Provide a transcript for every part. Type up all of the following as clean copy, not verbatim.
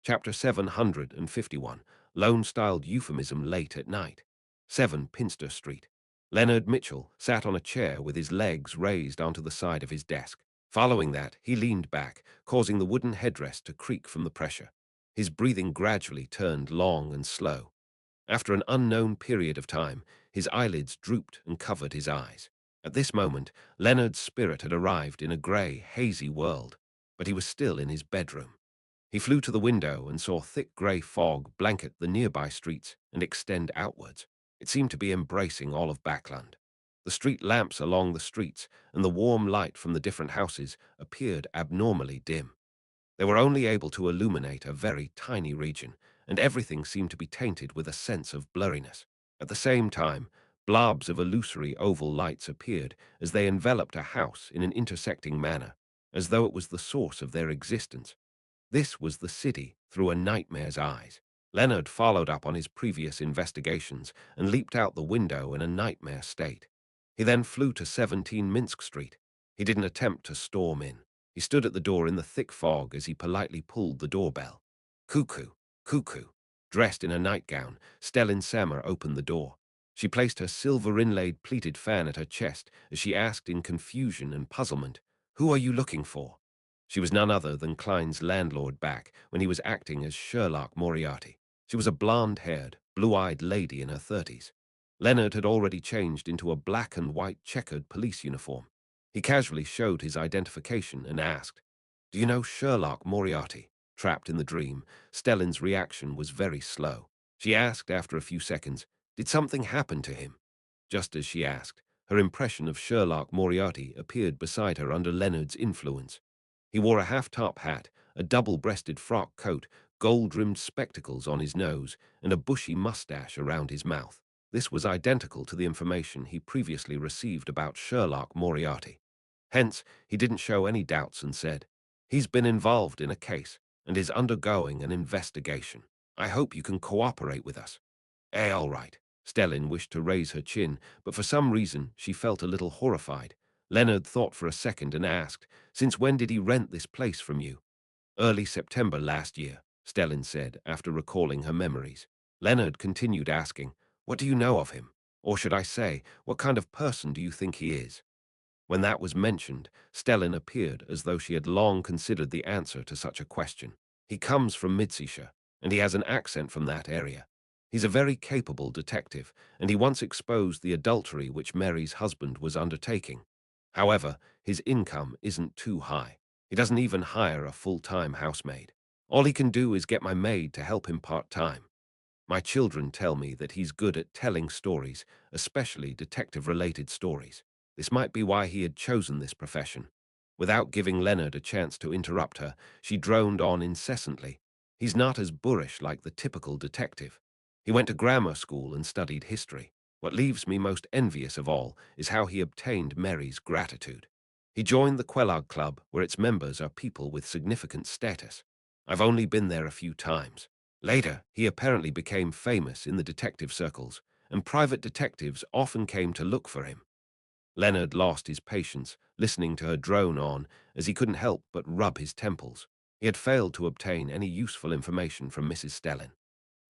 Chapter 751, Lone-styled euphemism late at night. 7 Pinster Street. Leonard Mitchell sat on a chair with his legs raised onto the side of his desk. Following that, he leaned back, causing the wooden headrest to creak from the pressure. His breathing gradually turned long and slow. After an unknown period of time, his eyelids drooped and covered his eyes. At this moment, Leonard's spirit had arrived in a grey, hazy world, but he was still in his bedroom. He flew to the window and saw thick grey fog blanket the nearby streets and extend outwards. It seemed to be embracing all of Backland. The street lamps along the streets and the warm light from the different houses appeared abnormally dim. They were only able to illuminate a very tiny region, and everything seemed to be tainted with a sense of blurriness. At the same time, blobs of illusory oval lights appeared as they enveloped a house in an intersecting manner, as though it was the source of their existence. This was the city through a nightmare's eyes. Leonard followed up on his previous investigations and leaped out the window in a nightmare state. He then flew to 17 Minsk Street. He didn't attempt to storm in. He stood at the door in the thick fog as he politely pulled the doorbell. Cuckoo, cuckoo. Dressed in a nightgown, Stellin Sammer opened the door. She placed her silver-inlaid pleated fan at her chest as she asked in confusion and puzzlement, "Who are you looking for?" She was none other than Klein's landlord back when he was acting as Sherlock Moriarty. She was a blonde-haired, blue-eyed lady in her 30s. Leonard had already changed into a black and white checkered police uniform. He casually showed his identification and asked, "Do you know Sherlock Moriarty?" Trapped in the dream, Stellin's reaction was very slow. She asked after a few seconds, "Did something happen to him?" Just as she asked, her impression of Sherlock Moriarty appeared beside her under Leonard's influence. He wore a half-top hat, a double-breasted frock coat, gold-rimmed spectacles on his nose, and a bushy mustache around his mouth. This was identical to the information he previously received about Sherlock Moriarty. Hence, he didn't show any doubts and said, "He's been involved in a case and is undergoing an investigation. I hope you can cooperate with us." All right." Stellin wished to raise her chin, but for some reason she felt a little horrified. Leonard thought for a second and asked, "Since when did he rent this place from you?" "Early September last year," Stellin said, after recalling her memories. Leonard continued asking, "What do you know of him? Or should I say, what kind of person do you think he is?" When that was mentioned, Stellin appeared as though she had long considered the answer to such a question. "He comes from Midseashire, and he has an accent from that area. He's a very capable detective, and he once exposed the adultery which Mary's husband was undertaking. However, his income isn't too high. He doesn't even hire a full-time housemaid. All he can do is get my maid to help him part-time. My children tell me that he's good at telling stories, especially detective-related stories. This might be why he had chosen this profession." Without giving Leonard a chance to interrupt her, she droned on incessantly. "He's not as boorish like the typical detective. He went to grammar school and studied history. What leaves me most envious of all is how he obtained Mary's gratitude. He joined the Quelog Club, where its members are people with significant status. I've only been there a few times. Later, he apparently became famous in the detective circles, and private detectives often came to look for him." Leonard lost his patience, listening to her drone on, as he couldn't help but rub his temples. He had failed to obtain any useful information from Mrs. Stellin.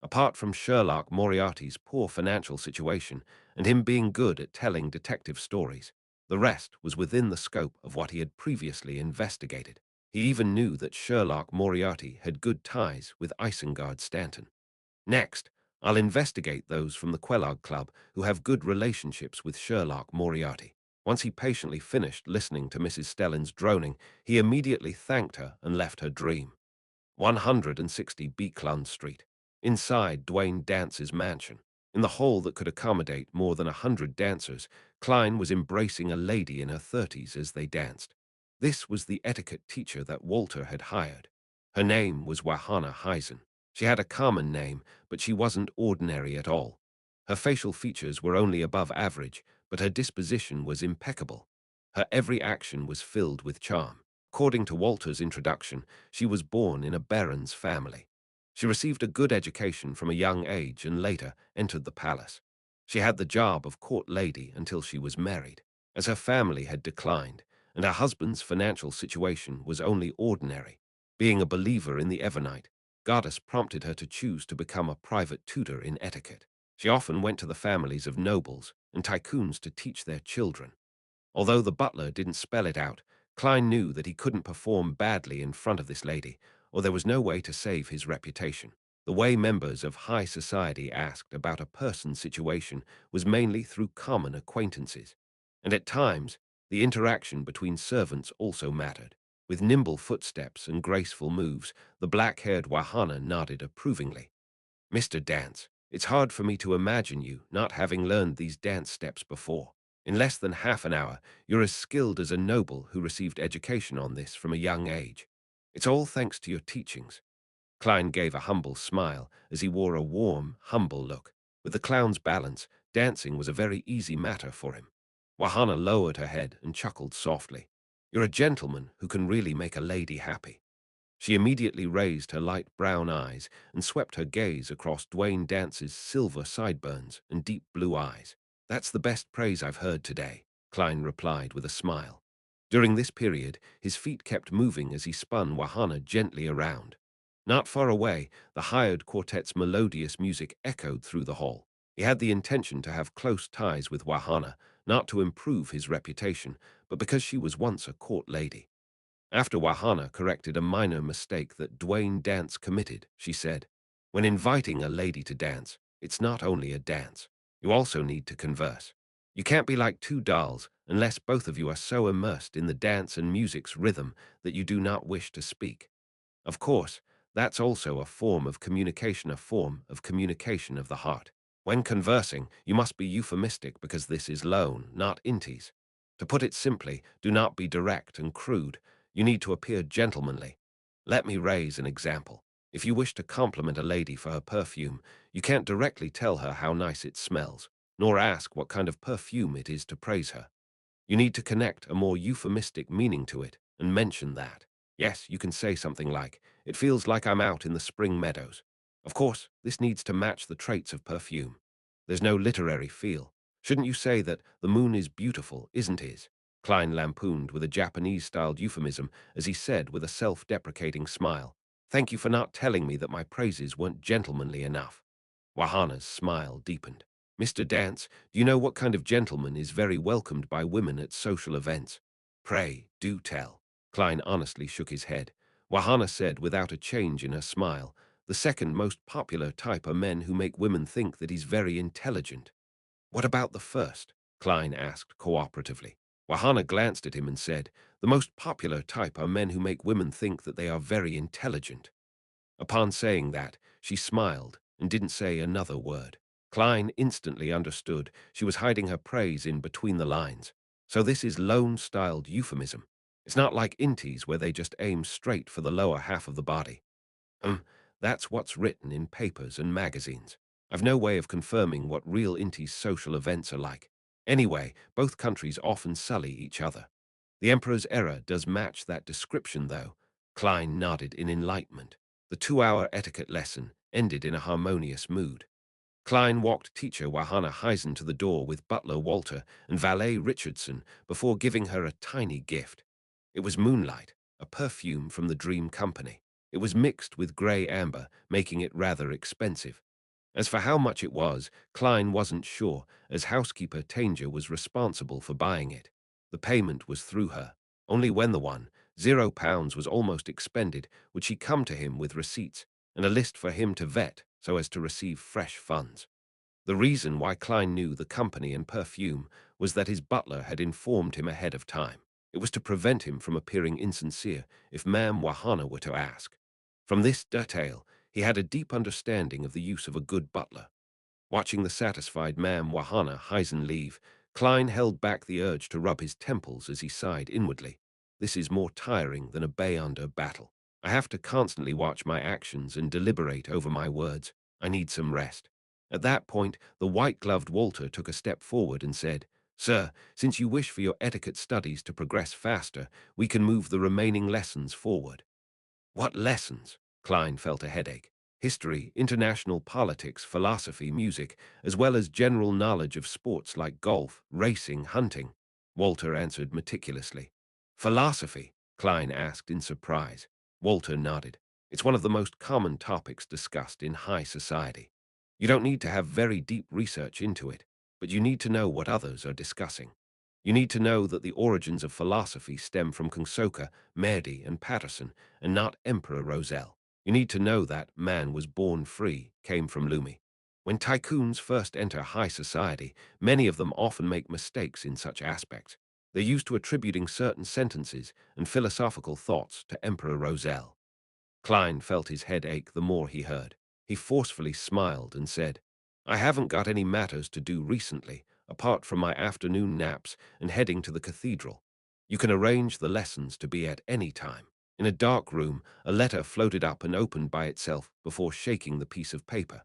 Apart from Sherlock Moriarty's poor financial situation and him being good at telling detective stories, the rest was within the scope of what he had previously investigated. He even knew that Sherlock Moriarty had good ties with Isengard Stanton. "Next, I'll investigate those from the Quelog Club who have good relationships with Sherlock Moriarty." Once he patiently finished listening to Mrs. Stellin's droning, he immediately thanked her and left her dream. 160 Beeclund Street. Inside Dwayne Dance's mansion, in the hall that could accommodate more than 100 dancers, Klein was embracing a lady in her 30s as they danced. This was the etiquette teacher that Walter had hired. Her name was Wahana Heisen. She had a common name, but she wasn't ordinary at all. Her facial features were only above average, but her disposition was impeccable. Her every action was filled with charm. According to Walter's introduction, she was born in a baron's family. She received a good education from a young age and later entered the palace. She had the job of court lady until she was married, as her family had declined, and her husband's financial situation was only ordinary. Being a believer in the Evernight, goddess prompted her to choose to become a private tutor in etiquette. She often went to the families of nobles and tycoons to teach their children. Although the butler didn't spell it out, Klein knew that he couldn't perform badly in front of this lady, or there was no way to save his reputation. The way members of high society asked about a person's situation was mainly through common acquaintances, and at times the interaction between servants also mattered. With nimble footsteps and graceful moves, the black-haired Wahana nodded approvingly. Mr. Dance, it's hard for me to imagine you not having learned these dance steps before. In less than half an hour, you're as skilled as a noble who received education on this from a young age. It's all thanks to your teachings. Klein gave a humble smile as he wore a warm, humble look. With the clown's balance, dancing was a very easy matter for him. Wahana lowered her head and chuckled softly. You're a gentleman who can really make a lady happy. She immediately raised her light brown eyes and swept her gaze across Dwayne Dance's silver sideburns and deep blue eyes. That's the best praise I've heard today, Klein replied with a smile. During this period, his feet kept moving as he spun Wahana gently around. Not far away, the hired quartet's melodious music echoed through the hall. He had the intention to have close ties with Wahana, not to improve his reputation, but because she was once a court lady. After Wahana corrected a minor mistake that Dwayne Dance committed, she said, when inviting a lady to dance, it's not only a dance. You also need to converse. You can't be like two dolls unless both of you are so immersed in the dance and music's rhythm that you do not wish to speak. Of course, that's also a form of communication of the heart. When conversing, you must be euphemistic because this is loan, not inties. To put it simply, do not be direct and crude. You need to appear gentlemanly. Let me raise an example. If you wish to compliment a lady for her perfume, you can't directly tell her how nice it smells, nor ask what kind of perfume it is to praise her. You need to connect a more euphemistic meaning to it and mention that. Yes, you can say something like, it feels like I'm out in the spring meadows. Of course, this needs to match the traits of perfume. There's no literary feel. Shouldn't you say that the moon is beautiful, isn't it? Klein lampooned with a Japanese-styled euphemism as he said with a self-deprecating smile, thank you for not telling me that my praises weren't gentlemanly enough. Wahana's smile deepened. Mr. Dance, do you know what kind of gentleman is very welcomed by women at social events? Pray, do tell. Klein honestly shook his head. Wahana said without a change in her smile, the second most popular type are men who make women think that he's very intelligent. What about the first? Klein asked cooperatively. Wahana glanced at him and said, the most popular type are men who make women think that they are very intelligent. Upon saying that, she smiled and didn't say another word. Klein instantly understood she was hiding her praise in between the lines. So this is loan-styled euphemism. It's not like inties where they just aim straight for the lower half of the body. That's what's written in papers and magazines. I've no way of confirming what real inties' social events are like. Anyway, both countries often sully each other. The Emperor's era does match that description, though. Klein nodded in enlightenment. The 2-hour etiquette lesson ended in a harmonious mood. Klein walked teacher Wahana Heisen to the door with butler Walter and valet Richardson before giving her a tiny gift. It was moonlight, a perfume from the Dream Company. It was mixed with grey amber, making it rather expensive. As for how much it was, Klein wasn't sure, as housekeeper Tanger was responsible for buying it. The payment was through her. Only when the £0 was almost expended would she come to him with receipts and a list for him to vet so as to receive fresh funds. The reason why Klein knew the company and perfume was that his butler had informed him ahead of time. It was to prevent him from appearing insincere if Ma'am Wahana were to ask. From this detail, he had a deep understanding of the use of a good butler. Watching the satisfied Ma'am Wahana Heisen leave, Klein held back the urge to rub his temples as he sighed inwardly. This is more tiring than a Bayonder battle. I have to constantly watch my actions and deliberate over my words. I need some rest. At that point, the white-gloved Walter took a step forward and said, Sir, since you wish for your etiquette studies to progress faster, we can move the remaining lessons forward. What lessons? Klein felt a headache. History, international politics, philosophy, music, as well as general knowledge of sports like golf, racing, hunting. Walter answered meticulously. Philosophy? Klein asked in surprise. Walter nodded. It's one of the most common topics discussed in high society. You don't need to have very deep research into it, but you need to know what others are discussing. You need to know that the origins of philosophy stem from Kunsoka, Merdi, and Patterson, and not Emperor Roselle. You need to know that man was born free came from Lumi. When tycoons first enter high society, many of them often make mistakes in such aspects. They're used to attributing certain sentences and philosophical thoughts to Emperor Roselle. Klein felt his head ache the more he heard. He forcefully smiled and said, I haven't got any matters to do recently, apart from my afternoon naps and heading to the cathedral. You can arrange the lessons to be at any time. In a dark room, a letter floated up and opened by itself before shaking the piece of paper.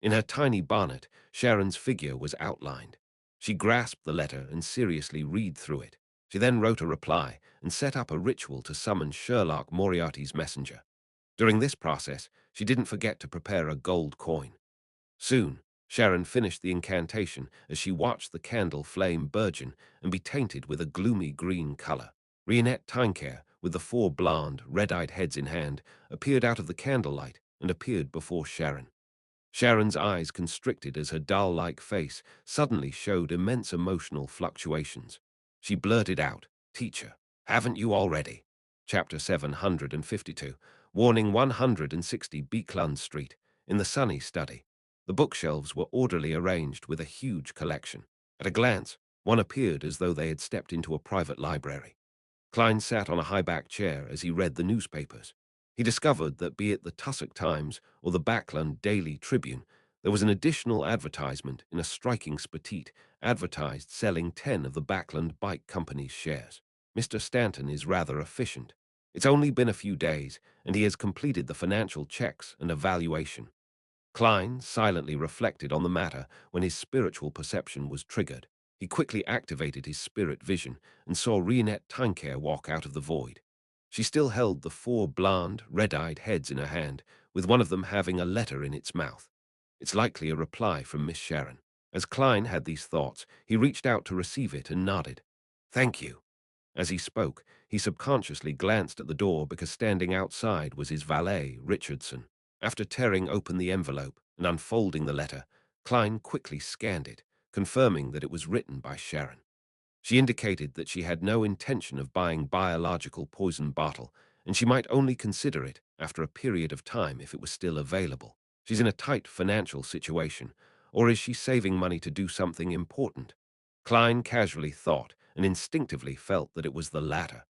In her tiny bonnet, Sharon's figure was outlined. She grasped the letter and seriously read through it. She then wrote a reply and set up a ritual to summon Sherlock Moriarty's messenger. During this process, she didn't forget to prepare a gold coin. Soon, Sharon finished the incantation as she watched the candle flame burgeon and be tainted with a gloomy green color. Rionette Tinecare, with the four blonde, red-eyed heads in hand, appeared out of the candlelight and appeared before Sharon. Sharon's eyes constricted as her doll-like face suddenly showed immense emotional fluctuations. She blurted out, Teacher, haven't you already? Chapter 752, Warning 160 Beekland Street, in the sunny study. The bookshelves were orderly arranged with a huge collection. At a glance, one appeared as though they had stepped into a private library. Klein sat on a high-back chair as he read the newspapers. He discovered that be it the Tussock Times or the Backland Daily Tribune, there was an additional advertisement in a striking spatite advertised selling 10 of the Backland Bike Company's shares. Mr. Stanton is rather efficient. It's only been a few days, and he has completed the financial checks and evaluation. Klein silently reflected on the matter when his spiritual perception was triggered. He quickly activated his spirit vision and saw Rionette Tinecare walk out of the void. She still held the four blonde, red-eyed heads in her hand, with one of them having a letter in its mouth. It's likely a reply from Miss Sharon. As Klein had these thoughts, he reached out to receive it and nodded. Thank you. As he spoke, he subconsciously glanced at the door because standing outside was his valet, Richardson. After tearing open the envelope and unfolding the letter, Klein quickly scanned it, confirming that it was written by Sharon. She indicated that she had no intention of buying biological poison bottle, and she might only consider it after a period of time if it was still available. She's in a tight financial situation, or is she saving money to do something important? Klein casually thought and instinctively felt that it was the latter.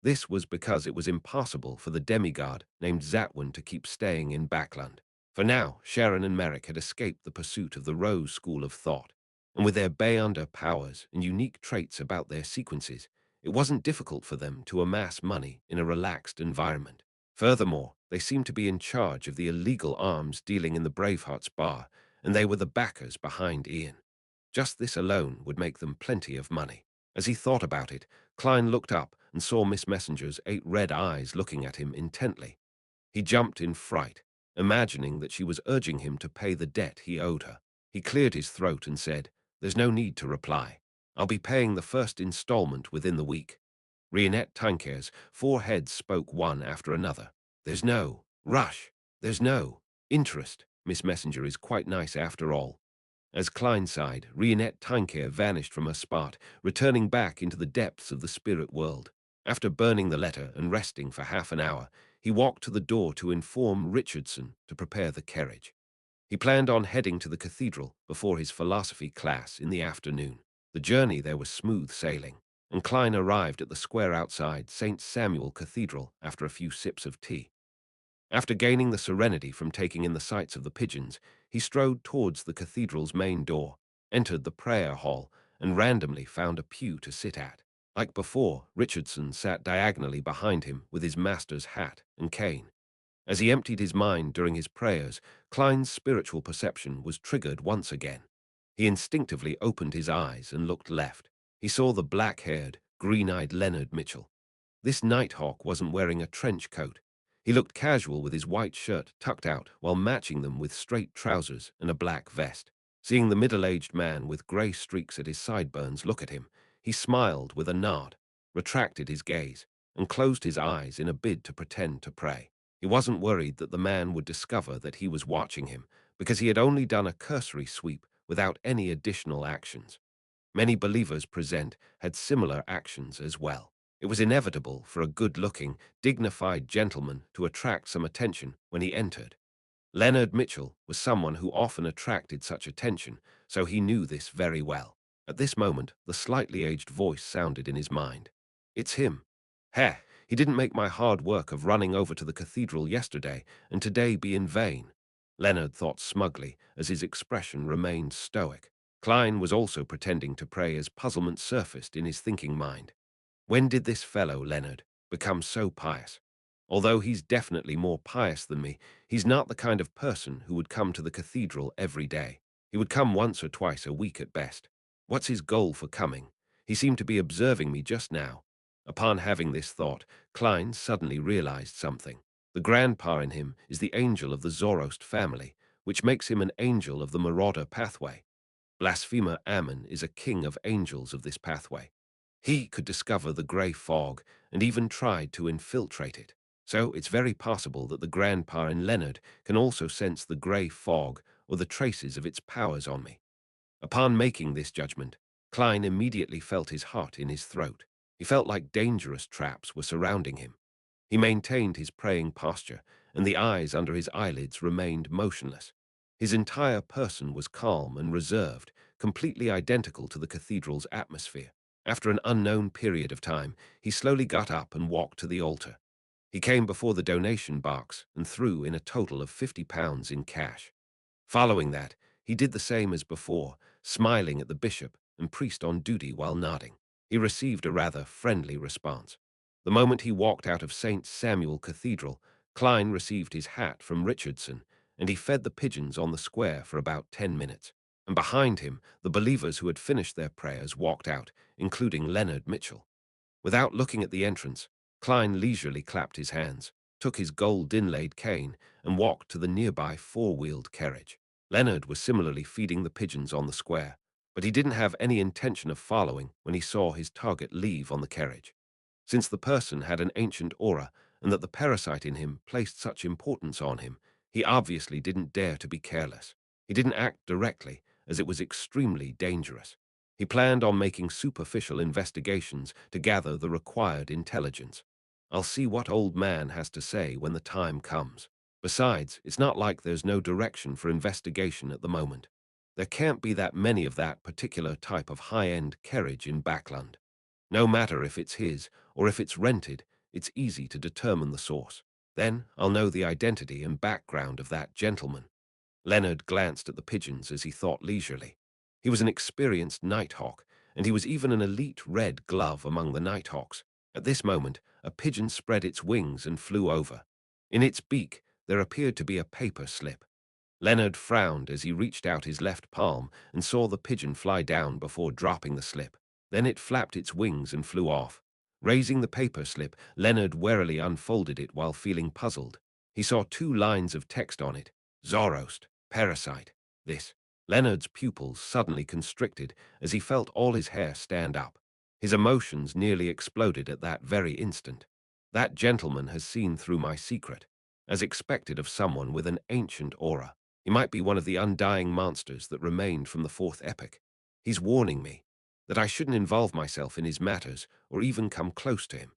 This was because it was impossible for the demigod named Zatwin to keep staying in Backland. For now, Sharon and Merrick had escaped the pursuit of the Rose school of thought, and with their Beyonder powers and unique traits about their sequences, it wasn't difficult for them to amass money in a relaxed environment. Furthermore, they seemed to be in charge of the illegal arms dealing in the Bravehearts bar, and they were the backers behind Ian. Just this alone would make them plenty of money. As he thought about it, Klein looked up and saw Miss Messenger's 8 red eyes looking at him intently. He jumped in fright, imagining that she was urging him to pay the debt he owed her. He cleared his throat and said, There's no need to reply. I'll be paying the first installment within the week. Rionette Tincare's 4 heads spoke one after another. There's no rush. There's no interest. Miss Messenger is quite nice after all. As Klein sighed, Rionette Tinecare vanished from her spot, returning back into the depths of the spirit world. After burning the letter and resting for half an hour, he walked to the door to inform Richardson to prepare the carriage. He planned on heading to the cathedral before his philosophy class in the afternoon. The journey there was smooth sailing, and Klein arrived at the square outside St. Samuel Cathedral after a few sips of tea. After gaining the serenity from taking in the sights of the pigeons, he strode towards the cathedral's main door, entered the prayer hall, and randomly found a pew to sit at. Like before, Richardson sat diagonally behind him with his master's hat and cane. As he emptied his mind during his prayers, Klein's spiritual perception was triggered once again. He instinctively opened his eyes and looked left. He saw the black-haired, green-eyed Leonard Mitchell. This nighthawk wasn't wearing a trench coat. He looked casual with his white shirt tucked out while matching them with straight trousers and a black vest. Seeing the middle-aged man with grey streaks at his sideburns look at him, he smiled with a nod, retracted his gaze, and closed his eyes in a bid to pretend to pray. He wasn't worried that the man would discover that he was watching him, because he had only done a cursory sweep without any additional actions. Many believers present had similar actions as well. It was inevitable for a good-looking, dignified gentleman to attract some attention when he entered. Leonard Mitchell was someone who often attracted such attention, so he knew this very well. At this moment, the slightly aged voice sounded in his mind. It's him. Heh, he didn't make my hard work of running over to the cathedral yesterday, and today be in vain. Leonard thought smugly, as his expression remained stoic. Klein was also pretending to pray as puzzlement surfaced in his thinking mind. When did this fellow, Leonard, become so pious? Although he's definitely more pious than me, he's not the kind of person who would come to the cathedral every day. He would come once or twice a week at best. What's his goal for coming? He seemed to be observing me just now. Upon having this thought, Klein suddenly realized something. The grandpa in him is the angel of the Zoroast family, which makes him an angel of the marauder pathway. Blasphemer Ammon is a king of angels of this pathway. He could discover the grey fog and even tried to infiltrate it. So it's very possible that the grandpa in Leonard can also sense the grey fog or the traces of its powers on me. Upon making this judgment, Klein immediately felt his heart in his throat. He felt like dangerous traps were surrounding him. He maintained his praying posture, and the eyes under his eyelids remained motionless. His entire person was calm and reserved, completely identical to the cathedral's atmosphere. After an unknown period of time, he slowly got up and walked to the altar. He came before the donation box and threw in a total of £50 in cash. Following that, he did the same as before, smiling at the bishop and priest on duty while nodding. He received a rather friendly response. The moment he walked out of St. Samuel Cathedral, Klein received his hat from Richardson, and he fed the pigeons on the square for about 10 minutes. And behind him, the believers who had finished their prayers walked out, including Leonard Mitchell. Without looking at the entrance, Klein leisurely clapped his hands, took his gold-inlaid cane, and walked to the nearby four-wheeled carriage. Leonard was similarly feeding the pigeons on the square, but he didn't have any intention of following when he saw his target leave on the carriage. Since the person had an ancient aura and that the parasite in him placed such importance on him, he obviously didn't dare to be careless. He didn't act directly, as it was extremely dangerous. He planned on making superficial investigations to gather the required intelligence. I'll see what old man has to say when the time comes. Besides, it's not like there's no direction for investigation at the moment. There can't be that many of that particular type of high-end carriage in Backland. No matter if it's his or if it's rented, it's easy to determine the source. Then I'll know the identity and background of that gentleman. Leonard glanced at the pigeons as he thought leisurely. He was an experienced nighthawk, and he was even an elite red glove among the nighthawks. At this moment, a pigeon spread its wings and flew over. In its beak, there appeared to be a paper slip. Leonard frowned as he reached out his left palm and saw the pigeon fly down before dropping the slip. Then it flapped its wings and flew off. Raising the paper slip, Leonard warily unfolded it while feeling puzzled. He saw 2 lines of text on it. Zoroast, parasite, this. Leonard's pupils suddenly constricted as he felt all his hair stand up. His emotions nearly exploded at that very instant. That gentleman has seen through my secret, as expected of someone with an ancient aura. He might be one of the undying monsters that remained from the 4th epoch. He's warning me that I shouldn't involve myself in his matters or even come close to him.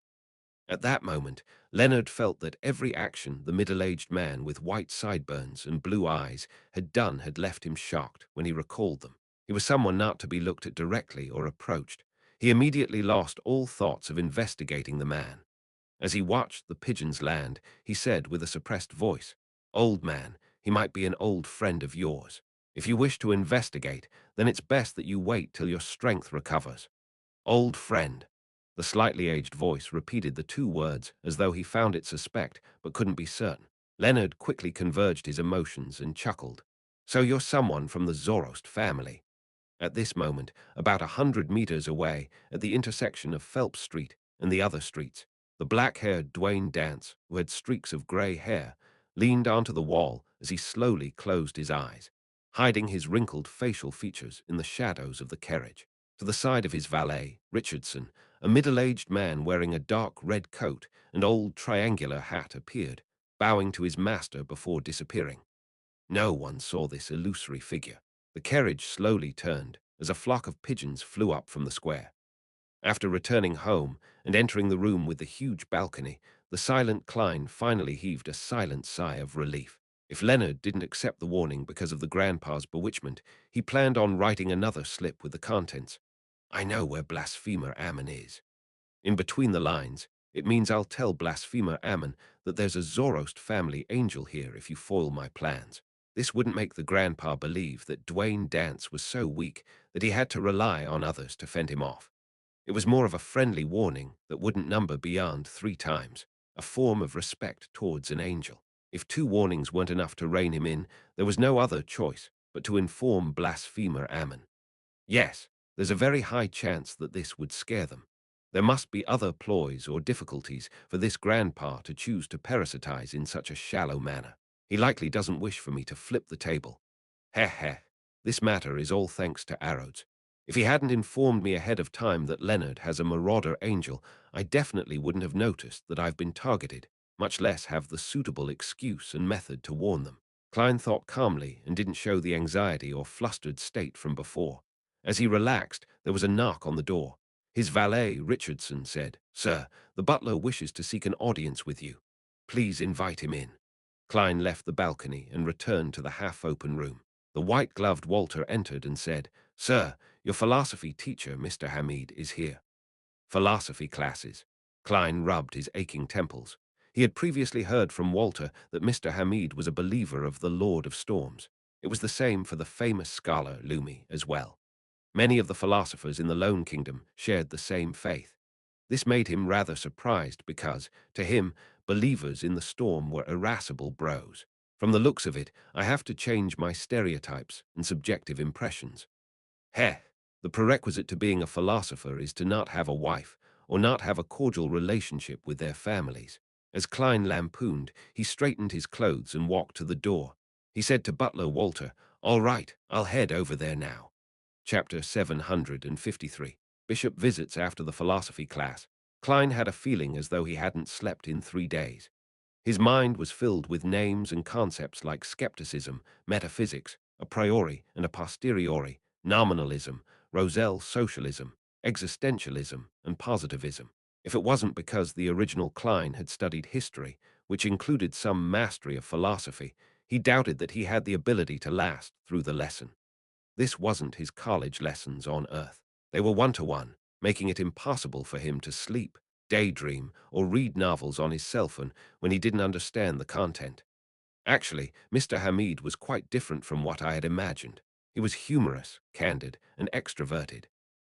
At that moment, Leonard felt that every action the middle-aged man with white sideburns and blue eyes had done had left him shocked when he recalled them. He was someone not to be looked at directly or approached. He immediately lost all thoughts of investigating the man. As he watched the pigeons land, he said with a suppressed voice, "Old man, he might be an old friend of yours. If you wish to investigate, then it's best that you wait till your strength recovers." Old friend. The slightly aged voice repeated the 2 words as though he found it suspect but couldn't be certain. Leonard quickly converged his emotions and chuckled. "So you're someone from the Zoroast family." At this moment, about 100 meters away, at the intersection of Phelps Street and the other streets, the black-haired Dwayne Dance, who had streaks of grey hair, leaned onto the wall as he slowly closed his eyes, hiding his wrinkled facial features in the shadows of the carriage. To the side of his valet, Richardson, a middle-aged man wearing a dark red coat and old triangular hat appeared. bowing to his master before disappearing. No one saw this illusory figure. The carriage slowly turned as a flock of pigeons flew up from the square. After returning home and entering the room with the huge balcony, the silent Klein finally heaved a silent sigh of relief. If Leonard didn't accept the warning because of the grandpa's bewitchment, he planned on writing another slip with the contents. I know where Blasphemer Ammon is. In between the lines, it means I'll tell Blasphemer Ammon that there's a Zoroast family angel here if you foil my plans. This wouldn't make the grandpa believe that Dwayne Dance was so weak that he had to rely on others to fend him off. It was more of a friendly warning that wouldn't number beyond 3 times, a form of respect towards an angel. If 2 warnings weren't enough to rein him in, there was no other choice but to inform Blasphemer Ammon. Yes, there's a very high chance that this would scare them. There must be other ploys or difficulties for this grandpa to choose to parasitize in such a shallow manner. He likely doesn't wish for me to flip the table. Heh heh, this matter is all thanks to Arrows. If he hadn't informed me ahead of time that Leonard has a marauder angel, I definitely wouldn't have noticed that I've been targeted, much less have the suitable excuse and method to warn them. Klein thought calmly and didn't show the anxiety or flustered state from before. As he relaxed, there was a knock on the door. His valet, Richardson, said, "Sir, the butler wishes to seek an audience with you. Please invite him in." Klein left the balcony and returned to the half-open room. The white-gloved Walter entered and said, "Sir, your philosophy teacher, Mr. Hamid, is here." Philosophy classes. Klein rubbed his aching temples. He had previously heard from Walter that Mr. Hamid was a believer of the Lord of Storms. It was the same for the famous scholar Lumi as well. Many of the philosophers in the Lone Kingdom shared the same faith. This made him rather surprised because, to him, believers in the storm were irascible bros. From the looks of it, I have to change my stereotypes and subjective impressions. Heh, the prerequisite to being a philosopher is to not have a wife or not have a cordial relationship with their families. As Klein lampooned, he straightened his clothes and walked to the door. He said to butler Walter, "All right, I'll head over there now." Chapter 753. Bishop visits after the philosophy class. Klein had a feeling as though he hadn't slept in 3 days. His mind was filled with names and concepts like skepticism, metaphysics, a priori and a posteriori, nominalism, Roselle socialism, existentialism, and positivism. If it wasn't because the original Klein had studied history, which included some mastery of philosophy, he doubted that he had the ability to last through the lesson. This wasn't his college lessons on Earth. They were one-to-one, making it impossible for him to sleep, daydream, or read novels on his cell phone when he didn't understand the content. Actually, Mr. Hamid was quite different from what I had imagined. He was humorous, candid, and extroverted.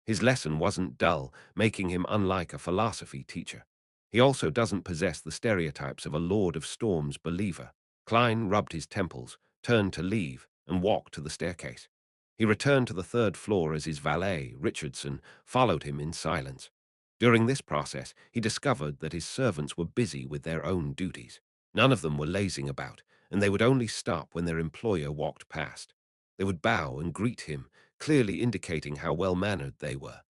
His lesson wasn't dull, making him unlike a philosophy teacher. He also doesn't possess the stereotypes of a Lord of Storms believer. Klein rubbed his temples, turned to leave, and walked to the staircase. He returned to the 3rd floor as his valet, Richardson, followed him in silence. During this process, he discovered that his servants were busy with their own duties. None of them were lazing about, and they would only stop when their employer walked past. They would bow and greet him, clearly indicating how well-mannered they were.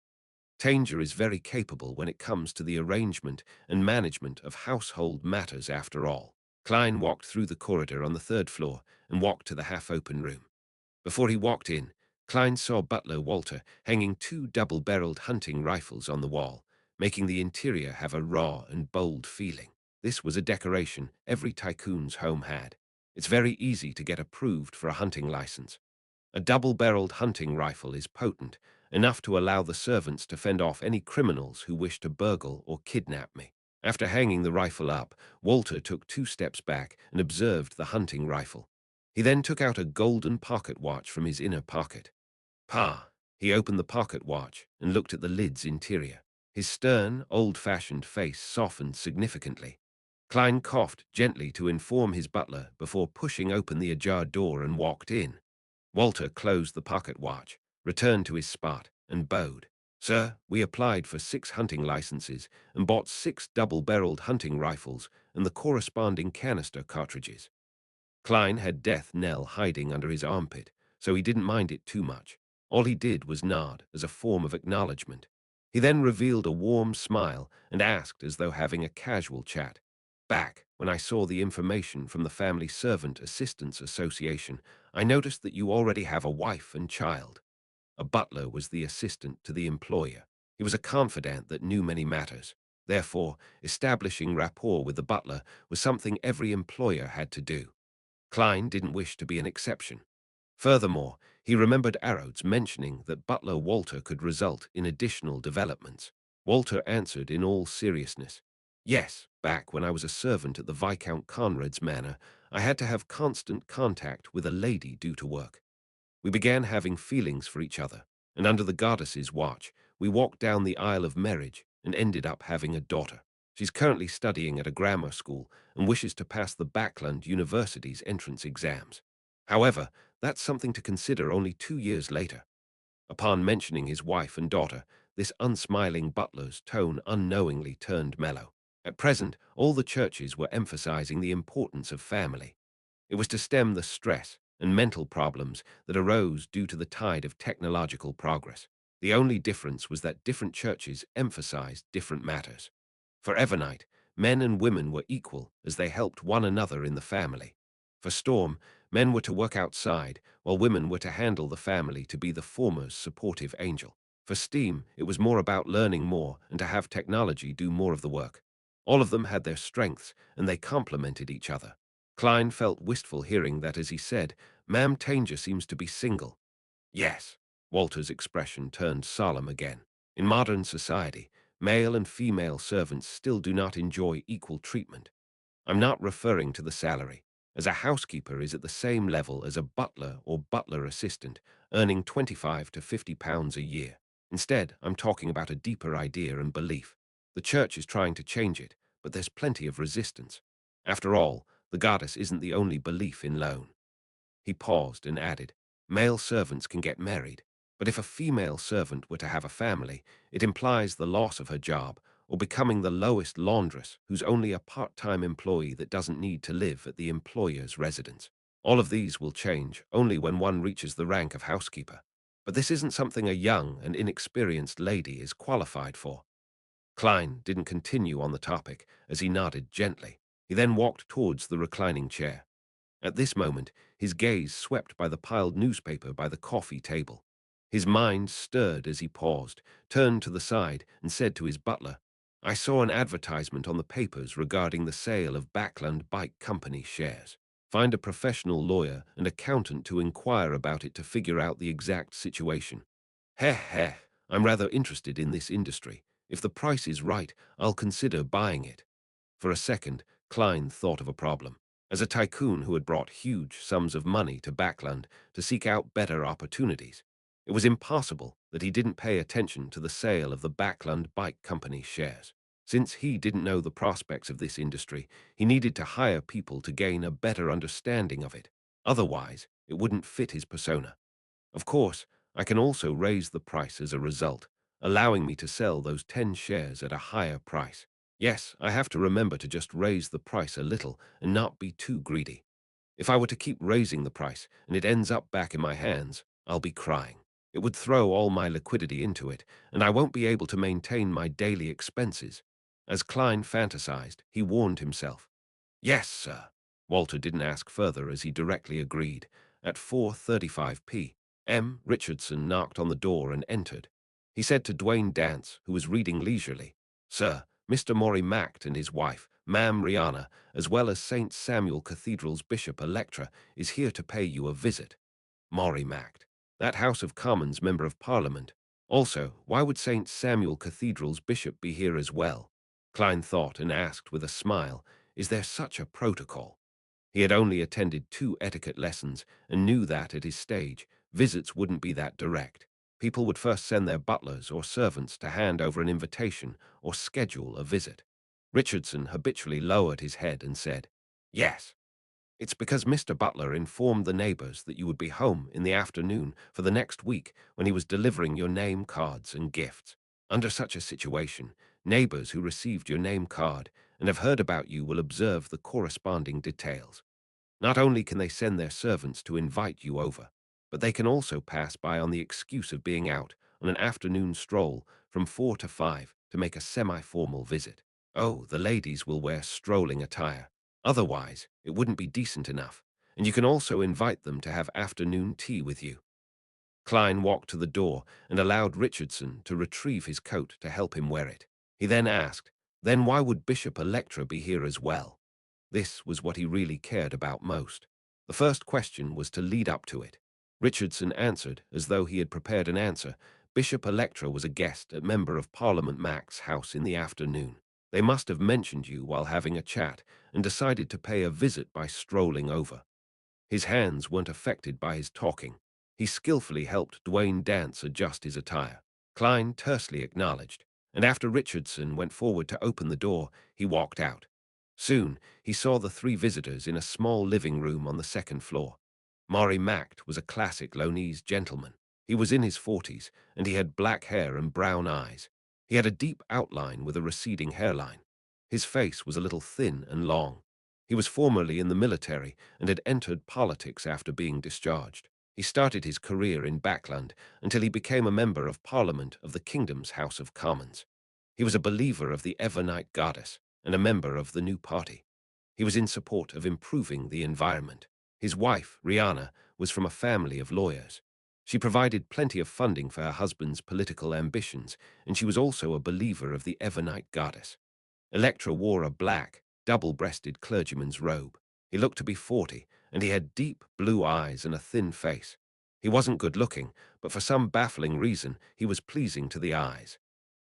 Tanger is very capable when it comes to the arrangement and management of household matters after all. Klein walked through the corridor on the 3rd floor and walked to the half-open room. Before he walked in, Klein saw butler Walter hanging 2 double-barreled hunting rifles on the wall, making the interior have a raw and bold feeling. This was a decoration every tycoon's home had. It's very easy to get approved for a hunting license. A double-barreled hunting rifle is potent, enough to allow the servants to fend off any criminals who wish to burgle or kidnap me. After hanging the rifle up, Walter took 2 steps back and observed the hunting rifle. He then took out a golden pocket watch from his inner pocket. Pa! He opened the pocket watch and looked at the lid's interior. His stern, old-fashioned face softened significantly. Klein coughed gently to inform his butler before pushing open the ajar door and walked in. Walter closed the pocket watch, returned to his spot, and bowed. "Sir, we applied for 6 hunting licenses and bought 6 double-barreled hunting rifles and the corresponding canister cartridges." Klein had Death Knell hiding under his armpit, so he didn't mind it too much. All he did was nod as a form of acknowledgement. He then revealed a warm smile and asked as though having a casual chat, "Back when I saw the information from the Family Servant Assistance Association, I noticed that you already have a wife and child. A butler was the assistant to the employer. He was a confidant that knew many matters. Therefore, establishing rapport with the butler was something every employer had to do. Klein didn't wish to be an exception. Furthermore, he remembered Arrod's mentioning that butler Walter could result in additional developments. Walter answered in all seriousness. Yes, back when I was a servant at the Viscount Conrad's manor, I had to have constant contact with a lady due to work. We began having feelings for each other, and under the goddess's watch, we walked down the aisle of marriage and ended up having a daughter. She's currently studying at a grammar school and wishes to pass the Backland University's entrance exams. However, that's something to consider only 2 years later. Upon mentioning his wife and daughter, this unsmiling butler's tone unknowingly turned mellow. At present, all the churches were emphasizing the importance of family. It was to stem the stress and mental problems that arose due to the tide of technological progress. The only difference was that different churches emphasized different matters. For Evernite, men and women were equal as they helped one another in the family. For Storm, men were to work outside, while women were to handle the family to be the former's supportive angel. For Steam, it was more about learning more and to have technology do more of the work. All of them had their strengths, and they complemented each other. Klein felt wistful hearing that as he said, Ma'am Tanger seems to be single. Yes. Walter's expression turned solemn again. In modern society, male and female servants still do not enjoy equal treatment. I'm not referring to the salary, as a housekeeper is at the same level as a butler or butler assistant, earning 25 to 50 pounds a year. Instead, I'm talking about a deeper idea and belief. The church is trying to change it, but there's plenty of resistance. After all, the goddess isn't the only belief in loan. He paused and added, male servants can get married, but if a female servant were to have a family, it implies the loss of her job or becoming the lowest laundress who's only a part-time employee that doesn't need to live at the employer's residence. All of these will change only when one reaches the rank of housekeeper. But this isn't something a young and inexperienced lady is qualified for. Klein didn't continue on the topic as he nodded gently. He then walked towards the reclining chair. At this moment, his gaze swept by the piled newspaper by the coffee table. His mind stirred as he paused, turned to the side, and said to his butler, I saw an advertisement on the papers regarding the sale of Backland Bike Company shares. Find a professional lawyer and accountant to inquire about it to figure out the exact situation. Heh heh, I'm rather interested in this industry. If the price is right, I'll consider buying it. For a second, Klein thought of a problem. As a tycoon who had brought huge sums of money to Backland to seek out better opportunities, it was impossible that he didn't pay attention to the sale of the Backland Bike Company shares. Since he didn't know the prospects of this industry, he needed to hire people to gain a better understanding of it. Otherwise, it wouldn't fit his persona. Of course, I can also raise the price as a result, allowing me to sell those 10 shares at a higher price. Yes, I have to remember to just raise the price a little and not be too greedy. If I were to keep raising the price and it ends up back in my hands, I'll be crying. It would throw all my liquidity into it, and I won't be able to maintain my daily expenses. As Klein fantasized, he warned himself. Yes, sir. Walter didn't ask further as he directly agreed. At 4:35 p.m., Richardson knocked on the door and entered. He said to Dwayne Dance, who was reading leisurely, Sir, Mr. Maury Mact and his wife, Ma'am Rihanna, as well as St. Samuel Cathedral's Bishop Electra, is here to pay you a visit. Maury Mact. That House of Commons Member of Parliament. Also, why would St. Samuel Cathedral's bishop be here as well? Klein thought and asked with a smile, is there such a protocol? He had only attended 2 etiquette lessons and knew that at his stage, visits wouldn't be that direct. People would first send their butlers or servants to hand over an invitation or schedule a visit. Richardson habitually lowered his head and said, Yes. It's because Mr. Butler informed the neighbors that you would be home in the afternoon for the next week when he was delivering your name cards and gifts. Under such a situation, neighbors who received your name card and have heard about you will observe the corresponding details. Not only can they send their servants to invite you over, but they can also pass by on the excuse of being out on an afternoon stroll from 4 to 5 to make a semi-formal visit. Oh, the ladies will wear strolling attire. Otherwise, it wouldn't be decent enough, and you can also invite them to have afternoon tea with you. Klein walked to the door and allowed Richardson to retrieve his coat to help him wear it. He then asked, "Then why would Bishop Electra be here as well?" This was what he really cared about most. The first question was to lead up to it. Richardson answered as though he had prepared an answer. Bishop Electra was a guest at Member of Parliament Mac's house in the afternoon. They must have mentioned you while having a chat and decided to pay a visit by strolling over. His hands weren't affected by his talking. He skillfully helped Dwayne Dance adjust his attire. Klein tersely acknowledged, and after Richardson went forward to open the door, he walked out. Soon, he saw the three visitors in a small living room on the second floor. Maury Mact was a classic Lonese gentleman. He was in his 40s, and he had black hair and brown eyes. He had a deep outline with a receding hairline. His face was a little thin and long. He was formerly in the military and had entered politics after being discharged. He started his career in Backland until he became a member of Parliament of the Kingdom's House of Commons. He was a believer of the Evernite goddess and a member of the new party. He was in support of improving the environment. His wife, Rihanna, was from a family of lawyers. She provided plenty of funding for her husband's political ambitions, and she was also a believer of the Evernite goddess. Electra wore a black, double-breasted clergyman's robe. He looked to be 40, and he had deep blue eyes and a thin face. He wasn't good-looking, but for some baffling reason, he was pleasing to the eyes.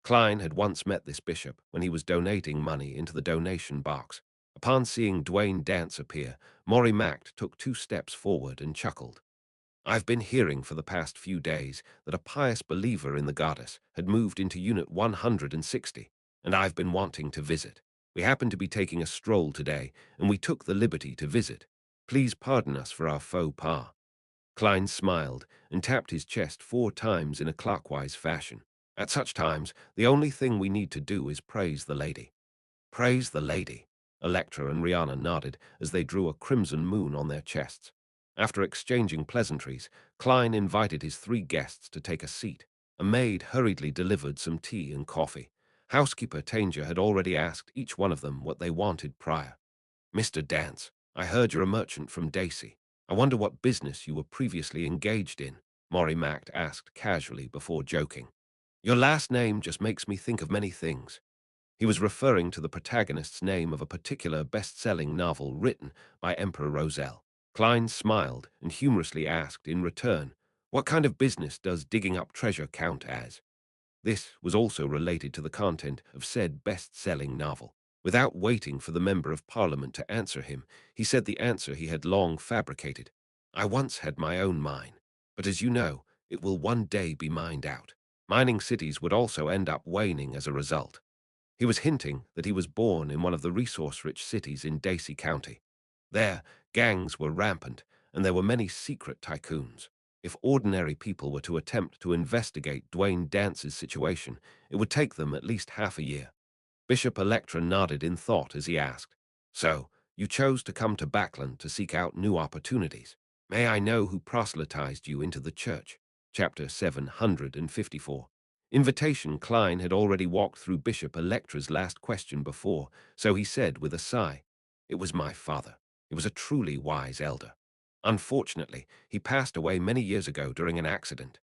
Klein had once met this bishop when he was donating money into the donation box. Upon seeing Dwayne Dance appear, Maury Mact took 2 steps forward and chuckled. "I've been hearing for the past few days that a pious believer in the goddess had moved into Unit 160, and I've been wanting to visit. We happened to be taking a stroll today, and we took the liberty to visit. Please pardon us for our faux pas." Klein smiled and tapped his chest 4 times in a clockwise fashion. "At such times, the only thing we need to do is praise the lady." "Praise the lady." Electra and Rihanna nodded as they drew a crimson moon on their chests. After exchanging pleasantries, Klein invited his 3 guests to take a seat. A maid hurriedly delivered some tea and coffee. Housekeeper Tanger had already asked each one of them what they wanted prior. "Mr. Dance, I heard you're a merchant from Daisy. I wonder what business you were previously engaged in," Maury Mact asked casually before joking. "Your last name just makes me think of many things." He was referring to the protagonist's name of a particular best-selling novel written by Emperor Roselle. Klein smiled and humorously asked in return, "What kind of business does digging up treasure count as?" This was also related to the content of said best-selling novel. Without waiting for the Member of Parliament to answer him, he said the answer he had long fabricated. "I once had my own mine, but as you know, it will one day be mined out. Mining cities would also end up waning as a result." He was hinting that he was born in one of the resource-rich cities in Daisy County. There, gangs were rampant, and there were many secret tycoons. If ordinary people were to attempt to investigate Dwayne Dance's situation, it would take them at least half a year. Bishop Electra nodded in thought as he asked, "So, you chose to come to Backland to seek out new opportunities. May I know who proselytized you into the church?" Chapter 754. Invitation. Klein had already walked through Bishop Electra's last question before, so he said with a sigh, "It was my father. He was a truly wise elder. Unfortunately, he passed away many years ago during an accident."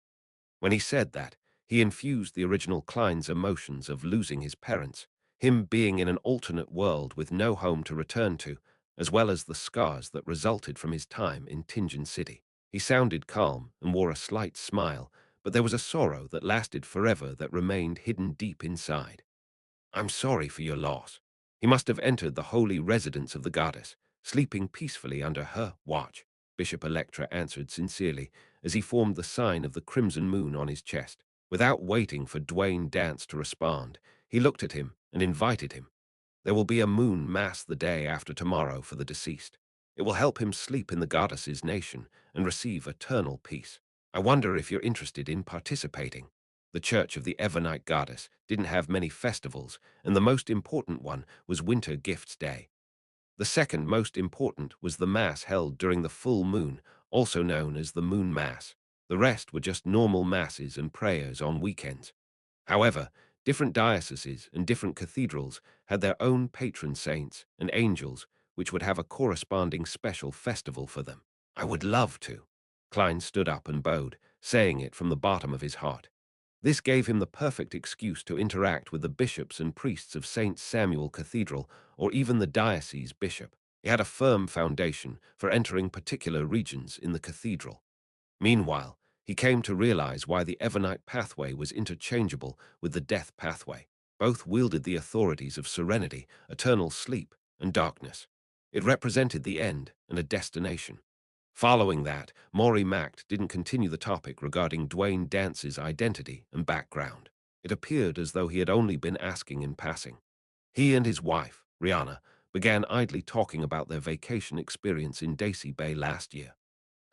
When he said that, he infused the original Klein's emotions of losing his parents, him being in an alternate world with no home to return to, as well as the scars that resulted from his time in Tingen City. He sounded calm and wore a slight smile, but there was a sorrow that lasted forever that remained hidden deep inside. "I'm sorry for your loss. He must have entered the holy residence of the goddess, sleeping peacefully under her watch," Bishop Electra answered sincerely as he formed the sign of the crimson moon on his chest. Without waiting for Dwayne Dance to respond, he looked at him and invited him. "There will be a moon mass the day after tomorrow for the deceased. It will help him sleep in the goddess's nation and receive eternal peace. I wonder if you're interested in participating." The Church of the Evernite Goddess didn't have many festivals, and the most important one was Winter Gifts Day. The second most important was the Mass held during the full moon, also known as the Moon Mass. The rest were just normal masses and prayers on weekends. However, different dioceses and different cathedrals had their own patron saints and angels, which would have a corresponding special festival for them. I would love to. Klein stood up and bowed, saying it from the bottom of his heart. This gave him the perfect excuse to interact with the bishops and priests of St. Samuel Cathedral or even the diocese bishop. He had a firm foundation for entering particular regions in the cathedral. Meanwhile, he came to realize why the Evernite pathway was interchangeable with the death pathway. Both wielded the authorities of serenity, eternal sleep, and darkness. It represented the end and a destination. Following that, Maury Mact didn't continue the topic regarding Dwayne Dance's identity and background. It appeared as though he had only been asking in passing. He and his wife, Rihanna, began idly talking about their vacation experience in Daisy Bay last year.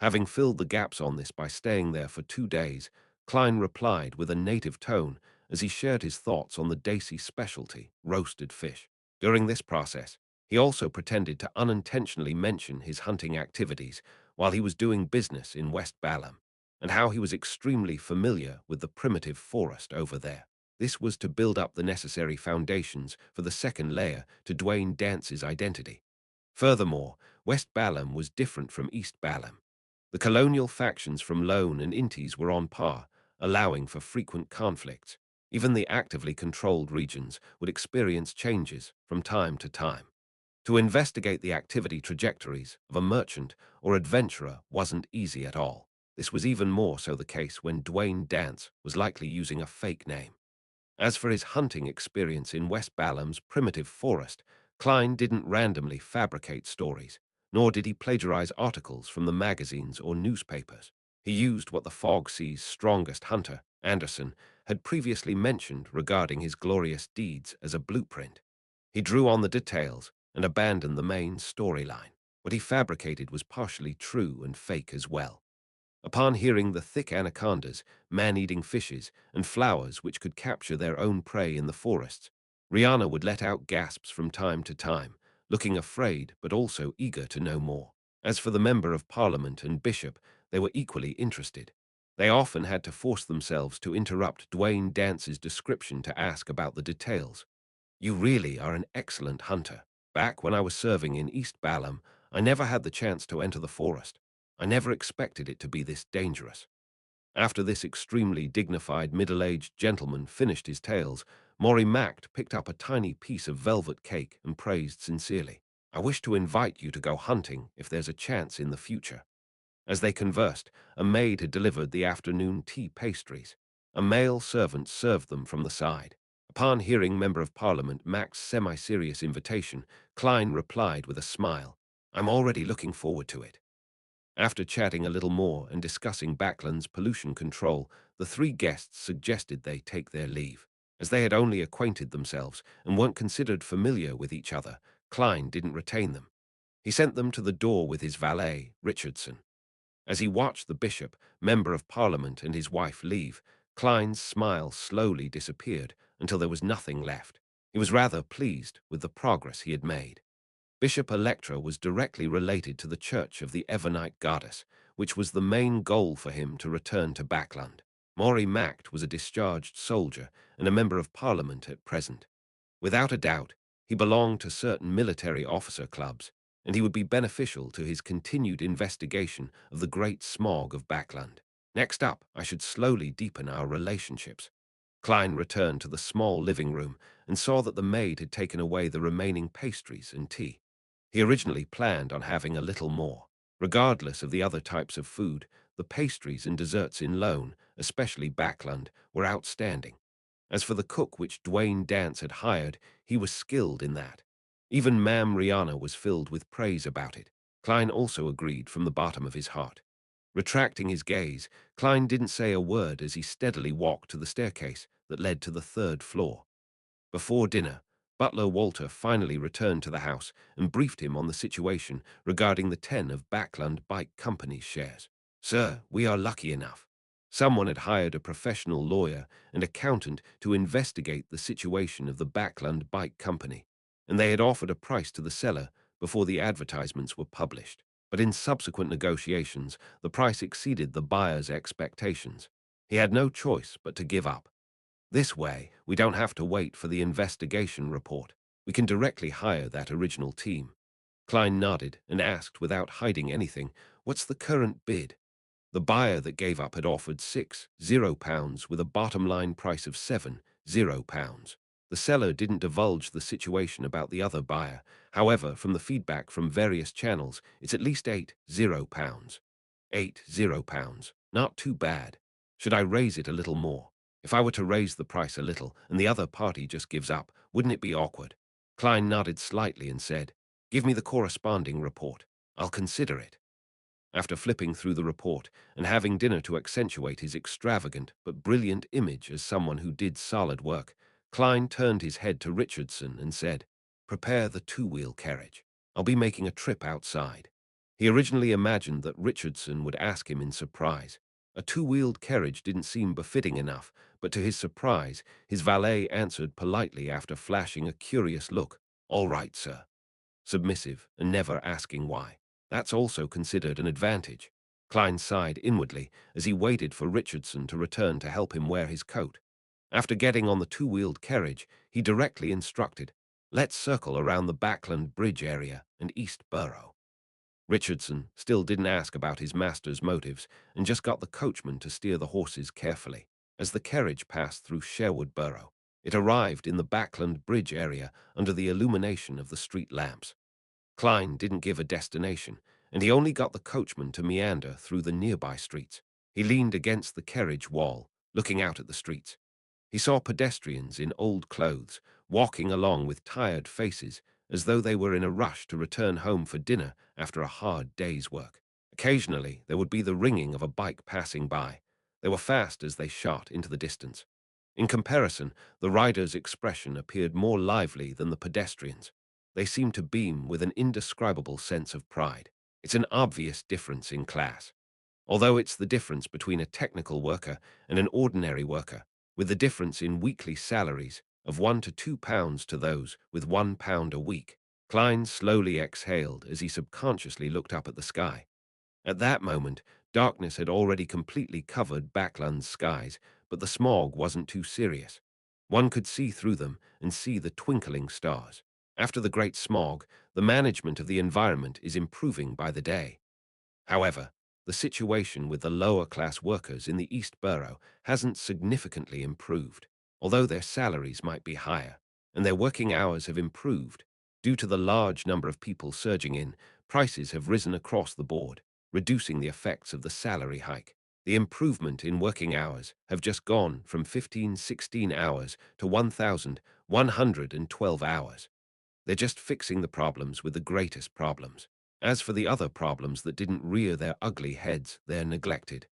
Having filled the gaps on this by staying there for 2 days, Klein replied with a native tone as he shared his thoughts on the Daisy specialty, roasted fish. During this process, he also pretended to unintentionally mention his hunting activities while he was doing business in West Balam, and how he was extremely familiar with the primitive forest over there. This was to build up the necessary foundations for the second layer to Dwayne Dance's identity. Furthermore, West Balam was different from East Balam. The colonial factions from Lone and Intis were on par, allowing for frequent conflicts. Even the actively controlled regions would experience changes from time to time. To investigate the activity trajectories of a merchant or adventurer wasn't easy at all. This was even more so the case when Dwayne Dance was likely using a fake name. As for his hunting experience in West Balam's primitive forest, Klein didn't randomly fabricate stories, nor did he plagiarize articles from the magazines or newspapers. He used what the Fog Sea's strongest hunter, Anderson, had previously mentioned regarding his glorious deeds as a blueprint. He drew on the details and abandoned the main storyline. What he fabricated was partially true and fake as well. Upon hearing the thick anacondas, man-eating fishes, and flowers which could capture their own prey in the forests, Rihanna would let out gasps from time to time, looking afraid but also eager to know more. As for the Member of Parliament and Bishop, they were equally interested. They often had to force themselves to interrupt Dwayne Dance's description to ask about the details. You really are an excellent hunter. Back when I was serving in East Balam, I never had the chance to enter the forest. I never expected it to be this dangerous. After this extremely dignified middle-aged gentleman finished his tales, Maury Mact picked up a tiny piece of velvet cake and praised sincerely. I wish to invite you to go hunting if there's a chance in the future. As they conversed, a maid had delivered the afternoon tea pastries. A male servant served them from the side. Upon hearing Member of Parliament Mac's semi-serious invitation, Klein replied with a smile, I'm already looking forward to it. After chatting a little more and discussing Backland's pollution control, the three guests suggested they take their leave. As they had only acquainted themselves and weren't considered familiar with each other, Klein didn't retain them. He sent them to the door with his valet, Richardson. As he watched the bishop, Member of Parliament, and his wife leave, Klein's smile slowly disappeared until there was nothing left. He was rather pleased with the progress he had made. Bishop Electra was directly related to the Church of the Evernite Goddess, which was the main goal for him to return to Backland. Maury Mact was a discharged soldier and a Member of Parliament at present. Without a doubt, he belonged to certain military officer clubs, and he would be beneficial to his continued investigation of the great smog of Backland. Next up, I should slowly deepen our relationships. Klein returned to the small living room and saw that the maid had taken away the remaining pastries and tea. He originally planned on having a little more. Regardless of the other types of food, the pastries and desserts in Lone, especially Backland, were outstanding. As for the cook which Dwayne Dance had hired, he was skilled in that. Even Ma'am Rihanna was filled with praise about it. Klein also agreed from the bottom of his heart. Retracting his gaze, Klein didn't say a word as he steadily walked to the staircase that led to the third floor. Before dinner, Butler Walter finally returned to the house and briefed him on the situation regarding the 10 of Backland Bike Company's shares. Sir, we are lucky enough. Someone had hired a professional lawyer and accountant to investigate the situation of the Backland Bike Company, and they had offered a price to the seller before the advertisements were published. But in subsequent negotiations, the price exceeded the buyer's expectations. He had no choice but to give up. This way, we don't have to wait for the investigation report. We can directly hire that original team. Klein nodded and asked without hiding anything, "What's the current bid?" The buyer that gave up had offered £60 with a bottom line price of £70. The seller didn't divulge the situation about the other buyer. However, from the feedback from various channels, it's at least £80. £80. Not too bad. Should I raise it a little more? If I were to raise the price a little and the other party just gives up, wouldn't it be awkward? Klein nodded slightly and said, "Give me the corresponding report. I'll consider it." After flipping through the report and having dinner to accentuate his extravagant but brilliant image as someone who did solid work, Klein turned his head to Richardson and said, "Prepare the two-wheel carriage. I'll be making a trip outside." He originally imagined that Richardson would ask him in surprise. A two-wheeled carriage didn't seem befitting enough, but to his surprise, his valet answered politely after flashing a curious look, "All right, sir." Submissive and never asking why. That's also considered an advantage. Klein sighed inwardly as he waited for Richardson to return to help him wear his coat. After getting on the two-wheeled carriage, he directly instructed, "Let's circle around the Backland Bridge area and East Borough." Richardson still didn't ask about his master's motives and just got the coachman to steer the horses carefully. As the carriage passed through Sherwood Borough, it arrived in the Backland Bridge area under the illumination of the street lamps. Klein didn't give a destination, and he only got the coachman to meander through the nearby streets. He leaned against the carriage wall, looking out at the streets. He saw pedestrians in old clothes, walking along with tired faces, as though they were in a rush to return home for dinner after a hard day's work. Occasionally, there would be the ringing of a bike passing by. They were fast as they shot into the distance. In comparison, the riders' expression appeared more lively than the pedestrians'. They seemed to beam with an indescribable sense of pride. It's an obvious difference in class. Although it's the difference between a technical worker and an ordinary worker, with the difference in weekly salaries of £1 to £2 to those with £1 a week. Klein slowly exhaled as he subconsciously looked up at the sky. At that moment, darkness had already completely covered Backland's skies, but the smog wasn't too serious. One could see through them and see the twinkling stars. After the great smog, the management of the environment is improving by the day. However, the situation with the lower-class workers in the East Borough hasn't significantly improved, although their salaries might be higher, and their working hours have improved. Due to the large number of people surging in, prices have risen across the board, reducing the effects of the salary hike. The improvement in working hours have just gone from 16 hours to 1,112 hours. They're just fixing the problems with the greatest problems. As for the other problems that didn't rear their ugly heads, they're neglected.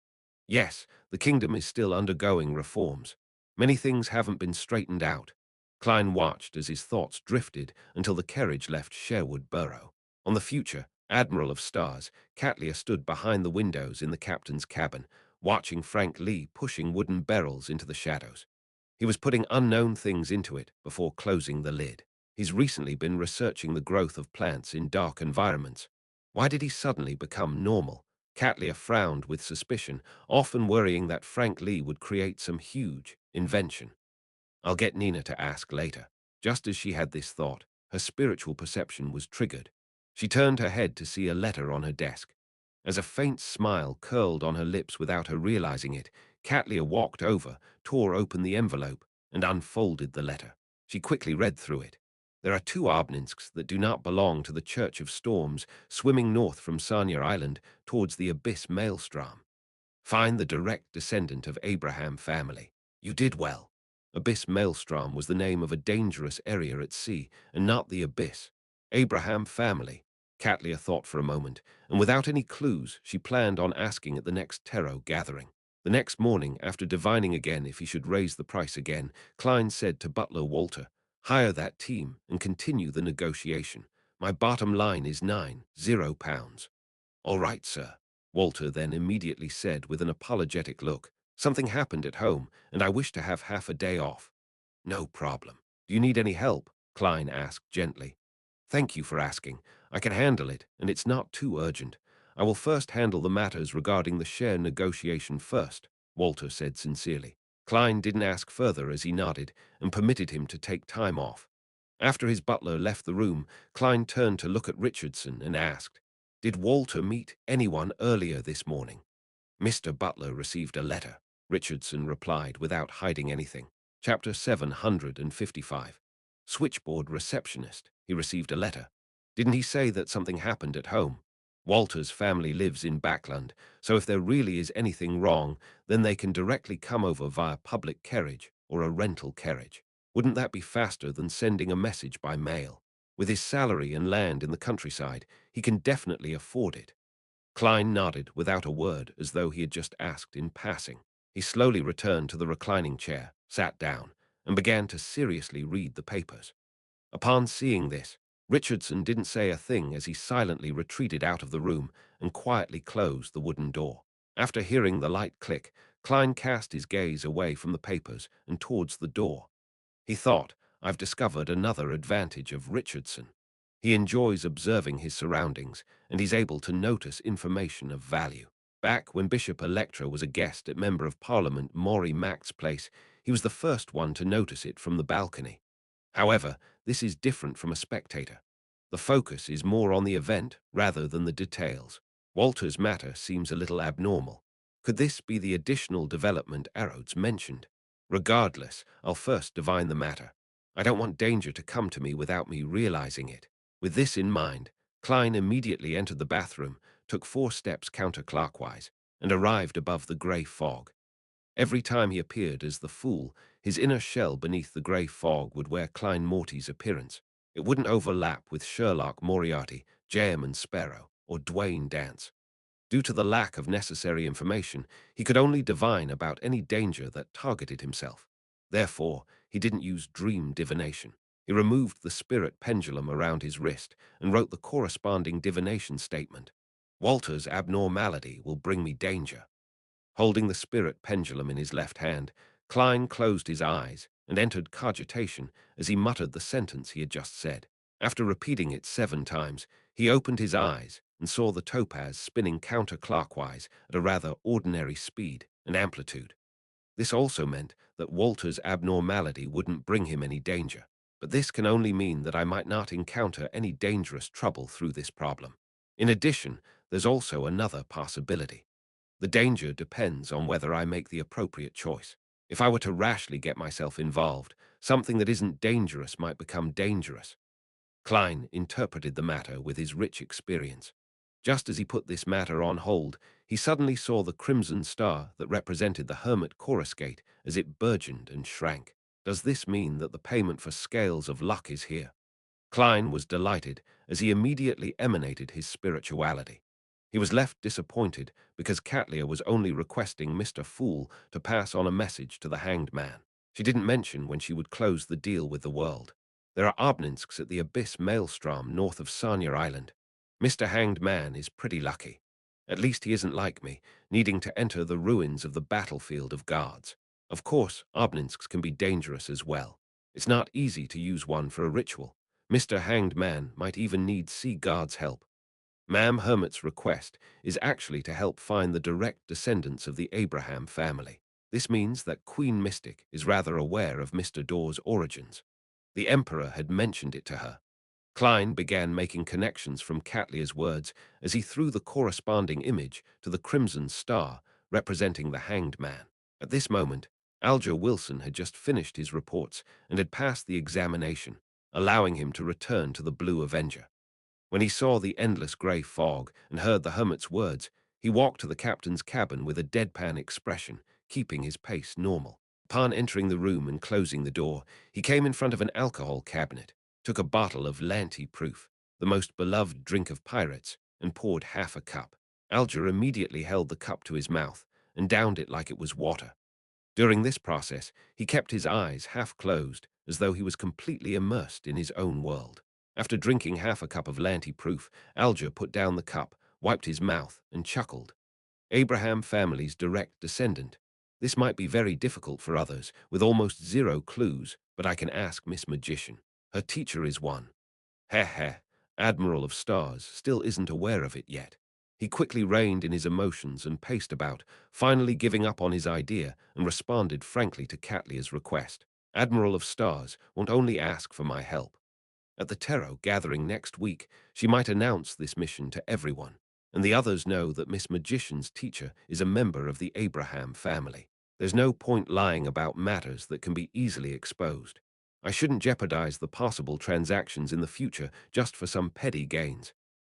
Yes, the kingdom is still undergoing reforms. Many things haven't been straightened out. Klein watched as his thoughts drifted until the carriage left Sherwood Borough. On the future, Admiral of Stars, Catlia stood behind the windows in the captain's cabin, watching Frank Lee pushing wooden barrels into the shadows. He was putting unknown things into it before closing the lid. He's recently been researching the growth of plants in dark environments. Why did he suddenly become normal? Catlia frowned with suspicion, often worrying that Frank Lee would create some huge invention. I'll get Nina to ask later. Just as she had this thought, her spiritual perception was triggered. She turned her head to see a letter on her desk. As a faint smile curled on her lips without her realizing it, Catlia walked over, tore open the envelope, and unfolded the letter. She quickly read through it. There are two Obninsks that do not belong to the Church of Storms, swimming north from Sanya Island towards the Abyss Maelstrom. Find the direct descendant of Abraham family. You did well. Abyss Maelstrom was the name of a dangerous area at sea, and not the Abyss. Abraham family. Catlia thought for a moment, and without any clues, she planned on asking at the next tarot gathering. The next morning, after divining again if he should raise the price again, Klein said to butler Walter, "Hire that team and continue the negotiation. My bottom line is £90. All right, sir." Walter then immediately said with an apologetic look, "Something happened at home, and I wish to have half a day off." "No problem. Do you need any help?" Klein asked gently. "Thank you for asking. I can handle it, and it's not too urgent. I will first handle the matters regarding the share negotiation first," Walter said sincerely. Klein didn't ask further as he nodded and permitted him to take time off. After his butler left the room, Klein turned to look at Richardson and asked, "Did Walter meet anyone earlier this morning?" "Mr. Butler received a letter," Richardson replied without hiding anything. Chapter 755. Switchboard receptionist. He received a letter. Didn't he say that something happened at home? Walter's family lives in Backland, so if there really is anything wrong, then they can directly come over via public carriage or a rental carriage. Wouldn't that be faster than sending a message by mail? With his salary and land in the countryside, he can definitely afford it. Klein nodded without a word, as though he had just asked in passing. He slowly returned to the reclining chair, sat down, and began to seriously read the papers. Upon seeing this, Richardson didn't say a thing as he silently retreated out of the room and quietly closed the wooden door. After hearing the light click, Klein cast his gaze away from the papers and towards the door. He thought, "I've discovered another advantage of Richardson. He enjoys observing his surroundings, and he's able to notice information of value." Back when Bishop Electra was a guest at Member of Parliament Maury Mack's place, he was the first one to notice it from the balcony. However, this is different from a spectator. The focus is more on the event rather than the details. Walter's matter seems a little abnormal. Could this be the additional development Arrows mentioned? Regardless, I'll first divine the matter. I don't want danger to come to me without me realizing it. With this in mind, Klein immediately entered the bathroom, took 4 steps counterclockwise, and arrived above the grey fog. Every time he appeared as the fool, his inner shell beneath the grey fog would wear Klein Morty's appearance. It wouldn't overlap with Sherlock Moriarty, J.M. and Sparrow, or Dwayne Dance. Due to the lack of necessary information, he could only divine about any danger that targeted himself. Therefore, he didn't use dream divination. He removed the spirit pendulum around his wrist and wrote the corresponding divination statement. "Walter's abnormality will bring me danger." Holding the spirit pendulum in his left hand, Klein closed his eyes and entered cogitation as he muttered the sentence he had just said. After repeating it 7 times, he opened his eyes and saw the topaz spinning counterclockwise at a rather ordinary speed and amplitude. This also meant that Walter's abnormality wouldn't bring him any danger, but this can only mean that I might not encounter any dangerous trouble through this problem. In addition, there's also another possibility. The danger depends on whether I make the appropriate choice. If I were to rashly get myself involved, something that isn't dangerous might become dangerous. Klein interpreted the matter with his rich experience. Just as he put this matter on hold, he suddenly saw the crimson star that represented the hermit chorus gate as it burgeoned and shrank. Does this mean that the payment for scales of luck is here? Klein was delighted as he immediately emanated his spirituality. He was left disappointed because Catlia was only requesting Mr. Fool to pass on a message to the hanged man. She didn't mention when she would close the deal with the world. There are Obninsks at the Abyss Maelstrom north of Sanya Island. Mr. Hanged Man is pretty lucky. At least he isn't like me, needing to enter the ruins of the battlefield of gods. Of course, Obninsks can be dangerous as well. It's not easy to use one for a ritual. Mr. Hanged Man might even need sea guards' help. Ma'am Hermit's request is actually to help find the direct descendants of the Abraham family. This means that Queen Mystic is rather aware of Mr. Dawes' origins. The Emperor had mentioned it to her. Klein began making connections from Catlia's words as he threw the corresponding image to the crimson star representing the hanged man. At this moment, Alger Wilson had just finished his reports and had passed the examination, allowing him to return to the Blue Avenger. When he saw the endless grey fog and heard the hermit's words, he walked to the captain's cabin with a deadpan expression, keeping his pace normal. Upon entering the room and closing the door, he came in front of an alcohol cabinet, took a bottle of Lanty Proof, the most beloved drink of pirates, and poured half a cup. Alger immediately held the cup to his mouth and downed it like it was water. During this process, he kept his eyes half closed, as though he was completely immersed in his own world. After drinking half a cup of Lanty Proof, Alger put down the cup, wiped his mouth, and chuckled. Abraham family's direct descendant. This might be very difficult for others, with almost 0 clues, but I can ask Miss Magician. Her teacher is one. Heh heh, Admiral of Stars still isn't aware of it yet. He quickly reined in his emotions and paced about, finally giving up on his idea and responded frankly to Catlia's request. Admiral of Stars won't only ask for my help. At the Terror gathering next week, she might announce this mission to everyone, and the others know that Miss Magician's teacher is a member of the Abraham family. There's no point lying about matters that can be easily exposed. I shouldn't jeopardize the possible transactions in the future just for some petty gains.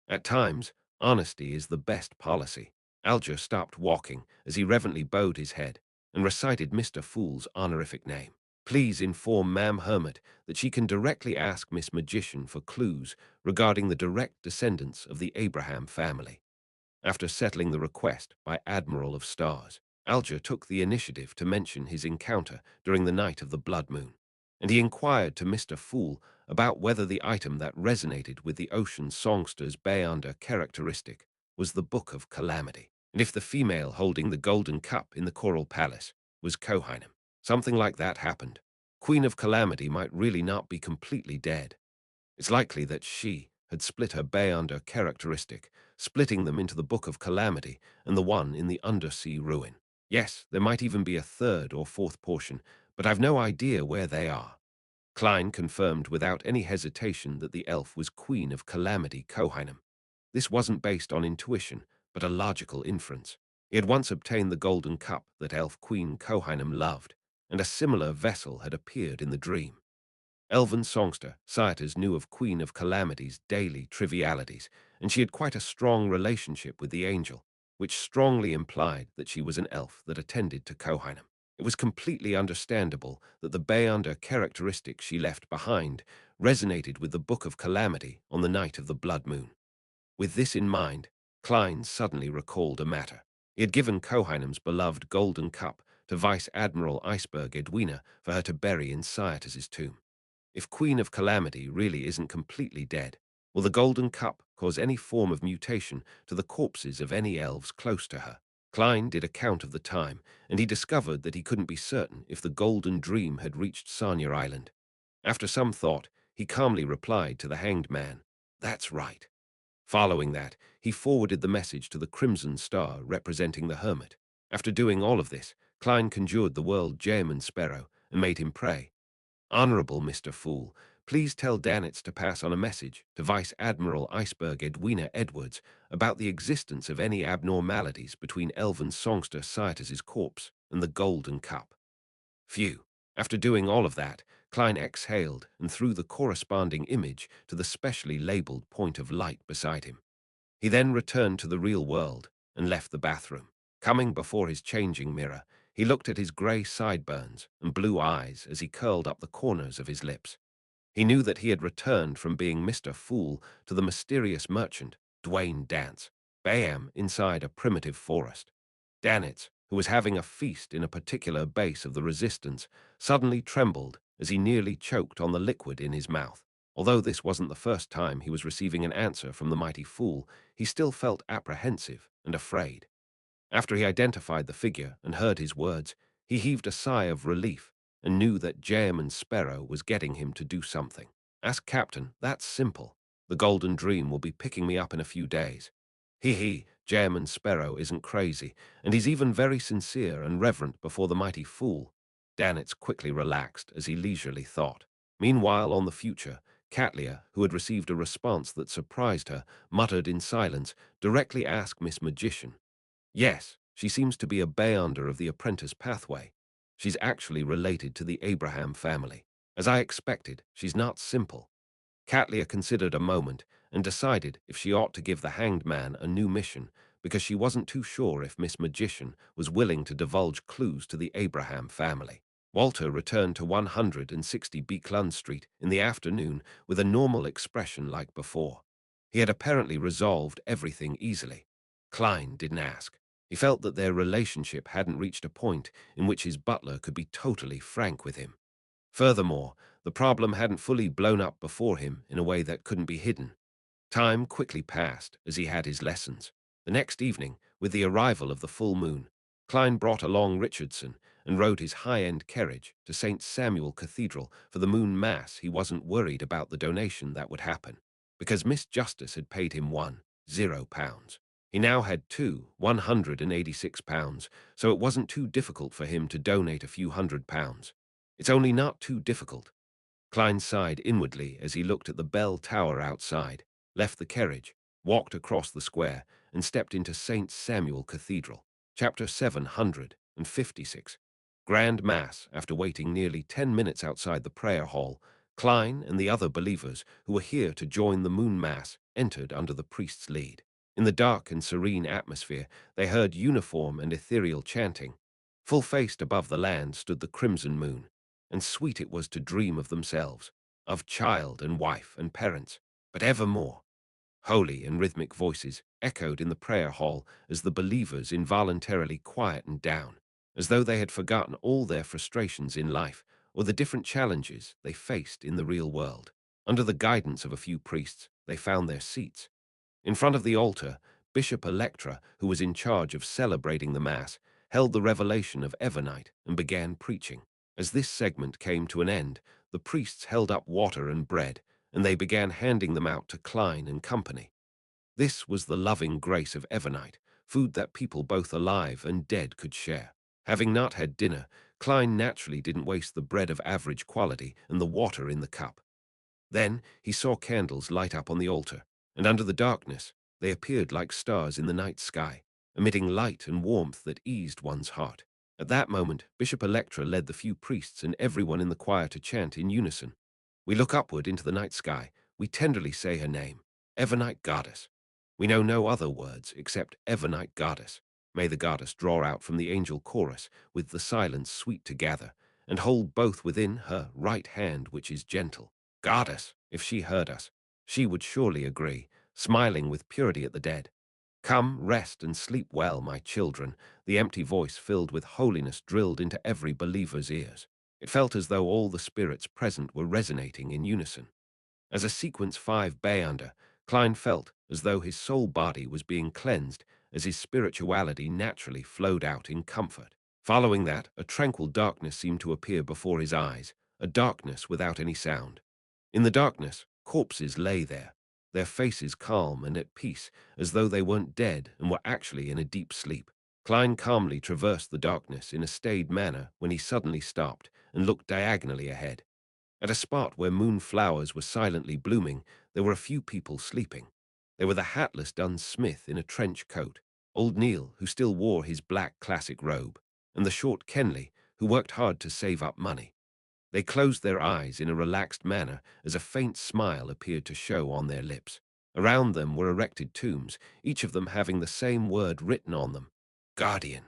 At times, honesty is the best policy. Alger stopped walking as he reverently bowed his head and recited Mr. Fool's honorific name. Please inform Ma'am Hermit that she can directly ask Miss Magician for clues regarding the direct descendants of the Abraham family. After settling the request by Admiral of Stars, Alger took the initiative to mention his encounter during the night of the blood moon, and he inquired to Mr. Fool about whether the item that resonated with the ocean songster's Bayonder characteristic was the Book of Calamity, and if the female holding the golden cup in the Coral Palace was Kohainem. Something like that happened. Queen of Calamity might really not be completely dead. It's likely that she had split her Bayonder characteristic, splitting them into the Book of Calamity and the one in the undersea ruin. Yes, there might even be a third or fourth portion, but I've no idea where they are. Klein confirmed without any hesitation that the elf was Queen of Calamity Kohainem. This wasn't based on intuition, but a logical inference. He had once obtained the golden cup that elf Queen Kohainem loved, and a similar vessel had appeared in the dream. Elven songster Saetas knew of Queen of Calamity's daily trivialities, and she had quite a strong relationship with the angel, which strongly implied that she was an elf that attended to Kohainem. It was completely understandable that the Bayonder characteristic she left behind resonated with the Book of Calamity on the night of the blood moon. With this in mind, Klein suddenly recalled a matter. He had given Kohainem's beloved golden cup to Vice Admiral Iceberg Edwina for her to bury in Saetas' tomb. If Queen of Calamity really isn't completely dead, will the golden cup cause any form of mutation to the corpses of any elves close to her? Klein did a count of the time, and he discovered that he couldn't be certain if the golden dream had reached Sanya Island. After some thought, he calmly replied to the hanged man, "That's right." Following that, he forwarded the message to the Crimson Star representing the Hermit. After doing all of this, Klein conjured the world Jaeman Sparrow and made him pray. Honorable Mr. Fool, please tell Danitz to pass on a message to Vice Admiral Iceberg Edwina Edwards about the existence of any abnormalities between Elven songster Saetas' corpse and the Golden Cup. Phew. After doing all of that, Klein exhaled and threw the corresponding image to the specially labeled point of light beside him. He then returned to the real world and left the bathroom. Coming before his changing mirror, he looked at his grey sideburns and blue eyes as he curled up the corners of his lips. He knew that he had returned from being Mr. Fool to the mysterious merchant, Dwayne Dance, Bayam inside a primitive forest. Danitz, who was having a feast in a particular base of the resistance, suddenly trembled as he nearly choked on the liquid in his mouth. Although this wasn't the first time he was receiving an answer from the mighty Fool, he still felt apprehensive and afraid. After he identified the figure and heard his words, he heaved a sigh of relief and knew that Jaeman Sparrow was getting him to do something. Ask Captain, that's simple. The Golden Dream will be picking me up in a few days. He, Jaeman Sparrow isn't crazy, and he's even very sincere and reverent before the mighty Fool. Danitz quickly relaxed as he leisurely thought. Meanwhile, on the future, Catlia, who had received a response that surprised her, muttered in silence, directly ask Miss Magician. Yes, she seems to be a Bayonder of the apprentice pathway. She's actually related to the Abraham family. As I expected, she's not simple. Catlia considered a moment and decided if she ought to give the hanged man a new mission because she wasn't too sure if Miss Magician was willing to divulge clues to the Abraham family. Walter returned to 160 Beekland Street in the afternoon with a normal expression like before. He had apparently resolved everything easily. Klein didn't ask. He felt that their relationship hadn't reached a point in which his butler could be totally frank with him. Furthermore, the problem hadn't fully blown up before him in a way that couldn't be hidden. Time quickly passed as he had his lessons. The next evening, with the arrival of the full moon, Klein brought along Richardson and rode his high-end carriage to St. Samuel Cathedral for the moon mass. He wasn't worried about the donation that would happen, because Miss Justice had paid him £10. He now had £186, so it wasn't too difficult for him to donate a few £100. It's only not too difficult. Klein sighed inwardly as he looked at the bell tower outside, left the carriage, walked across the square, and stepped into St. Samuel Cathedral. Chapter 756. Grand Mass. After waiting nearly 10 minutes outside the prayer hall, Klein and the other believers who were here to join the moon mass entered under the priest's lead. In the dark and serene atmosphere, they heard uniform and ethereal chanting. Full-faced above the land stood the crimson moon, and sweet it was to dream of themselves, of child and wife and parents, but evermore. Holy and rhythmic voices echoed in the prayer hall as the believers involuntarily quietened down, as though they had forgotten all their frustrations in life or the different challenges they faced in the real world. Under the guidance of a few priests, they found their seats. In front of the altar, Bishop Electra, who was in charge of celebrating the Mass, held the revelation of Evernite and began preaching. As this segment came to an end, the priests held up water and bread, and they began handing them out to Klein and company. This was the loving grace of Evernite, food that people both alive and dead could share. Having not had dinner, Klein naturally didn't waste the bread of average quality and the water in the cup. Then he saw candles light up on the altar, and under the darkness they appeared like stars in the night sky, emitting light and warmth that eased one's heart. At that moment, Bishop Electra led the few priests and everyone in the choir to chant in unison. We look upward into the night sky, we tenderly say her name, Evernite Goddess. We know no other words except Evernite Goddess. May the goddess draw out from the angel chorus with the silence sweet to gather, and hold both within her right hand which is gentle. Goddess, if she heard us, she would surely agree, smiling with purity at the dead. Come, rest and sleep well, my children, the empty voice filled with holiness drilled into every believer's ears. It felt as though all the spirits present were resonating in unison. As a sequence 5 under, Klein felt as though his soul body was being cleansed as his spirituality naturally flowed out in comfort. Following that, a tranquil darkness seemed to appear before his eyes, a darkness without any sound. In the darkness, corpses lay there, their faces calm and at peace, as though they weren't dead and were actually in a deep sleep. Klein calmly traversed the darkness in a staid manner when he suddenly stopped and looked diagonally ahead. At a spot where moonflowers were silently blooming, there were a few people sleeping. They were the hatless Dunn's Smith in a trench coat, old Neil, who still wore his black classic robe, and the short Kenley, who worked hard to save up money. They closed their eyes in a relaxed manner as a faint smile appeared to show on their lips. Around them were erected tombs, each of them having the same word written on them, Guardian.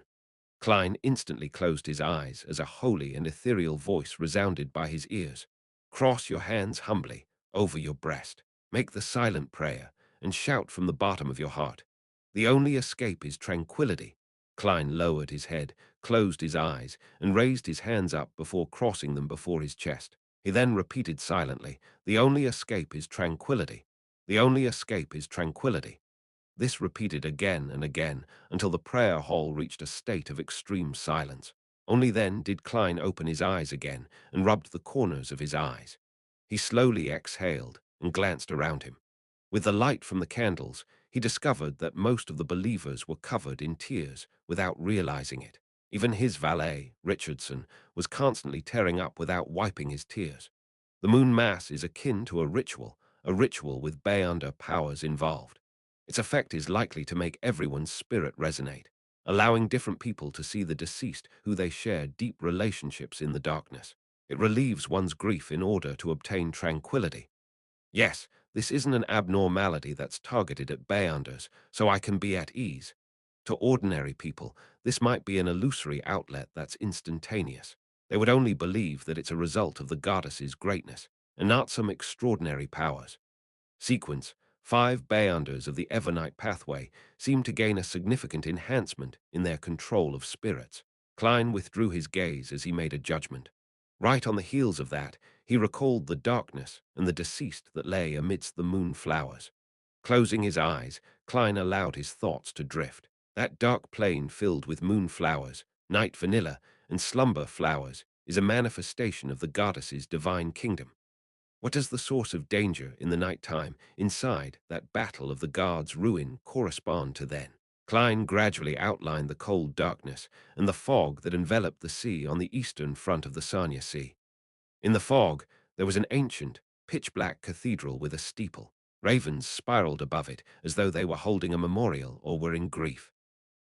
Klein instantly closed his eyes as a holy and ethereal voice resounded by his ears. Cross your hands humbly over your breast, make the silent prayer, and shout from the bottom of your heart. The only escape is tranquility. Klein lowered his head, closed his eyes, and raised his hands up before crossing them before his chest. He then repeated silently, the only escape is tranquility. The only escape is tranquility. This repeated again and again until the prayer hall reached a state of extreme silence. Only then did Klein open his eyes again and rubbed the corners of his eyes. He slowly exhaled and glanced around him. With the light from the candles, he discovered that most of the believers were covered in tears without realizing it. Even his valet, Richardson, was constantly tearing up without wiping his tears. The moon mass is akin to a ritual with Bayonder powers involved. Its effect is likely to make everyone's spirit resonate, allowing different people to see the deceased who they share deep relationships in the darkness. It relieves one's grief in order to obtain tranquility. Yes, this isn't an abnormality that's targeted at Bayonders, so I can be at ease. To ordinary people, this might be an illusory outlet that's instantaneous. They would only believe that it's a result of the goddess's greatness, and not some extraordinary powers. Sequence 5 Bayonders of the Evernite pathway seemed to gain a significant enhancement in their control of spirits. Klein withdrew his gaze as he made a judgment. Right on the heels of that, he recalled the darkness and the deceased that lay amidst the moonflowers. Closing his eyes, Klein allowed his thoughts to drift. That dark plain filled with moonflowers, night vanilla, and slumber flowers is a manifestation of the goddess's divine kingdom. What does the source of danger in the night time inside that battle of the gods' ruin correspond to then? Klein gradually outlined the cold darkness and the fog that enveloped the sea on the eastern front of the Sanya Sea. In the fog, There was an ancient, pitch-black cathedral with a steeple. Ravens spiraled above it as though they were holding a memorial or were in grief.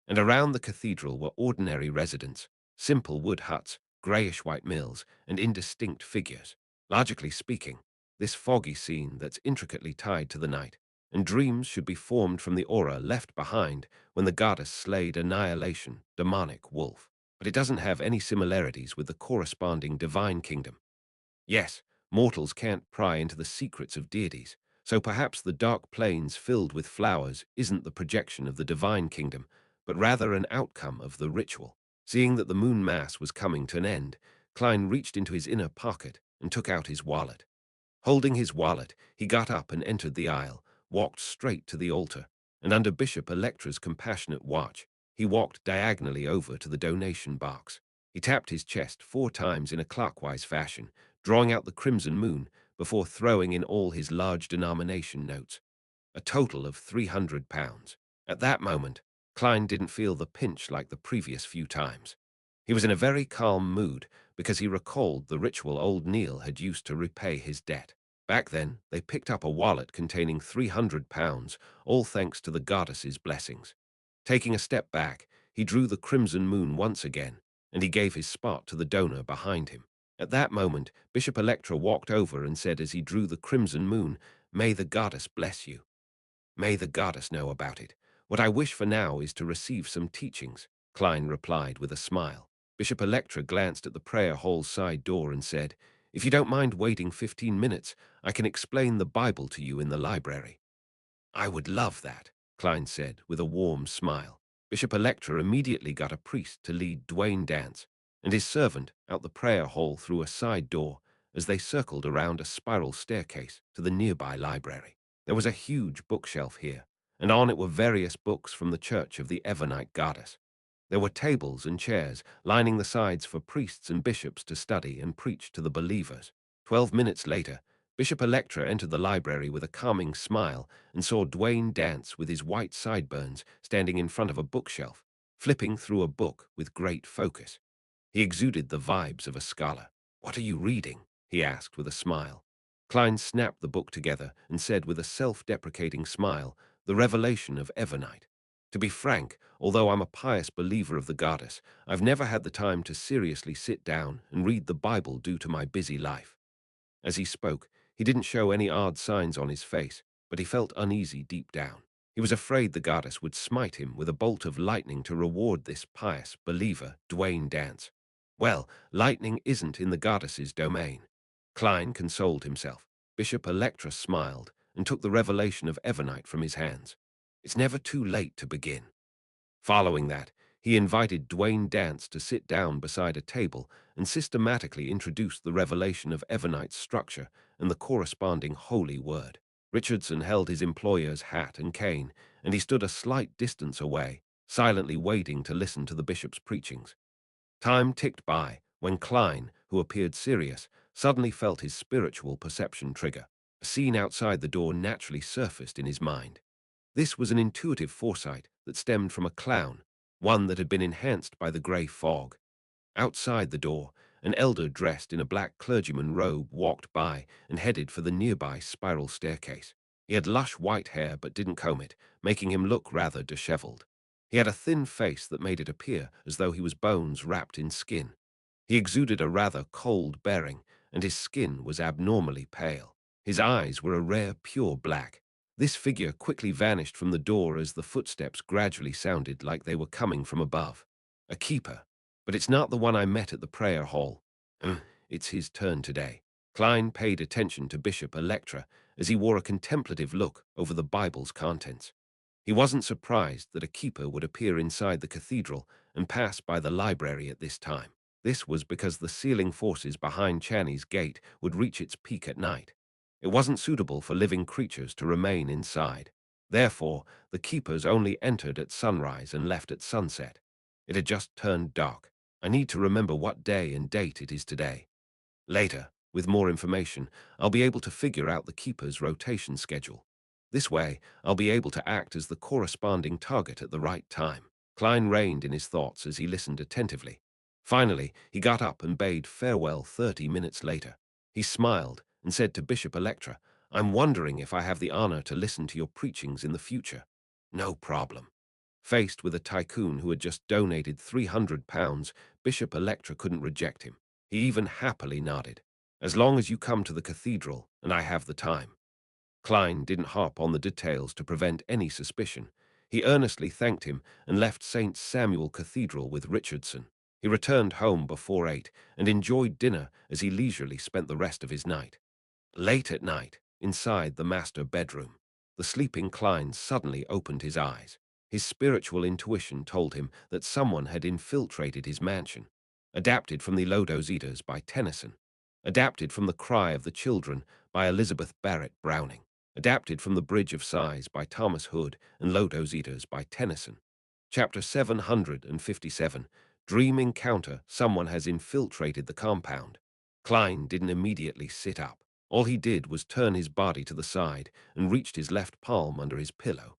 And around the cathedral were ordinary residents, simple wood huts, greyish-white mills, and indistinct figures. Logically speaking, this foggy scene that's intricately tied to the night, and dreams should be formed from the aura left behind when the goddess slayed annihilation, demonic wolf. But it doesn't have any similarities with the corresponding divine kingdom. Yes, mortals can't pry into the secrets of deities, so perhaps the dark plains filled with flowers isn't the projection of the divine kingdom, but rather an outcome of the ritual. Seeing that the moon mass was coming to an end, Klein reached into his inner pocket and took out his wallet. Holding his wallet, he got up and entered the aisle, walked straight to the altar, and under Bishop Electra's compassionate watch, he walked diagonally over to the donation box. He tapped his chest 4 times in a clockwise fashion, drawing out the crimson moon before throwing in all his large denomination notes, a total of £300. At that moment, Klein didn't feel the pinch like the previous few times. He was in a very calm mood because he recalled the ritual old Neil had used to repay his debt. Back then, they picked up a wallet containing £300, all thanks to the goddess's blessings. Taking a step back, he drew the crimson moon once again, and he gave his spot to the donor behind him. At that moment, Bishop Electra walked over and said as he drew the crimson moon, "May the goddess bless you. May the goddess know about it. What I wish for now is to receive some teachings," Klein replied with a smile. Bishop Electra glanced at the prayer hall side door and said, "If you don't mind waiting 15 minutes, I can explain the Bible to you in the library." "I would love that," Klein said with a warm smile. Bishop Electra immediately got a priest to lead Dwayne Dance and his servant out the prayer hall through a side door as they circled around a spiral staircase to the nearby library. There was a huge bookshelf here, and on it were various books from the Church of the Evernite Goddess. There were tables and chairs lining the sides for priests and bishops to study and preach to the believers. 12 minutes later, Bishop Electra entered the library with a calming smile and saw Dwayne Dance with his white sideburns standing in front of a bookshelf, flipping through a book with great focus. He exuded the vibes of a scholar. "What are you reading?" he asked with a smile. Klein snapped the book together and said with a self-deprecating smile, "The Revelation of Evernite." To be frank, although I'm a pious believer of the goddess, I've never had the time to seriously sit down and read the Bible due to my busy life. As he spoke, he didn't show any odd signs on his face, but he felt uneasy deep down. He was afraid the goddess would smite him with a bolt of lightning to reward this pious believer, Dwayne Dance. Well, lightning isn't in the goddess's domain. Klein consoled himself. Bishop Electra smiled and took the revelation of Evernite from his hands. It's never too late to begin. Following that, he invited Dwayne Dance to sit down beside a table and systematically introduced the revelation of Evernite's structure and the corresponding holy word. Richardson held his employer's hat and cane, and he stood a slight distance away, silently waiting to listen to the bishop's preachings. Time ticked by when Klein, who appeared serious, suddenly felt his spiritual perception trigger. A scene outside the door naturally surfaced in his mind. This was an intuitive foresight that stemmed from a clown, one that had been enhanced by the grey fog. Outside the door, an elder dressed in a black clergyman robe walked by and headed for the nearby spiral staircase. He had lush white hair but didn't comb it, making him look rather disheveled. He had a thin face that made it appear as though he was bones wrapped in skin. He exuded a rather cold bearing, and his skin was abnormally pale. His eyes were a rare pure black. This figure quickly vanished from the door as the footsteps gradually sounded like they were coming from above. A keeper. But it's not the one I met at the prayer hall. It's his turn today. Klein paid attention to Bishop Electra as he wore a contemplative look over the Bible's contents. He wasn't surprised that a keeper would appear inside the cathedral and pass by the library at this time. This was because the sealing forces behind Channy's gate would reach its peak at night. It wasn't suitable for living creatures to remain inside. Therefore, the keepers only entered at sunrise and left at sunset. It had just turned dark. I need to remember what day and date it is today. Later, with more information, I'll be able to figure out the keeper's rotation schedule. This way, I'll be able to act as the corresponding target at the right time. Klein reined in his thoughts as he listened attentively. Finally, he got up and bade farewell 30 minutes later. He smiled and said to Bishop Electra, "I'm wondering if I have the honor to listen to your preachings in the future." "No problem." Faced with a tycoon who had just donated £300, Bishop Electra couldn't reject him. He even happily nodded. "As long as you come to the cathedral and I have the time." Klein didn't harp on the details to prevent any suspicion. He earnestly thanked him and left St. Samuel Cathedral with Richardson. He returned home before 8 and enjoyed dinner as he leisurely spent the rest of his night. Late at night, inside the master bedroom, the sleeping Klein suddenly opened his eyes. His spiritual intuition told him that someone had infiltrated his mansion. Adapted from the Lodo's Eaters by Tennyson. Adapted from The Cry of the Children by Elizabeth Barrett Browning. Adapted from The Bridge of Sighs by Thomas Hood and Lodo's Eaters by Tennyson. Chapter 757, Dream Encounter, Someone Has Infiltrated the Compound. Klein didn't immediately sit up. All he did was turn his body to the side and reached his left palm under his pillow.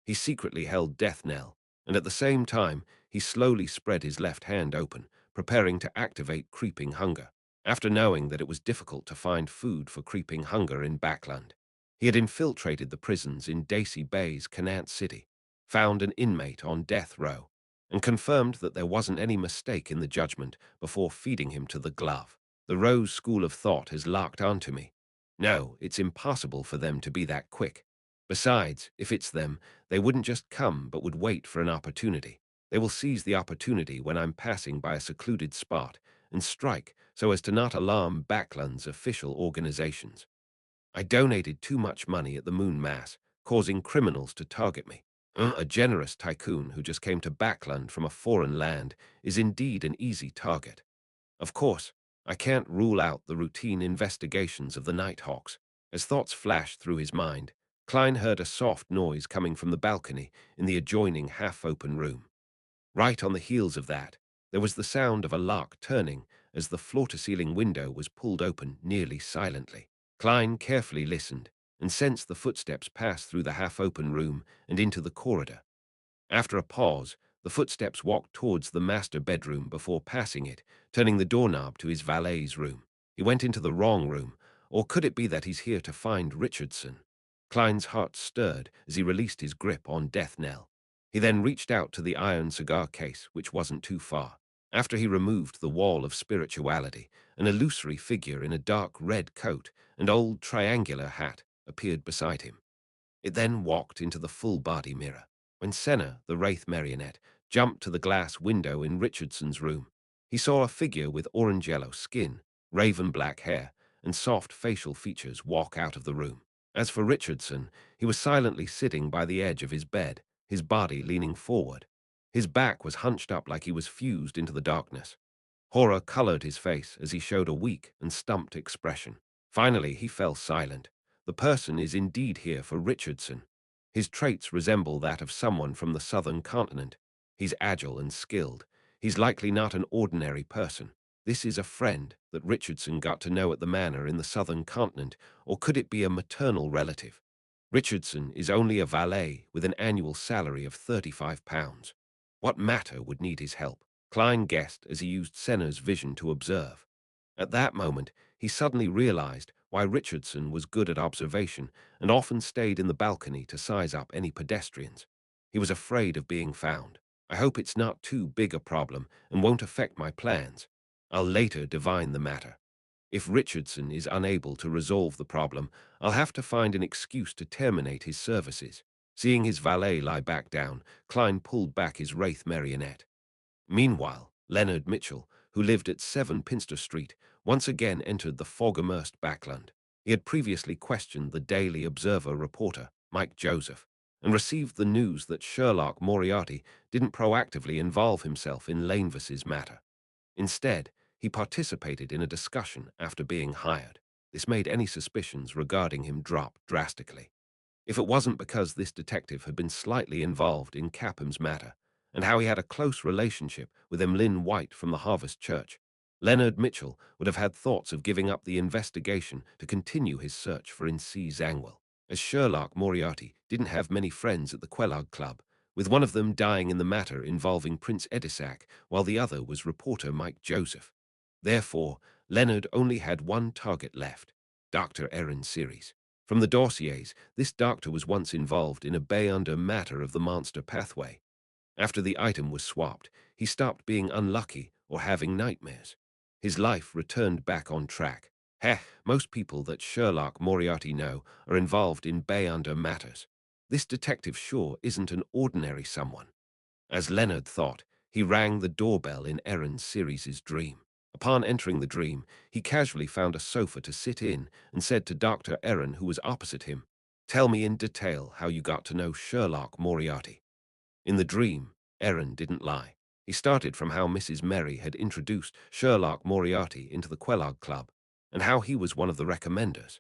He secretly held death knell, and at the same time, he slowly spread his left hand open, preparing to activate creeping hunger. After knowing that it was difficult to find food for creeping hunger in Backland, he had infiltrated the prisons in Daisy Bay's Canant City, found an inmate on death row, and confirmed that there wasn't any mistake in the judgment before feeding him to the glove. The Rose school of thought has locked onto me. No, it's impossible for them to be that quick. Besides, if it's them, they wouldn't just come but would wait for an opportunity. They will seize the opportunity when I'm passing by a secluded spot and strike so as to not alarm Backland's official organizations. I donated too much money at the Moon Mass, causing criminals to target me. A generous tycoon who just came to Backland from a foreign land is indeed an easy target. Of course, I can't rule out the routine investigations of the Nighthawks. As thoughts flashed through his mind, Klein heard a soft noise coming from the balcony in the adjoining half-open room. Right on the heels of that, there was the sound of a lock turning as the floor-to-ceiling window was pulled open nearly silently. Klein carefully listened and sensed the footsteps pass through the half-open room and into the corridor. After a pause, the footsteps walked towards the master bedroom before passing it, turning the doorknob to his valet's room. He went into the wrong room, or could it be that he's here to find Richardson? Klein's heart stirred as he released his grip on death knell. He then reached out to the iron cigar case, which wasn't too far. After he removed the wall of spirituality, an illusory figure in a dark red coat and old triangular hat appeared beside him. It then walked into the full-body mirror. When Senna, the Wraith marionette, jumped to the glass window in Richardson's room, he saw a figure with orange-yellow skin, raven-black hair, and soft facial features walk out of the room. As for Richardson, he was silently sitting by the edge of his bed, his body leaning forward. His back was hunched up like he was fused into the darkness. Horror colored his face as he showed a weak and stumped expression. Finally, he fell silent. The person is indeed here for Richardson. His traits resemble that of someone from the southern continent. He's agile and skilled. He's likely not an ordinary person. This is a friend that Richardson got to know at the manor in the southern continent, or could it be a maternal relative? Richardson is only a valet with an annual salary of £35. What matter would need his help? Klein guessed as he used Senna's vision to observe. At that moment, he suddenly realized why Richardson was good at observation and often stayed in the balcony to size up any pedestrians. He was afraid of being found. I hope it's not too big a problem and won't affect my plans. I'll later divine the matter. If Richardson is unable to resolve the problem, I'll have to find an excuse to terminate his services. Seeing his valet lie back down, Klein pulled back his wraith marionette. Meanwhile, Leonard Mitchell, who lived at 7 Pinster Street, once again entered the fog-immersed Backland. He had previously questioned the Daily Observer reporter, Mike Joseph, and received the news that Sherlock Moriarty didn't proactively involve himself in Lanevis's matter. Instead, he participated in a discussion after being hired. This made any suspicions regarding him drop drastically. If it wasn't because this detective had been slightly involved in Capham's matter, and how he had a close relationship with Emlyn White from the Harvest Church, Leonard Mitchell would have had thoughts of giving up the investigation to continue his search for Incy Zangwill. As Sherlock Moriarty didn't have many friends at the Quelog Club, with one of them dying in the matter involving Prince Edisac, while the other was reporter Mike Joseph. Therefore, Leonard only had one target left, Dr. Aaron Series. From the dossiers, this doctor was once involved in a bay-under matter of the monster pathway. After the item was swapped, he stopped being unlucky or having nightmares. His life returned back on track. Heh, most people that Sherlock Moriarty know are involved in bay-under matters. This detective sure isn't an ordinary someone. As Leonard thought, he rang the doorbell in Aaron Sirius's dream. Upon entering the dream, he casually found a sofa to sit in and said to Dr. Aaron, who was opposite him, "Tell me in detail how you got to know Sherlock Moriarty." In the dream, Aaron didn't lie. He started from how Mrs. Merry had introduced Sherlock Moriarty into the Kellogg Club and how he was one of the recommenders.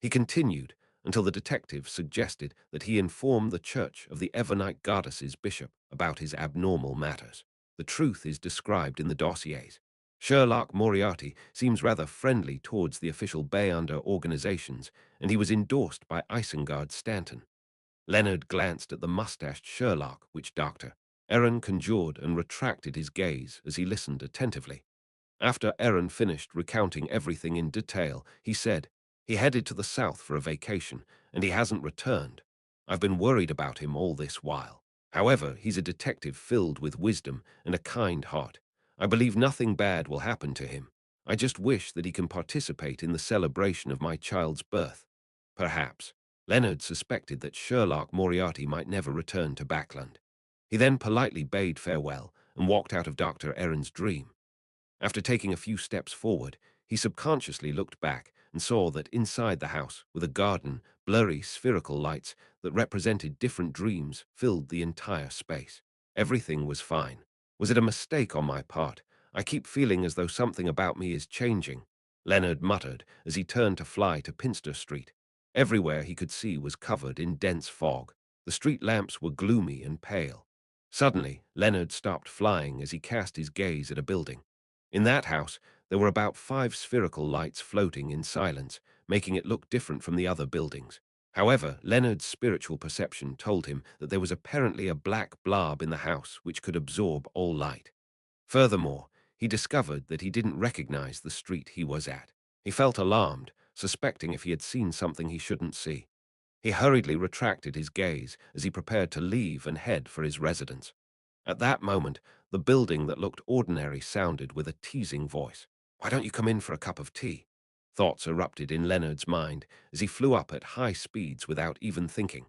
He continued until the detective suggested that he inform the Church of the Evernite Goddess's bishop about his abnormal matters. The truth is described in the dossiers. Sherlock Moriarty seems rather friendly towards the official Bay-under organizations, and he was endorsed by Isengard Stanton. Leonard glanced at the mustached Sherlock, which Dr. Aaron conjured and retracted his gaze as he listened attentively. After Aaron finished recounting everything in detail, he said, "He headed to the south for a vacation, and he hasn't returned. I've been worried about him all this while. However, he's a detective filled with wisdom and a kind heart. I believe nothing bad will happen to him. I just wish that he can participate in the celebration of my child's birth." Perhaps. Leonard suspected that Sherlock Moriarty might never return to Backland. He then politely bade farewell and walked out of Dr. Aaron's dream. After taking a few steps forward, he subconsciously looked back and saw that inside the house, with a garden, blurry spherical lights that represented different dreams filled the entire space. Everything was fine. Was it a mistake on my part? I keep feeling as though something about me is changing, Leonard muttered as he turned to fly to Pinster Street. Everywhere he could see was covered in dense fog. The street lamps were gloomy and pale. Suddenly, Leonard stopped flying as he cast his gaze at a building. In that house, there were about 5 spherical lights floating in silence, making it look different from the other buildings. However, Leonard's spiritual perception told him that there was apparently a black blob in the house which could absorb all light. Furthermore, he discovered that he didn't recognize the street he was at. He felt alarmed, suspecting if he had seen something he shouldn't see. He hurriedly retracted his gaze as he prepared to leave and head for his residence. At that moment, the building that looked ordinary sounded with a teasing voice. "Why don't you come in for a cup of tea?" Thoughts erupted in Leonard's mind as he flew up at high speeds without even thinking.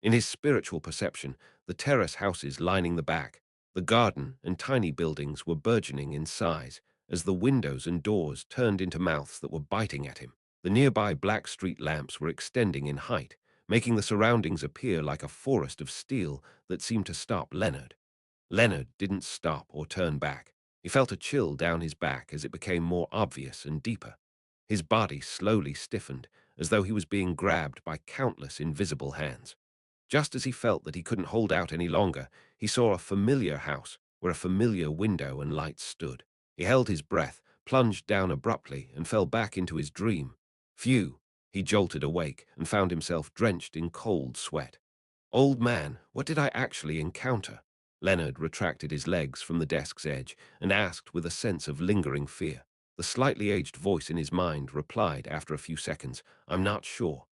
In his spiritual perception, the terrace houses lining the back, the garden and tiny buildings were burgeoning in size as the windows and doors turned into mouths that were biting at him. The nearby black street lamps were extending in height, making the surroundings appear like a forest of steel that seemed to stop Leonard. Leonard didn't stop or turn back. He felt a chill down his back as it became more obvious and deeper. His body slowly stiffened, as though he was being grabbed by countless invisible hands. Just as he felt that he couldn't hold out any longer, he saw a familiar house where a familiar window and lights stood. He held his breath, plunged down abruptly, and fell back into his dream. Phew! He jolted awake and found himself drenched in cold sweat. Old man, what did I actually encounter? Leonard retracted his legs from the desk's edge and asked with a sense of lingering fear. The slightly aged voice in his mind replied after a few seconds, "I'm not sure."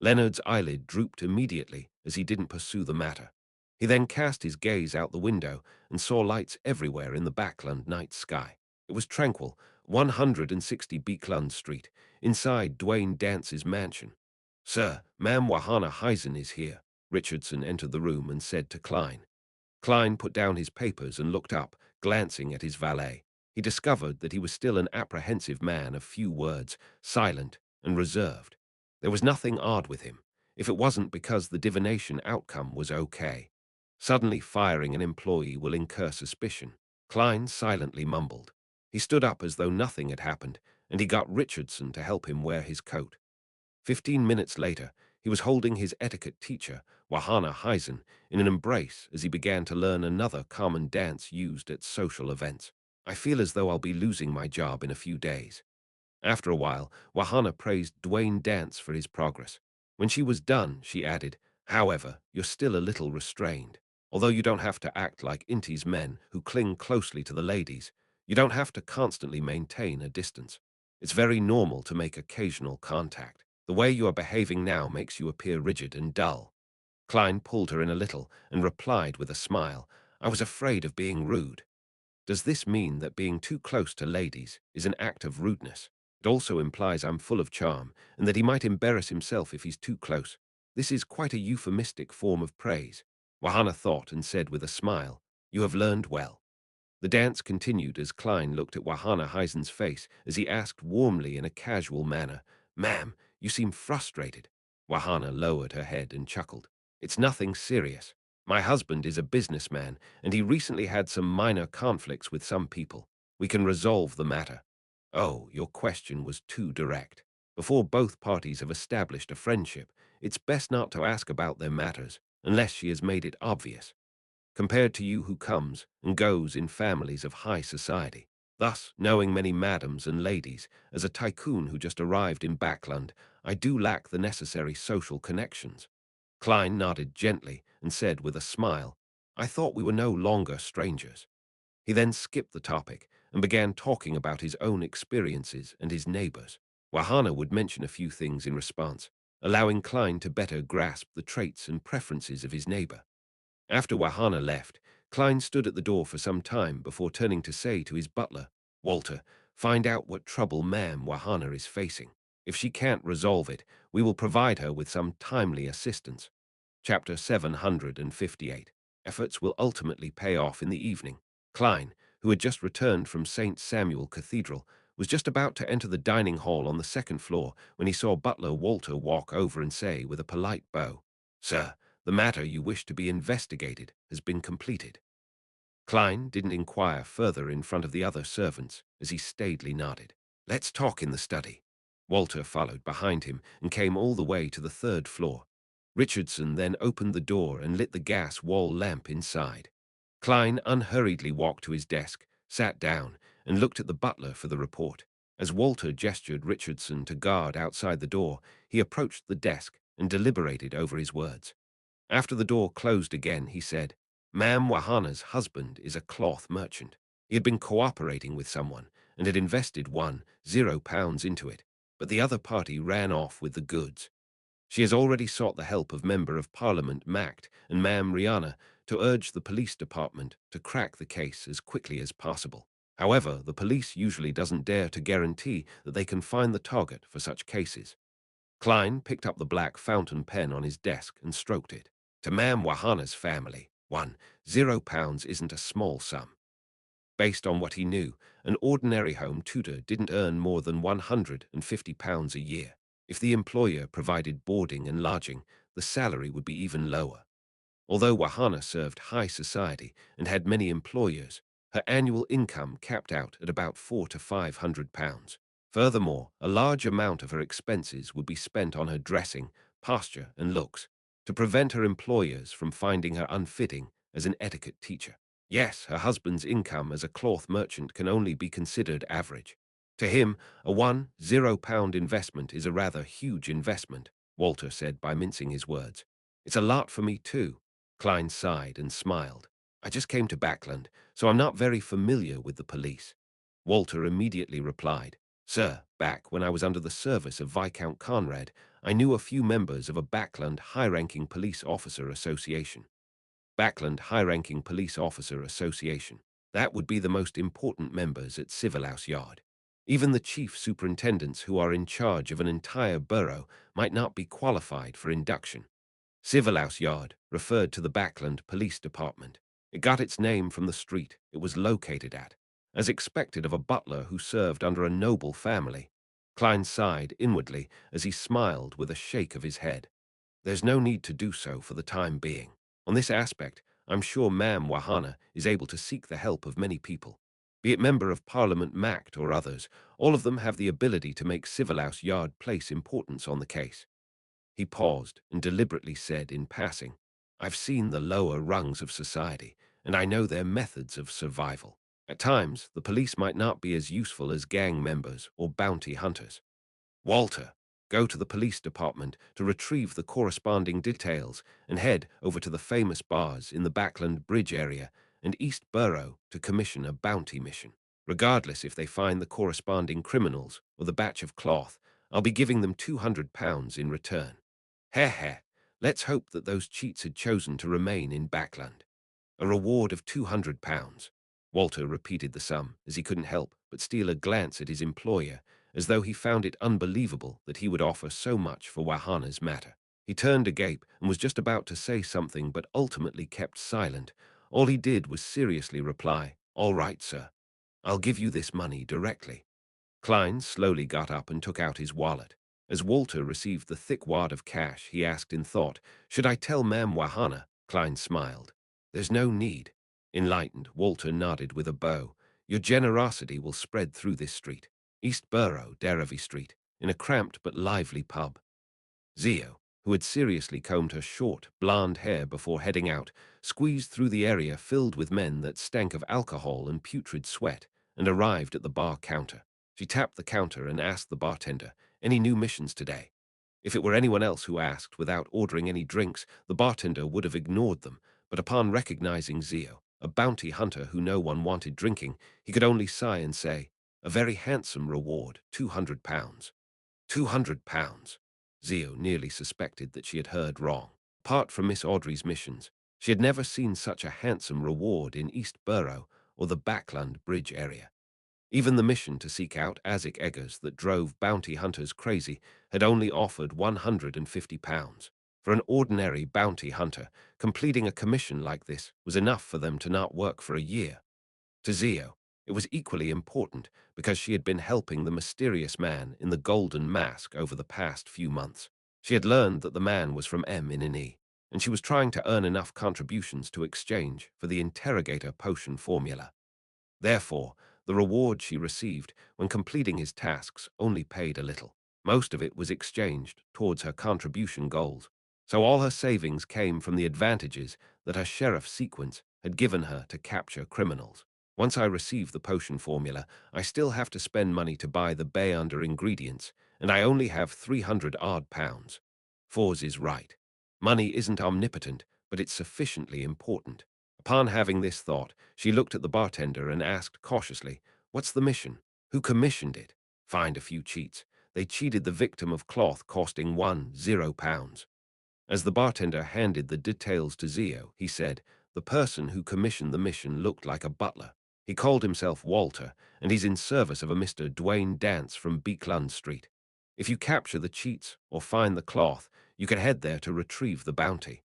Leonard's eyelid drooped immediately as he didn't pursue the matter. He then cast his gaze out the window and saw lights everywhere in the Backland night sky. It was tranquil, 160 Beekland Street, inside Dwayne Dance's mansion. "Sir, Ma'am Wahana Heisen is here." Richardson entered the room and said to Klein. Klein put down his papers and looked up, glancing at his valet. He discovered that he was still an apprehensive man of few words, silent and reserved. There was nothing odd with him, if it wasn't because the divination outcome was okay. Suddenly firing an employee will incur suspicion. Klein silently mumbled. He stood up as though nothing had happened, and he got Richardson to help him wear his coat. 15 minutes later, he was holding his etiquette teacher, Wahana Heisen, in an embrace as he began to learn another common dance used at social events. "I feel as though I'll be losing my job in a few days." After a while, Wahana praised Dwayne Dance for his progress. When she was done, she added, "However, you're still a little restrained. Although you don't have to act like Inti's men who cling closely to the ladies, you don't have to constantly maintain a distance." It's very normal to make occasional contact. The way you are behaving now makes you appear rigid and dull. Klein pulled her in a little and replied with a smile, I was afraid of being rude. Does this mean that being too close to ladies is an act of rudeness? It also implies I'm full of charm and that he might embarrass himself if he's too close. This is quite a euphemistic form of praise. Wahana thought and said with a smile, You have learned well. The dance continued as Klein looked at Wahana Heisen's face as he asked warmly in a casual manner, Ma'am, you seem frustrated. Wahana lowered her head and chuckled. It's nothing serious. My husband is a businessman, and he recently had some minor conflicts with some people. We can resolve the matter. Oh, your question was too direct. Before both parties have established a friendship, it's best not to ask about their matters, unless she has made it obvious compared to you who comes and goes in families of high society. Thus, knowing many madams and ladies, as a tycoon who just arrived in Backland, I do lack the necessary social connections. Klein nodded gently and said with a smile, I thought we were no longer strangers. He then skipped the topic and began talking about his own experiences and his neighbors. Wahana would mention a few things in response, allowing Klein to better grasp the traits and preferences of his neighbor. After Wahana left, Klein stood at the door for some time before turning to say to his butler, Walter, find out what trouble Ma'am Wahana is facing. If she can't resolve it, we will provide her with some timely assistance. Chapter 758. Efforts will ultimately pay off in the evening. Klein, who had just returned from St. Samuel Cathedral, was just about to enter the dining hall on the second floor when he saw butler Walter walk over and say with a polite bow, Sir, the matter you wish to be investigated has been completed. Klein didn't inquire further in front of the other servants as he staidly nodded. Let's talk in the study. Walter followed behind him and came all the way to the third floor. Richardson then opened the door and lit the gas wall lamp inside. Klein unhurriedly walked to his desk, sat down, and looked at the butler for the report. As Walter gestured Richardson to guard outside the door, he approached the desk and deliberated over his words. After the door closed again, he said, Ma'am Wahana's husband is a cloth merchant. He had been cooperating with someone and had invested £10 into it, but the other party ran off with the goods. She has already sought the help of Member of Parliament Mact and Ma'am Rihanna to urge the police department to crack the case as quickly as possible. However, the police usually doesn't dare to guarantee that they can find the target for such cases. Klein picked up the black fountain pen on his desk and stroked it. To Ma'am Wahana's family, £10 isn't a small sum. Based on what he knew, an ordinary home tutor didn't earn more than £150 a year. If the employer provided boarding and lodging, the salary would be even lower. Although Wahana served high society and had many employers, her annual income capped out at about £400 to £500. Furthermore, a large amount of her expenses would be spent on her dressing, posture, and looks, to prevent her employers from finding her unfitting as an etiquette teacher. Yes, her husband's income as a cloth merchant can only be considered average. To him, a £10 investment is a rather huge investment, Walter said by mincing his words. It's a lot for me too. Klein sighed and smiled. I just came to Backland, so I'm not very familiar with the police. Walter immediately replied, Sir, back when I was under the service of Viscount Conrad, I knew a few members of a Backland High-Ranking Police Officer Association. Backland High-Ranking Police Officer Association. That would be the most important members at Civilhouse Yard. Even the chief superintendents who are in charge of an entire borough might not be qualified for induction. Civilhouse Yard referred to the Backland Police Department. It got its name from the street it was located at, as expected of a butler who served under a noble family. Klein sighed inwardly as he smiled with a shake of his head. There's no need to do so for the time being. On this aspect, I'm sure Ma'am Wahana is able to seek the help of many people. Be it Member of Parliament Mact or others, all of them have the ability to make Civilhouse Yard place importance on the case. He paused and deliberately said in passing, I've seen the lower rungs of society, and I know their methods of survival. At times, the police might not be as useful as gang members or bounty hunters. Walter, go to the police department to retrieve the corresponding details and head over to the famous bars in the Backland Bridge area and East Borough to commission a bounty mission. Regardless if they find the corresponding criminals or the batch of cloth, I'll be giving them £200 in return. Heh heh, let's hope that those cheats had chosen to remain in Backland. A reward of £200. Walter repeated the sum, as he couldn't help but steal a glance at his employer, as though he found it unbelievable that he would offer so much for Wahana's matter. He turned agape and was just about to say something but ultimately kept silent. All he did was seriously reply, "All right, sir. I'll give you this money directly." Klein slowly got up and took out his wallet. As Walter received the thick wad of cash, he asked in thought, "Should I tell Ma'am Wahana?" Klein smiled. "There's no need." Enlightened, Walter nodded with a bow. "Your generosity will spread through this street. East Borough, Derivy Street, in a cramped but lively pub." Zio, who had seriously combed her short, blonde hair before heading out, squeezed through the area filled with men that stank of alcohol and putrid sweat, and arrived at the bar counter. She tapped the counter and asked the bartender, "Any new missions today?" If it were anyone else who asked without ordering any drinks, the bartender would have ignored them, but upon recognizing Zio, a bounty hunter who no one wanted drinking, he could only sigh and say, "A very handsome reward, £200. £200. Zio nearly suspected that she had heard wrong. Apart from Miss Audrey's missions, she had never seen such a handsome reward in East Borough or the Backland Bridge area. Even the mission to seek out Azek Eggers that drove bounty hunters crazy had only offered £150. For an ordinary bounty hunter, completing a commission like this was enough for them to not work for a year. To Zio, it was equally important because she had been helping the mysterious man in the golden mask over the past few months. She had learned that the man was from M in an E, and she was trying to earn enough contributions to exchange for the interrogator potion formula. Therefore, the reward she received when completing his tasks only paid a little. Most of it was exchanged towards her contribution goals, so all her savings came from the advantages that her sheriff sequence had given her to capture criminals. Once I receive the potion formula, I still have to spend money to buy the bay under ingredients, and I only have 300-odd pounds. Fours is right. Money isn't omnipotent, but it's sufficiently important. Upon having this thought, she looked at the bartender and asked cautiously, "What's the mission? Who commissioned it?" "Find a few cheats. They cheated the victim of cloth costing £10." As the bartender handed the details to Zio, he said, "The person who commissioned the mission looked like a butler. He called himself Walter, and he's in service of a Mr. Dwayne Dance from Beekland Street. If you capture the cheats or find the cloth, you can head there to retrieve the bounty."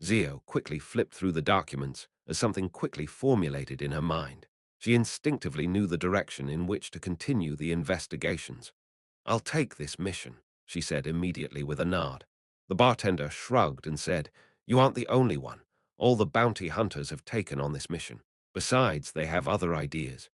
Zio quickly flipped through the documents as something quickly formulated in her mind. She instinctively knew the direction in which to continue the investigations. "I'll take this mission," she said immediately with a nod. The bartender shrugged and said, "You aren't the only one. All the bounty hunters have taken on this mission. Besides, they have other ideas."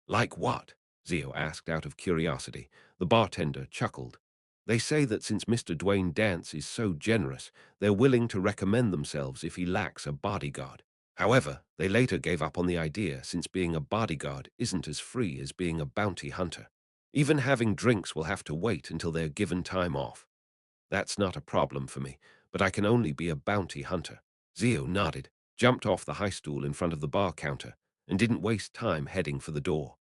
"Like what?" Zio asked out of curiosity. The bartender chuckled. "They say that since Mr. Dwayne Dance is so generous, they're willing to recommend themselves if he lacks a bodyguard. However, they later gave up on the idea since being a bodyguard isn't as free as being a bounty hunter. Even having drinks will have to wait until they're given time off. That's not a problem for me, but I can only be a bounty hunter." Zio nodded, jumped off the high stool in front of the bar counter, and didn't waste time heading for the door.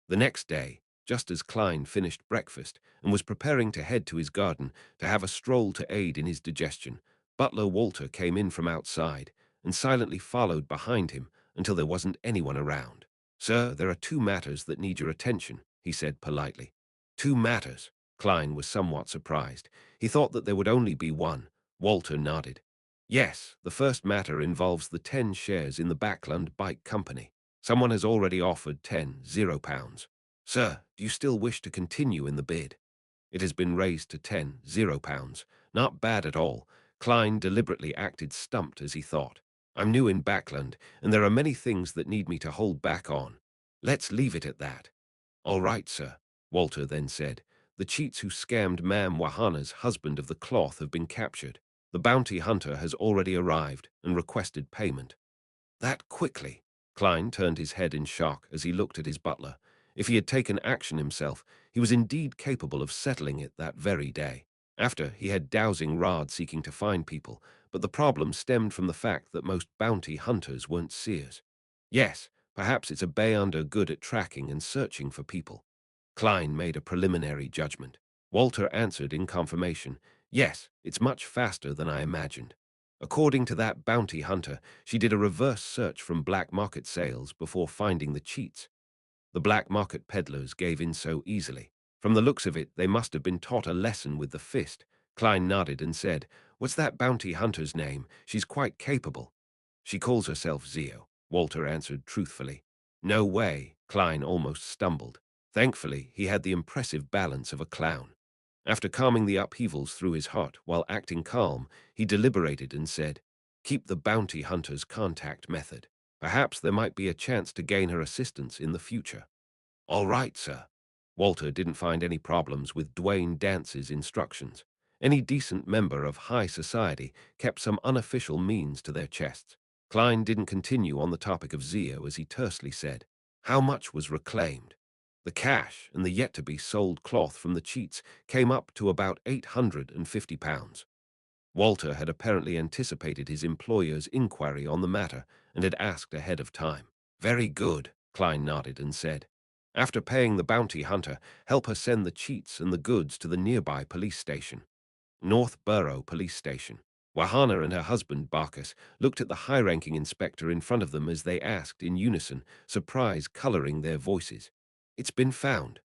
The next day, just as Klein finished breakfast and was preparing to head to his garden to have a stroll to aid in his digestion, butler Walter came in from outside and silently followed behind him until there wasn't anyone around. "Sir, there are two matters that need your attention," he said politely. "Two matters?" Klein was somewhat surprised. He thought that there would only be one. Walter nodded. "Yes, the first matter involves the 10 shares in the Backland Bike Company. Someone has already offered £10. Sir, do you still wish to continue in the bid? It has been raised to £10. Not bad at all." Klein deliberately acted stumped as he thought. "I'm new in Backland, and there are many things that need me to hold back on. Let's leave it at that." "All right, sir," Walter then said. "The cheats who scammed Ma'am Wahana's husband of the cloth have been captured. The bounty hunter has already arrived and requested payment." "That quickly?" Klein turned his head in shock as he looked at his butler. If he had taken action himself, he was indeed capable of settling it that very day. After, he had dowsing rod seeking to find people, but the problem stemmed from the fact that most bounty hunters weren't seers. "Yes, Perhaps it's a Beyonder good at tracking and searching for people. Klein made a preliminary judgment. Walter answered in confirmation. Yes, it's much faster than I imagined. According to that bounty hunter, she did a reverse search from black market sales before finding the cheats. The black market peddlers gave in so easily. From the looks of it, they must have been taught a lesson with the fist. Klein nodded and said, "What's that bounty hunter's name? She's quite capable." "She calls herself Zio," Walter answered truthfully. "No way," Klein almost stumbled. Thankfully, he had the impressive balance of a clown. After calming the upheavals through his heart while acting calm, he deliberated and said, "Keep the bounty hunter's contact method. Perhaps there might be a chance to gain her assistance in the future." "All right, sir." Walter didn't find any problems with Dwayne Dance's instructions. Any decent member of high society kept some unofficial means to their chests. Klein didn't continue on the topic of Zio as he tersely said, "How much was reclaimed?" The cash and the yet-to-be-sold cloth from the cheats came up to about £850. Walter had apparently anticipated his employer's inquiry on the matter and had asked ahead of time. "Very good," Klein nodded and said. "After paying the bounty hunter, help her send the cheats and the goods to the nearby police station. North Borough Police Station." Wahana and her husband, Barkus, looked at the high-ranking inspector in front of them as they asked in unison, surprise coloring their voices. "It's been found.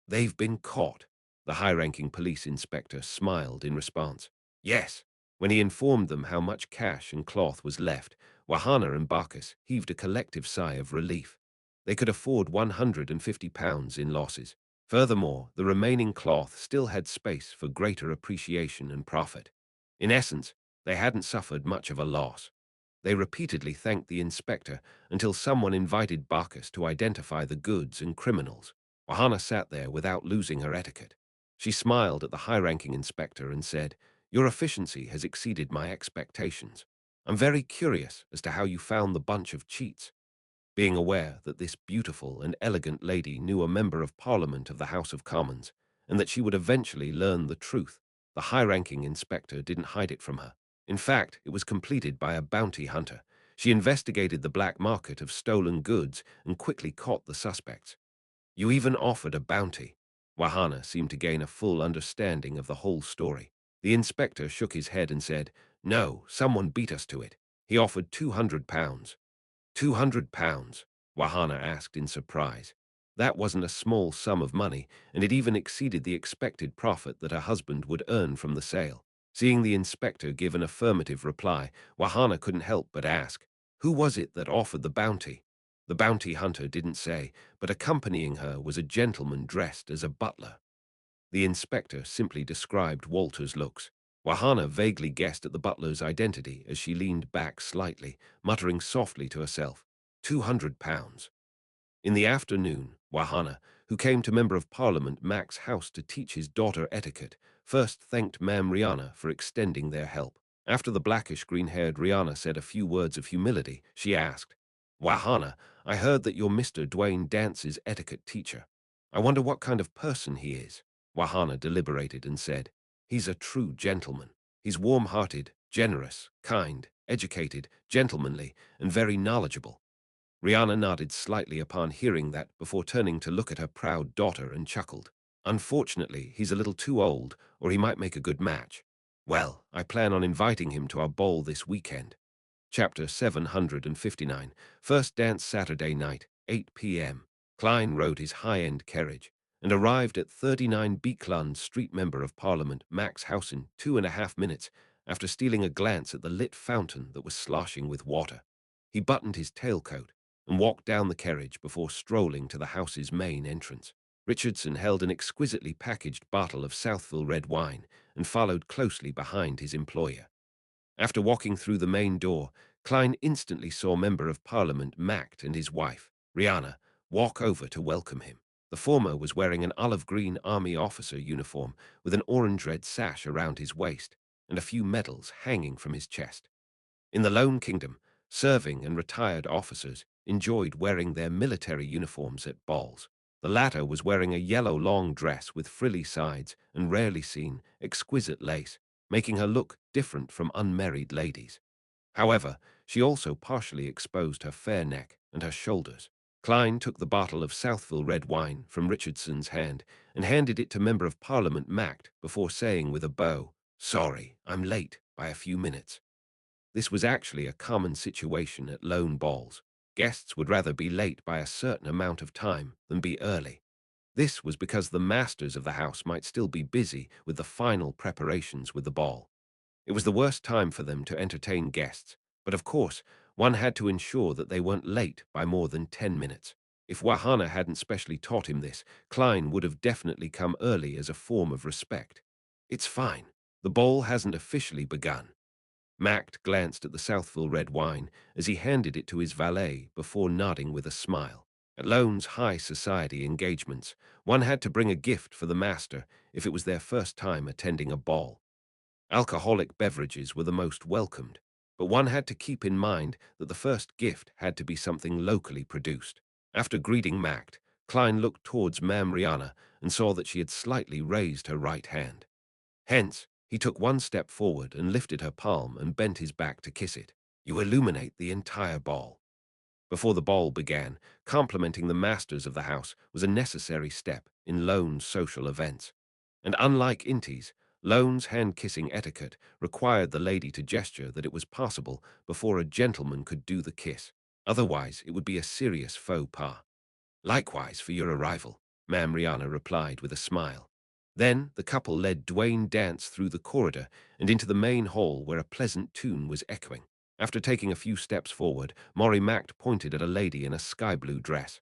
They've been caught." The high-ranking police inspector smiled in response. "Yes." When he informed them how much cash and cloth was left, Wahana and Barkus heaved a collective sigh of relief. They could afford £150 in losses. Furthermore, the remaining cloth still had space for greater appreciation and profit. In essence, they hadn't suffered much of a loss. They repeatedly thanked the inspector until someone invited Barkus to identify the goods and criminals. Wahana sat there without losing her etiquette. She smiled at the high-ranking inspector and said, "Your efficiency has exceeded my expectations. I'm very curious as to how you found the bunch of cheats." Being aware that this beautiful and elegant lady knew a member of Parliament of the House of Commons, and that she would eventually learn the truth, the high-ranking inspector didn't hide it from her. In fact, it was completed by a bounty hunter. She investigated the black market of stolen goods and quickly caught the suspects. "You even offered a bounty." Wahana seemed to gain a full understanding of the whole story. The inspector shook his head and said, "No, someone beat us to it. He offered £200. £200? Wahana asked in surprise. That wasn't a small sum of money, and it even exceeded the expected profit that her husband would earn from the sale. Seeing the inspector give an affirmative reply, Wahana couldn't help but ask, "Who was it that offered the bounty?" The bounty hunter didn't say, but accompanying her was a gentleman dressed as a butler. The inspector simply described Walter's looks. Wahana vaguely guessed at the butler's identity as she leaned back slightly, muttering softly to herself, £200. In the afternoon, Wahana, who came to Member of Parliament Mac's house to teach his daughter etiquette, first thanked Ma'am Rihanna for extending their help. After the blackish green-haired Rihanna said a few words of humility, she asked, "Wahana, I heard that you're Mr. Dwayne Dance's etiquette teacher. I wonder what kind of person he is." Wahana deliberated and said, "He's a true gentleman. He's warm-hearted, generous, kind, educated, gentlemanly, and very knowledgeable." Rihanna nodded slightly upon hearing that before turning to look at her proud daughter and chuckled. "Unfortunately, he's a little too old, or he might make a good match. Well, I plan on inviting him to our ball this weekend." Chapter 759, First Dance Saturday Night, 8 p.m. Klein rode his high-end carriage and arrived at 39 Beekland Street Member of Parliament Mac's house in 2.5 minutes after stealing a glance at the lit fountain that was sloshing with water. He buttoned his tailcoat and walked down the carriage before strolling to the house's main entrance. Richardson held an exquisitely packaged bottle of Southville red wine and followed closely behind his employer. After walking through the main door, Klein instantly saw Member of Parliament Mact and his wife, Rihanna, walk over to welcome him. The former was wearing an olive-green army officer uniform with an orange-red sash around his waist and a few medals hanging from his chest. In the Lone Kingdom, serving and retired officers enjoyed wearing their military uniforms at balls. The latter was wearing a yellow long dress with frilly sides and rarely seen, exquisite lace, making her look different from unmarried ladies. However, she also partially exposed her fair neck and her shoulders. Klein took the bottle of Southville red wine from Richardson's hand and handed it to Member of Parliament Mact before saying with a bow, "Sorry, I'm late by a few minutes." This was actually a common situation at lone balls. Guests would rather be late by a certain amount of time than be early. This was because the masters of the house might still be busy with the final preparations with the ball. It was the worst time for them to entertain guests, but of course, one had to ensure that they weren't late by more than 10 minutes. If Wahana hadn't specially taught him this, Klein would have definitely come early as a form of respect. "It's fine. The ball hasn't officially begun." Mact glanced at the Southville red wine as he handed it to his valet before nodding with a smile. At Lone's high society engagements, one had to bring a gift for the master if it was their first time attending a ball. Alcoholic beverages were the most welcomed, but one had to keep in mind that the first gift had to be something locally produced. After greeting Mact, Klein looked towards Mam Rihanna and saw that she had slightly raised her right hand. Hence, he took one step forward and lifted her palm and bent his back to kiss it. "You illuminate the entire ball." Before the ball began, complimenting the masters of the house was a necessary step in Lone's social events. And unlike Inti's, Lone's hand-kissing etiquette required the lady to gesture that it was possible before a gentleman could do the kiss. Otherwise, it would be a serious faux pas. "Likewise for your arrival," Mam Rihanna replied with a smile. Then the couple led Dwayne Dance through the corridor and into the main hall where a pleasant tune was echoing. After taking a few steps forward, Maury Mact pointed at a lady in a sky-blue dress.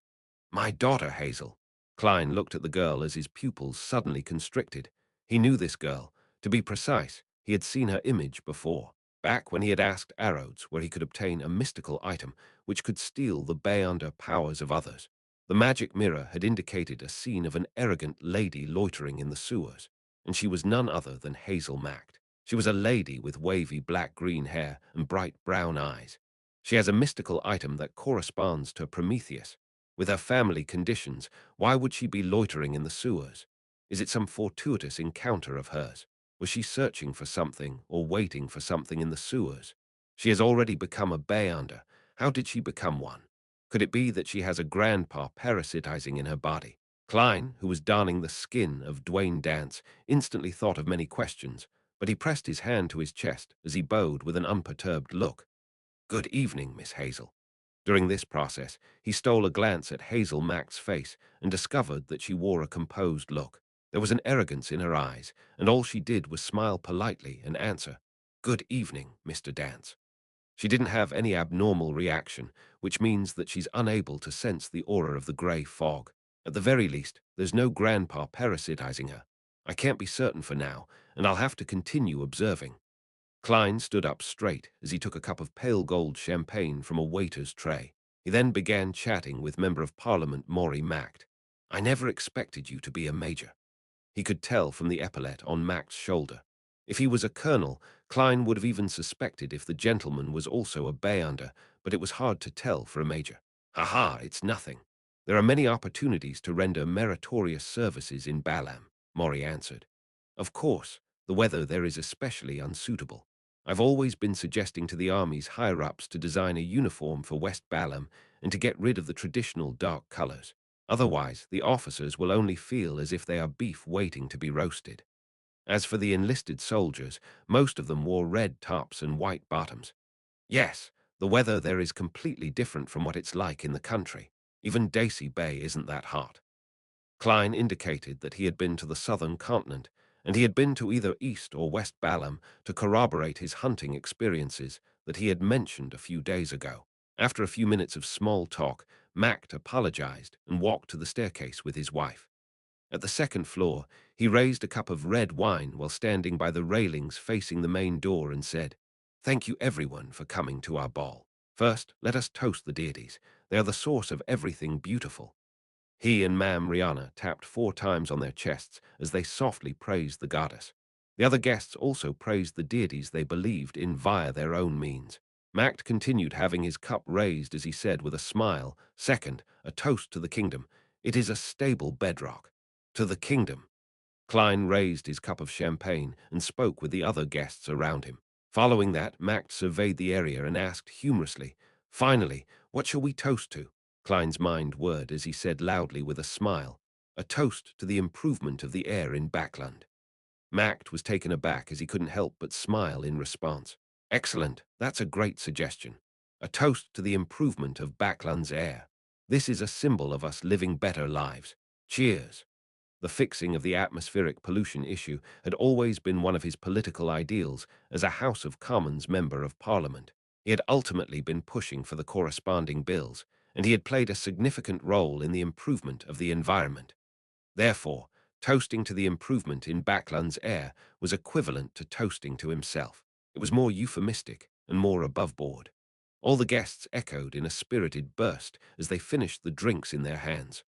"My daughter, Hazel." Klein looked at the girl as his pupils suddenly constricted. He knew this girl. To be precise, he had seen her image before, back when he had asked Arrows where he could obtain a mystical item which could steal the Beyonder powers of others. The magic mirror had indicated a scene of an arrogant lady loitering in the sewers, and she was none other than Hazel Mact. She was a lady with wavy black-green hair and bright brown eyes. She has a mystical item that corresponds to Prometheus. With her family conditions, why would she be loitering in the sewers? Is it some fortuitous encounter of hers? Was she searching for something or waiting for something in the sewers? She has already become a Beyonder. How did she become one? Could it be that she has a grandpa parasitizing in her body? Klein, who was donning the skin of Dwayne Dance, instantly thought of many questions, but he pressed his hand to his chest as he bowed with an unperturbed look. "Good evening, Miss Hazel." During this process, he stole a glance at Hazel Mac's face and discovered that she wore a composed look. There was an arrogance in her eyes, and all she did was smile politely and answer, "Good evening, Mr. Dance." She didn't have any abnormal reaction, which means that she's unable to sense the aura of the grey fog. At the very least, there's no grandpa parasitizing her. I can't be certain for now, and I'll have to continue observing. Klein stood up straight as he took a cup of pale gold champagne from a waiter's tray. He then began chatting with Member of Parliament Maury Mact. "I never expected you to be a major." He could tell from the epaulet on Mac's shoulder. If he was a colonel, Klein would have even suspected if the gentleman was also a Beyonder, but it was hard to tell for a major. "Ha, it's nothing. There are many opportunities to render meritorious services in Balam," Maury answered. "Of course, the weather there is especially unsuitable. I've always been suggesting to the army's higher-ups to design a uniform for West Balam and to get rid of the traditional dark colors. Otherwise, the officers will only feel as if they are beef waiting to be roasted. As for the enlisted soldiers, most of them wore red tops and white bottoms. Yes, the weather there is completely different from what it's like in the country. Even Daisy Bay isn't that hot." Klein indicated that he had been to the southern continent, and he had been to either East or West Balam to corroborate his hunting experiences that he had mentioned a few days ago. After a few minutes of small talk, Mact apologized and walked to the staircase with his wife. At the second floor, he raised a cup of red wine while standing by the railings facing the main door and said, "Thank you everyone for coming to our ball. First, let us toast the deities. They are the source of everything beautiful." He and Mam Rihanna tapped 4 times on their chests as they softly praised the goddess. The other guests also praised the deities they believed in via their own means. Mact continued having his cup raised as he said with a smile, "Second, a toast to the kingdom. It is a stable bedrock." "To the kingdom." Klein raised his cup of champagne and spoke with the other guests around him. Following that, Mact surveyed the area and asked humorously, "Finally, what shall we toast to?" Klein's mind whirred as he said loudly with a smile, a toast to the improvement of the air in Backland. Mact was taken aback as he couldn't help but smile in response. Excellent, that's a great suggestion. A toast to the improvement of Backland's air. This is a symbol of us living better lives. Cheers. The fixing of the atmospheric pollution issue had always been one of his political ideals as a House of Commons member of Parliament. He had ultimately been pushing for the corresponding bills, and he had played a significant role in the improvement of the environment. Therefore, toasting to the improvement in Backland's air was equivalent to toasting to himself. It was more euphemistic and more above board. All the guests echoed in a spirited burst as they finished the drinks in their hands.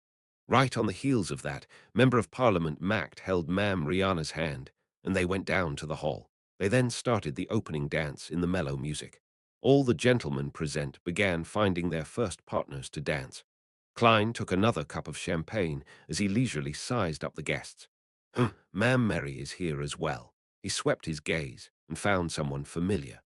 Right on the heels of that, Member of Parliament Mact held Ma'am Rihanna's hand, and they went down to the hall. They then started the opening dance in the mellow music. All the gentlemen present began finding their first partners to dance. Klein took another cup of champagne as he leisurely sized up the guests. Ma'am Mary is here as well. He swept his gaze and found someone familiar.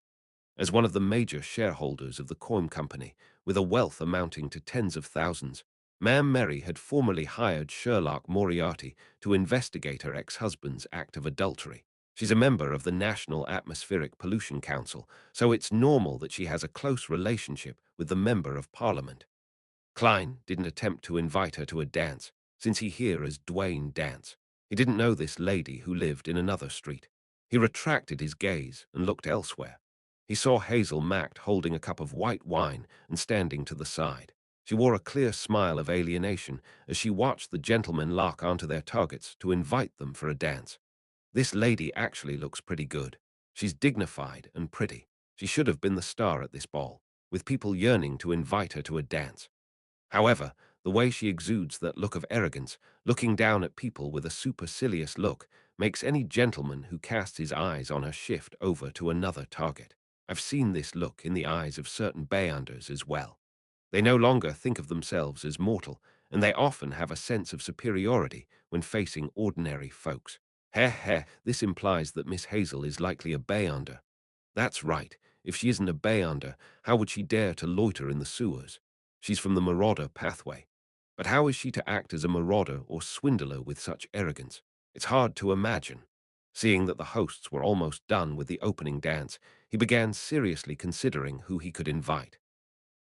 As one of the major shareholders of the Coim Company, with a wealth amounting to tens of thousands, Ma'am Mary had formerly hired Sherlock Moriarty to investigate her ex-husband's act of adultery. She's a member of the National Atmospheric Pollution Council, so it's normal that she has a close relationship with the Member of Parliament. Klein didn't attempt to invite her to a dance, since he here as Dwayne Dance. He didn't know this lady who lived in another street. He retracted his gaze and looked elsewhere. He saw Hazel Mact holding a cup of white wine and standing to the side. She wore a clear smile of alienation as she watched the gentlemen lock onto their targets to invite them for a dance. This lady actually looks pretty good. She's dignified and pretty. She should have been the star at this ball, with people yearning to invite her to a dance. However, the way she exudes that look of arrogance, looking down at people with a supercilious look, makes any gentleman who casts his eyes on her shift over to another target. I've seen this look in the eyes of certain Bayanders as well. They no longer think of themselves as mortal, and they often have a sense of superiority when facing ordinary folks. Heh, this implies that Miss Hazel is likely a Bayander. That's right. If she isn't a Bayander, how would she dare to loiter in the sewers? She's from the marauder pathway. But how is she to act as a marauder or swindler with such arrogance? It's hard to imagine. Seeing that the hosts were almost done with the opening dance, he began seriously considering who he could invite.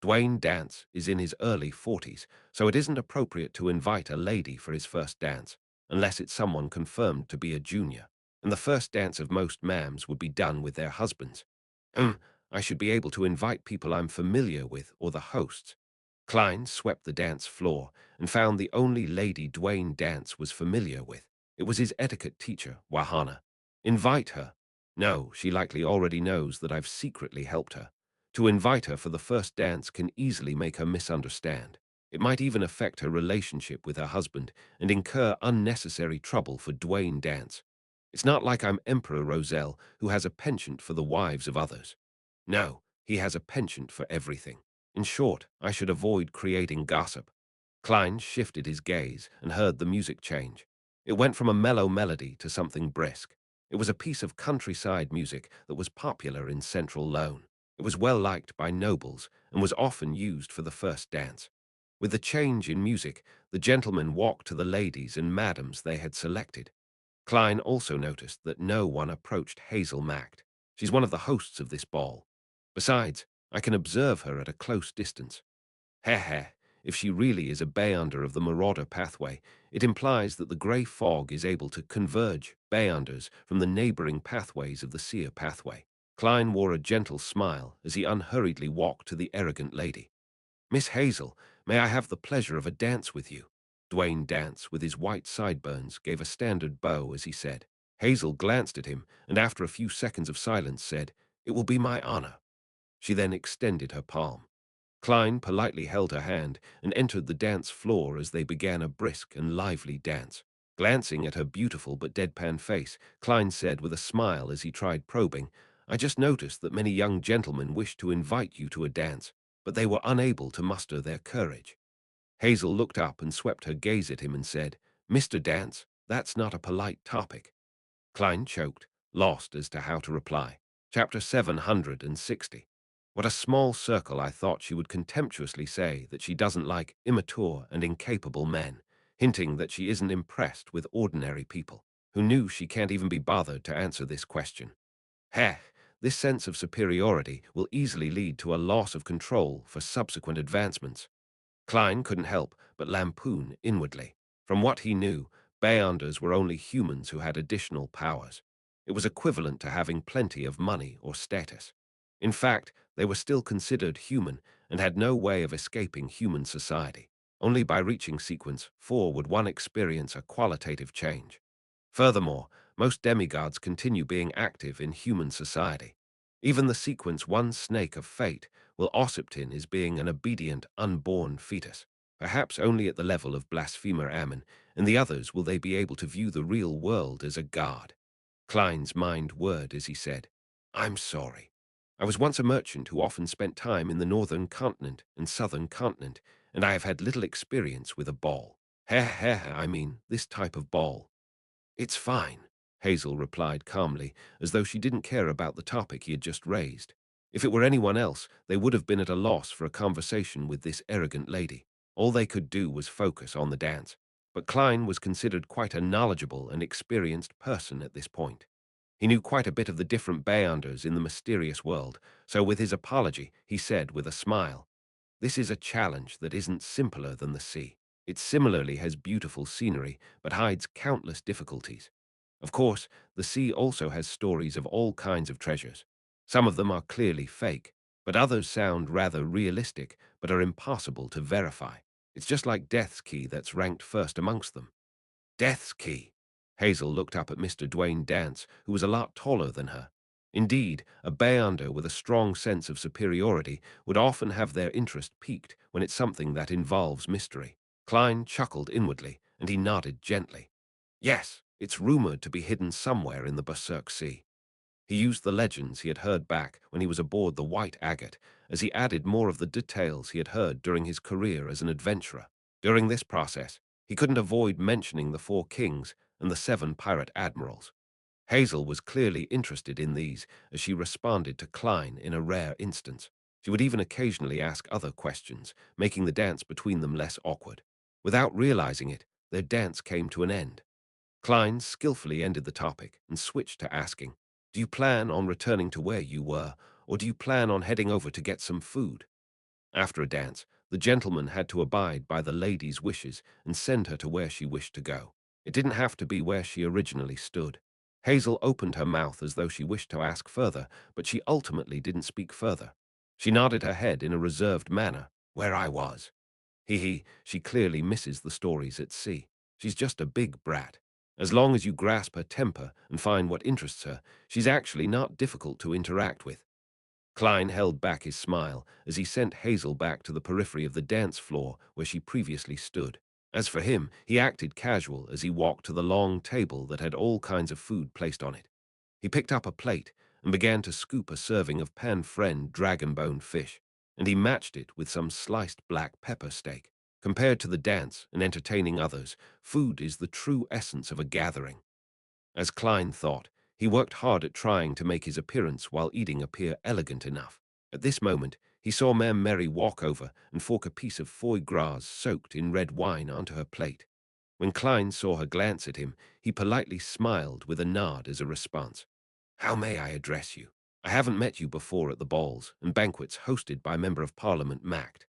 Dwayne Dance is in his early 40s, so it isn't appropriate to invite a lady for his first dance, unless it's someone confirmed to be a junior. And the first dance of most ma'ams would be done with their husbands. I should be able to invite people I'm familiar with or the hosts. Klein swept the dance floor and found the only lady Dwayne Dance was familiar with. It was his etiquette teacher, Wahana. Invite her. No, she likely already knows that I've secretly helped her. To invite her for the first dance can easily make her misunderstand. It might even affect her relationship with her husband and incur unnecessary trouble for Dwayne Dance. It's not like I'm Emperor Roselle, who has a penchant for the wives of others. No, he has a penchant for everything. In short, I should avoid creating gossip. Klein shifted his gaze and heard the music change. It went from a mellow melody to something brisk. It was a piece of countryside music that was popular in Central Lone. It was well liked by nobles and was often used for the first dance. With the change in music, the gentlemen walked to the ladies and madams they had selected. Klein also noticed that no one approached Hazel Mact. She's one of the hosts of this ball. Besides, I can observe her at a close distance. Heh, if she really is a Bayonder of the Marauder pathway, it implies that the grey fog is able to converge Bayonders from the neighboring pathways of the Seer pathway. Klein wore a gentle smile as he unhurriedly walked to the arrogant lady. Miss Hazel, may I have the pleasure of a dance with you? Dwayne Dance, with his white sideburns, gave a standard bow as he said. Hazel glanced at him, and after a few seconds of silence said, "It will be my honor." She then extended her palm. Klein politely held her hand and entered the dance floor as they began a brisk and lively dance. Glancing at her beautiful but deadpan face, Klein said with a smile as he tried probing, "I just noticed that many young gentlemen wished to invite you to a dance, but they were unable to muster their courage." Hazel looked up and swept her gaze at him and said, "Mr. Dance, that's not a polite topic." Klein choked, lost as to how to reply. Chapter 760. What a small circle. I thought she would contemptuously say that she doesn't like immature and incapable men, hinting that she isn't impressed with ordinary people, who knew she can't even be bothered to answer this question. Heh, this sense of superiority will easily lead to a loss of control for subsequent advancements. Klein couldn't help but lampoon inwardly. From what he knew, Beyonders were only humans who had additional powers. It was equivalent to having plenty of money or status. In fact, they were still considered human and had no way of escaping human society. Only by reaching sequence 4 would one experience a qualitative change. Furthermore, most demigods continue being active in human society. Even the sequence 1 snake of fate will Ossiptin is being an obedient, unborn fetus. Perhaps only at the level of blasphemer Ammon, and the others will they be able to view the real world as a god. Klein's mind whirred as he said, I'm sorry. I was once a merchant who often spent time in the northern continent and southern continent, and I have had little experience with a ball. I mean, this type of ball. It's fine, Hazel replied calmly, as though she didn't care about the topic he had just raised. If it were anyone else, they would have been at a loss for a conversation with this arrogant lady. All they could do was focus on the dance. But Klein was considered quite a knowledgeable and experienced person at this point. He knew quite a bit of the different Beyonders in the mysterious world, so with his apology, he said with a smile, this is a challenge that isn't simpler than the sea. It similarly has beautiful scenery, but hides countless difficulties. Of course, the sea also has stories of all kinds of treasures. Some of them are clearly fake, but others sound rather realistic, but are impossible to verify. It's just like Death's Key that's ranked first amongst them. Death's Key. Hazel looked up at Mr. Dwayne Dance, who was a lot taller than her. Indeed, a Beyonder with a strong sense of superiority would often have their interest piqued when it's something that involves mystery. Klein chuckled inwardly, and he nodded gently. Yes, it's rumored to be hidden somewhere in the Berserk Sea. He used the legends he had heard back when he was aboard the White Agate, as he added more of the details he had heard during his career as an adventurer. During this process, he couldn't avoid mentioning the 4 kings and the 7 pirate admirals. Hazel was clearly interested in these as she responded to Klein in a rare instance. She would even occasionally ask other questions, making the dance between them less awkward. Without realizing it, their dance came to an end. Klein skillfully ended the topic and switched to asking, do you plan on returning to where you were, or do you plan on heading over to get some food? After a dance, the gentleman had to abide by the lady's wishes and send her to where she wished to go. It didn't have to be where she originally stood. Hazel opened her mouth as though she wished to ask further, but she ultimately didn't speak further. She nodded her head in a reserved manner, where I was. She clearly misses the stories at sea. She's just a big brat. As long as you grasp her temper and find what interests her, she's actually not difficult to interact with. Klein held back his smile as he sent Hazel back to the periphery of the dance floor where she previously stood. As for him, he acted casual as he walked to the long table that had all kinds of food placed on it. He picked up a plate and began to scoop a serving of pan-friend dragon-bone fish, and he matched it with some sliced black pepper steak. Compared to the dance and entertaining others, food is the true essence of a gathering. As Klein thought, he worked hard at trying to make his appearance while eating appear elegant enough. At this moment, he saw Ma'am Mary walk over and fork a piece of foie gras soaked in red wine onto her plate. When Klein saw her glance at him, he politely smiled with a nod as a response. How may I address you? I haven't met you before at the balls and banquets hosted by Member of Parliament Mact.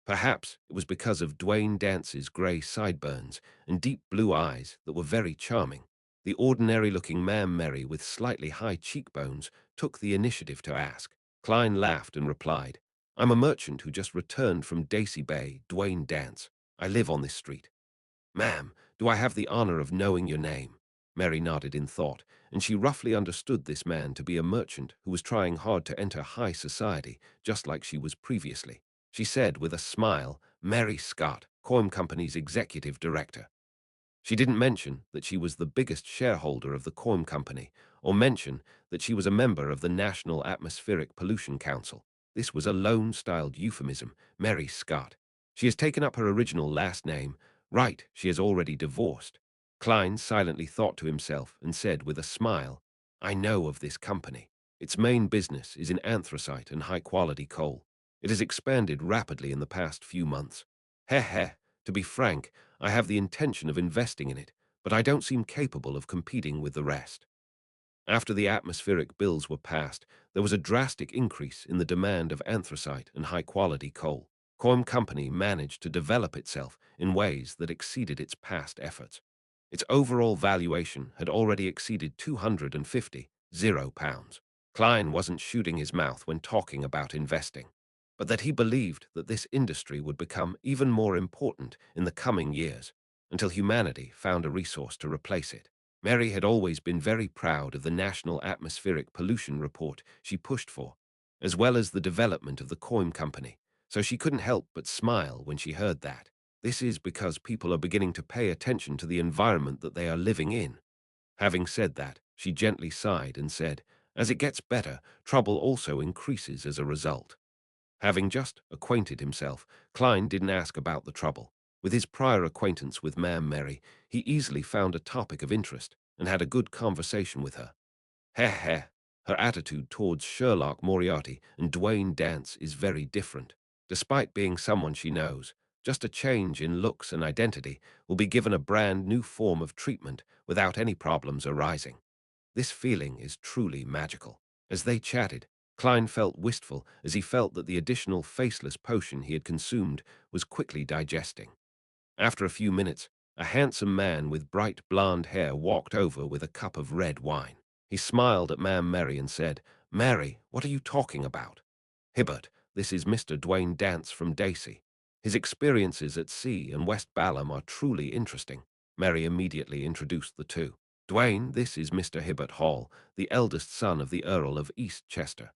Perhaps it was because of Dwayne Dance's grey sideburns and deep blue eyes that were very charming. The ordinary-looking Ma'am Mary with slightly high cheekbones took the initiative to ask. Klein laughed and replied, I'm a merchant who just returned from Daisy Bay, Dwayne Dance. I live on this street. Ma'am, do I have the honor of knowing your name? Mary nodded in thought, and she roughly understood this man to be a merchant who was trying hard to enter high society, just like she was previously. She said with a smile, Mary Scott, Coim Company's executive director. She didn't mention that she was the biggest shareholder of the Coim Company, or mention that she was a member of the National Atmospheric Pollution Council. This was a loan-styled euphemism, Mary Scott. She has taken up her original last name. Right, she is already divorced. Klein silently thought to himself and said with a smile, I know of this company. Its main business is in anthracite and high-quality coal. It has expanded rapidly in the past few months. Heh heh, to be frank, I have the intention of investing in it, but I don't seem capable of competing with the rest. After the atmospheric bills were passed, there was a drastic increase in the demand of anthracite and high-quality coal. Coim Company managed to develop itself in ways that exceeded its past efforts. Its overall valuation had already exceeded 250 pounds. Klein wasn't shooting his mouth when talking about investing, but that he believed that this industry would become even more important in the coming years until humanity found a resource to replace it. Mary had always been very proud of the National Atmospheric Pollution Report she pushed for, as well as the development of the Coim Company, so she couldn't help but smile when she heard that. This is because people are beginning to pay attention to the environment that they are living in. Having said that, she gently sighed and said, as it gets better, trouble also increases as a result. Having just acquainted himself, Klein didn't ask about the trouble. With his prior acquaintance with Ma'am Mary, he easily found a topic of interest and had a good conversation with her. Heh heh. Her attitude towards Sherlock Moriarty and Dwayne Dance is very different. Despite being someone she knows, just a change in looks and identity will be given a brand new form of treatment without any problems arising. This feeling is truly magical. As they chatted, Klein felt wistful as he felt that the additional faceless potion he had consumed was quickly digesting. After a few minutes, a handsome man with bright blonde hair walked over with a cup of red wine. He smiled at Ma'am Mary and said, "Mary, what are you talking about?" "Hibbert, this is Mr. Dwayne Dance from Dacey. His experiences at sea and West Balham are truly interesting." Mary immediately introduced the two. "Dwayne, this is Mr. Hibbert Hall, the eldest son of the Earl of East Chester.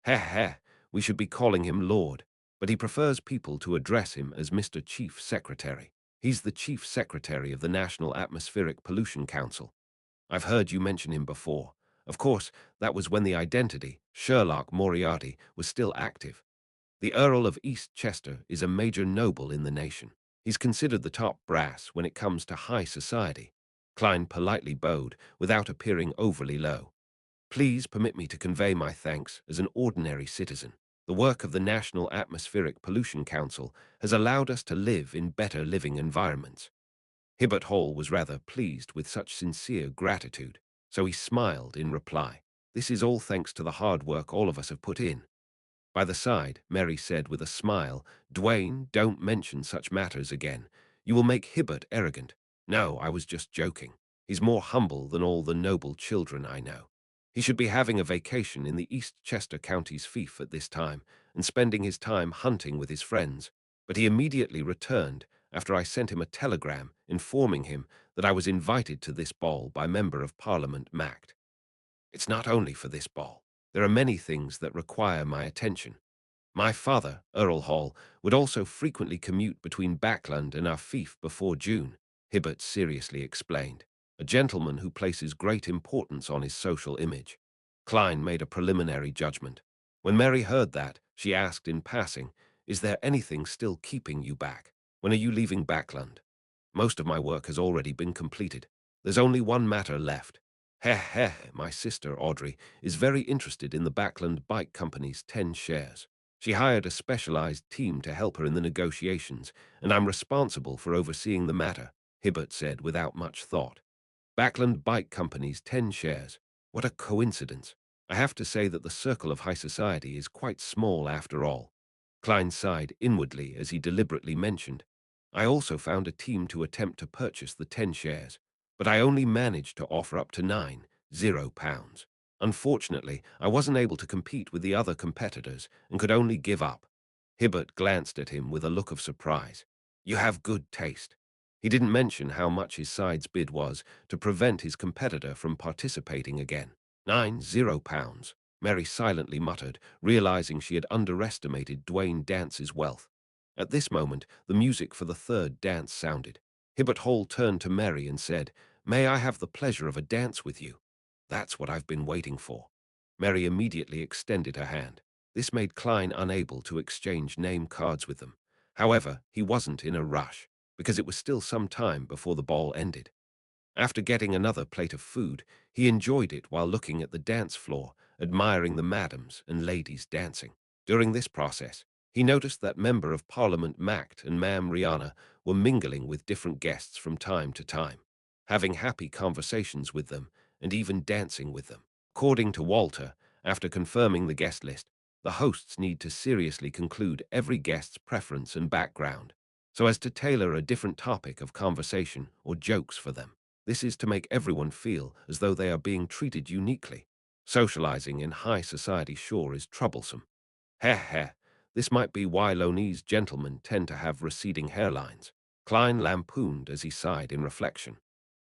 Heh heh, we should be calling him Lord, but he prefers people to address him as Mr. Chief Secretary. He's the Chief Secretary of the National Atmospheric Pollution Council. I've heard you mention him before. Of course, that was when the identity, Sherlock Moriarty, was still active. The Earl of East Chester is a major noble in the nation. He's considered the top brass when it comes to high society." Klein politely bowed, without appearing overly low. "Please permit me to convey my thanks as an ordinary citizen. The work of the National Atmospheric Pollution Council has allowed us to live in better living environments." Hibbert Hall was rather pleased with such sincere gratitude, so he smiled in reply. "This is all thanks to the hard work all of us have put in." By the side, Mary said with a smile, "Dwayne, don't mention such matters again. You will make Hibbert arrogant." "No, I was just joking. He's more humble than all the noble children I know. He should be having a vacation in the East Chester County's fief at this time and spending his time hunting with his friends. But he immediately returned after I sent him a telegram informing him that I was invited to this ball by Member of Parliament Mact. It's not only for this ball. There are many things that require my attention. My father, Earl Hall, would also frequently commute between Backland and our fief before June," Hibbert seriously explained, "a gentleman who places great importance on his social image." Klein made a preliminary judgment. When Mary heard that, she asked in passing, "Is there anything still keeping you back? When are you leaving Backland?" "Most of my work has already been completed. There's only one matter left. Heh heh, my sister Audrey is very interested in the Backland Bike Company's 10 shares. She hired a specialized team to help her in the negotiations, and I'm responsible for overseeing the matter," Hibbert said without much thought. "Backland Bike Company's 10 shares. What a coincidence. I have to say that the circle of high society is quite small after all." Klein sighed inwardly as he deliberately mentioned, "I also found a team to attempt to purchase the 10 shares, but I only managed to offer up to £90. Unfortunately, I wasn't able to compete with the other competitors and could only give up." Hibbert glanced at him with a look of surprise. "You have good taste." He didn't mention how much his side's bid was to prevent his competitor from participating again. £90. Mary silently muttered, realizing she had underestimated Dwayne Dance's wealth. At this moment, the music for the third dance sounded. Hibbert Hall turned to Mary and said, "May I have the pleasure of a dance with you?" "That's what I've been waiting for." Mary immediately extended her hand. This made Klein unable to exchange name cards with them. However, he wasn't in a rush, because it was still some time before the ball ended. After getting another plate of food, he enjoyed it while looking at the dance floor admiring the madams and ladies dancing. During this process, he noticed that Member of Parliament Mact and Ma'am Rihanna were mingling with different guests from time to time, having happy conversations with them and even dancing with them. According to Walter, after confirming the guest list, the hosts need to seriously conclude every guest's preference and background, so as to tailor a different topic of conversation or jokes for them. This is to make everyone feel as though they are being treated uniquely. Socializing in high society sure is troublesome. Heh heh, this might be why Lonese gentlemen tend to have receding hairlines. Klein lampooned as he sighed in reflection.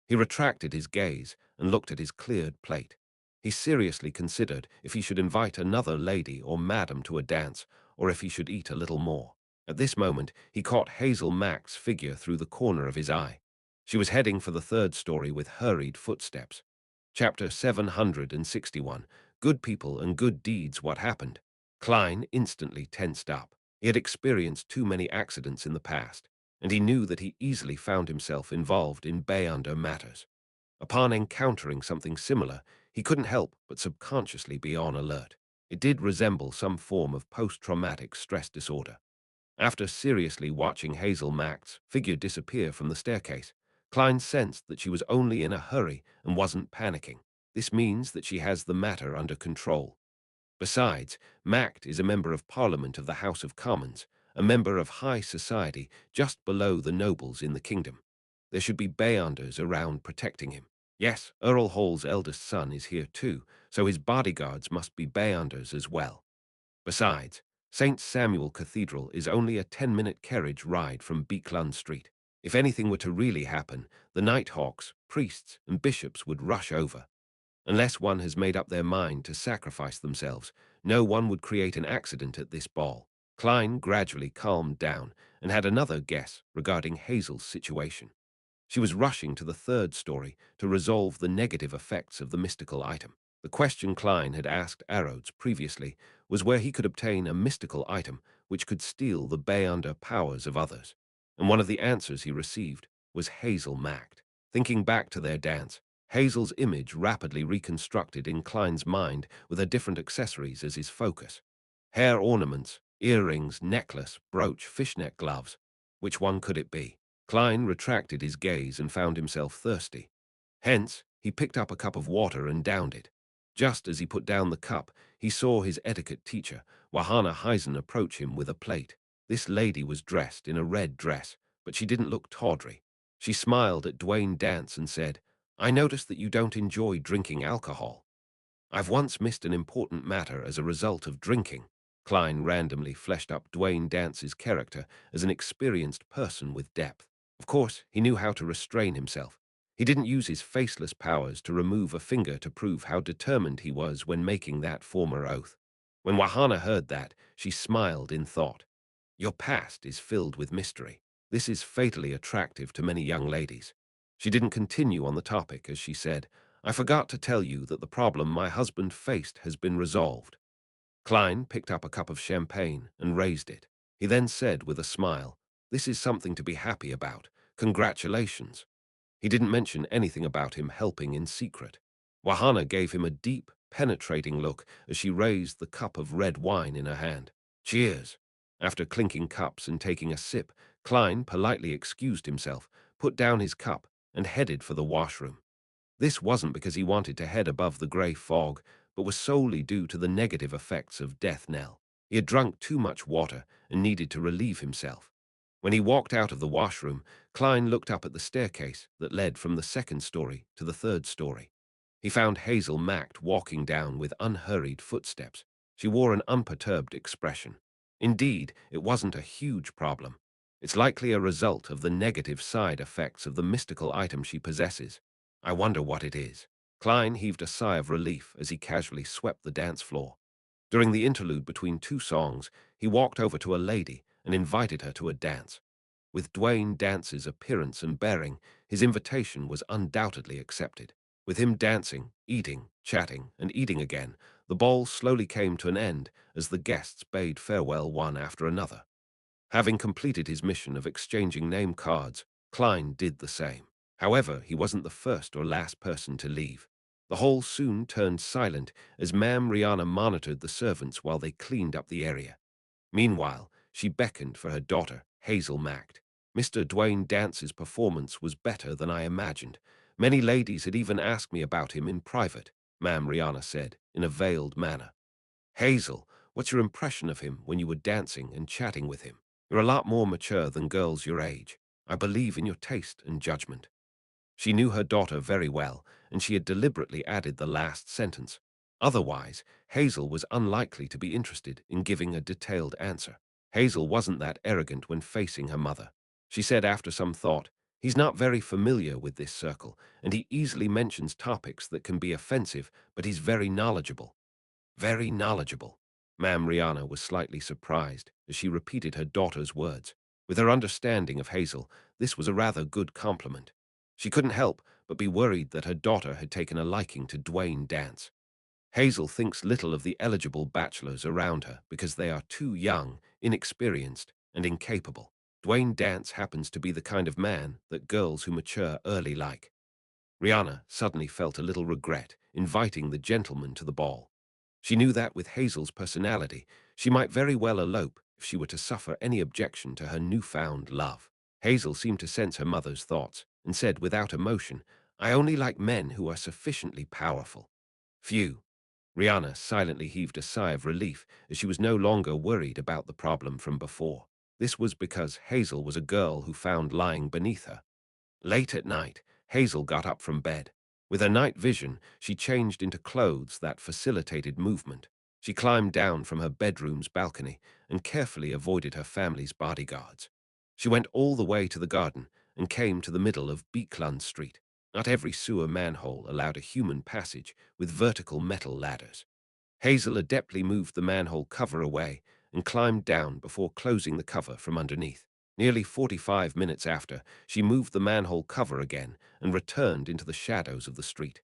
He retracted his gaze and looked at his cleared plate. He seriously considered if he should invite another lady or madam to a dance, or if he should eat a little more. At this moment, he caught Hazel Mack's figure through the corner of his eye. She was heading for the third story with hurried footsteps. Chapter 761, Good People and Good Deeds. What happened? Klein instantly tensed up. He had experienced too many accidents in the past, and he knew that he easily found himself involved in Bayonder matters. Upon encountering something similar, he couldn't help but subconsciously be on alert. It did resemble some form of post-traumatic stress disorder. After seriously watching Hazel Mack's figure disappear from the staircase, Klein sensed that she was only in a hurry and wasn't panicking. This means that she has the matter under control. Besides, Mact is a member of Parliament of the House of Commons, a member of high society just below the nobles in the kingdom. There should be Bayonders around protecting him. Yes, Earl Hall's eldest son is here too, so his bodyguards must be Bayonders as well. Besides, St. Samuel Cathedral is only a 10-minute carriage ride from Beekland Street. If anything were to really happen, the Nighthawks, priests, and bishops would rush over. Unless one has made up their mind to sacrifice themselves, no one would create an accident at this ball. Klein gradually calmed down and had another guess regarding Hazel's situation. She was rushing to the third story to resolve the negative effects of the mystical item. The question Klein had asked Arrodes previously was where he could obtain a mystical item which could steal the Bayonder powers of others. And one of the answers he received was Hazel Mact. Thinking back to their dance, Hazel's image rapidly reconstructed in Klein's mind with her different accessories as his focus. Hair ornaments, earrings, necklace, brooch, fishnet gloves. Which one could it be? Klein retracted his gaze and found himself thirsty. Hence, he picked up a cup of water and downed it. Just as he put down the cup, he saw his etiquette teacher, Wahana Heisen, approach him with a plate. This lady was dressed in a red dress, but she didn't look tawdry. She smiled at Dwayne Dance and said, "I noticed that you don't enjoy drinking alcohol." "I've once missed an important matter as a result of drinking." Klein randomly fleshed up Dwayne Dance's character as an experienced person with depth. Of course, he knew how to restrain himself. He didn't use his faceless powers to remove a finger to prove how determined he was when making that former oath. When Wahana heard that, she smiled in thought. "Your past is filled with mystery. This is fatally attractive to many young ladies." She didn't continue on the topic as she said, "I forgot to tell you that the problem my husband faced has been resolved." Klein picked up a cup of champagne and raised it. He then said with a smile, "This is something to be happy about. Congratulations." He didn't mention anything about him helping in secret. Wahana gave him a deep, penetrating look as she raised the cup of red wine in her hand. "Cheers." After clinking cups and taking a sip, Klein politely excused himself, put down his cup, and headed for the washroom. This wasn't because he wanted to head above the grey fog, but was solely due to the negative effects of Death Knell. He had drunk too much water and needed to relieve himself. When he walked out of the washroom, Klein looked up at the staircase that led from the second story to the third story. He found Hazel Mact walking down with unhurried footsteps. She wore an unperturbed expression. Indeed, it wasn't a huge problem. It's likely a result of the negative side effects of the mystical item she possesses. I wonder what it is. Klein heaved a sigh of relief as he casually swept the dance floor. During the interlude between two songs, he walked over to a lady and invited her to a dance. With Dwayne Dance's appearance and bearing, his invitation was undoubtedly accepted. With him dancing, eating, chatting, and eating again, the ball slowly came to an end as the guests bade farewell one after another. Having completed his mission of exchanging name cards, Klein did the same. However, he wasn't the first or last person to leave. The hall soon turned silent as Ma'am Rihanna monitored the servants while they cleaned up the area. Meanwhile, she beckoned for her daughter, Hazel Macked. Mr. Dwayne Dance's performance was better than I imagined. Many ladies had even asked me about him in private, Ma'am Rihanna said, in a veiled manner. Hazel, what's your impression of him when you were dancing and chatting with him? You're a lot more mature than girls your age. I believe in your taste and judgment. She knew her daughter very well, and she had deliberately added the last sentence. Otherwise, Hazel was unlikely to be interested in giving a detailed answer. Hazel wasn't that arrogant when facing her mother. She said after some thought, "He's not very familiar with this circle, and he easily mentions topics that can be offensive, but he's very knowledgeable." Very knowledgeable. Ma'am Rihanna was slightly surprised as she repeated her daughter's words. With her understanding of Hazel, this was a rather good compliment. She couldn't help but be worried that her daughter had taken a liking to Dwayne Dance. Hazel thinks little of the eligible bachelors around her because they are too young, inexperienced, and incapable. Dwayne Dance happens to be the kind of man that girls who mature early like. Rihanna suddenly felt a little regret inviting the gentleman to the ball. She knew that with Hazel's personality, she might very well elope if she were to suffer any objection to her newfound love. Hazel seemed to sense her mother's thoughts and said without emotion, "I only like men who are sufficiently powerful." Phew. Rihanna silently heaved a sigh of relief as she was no longer worried about the problem from before. This was because Hazel was a girl who found lying beneath her. Late at night, Hazel got up from bed. With her night vision, she changed into clothes that facilitated movement. She climbed down from her bedroom's balcony and carefully avoided her family's bodyguards. She went all the way to the garden and came to the middle of Beekland Street. Not every sewer manhole allowed a human passage with vertical metal ladders. Hazel adeptly moved the manhole cover away and climbed down before closing the cover from underneath. Nearly 45 minutes after, she moved the manhole cover again and returned into the shadows of the street.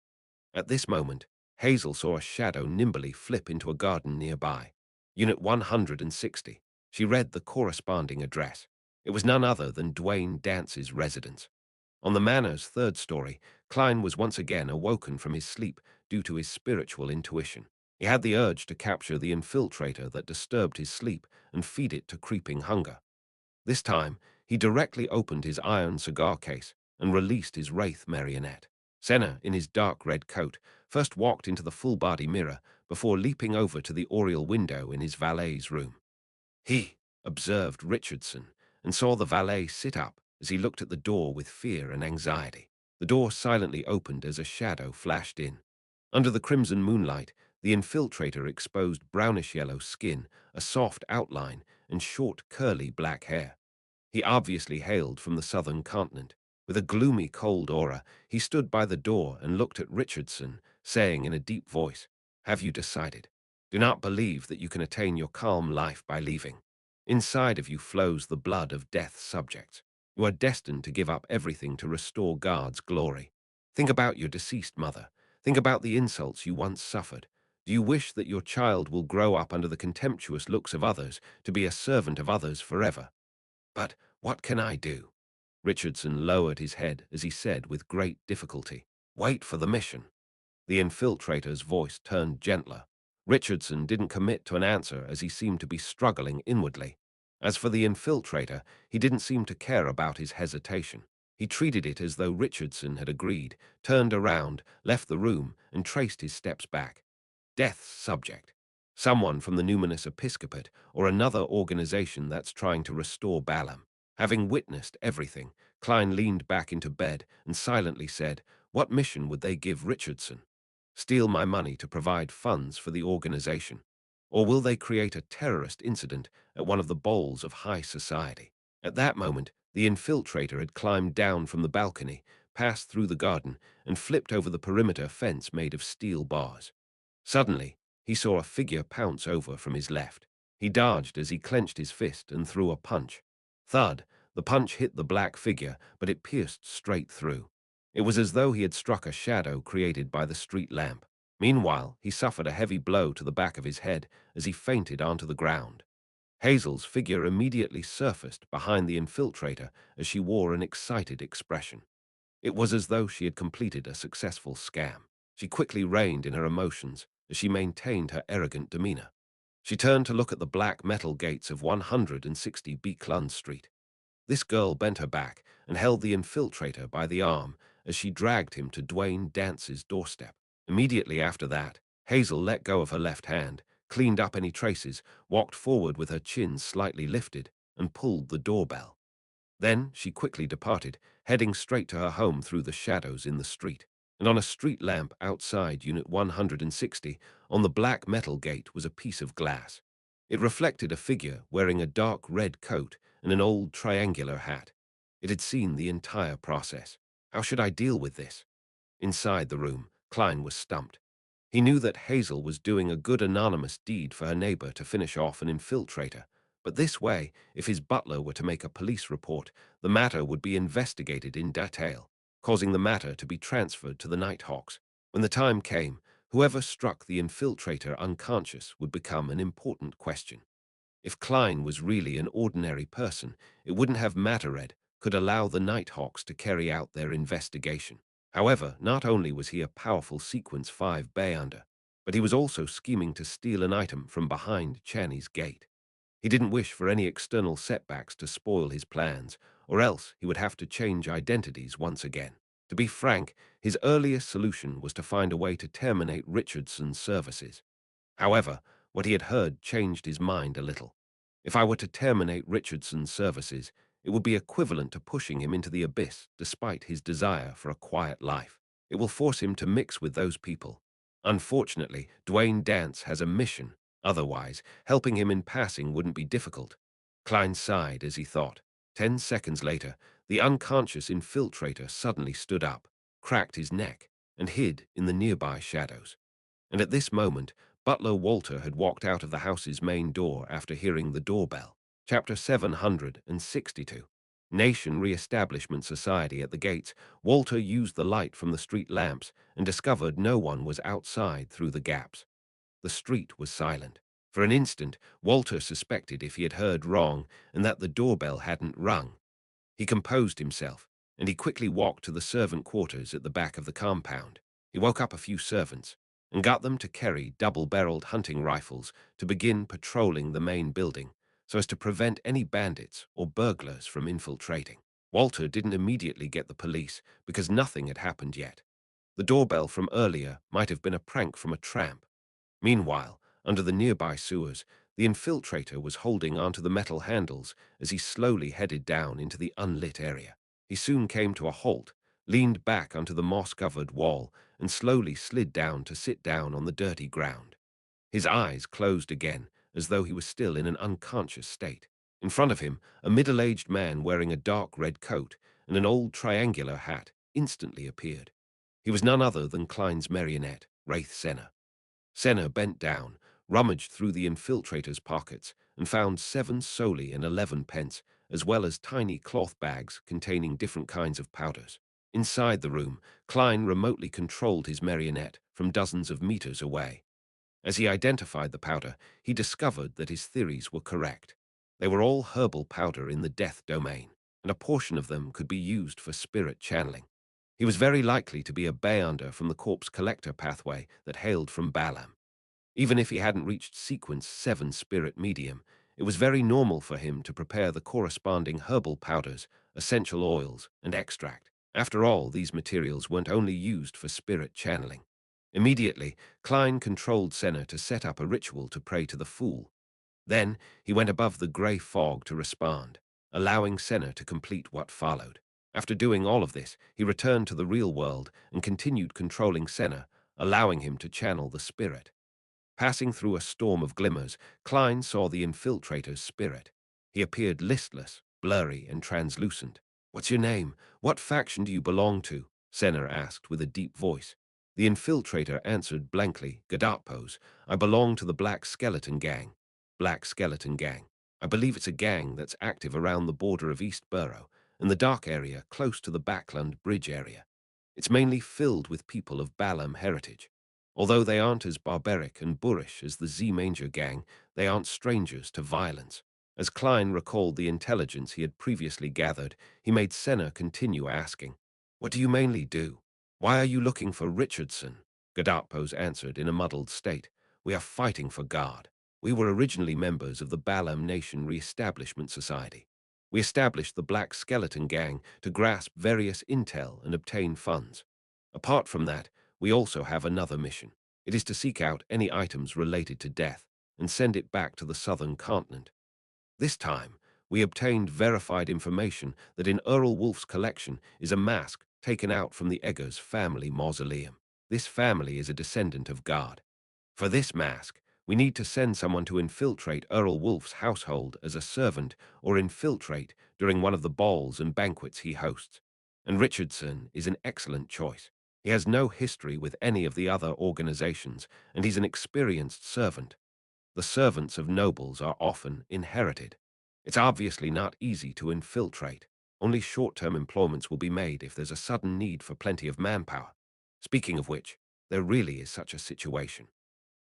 At this moment, Hazel saw a shadow nimbly flip into a garden nearby. Unit 160. She read the corresponding address. It was none other than Dwayne Dance's residence. On the manor's third story, Klein was once again awoken from his sleep due to his spiritual intuition. He had the urge to capture the infiltrator that disturbed his sleep and feed it to creeping hunger. This time, he directly opened his iron cigar case and released his wraith marionette. Senna, in his dark red coat, first walked into the full-body mirror before leaping over to the oriel window in his valet's room. He observed Richardson and saw the valet sit up as he looked at the door with fear and anxiety. The door silently opened as a shadow flashed in. Under the crimson moonlight, the infiltrator exposed brownish-yellow skin, a soft outline, and short, curly black hair. He obviously hailed from the southern continent. With a gloomy, cold aura, he stood by the door and looked at Richardson, saying in a deep voice, "Have you decided? Do not believe that you can attain your calm life by leaving. Inside of you flows the blood of death's subjects. You are destined to give up everything to restore God's glory. Think about your deceased mother. Think about the insults you once suffered. Do you wish that your child will grow up under the contemptuous looks of others, to be a servant of others forever? But what can I do?" Richardson lowered his head as he said with great difficulty, "Wait for the mission." The infiltrator's voice turned gentler. Richardson didn't commit to an answer as he seemed to be struggling inwardly. As for the infiltrator, he didn't seem to care about his hesitation. He treated it as though Richardson had agreed, turned around, left the room, and traced his steps back. Death's subject. Someone from the numinous episcopate or another organization that's trying to restore Balaam. Having witnessed everything, Klein leaned back into bed and silently said, "What mission would they give Richardson? Steal my money to provide funds for the organization? Or will they create a terrorist incident at one of the bowls of high society?" At that moment, the infiltrator had climbed down from the balcony, passed through the garden, and flipped over the perimeter fence made of steel bars. Suddenly, he saw a figure pounce over from his left. He dodged as he clenched his fist and threw a punch. Thud, the punch hit the black figure, but it pierced straight through. It was as though he had struck a shadow created by the street lamp. Meanwhile, he suffered a heavy blow to the back of his head as he fainted onto the ground. Hazel's figure immediately surfaced behind the infiltrator as she wore an excited expression. It was as though she had completed a successful scam. She quickly reined in her emotions as she maintained her arrogant demeanor. She turned to look at the black metal gates of 160 Beekland Street. This girl bent her back and held the infiltrator by the arm as she dragged him to Dwayne Dance's doorstep. Immediately after that, Hazel let go of her left hand, cleaned up any traces, walked forward with her chin slightly lifted, and pulled the doorbell. Then she quickly departed, heading straight to her home through the shadows in the street. And on a street lamp outside Unit 160, on the black metal gate, was a piece of glass. It reflected a figure wearing a dark red coat and an old triangular hat. It had seen the entire process. How should I deal with this? Inside the room, Klein was stumped. He knew that Hazel was doing a good anonymous deed for her neighbor to finish off an infiltrator. But this way, if his butler were to make a police report, the matter would be investigated in detail, causing the matter to be transferred to the Nighthawks. When the time came, whoever struck the infiltrator unconscious would become an important question. If Klein was really an ordinary person, it wouldn't have mattered, could allow the Nighthawks to carry out their investigation. However, not only was he a powerful Sequence 5 Beyonder, but he was also scheming to steal an item from behind Channy's gate. He didn't wish for any external setbacks to spoil his plans, or else he would have to change identities once again. To be frank, his earliest solution was to find a way to terminate Richardson's services. However, what he had heard changed his mind a little. If I were to terminate Richardson's services, it would be equivalent to pushing him into the abyss despite his desire for a quiet life. It will force him to mix with those people. Unfortunately, Dwayne Dance has a mission. Otherwise, helping him in passing wouldn't be difficult. Klein sighed as he thought. 10 seconds later, the unconscious infiltrator suddenly stood up, cracked his neck, and hid in the nearby shadows. And at this moment, Butler Walter had walked out of the house's main door after hearing the doorbell. Chapter 762. Nation Re-establishment Society. At the gates, Walter used the light from the street lamps and discovered no one was outside through the gaps. The street was silent. For an instant, Walter suspected if he had heard wrong and that the doorbell hadn't rung. He composed himself, and he quickly walked to the servant quarters at the back of the compound. He woke up a few servants and got them to carry double-barreled hunting rifles to begin patrolling the main building so as to prevent any bandits or burglars from infiltrating. Walter didn't immediately get the police because nothing had happened yet. The doorbell from earlier might have been a prank from a tramp. Meanwhile, under the nearby sewers, the infiltrator was holding onto the metal handles as he slowly headed down into the unlit area. He soon came to a halt, leaned back onto the moss-covered wall, and slowly slid down to sit down on the dirty ground. His eyes closed again, as though he was still in an unconscious state. In front of him, a middle-aged man wearing a dark red coat and an old triangular hat instantly appeared. He was none other than Klein's marionette, Wraith Senna. Senna bent down, rummaged through the infiltrator's pockets, and found 7 soldi and 11 pence, as well as tiny cloth bags containing different kinds of powders. Inside the room, Klein remotely controlled his marionette from dozens of meters away. As he identified the powder, he discovered that his theories were correct. They were all herbal powder in the death domain, and a portion of them could be used for spirit channeling. He was very likely to be a Beyonder from the corpse collector pathway that hailed from Balaam. Even if he hadn't reached Sequence 7 spirit medium, it was very normal for him to prepare the corresponding herbal powders, essential oils, and extract. After all, these materials weren't only used for spirit channeling. Immediately, Klein controlled Senna to set up a ritual to pray to the fool. Then, he went above the grey fog to respond, allowing Senna to complete what followed. After doing all of this, he returned to the real world and continued controlling Senna, allowing him to channel the spirit. Passing through a storm of glimmers, Klein saw the infiltrator's spirit. He appeared listless, blurry, and translucent. "What's your name? What faction do you belong to?" Senna asked with a deep voice. The infiltrator answered blankly, "Gadapos. I belong to the Black Skeleton Gang." Black Skeleton Gang. I believe it's a gang that's active around the border of East Borough and the dark area close to the Backland Bridge area. It's mainly filled with people of Balam heritage. Although they aren't as barbaric and boorish as the Z-Manger gang, they aren't strangers to violence. As Klein recalled the intelligence he had previously gathered, he made Senna continue asking, "What do you mainly do? Why are you looking for Richardson?" Gadapos answered in a muddled state. We are fighting for God. We were originally members of the Balam Nation Re-establishment Society. We established the Black Skeleton Gang to grasp various intel and obtain funds. Apart from that, we also have another mission. It is to seek out any items related to death and send it back to the southern continent. This time, we obtained verified information that in Earl Wolf's collection is a mask taken out from the Eggers family mausoleum. This family is a descendant of God. For this mask, we need to send someone to infiltrate Earl Wolf's household as a servant or infiltrate during one of the balls and banquets he hosts. And Richardson is an excellent choice. He has no history with any of the other organizations, and he's an experienced servant. The servants of nobles are often inherited. It's obviously not easy to infiltrate. Only short-term employments will be made if there's a sudden need for plenty of manpower. Speaking of which, there really is such a situation.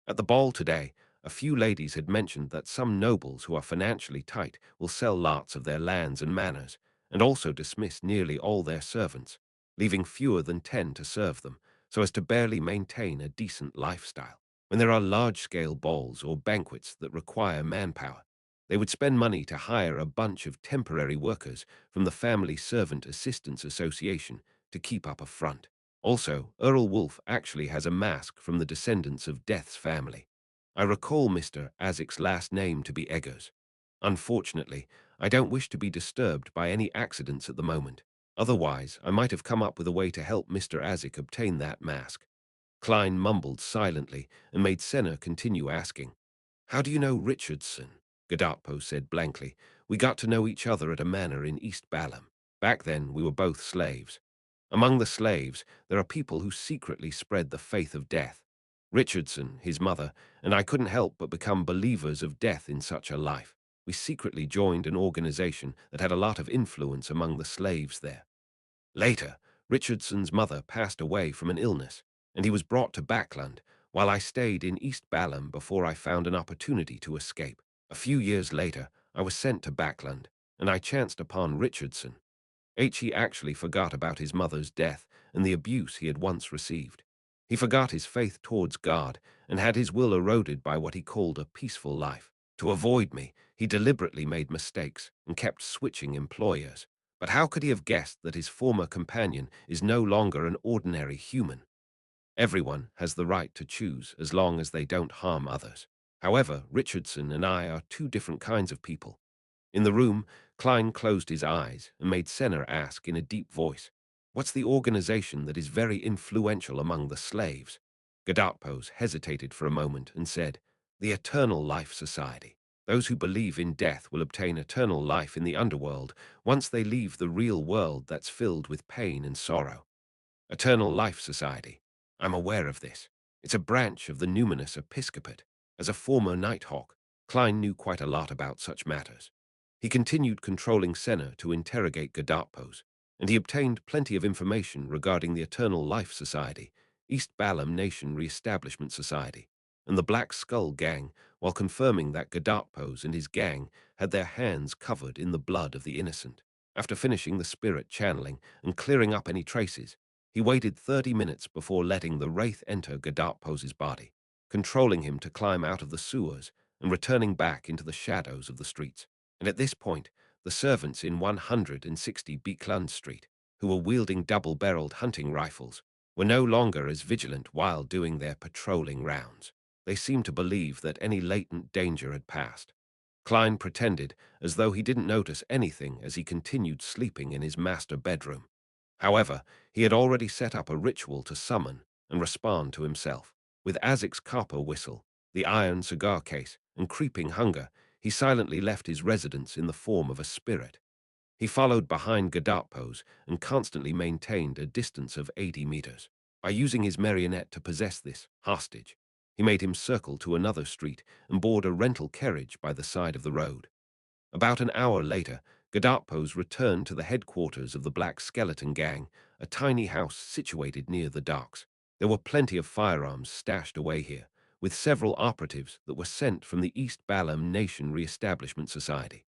At the ball today, a few ladies had mentioned that some nobles who are financially tight will sell lots of their lands and manors, and also dismiss nearly all their servants, leaving fewer than 10 to serve them, so as to barely maintain a decent lifestyle. When there are large-scale balls or banquets that require manpower, they would spend money to hire a bunch of temporary workers from the Family Servant Assistance Association to keep up a front. Also, Earl Wolf actually has a mask from the descendants of Death's family. I recall Mr. Azik's last name to be Eggers. Unfortunately, I don't wish to be disturbed by any accidents at the moment. Otherwise, I might have come up with a way to help Mr. Azik obtain that mask. Klein mumbled silently and made Senna continue asking. How do you know Richardson? Gaddapo said blankly. We got to know each other at a manor in East Balam. Back then, we were both slaves. Among the slaves, there are people who secretly spread the faith of death. Richardson, his mother, and I couldn't help but become believers of death in such a life. We secretly joined an organization that had a lot of influence among the slaves there. Later, Richardson's mother passed away from an illness, and he was brought to Backland, while I stayed in East Balam before I found an opportunity to escape. A few years later, I was sent to Backland, and I chanced upon Richardson. He actually forgot about his mother's death and the abuse he had once received. He forgot his faith towards God and had his will eroded by what he called a peaceful life. To avoid me, he deliberately made mistakes and kept switching employers. But how could he have guessed that his former companion is no longer an ordinary human? Everyone has the right to choose as long as they don't harm others. However, Richardson and I are two different kinds of people. In the room, Klein closed his eyes and made Senna ask in a deep voice, What's the organization that is very influential among the slaves? Gadapos hesitated for a moment and said, The Eternal Life Society. Those who believe in death will obtain eternal life in the underworld once they leave the real world that's filled with pain and sorrow. Eternal Life Society. I'm aware of this. It's a branch of the numinous episcopate. As a former Nighthawk, Klein knew quite a lot about such matters. He continued controlling Senna to interrogate Gadapos, and he obtained plenty of information regarding the Eternal Life Society, East Balam Nation Re-establishment Society, and the Black Skull Gang, while confirming that Gadapos and his gang had their hands covered in the blood of the innocent. After finishing the spirit channeling and clearing up any traces, he waited 30 minutes before letting the wraith enter Gadapos' body, controlling him to climb out of the sewers and returning back into the shadows of the streets. And at this point, the servants in 160 Beekland Street, who were wielding double-barreled hunting rifles, were no longer as vigilant while doing their patrolling rounds. They seemed to believe that any latent danger had passed. Klein pretended as though he didn't notice anything as he continued sleeping in his master bedroom. However, he had already set up a ritual to summon and respond to himself. With Azik's copper whistle, the iron cigar case, and creeping hunger, he silently left his residence in the form of a spirit. He followed behind Gadapos and constantly maintained a distance of 80 meters. By using his marionette to possess this hostage, he made him circle to another street and board a rental carriage by the side of the road. About an hour later, Gadapos returned to the headquarters of the Black Skeleton Gang, a tiny house situated near the docks. There were plenty of firearms stashed away here, with several operatives that were sent from the East Balam Nation Re-establishment Society.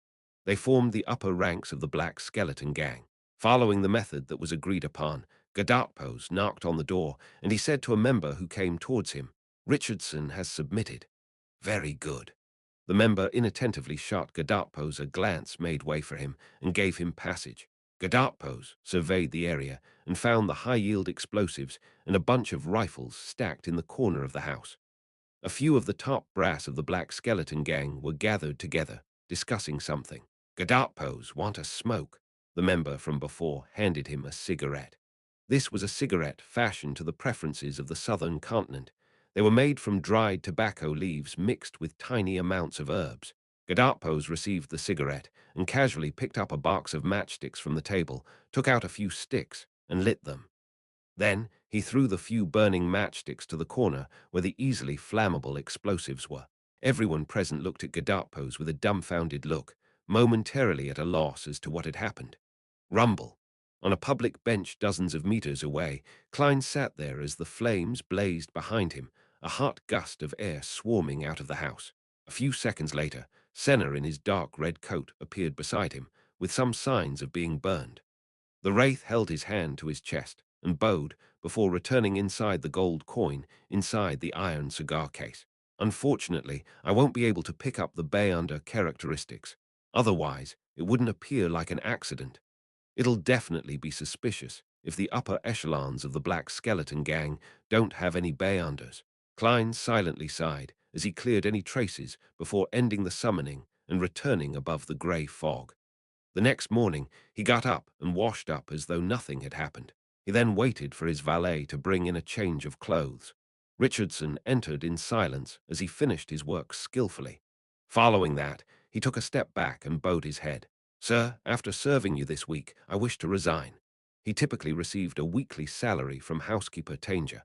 They formed the upper ranks of the Black Skeleton Gang. Following the method that was agreed upon, Gadapos knocked on the door, and he said to a member who came towards him, "Richardson has submitted." "Very good." The member inattentively shot Gadapos a glance, made way for him, and gave him passage. Gadapos surveyed the area and found the high-yield explosives and a bunch of rifles stacked in the corner of the house. A few of the top brass of the Black Skeleton gang were gathered together, discussing something. "Gadapos want a smoke." The member from before handed him a cigarette. This was a cigarette fashioned to the preferences of the southern continent. They were made from dried tobacco leaves mixed with tiny amounts of herbs. Gadapos received the cigarette and casually picked up a box of matchsticks from the table, took out a few sticks, and lit them. Then he threw the few burning matchsticks to the corner where the easily flammable explosives were. Everyone present looked at Gadapos with a dumbfounded look, momentarily at a loss as to what had happened. Rumble. On a public bench dozens of meters away, Klein sat there as the flames blazed behind him, a hot gust of air swarming out of the house. A few seconds later, Senna in his dark red coat appeared beside him, with some signs of being burned. The wraith held his hand to his chest and bowed before returning inside the gold coin inside the iron cigar case. "Unfortunately, I won't be able to pick up the Bayonder characteristics. Otherwise, it wouldn't appear like an accident. It'll definitely be suspicious if the upper echelons of the Black Skeleton gang don't have any Bayonders." Klein silently sighed as he cleared any traces before ending the summoning and returning above the grey fog. The next morning, he got up and washed up as though nothing had happened. He then waited for his valet to bring in a change of clothes. Richardson entered in silence as he finished his work skillfully. Following that, he took a step back and bowed his head. "Sir, after serving you this week, I wish to resign." He typically received a weekly salary from housekeeper Tanger.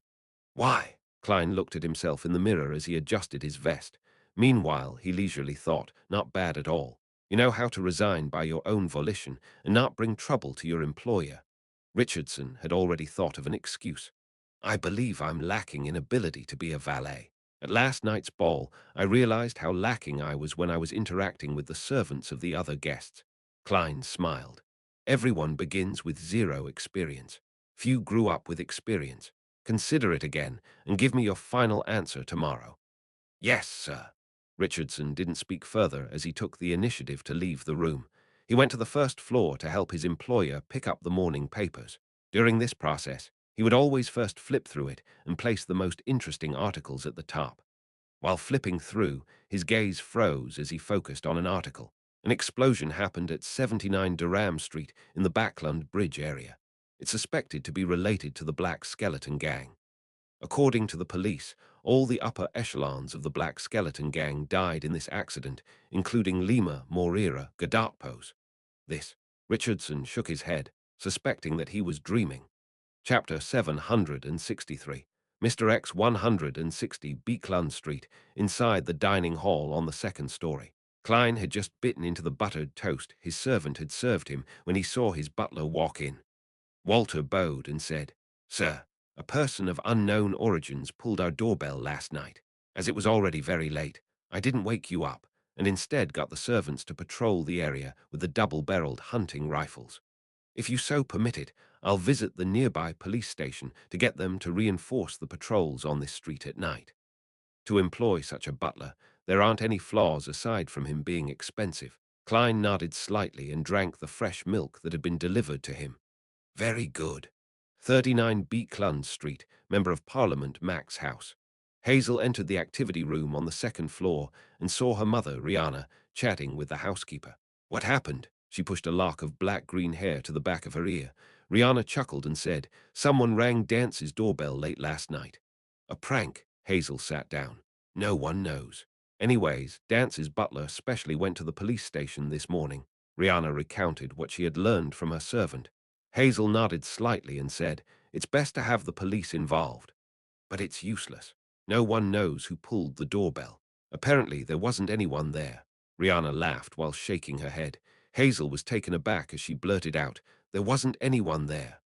"Why?" Klein looked at himself in the mirror as he adjusted his vest. Meanwhile, he leisurely thought, "Not bad at all. You know how to resign by your own volition and not bring trouble to your employer." Richardson had already thought of an excuse. "I believe I'm lacking in ability to be a valet. At last night's ball, I realized how lacking I was when I was interacting with the servants of the other guests." Klein smiled. "Everyone begins with zero experience. Few grew up with experience. Consider it again and give me your final answer tomorrow." "Yes, sir." Richardson didn't speak further as he took the initiative to leave the room. He went to the first floor to help his employer pick up the morning papers. During this process, he would always first flip through it and place the most interesting articles at the top. While flipping through, his gaze froze as he focused on an article. An explosion happened at 79 Durham Street in the Backland Bridge area. It's suspected to be related to the Black Skeleton gang. According to the police, all the upper echelons of the Black Skeleton gang died in this accident, including Lima Moreira Gadapos. This, Richardson shook his head, suspecting that he was dreaming. Chapter 763. Mr. X 160 Beekland Street, inside the dining hall on the second story. Klein had just bitten into the buttered toast his servant had served him when he saw his butler walk in. Walter bowed and said, "Sir, a person of unknown origins pulled our doorbell last night. As it was already very late, I didn't wake you up, and instead got the servants to patrol the area with the double-barreled hunting rifles. If you so permit it, I'll visit the nearby police station to get them to reinforce the patrols on this street at night. To employ such a butler, there aren't any flaws aside from him being expensive." Klein nodded slightly and drank the fresh milk that had been delivered to him. "Very good." 39 Beekland Street, Member of Parliament Mac's house. Hazel entered the activity room on the second floor and saw her mother, Rihanna, chatting with the housekeeper. "What happened?" She pushed a lock of black-green hair to the back of her ear. Rihanna chuckled and said, "Someone rang Dance's doorbell late last night." "A prank." Hazel sat down. "No one knows. Anyways, Dance's butler specially went to the police station this morning." Rihanna recounted what she had learned from her servant. Hazel nodded slightly and said, "It's best to have the police involved." "But it's useless. No one knows who pulled the doorbell. Apparently there wasn't anyone there." Rihanna laughed while shaking her head. Hazel was taken aback as she blurted out, "There wasn't anyone there."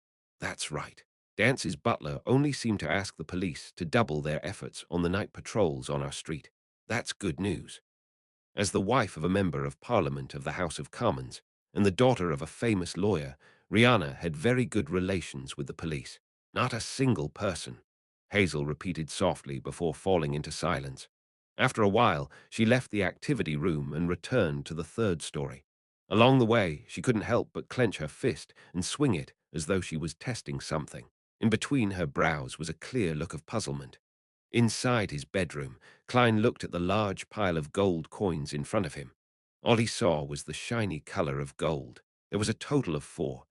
"That's right. Dance's butler only seemed to ask the police to double their efforts on the night patrols on our street. That's good news." As the wife of a member of Parliament of the House of Commons and the daughter of a famous lawyer, Rihanna had very good relations with the police. Not a single person. Hazel repeated softly before falling into silence. After a while, she left the activity room and returned to the third story. Along the way, she couldn't help but clench her fist and swing it as though she was testing something. In between her brows was a clear look of puzzlement. Inside his bedroom, Klein looked at the large pile of gold coins in front of him. All he saw was the shiny color of gold. There was a total of 40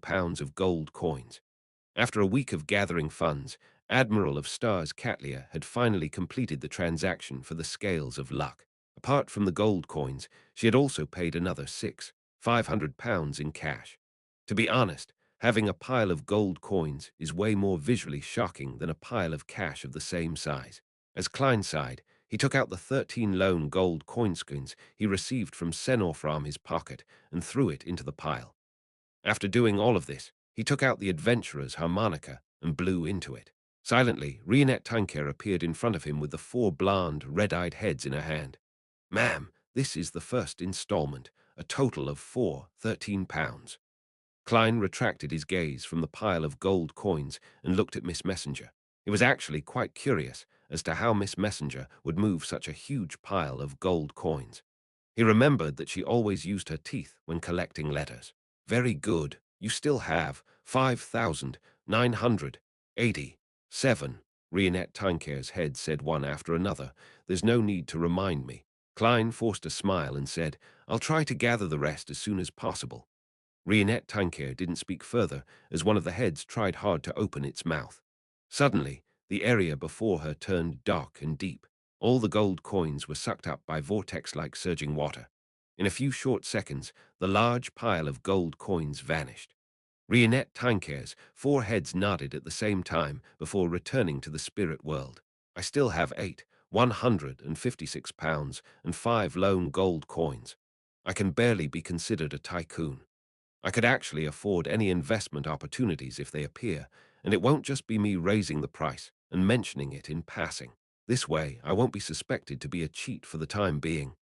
pounds of gold coins. After a week of gathering funds, Admiral of Stars Catlia had finally completed the transaction for the scales of luck. Apart from the gold coins, she had also paid another 500 pounds in cash. To be honest, having a pile of gold coins is way more visually shocking than a pile of cash of the same size. As Klein sighed, he took out the 13 lone gold coinskins he received from Senor from his pocket and threw it into the pile. After doing all of this, he took out the adventurer's harmonica and blew into it. Silently, Rionette Tanker appeared in front of him with the 4 blonde, red-eyed heads in her hand. "Ma'am, this is the first installment, a total of 13 pounds. Klein retracted his gaze from the pile of gold coins and looked at Miss Messenger. He was actually quite curious as to how Miss Messenger would move such a huge pile of gold coins. He remembered that she always used her teeth when collecting letters. "Very good. You still have 5,987. Rionette Tinker's head said one after another. "There's no need to remind me." Klein forced a smile and said, "I'll try to gather the rest as soon as possible." Rionette Tinker didn't speak further as one of the heads tried hard to open its mouth. Suddenly, the area before her turned dark and deep. All the gold coins were sucked up by vortex-like surging water. In a few short seconds, the large pile of gold coins vanished. Rionette Tinker's 4 heads nodded at the same time before returning to the spirit world. "I still have 156 pounds and 5 lone gold coins. I can barely be considered a tycoon. I could actually afford any investment opportunities if they appear, and it won't just be me raising the price and mentioning it in passing. This way, I won't be suspected to be a cheat for the time being.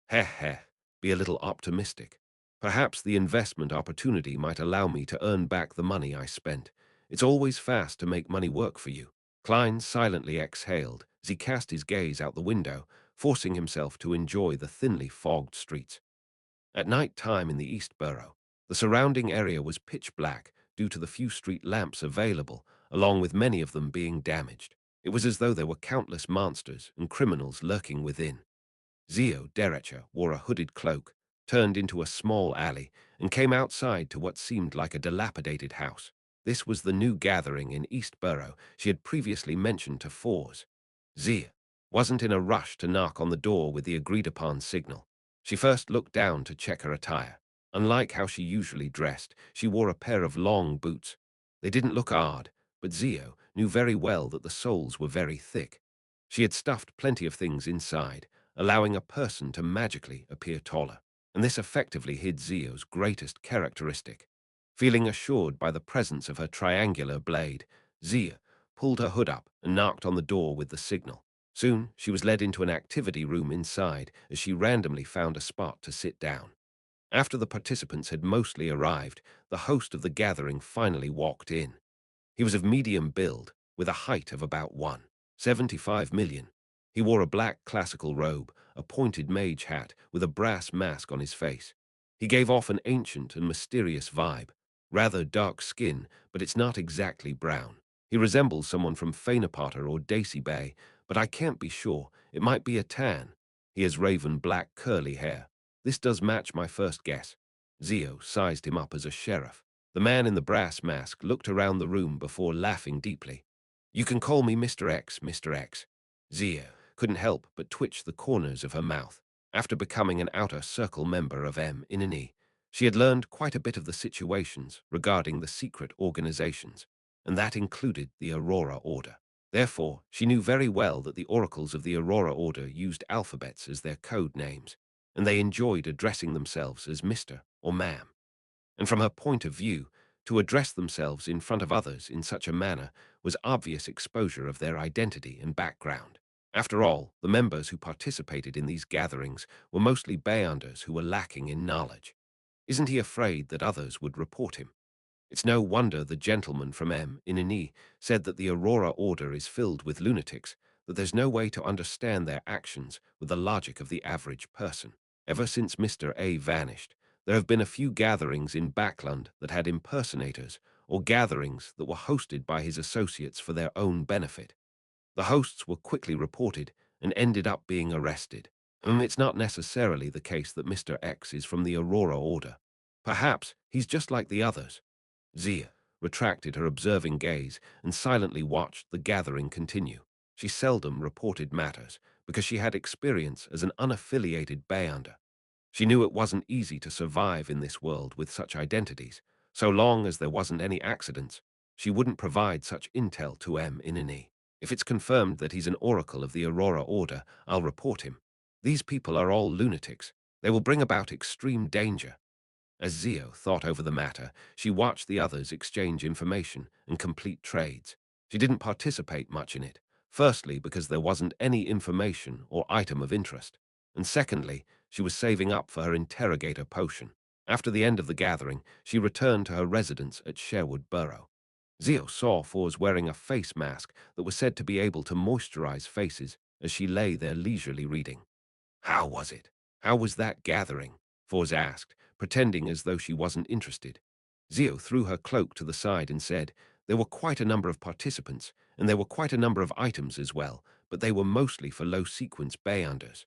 Heh heh, be a little optimistic. Perhaps the investment opportunity might allow me to earn back the money I spent. It's always fast to make money work for you." Klein silently exhaled as he cast his gaze out the window, forcing himself to enjoy the thinly fogged streets. At night time in the East Borough, the surrounding area was pitch black due to the few street lamps available, along with many of them being damaged. It was as though there were countless monsters and criminals lurking within. Zio Derecha wore a hooded cloak, turned into a small alley, and came outside to what seemed like a dilapidated house. This was the new gathering in East Borough she had previously mentioned to Fours. Zia wasn't in a rush to knock on the door with the agreed-upon signal. She first looked down to check her attire. Unlike how she usually dressed, she wore a pair of long boots. They didn't look odd, but Zio knew very well that the soles were very thick. She had stuffed plenty of things inside, allowing a person to magically appear taller, and this effectively hid Zio's greatest characteristic. Feeling assured by the presence of her triangular blade, Zia pulled her hood up and knocked on the door with the signal. Soon, she was led into an activity room inside as she randomly found a spot to sit down. After the participants had mostly arrived, the host of the gathering finally walked in. He was of medium build, with a height of about 1.75 million. He wore a black classical robe, a pointed mage hat with a brass mask on his face. He gave off an ancient and mysterious vibe. Rather dark skin, but it's not exactly brown. He resembles someone from Fainapotter or Daisy Bay, but I can't be sure. It might be a tan. He has raven black curly hair. This does match my first guess. Zio sized him up as a sheriff. The man in the brass mask looked around the room before laughing deeply. "You can call me Mr. X, Mr. X. Zio couldn't help but twitch the corners of her mouth. After becoming an outer circle member of M. She had learned quite a bit of the situations regarding the secret organizations, and that included the Aurora Order. Therefore, she knew very well that the oracles of the Aurora Order used alphabets as their code names, and they enjoyed addressing themselves as Mr. or Ma'am. And from her point of view, to address themselves in front of others in such a manner was obvious exposure of their identity and background. After all, the members who participated in these gatherings were mostly Bayanders who were lacking in knowledge. Isn't he afraid that others would report him? It's no wonder the gentleman from M. Inini said that the Aurora Order is filled with lunatics, that there's no way to understand their actions with the logic of the average person. Ever since Mr. A vanished, there have been a few gatherings in Backland that had impersonators, or gatherings that were hosted by his associates for their own benefit. The hosts were quickly reported and ended up being arrested. It's not necessarily the case that Mr. X is from the Aurora Order. Perhaps he's just like the others. Zia retracted her observing gaze and silently watched the gathering continue. She seldom reported matters because she had experience as an unaffiliated Bayonder. She knew it wasn't easy to survive in this world with such identities. So long as there wasn't any accidents, she wouldn't provide such intel to M. Inini. If it's confirmed that he's an oracle of the Aurora Order, I'll report him. These people are all lunatics. They will bring about extreme danger. As Zio thought over the matter, she watched the others exchange information and complete trades. She didn't participate much in it, firstly because there wasn't any information or item of interest, and secondly, she was saving up for her interrogator potion. After the end of the gathering, she returned to her residence at Sherwood Burrow. Zio saw Fours wearing a face mask that was said to be able to moisturize faces as she lay there leisurely reading. How was it? How was that gathering? Fours asked, pretending as though she wasn't interested. Zio threw her cloak to the side and said, there were quite a number of participants, and there were quite a number of items as well, but they were mostly for low-sequence Bayonders.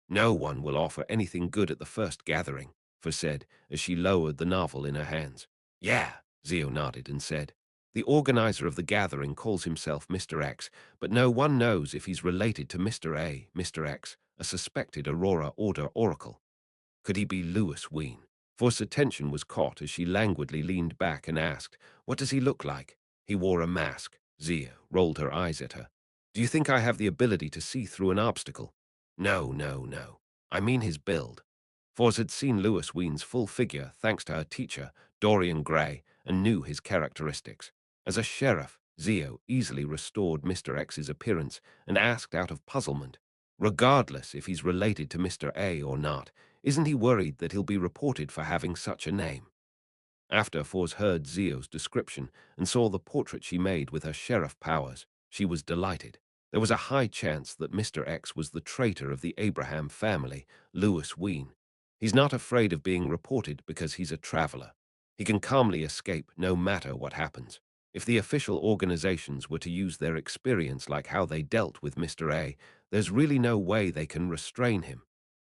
No one will offer anything good at the first gathering, Fours said, as she lowered the novel in her hands. Yeah, Zio nodded and said, the organizer of the gathering calls himself Mr. X, but no one knows if he's related to Mr. A, Mr. X, a suspected Aurora Order oracle. Could he be Lewis Ween? For's attention was caught as she languidly leaned back and asked, what does he look like? He wore a mask. Zia rolled her eyes at her. Do you think I have the ability to see through an obstacle? No, no, no. I mean his build. Fors had seen Lewis Ween's full figure thanks to her teacher, Dorian Gray, and knew his characteristics. As a sheriff, Zio easily restored Mr. X's appearance and asked out of puzzlement, regardless if he's related to Mr. A or not, isn't he worried that he'll be reported for having such a name? After Fors heard Zio's description and saw the portrait she made with her sheriff powers, she was delighted. There was a high chance that Mr. X was the traitor of the Abraham family, Lewis Ween. He's not afraid of being reported because he's a traveler. He can calmly escape no matter what happens. If the official organizations were to use their experience like how they dealt with Mr. A, there's really no way they can restrain him.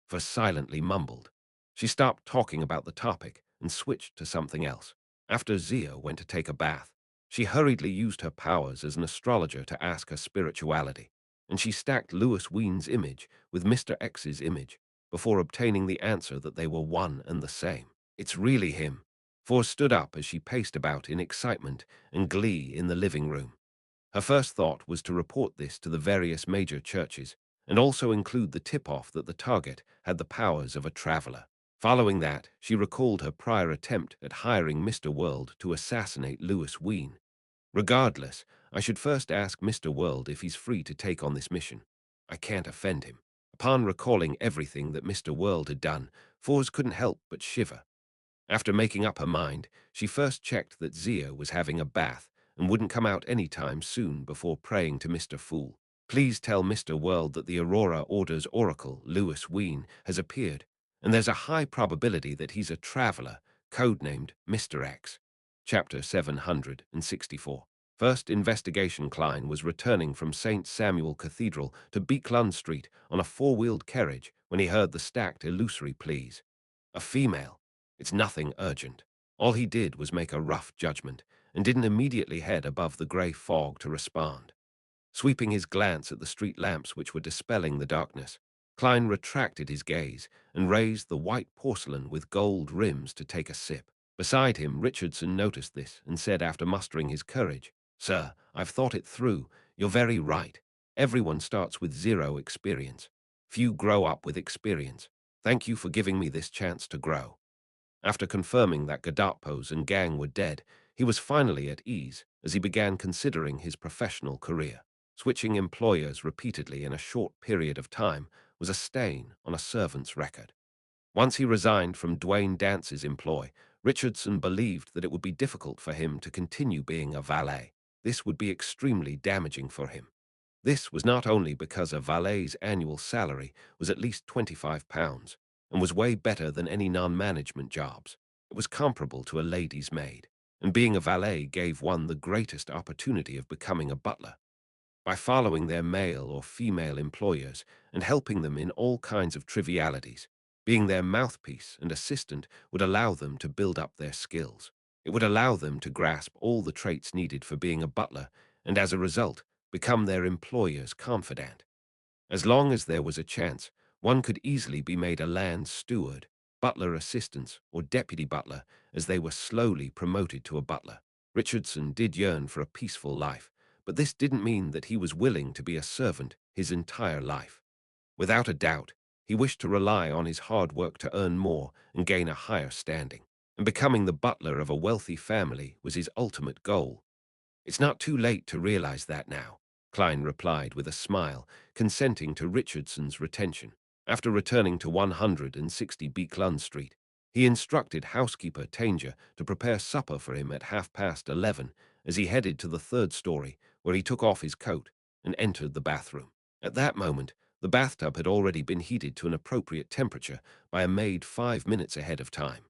For silently mumbled. She stopped talking about the topic and switched to something else. After Zia went to take a bath, she hurriedly used her powers as an astrologer to ask her spirituality, and she stacked Lewis Ween's image with Mr. X's image before obtaining the answer that they were one and the same. It's really him. Fors stood up as she paced about in excitement and glee in the living room. Her first thought was to report this to the various major churches, and also include the tip-off that the target had the powers of a traveler. Following that, she recalled her prior attempt at hiring Mr. World to assassinate Lewis Ween. Regardless, I should first ask Mr. World if he's free to take on this mission. I can't offend him. Upon recalling everything that Mr. World had done, Fors couldn't help but shiver. After making up her mind, she first checked that Zia was having a bath and wouldn't come out any time soon before praying to Mr. Fool. Please tell Mr. World that the Aurora Order's oracle, Lewis Ween, has appeared, and there's a high probability that he's a traveler, codenamed Mr. X. Chapter 764. First investigation. Klein was returning from St. Samuel Cathedral to Beekland Street on a four-wheeled carriage when he heard the stacked illusory pleas. A female. It's nothing urgent. All he did was make a rough judgment and didn't immediately head above the grey fog to respond. Sweeping his glance at the street lamps which were dispelling the darkness, Klein retracted his gaze and raised the white porcelain with gold rims to take a sip. Beside him, Richardson noticed this and said after mustering his courage, Sir, I've thought it through. You're very right. Everyone starts with zero experience. Few grow up with experience. Thank you for giving me this chance to grow. After confirming that Gadapos and gang were dead, he was finally at ease as he began considering his professional career. Switching employers repeatedly in a short period of time was a stain on a servant's record. Once he resigned from Dwayne Dance's employ, Richardson believed that it would be difficult for him to continue being a valet. This would be extremely damaging for him. This was not only because a valet's annual salary was at least £25 and was way better than any non-management jobs. It was comparable to a lady's maid, and being a valet gave one the greatest opportunity of becoming a butler. By following their male or female employers and helping them in all kinds of trivialities, being their mouthpiece and assistant would allow them to build up their skills. It would allow them to grasp all the traits needed for being a butler and, as a result, become their employer's confidant. As long as there was a chance, one could easily be made a land steward, butler assistant, or deputy butler as they were slowly promoted to a butler. Richardson did yearn for a peaceful life, but this didn't mean that he was willing to be a servant his entire life. Without a doubt, he wished to rely on his hard work to earn more and gain a higher standing, and becoming the butler of a wealthy family was his ultimate goal. It's not too late to realize that now, Klein replied with a smile, consenting to Richardson's retention. After returning to 160 Beekland Street, he instructed housekeeper Tanger to prepare supper for him at 11:30 as he headed to the third story, where he took off his coat and entered the bathroom. At that moment, the bathtub had already been heated to an appropriate temperature by a maid 5 minutes ahead of time.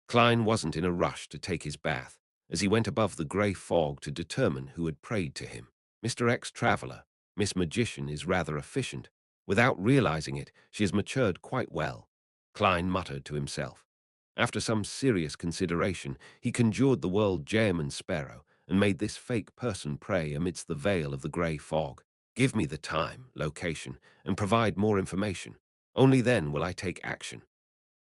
Klein wasn't in a rush to take his bath, as he went above the grey fog to determine who had prayed to him. Mr. X Traveller, Miss Magician is rather efficient. Without realizing it, she has matured quite well, Klein muttered to himself. After some serious consideration, he conjured the world jam and sparrow and made this fake person pray amidst the veil of the grey fog. Give me the time, location, and provide more information. Only then will I take action.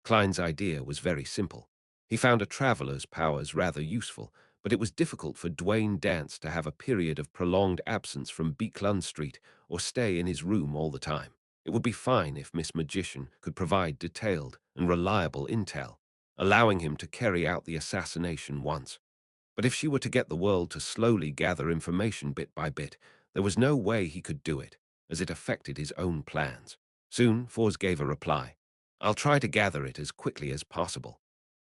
Klein's idea was very simple. He found a traveler's powers rather useful, but it was difficult for Dwayne Dance to have a period of prolonged absence from Beekland Street or stay in his room all the time. It would be fine if Miss Magician could provide detailed and reliable intel, allowing him to carry out the assassination once. But if she were to get the world to slowly gather information bit by bit, there was no way he could do it, as it affected his own plans. Soon, Fors gave a reply. I'll try to gather it as quickly as possible.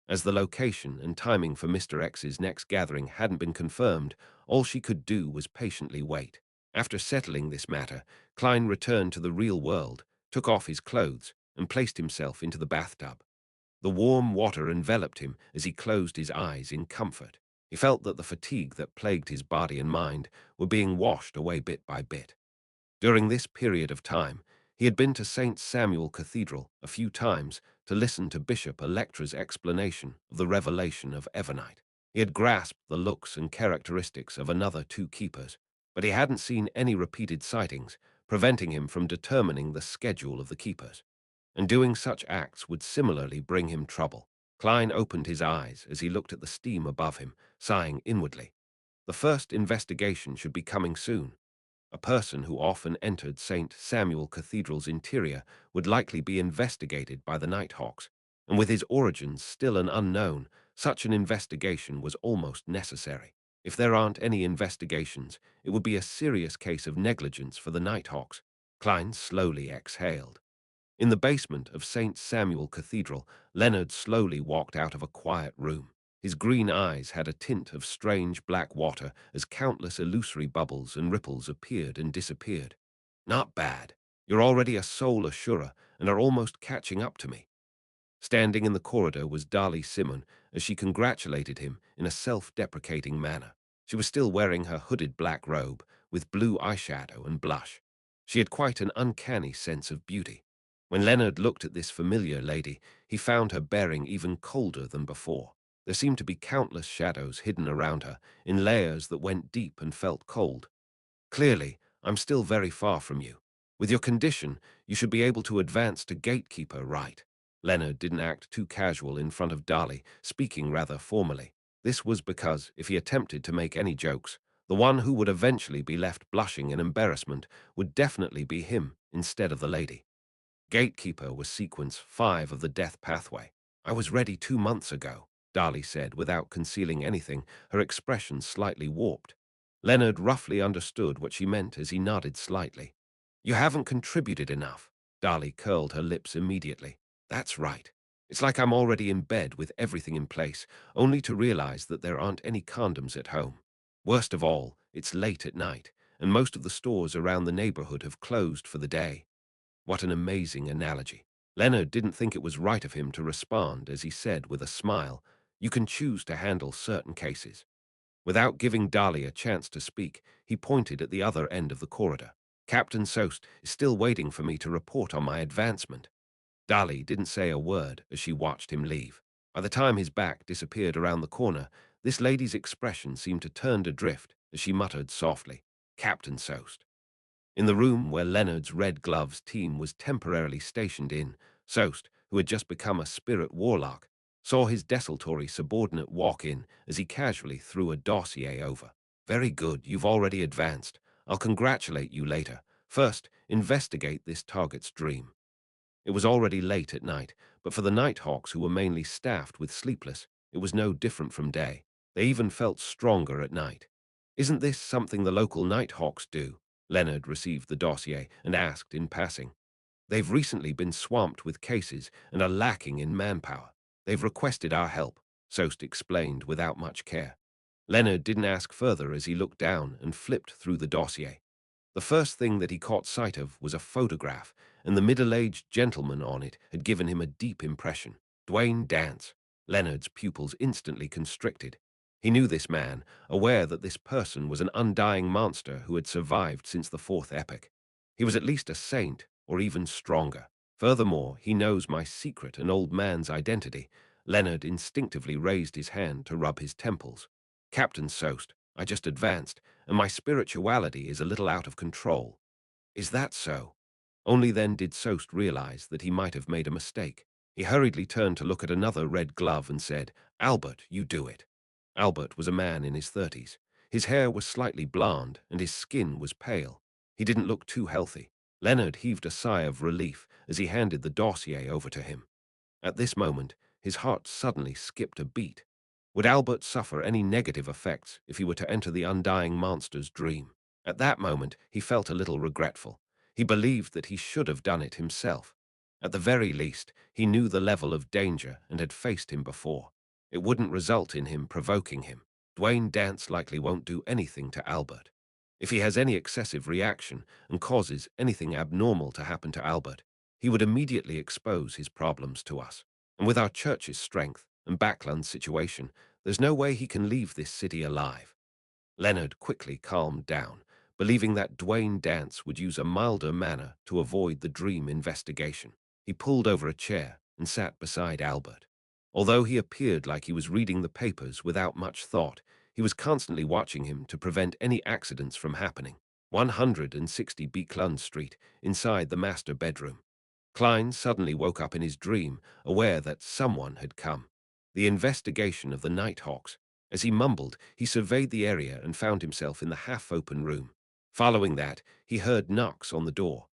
As the location and timing for Mr. X's next gathering hadn't been confirmed, all she could do was patiently wait. After settling this matter, Klein returned to the real world, took off his clothes, and placed himself into the bathtub. The warm water enveloped him as he closed his eyes in comfort. He felt that the fatigue that plagued his body and mind were being washed away bit by bit. During this period of time, he had been to St. Samuel Cathedral a few times to listen to Bishop Electra's explanation of the revelation of Evernite. He had grasped the looks and characteristics of another two keepers, but he hadn't seen any repeated sightings, preventing him from determining the schedule of the keepers. And doing such acts would similarly bring him trouble. Klein opened his eyes as he looked at the steam above him, sighing inwardly. The first investigation should be coming soon. A person who often entered St. Samuel Cathedral's interior would likely be investigated by the Nighthawks, and with his origins still an unknown, such an investigation was almost necessary. If there aren't any investigations, it would be a serious case of negligence for the Nighthawks. Klein slowly exhaled. In the basement of St. Samuel Cathedral, Leonard slowly walked out of a quiet room. His green eyes had a tint of strange black water as countless illusory bubbles and ripples appeared and disappeared. Not bad. You're already a soul assurer and are almost catching up to me. Standing in the corridor was Dali Simon as she congratulated him in a self-deprecating manner. She was still wearing her hooded black robe with blue eyeshadow and blush. She had quite an uncanny sense of beauty. When Leonard looked at this familiar lady, he found her bearing even colder than before. There seemed to be countless shadows hidden around her, in layers that went deep and felt cold. Clearly, I'm still very far from you. With your condition, you should be able to advance to gatekeeper, right? Leonard didn't act too casual in front of Dali, speaking rather formally. This was because, if he attempted to make any jokes, the one who would eventually be left blushing in embarrassment would definitely be him instead of the lady. Gatekeeper was sequence 5 of the death pathway. I was ready 2 months ago, Dali said without concealing anything, her expression slightly warped. Leonard roughly understood what she meant as he nodded slightly. You haven't contributed enough. Dali curled her lips immediately. That's right. It's like I'm already in bed with everything in place, only to realize that there aren't any condoms at home. Worst of all, it's late at night, and most of the stores around the neighborhood have closed for the day. What an amazing analogy. Leonard didn't think it was right of him to respond as he said with a smile, "You can choose to handle certain cases." Without giving Dali a chance to speak, he pointed at the other end of the corridor. "Captain Sost is still waiting for me to report on my advancement." Dali didn't say a word as she watched him leave. By the time his back disappeared around the corner, this lady's expression seemed to turn adrift as she muttered softly, "Captain Sost." In the room where Leonard's Red Gloves team was temporarily stationed in, Sost, who had just become a spirit warlock, saw his desultory subordinate walk in as he casually threw a dossier over. "Very good, you've already advanced. I'll congratulate you later. First, investigate this target's dream." It was already late at night, but for the Nighthawks, who were mainly staffed with sleepless, it was no different from day. They even felt stronger at night. "Isn't this something the local Nighthawks do?" Leonard received the dossier and asked in passing. "They've recently been swamped with cases and are lacking in manpower. They've requested our help," Sost explained without much care. Leonard didn't ask further as he looked down and flipped through the dossier. The first thing that he caught sight of was a photograph, and the middle-aged gentleman on it had given him a deep impression. Dwayne Dance. Leonard's pupils instantly constricted. He knew this man, aware that this person was an undying monster who had survived since the fourth epoch. He was at least a saint, or even stronger. Furthermore, he knows my secret, an old man's identity. Leonard instinctively raised his hand to rub his temples. "Captain Sost, I just advanced, and my spirituality is a little out of control." "Is that so?" Only then did Sost realize that he might have made a mistake. He hurriedly turned to look at another red glove and said, "Albert, you do it." Albert was a man in his 30s. His hair was slightly blonde, and his skin was pale. He didn't look too healthy. Leonard heaved a sigh of relief as he handed the dossier over to him. At this moment, his heart suddenly skipped a beat. Would Albert suffer any negative effects if he were to enter the undying monster's dream? At that moment, he felt a little regretful. He believed that he should have done it himself. At the very least, he knew the level of danger and had faced him before. It wouldn't result in him provoking him. Dwayne Dance likely won't do anything to Albert. If he has any excessive reaction and causes anything abnormal to happen to Albert, he would immediately expose his problems to us. And with our church's strength and Backland's situation, there's no way he can leave this city alive. Leonard quickly calmed down, believing that Dwayne Dance would use a milder manner to avoid the dream investigation. He pulled over a chair and sat beside Albert. Although he appeared like he was reading the papers without much thought, he was constantly watching him to prevent any accidents from happening. 160 Beekland Street, inside the master bedroom. Klein suddenly woke up in his dream, aware that someone had come. The investigation of the Nighthawks. As he mumbled, he surveyed the area and found himself in the half-open room. Following that, he heard knocks on the door.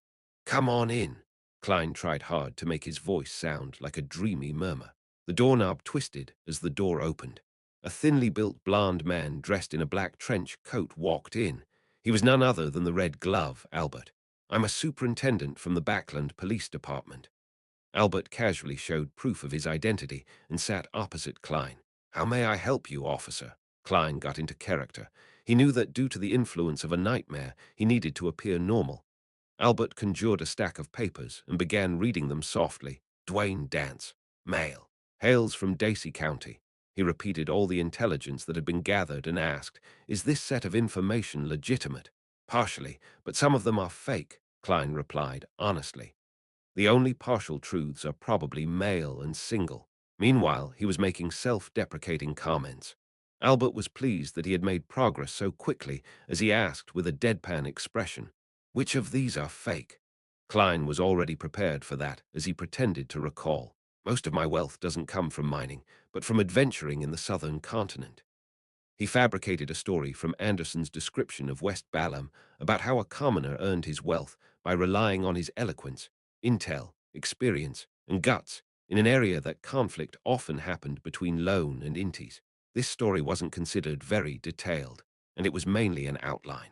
"Come on in." Klein tried hard to make his voice sound like a dreamy murmur. The doorknob twisted as the door opened. A thinly built blond man dressed in a black trench coat walked in. He was none other than the Red Glove, Albert. "I'm a superintendent from the Backland Police Department." Albert casually showed proof of his identity and sat opposite Klein. "How may I help you, officer?" Klein got into character. He knew that due to the influence of a nightmare, he needed to appear normal. Albert conjured a stack of papers and began reading them softly. "Dwayne Dance, male, hails from Dacey County." He repeated all the intelligence that had been gathered and asked, "Is this set of information legitimate?" "Partially, but some of them are fake," Klein replied, honestly. "The only partial truths are probably male and single." Meanwhile, he was making self-deprecating comments. Albert was pleased that he had made progress so quickly as he asked with a deadpan expression, "Which of these are fake?" Klein was already prepared for that as he pretended to recall. "Most of my wealth doesn't come from mining, but from adventuring in the southern continent." He fabricated a story from Anderson's description of West Balam about how a commoner earned his wealth by relying on his eloquence, intel, experience, and guts in an area that conflict often happened between lone and inties. This story wasn't considered very detailed, and it was mainly an outline.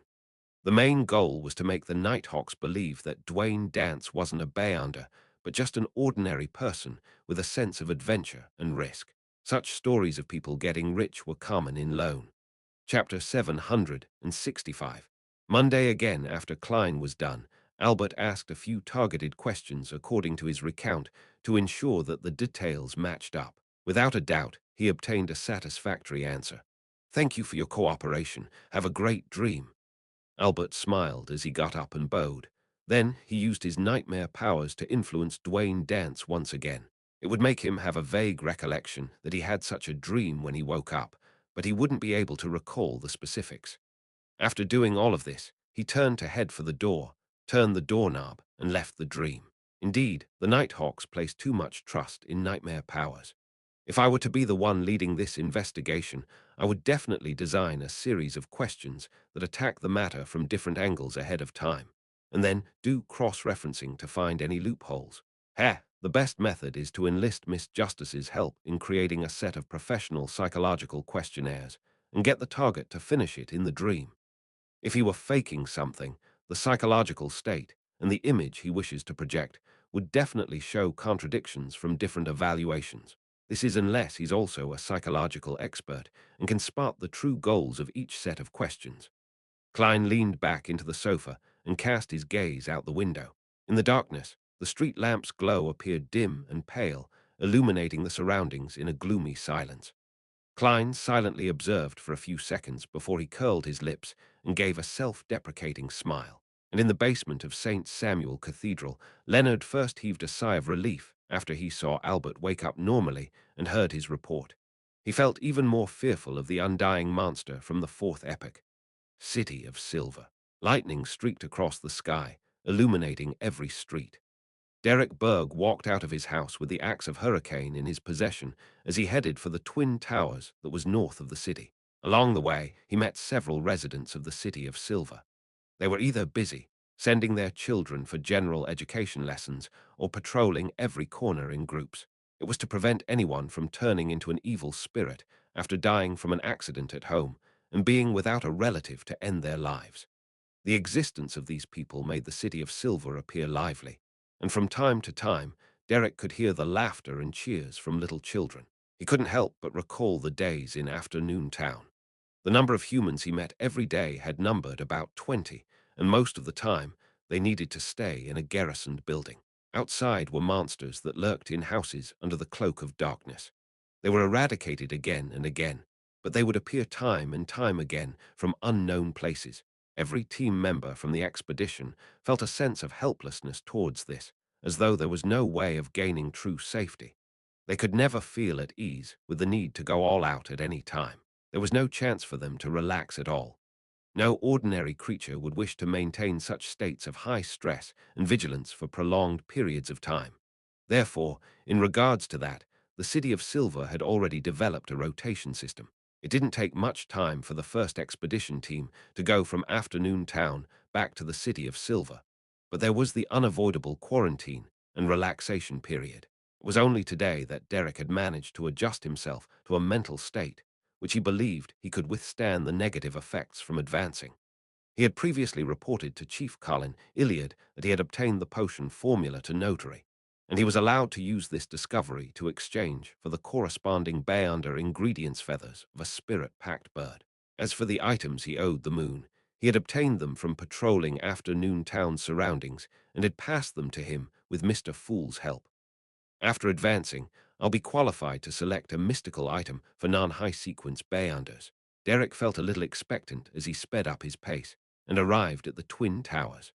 The main goal was to make the Nighthawks believe that Dwayne Dance wasn't a Beyonder, but just an ordinary person with a sense of adventure and risk. Such stories of people getting rich were common in Lone. Chapter 765. Monday again after Klein was done, Albert asked a few targeted questions according to his recount to ensure that the details matched up. Without a doubt, he obtained a satisfactory answer. "Thank you for your cooperation. Have a great dream." Albert smiled as he got up and bowed. Then he used his nightmare powers to influence Dwayne Dance once again. It would make him have a vague recollection that he had such a dream when he woke up, but he wouldn't be able to recall the specifics. After doing all of this, he turned to head for the door, turned the doorknob, and left the dream. Indeed, the Nighthawks placed too much trust in nightmare powers. If I were to be the one leading this investigation, I would definitely design a series of questions that attack the matter from different angles ahead of time, and then do cross-referencing to find any loopholes. The best method is to enlist Miss Justice's help in creating a set of professional psychological questionnaires and get the target to finish it in the dream. If he were faking something, the psychological state and the image he wishes to project would definitely show contradictions from different evaluations. This is unless he's also a psychological expert and can spot the true goals of each set of questions. Klein leaned back into the sofa and cast his gaze out the window. In the darkness, the street lamp's glow appeared dim and pale, illuminating the surroundings in a gloomy silence. Klein silently observed for a few seconds before he curled his lips and gave a self-deprecating smile. And in the basement of St. Samuel Cathedral, Leonard first heaved a sigh of relief after he saw Albert wake up normally and heard his report. He felt even more fearful of the undying monster from the fourth epoch. City of Silver. Lightning streaked across the sky, illuminating every street. Derek Berg walked out of his house with the axe of Hurricane in his possession as he headed for the Twin Towers that was north of the city. Along the way, he met several residents of the City of Silver. They were either busy, sending their children for general education lessons, or patrolling every corner in groups. It was to prevent anyone from turning into an evil spirit after dying from an accident at home and being without a relative to end their lives. The existence of these people made the City of Silver appear lively, and from time to time, Derek could hear the laughter and cheers from little children. He couldn't help but recall the days in Afternoon Town. The number of humans he met every day had numbered about 20, and most of the time, they needed to stay in a garrisoned building. Outside were monsters that lurked in houses under the cloak of darkness. They were eradicated again and again, but they would appear time and time again from unknown places. Every team member from the expedition felt a sense of helplessness towards this, as though there was no way of gaining true safety. They could never feel at ease with the need to go all out at any time. There was no chance for them to relax at all. No ordinary creature would wish to maintain such states of high stress and vigilance for prolonged periods of time. Therefore, in regards to that, the City of Silver had already developed a rotation system. It didn't take much time for the first expedition team to go from Afternoon Town back to the City of Silver. But there was the unavoidable quarantine and relaxation period. It was only today that Derek had managed to adjust himself to a mental state which he believed he could withstand the negative effects from advancing. He had previously reported to Chief Colin Iliad that he had obtained the potion formula to notary, and he was allowed to use this discovery to exchange for the corresponding Bayonder ingredients feathers of a spirit-packed bird. As for the items he owed the moon, he had obtained them from patrolling Afternoon Town surroundings and had passed them to him with Mr. Fool's help. After advancing, I'll be qualified to select a mystical item for non-high sequence Bayonders. Derek felt a little expectant as he sped up his pace and arrived at the Twin Towers.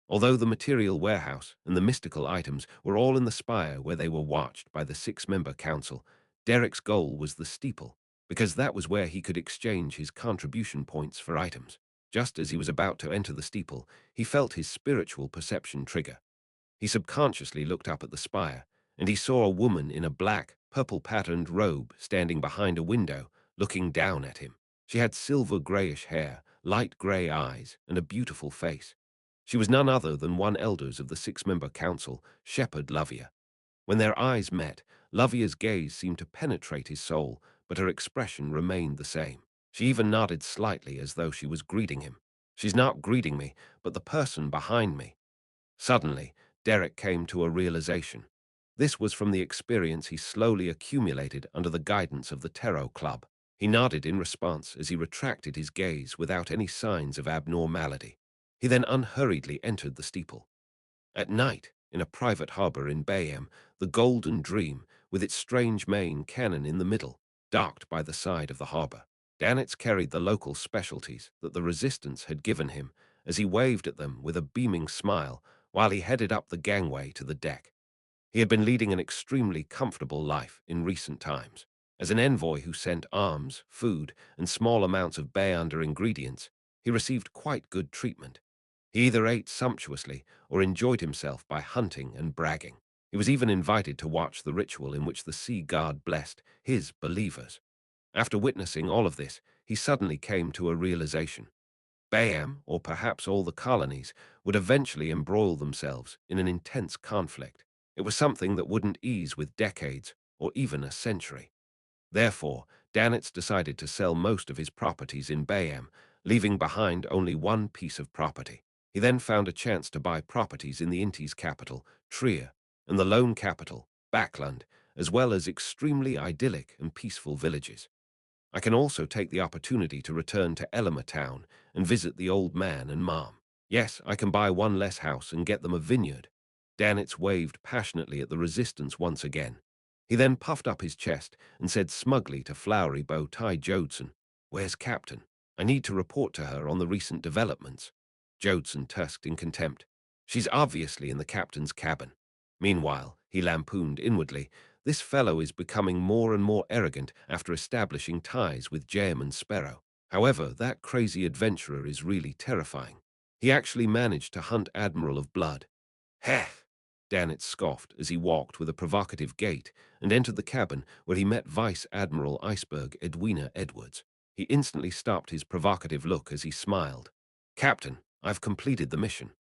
Although the material warehouse and the mystical items were all in the spire where they were watched by the six-member council, Derek's goal was the steeple, because that was where he could exchange his contribution points for items. Just as he was about to enter the steeple, he felt his spiritual perception trigger. He subconsciously looked up at the spire, and he saw a woman in a black, purple-patterned robe standing behind a window, looking down at him. She had silver-grayish hair, light gray eyes, and a beautiful face. She was none other than one elders of the six-member council, Shepherd Lovia. When their eyes met, Lovia's gaze seemed to penetrate his soul, but her expression remained the same. She even nodded slightly as though she was greeting him. "She's not greeting me, but the person behind me." Suddenly, Derek came to a realization. This was from the experience he slowly accumulated under the guidance of the Tarot Club. He nodded in response as he retracted his gaze without any signs of abnormality. He then unhurriedly entered the steeple. At night, in a private harbor in Bayam, the Golden Dream, with its strange main cannon in the middle, docked by the side of the harbor. Danitz carried the local specialties that the Resistance had given him as he waved at them with a beaming smile while he headed up the gangway to the deck. He had been leading an extremely comfortable life in recent times. As an envoy who sent arms, food, and small amounts of Bayonder ingredients, he received quite good treatment. He either ate sumptuously or enjoyed himself by hunting and bragging. He was even invited to watch the ritual in which the sea god blessed his believers. After witnessing all of this, he suddenly came to a realization. Bayam, or perhaps all the colonies, would eventually embroil themselves in an intense conflict. It was something that wouldn't ease with decades or even a century. Therefore, Danitz decided to sell most of his properties in Bayam, leaving behind only one piece of property. He then found a chance to buy properties in the Inti's capital, Trier, and the lone capital, Backland, as well as extremely idyllic and peaceful villages. I can also take the opportunity to return to Elima Town and visit the old man and mom. Yes, I can buy one less house and get them a vineyard. Danitz waved passionately at the Resistance once again. He then puffed up his chest and said smugly to Flowery Bow Tie Jodson, "Where's Captain? I need to report to her on the recent developments." Jodson tusked in contempt. "She's obviously in the captain's cabin." Meanwhile, he lampooned inwardly, "This fellow is becoming more and more arrogant after establishing ties with Jam and Sparrow. However, that crazy adventurer is really terrifying. He actually managed to hunt Admiral of Blood." "Heh!" Danitz scoffed as he walked with a provocative gait and entered the cabin where he met Vice Admiral Iceberg Edwina Edwards. He instantly stopped his provocative look as he smiled. "Captain, I've completed the mission."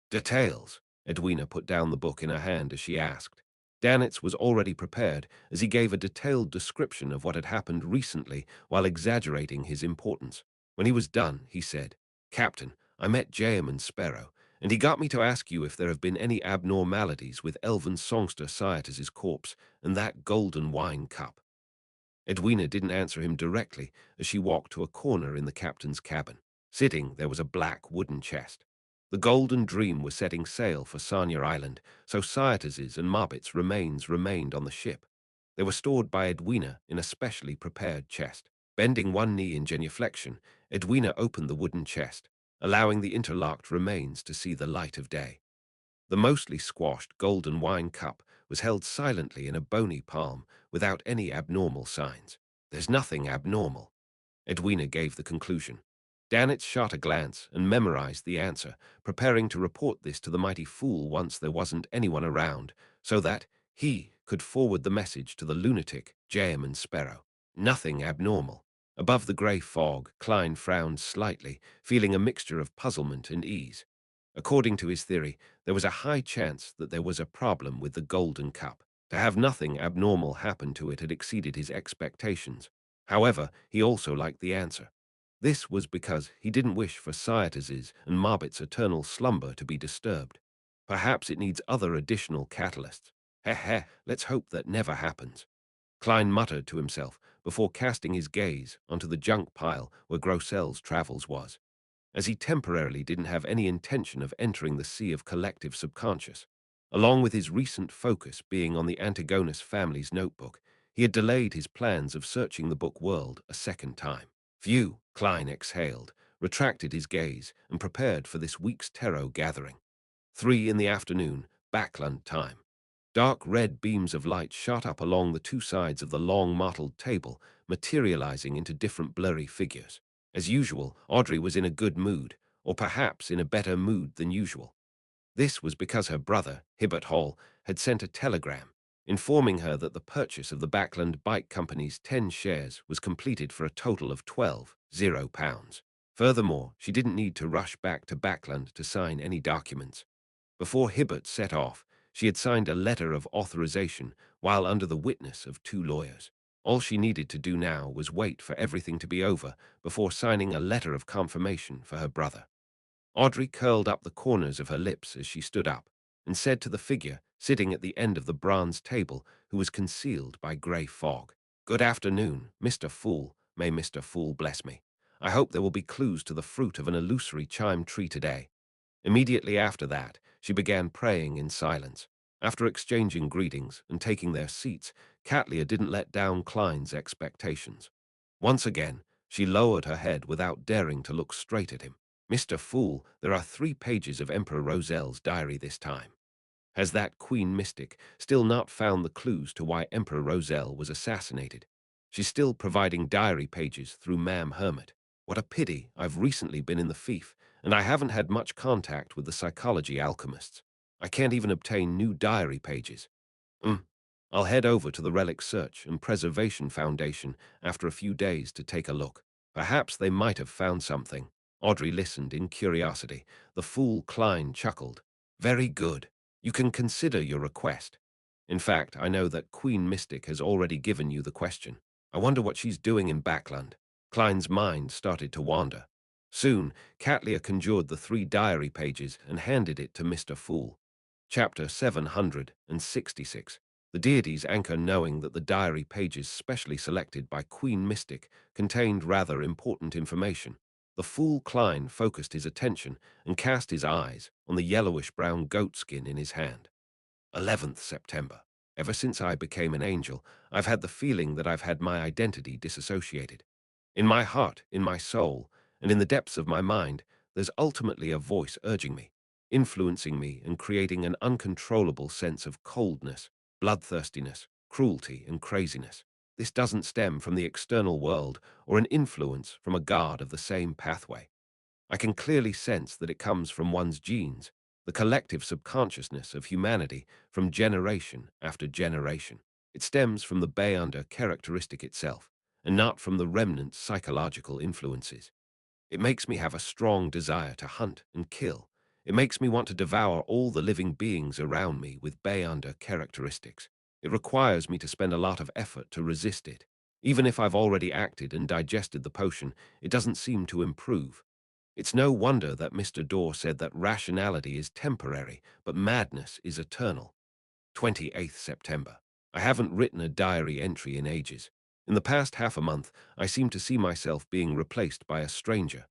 "Details." Edwina put down the book in her hand as she asked. Danitz was already prepared as he gave a detailed description of what had happened recently while exaggerating his importance. When he was done, he said, "Captain, I met Jam and Sparrow, and he got me to ask you if there have been any abnormalities with elven songster Cyatus's corpse and that golden wine cup." Edwina didn't answer him directly as she walked to a corner in the captain's cabin. Sitting, there was a black wooden chest. The Golden Dream was setting sail for Sanya Island, so Cyatus's and Mobbit's remains remained on the ship. They were stored by Edwina in a specially prepared chest. Bending one knee in genuflection, Edwina opened the wooden chest, allowing the interlocked remains to see the light of day. The mostly squashed golden wine cup was held silently in a bony palm without any abnormal signs. "There's nothing abnormal," Edwina gave the conclusion. Danitz shot a glance and memorized the answer, preparing to report this to the mighty fool once there wasn't anyone around, so that he could forward the message to the lunatic, Jam and Sparrow. Nothing abnormal. Above the grey fog, Klein frowned slightly, feeling a mixture of puzzlement and ease. According to his theory, there was a high chance that there was a problem with the Golden Cup. To have nothing abnormal happen to it had exceeded his expectations. However, he also liked the answer. This was because he didn't wish for Cyatus's and Mobbit's eternal slumber to be disturbed. Perhaps it needs other additional catalysts. Heh heh, let's hope that never happens. Klein muttered to himself before casting his gaze onto the junk pile where Grossel's travels was, as he temporarily didn't have any intention of entering the sea of collective subconscious. Along with his recent focus being on the Antigonus family's notebook, he had delayed his plans of searching the book world a second time. Phew, Klein exhaled, retracted his gaze, and prepared for this week's tarot gathering. 3 in the afternoon, Backland time. Dark red beams of light shot up along the two sides of the long mottled table, materializing into different blurry figures. As usual, Audrey was in a good mood, or perhaps in a better mood than usual. This was because her brother, Hibbert Hall, had sent a telegram, informing her that the purchase of the Backland Bike Company's 10 shares was completed for a total of £12,000. Furthermore, she didn't need to rush back to Backland to sign any documents. Before Hibbert set off, she had signed a letter of authorization while under the witness of 2 lawyers. All she needed to do now was wait for everything to be over before signing a letter of confirmation for her brother. Audrey curled up the corners of her lips as she stood up. and said to the figure sitting at the end of the bronze table, who was concealed by grey fog, "Good afternoon, Mr. Fool. May Mr. Fool bless me. I hope there will be clues to the fruit of an illusory chime tree today." Immediately after that, she began praying in silence. After exchanging greetings and taking their seats, Catlia didn't let down Klein's expectations. Once again, she lowered her head without daring to look straight at him. "Mr. Fool, there are 3 pages of Emperor Roselle's diary this time. Has that queen mystic still not found the clues to why Emperor Roselle was assassinated? She's still providing diary pages through Ma'am Hermit. What a pity I've recently been in the fief, and I haven't had much contact with the psychology alchemists. I can't even obtain new diary pages. Mm. I'll head over to the Relic Search and Preservation Foundation after a few days to take a look. Perhaps they might have found something." Audrey listened in curiosity. The fool Klein chuckled. "Very good. You can consider your request. In fact, I know that Queen Mystic has already given you the question. I wonder what she's doing in Backland." Klein's mind started to wander. Soon, Catlia conjured the 3 diary pages and handed it to Mr. Fool. Chapter 766. The deities anchor, knowing that the diary pages specially selected by Queen Mystic contained rather important information. The fool Klein focused his attention and cast his eyes on the yellowish-brown goatskin in his hand. 11th September. Ever since I became an angel, I've had the feeling that I've had my identity disassociated. In my heart, in my soul, and in the depths of my mind, there's ultimately a voice urging me, influencing me and creating an uncontrollable sense of coldness, bloodthirstiness, cruelty, and craziness. This doesn't stem from the external world or an influence from a guard of the same pathway. I can clearly sense that it comes from one's genes, the collective subconsciousness of humanity from generation after generation. It stems from the Bayanda characteristic itself, and not from the remnant psychological influences. It makes me have a strong desire to hunt and kill. It makes me want to devour all the living beings around me with Bayanda characteristics. It requires me to spend a lot of effort to resist it. Even if I've already acted and digested the potion, it doesn't seem to improve. It's no wonder that Mr. Dorr said that rationality is temporary, but madness is eternal. 28th September. I haven't written a diary entry in ages. In the past half a month, I seem to see myself being replaced by a stranger.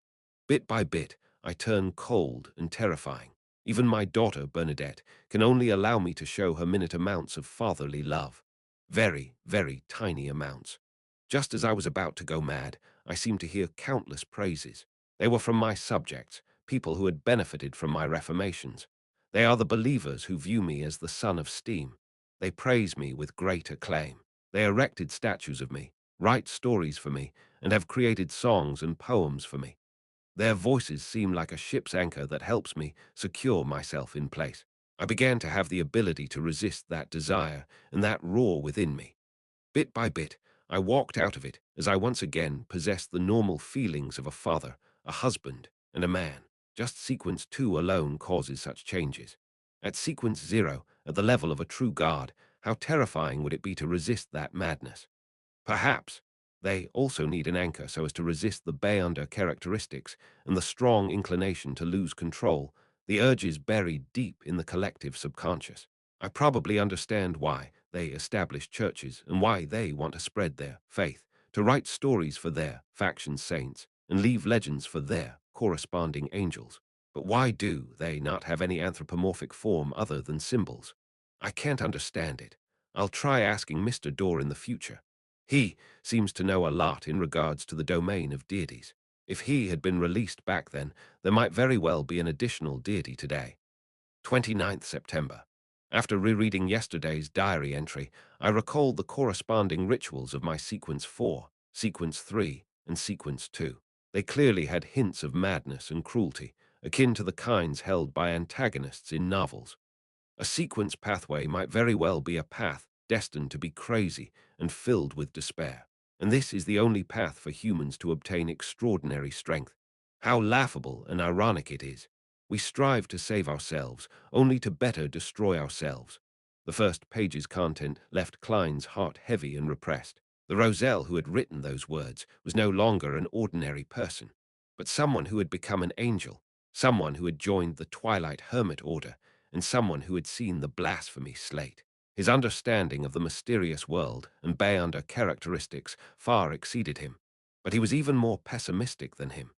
Bit by bit, I turn cold and terrifying. Even my daughter, Bernadette, can only allow me to show her minute amounts of fatherly love. Very, very tiny amounts. Just as I was about to go mad, I seemed to hear countless praises. They were from my subjects, people who had benefited from my reformations. They are the believers who view me as the son of steam. They praise me with great acclaim. They erected statues of me, write stories for me, and have created songs and poems for me. Their voices seem like a ship's anchor that helps me secure myself in place. I began to have the ability to resist that desire and that roar within me. Bit by bit, I walked out of it as I once again possessed the normal feelings of a father, a husband, and a man. Just sequence 2 alone causes such changes. At sequence 0, at the level of a true god, how terrifying would it be to resist that madness? Perhaps they also need an anchor so as to resist the Bayanda characteristics and the strong inclination to lose control, the urges buried deep in the collective subconscious. I probably understand why they establish churches and why they want to spread their faith, to write stories for their faction saints and leave legends for their corresponding angels. But why do they not have any anthropomorphic form other than symbols? I can't understand it. I'll try asking Mr. Dorr in the future. He seems to know a lot in regards to the domain of deities. If he had been released back then, there might very well be an additional deity today. 29th September. After rereading yesterday's diary entry, I recalled the corresponding rituals of my Sequence 4, Sequence 3, and Sequence 2. They clearly had hints of madness and cruelty, akin to the kinds held by antagonists in novels. A sequence pathway might very well be a path destined to be crazy and filled with despair. And this is the only path for humans to obtain extraordinary strength. How laughable and ironic it is. We strive to save ourselves, only to better destroy ourselves. The first page's content left Klein's heart heavy and repressed. The Roselle who had written those words was no longer an ordinary person, but someone who had become an angel, someone who had joined the Twilight Hermit Order, and someone who had seen the blasphemy slate. His understanding of the mysterious world and Beyonder characteristics far exceeded him, but he was even more pessimistic than him.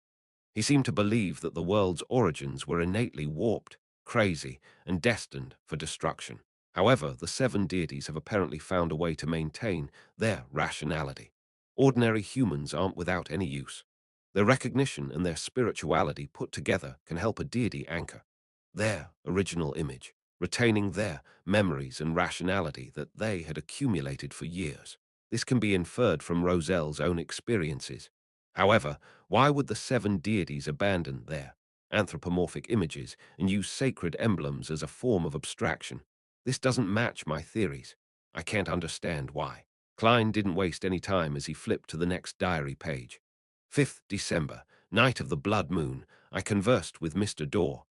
He seemed to believe that the world's origins were innately warped, crazy, and destined for destruction. However, the seven deities have apparently found a way to maintain their rationality. Ordinary humans aren't without any use. Their recognition and their spirituality put together can help a deity anchor their original image, retaining their memories and rationality that they had accumulated for years. This can be inferred from Roselle's own experiences. However, why would the seven deities abandon their anthropomorphic images and use sacred emblems as a form of abstraction? This doesn't match my theories. I can't understand why. Klein didn't waste any time as he flipped to the next diary page. 5th December, night of the blood moon, I conversed with Mr. Dorr.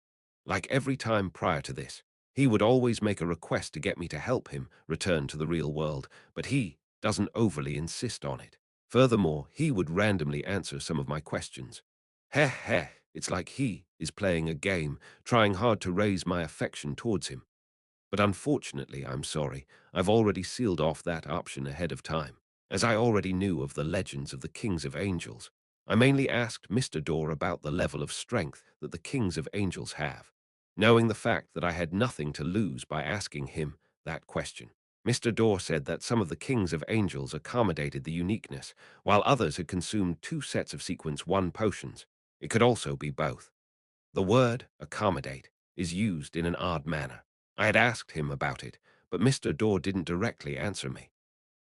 Like every time prior to this, he would always make a request to get me to help him return to the real world, but he doesn't overly insist on it. Furthermore, he would randomly answer some of my questions. Heh heh, it's like he is playing a game, trying hard to raise my affection towards him. But unfortunately, I'm sorry, I've already sealed off that option ahead of time. As I already knew of the legends of the kings of angels, I mainly asked Mr. Dorr about the level of strength that the kings of angels have, knowing the fact that I had nothing to lose by asking him that question. Mr. Dorr said that some of the kings of angels accommodated the uniqueness, while others had consumed 2 sets of sequence 1 potions. It could also be both. The word accommodate is used in an odd manner. I had asked him about it, but Mr. Dorr didn't directly answer me.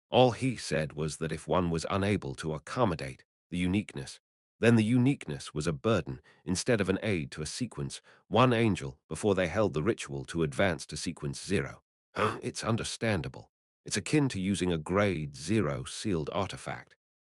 All he said was that if one was unable to accommodate the uniqueness, then the uniqueness was a burden instead of an aid to a sequence 1 angel before they held the ritual to advance to sequence 0. It's understandable. It's akin to using a grade 0 sealed artifact.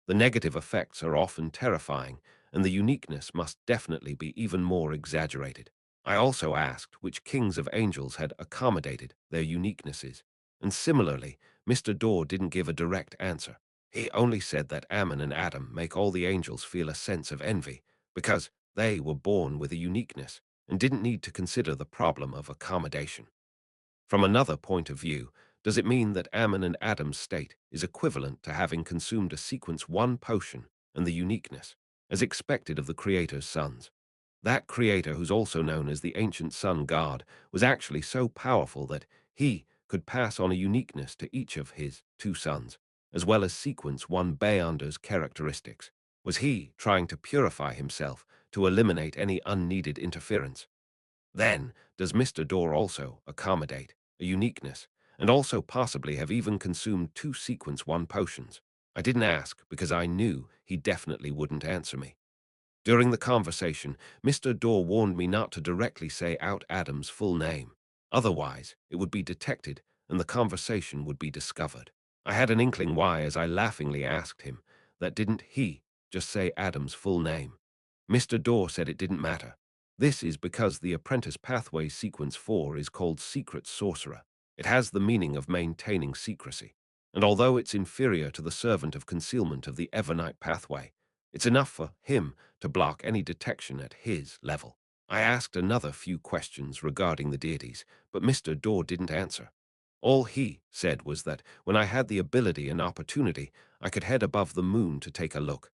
The negative effects are often terrifying, and the uniqueness must definitely be even more exaggerated. I also asked which kings of angels had accommodated their uniquenesses, and similarly, Mr. Dorr didn't give a direct answer. He only said that Ammon and Adam make all the angels feel a sense of envy because they were born with a uniqueness and didn't need to consider the problem of accommodation. From another point of view, does it mean that Ammon and Adam's state is equivalent to having consumed a sequence 1 potion and the uniqueness, as expected of the Creator's sons? That Creator, who's also known as the ancient sun god, was actually so powerful that he could pass on a uniqueness to each of his 2 sons, as well as sequence 1 Beyander's characteristics. Was he trying to purify himself to eliminate any unneeded interference? Then, does Mr. Dorr also accommodate a uniqueness, and also possibly have even consumed 2 sequence 1 potions? I didn't ask because I knew he definitely wouldn't answer me. During the conversation, Mr. Dorr warned me not to directly say out Adam's full name. Otherwise, it would be detected and the conversation would be discovered. I had an inkling why as I laughingly asked him that didn't he just say Adam's full name. Mr. Dorr said it didn't matter. This is because the Apprentice Pathway Sequence 4 is called Secret Sorcerer. It has the meaning of maintaining secrecy. And although it's inferior to the Servant of Concealment of the Evernight Pathway, it's enough for him to block any detection at his level. I asked another few questions regarding the deities, but Mr. Dorr didn't answer. All he said was that when I had the ability and opportunity, I could head above the moon to take a look.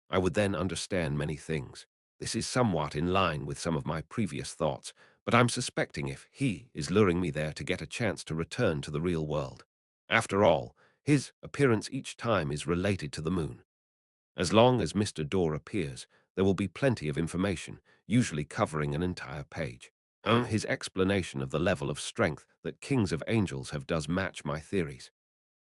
I would then understand many things. This is somewhat in line with some of my previous thoughts, but I'm suspecting if he is luring me there to get a chance to return to the real world. After all, his appearance each time is related to the moon. As long as Mr. Dorr appears, there will be plenty of information, usually covering an entire page. His explanation of the level of strength that kings of angels have does match my theories.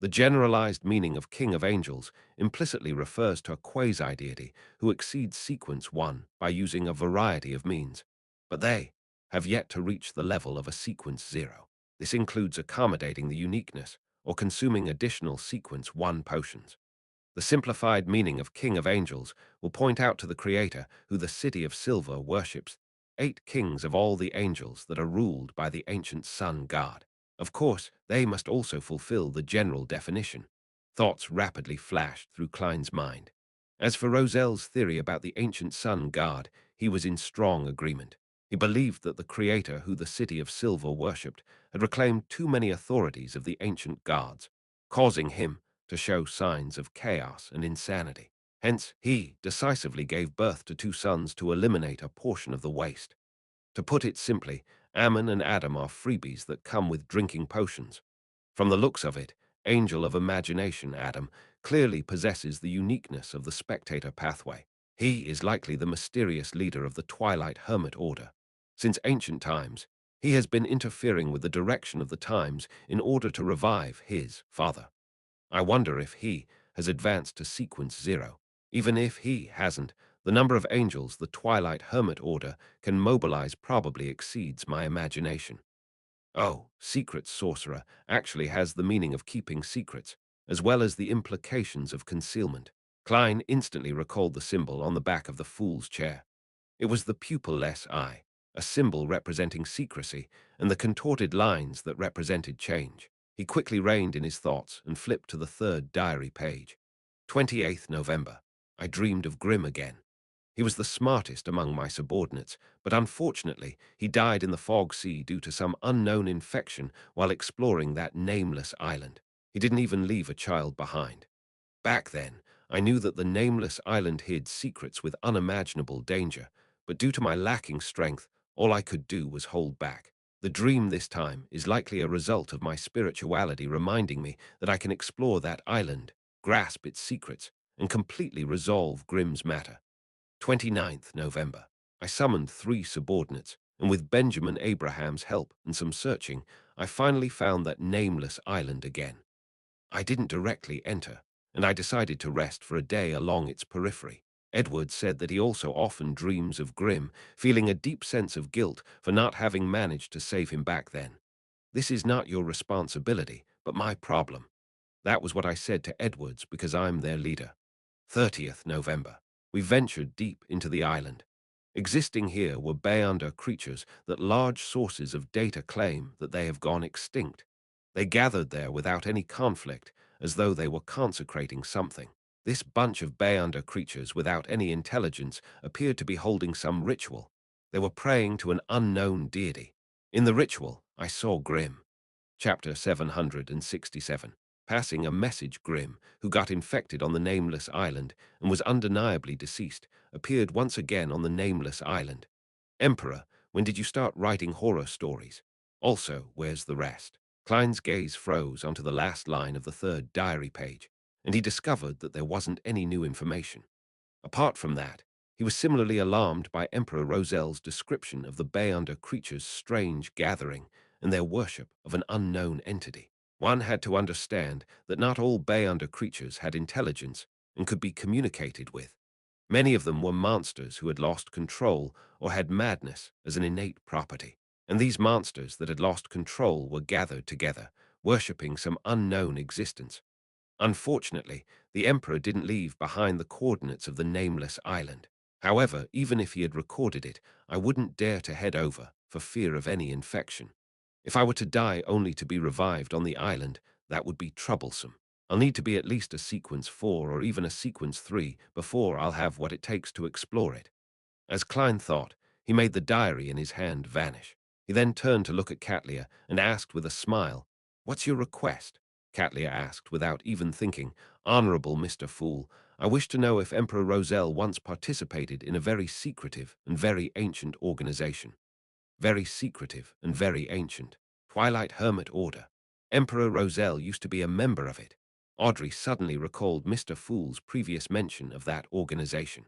The generalized meaning of king of angels implicitly refers to a quasi-deity who exceeds sequence 1 by using a variety of means, but they have yet to reach the level of a sequence 0. This includes accommodating the uniqueness or consuming additional sequence 1 potions. The simplified meaning of King of Angels will point out to the Creator who the City of Silver worships 8 kings of all the angels that are ruled by the ancient sun god. Of course, they must also fulfill the general definition. Thoughts rapidly flashed through Klein's mind. As for Roselle's theory about the ancient sun god, he was in strong agreement. He believed that the creator who the City of Silver worshipped had reclaimed too many authorities of the ancient gods, causing him to show signs of chaos and insanity. Hence, he decisively gave birth to two sons to eliminate a portion of the waste. To put it simply, Ammon and Adam are freebies that come with drinking potions. From the looks of it, Angel of Imagination Adam clearly possesses the uniqueness of the spectator pathway. He is likely the mysterious leader of the Twilight Hermit Order. Since ancient times, he has been interfering with the direction of the times in order to revive his father. I wonder if he has advanced to sequence 0. Even if he hasn't, the number of angels the Twilight Hermit Order can mobilize probably exceeds my imagination. Oh, secret sorcerer actually has the meaning of keeping secrets, as well as the implications of concealment. Klein instantly recalled the symbol on the back of the fool's chair. It was the pupil-less eye, a symbol representing secrecy, and the contorted lines that represented change. He quickly reined in his thoughts and flipped to the third diary page. 28th November. I dreamed of Grimm again. He was the smartest among my subordinates, but unfortunately he died in the fog sea due to some unknown infection while exploring that nameless island. He didn't even leave a child behind. Back then, I knew that the nameless island hid secrets with unimaginable danger, but due to my lacking strength, all I could do was hold back. The dream this time is likely a result of my spirituality reminding me that I can explore that island, grasp its secrets, and completely resolve Grimm's matter. 29th November. I summoned 3 subordinates, and with Benjamin Abraham's help and some searching, I finally found that nameless island again. I didn't directly enter, and I decided to rest for a day along its periphery. Edward said that he also often dreams of Grimm, feeling a deep sense of guilt for not having managed to save him back then. This is not your responsibility, but my problem. That was what I said to Edwards because I'm their leader. 30th November. We ventured deep into the island. Existing here were Beyonder creatures that large sources of data claim that they have gone extinct. They gathered there without any conflict, as though they were consecrating something. This bunch of Beyonder creatures without any intelligence appeared to be holding some ritual. They were praying to an unknown deity. In the ritual, I saw Grimm. Chapter 767. Passing a message Grimm, who got infected on the nameless island and was undeniably deceased, appeared once again on the nameless island. Emperor, when did you start writing horror stories? Also, where's the rest? Klein's gaze froze onto the last line of the third diary page, and he discovered that there wasn't any new information. Apart from that, he was similarly alarmed by Emperor Rosel's description of the Beyonder creatures' strange gathering and their worship of an unknown entity. One had to understand that not all Beyonder creatures had intelligence and could be communicated with. Many of them were monsters who had lost control or had madness as an innate property. And these monsters that had lost control were gathered together, worshipping some unknown existence. Unfortunately, the Emperor didn't leave behind the coordinates of the nameless island. However, even if he had recorded it, I wouldn't dare to head over for fear of any infection. If I were to die only to be revived on the island, that would be troublesome. I'll need to be at least a sequence 4 or even a sequence 3 before I'll have what it takes to explore it. As Klein thought, he made the diary in his hand vanish. He then turned to look at Katlia and asked with a smile, "What's your request?" Katlia asked without even thinking, "Honorable Mr. Fool, I wish to know if Emperor Roselle once participated in a very secretive and very ancient organization." Very secretive and very ancient. Twilight Hermit Order. Emperor Roselle used to be a member of it. Audrey suddenly recalled Mr. Fool's previous mention of that organization.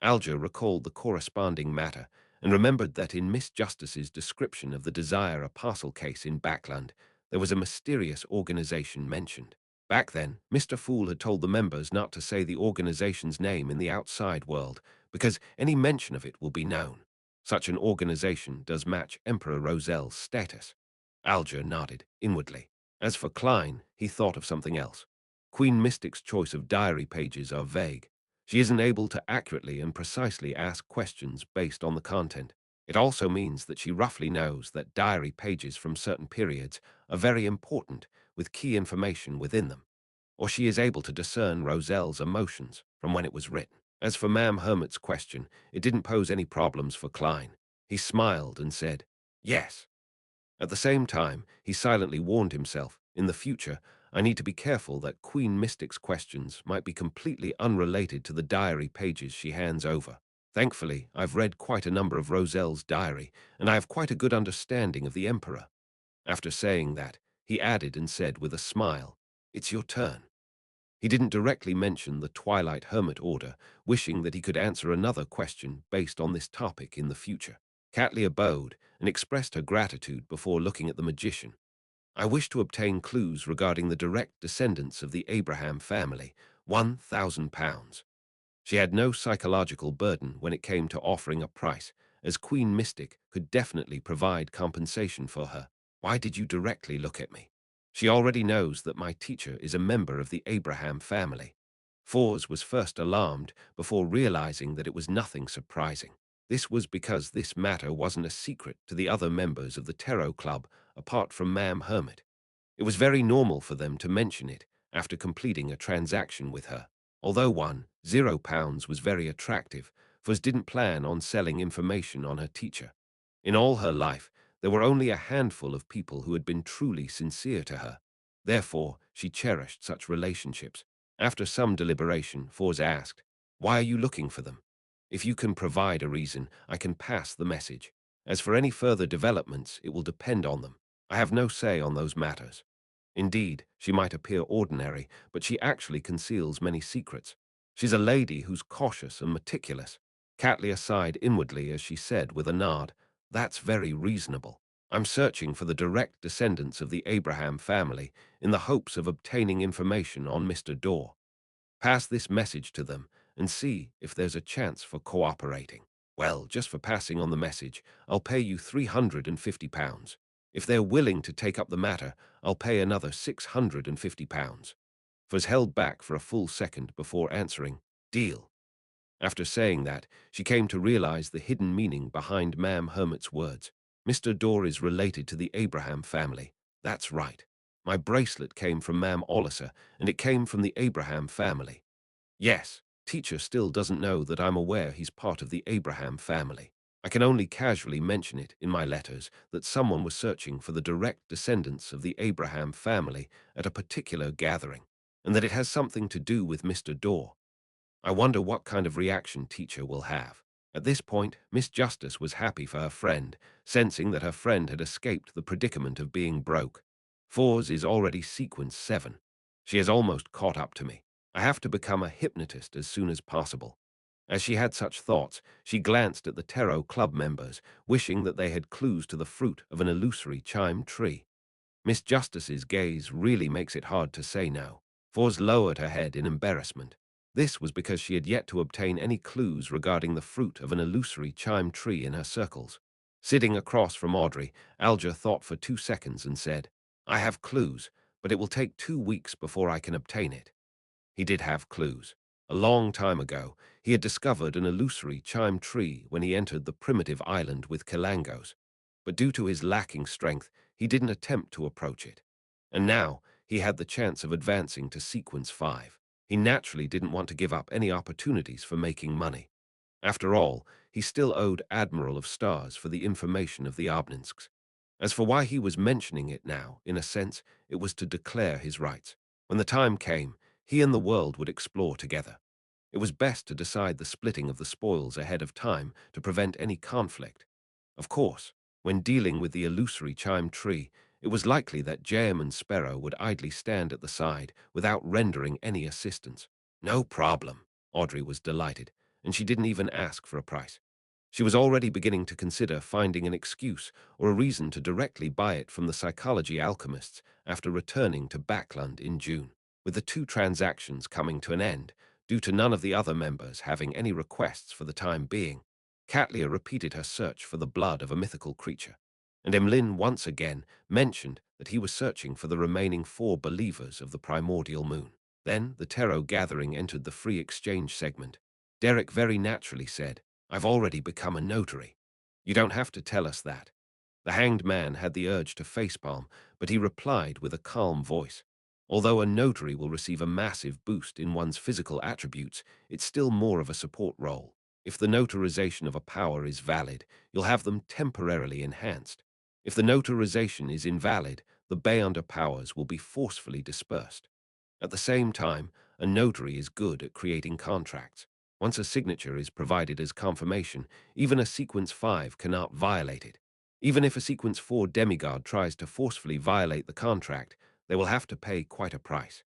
Alger recalled the corresponding matter and remembered that in Miss Justice's description of the Desire Apostle case in Backland, there was a mysterious organization mentioned. Back then, Mr. Fool had told the members not to say the organization's name in the outside world because any mention of it will be known. Such an organization does match Emperor Roselle's status. Alger nodded inwardly. As for Klein, he thought of something else. Queen Mystic's choice of diary pages are vague. She isn't able to accurately and precisely ask questions based on the content. It also means that she roughly knows that diary pages from certain periods are very important with key information within them, or she is able to discern Roselle's emotions from when it was written. As for Ma'am Hermit's question, it didn't pose any problems for Klein. He smiled and said, "Yes." At the same time, he silently warned himself, in the future, I need to be careful that Queen Mystic's questions might be completely unrelated to the diary pages she hands over. Thankfully, I've read quite a number of Roselle's diary, and I have quite a good understanding of the Emperor. After saying that, he added and said with a smile, "It's your turn." He didn't directly mention the Twilight Hermit Order, wishing that he could answer another question based on this topic in the future. Catlia bowed and expressed her gratitude before looking at the magician. I wish to obtain clues regarding the direct descendants of the Abraham family, £1,000. She had no psychological burden when it came to offering a price, as Queen Mystic could definitely provide compensation for her. Why did you directly look at me? She already knows that my teacher is a member of the Abraham family. Fours was first alarmed before realizing that it was nothing surprising. This was because this matter wasn't a secret to the other members of the Tarot Club apart from Ma'am Hermit. It was very normal for them to mention it after completing a transaction with her. Although £10 was very attractive, Fuzz didn't plan on selling information on her teacher. In all her life, there were only a handful of people who had been truly sincere to her. Therefore, she cherished such relationships. After some deliberation, Fawz asked, "Why are you looking for them? If you can provide a reason, I can pass the message. As for any further developments, it will depend on them. I have no say on those matters." Indeed, she might appear ordinary, but she actually conceals many secrets. She's a lady who's cautious and meticulous. Catlia sighed inwardly as she said with a nod, "That's very reasonable. I'm searching for the direct descendants of the Abraham family in the hopes of obtaining information on Mr. Dorr. Pass this message to them and see if there's a chance for cooperating." "Well, just for passing on the message, I'll pay you £350. If they're willing to take up the matter, I'll pay another £650. Fuzz held back for a full second before answering, "Deal." After saying that, she came to realize the hidden meaning behind Ma'am Hermit's words. Mr. Dorr is related to the Abraham family. That's right. My bracelet came from Ma'am Olliser, and it came from the Abraham family. Yes, teacher still doesn't know that I'm aware he's part of the Abraham family. I can only casually mention it in my letters that someone was searching for the direct descendants of the Abraham family at a particular gathering, and that it has something to do with Mr. Dorr. I wonder what kind of reaction teacher will have. At this point, Miss Justice was happy for her friend, sensing that her friend had escaped the predicament of being broke. Fours is already sequence 7. She has almost caught up to me. I have to become a hypnotist as soon as possible. As she had such thoughts, she glanced at the Tarot Club members, wishing that they had clues to the fruit of an illusory chime tree. Miss Justice's gaze really makes it hard to say no. Fours lowered her head in embarrassment. This was because she had yet to obtain any clues regarding the fruit of an illusory chime tree in her circles. Sitting across from Audrey, Alger thought for 2 seconds and said, "I have clues, but it will take 2 weeks before I can obtain it." He did have clues. A long time ago, he had discovered an illusory chime tree when he entered the primitive island with Kilangos. But due to his lacking strength, he didn't attempt to approach it. And now, he had the chance of advancing to sequence 5. He naturally didn't want to give up any opportunities for making money. After all, he still owed Admiral of Stars for the information of the Obninsks. As for why he was mentioning it now, in a sense, it was to declare his rights. When the time came, he and the world would explore together. It was best to decide the splitting of the spoils ahead of time to prevent any conflict. Of course, when dealing with the illusory chime tree, it was likely that Jam and Sparrow would idly stand at the side without rendering any assistance. "No problem." Audrey was delighted, and she didn't even ask for a price. She was already beginning to consider finding an excuse or a reason to directly buy it from the psychology alchemists after returning to Backland in June. With the 2 transactions coming to an end, due to none of the other members having any requests for the time being, Catlia repeated her search for the blood of a mythical creature, and Emlyn once again mentioned that he was searching for the remaining 4 believers of the primordial moon. Then the tarot gathering entered the free exchange segment. Derek very naturally said, "I've already become a notary." "You don't have to tell us that." The hanged man had the urge to facepalm, but he replied with a calm voice, "Although a notary will receive a massive boost in one's physical attributes, it's still more of a support role. If the notarization of a power is valid, you'll have them temporarily enhanced. If the notarization is invalid, the Beyonder powers will be forcefully dispersed. At the same time, a notary is good at creating contracts. Once a signature is provided as confirmation, even a sequence 5 cannot violate it. Even if a sequence 4 demigod tries to forcefully violate the contract, they will have to pay quite a price.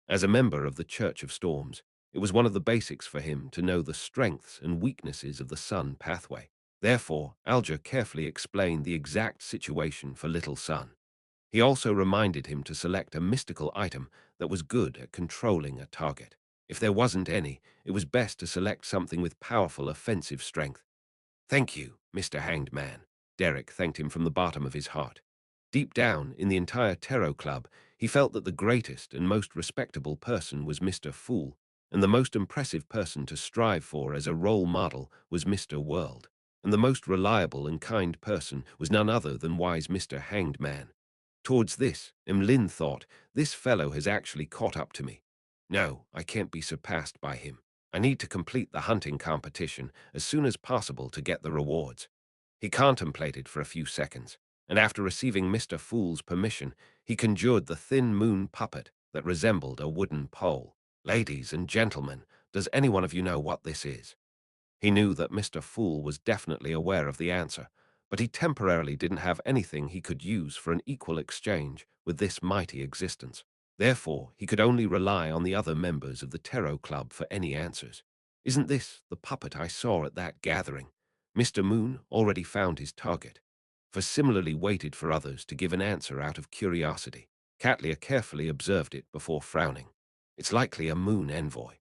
As a member of the Church of Storms, it was one of the basics for him to know the strengths and weaknesses of the Sun pathway. Therefore, Alger carefully explained the exact situation for Little Sun. He also reminded him to select a mystical item that was good at controlling a target. If there wasn't any, it was best to select something with powerful offensive strength. "Thank you, Mr. Hanged Man." Derek thanked him from the bottom of his heart. Deep down, in the entire Tarot Club, he felt that the greatest and most respectable person was Mr. Fool, and the most impressive person to strive for as a role model was Mr. World, and the most reliable and kind person was none other than wise Mr. Hanged Man. Towards this, Emlyn thought, this fellow has actually caught up to me. No, I can't be surpassed by him. I need to complete the hunting competition as soon as possible to get the rewards. He contemplated for a few seconds, and after receiving Mr. Fool's permission, he conjured the thin moon puppet that resembled a wooden pole. "Ladies and gentlemen, does any one of you know what this is?" He knew that Mr. Fool was definitely aware of the answer, but he temporarily didn't have anything he could use for an equal exchange with this mighty existence. Therefore, he could only rely on the other members of the Tarot Club for any answers. "Isn't this the puppet I saw at that gathering?" Mr. Moon already found his target, for similarly waited for others to give an answer out of curiosity. Catlia carefully observed it before frowning. "It's likely a moon envoy.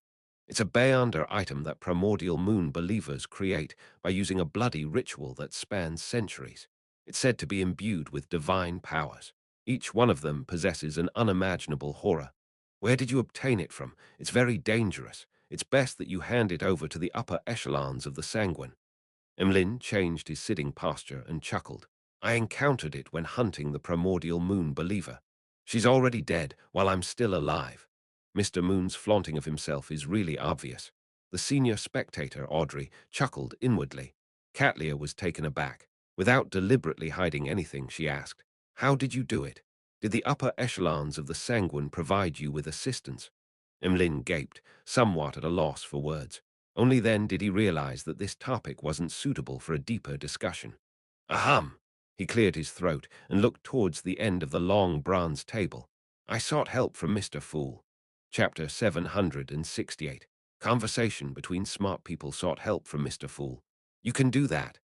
It's a Beyonder item that primordial moon believers create by using a bloody ritual that spans centuries. It's said to be imbued with divine powers. Each one of them possesses an unimaginable horror. Where did you obtain it from? It's very dangerous. It's best that you hand it over to the upper echelons of the Sanguine." Emlyn changed his sitting posture and chuckled. "I encountered it when hunting the primordial moon believer. She's already dead while I'm still alive." Mr. Moon's flaunting of himself is really obvious. The senior spectator, Audrey, chuckled inwardly. Catlia was taken aback. Without deliberately hiding anything, she asked, "How did you do it? Did the upper echelons of the Sanguine provide you with assistance?" Emlyn gaped, somewhat at a loss for words. Only then did he realize that this topic wasn't suitable for a deeper discussion. "Ahem!" He cleared his throat and looked towards the end of the long bronze table. "I sought help from Mr. Fool." Chapter 768. Conversation between smart people sought help from Mr. Fool. "You can do that."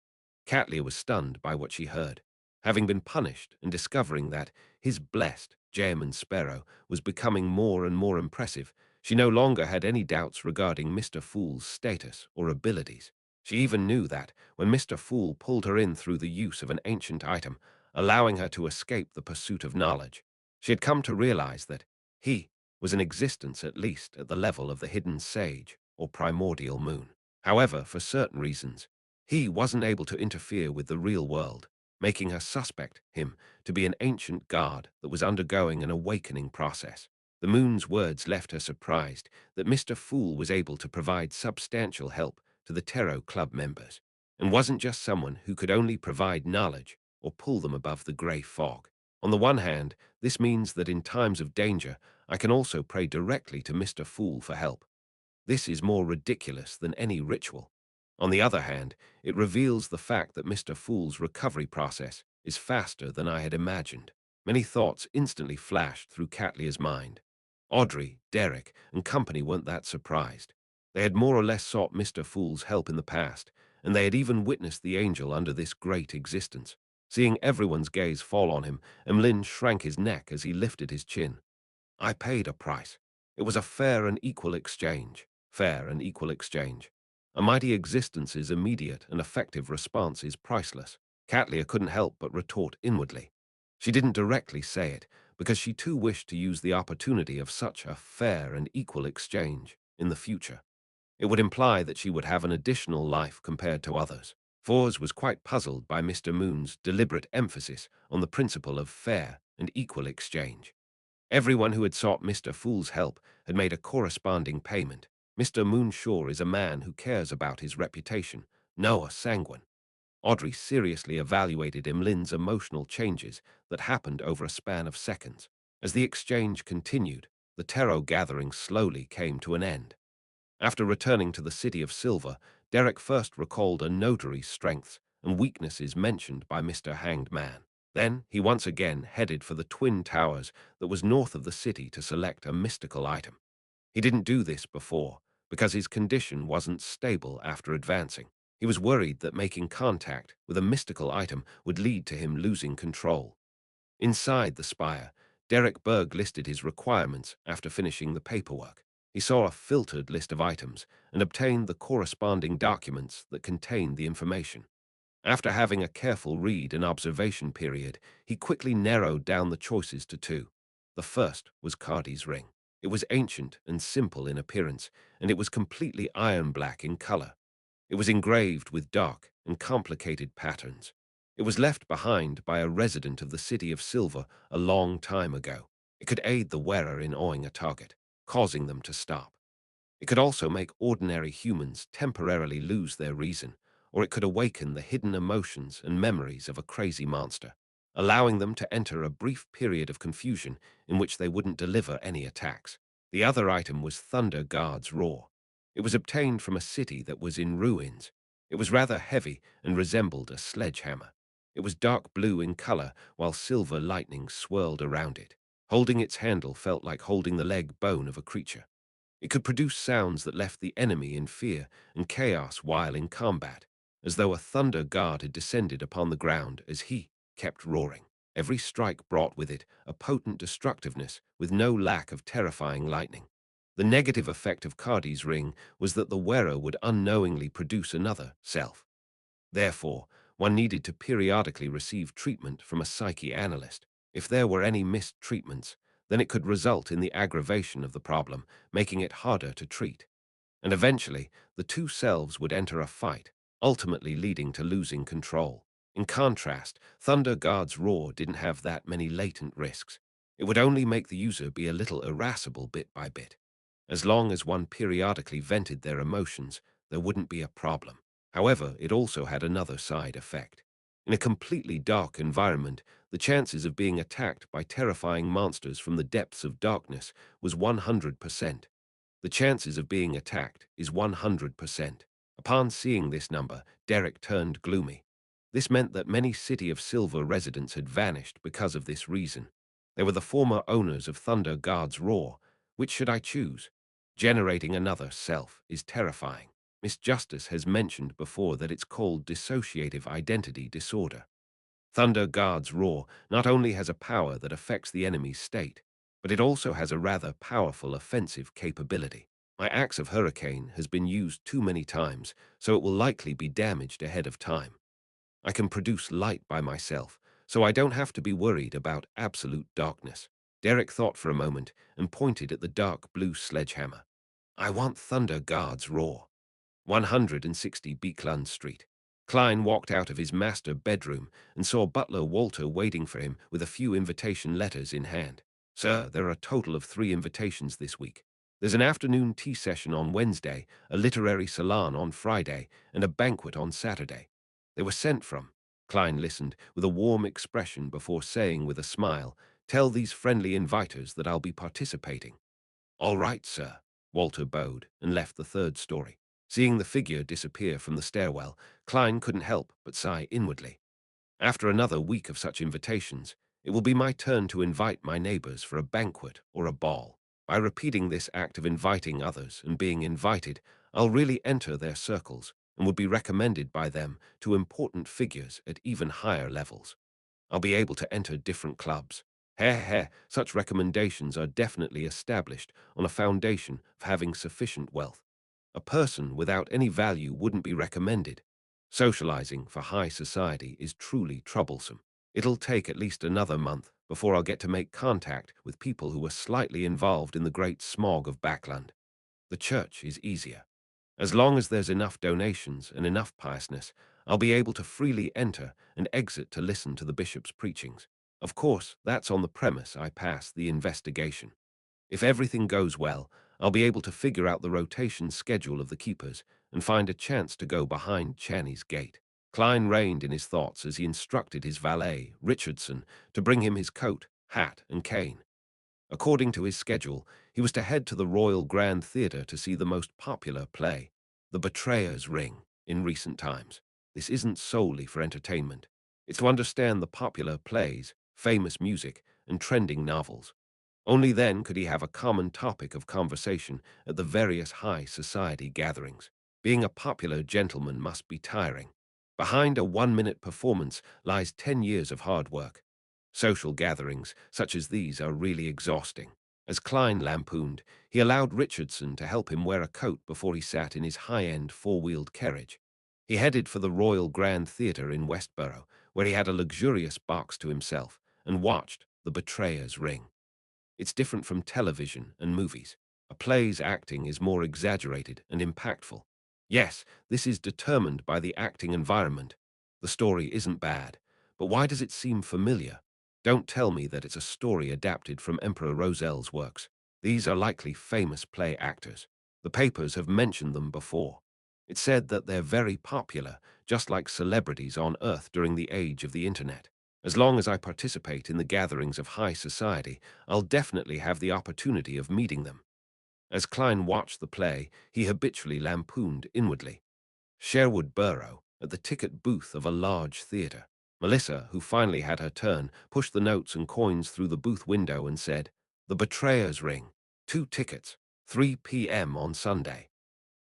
Catlia was stunned by what she heard. Having been punished and discovering that his blessed German sparrow was becoming more and more impressive, she no longer had any doubts regarding Mr. Fool's status or abilities. She even knew that when Mr. Fool pulled her in through the use of an ancient item, allowing her to escape the pursuit of knowledge, she had come to realize that he was in existence at least at the level of the hidden sage or primordial moon. However, for certain reasons, he wasn't able to interfere with the real world, making her suspect him to be an ancient god that was undergoing an awakening process. The moon's words left her surprised that Mr. Fool was able to provide substantial help to the Tarot Club members, and wasn't just someone who could only provide knowledge or pull them above the grey fog. On the one hand, this means that in times of danger, I can also pray directly to Mr. Fool for help. This is more ridiculous than any ritual. On the other hand, it reveals the fact that Mr. Fool's recovery process is faster than I had imagined. Many thoughts instantly flashed through Catlia's mind. Audrey, Derek, and company weren't that surprised. They had more or less sought Mr. Fool's help in the past, and they had even witnessed the angel under this great existence. Seeing everyone's gaze fall on him, Emlyn shrank his neck as he lifted his chin. "I paid a price. It was a fair and equal exchange. Fair and equal exchange. A mighty existence's immediate and effective response is priceless." Catlia couldn't help but retort inwardly. She didn't directly say it, because she too wished to use the opportunity of such a fair and equal exchange in the future. It would imply that she would have an additional life compared to others. Fours was quite puzzled by Mr. Moon's deliberate emphasis on the principle of fair and equal exchange. Everyone who had sought Mr. Fool's help had made a corresponding payment. Mr. Moonshaw is a man who cares about his reputation, Noah sanguine. Audrey seriously evaluated Emlyn's emotional changes that happened over a span of seconds. As the exchange continued, the tarot gathering slowly came to an end. After returning to the City of Silver, Derek first recalled a notary's strengths and weaknesses mentioned by Mr. Hanged Man. Then he once again headed for the Twin Towers that was north of the city to select a mystical item. He didn't do this before, because his condition wasn't stable after advancing. He was worried that making contact with a mystical item would lead to him losing control. Inside the spire, Derek Berg listed his requirements after finishing the paperwork. He saw a filtered list of items and obtained the corresponding documents that contained the information. After having a careful read and observation period, he quickly narrowed down the choices to two. The first was Cardi's ring. It was ancient and simple in appearance, and it was completely iron black in color. It was engraved with dark and complicated patterns. It was left behind by a resident of the City of Silver a long time ago. It could aid the wearer in awing a target, causing them to stop. It could also make ordinary humans temporarily lose their reason, or it could awaken the hidden emotions and memories of a crazy monster, allowing them to enter a brief period of confusion in which they wouldn't deliver any attacks. The other item was Thunder Guard's Roar. It was obtained from a city that was in ruins. It was rather heavy and resembled a sledgehammer. It was dark blue in color, while silver lightning swirled around it. Holding its handle felt like holding the leg bone of a creature. It could produce sounds that left the enemy in fear and chaos while in combat, as though a thunder guard had descended upon the ground as he kept roaring. Every strike brought with it a potent destructiveness with no lack of terrifying lightning. The negative effect of Cardi's ring was that the wearer would unknowingly produce another self. Therefore, one needed to periodically receive treatment from a psyche analyst. If there were any missed treatments, then it could result in the aggravation of the problem, making it harder to treat. And eventually, the two selves would enter a fight, ultimately leading to losing control. In contrast, Thunder Guard's roar didn't have that many latent risks. It would only make the user be a little irascible bit by bit. As long as one periodically vented their emotions, there wouldn't be a problem. However, it also had another side effect. In a completely dark environment, the chances of being attacked by terrifying monsters from the depths of darkness was 100%. The chances of being attacked is 100%. Upon seeing this number, Derek turned gloomy. This meant that many City of Silver residents had vanished because of this reason. They were the former owners of Thunder Guard's Roar. Which should I choose? Generating another self is terrifying. Miss Justice has mentioned before that it's called dissociative identity disorder. Thunder Guard's Roar not only has a power that affects the enemy's state, but it also has a rather powerful offensive capability. My axe of hurricane has been used too many times, so it will likely be damaged ahead of time. I can produce light by myself, so I don't have to be worried about absolute darkness. Derek thought for a moment and pointed at the dark blue sledgehammer. I want Thunder Guard's Roar. 160 Beekland Street. Klein walked out of his master bedroom and saw butler Walter waiting for him with a few invitation letters in hand. Sir, there are a total of 3 invitations this week. There's an afternoon tea session on Wednesday, a literary salon on Friday, and a banquet on Saturday. They were sent from. Klein listened with a warm expression before saying with a smile, "Tell these friendly inviters that I'll be participating." "All right, sir." Walter bowed and left the third story. Seeing the figure disappear from the stairwell, Klein couldn't help but sigh inwardly. After another week of such invitations, it will be my turn to invite my neighbors for a banquet or a ball. By repeating this act of inviting others and being invited, I'll really enter their circles and would be recommended by them to important figures at even higher levels. I'll be able to enter different clubs. Such recommendations are definitely established on a foundation of having sufficient wealth. A person without any value wouldn't be recommended. Socializing for high society is truly troublesome. It'll take at least another month before I'll get to make contact with people who are slightly involved in the great smog of Backland. The church is easier. As long as there's enough donations and enough piousness, I'll be able to freely enter and exit to listen to the bishop's preachings. Of course, that's on the premise I pass the investigation. If everything goes well, I'll be able to figure out the rotation schedule of the keepers and find a chance to go behind Channy's gate. Klein reined in his thoughts as he instructed his valet, Richardson, to bring him his coat, hat, and cane. According to his schedule, he was to head to the Royal Grand Theatre to see the most popular play, The Betrayer's Ring, in recent times. This isn't solely for entertainment. It's to understand the popular plays, famous music, and trending novels. Only then could he have a common topic of conversation at the various high society gatherings. Being a popular gentleman must be tiring. Behind a 1-minute performance lies 10 years of hard work. Social gatherings such as these are really exhausting. As Klein lampooned, he allowed Richardson to help him wear a coat before he sat in his high-end four-wheeled carriage. He headed for the Royal Grand Theatre in Westborough, where he had a luxurious box to himself and watched The Betrayer's Ring. It's different from television and movies. A play's acting is more exaggerated and impactful. Yes, this is determined by the acting environment. The story isn't bad, but why does it seem familiar? Don't tell me that it's a story adapted from Emperor Roselle's works. These are likely famous play actors. The papers have mentioned them before. It's said that they're very popular, just like celebrities on Earth during the age of the internet. As long as I participate in the gatherings of high society, I'll definitely have the opportunity of meeting them. As Klein watched the play, he habitually lampooned inwardly. Sherwood Borough, at the ticket booth of a large theatre. Melissa, who finally had her turn, pushed the notes and coins through the booth window and said, "The Betrayer's Ring. 2 tickets. 3 p.m. on Sunday."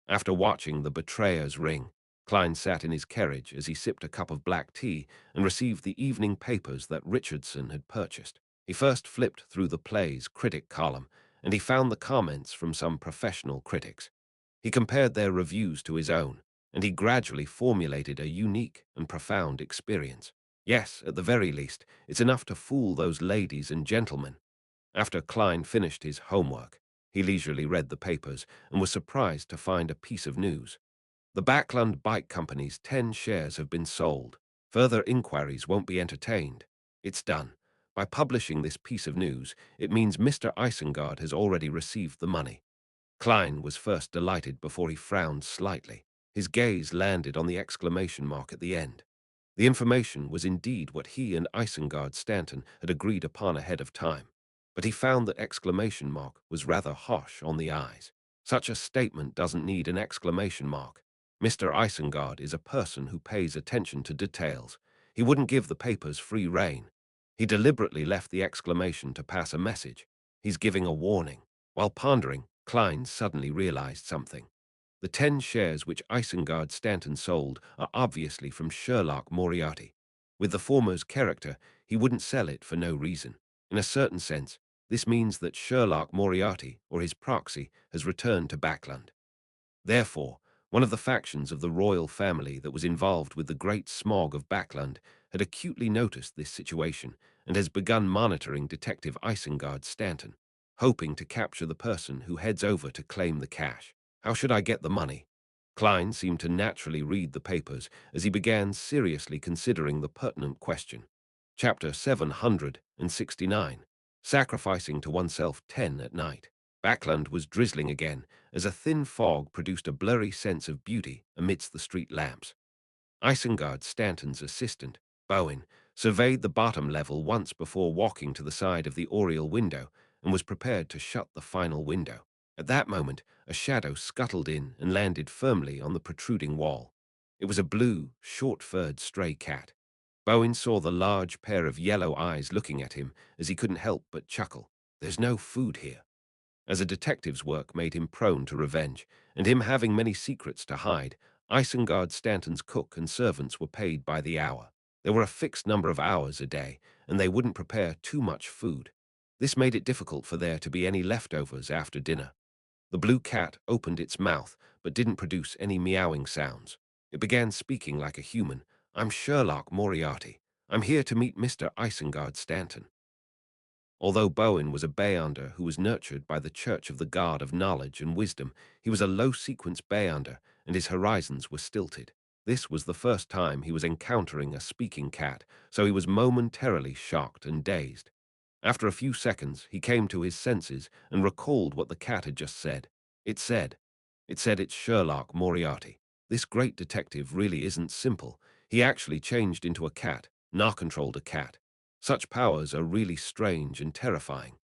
After watching The Betrayer's Ring, Klein sat in his carriage as he sipped a cup of black tea and received the evening papers that Richardson had purchased. He first flipped through the play's critic column, and he found the comments from some professional critics. He compared their reviews to his own, and he gradually formulated a unique and profound experience. Yes, at the very least, it's enough to fool those ladies and gentlemen. After Klein finished his homework, he leisurely read the papers and was surprised to find a piece of news. The Backlund Bike Company's 10 shares have been sold. Further inquiries won't be entertained. It's done. By publishing this piece of news, it means Mr. Isengard has already received the money. Klein was first delighted before he frowned slightly. His gaze landed on the exclamation mark at the end. The information was indeed what he and Isengard Stanton had agreed upon ahead of time, but he found that exclamation mark was rather harsh on the eyes. Such a statement doesn't need an exclamation mark. Mr. Isengard is a person who pays attention to details. He wouldn't give the papers free rein. He deliberately left the exclamation to pass a message. He's giving a warning. While pondering, Klein suddenly realized something. The 10 shares which Isengard Stanton sold are obviously from Sherlock Moriarty. With the former's character, he wouldn't sell it for no reason. In a certain sense, this means that Sherlock Moriarty, or his proxy, has returned to Backlund. Therefore, one of the factions of the royal family that was involved with the great smog of Backlund had acutely noticed this situation and has begun monitoring Detective Isengard Stanton, hoping to capture the person who heads over to claim the cash. How should I get the money? Klein seemed to naturally read the papers as he began seriously considering the pertinent question. Chapter 769. Sacrificing to oneself 10 at night. Backlund was drizzling again as a thin fog produced a blurry sense of beauty amidst the street lamps. Isengard Stanton's assistant, Bowen, surveyed the bottom level once before walking to the side of the oriel window and was prepared to shut the final window. At that moment, a shadow scuttled in and landed firmly on the protruding wall. It was a blue, short-furred stray cat. Bowen saw the large pair of yellow eyes looking at him as he couldn't help but chuckle. There's no food here. As a detective's work made him prone to revenge, and him having many secrets to hide, Isengard Stanton's cook and servants were paid by the hour. There were a fixed number of hours a day, and they wouldn't prepare too much food. This made it difficult for there to be any leftovers after dinner. The blue cat opened its mouth, but didn't produce any meowing sounds. It began speaking like a human. "I'm Sherlock Moriarty. I'm here to meet Mr. Isengard Stanton." Although Bowen was a Beyonder who was nurtured by the Church of the God of Knowledge and Wisdom, he was a low-sequence Beyonder, and his horizons were stilted. This was the first time he was encountering a speaking cat, so he was momentarily shocked and dazed. After a few seconds, he came to his senses and recalled what the cat had just said. It said, it said it's Sherlock Moriarty. This great detective really isn't simple. He actually changed into a cat, controlled a cat. Such powers are really strange and terrifying.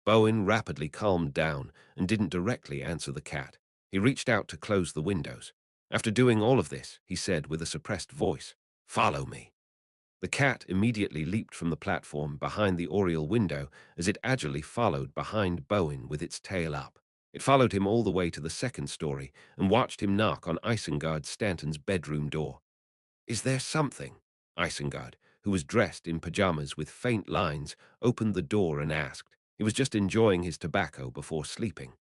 Bowen rapidly calmed down and didn't directly answer the cat. He reached out to close the windows. After doing all of this, he said with a suppressed voice, "Follow me." The cat immediately leaped from the platform behind the oriel window as it agilely followed behind Bowen with its tail up. It followed him all the way to the second story and watched him knock on Isengard Stanton's bedroom door. "Is there something?" Isengard, who was dressed in pajamas with faint lines, opened the door and asked. He was just enjoying his tobacco before sleeping.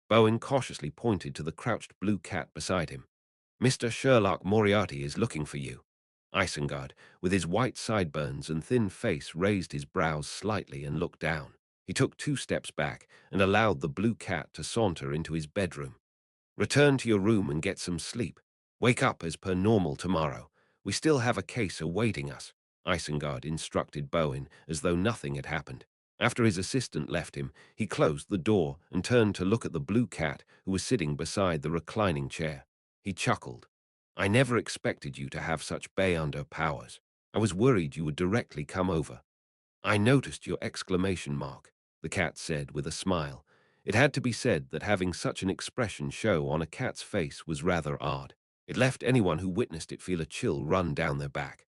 Bowen cautiously pointed to the crouched blue cat beside him. "Mr. Sherlock Moriarty is looking for you." Isengard, with his white sideburns and thin face, raised his brows slightly and looked down. He took 2 steps back and allowed the blue cat to saunter into his bedroom. "Return to your room and get some sleep. Wake up as per normal tomorrow. We still have a case awaiting us," Isengard instructed Bowen as though nothing had happened. After his assistant left him, he closed the door and turned to look at the blue cat who was sitting beside the reclining chair. He chuckled. "I never expected you to have such Beyonder powers. I was worried you would directly come over." "I noticed your exclamation mark," the cat said with a smile. It had to be said that having such an expression show on a cat's face was rather odd. It left anyone who witnessed it feel a chill run down their back.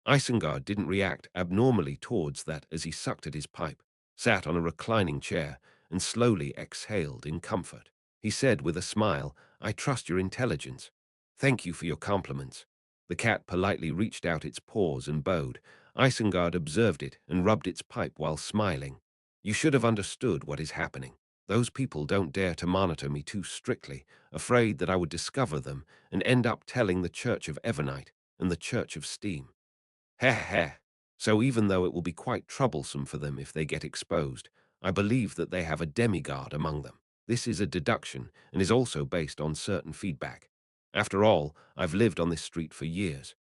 Isengard didn't react abnormally towards that as he sucked at his pipe, sat on a reclining chair, and slowly exhaled in comfort. He said with a smile, "I trust your intelligence. Thank you for your compliments." The cat politely reached out its paws and bowed. Isengard observed it and rubbed its pipe while smiling. "You should have understood what is happening. Those people don't dare to monitor me too strictly, afraid that I would discover them and end up telling the Church of Evernite and the Church of Steam. Heh heh. So even though it will be quite troublesome for them if they get exposed, I believe that they have a demigod among them. This is a deduction and is also based on certain feedback. After all, I've lived on this street for years.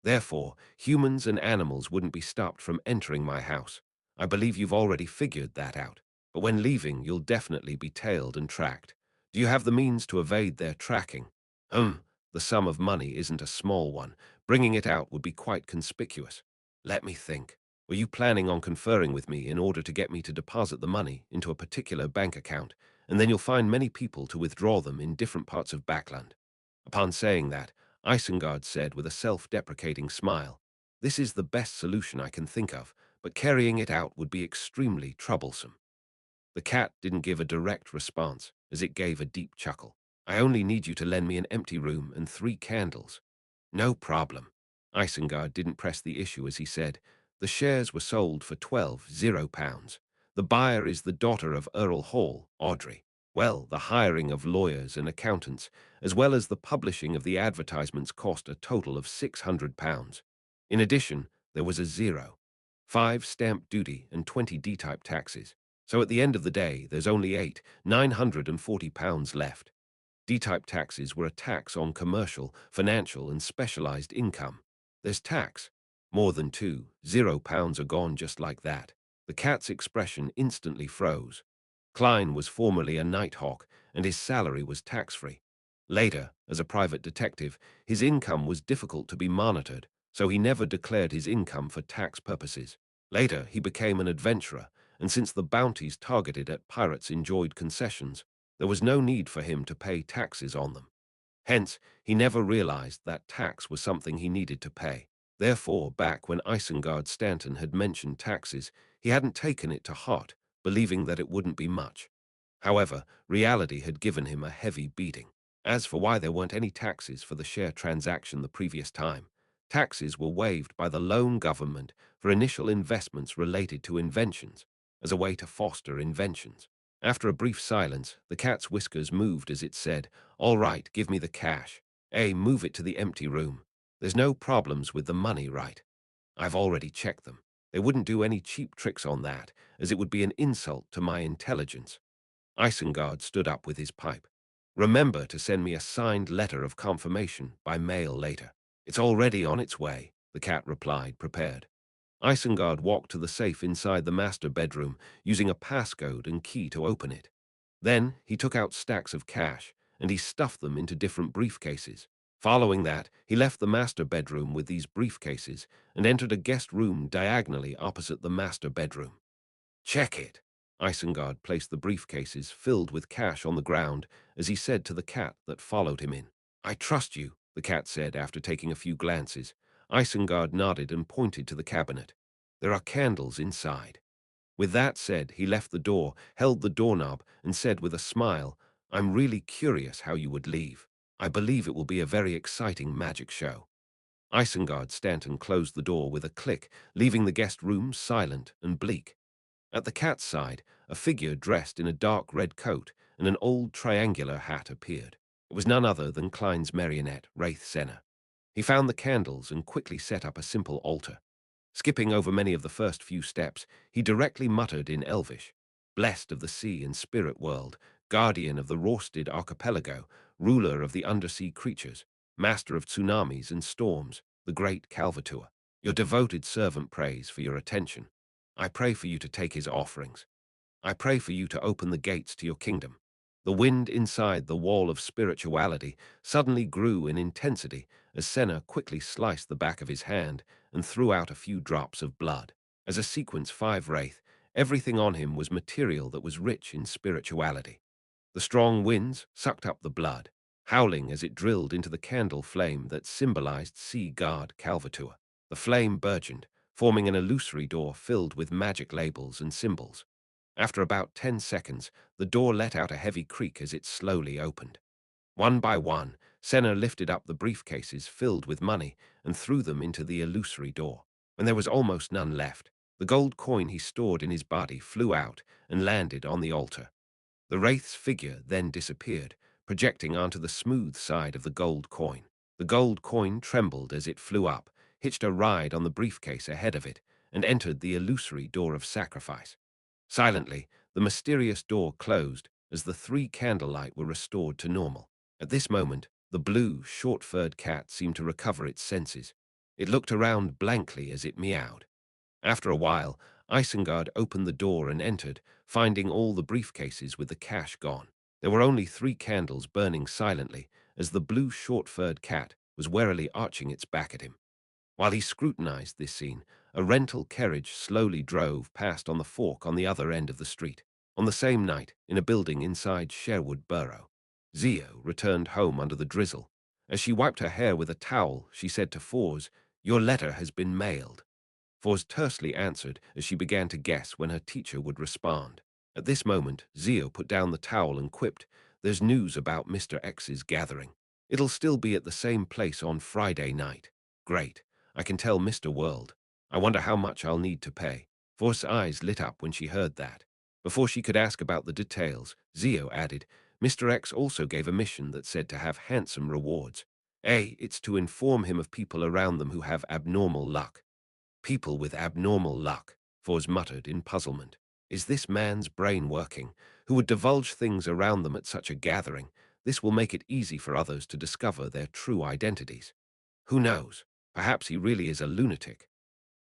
Therefore, humans and animals wouldn't be stopped from entering my house. I believe you've already figured that out. But when leaving, you'll definitely be tailed and tracked. Do you have the means to evade their tracking?" The sum of money isn't a small one. Bringing it out would be quite conspicuous. Let me think. Were you planning on conferring with me in order to get me to deposit the money into a particular bank account, and then you'll find many people to withdraw them in different parts of Backland? Upon saying that, Isengard said with a self-deprecating smile, "This is the best solution I can think of, but carrying it out would be extremely troublesome." The cat didn't give a direct response, as it gave a deep chuckle. "I only need you to lend me an empty room and 3 candles." "No problem." Isengard didn't press the issue as he said, "The shares were sold for £12,000. The buyer is the daughter of Earl Hall, Audrey. Well, the hiring of lawyers and accountants, as well as the publishing of the advertisements, cost a total of £600. In addition, there was a 5 stamp duty and 20 D-type taxes. So at the end of the day, there's only £940 left. D-type taxes were a tax on commercial, financial, and specialized income. There's tax. More than £20 are gone just like that." The cat's expression instantly froze. Klein was formerly a nighthawk, and his salary was tax-free. Later, as a private detective, his income was difficult to be monitored, so he never declared his income for tax purposes. Later, he became an adventurer, and since the bounties targeted at pirates enjoyed concessions, there was no need for him to pay taxes on them. Hence, he never realized that tax was something he needed to pay. Therefore, back when Isengard Stanton had mentioned taxes, he hadn't taken it to heart, believing that it wouldn't be much. However, reality had given him a heavy beating. As for why there weren't any taxes for the share transaction the previous time, taxes were waived by the lone government for initial investments related to inventions, as a way to foster inventions. After a brief silence, the cat's whiskers moved as it said, "All right, give me the cash. Move it to the empty room. There's no problems with the money, right? I've already checked them. They wouldn't do any cheap tricks on that, as it would be an insult to my intelligence." Isengard stood up with his pipe. "Remember to send me a signed letter of confirmation by mail later." "It's already on its way," the cat replied, prepared. Isengard walked to the safe inside the master bedroom, using a passcode and key to open it. Then he took out stacks of cash, and he stuffed them into different briefcases. Following that, he left the master bedroom with these briefcases and entered a guest room diagonally opposite the master bedroom. Check it. Isengard placed the briefcases filled with cash on the ground as he said to the cat that followed him in. I trust you, the cat said after taking a few glances. Isengard nodded and pointed to the cabinet. There are candles inside. With that said, he left the door, held the doorknob, and said with a smile, I'm really curious how you would leave. I believe it will be a very exciting magic show. Isengard Stanton closed the door with a click, leaving the guest room silent and bleak. At the cat's side, a figure dressed in a dark red coat and an old triangular hat appeared. It was none other than Klein's marionette, Wraith Senna. He found the candles and quickly set up a simple altar. Skipping over many of the first few steps, he directly muttered in Elvish, Blessed of the sea and spirit world, guardian of the Rorsted archipelago, ruler of the undersea creatures, master of tsunamis and storms, the great Calvatur, your devoted servant prays for your attention. I pray for you to take his offerings. I pray for you to open the gates to your kingdom. The wind inside the wall of spirituality suddenly grew in intensity as Senna quickly sliced the back of his hand and threw out a few drops of blood. As a sequence 5 wraith, everything on him was material that was rich in spirituality. The strong winds sucked up the blood, howling as it drilled into the candle flame that symbolized sea god Calvatur. The flame burgeoned, forming an illusory door filled with magic labels and symbols. After about 10 seconds, the door let out a heavy creak as it slowly opened. One by one, Senna lifted up the briefcases filled with money and threw them into the illusory door. When there was almost none left, the gold coin he stored in his body flew out and landed on the altar. The wraith's figure then disappeared, projecting onto the smooth side of the gold coin. The gold coin trembled as it flew up, hitched a ride on the briefcase ahead of it, and entered the illusory door of sacrifice. Silently, the mysterious door closed as the 3 candlelight were restored to normal. At this moment, the blue, short-furred cat seemed to recover its senses. It looked around blankly as it meowed. After a while, Isengard opened the door and entered, finding all the briefcases with the cash gone. There were only 3 candles burning silently as the blue, short-furred cat was warily arching its back at him. While he scrutinized this scene, a rental carriage slowly drove past on the fork on the other end of the street. On the same night, in a building inside Sherwood Borough, Zio returned home under the drizzle. As she wiped her hair with a towel, she said to Fors, Your letter has been mailed. Fors tersely answered as she began to guess when her teacher would respond. At this moment, Zio put down the towel and quipped, There's news about Mr. X's gathering. It'll still be at the same place on Friday night. Great. I can tell Mr. World. I wonder how much I'll need to pay. For's eyes lit up when she heard that. Before she could ask about the details, Zio added, Mr. X also gave a mission that said to have handsome rewards. It's to inform him of people around them who have abnormal luck. People with abnormal luck, Fors muttered in puzzlement. Is this man's brain working? Who would divulge things around them at such a gathering? This will make it easy for others to discover their true identities. Who knows? Perhaps he really is a lunatic.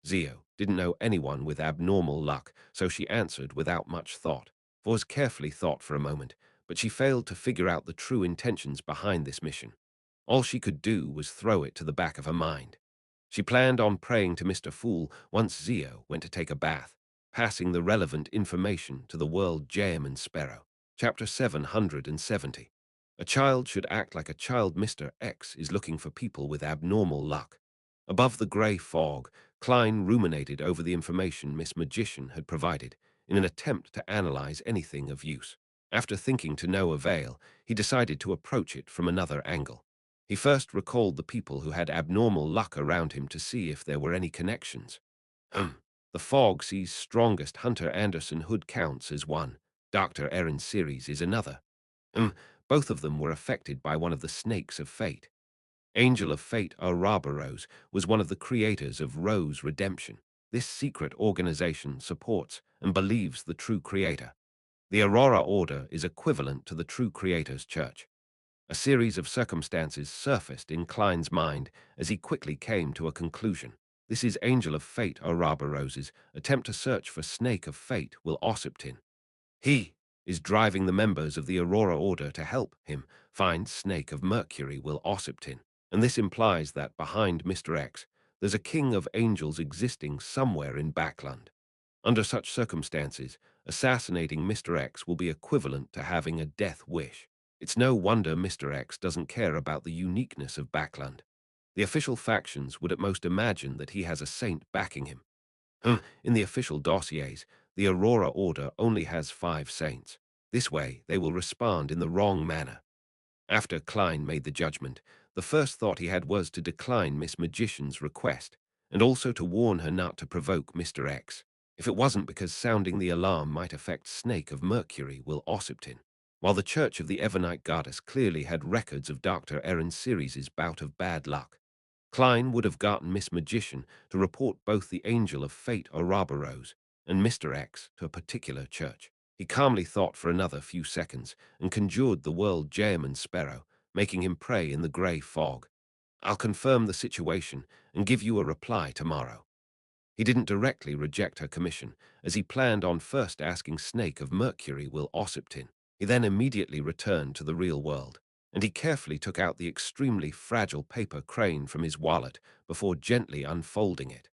Zio didn't know anyone with abnormal luck, so she answered without much thought. Fors carefully thought for a moment, but she failed to figure out the true intentions behind this mission. All she could do was throw it to the back of her mind. She planned on praying to Mr. Fool once Zio went to take a bath, passing the relevant information to the world Jam and Sparrow. Chapter 770. A child should act like a child. Mr. X is looking for people with abnormal luck. Above the grey fog, Klein ruminated over the information Miss Magician had provided in an attempt to analyze anything of use. After thinking to no avail, he decided to approach it from another angle. He first recalled the people who had abnormal luck around him to see if there were any connections. The fog sees strongest. Hunter Anderson Hood counts as one. Dr. Aaron Series is another. Both of them were affected by one of the snakes of fate. Angel of Fate Ouroboros was one of the creators of Rose Redemption. This secret organization supports and believes the true creator. The Aurora Order is equivalent to the true creator's church. A series of circumstances surfaced in Klein's mind as he quickly came to a conclusion. This is Angel of Fate Rose's attempt to search for Snake of Fate Will Ossiptin. He is driving the members of the Aurora Order to help him find Snake of Mercury Will Ossiptin, and this implies that behind Mr. X, there's a king of angels existing somewhere in Backland. Under such circumstances, assassinating Mr. X will be equivalent to having a death wish. It's no wonder Mr. X doesn't care about the uniqueness of Backland. The official factions would at most imagine that he has a saint backing him. In the official dossiers, the Aurora Order only has 5 saints. This way, they will respond in the wrong manner. After Klein made the judgment, the first thought he had was to decline Miss Magician's request, and also to warn her not to provoke Mr. X, if it wasn't because sounding the alarm might affect Snake of Mercury Will Ossiptin. While the Church of the Evernite Goddess clearly had records of Dr. Erin Sirius's bout of bad luck, Klein would have gotten Miss Magician to report both the Angel of Fate Ouroboros and Mr. X to a particular church. He calmly thought for another few seconds and conjured the world Jayman Sparrow, making him pray in the grey fog. I'll confirm the situation and give you a reply tomorrow. He didn't directly reject her commission, as he planned on first asking Snake of Mercury Will Ossiptin. He then immediately returned to the real world, and he carefully took out the extremely fragile paper crane from his wallet before gently unfolding it.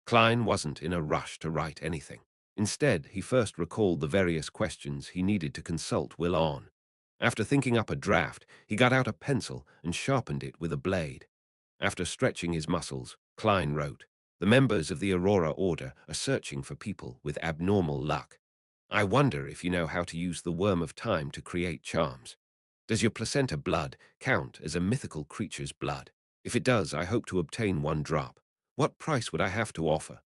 Klein wasn't in a rush to write anything. Instead, he first recalled the various questions he needed to consult Will on. After thinking up a draft, he got out a pencil and sharpened it with a blade. After stretching his muscles, Klein wrote, "The members of the Aurora Order are searching for people with abnormal luck. I wonder if you know how to use the Worm of Time to create charms. Does your placenta blood count as a mythical creature's blood? If it does, I hope to obtain 1 drop. What price would I have to offer?"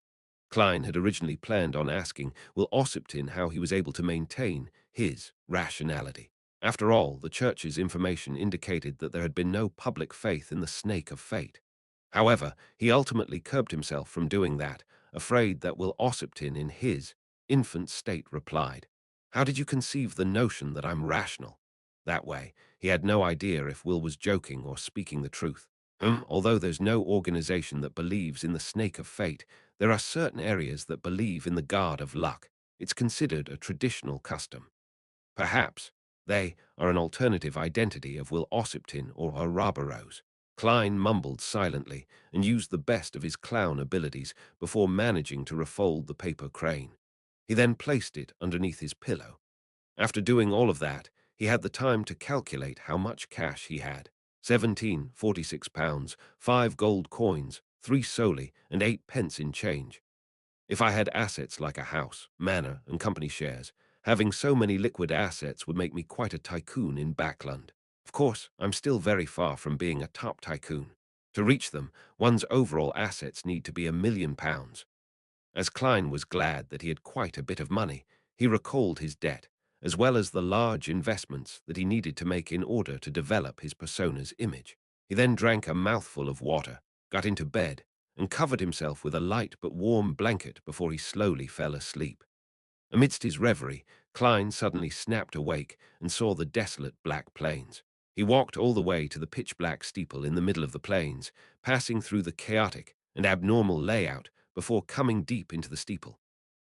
Klein had originally planned on asking Will Ossiptin how he was able to maintain his rationality. After all, the Church's information indicated that there had been no public faith in the Snake of Fate. However, he ultimately curbed himself from doing that, afraid that Will Ossiptin in his infant state replied, "How did you conceive the notion that I'm rational?" That way, he had no idea if Will was joking or speaking the truth. Although there's no organization that believes in the Snake of Fate, there are certain areas that believe in the God of Luck. It's considered a traditional custom. Perhaps they are an alternative identity of Will Ossiptin or Ouroboros. Klein mumbled silently and used the best of his clown abilities before managing to refold the paper crane. He then placed it underneath his pillow. After doing all of that, he had the time to calculate how much cash he had. 17.46 pounds, 5 gold coins, 3 soldi, and 8 pence in change. If I had assets like a house, manor, and company shares, having so many liquid assets would make me quite a tycoon in Backland. Of course, I'm still very far from being a top tycoon. To reach them, one's overall assets need to be £1 million. As Klein was glad that he had quite a bit of money, he recalled his debt, as well as the large investments that he needed to make in order to develop his persona's image. He then drank a mouthful of water, got into bed, and covered himself with a light but warm blanket before he slowly fell asleep. Amidst his reverie, Klein suddenly snapped awake and saw the desolate black plains. He walked all the way to the pitch-black steeple in the middle of the plains, passing through the chaotic and abnormal layout before coming deep into the steeple.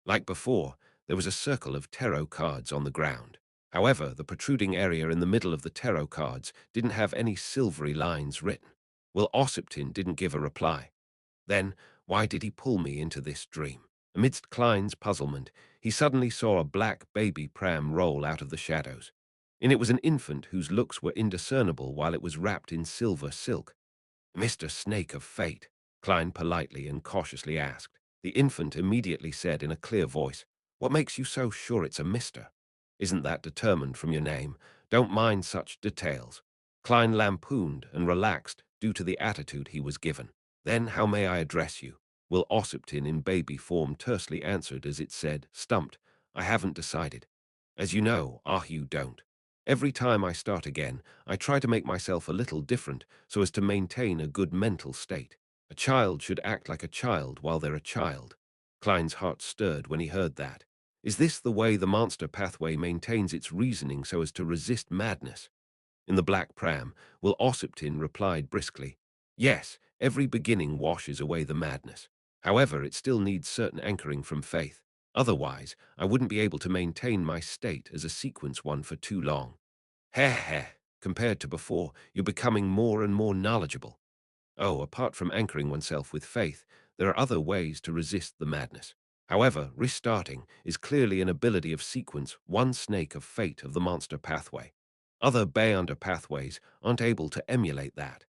Like before, there was a circle of tarot cards on the ground. However, the protruding area in the middle of the tarot cards didn't have any silvery lines written. Will Ossiptin didn't give a reply. Then, why did he pull me into this dream? Amidst Klein's puzzlement, he suddenly saw a black baby pram roll out of the shadows. In it was an infant whose looks were indiscernible while it was wrapped in silver silk. "Mr. Snake of Fate," Klein politely and cautiously asked. The infant immediately said in a clear voice, "What makes you so sure it's a mister? Isn't that determined from your name? Don't mind such details." Klein lampooned and relaxed due to the attitude he was given. "Then how may I address you?" Will Ossiptin in baby form tersely answered as it said, stumped, "I haven't decided. As you know, you don't. Every time I start again, I try to make myself a little different so as to maintain a good mental state. A child should act like a child while they're a child." Klein's heart stirred when he heard that. Is this the way the monster pathway maintains its reasoning so as to resist madness? In the black pram, Will Ossiptin replied briskly, "Yes, every beginning washes away the madness. However, it still needs certain anchoring from faith. Otherwise, I wouldn't be able to maintain my state as a sequence one for too long. Heh heh, compared to before, you're becoming more and more knowledgeable. Oh, apart from anchoring oneself with faith, there are other ways to resist the madness. However, restarting is clearly an ability of sequence, one snake of fate of the monster pathway. Other Beyonder pathways aren't able to emulate that.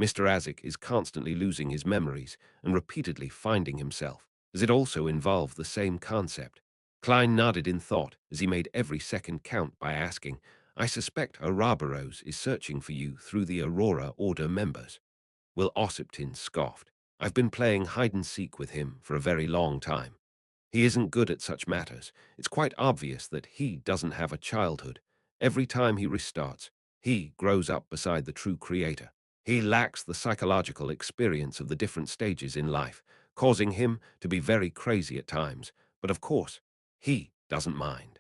Mr. Azik is constantly losing his memories and repeatedly finding himself. Does it also involve the same concept? Klein nodded in thought as he made every second count by asking, I suspect Arabaros is searching for you through the Aurora Order members. Will Ossipton scoffed. I've been playing hide-and-seek with him for a very long time. He isn't good at such matters. It's quite obvious that he doesn't have a childhood. Every time he restarts, he grows up beside the true creator. He lacks the psychological experience of the different stages in life, causing him to be very crazy at times. But of course, he doesn't mind.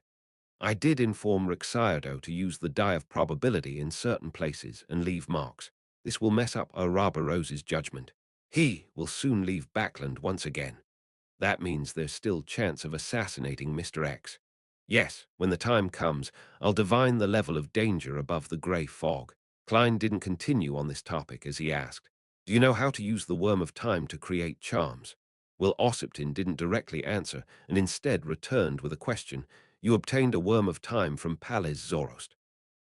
I did inform Rixardo to use the die of probability in certain places and leave marks. This will mess up Araba Rose's judgment. He will soon leave Backland once again. That means there's still chance of assassinating Mr. X. Yes, when the time comes, I'll divine the level of danger above the grey fog. Klein didn't continue on this topic as he asked, do you know how to use the Worm of Time to create charms? Will Ossipton didn't directly answer and instead returned with a question. You obtained a Worm of Time from Palace Zorost.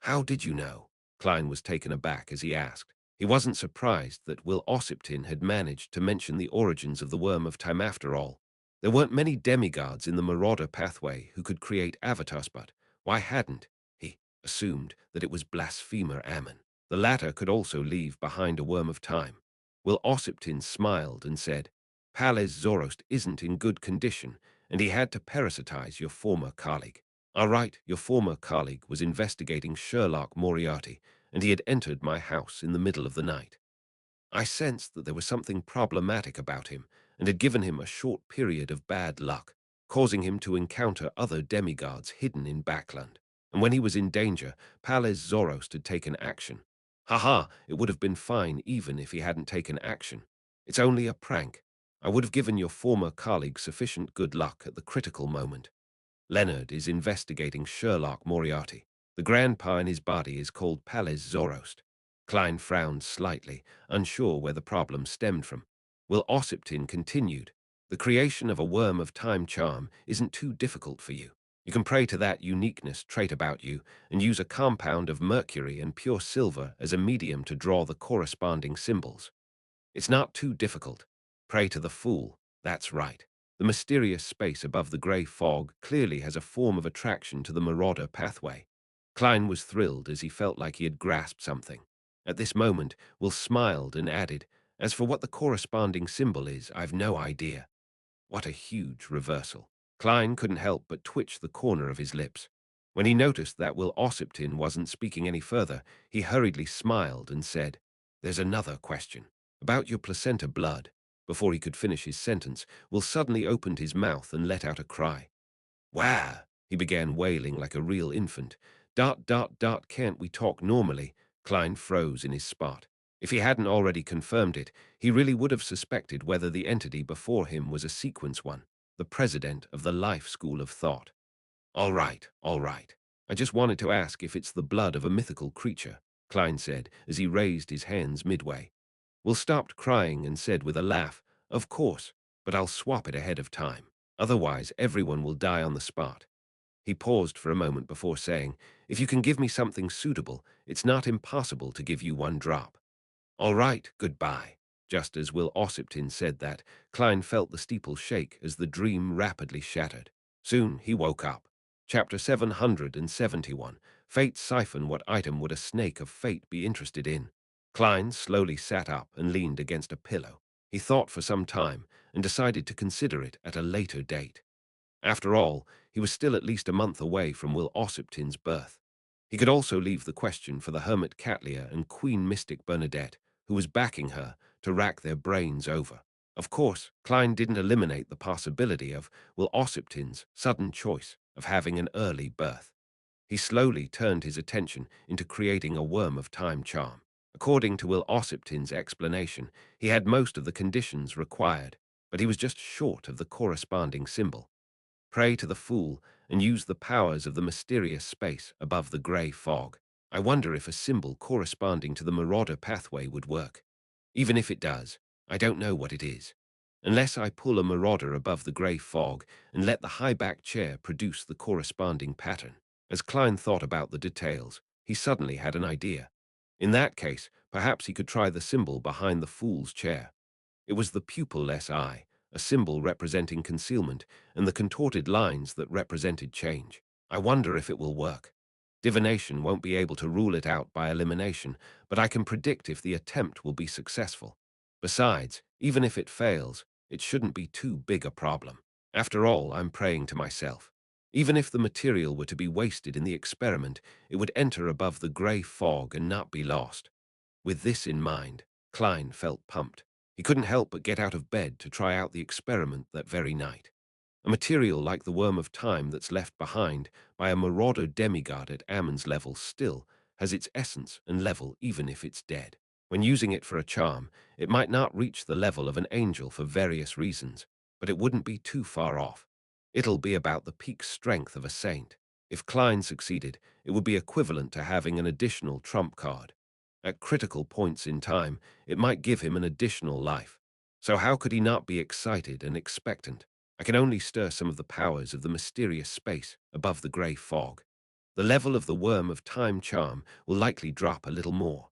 How did you know? Klein was taken aback as he asked. He wasn't surprised that Will Ossipton had managed to mention the origins of the Worm of Time after all. There weren't many demigods in the Marauder pathway who could create avatars, but why hadn't he assumed that it was blasphemer Ammon? The latter could also leave behind a Worm of Time. Will Ossipton smiled and said, Palace Zorost isn't in good condition, and he had to parasitize your former colleague. All right, your former colleague was investigating Sherlock Moriarty, and he had entered my house in the middle of the night. I sensed that there was something problematic about him, and had given him a short period of bad luck, causing him to encounter other demigods hidden in Backland. And when he was in danger, Palace Zorost had taken action. Haha, it would have been fine even if he hadn't taken action. It's only a prank. I would have given your former colleague sufficient good luck at the critical moment. Leonard is investigating Sherlock Moriarty. The grandpa in his body is called Palace Zorost. Klein frowned slightly, unsure where the problem stemmed from. Will Ossipton continued. The creation of a Worm of Time charm isn't too difficult for you. You can pray to that uniqueness trait about you and use a compound of mercury and pure silver as a medium to draw the corresponding symbols. It's not too difficult. Pray to the fool, that's right. The mysterious space above the grey fog clearly has a form of attraction to the Marauder pathway. Klein was thrilled as he felt like he had grasped something. At this moment, Will smiled and added, as for what the corresponding symbol is, I've no idea. What a huge reversal. Klein couldn't help but twitch the corner of his lips. When he noticed that Will Ossipton wasn't speaking any further, he hurriedly smiled and said, There's another question. About your placenta blood. Before he could finish his sentence, Will suddenly opened his mouth and let out a cry. Wah! He began wailing like a real infant. Can't we talk normally? Klein froze in his spot. If he hadn't already confirmed it, he really would have suspected whether the entity before him was a sequence one, the president of the Life School of Thought. All right, all right. I just wanted to ask if it's the blood of a mythical creature, Klein said as he raised his hands midway. Will stopped crying and said with a laugh, Of course, but I'll swap it ahead of time. Otherwise, everyone will die on the spot. He paused for a moment before saying, If you can give me something suitable, it's not impossible to give you one drop. All right, goodbye. Just as Will Ossipton said that, Klein felt the steeple shake as the dream rapidly shattered. Soon he woke up. Chapter 771. Fate Siphon. What item would a snake of fate be interested in? Klein slowly sat up and leaned against a pillow. He thought for some time and decided to consider it at a later date. After all, he was still at least a month away from Will Ossipton's birth. He could also leave the question for the Hermit Catlia and Queen Mystic Bernadette, who was backing her, to rack their brains over. Of course, Klein didn't eliminate the possibility of Will Ossipton's sudden choice of having an early birth. He slowly turned his attention into creating a Worm of Time charm. According to Will Ossipton's explanation, he had most of the conditions required. but he was just short of the corresponding symbol. Pray to the fool and use the powers of the mysterious space above the grey fog. I wonder if a symbol corresponding to the marauder pathway would work. Even if it does, I don't know what it is. Unless I pull a marauder above the grey fog and let the high-back chair produce the corresponding pattern. As Klein thought about the details, he suddenly had an idea. In that case, perhaps he could try the symbol behind the fool's chair. It was the pupil-less eye, a symbol representing concealment, and the contorted lines that represented change. I wonder if it will work. Divination won't be able to rule it out by elimination, but I can predict if the attempt will be successful. Besides, even if it fails, it shouldn't be too big a problem. After all, I'm praying to myself. Even if the material were to be wasted in the experiment, it would enter above the grey fog and not be lost. With this in mind, Klein felt pumped. He couldn't help but get out of bed to try out the experiment that very night. A material like the worm of time that's left behind by a marauder demigod at Ammon's level still has its essence and level even if it's dead. When using it for a charm, it might not reach the level of an angel for various reasons, but it wouldn't be too far off. It'll be about the peak strength of a saint. If Klein succeeded, it would be equivalent to having an additional trump card. At critical points in time, it might give him an additional life. So how could he not be excited and expectant? I can only stir some of the powers of the mysterious space above the grey fog. The level of the worm of time charm will likely drop a little more.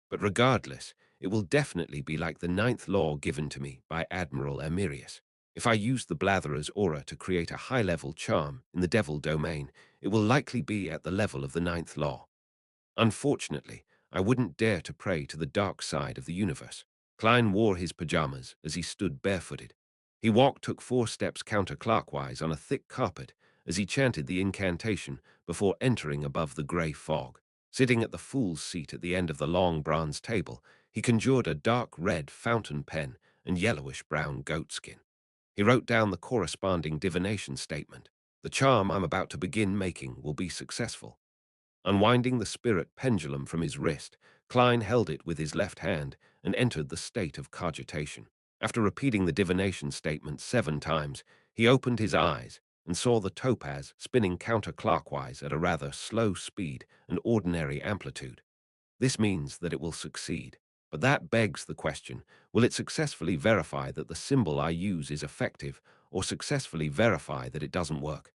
But regardless, it will definitely be like the ninth law given to me by Admiral Emirius. If I use the Blatherer's aura to create a high-level charm in the devil domain, it will likely be at the level of the ninth law. Unfortunately, I wouldn't dare to pray to the dark side of the universe. Klein wore his pajamas as he stood barefooted. He took 4 steps counterclockwise on a thick carpet as he chanted the incantation before entering above the grey fog. Sitting at the fool's seat at the end of the long bronze table, he conjured a dark red fountain pen and yellowish-brown goatskin. He wrote down the corresponding divination statement. The charm I'm about to begin making will be successful. Unwinding the spirit pendulum from his wrist, Klein held it with his left hand and entered the state of cogitation. After repeating the divination statement 7 times, he opened his eyes and saw the topaz spinning counterclockwise at a rather slow speed and ordinary amplitude. This means that it will succeed. But that begs the question, will it successfully verify that the symbol I use is effective, or successfully verify that it doesn't work?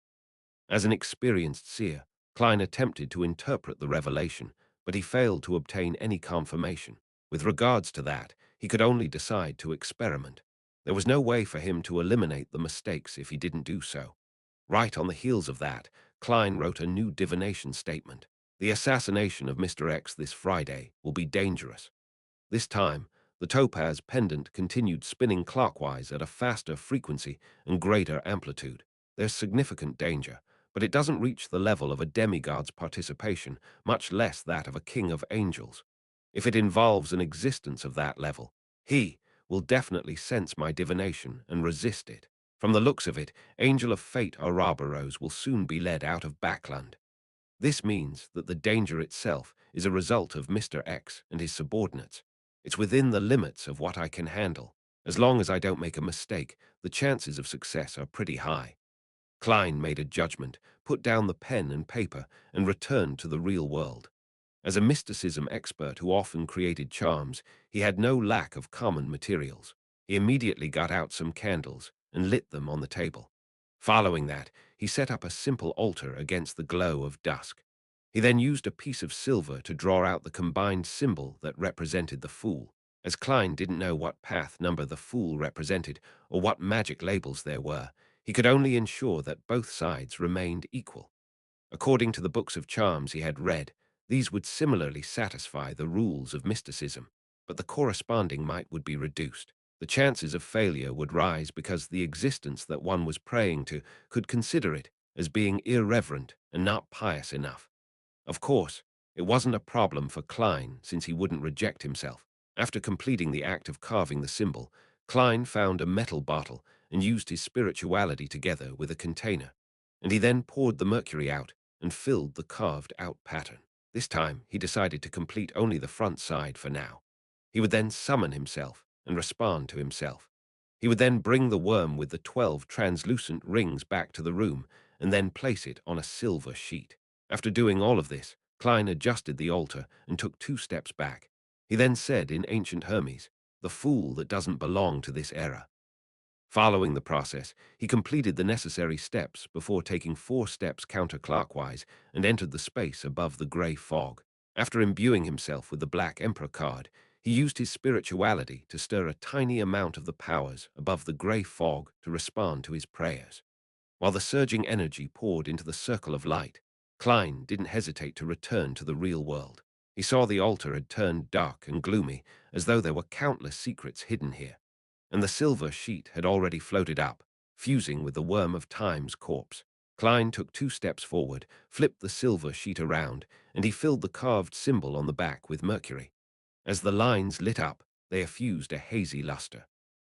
As an experienced seer, Klein attempted to interpret the revelation, but he failed to obtain any confirmation. With regards to that, he could only decide to experiment. There was no way for him to eliminate the mistakes if he didn't do so. Right on the heels of that, Klein wrote a new divination statement. The assassination of Mr. X this Friday will be dangerous. This time, the topaz pendant continued spinning clockwise at a faster frequency and greater amplitude. There's significant danger, but it doesn't reach the level of a demigod's participation, much less that of a king of angels. If it involves an existence of that level, he will definitely sense my divination and resist it. From the looks of it, Angel of Fate Ouroboros will soon be led out of Backland. This means that the danger itself is a result of Mr. X and his subordinates. It's within the limits of what I can handle. As long as I don't make a mistake, the chances of success are pretty high. Klein made a judgment, put down the pen and paper, and returned to the real world. As a mysticism expert who often created charms, he had no lack of common materials. He immediately got out some candles and lit them on the table. Following that, he set up a simple altar against the glow of dusk. He then used a piece of silver to draw out the combined symbol that represented the fool. As Klein didn't know what path number the fool represented or what magic labels there were, he could only ensure that both sides remained equal. According to the books of charms he had read, these would similarly satisfy the rules of mysticism, but the corresponding might would be reduced. The chances of failure would rise because the existence that one was praying to could consider it as being irreverent and not pious enough. Of course, it wasn't a problem for Klein since he wouldn't reject himself. After completing the act of carving the symbol, Klein found a metal bottle and used his spirituality together with a container, and he then poured the mercury out and filled the carved-out pattern. This time, he decided to complete only the front side for now. He would then summon himself and respond to himself. He would then bring the worm with the 12 translucent rings back to the room and then place it on a silver sheet. After doing all of this, Klein adjusted the altar and took 2 steps back. He then said in ancient Hermes, "The fool that doesn't belong to this era." Following the process, he completed the necessary steps before taking 4 steps counterclockwise and entered the space above the grey fog. After imbuing himself with the Black Emperor card, he used his spirituality to stir a tiny amount of the powers above the grey fog to respond to his prayers. While the surging energy poured into the circle of light, Klein didn't hesitate to return to the real world. He saw the altar had turned dark and gloomy, as though there were countless secrets hidden here, and the silver sheet had already floated up, fusing with the worm of time's corpse. Klein took 2 steps forward, flipped the silver sheet around, and he filled the carved symbol on the back with mercury. As the lines lit up, they effused a hazy luster.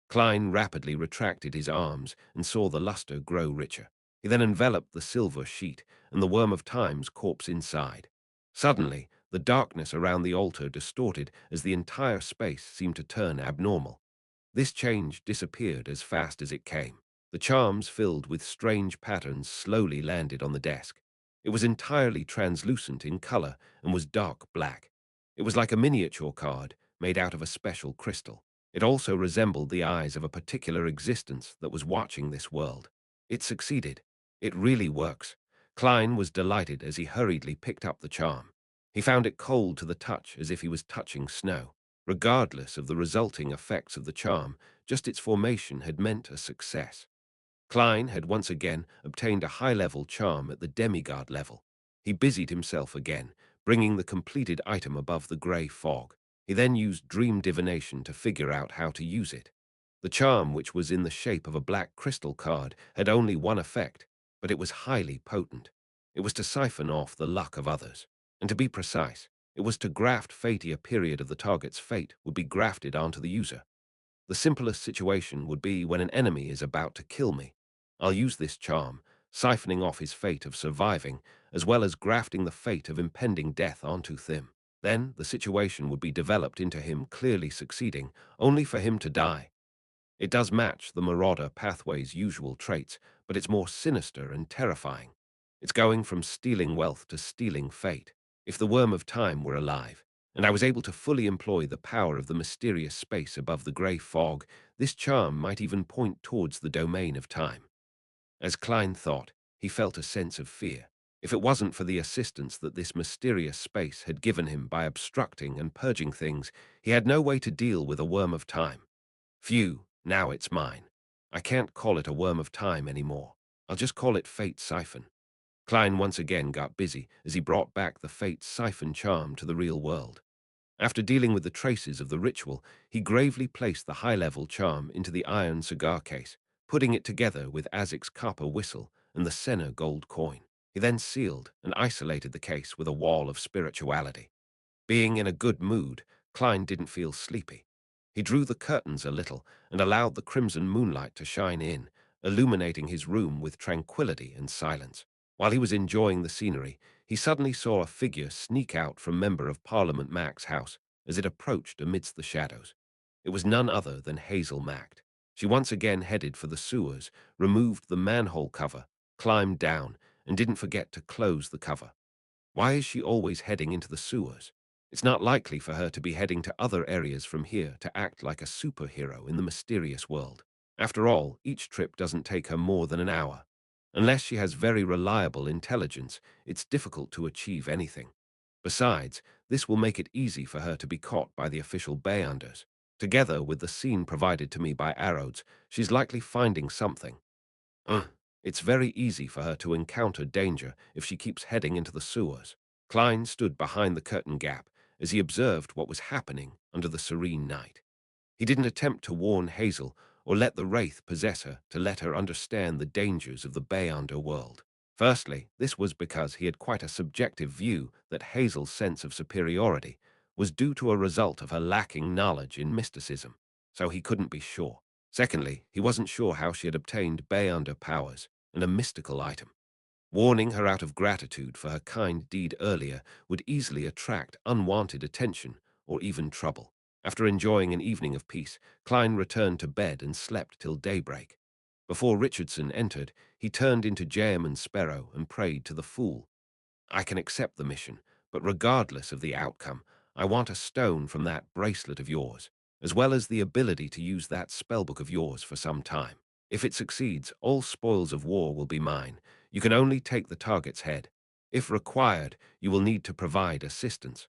Klein rapidly retracted his arms and saw the luster grow richer. He then enveloped the silver sheet and the worm of time's corpse inside. Suddenly, the darkness around the altar distorted as the entire space seemed to turn abnormal. This change disappeared as fast as it came. The charms filled with strange patterns slowly landed on the desk. It was entirely translucent in color and was dark black. It was like a miniature card made out of a special crystal. It also resembled the eyes of a particular existence that was watching this world. It succeeded. It really works. Klein was delighted as he hurriedly picked up the charm. He found it cold to the touch as if he was touching snow. Regardless of the resulting effects of the charm, just its formation had meant a success. Klein had once again obtained a high-level charm at the demigod level. He busied himself again, bringing the completed item above the grey fog. He then used dream divination to figure out how to use it. The charm, which was in the shape of a black crystal card, had only one effect, but it was highly potent. It was to siphon off the luck of others. And to be precise, it was to graft fate. A period of the target's fate would be grafted onto the user. The simplest situation would be when an enemy is about to kill me. I'll use this charm, siphoning off his fate of surviving, as well as grafting the fate of impending death onto them. Then the situation would be developed into him clearly succeeding, only for him to die. It does match the Marauder pathway's usual traits, but it's more sinister and terrifying. It's going from stealing wealth to stealing fate. If the Worm of Time were alive, and I was able to fully employ the power of the mysterious space above the grey fog, this charm might even point towards the domain of time. As Klein thought, he felt a sense of fear. If it wasn't for the assistance that this mysterious space had given him by obstructing and purging things, he had no way to deal with a Worm of Time. Phew, now it's mine. I can't call it a Worm of Time anymore. I'll just call it Fate Siphon. Klein once again got busy as he brought back the Fate Siphon charm to the real world. After dealing with the traces of the ritual, he gravely placed the high-level charm into the iron cigar case, putting it together with Azic's copper whistle and the Senna gold coin. He then sealed and isolated the case with a wall of spirituality. Being in a good mood, Klein didn't feel sleepy. He drew the curtains a little and allowed the crimson moonlight to shine in, illuminating his room with tranquility and silence. While he was enjoying the scenery, he suddenly saw a figure sneak out from Member of Parliament Mack's house as it approached amidst the shadows. It was none other than Hazel Mack. She once again headed for the sewers, removed the manhole cover, climbed down, and didn't forget to close the cover. Why is she always heading into the sewers? It's not likely for her to be heading to other areas from here to act like a superhero in the mysterious world. After all, each trip doesn't take her more than an hour. Unless she has very reliable intelligence, it's difficult to achieve anything. Besides, this will make it easy for her to be caught by the official Bayanders. Together with the scene provided to me by Arrows, she's likely finding something. Uh, it's very easy for her to encounter danger if she keeps heading into the sewers. Klein stood behind the curtain gap as he observed what was happening under the serene night. He didn't attempt to warn Hazel or let the wraith possess her to let her understand the dangers of the Bay underworld. Firstly, this was because he had quite a subjective view that Hazel's sense of superiority was due to a result of her lacking knowledge in mysticism, so he couldn't be sure. Secondly, he wasn't sure how she had obtained Bayonder powers and a mystical item. Warning her out of gratitude for her kind deed earlier would easily attract unwanted attention or even trouble. After enjoying an evening of peace, Klein returned to bed and slept till daybreak. Before Richardson entered, he turned into Jam and Sparrow and prayed to the fool. I can accept the mission, but regardless of the outcome, I want a stone from that bracelet of yours, as well as the ability to use that spellbook of yours for some time. If it succeeds, all spoils of war will be mine. You can only take the target's head. If required, you will need to provide assistance.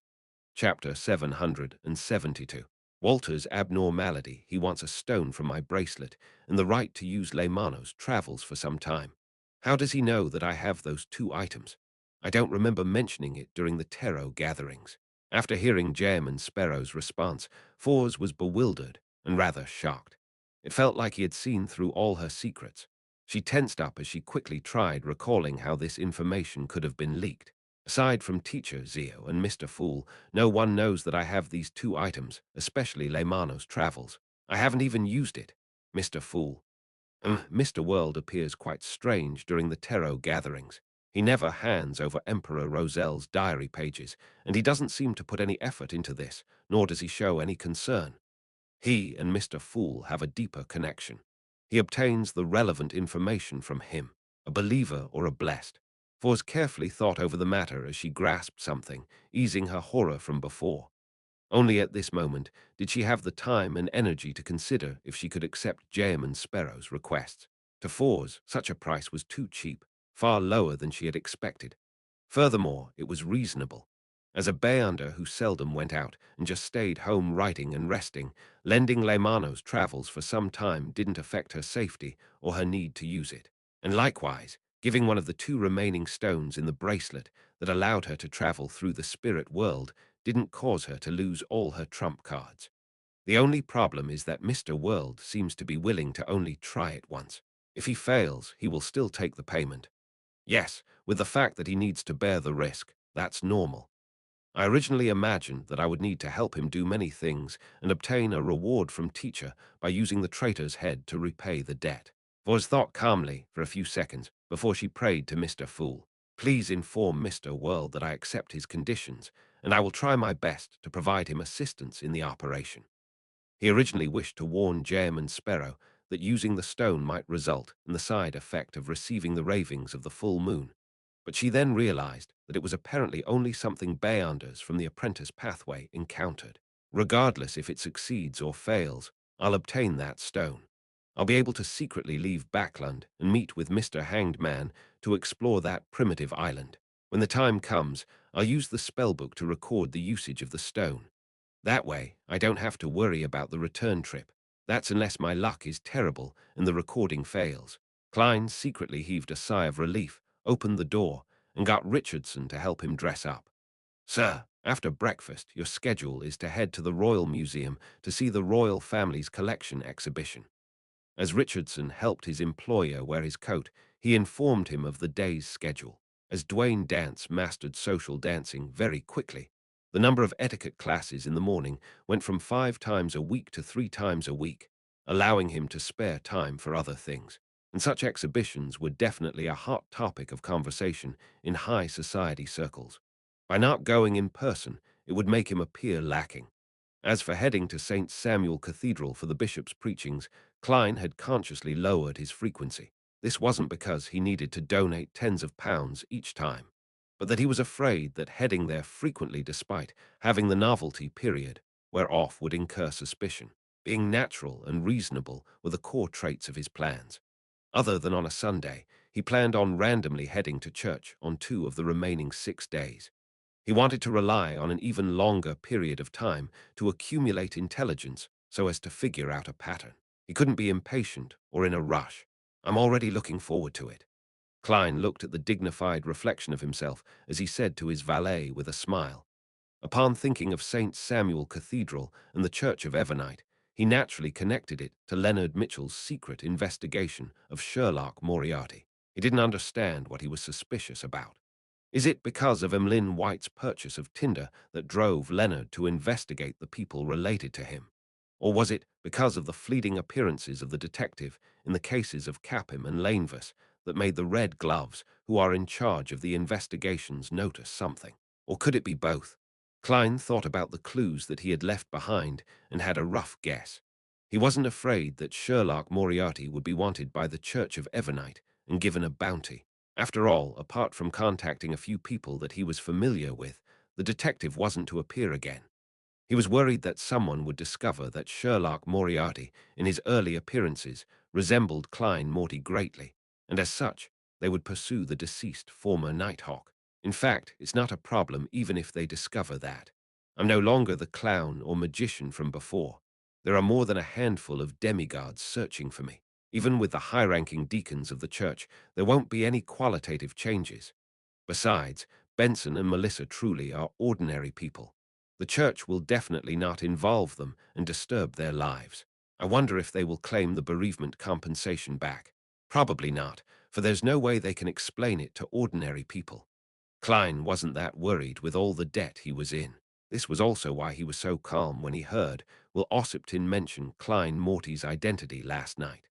Chapter 772. Walter's abnormality. He wants a stone from my bracelet, and the right to use Lemano's travels for some time. How does he know that I have those two items? I don't remember mentioning it during the tarot gatherings. After hearing Jem and Sparrow's response, Fours was bewildered and rather shocked. It felt like he had seen through all her secrets. She tensed up as she quickly tried recalling how this information could have been leaked. Aside from Teacher Zio and Mr. Fool, no one knows that I have these two items, especially Lemano's travels. I haven't even used it. Mr. Fool. Mr. World appears quite strange during the tarot gatherings. He never hands over Emperor Roselle's diary pages, and he doesn't seem to put any effort into this, nor does he show any concern. He and Mr. Fool have a deeper connection. He obtains the relevant information from him, a believer or a blessed. Fors carefully thought over the matter as she grasped something, easing her horror from before. Only at this moment did she have the time and energy to consider if she could accept Jem and Sparrow's requests. To Fors, such a price was too cheap, far lower than she had expected. Furthermore, it was reasonable. As a Bayonder who seldom went out and just stayed home writing and resting, lending Lemano's travels for some time didn't affect her safety or her need to use it. And likewise, giving one of the two remaining stones in the bracelet that allowed her to travel through the spirit world didn't cause her to lose all her trump cards. The only problem is that Mr. World seems to be willing to only try it once. If he fails, he will still take the payment. Yes, with the fact that he needs to bear the risk, that's normal. I originally imagined that I would need to help him do many things and obtain a reward from Teacher by using the traitor's head to repay the debt. Voz thought calmly for a few seconds before she prayed to Mr. Fool. Please inform Mr. World that I accept his conditions, and I will try my best to provide him assistance in the operation. He originally wished to warn Jem and Sparrow that using the stone might result in the side effect of receiving the ravings of the full moon, but she then realized that it was apparently only something Bayanders from the apprentice pathway encountered. Regardless if it succeeds or fails, I'll obtain that stone. I'll be able to secretly leave Backland and meet with Mr. Hanged Man to explore that primitive island. When the time comes, I'll use the spellbook to record the usage of the stone. That way, I don't have to worry about the return trip. That's unless my luck is terrible and the recording fails. Klein secretly heaved a sigh of relief, opened the door, and got Richardson to help him dress up. Sir, after breakfast, your schedule is to head to the Royal Museum to see the royal family's collection exhibition. As Richardson helped his employer wear his coat, he informed him of the day's schedule. As Dwayne Dance mastered social dancing very quickly, the number of etiquette classes in the morning went from 5 times a week to 3 times a week, allowing him to spare time for other things. And such exhibitions were definitely a hot topic of conversation in high society circles. By not going in person, it would make him appear lacking. As for heading to St. Samuel Cathedral for the bishop's preachings, Klein had consciously lowered his frequency. This wasn't because he needed to donate tens of pounds each time, but that he was afraid that heading there frequently despite having the novelty period wear off would incur suspicion. Being natural and reasonable were the core traits of his plans. Other than on a Sunday, he planned on randomly heading to church on 2 of the remaining 6 days. He wanted to rely on an even longer period of time to accumulate intelligence so as to figure out a pattern. He couldn't be impatient or in a rush. I'm already looking forward to it. Klein looked at the dignified reflection of himself as he said to his valet with a smile. Upon thinking of St. Samuel Cathedral and the Church of Evernite, he naturally connected it to Leonard Mitchell's secret investigation of Sherlock Moriarty. He didn't understand what he was suspicious about. Is it because of Emlyn White's purchase of Tinder that drove Leonard to investigate the people related to him? Or was it because of the fleeting appearances of the detective in the cases of Capim and Lanevus that made the Red Gloves, who are in charge of the investigations, notice something? Or could it be both? Klein thought about the clues that he had left behind and had a rough guess. He wasn't afraid that Sherlock Moriarty would be wanted by the Church of Evernight and given a bounty. After all, apart from contacting a few people that he was familiar with, the detective wasn't to appear again. He was worried that someone would discover that Sherlock Moriarty, in his early appearances, resembled Klein Morty greatly, and as such, they would pursue the deceased former Nighthawk. In fact, it's not a problem even if they discover that. I'm no longer the clown or magician from before. There are more than a handful of demigods searching for me. Even with the high-ranking deacons of the church, there won't be any qualitative changes. Besides, Benson and Melissa truly are ordinary people. The church will definitely not involve them and disturb their lives. I wonder if they will claim the bereavement compensation back. Probably not, for there's no way they can explain it to ordinary people. Klein wasn't that worried with all the debt he was in. This was also why he was so calm when he heard Will Ossipton mention Klein Morty's identity last night.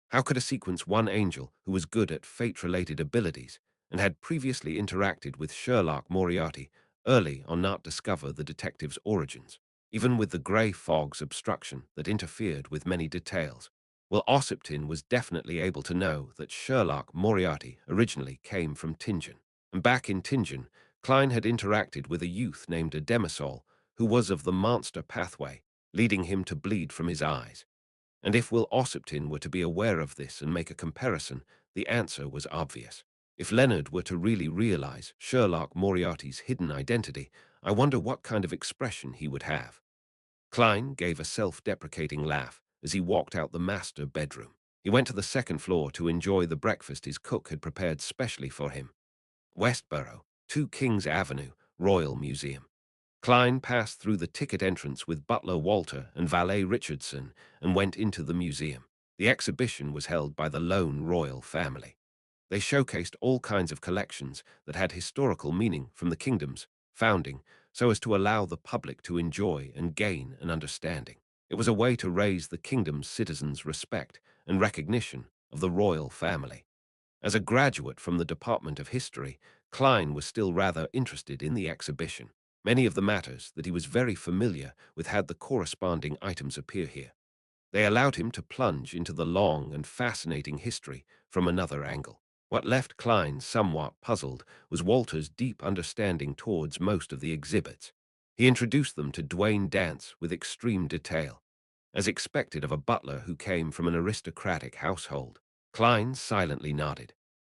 How could a sequence one angel who was good at fate-related abilities and had previously interacted with Sherlock Moriarty early on not discover the detective's origins, even with the grey fog's obstruction that interfered with many details? Well, Ossipton was definitely able to know that Sherlock Moriarty originally came from Tingen. And back in Tingen, Klein had interacted with a youth named Ademisol who was of the monster pathway, leading him to bleed from his eyes. And if Will Ossipton were to be aware of this and make a comparison, the answer was obvious. If Leonard were to really realize Sherlock Moriarty's hidden identity, I wonder what kind of expression he would have. Klein gave a self-deprecating laugh as he walked out the master bedroom. He went to the second floor to enjoy the breakfast his cook had prepared specially for him. Westboro, 2 Kings Avenue, Royal Museum. Klein passed through the ticket entrance with butler Walter and valet Richardson and went into the museum. The exhibition was held by the lone royal family. They showcased all kinds of collections that had historical meaning from the kingdom's founding so as to allow the public to enjoy and gain an understanding. It was a way to raise the kingdom's citizens' respect and recognition of the royal family. As a graduate from the Department of History, Klein was still rather interested in the exhibition. Many of the matters that he was very familiar with had the corresponding items appear here. They allowed him to plunge into the long and fascinating history from another angle. What left Klein somewhat puzzled was Walter's deep understanding towards most of the exhibits. He introduced them to Dwayne Dance with extreme detail, as expected of a butler who came from an aristocratic household. Klein silently nodded.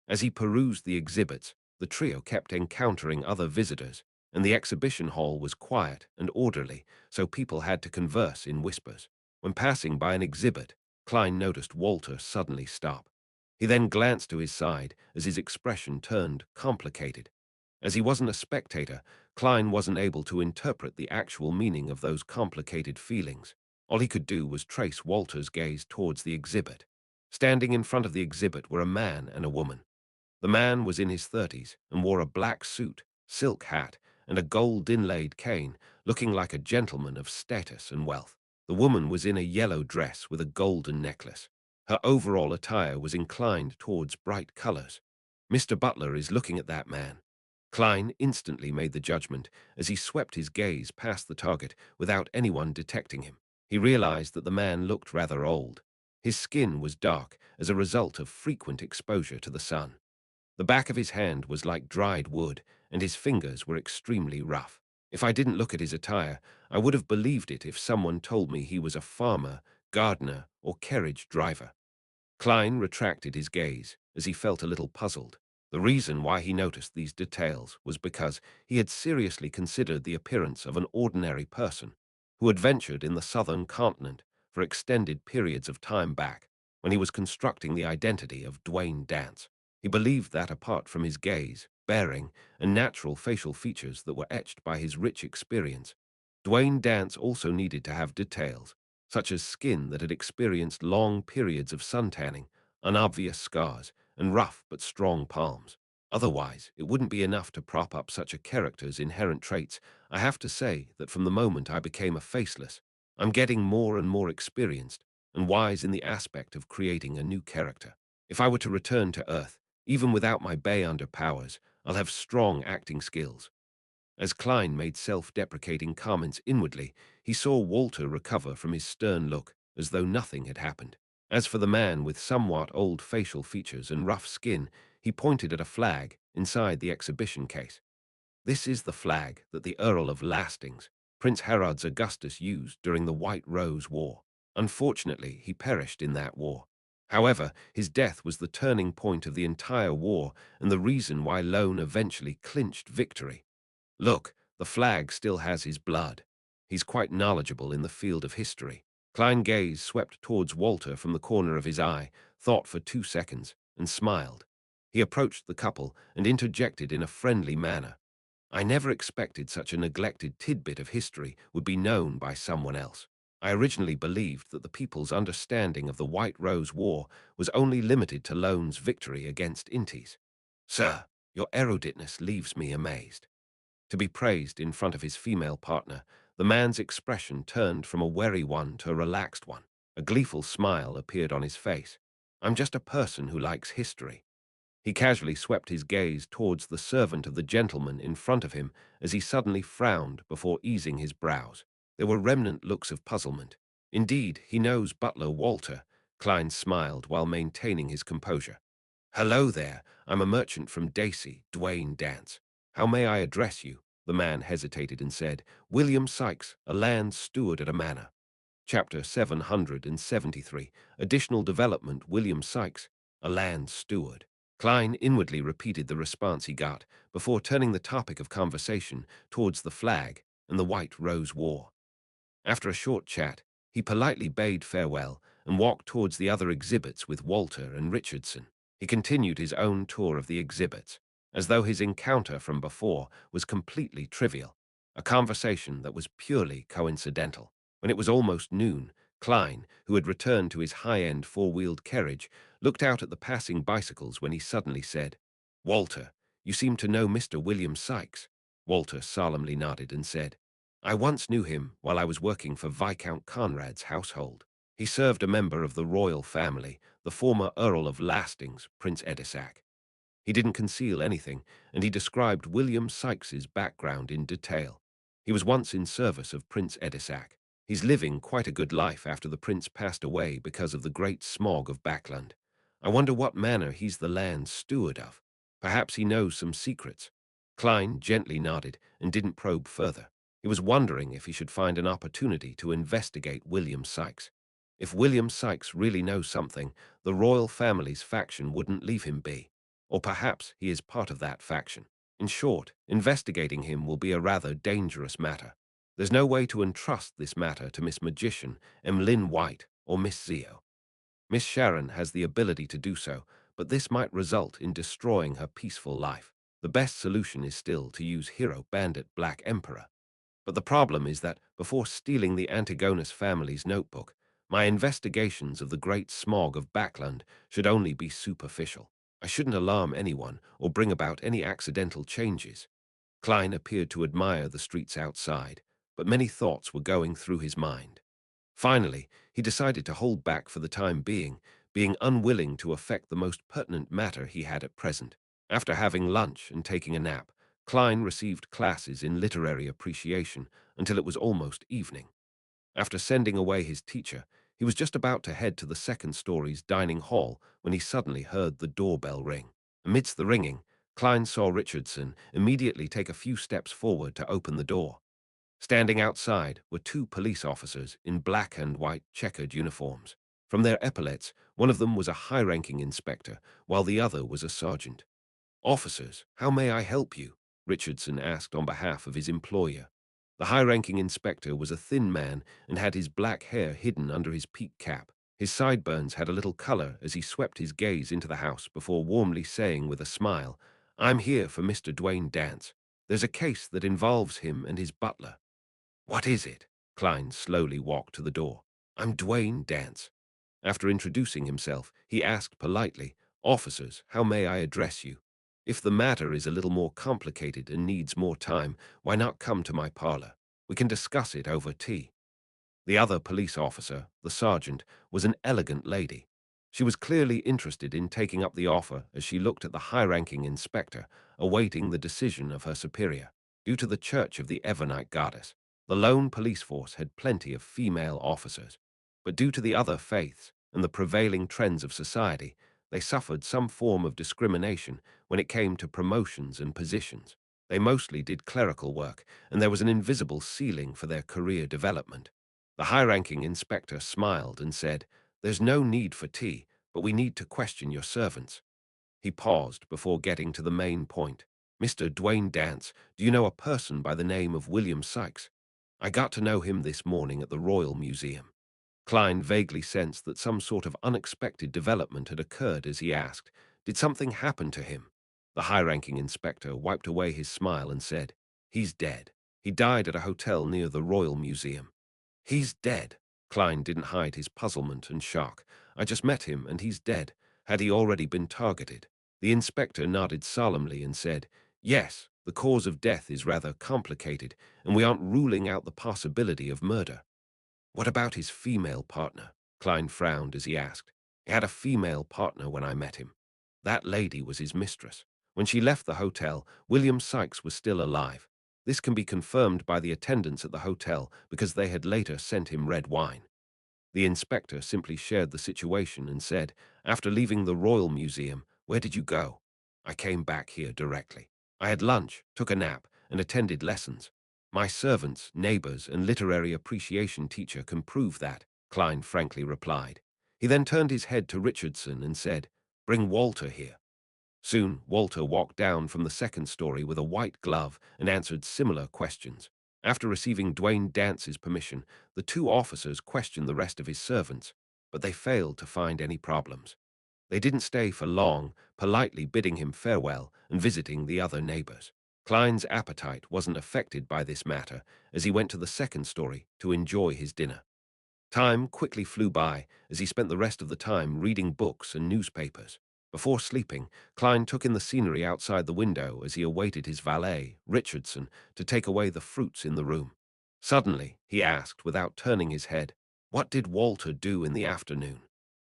As he perused the exhibits, the trio kept encountering other visitors, and the exhibition hall was quiet and orderly, so people had to converse in whispers. When passing by an exhibit, Klein noticed Walter suddenly stop. He then glanced to his side as his expression turned complicated. As he wasn't a spectator, Klein wasn't able to interpret the actual meaning of those complicated feelings. All he could do was trace Walter's gaze towards the exhibit. Standing in front of the exhibit were a man and a woman. The man was in his 30s and wore a black suit, silk hat, and a gold-inlaid cane, looking like a gentleman of status and wealth. The woman was in a yellow dress with a golden necklace. Her overall attire was inclined towards bright colors. Mr. Butler is looking at that man. Klein instantly made the judgment as he swept his gaze past the target without anyone detecting him. He realized that the man looked rather old. His skin was dark as a result of frequent exposure to the sun. The back of his hand was like dried wood, and his fingers were extremely rough. If I didn't look at his attire, I would have believed it if someone told me he was a farmer, gardener, or carriage driver. Klein retracted his gaze as he felt a little puzzled. The reason why he noticed these details was because he had seriously considered the appearance of an ordinary person who had ventured in the southern continent for extended periods of time back when he was constructing the identity of Dwayne Dance. He believed that apart from his gaze, bearing, and natural facial features that were etched by his rich experience, Dwayne Dance also needed to have details such as skin that had experienced long periods of suntanning, unobvious scars, and rough but strong palms. Otherwise, it wouldn't be enough to prop up such a character's inherent traits. I have to say that from the moment I became a faceless, I'm getting more and more experienced and wise in the aspect of creating a new character. If I were to return to Earth, even without my Beyonder powers, I'll have strong acting skills. As Klein made self-deprecating comments inwardly, he saw Walter recover from his stern look, as though nothing had happened. As for the man with somewhat old facial features and rough skin, he pointed at a flag inside the exhibition case. This is the flag that the Earl of Lastings, Prince Herod's Augustus, used during the White Rose War. Unfortunately, he perished in that war. However, his death was the turning point of the entire war and the reason why Lone eventually clinched victory. Look, the flag still has his blood. He's quite knowledgeable in the field of history. Klein's gaze swept towards Walter from the corner of his eye, thought for 2 seconds, and smiled. He approached the couple and interjected in a friendly manner. I never expected such a neglected tidbit of history would be known by someone else. I originally believed that the people's understanding of the White Rose War was only limited to Lone's victory against Intis. Sir, your eruditeness leaves me amazed. To be praised in front of his female partner, the man's expression turned from a wary one to a relaxed one. A gleeful smile appeared on his face. I'm just a person who likes history. He casually swept his gaze towards the servant of the gentleman in front of him as he suddenly frowned before easing his brows. There were remnant looks of puzzlement. Indeed, he knows butler Walter. Klein smiled while maintaining his composure. Hello there, I'm a merchant from Dacey, Dwayne Dance. How may I address you? The man hesitated and said, William Sykes, a land steward at a manor. Chapter 773, Additional Development. William Sykes, a land steward. Klein inwardly repeated the response he got before turning the topic of conversation towards the flag and the White Rose War. After a short chat, he politely bade farewell and walked towards the other exhibits with Walter and Richardson. He continued his own tour of the exhibits, as though his encounter from before was completely trivial, a conversation that was purely coincidental. When it was almost noon, Klein, who had returned to his high-end four-wheeled carriage, looked out at the passing bicycles when he suddenly said, Walter, you seem to know Mr. William Sykes. Walter solemnly nodded and said, I once knew him while I was working for Viscount Conrad's household. He served a member of the royal family, the former Earl of Lastings, Prince Edisac. He didn't conceal anything, and he described William Sykes's background in detail. He was once in service of Prince Edisac. He's living quite a good life after the prince passed away because of the great smog of Backland. I wonder what manor he's the land steward of. Perhaps he knows some secrets. Klein gently nodded and didn't probe further. He was wondering if he should find an opportunity to investigate William Sykes. If William Sykes really knows something, the royal family's faction wouldn't leave him be. Or perhaps he is part of that faction. In short, investigating him will be a rather dangerous matter. There's no way to entrust this matter to Miss Magician, Emlyn White, or Miss Zio. Miss Sharon has the ability to do so, but this might result in destroying her peaceful life. The best solution is still to use Hero Bandit Black Emperor. But the problem is that before stealing the Antigonus family's notebook, my investigations of the great smog of Backland should only be superficial. I shouldn't alarm anyone or bring about any accidental changes. Klein appeared to admire the streets outside, but many thoughts were going through his mind. Finally, he decided to hold back for the time being unwilling to affect the most pertinent matter he had at present. After having lunch and taking a nap, Klein received classes in literary appreciation until it was almost evening. After sending away his teacher, he was just about to head to the second story's dining hall when he suddenly heard the doorbell ring. Amidst the ringing, Klein saw Richardson immediately take a few steps forward to open the door. Standing outside were two police officers in black and white checkered uniforms. From their epaulets, one of them was a high-ranking inspector, while the other was a sergeant. Officers, how may I help you? Richardson asked on behalf of his employer. The high-ranking inspector was a thin man and had his black hair hidden under his peaked cap. His sideburns had a little color as he swept his gaze into the house before warmly saying with a smile, I'm here for Mr. Dwayne Dance. There's a case that involves him and his butler. What is it? Klein slowly walked to the door. I'm Dwayne Dance. After introducing himself, he asked politely, Officers, how may I address you? If the matter is a little more complicated and needs more time, why not come to my parlor? We can discuss it over tea. The other police officer, the sergeant, was an elegant lady. She was clearly interested in taking up the offer as she looked at the high-ranking inspector, awaiting the decision of her superior. due to the Church of the Evernight Goddess. The lone police force had plenty of female officers, but due to the other faiths and the prevailing trends of society, they suffered some form of discrimination when it came to promotions and positions. They mostly did clerical work, and there was an invisible ceiling for their career development. The high-ranking inspector smiled and said, "There's no need for tea, but we need to question your servants." He paused before getting to the main point. "Mr. Dwayne Dance, do you know a person by the name of William Sykes? I got to know him this morning at the Royal Museum." Klein vaguely sensed that some sort of unexpected development had occurred as he asked, "Did something happen to him?" The high-ranking inspector wiped away his smile and said, "He's dead. He died at a hotel near the Royal Museum." "He's dead." Klein didn't hide his puzzlement and shock. "I just met him, and he's dead. Had he already been targeted?" The inspector nodded solemnly and said, "Yes, the cause of death is rather complicated, and we aren't ruling out the possibility of murder." "What about his female partner?" Klein frowned as he asked. "He had a female partner when I met him. That lady was his mistress. When she left the hotel, William Sykes was still alive. This can be confirmed by the attendants at the hotel because they had later sent him red wine." The inspector simply shared the situation and said, "After leaving the Royal Museum, where did you go?" "I came back here directly. I had lunch, took a nap, and attended lessons. My servants, neighbors, and literary appreciation teacher can prove that," Klein frankly replied. He then turned his head to Richardson and said, "Bring Walter here." Soon, Walter walked down from the second story with a white glove and answered similar questions. After receiving Dwayne Dance's permission, the two officers questioned the rest of his servants, but they failed to find any problems. They didn't stay for long, politely bidding him farewell and visiting the other neighbors. Klein's appetite wasn't affected by this matter as he went to the second story to enjoy his dinner. Time quickly flew by as he spent the rest of the time reading books and newspapers. Before sleeping, Klein took in the scenery outside the window as he awaited his valet, Richardson, to take away the fruits in the room. Suddenly, he asked without turning his head, "What did Walter do in the afternoon?"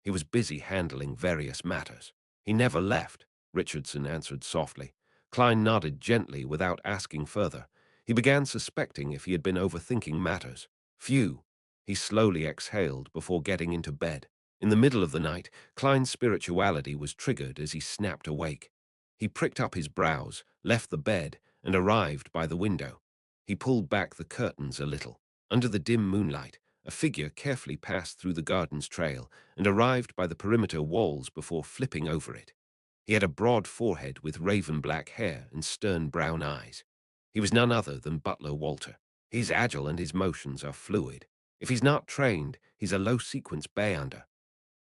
"He was busy handling various matters. He never left," Richardson answered softly. Klein nodded gently without asking further. He began suspecting if he had been overthinking matters. Phew! He slowly exhaled before getting into bed. In the middle of the night, Klein's spirituality was triggered as he snapped awake. He pricked up his brows, left the bed, and arrived by the window. He pulled back the curtains a little. Under the dim moonlight, a figure carefully passed through the garden's trail and arrived by the perimeter walls before flipping over it. He had a broad forehead with raven-black hair and stern brown eyes. He was none other than Butler Walter. He's agile and his motions are fluid. If he's not trained, he's a low-sequence Beyonder.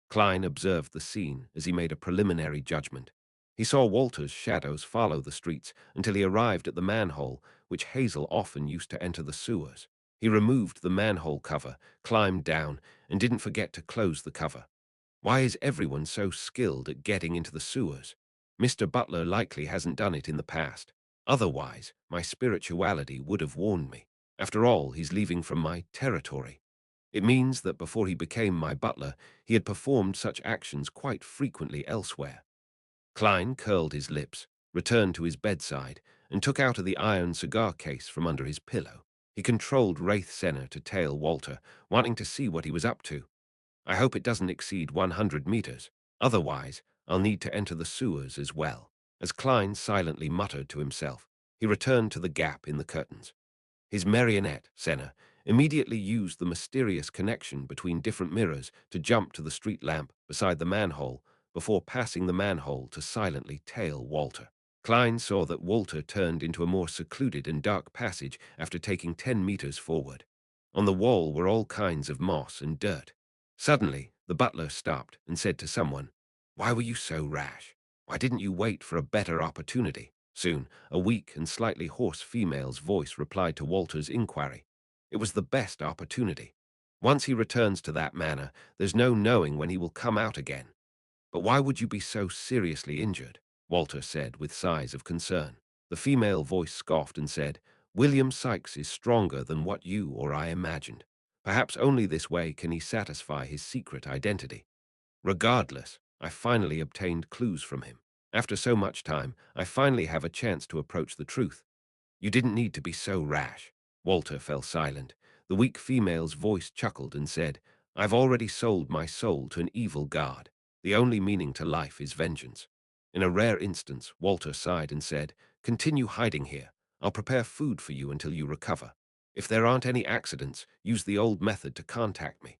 Klein observed the scene as he made a preliminary judgment. He saw Walter's shadows follow the streets until he arrived at the manhole, which Hazel often used to enter the sewers. He removed the manhole cover, climbed down, and didn't forget to close the cover. Why is everyone so skilled at getting into the sewers? Mr. Butler likely hasn't done it in the past. Otherwise, my spirituality would have warned me. After all, he's leaving from my territory. It means that before he became my butler, he had performed such actions quite frequently elsewhere. Klein curled his lips, returned to his bedside, and took out of the iron cigar case from under his pillow. He controlled Wraith Senna to tail Walter, wanting to see what he was up to. "I hope it doesn't exceed 100 meters. Otherwise, I'll need to enter the sewers as well." As Klein silently muttered to himself, he returned to the gap in the curtains. His marionette, Senna, immediately used the mysterious connection between different mirrors to jump to the street lamp beside the manhole before passing the manhole to silently tail Walter. Klein saw that Walter turned into a more secluded and dark passage after taking 10 meters forward. On the wall were all kinds of moss and dirt. Suddenly, the butler stopped and said to someone, "Why were you so rash? Why didn't you wait for a better opportunity?" Soon, a weak and slightly hoarse female's voice replied to Walter's inquiry. "It was the best opportunity. Once he returns to that manor, there's no knowing when he will come out again." "But why would you be so seriously injured?" Walter said with sighs of concern. The female voice scoffed and said, "William Sykes is stronger than what you or I imagined. Perhaps only this way can he satisfy his secret identity. Regardless, I finally obtained clues from him. After so much time, I finally have a chance to approach the truth. You didn't need to be so rash. Walter fell silent. The weak female's voice chuckled and said, I've already sold my soul to an evil god. The only meaning to life is vengeance. In a rare instance, Walter sighed and said, Continue hiding here. I'll prepare food for you until you recover. If there aren't any accidents, use the old method to contact me.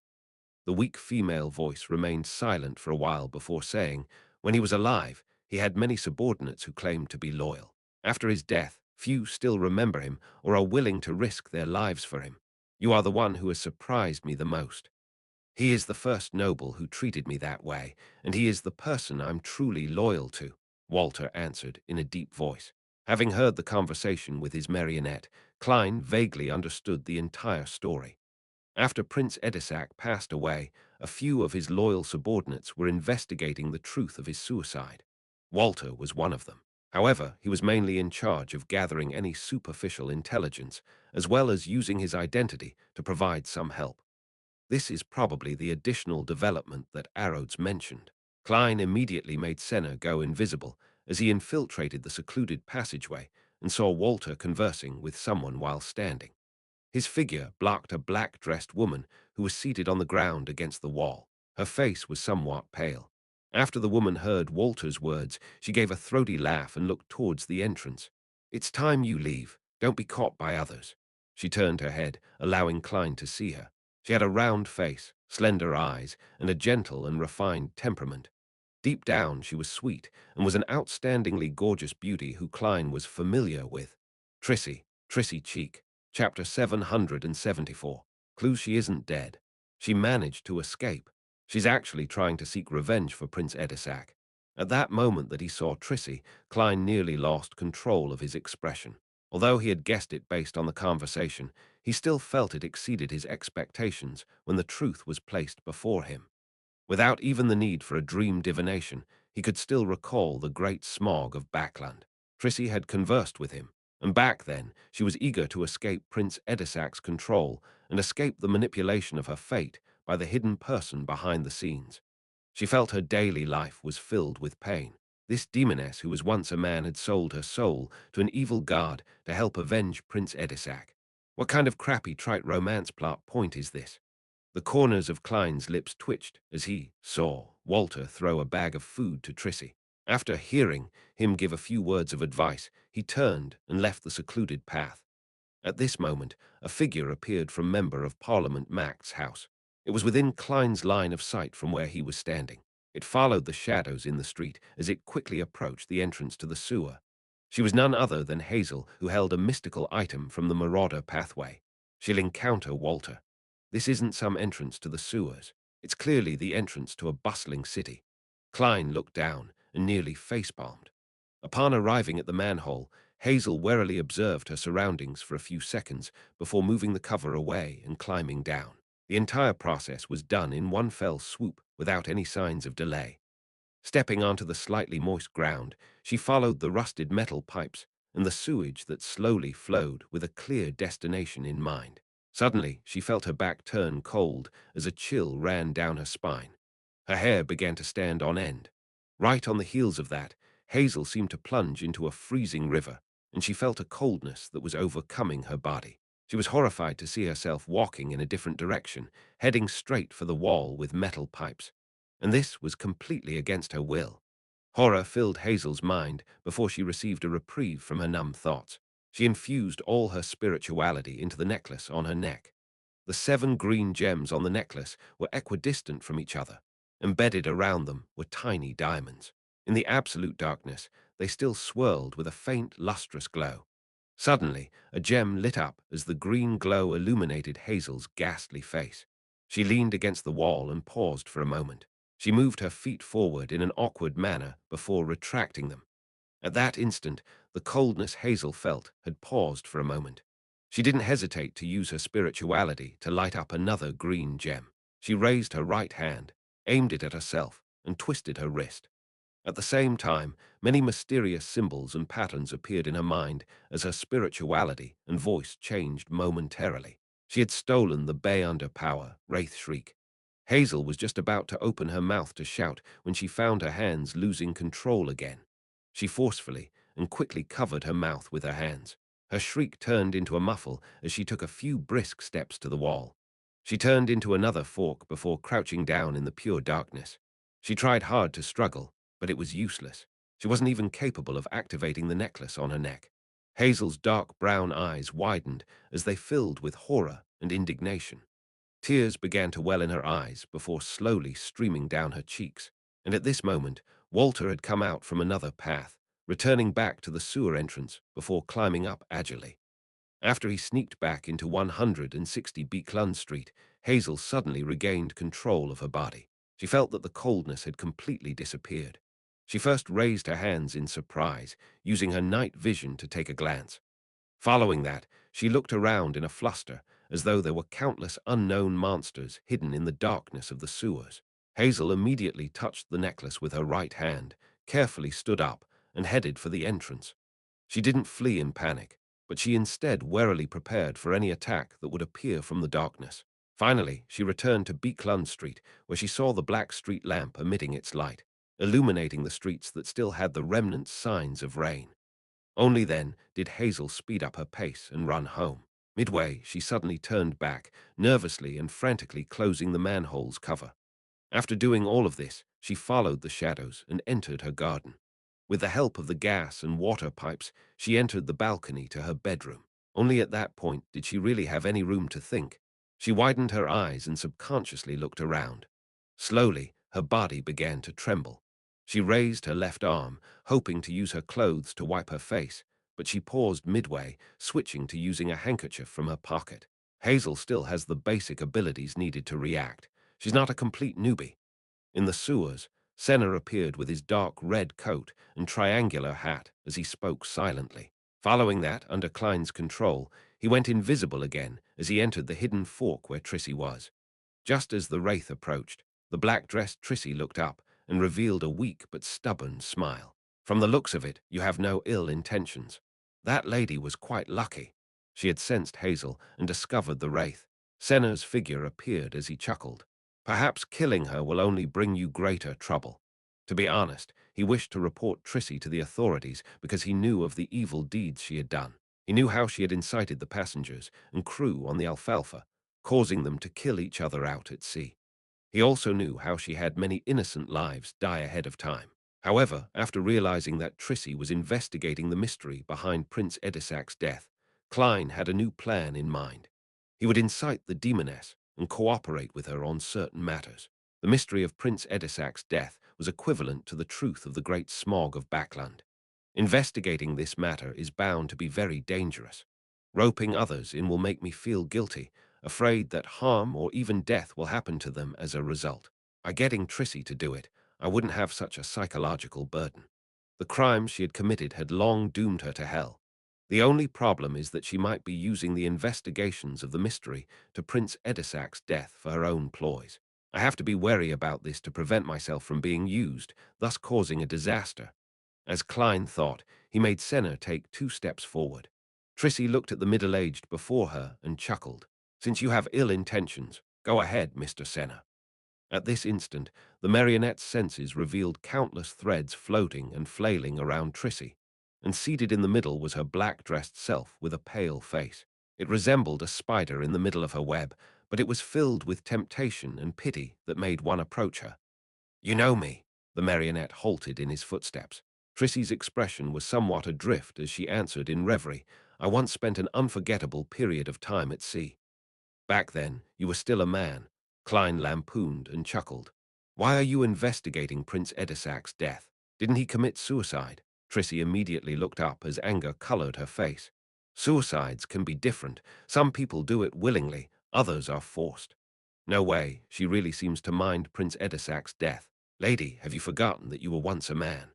The weak female voice remained silent for a while before saying, when he was alive, he had many subordinates who claimed to be loyal. After his death, few still remember him or are willing to risk their lives for him. You are the one who has surprised me the most. He is the first noble who treated me that way, and he is the person I'm truly loyal to, Walter answered in a deep voice. Having heard the conversation with his marionette, Klein vaguely understood the entire story. After Prince Edisac passed away, a few of his loyal subordinates were investigating the truth of his suicide. Walter was one of them. However, he was mainly in charge of gathering any superficial intelligence, as well as using his identity to provide some help. This is probably the additional development that Arrodes mentioned. Klein immediately made Senna go invisible as he infiltrated the secluded passageway and saw Walter conversing with someone while standing. His figure blocked a black-dressed woman who was seated on the ground against the wall. Her face was somewhat pale. After the woman heard Walter's words, she gave a throaty laugh and looked towards the entrance. It's time you leave. Don't be caught by others. She turned her head, allowing Klein to see her. She had a round face, slender eyes, and a gentle and refined temperament. Deep down, she was sweet and was an outstandingly gorgeous beauty who Klein was familiar with. Trissy Cheek. Chapter 774. Clues she isn't dead. She managed to escape. She's actually trying to seek revenge for Prince Edisac. At that moment that he saw Trissy, Klein nearly lost control of his expression. Although he had guessed it based on the conversation, he still felt it exceeded his expectations when the truth was placed before him. Without even the need for a dream divination, he could still recall the great smog of Backland. Trissy had conversed with him, and back then she was eager to escape Prince Edisac's control and escape the manipulation of her fate by the hidden person behind the scenes. She felt her daily life was filled with pain. This demoness who was once a man had sold her soul to an evil god to help avenge Prince Edisac. What kind of crappy trite romance plot point is this? The corners of Klein's lips twitched as he saw Walter throw a bag of food to Trissy. After hearing him give a few words of advice, he turned and left the secluded path. At this moment, a figure appeared from Member of Parliament Mac's house. It was within Klein's line of sight from where he was standing. It followed the shadows in the street as it quickly approached the entrance to the sewer. She was none other than Hazel, who held a mystical item from the Marauder pathway. She'll encounter Walter. This isn't some entrance to the sewers. It's clearly the entrance to a bustling city. Klein looked down and nearly facepalmed. Upon arriving at the manhole, Hazel warily observed her surroundings for a few seconds before moving the cover away and climbing down. The entire process was done in one fell swoop without any signs of delay. Stepping onto the slightly moist ground, she followed the rusted metal pipes and the sewage that slowly flowed with a clear destination in mind. Suddenly, she felt her back turn cold as a chill ran down her spine. Her hair began to stand on end. Right on the heels of that, Hazel seemed to plunge into a freezing river, and she felt a coldness that was overcoming her body. She was horrified to see herself walking in a different direction, heading straight for the wall with metal pipes. And this was completely against her will. Horror filled Hazel's mind before she received a reprieve from her numb thoughts. She infused all her spirituality into the necklace on her neck. The 7 green gems on the necklace were equidistant from each other. Embedded around them were tiny diamonds. In the absolute darkness, they still swirled with a faint, lustrous glow. Suddenly, a gem lit up as the green glow illuminated Hazel's ghastly face. She leaned against the wall and paused for a moment. She moved her feet forward in an awkward manner before retracting them. At that instant, the coldness Hazel felt had paused for a moment. She didn't hesitate to use her spirituality to light up another green gem. She raised her right hand, aimed it at herself, and twisted her wrist. At the same time, many mysterious symbols and patterns appeared in her mind as her spirituality and voice changed momentarily. She had stolen the Bay Under power, Wraith Shriek. Hazel was just about to open her mouth to shout when she found her hands losing control again. She forcefully and quickly covered her mouth with her hands. Her shriek turned into a muffle as she took a few brisk steps to the wall. She turned into another fork before crouching down in the pure darkness. She tried hard to struggle, but it was useless. She wasn't even capable of activating the necklace on her neck. Hazel's dark brown eyes widened as they filled with horror and indignation. Tears began to well in her eyes before slowly streaming down her cheeks. And at this moment, Walter had come out from another path, returning back to the sewer entrance before climbing up agilely. After he sneaked back into 160 Beeclun Street, Hazel suddenly regained control of her body. She felt that the coldness had completely disappeared. She first raised her hands in surprise, using her night vision to take a glance. Following that, she looked around in a fluster, as though there were countless unknown monsters hidden in the darkness of the sewers. Hazel immediately touched the necklace with her right hand, carefully stood up, and headed for the entrance. She didn't flee in panic, but she instead warily prepared for any attack that would appear from the darkness. Finally, she returned to Beeclun Street, where she saw the black street lamp emitting its light, illuminating the streets that still had the remnant signs of rain. Only then did Hazel speed up her pace and run home. Midway, she suddenly turned back, nervously and frantically closing the manhole's cover. After doing all of this, she followed the shadows and entered her garden. With the help of the gas and water pipes, she entered the balcony to her bedroom. Only at that point did she really have any room to think. She widened her eyes and subconsciously looked around. Slowly, her body began to tremble. She raised her left arm, hoping to use her clothes to wipe her face, but she paused midway, switching to using a handkerchief from her pocket. Hazel still has the basic abilities needed to react. She's not a complete newbie. In the sewers, Senna appeared with his dark red coat and triangular hat as he spoke silently. Following that, under Klein's control, he went invisible again as he entered the hidden fork where Trissy was. Just as the wraith approached, the black-dressed Trissy looked up and revealed a weak but stubborn smile. From the looks of it, you have no ill intentions. That lady was quite lucky. She had sensed Hazel and discovered the wraith. Senna's figure appeared as he chuckled. Perhaps killing her will only bring you greater trouble. To be honest, he wished to report Trissy to the authorities because he knew of the evil deeds she had done. He knew how she had incited the passengers and crew on the Alfalfa, causing them to kill each other out at sea. He also knew how she had many innocent lives die ahead of time. However, after realizing that Trissy was investigating the mystery behind Prince Edisac's death, Klein had a new plan in mind. He would incite the demoness and cooperate with her on certain matters. The mystery of Prince Edisac's death was equivalent to the truth of the great smog of Backland. Investigating this matter is bound to be very dangerous. Roping others in will make me feel guilty, afraid that harm or even death will happen to them as a result. By getting Trissy to do it, I wouldn't have such a psychological burden. The crimes she had committed had long doomed her to hell. The only problem is that she might be using the investigations of the mystery to Prince Edisac's death for her own ploys. I have to be wary about this to prevent myself from being used, thus causing a disaster. As Klein thought, he made Senna take 2 steps forward. Trissy looked at the middle-aged before her and chuckled. Since you have ill intentions, go ahead, Mr. Senna. At this instant, the marionette's senses revealed countless threads floating and flailing around Trissy, and seated in the middle was her black-dressed self with a pale face. It resembled a spider in the middle of her web, but it was filled with temptation and pity that made one approach her. You know me. The marionette halted in his footsteps. Trissy's expression was somewhat adrift as she answered in reverie, I once spent an unforgettable period of time at sea. Back then, you were still a man. Klein lampooned and chuckled. Why are you investigating Prince Edisac's death? Didn't he commit suicide? Trissy immediately looked up as anger colored her face. Suicides can be different. Some people do it willingly, others are forced. No way, she really seems to mind Prince Edisac's death. Lady, have you forgotten that you were once a man?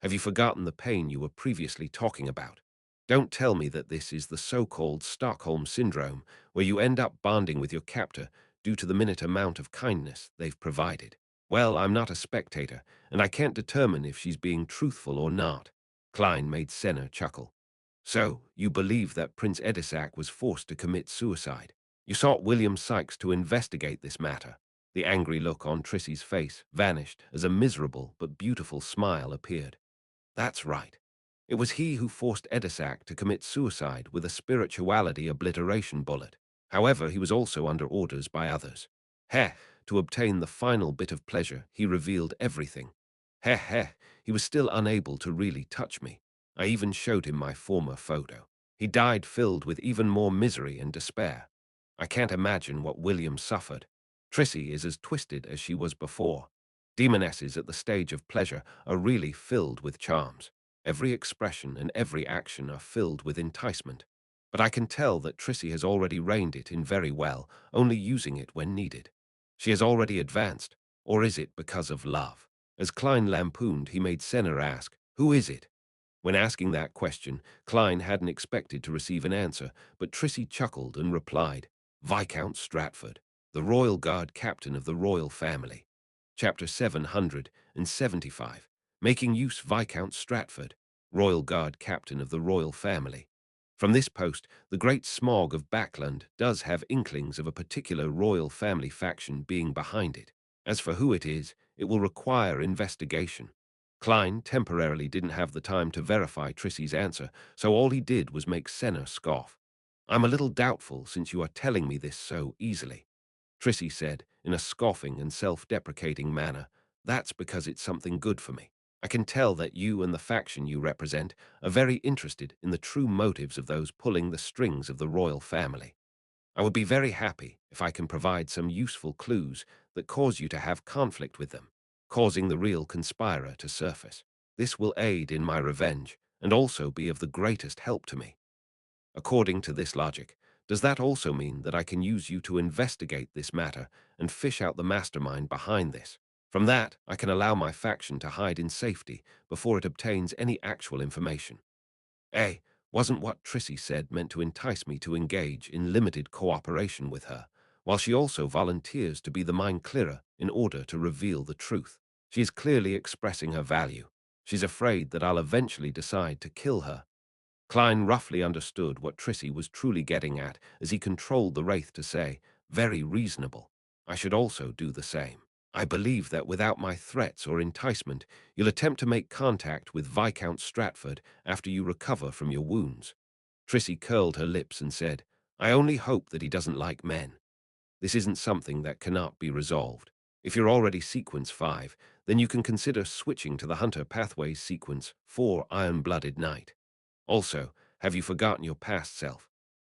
Have you forgotten the pain you were previously talking about? Don't tell me that this is the so-called Stockholm Syndrome, where you end up bonding with your captor due to the minute amount of kindness they've provided. Well, I'm not a spectator, and I can't determine if she's being truthful or not. Klein made Senna chuckle. So, you believe that Prince Edisac was forced to commit suicide? You sought William Sykes to investigate this matter. The angry look on Trissy's face vanished as a miserable but beautiful smile appeared. That's right. It was he who forced Edisac to commit suicide with a spirituality obliteration bullet. However, he was also under orders by others. Heh, to obtain the final bit of pleasure, he revealed everything. Heh, he was still unable to really touch me. I even showed him my former photo. He died filled with even more misery and despair. I can't imagine what William suffered. Trissy is as twisted as she was before. Demonesses at the stage of pleasure are really filled with charms. Every expression and every action are filled with enticement. But I can tell that Trissy has already reined it in very well, only using it when needed. She has already advanced, or is it because of love? As Klein lampooned, he made Senna ask, "Who is it?" When asking that question, Klein hadn't expected to receive an answer, but Trissy chuckled and replied, "Viscount Stratford, the Royal Guard Captain of the Royal Family." Chapter 775, Making Use Viscount Stratford, Royal Guard Captain of the Royal Family. From this post, the great smog of Backland does have inklings of a particular royal family faction being behind it. As for who it is, it will require investigation. Klein temporarily didn't have the time to verify Trissy's answer, so all he did was make Senna scoff. "I'm a little doubtful since you are telling me this so easily," Trissy said, in a scoffing and self-deprecating manner. "That's because it's something good for me. I can tell that you and the faction you represent are very interested in the true motives of those pulling the strings of the royal family. I would be very happy if I can provide some useful clues that cause you to have conflict with them, causing the real conspirer to surface. This will aid in my revenge and also be of the greatest help to me." According to this logic, does that also mean that I can use you to investigate this matter and fish out the mastermind behind this? From that, I can allow my faction to hide in safety before it obtains any actual information. A. Wasn't what Trissy said meant to entice me to engage in limited cooperation with her, while she also volunteers to be the mind clearer in order to reveal the truth? She is clearly expressing her value. She's afraid that I'll eventually decide to kill her. Klein roughly understood what Trissy was truly getting at as he controlled the wraith to say, "Very reasonable. I should also do the same. I believe that without my threats or enticement, you'll attempt to make contact with Viscount Stratford after you recover from your wounds." Trissy curled her lips and said, "I only hope that he doesn't like men. This isn't something that cannot be resolved. If you're already sequence 5, then you can consider switching to the Hunter Pathways sequence 4 Iron-Blooded Knight. Also, have you forgotten your past self?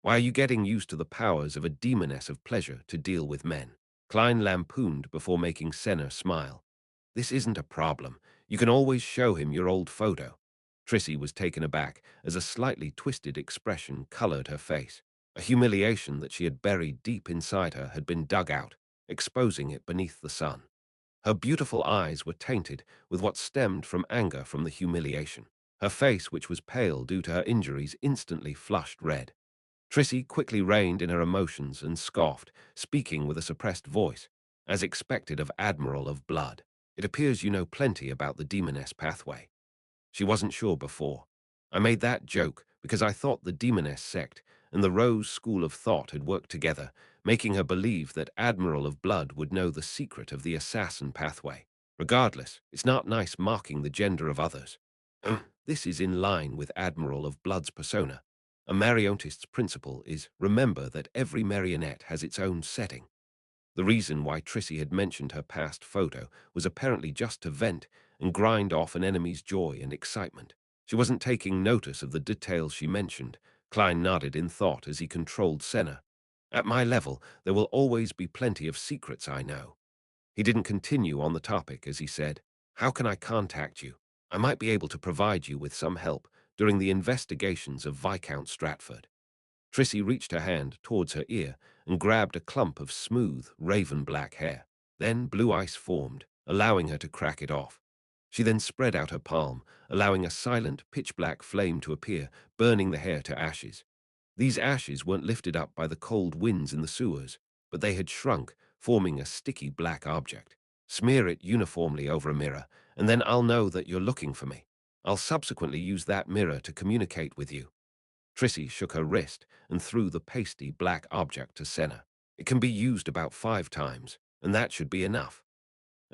Why are you getting used to the powers of a demoness of pleasure to deal with men?" Klein lampooned before making Senna smile. "This isn't a problem. You can always show him your old photo." Trissy was taken aback as a slightly twisted expression colored her face. A humiliation that she had buried deep inside her had been dug out, exposing it beneath the sun. Her beautiful eyes were tainted with what stemmed from anger from the humiliation. Her face, which was pale due to her injuries, instantly flushed red. Trissy quickly reined in her emotions and scoffed, speaking with a suppressed voice, as expected of Admiral of Blood. "It appears you know plenty about the demoness pathway." She wasn't sure before. I made that joke because I thought the demoness sect and the Rose School of Thought had worked together, making her believe that Admiral of Blood would know the secret of the assassin pathway. Regardless, it's not nice marking the gender of others. This is in line with Admiral of Blood's persona. A marionist's principle is, remember that every marionette has its own setting. The reason why Trissy had mentioned her past photo was apparently just to vent and grind off an enemy's joy and excitement. She wasn't taking notice of the details she mentioned. Klein nodded in thought as he controlled Senna. "At my level, there will always be plenty of secrets I know." He didn't continue on the topic as he said, "How can I contact you? I might be able to provide you with some help during the investigations of Viscount Stratford." Trissy reached her hand towards her ear and grabbed a clump of smooth, raven-black hair. Then blue ice formed, allowing her to crack it off. She then spread out her palm, allowing a silent, pitch-black flame to appear, burning the hair to ashes. These ashes weren't lifted up by the cold winds in the sewers, but they had shrunk, forming a sticky black object. "Smear it uniformly over a mirror, and then I'll know that you're looking for me. I'll subsequently use that mirror to communicate with you." Trissy shook her wrist and threw the pasty black object to Senna. "It can be used about 5 times, and that should be enough."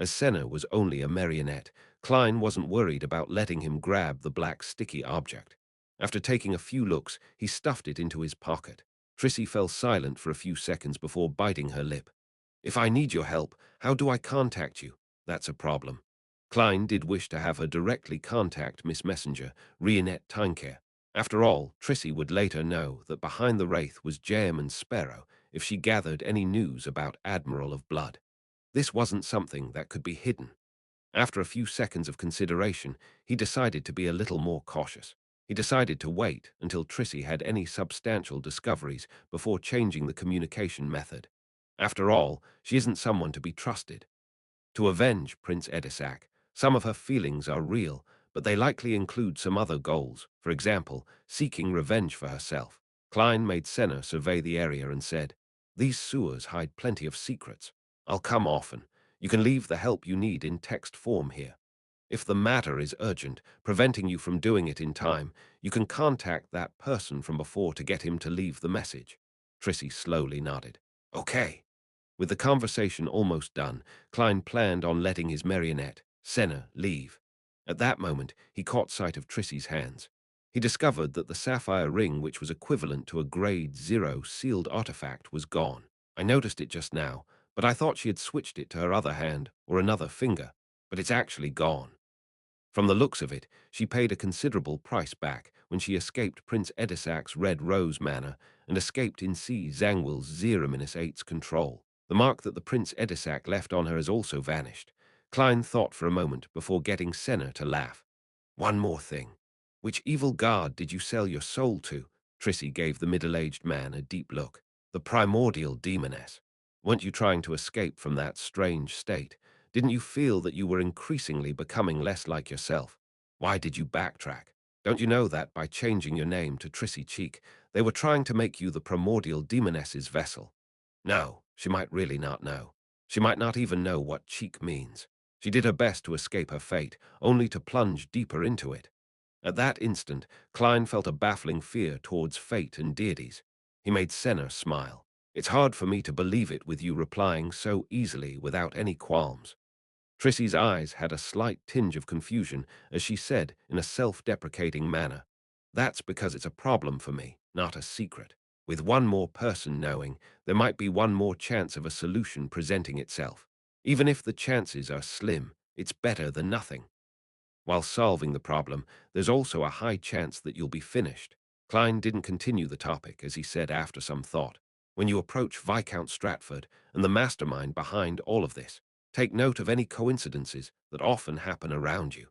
As Senna was only a marionette, Klein wasn't worried about letting him grab the black sticky object. After taking a few looks, he stuffed it into his pocket. Trissy fell silent for a few seconds before biting her lip. If I need your help, how do I contact you? That's a problem. Klein did wish to have her directly contact Miss Messenger, Rionette Tynecare. After all, Trissy would later know that behind the wraith was Jam and Sparrow if she gathered any news about Admiral of Blood. This wasn't something that could be hidden. After a few seconds of consideration, he decided to be a little more cautious. He decided to wait until Trissy had any substantial discoveries before changing the communication method. After all, she isn't someone to be trusted. To avenge Prince Edisac, some of her feelings are real, but they likely include some other goals, for example, seeking revenge for herself. Klein made Senna survey the area and said, "These sewers hide plenty of secrets. I'll come often. You can leave the help you need in text form here. If the matter is urgent, preventing you from doing it in time, you can contact that person from before to get him to leave the message." Trissy slowly nodded. "Okay." With the conversation almost done, Klein planned on letting his marionette, Senna, leave. At that moment, he caught sight of Trissy's hands. He discovered that the sapphire ring, which was equivalent to a Grade 0 sealed artifact, was gone. "I noticed it just now, but I thought she had switched it to her other hand or another finger, but it's actually gone." From the looks of it, she paid a considerable price back when she escaped Prince Edisac's Red Rose Manor and escaped in C. Zangwill's 0-8's control. The mark that the Prince Edisac left on her has also vanished. Klein thought for a moment before getting Senna to laugh. "One more thing. Which evil god did you sell your soul to?" Trissy gave the middle-aged man a deep look. "The primordial demoness. Weren't you trying to escape from that strange state? Didn't you feel that you were increasingly becoming less like yourself? Why did you backtrack? Don't you know that by changing your name to Trissy Cheek, they were trying to make you the primordial demoness's vessel?" No, she might really not know. She might not even know what cheek means. She did her best to escape her fate, only to plunge deeper into it. At that instant, Klein felt a baffling fear towards fate and deities. He made Senna smile. "It's hard for me to believe it with you replying so easily without any qualms." Trissy's eyes had a slight tinge of confusion as she said in a self-deprecating manner, "That's because it's a problem for me, not a secret. With one more person knowing, there might be one more chance of a solution presenting itself. Even if the chances are slim, it's better than nothing. While solving the problem, there's also a high chance that you'll be finished." Klein didn't continue the topic as he said after some thought, "When you approach Viscount Stratford and the mastermind behind all of this, take note of any coincidences that often happen around you.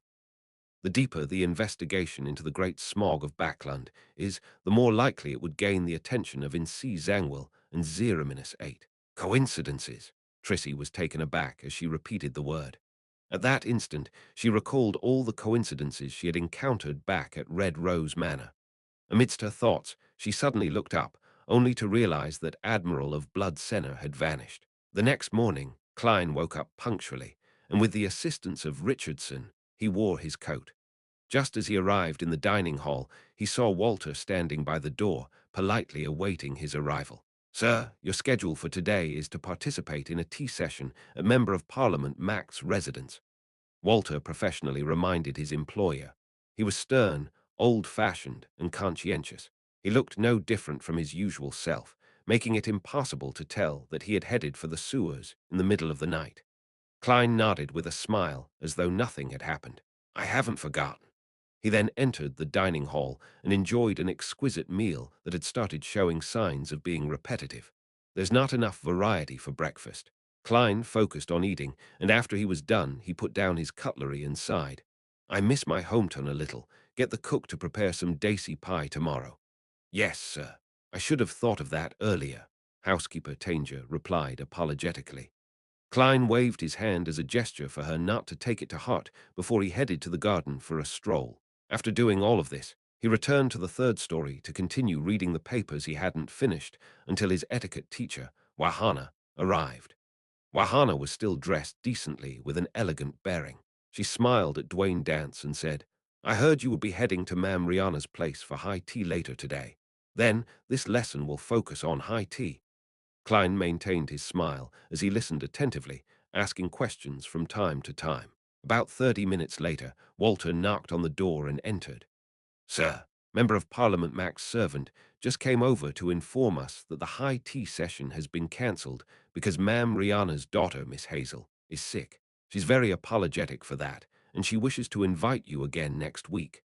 The deeper the investigation into the great smog of Backland is, the more likely it would gain the attention of Insi Zangwill and 0-8. Coincidences." Trissy was taken aback as she repeated the word. At that instant, she recalled all the coincidences she had encountered back at Red Rose Manor. Amidst her thoughts, she suddenly looked up, only to realize that Admiral of Blood Senna had vanished. The next morning, Klein woke up punctually, and with the assistance of Richardson, he wore his coat. Just as he arrived in the dining hall, he saw Walter standing by the door, politely awaiting his arrival. "Sir, your schedule for today is to participate in a tea session at Member of Parliament Mac's residence." Walter professionally reminded his employer. He was stern, old-fashioned, and conscientious. He looked no different from his usual self, making it impossible to tell that he had headed for the sewers in the middle of the night. Klein nodded with a smile, as though nothing had happened. "I haven't forgotten." He then entered the dining hall and enjoyed an exquisite meal that had started showing signs of being repetitive. There's not enough variety for breakfast. Klein focused on eating, and after he was done, he put down his cutlery and sighed. "I miss my hometown a little. Get the cook to prepare some daisy pie tomorrow." "Yes, sir. I should have thought of that earlier," housekeeper Tanger replied apologetically. Klein waved his hand as a gesture for her not to take it to heart before he headed to the garden for a stroll. After doing all of this, he returned to the third story to continue reading the papers he hadn't finished until his etiquette teacher, Wahana, arrived. Wahana was still dressed decently with an elegant bearing. She smiled at Dwayne Dance and said, "I heard you would be heading to Mam Rihanna's place for high tea later today. Then, this lesson will focus on high tea." Klein maintained his smile as he listened attentively, asking questions from time to time. About 30 minutes later, Walter knocked on the door and entered. "Sir, Member of Parliament Mac's servant just came over to inform us that the high tea session has been cancelled because Ma'am Rihanna's daughter, Miss Hazel, is sick. She's very apologetic for that, and she wishes to invite you again next week.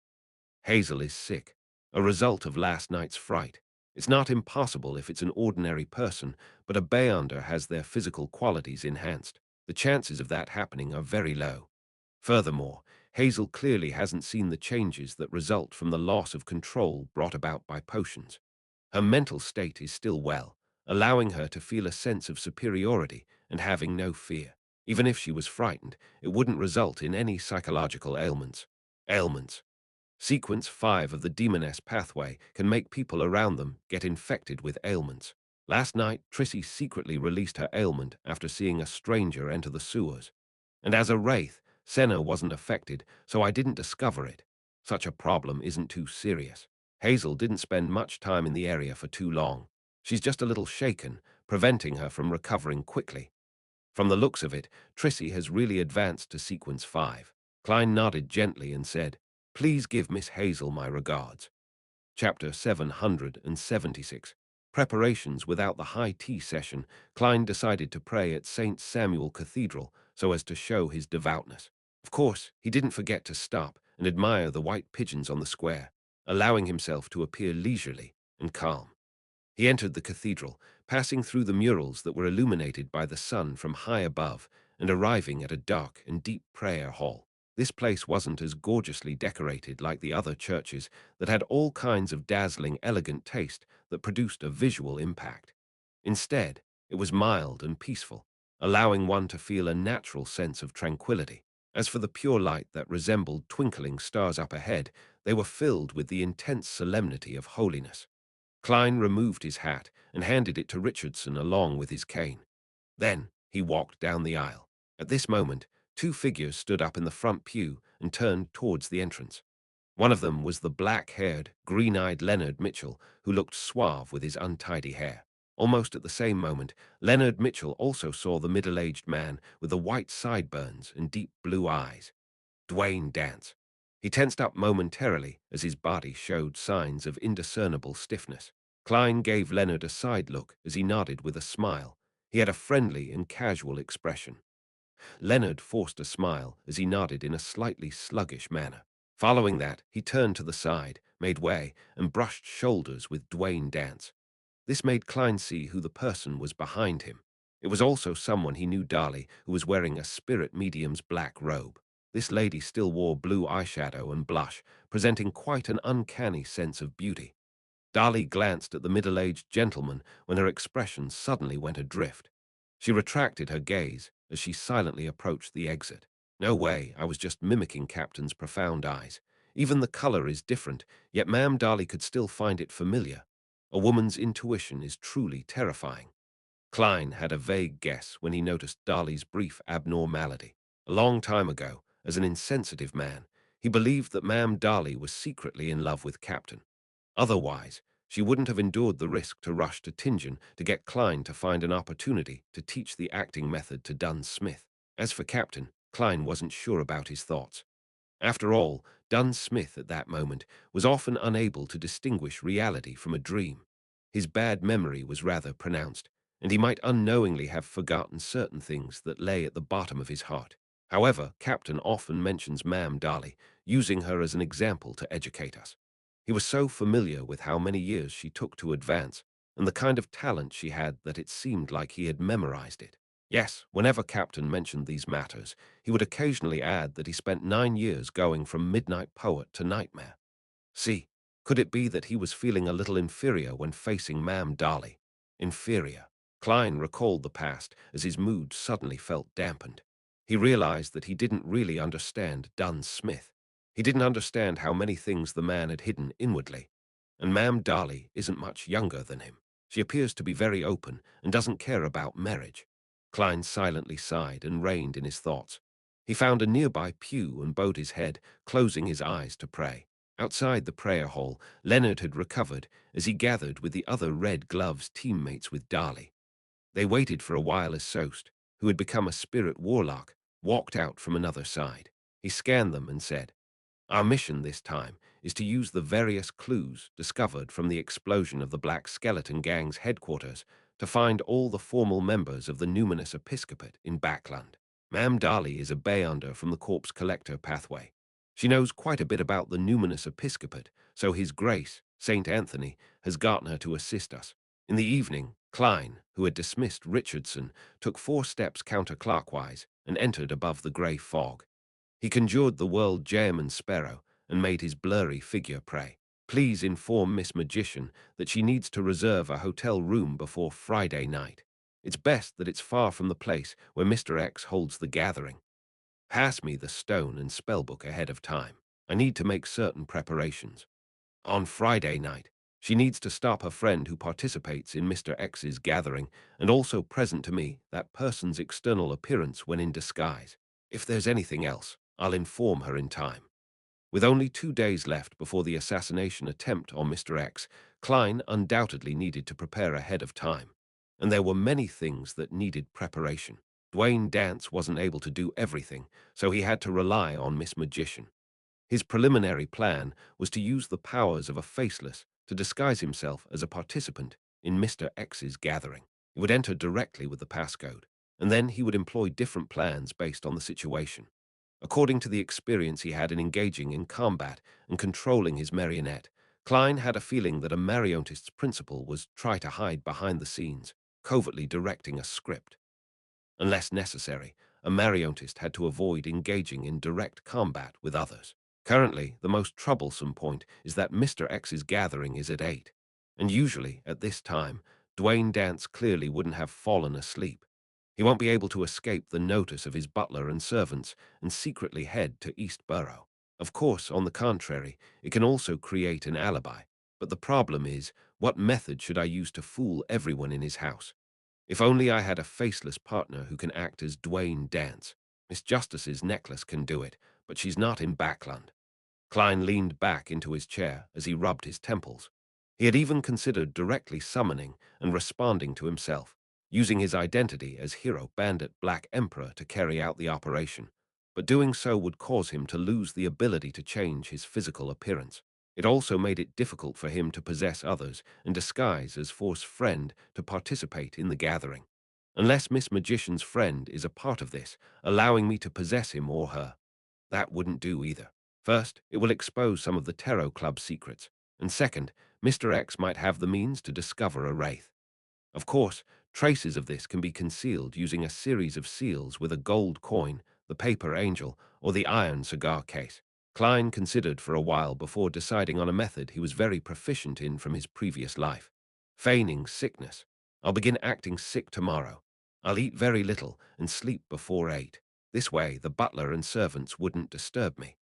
Hazel is sick, a result of last night's fright. It's not impossible if it's an ordinary person, but a Beyonder has their physical qualities enhanced. The chances of that happening are very low. Furthermore, Hazel clearly hasn't seen the changes that result from the loss of control brought about by potions. Her mental state is still well, allowing her to feel a sense of superiority and having no fear. Even if she was frightened, it wouldn't result in any psychological ailments. Ailments. Sequence 5 of the demoness pathway can make people around them get infected with ailments. Last night, Trissy secretly released her ailment after seeing a stranger enter the sewers. And as a wraith, Senna wasn't affected, so I didn't discover it. Such a problem isn't too serious. Hazel didn't spend much time in the area for too long. She's just a little shaken, preventing her from recovering quickly. From the looks of it, Trissy has really advanced to sequence 5. Klein nodded gently and said, "Please give Miss Hazel my regards." Chapter 776. Preparations without the high tea session, Klein decided to pray at St. Samuel Cathedral so as to show his devoutness. Of course, he didn't forget to stop and admire the white pigeons on the square, allowing himself to appear leisurely and calm. He entered the cathedral, passing through the murals that were illuminated by the sun from high above and arriving at a dark and deep prayer hall. This place wasn't as gorgeously decorated like the other churches that had all kinds of dazzling, elegant taste that produced a visual impact. Instead, it was mild and peaceful, allowing one to feel a natural sense of tranquility. As for the pure light that resembled twinkling stars up ahead, they were filled with the intense solemnity of holiness. Klein removed his hat and handed it to Richardson along with his cane. Then he walked down the aisle. At this moment, two figures stood up in the front pew and turned towards the entrance. One of them was the black-haired, green-eyed Leonard Mitchell, who looked suave with his untidy hair. Almost at the same moment, Leonard Mitchell also saw the middle-aged man with the white sideburns and deep blue eyes. Dwayne Dance. He tensed up momentarily as his body showed signs of indiscernible stiffness. Klein gave Leonard a side look as he nodded with a smile. He had a friendly and casual expression. Leonard forced a smile as he nodded in a slightly sluggish manner. Following that, he turned to the side, made way, and brushed shoulders with Dwayne Dance. This made Klein see who the person was behind him. It was also someone he knew Darley, who was wearing a spirit medium's black robe. This lady still wore blue eyeshadow and blush, presenting quite an uncanny sense of beauty. Darley glanced at the middle-aged gentleman when her expression suddenly went adrift. She retracted her gaze as she silently approached the exit. "No way, I was just mimicking Captain's profound eyes. Even the color is different, yet Ma'am Darley could still find it familiar. A woman's intuition is truly terrifying." Klein had a vague guess when he noticed Darley's brief abnormality. A long time ago, as an insensitive man, he believed that Ma'am Darley was secretly in love with Captain. Otherwise, she wouldn't have endured the risk to rush to Tingen to get Klein to find an opportunity to teach the acting method to Dunn Smith. As for Captain, Klein wasn't sure about his thoughts. After all, Dunn Smith at that moment was often unable to distinguish reality from a dream. His bad memory was rather pronounced, and he might unknowingly have forgotten certain things that lay at the bottom of his heart. However, Captain often mentions Ma'am Darley, using her as an example to educate us. He was so familiar with how many years she took to advance, and the kind of talent she had that it seemed like he had memorized it. Yes, whenever Captain mentioned these matters, he would occasionally add that he spent 9 years going from midnight poet to nightmare. See, could it be that he was feeling a little inferior when facing Ma'am Darley? Inferior. Klein recalled the past as his mood suddenly felt dampened. He realized that he didn't really understand Dunn Smith. He didn't understand how many things the man had hidden inwardly. And Ma'am Darley isn't much younger than him. She appears to be very open and doesn't care about marriage. Klein silently sighed and reined in his thoughts. He found a nearby pew and bowed his head, closing his eyes to pray. Outside the prayer hall, Leonard had recovered as he gathered with the other Red Gloves teammates with Darley. They waited for a while as Soast, who had become a spirit warlock, walked out from another side. He scanned them and said, "Our mission this time is to use the various clues discovered from the explosion of the Black Skeleton Gang's headquarters to find all the formal members of the numinous episcopate in Backland. Ma'am Darley is a Bayonder from the Corpse Collector pathway. She knows quite a bit about the numinous episcopate, so His Grace, Saint Anthony, has gotten her to assist us. In the evening, Klein, who had dismissed Richardson, took 4 steps counterclockwise and entered above the grey fog. He conjured the world Jam and Sparrow and made his blurry figure pray. Please inform Miss Magician that she needs to reserve a hotel room before Friday night. It's best that it's far from the place where Mr. X holds the gathering. Pass me the stone and spellbook ahead of time. I need to make certain preparations. On Friday night, she needs to stop her friend who participates in Mr. X's gathering and also present to me that person's external appearance when in disguise. If there's anything else, I'll inform her in time." With only 2 days left before the assassination attempt on Mr. X, Klein undoubtedly needed to prepare ahead of time. And there were many things that needed preparation. Dwayne Dance wasn't able to do everything, so he had to rely on Miss Magician. His preliminary plan was to use the powers of a faceless to disguise himself as a participant in Mr. X's gathering. He would enter directly with the passcode, and then he would employ different plans based on the situation. According to the experience he had in engaging in combat and controlling his marionette, Klein had a feeling that a marionetist's principle was try to hide behind the scenes, covertly directing a script. Unless necessary, a marionetist had to avoid engaging in direct combat with others. Currently, the most troublesome point is that Mr. X's gathering is at 8, and usually, at this time, Dwayne Dance clearly wouldn't have fallen asleep. He won't be able to escape the notice of his butler and servants and secretly head to East Borough. Of course, on the contrary, it can also create an alibi, but the problem is, what method should I use to fool everyone in his house? If only I had a faceless partner who can act as Dwayne Dance. Miss Justice's necklace can do it, but she's not in Backland. Klein leaned back into his chair as he rubbed his temples. He had even considered directly summoning and responding to himself, using his identity as Hero Bandit Black Emperor to carry out the operation, but doing so would cause him to lose the ability to change his physical appearance. It also made it difficult for him to possess others and disguise as Force friend to participate in the gathering. Unless Miss Magician's friend is a part of this, allowing me to possess him or her. That wouldn't do either. First, it will expose some of the Tarot Club secrets, and second, Mr. X might have the means to discover a wraith. Of course, traces of this can be concealed using a series of seals with a gold coin, the paper angel, or the iron cigar case. Klein considered for a while before deciding on a method he was very proficient in from his previous life. Feigning sickness. I'll begin acting sick tomorrow. I'll eat very little and sleep before 8. This way, the butler and servants wouldn't disturb me.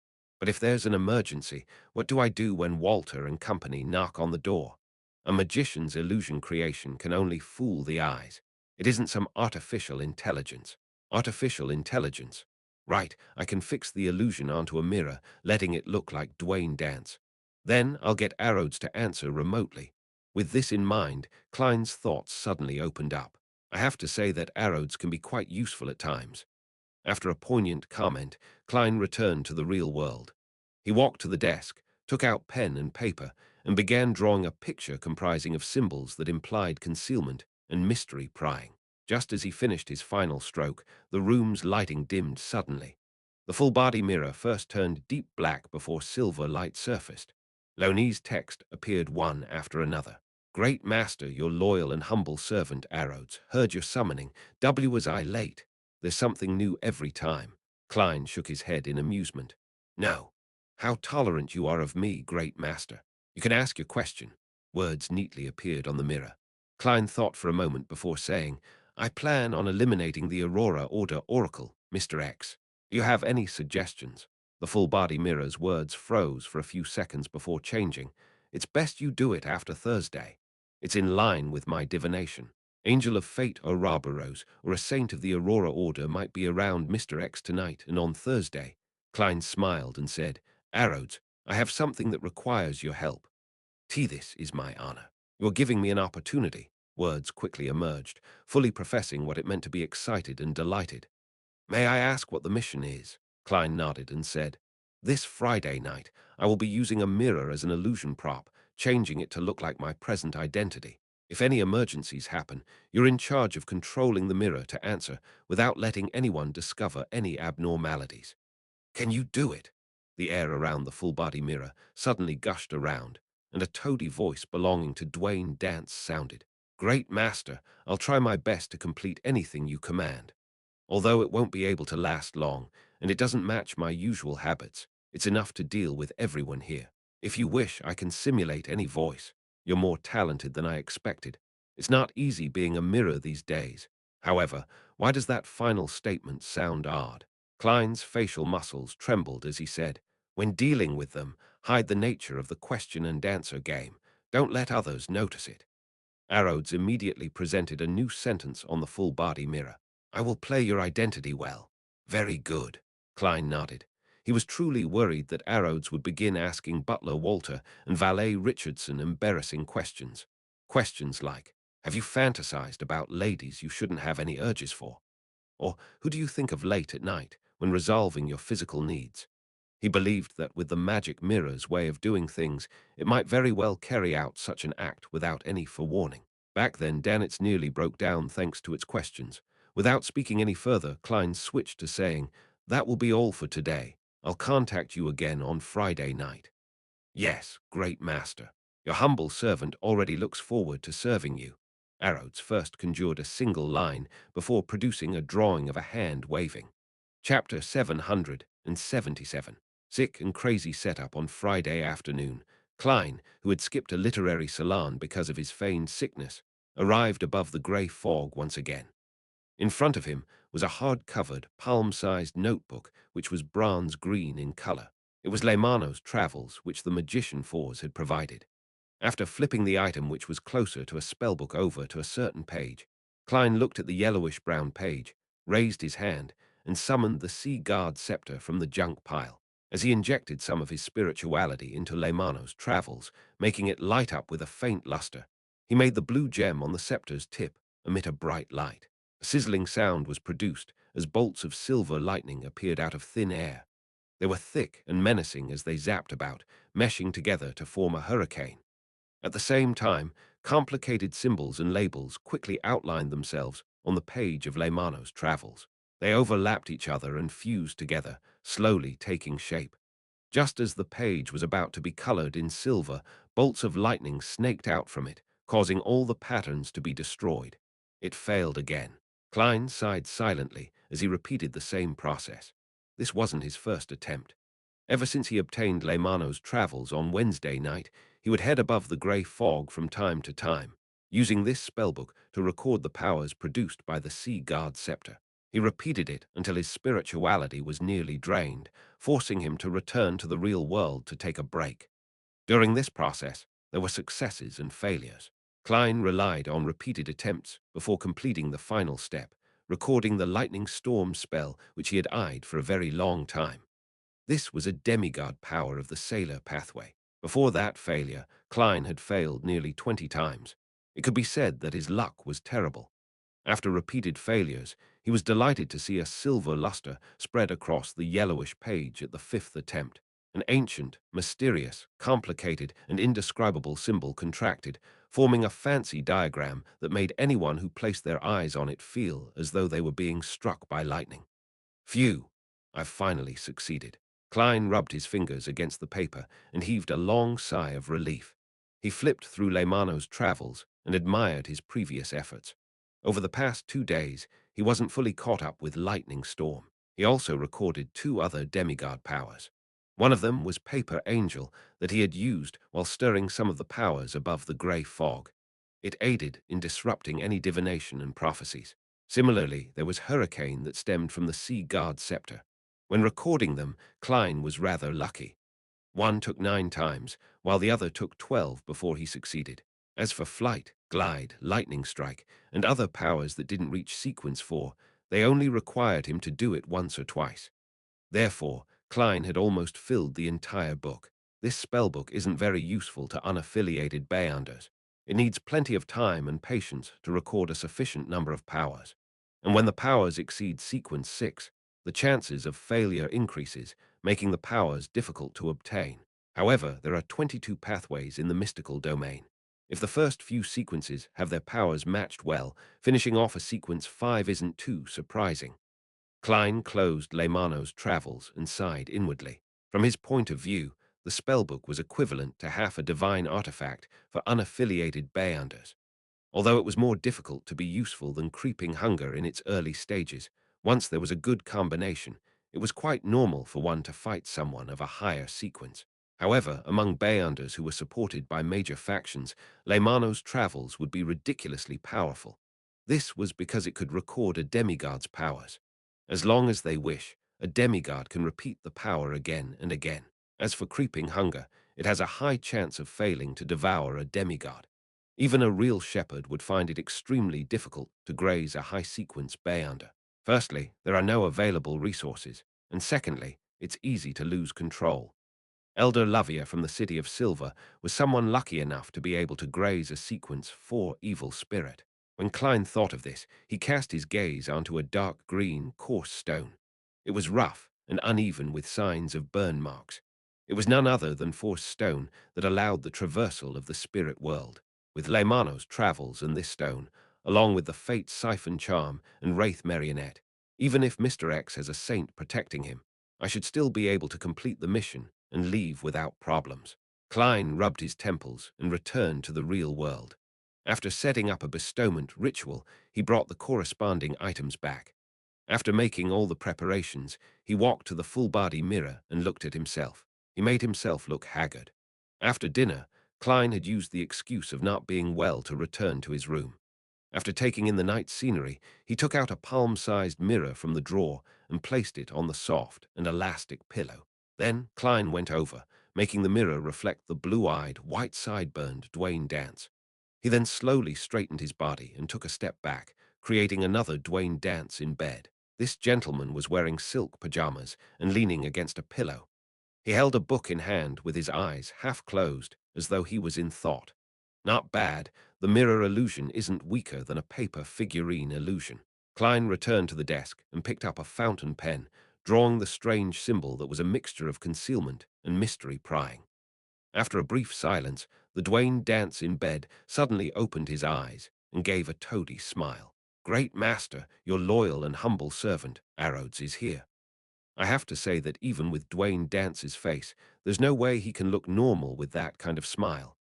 But if there's an emergency, what do I do when Walter and company knock on the door? A magician's illusion creation can only fool the eyes. It isn't some artificial intelligence. Artificial intelligence. Right, I can fix the illusion onto a mirror, letting it look like Dwayne Dance. Then I'll get Arrows to answer remotely. With this in mind, Klein's thoughts suddenly opened up. I have to say that Arrows can be quite useful at times. After a poignant comment, Klein returned to the real world. He walked to the desk, took out pen and paper, and began drawing a picture comprising of symbols that implied concealment and mystery prying. Just as he finished his final stroke, the room's lighting dimmed suddenly. The full-body mirror first turned deep black before silver light surfaced. Loney's text appeared one after another. "Great Master, your loyal and humble servant, Arrows, heard your summoning. Was I late? There's something new every time." Klein shook his head in amusement. "No. How tolerant you are of me, Great Master. You can ask your question." Words neatly appeared on the mirror. Klein thought for a moment before saying, "I plan on eliminating the Aurora Order Oracle, Mr. X. Do you have any suggestions?" The full-body mirror's words froze for a few seconds before changing. "It's best you do it after Thursday. It's in line with my divination. Angel of Fate or Rabaros or a saint of the Aurora Order might be around Mr. X tonight and on Thursday." Klein smiled and said, "Arrows, I have something that requires your help. This is my honor. You're giving me an opportunity. Words quickly emerged, fully professing what it meant to be excited and delighted. "May I ask what the mission is?" Klein nodded and said, "This Friday night, I will be using a mirror as an illusion prop, changing it to look like my present identity. If any emergencies happen, you're in charge of controlling the mirror to answer without letting anyone discover any abnormalities." "Can you do it?" The air around the full-body mirror suddenly gushed around, and a toady voice belonging to Dwayne Dance sounded. "Great Master, I'll try my best to complete anything you command. Although it won't be able to last long, and it doesn't match my usual habits, it's enough to deal with everyone here. If you wish, I can simulate any voice. You're more talented than I expected. It's not easy being a mirror these days. However, why does that final statement sound odd?" Klein's facial muscles trembled as he said, "When dealing with them, hide the nature of the question and answer game. Don't let others notice it." Arrows immediately presented a new sentence on the full-body mirror. "I will play your identity well." "Very good." Klein nodded. He was truly worried that Arrows would begin asking Butler Walter and Valet Richardson embarrassing questions. Questions like, "Have you fantasized about ladies you shouldn't have any urges for?" Or, "Who do you think of late at night when resolving your physical needs?" He believed that with the magic mirror's way of doing things, it might very well carry out such an act without any forewarning. Back then, Danitz nearly broke down thanks to its questions. Without speaking any further, Klein switched to saying, "That will be all for today. I'll contact you again on Friday night." "Yes, great master. Your humble servant already looks forward to serving you." Arrows first conjured a single line before producing a drawing of a hand waving. Chapter 777. Sick and crazy setup on Friday afternoon. Klein, who had skipped a literary salon because of his feigned sickness, arrived above the grey fog once again. In front of him was a hard-covered, palm-sized notebook which was bronze green in color. It was Leimano's travels which the magician Fours had provided. After flipping the item which was closer to a spellbook over to a certain page, Klein looked at the yellowish-brown page, raised his hand, and summoned the Sea God scepter from the junk pile. As he injected some of his spirituality into Leimano's travels, making it light up with a faint luster, he made the blue gem on the scepter's tip emit a bright light. A sizzling sound was produced as bolts of silver lightning appeared out of thin air. They were thick and menacing as they zapped about, meshing together to form a hurricane. At the same time, complicated symbols and labels quickly outlined themselves on the page of Leimano's travels. They overlapped each other and fused together, slowly taking shape. Just as the page was about to be colored in silver, bolts of lightning snaked out from it, causing all the patterns to be destroyed. It failed again. Klein sighed silently as he repeated the same process. This wasn't his first attempt. Ever since he obtained Leimano's travels on Wednesday night, he would head above the grey fog from time to time, using this spellbook to record the powers produced by the Sea God scepter. He repeated it until his spirituality was nearly drained, forcing him to return to the real world to take a break. During this process, there were successes and failures. Klein relied on repeated attempts before completing the final step, recording the lightning storm spell which he had eyed for a very long time. This was a demigod power of the sailor pathway. Before that failure, Klein had failed nearly 20 times. It could be said that his luck was terrible. After repeated failures, he was delighted to see a silver luster spread across the yellowish page at the fifth attempt. An ancient, mysterious, complicated, and indescribable symbol contracted, forming a fancy diagram that made anyone who placed their eyes on it feel as though they were being struck by lightning. "Phew, I've finally succeeded." Klein rubbed his fingers against the paper and heaved a long sigh of relief. He flipped through Leimano's travels and admired his previous efforts. Over the past 2 days, he wasn't fully caught up with Lightning Storm. He also recorded 2 other demigod powers. One of them was Paper Angel that he had used while stirring some of the powers above the grey fog. It aided in disrupting any divination and prophecies. Similarly, there was Hurricane that stemmed from the Sea God scepter. When recording them, Klein was rather lucky. One took 9 times, while the other took 12 before he succeeded. As for Flight, Glide, Lightning Strike, and other powers that didn't reach Sequence 4, they only required him to do it once or twice. Therefore, Klein had almost filled the entire book. This spellbook isn't very useful to unaffiliated Beyonders. It needs plenty of time and patience to record a sufficient number of powers. And when the powers exceed sequence 6, the chances of failure increases, making the powers difficult to obtain. However, there are 22 pathways in the mystical domain. If the first few sequences have their powers matched well, finishing off a sequence 5 isn't too surprising. Klein closed Leymano's travels and sighed inwardly. From his point of view, the spellbook was equivalent to half a divine artifact for unaffiliated Bayanders. Although it was more difficult to be useful than creeping hunger in its early stages, once there was a good combination, it was quite normal for one to fight someone of a higher sequence. However, among Bayanders who were supported by major factions, Leymano's travels would be ridiculously powerful. This was because it could record a demigod's powers. As long as they wish, a demigod can repeat the power again and again. As for creeping hunger, it has a high chance of failing to devour a demigod. Even a real shepherd would find it extremely difficult to graze a high-sequence Bayander. Firstly, there are no available resources, and secondly, it's easy to lose control. Elder Lovia from the City of Silver was someone lucky enough to be able to graze a sequence 4 evil spirit. When Klein thought of this, he cast his gaze onto a dark green, coarse stone. It was rough and uneven with signs of burn marks. It was none other than forced stone that allowed the traversal of the spirit world. With Leymano's travels and this stone, along with the Fate Siphon Charm and Wraith Marionette, even if Mr. X has a saint protecting him, I should still be able to complete the mission and leave without problems. Klein rubbed his temples and returned to the real world. After setting up a bestowment ritual, he brought the corresponding items back. After making all the preparations, he walked to the full-body mirror and looked at himself. He made himself look haggard. After dinner, Klein had used the excuse of not being well to return to his room. After taking in the night scenery, he took out a palm-sized mirror from the drawer and placed it on the soft and elastic pillow. Then Klein went over, making the mirror reflect the blue-eyed, white-sideburned Dwayne Dance. He then slowly straightened his body and took a step back, creating another Dwayne Dance in bed. This gentleman was wearing silk pajamas and leaning against a pillow. He held a book in hand with his eyes half closed, as though he was in thought. Not bad, the mirror illusion isn't weaker than a paper figurine illusion. Klein returned to the desk and picked up a fountain pen, drawing the strange symbol that was a mixture of concealment and mystery prying. After a brief silence, the Dwayne Dance in bed suddenly opened his eyes and gave a toady smile. "Great master, your loyal and humble servant, Arrodes, is here." I have to say that even with Dwayne Dance's face, there's no way he can look normal with that kind of smile.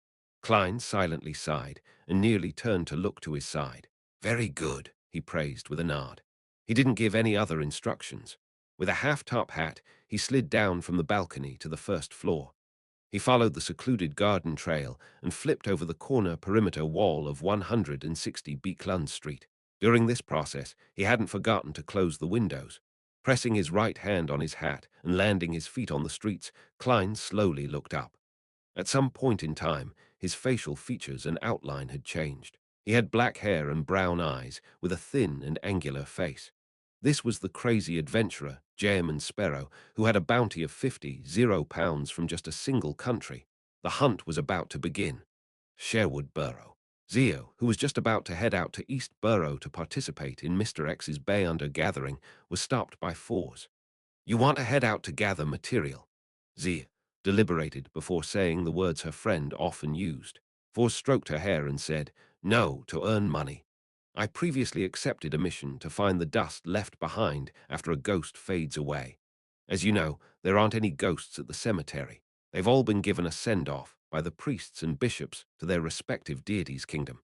Klein silently sighed and nearly turned to look to his side. "Very good," he praised with a nod. He didn't give any other instructions. With a half-top hat, he slid down from the balcony to the first floor. He followed the secluded garden trail and flipped over the corner perimeter wall of 160 Beekland Street. During this process, he hadn't forgotten to close the windows. Pressing his right hand on his hat and landing his feet on the streets, Klein slowly looked up. At some point in time, his facial features and outline had changed. He had black hair and brown eyes, with a thin and angular face. This was the crazy adventurer, Jayman Sparrow, who had a bounty of 50 pounds from just a single country. The hunt was about to begin. Sherwood Borough. Zio, who was just about to head out to East Borough to participate in Mr. X's Bayunder gathering, was stopped by Fours. "You want to head out to gather material?" Zia deliberated before saying the words her friend often used. Fours stroked her hair and said, "No, to earn money. I previously accepted a mission to find the dust left behind after a ghost fades away. As you know, there aren't any ghosts at the cemetery. They've all been given a send-off by the priests and bishops to their respective deities' kingdom.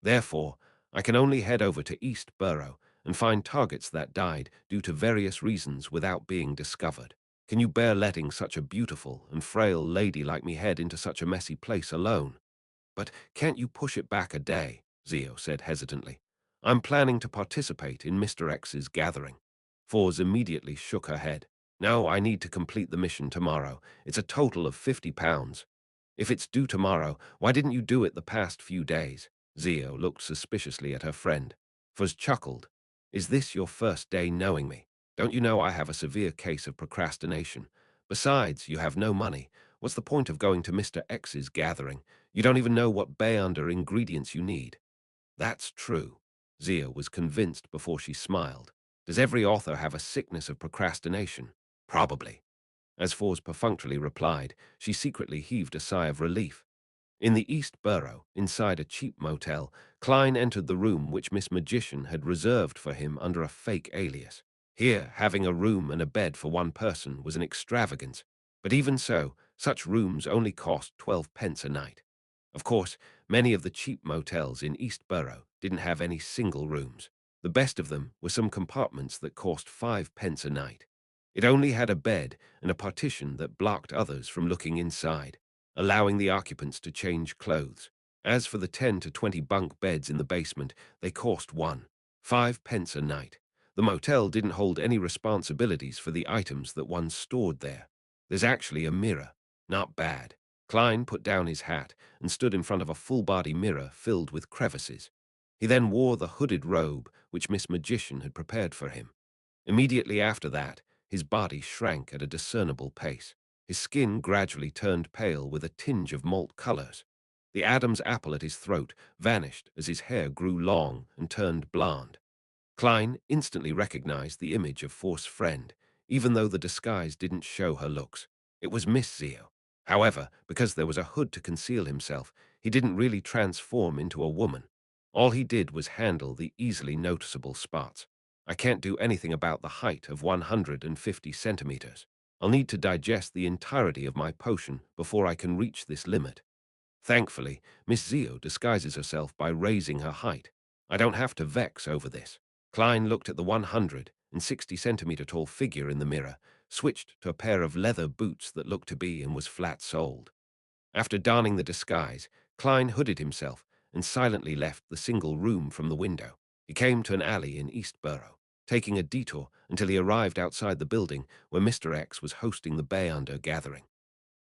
Therefore, I can only head over to East Borough and find targets that died due to various reasons without being discovered. Can you bear letting such a beautiful and frail lady like me head into such a messy place alone?" "But can't you push it back a day?" Zio said hesitantly. "I'm planning to participate in Mr. X's gathering." Fours immediately shook her head. "No, I need to complete the mission tomorrow. It's a total of 50 pounds. If it's due tomorrow, why didn't you do it the past few days?" Zio looked suspiciously at her friend. Fours chuckled. "Is this your first day knowing me? Don't you know I have a severe case of procrastination? Besides, you have no money. What's the point of going to Mr. X's gathering? You don't even know what Bayunder ingredients you need. That's true. Zia was convinced before she smiled. Does every author have a sickness of procrastination? Probably. As Fors perfunctorily replied, she secretly heaved a sigh of relief. In the East Borough, inside a cheap motel, Klein entered the room which Miss Magician had reserved for him under a fake alias. Here, having a room and a bed for one person was an extravagance, but even so, such rooms only cost 12 pence a night. Of course, many of the cheap motels in East Borough didn't have any single rooms. The best of them were some compartments that cost 5 pence a night. It only had a bed and a partition that blocked others from looking inside, allowing the occupants to change clothes. As for the 10 to 20 bunk beds in the basement, they cost 5 pence a night. The motel didn't hold any responsibilities for the items that one stored there. There's actually a mirror. Not bad. Klein put down his hat and stood in front of a full-body mirror filled with crevices. He then wore the hooded robe which Miss Magician had prepared for him. Immediately after that, his body shrank at a discernible pace. His skin gradually turned pale with a tinge of malt colors. The Adam's apple at his throat vanished as his hair grew long and turned blonde. Klein instantly recognized the image of Force's friend, even though the disguise didn't show her looks. It was Miss Zio. However, because there was a hood to conceal himself, he didn't really transform into a woman. All he did was handle the easily noticeable spots. I can't do anything about the height of 150 centimeters. I'll need to digest the entirety of my potion before I can reach this limit. Thankfully, Miss Zio disguises herself by raising her height. I don't have to vex over this. Klein looked at the 160-centimeter tall figure in the mirror, switched to a pair of leather boots that looked to be and was flat-soled. After donning the disguise, Klein hooded himself and silently left the single room from the window. He came to an alley in East Borough, taking a detour until he arrived outside the building where Mr. X was hosting the Bayunder gathering.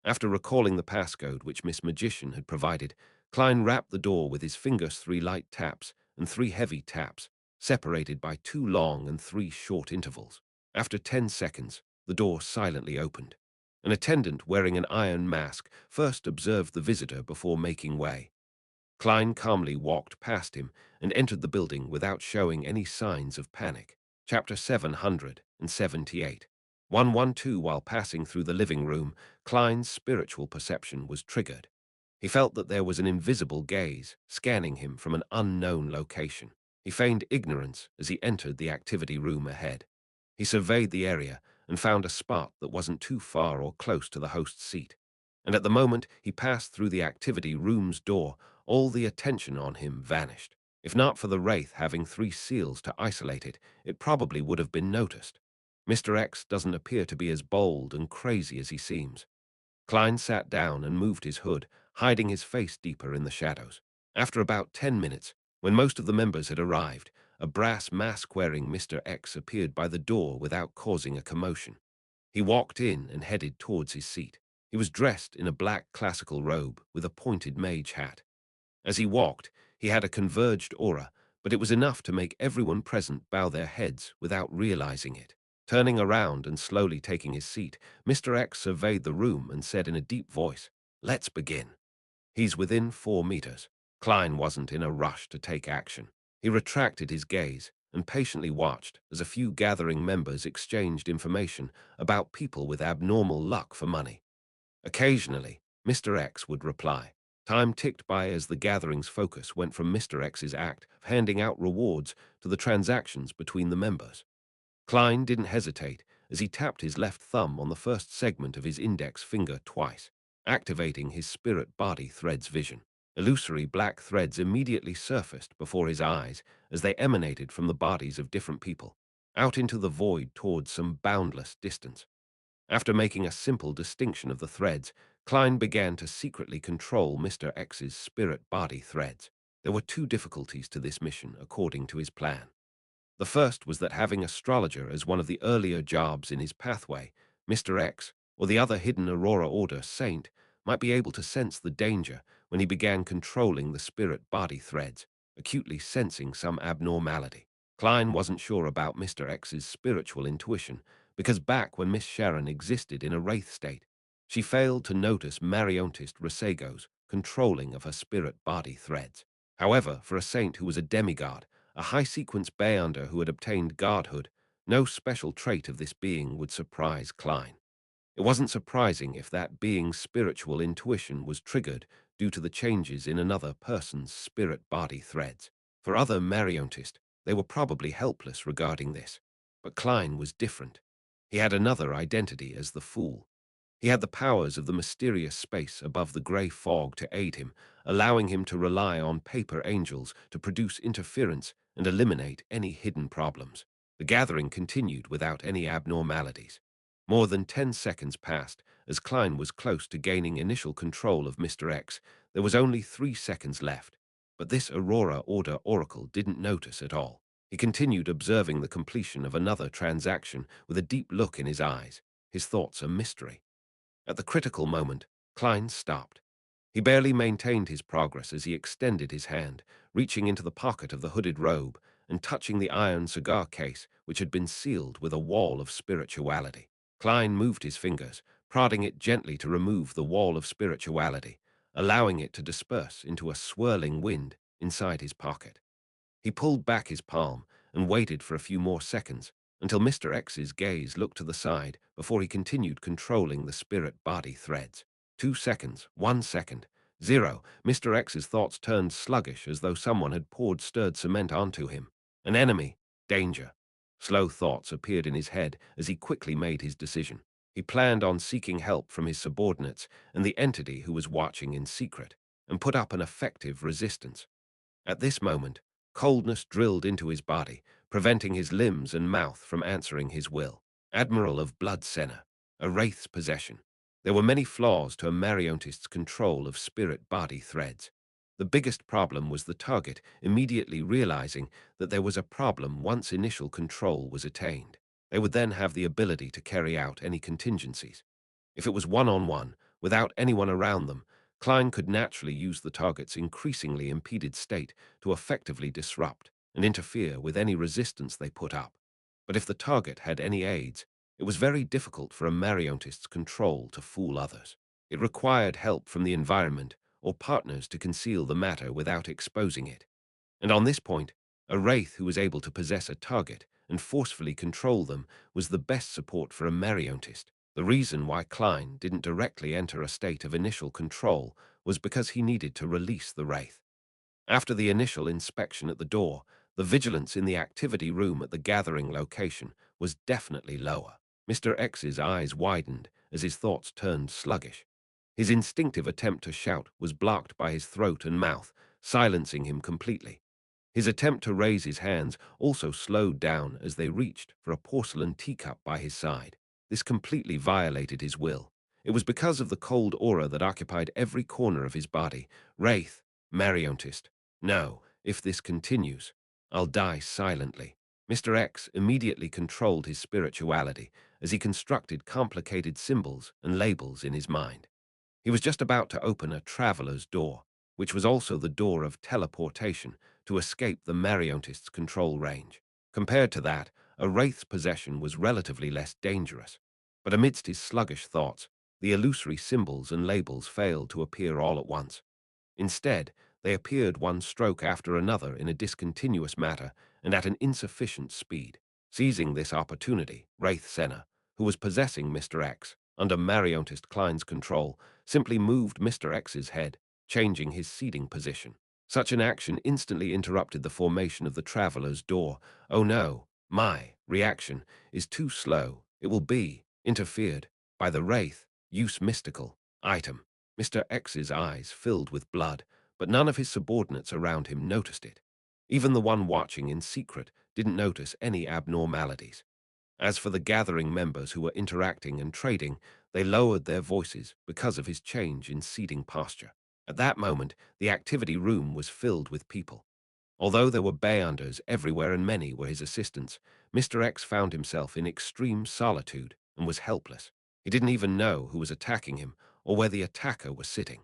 After recalling the passcode which Miss Magician had provided, Klein rapped the door with his fingers 3 light taps and 3 heavy taps, separated by 2 long and 3 short intervals. After 10 seconds, the door silently opened. An attendant wearing an iron mask first observed the visitor before making way. Klein calmly walked past him and entered the building without showing any signs of panic. Chapter 778. 112. While passing through the living room, Klein's spiritual perception was triggered. He felt that there was an invisible gaze scanning him from an unknown location. He feigned ignorance as he entered the activity room ahead. He surveyed the area and found a spot that wasn't too far or close to the host's seat. And at the moment he passed through the activity room's door, all the attention on him vanished. If not for the wraith having 3 seals to isolate it, it probably would have been noticed. Mr. X doesn't appear to be as bold and crazy as he seems. Klein sat down and moved his hood, hiding his face deeper in the shadows. After about 10 minutes, when most of the members had arrived, a brass mask-wearing Mr. X appeared by the door without causing a commotion. He walked in and headed towards his seat. He was dressed in a black classical robe with a pointed mage hat. As he walked, he had a converged aura, but it was enough to make everyone present bow their heads without realizing it. Turning around and slowly taking his seat, Mr. X surveyed the room and said in a deep voice, "Let's begin." He's within 4 meters. Klein wasn't in a rush to take action. He retracted his gaze and patiently watched as a few gathering members exchanged information about people with abnormal luck for money. Occasionally, Mr. X would reply. Time ticked by as the gathering's focus went from Mr. X's act of handing out rewards to the transactions between the members. Klein didn't hesitate as he tapped his left thumb on the first segment of his index finger twice, activating his spirit-body thread's vision. Illusory black threads immediately surfaced before his eyes as they emanated from the bodies of different people, out into the void towards some boundless distance. After making a simple distinction of the threads, Klein began to secretly control Mr. X's spirit-body threads. There were 2 difficulties to this mission according to his plan. The first was that having astrologer as one of the earlier jobs in his pathway, Mr. X, or the other hidden Aurora Order saint, might be able to sense the danger when he began controlling the spirit-body threads, acutely sensing some abnormality. Klein wasn't sure about Mr. X's spiritual intuition, because back when Miss Sharon existed in a wraith state, She failed to notice Mariontist Resego's controlling of her spirit-body threads. However, for a saint who was a demigod, a high-sequence Beyonder who had obtained godhood, no special trait of this being would surprise Klein. It wasn't surprising if that being's spiritual intuition was triggered due to the changes in another person's spirit-body threads. For other Mariontist, they were probably helpless regarding this. But Klein was different. He had another identity as the Fool. He had the powers of the mysterious space above the grey fog to aid him, allowing him to rely on paper angels to produce interference and eliminate any hidden problems. The gathering continued without any abnormalities. More than 10 seconds passed. As Klein was close to gaining initial control of Mr. X, there was only 3 seconds left. But this Aurora Order Oracle didn't notice at all. He continued observing the completion of another transaction with a deep look in his eyes, his thoughts a mystery. At the critical moment, Klein stopped. He barely maintained his progress as he extended his hand, reaching into the pocket of the hooded robe and touching the iron cigar case which had been sealed with a wall of spirituality. Klein moved his fingers, prodding it gently to remove the wall of spirituality, allowing it to disperse into a swirling wind inside his pocket. He pulled back his palm and waited for a few more seconds until Mr. X's gaze looked to the side before he continued controlling the spirit-body threads. 2 seconds, 1 second, 0. Mr. X's thoughts turned sluggish as though someone had poured stirred cement onto him. An enemy. Danger. Slow thoughts appeared in his head as he quickly made his decision. He planned on seeking help from his subordinates and the entity who was watching in secret, and put up an effective resistance. At this moment, coldness drilled into his body, preventing his limbs and mouth from answering his will. Admiral of Blood Senna, a wraith's possession. There were many flaws to a Mariontist's control of spirit-body threads. The biggest problem was the target immediately realizing that there was a problem once initial control was attained. They would then have the ability to carry out any contingencies. If it was one-on-one, without anyone around them, Klein could naturally use the target's increasingly impeded state to effectively disrupt and interfere with any resistance they put up. But if the target had any aids, it was very difficult for a Mariontist's control to fool others. It required help from the environment or partners to conceal the matter without exposing it. And on this point, a wraith who was able to possess a target and forcefully control them was the best support for a Mariontist. The reason why Klein didn't directly enter a state of initial control was because he needed to release the wraith. After the initial inspection at the door, the vigilance in the activity room at the gathering location was definitely lower. Mr. X's eyes widened as his thoughts turned sluggish. His instinctive attempt to shout was blocked by his throat and mouth, silencing him completely. His attempt to raise his hands also slowed down as they reached for a porcelain teacup by his side. This completely violated his will. It was because of the cold aura that occupied every corner of his body. Wraith, Mariontist. No, if this continues, I'll die silently. Mr. X immediately controlled his spirituality as he constructed complicated symbols and labels in his mind. He was just about to open a traveler's door, which was also the door of teleportation, to escape the Mariontist's control range. Compared to that, a wraith's possession was relatively less dangerous. But amidst his sluggish thoughts, the illusory symbols and labels failed to appear all at once. Instead, they appeared one stroke after another in a discontinuous manner and at an insufficient speed. Seizing this opportunity, Wraith Senna, who was possessing Mr. X, under Mariontist Klein's control, simply moved Mr. X's head, changing his seating position. Such an action instantly interrupted the formation of the traveler's door. Oh no, my reaction is too slow. It will be interfered by the wraith. Use mystical item. Mr. X's eyes filled with blood, but none of his subordinates around him noticed it. Even the one watching in secret didn't notice any abnormalities. As for the gathering members who were interacting and trading, they lowered their voices because of his change in seating posture. At that moment, the activity room was filled with people. Although there were Beyonders everywhere and many were his assistants, Mr. X found himself in extreme solitude and was helpless. He didn't even know who was attacking him or where the attacker was sitting.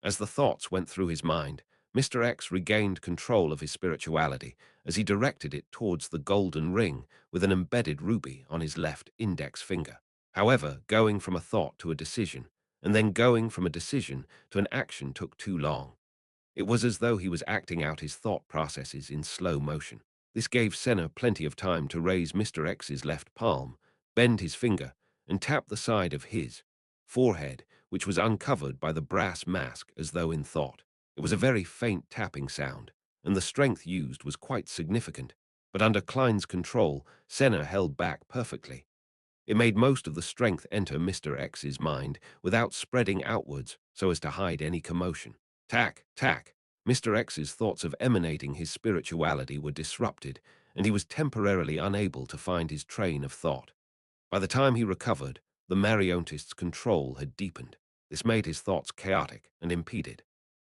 As the thoughts went through his mind, Mr. X regained control of his spirituality as he directed it towards the golden ring with an embedded ruby on his left index finger. However, going from a thought to a decision, and then going from a decision to an action took too long. It was as though he was acting out his thought processes in slow motion. This gave Senna plenty of time to raise Mr. X's left palm, bend his finger, and tap the side of his forehead, which was uncovered by the brass mask as though in thought. It was a very faint tapping sound, and the strength used was quite significant, but under Klein's control, Senna held back perfectly. It made most of the strength enter Mr. X's mind without spreading outwards so as to hide any commotion. Tack, tack. Mr. X's thoughts of emanating his spirituality were disrupted, and he was temporarily unable to find his train of thought. By the time he recovered, the Mariontist's control had deepened. This made his thoughts chaotic and impeded.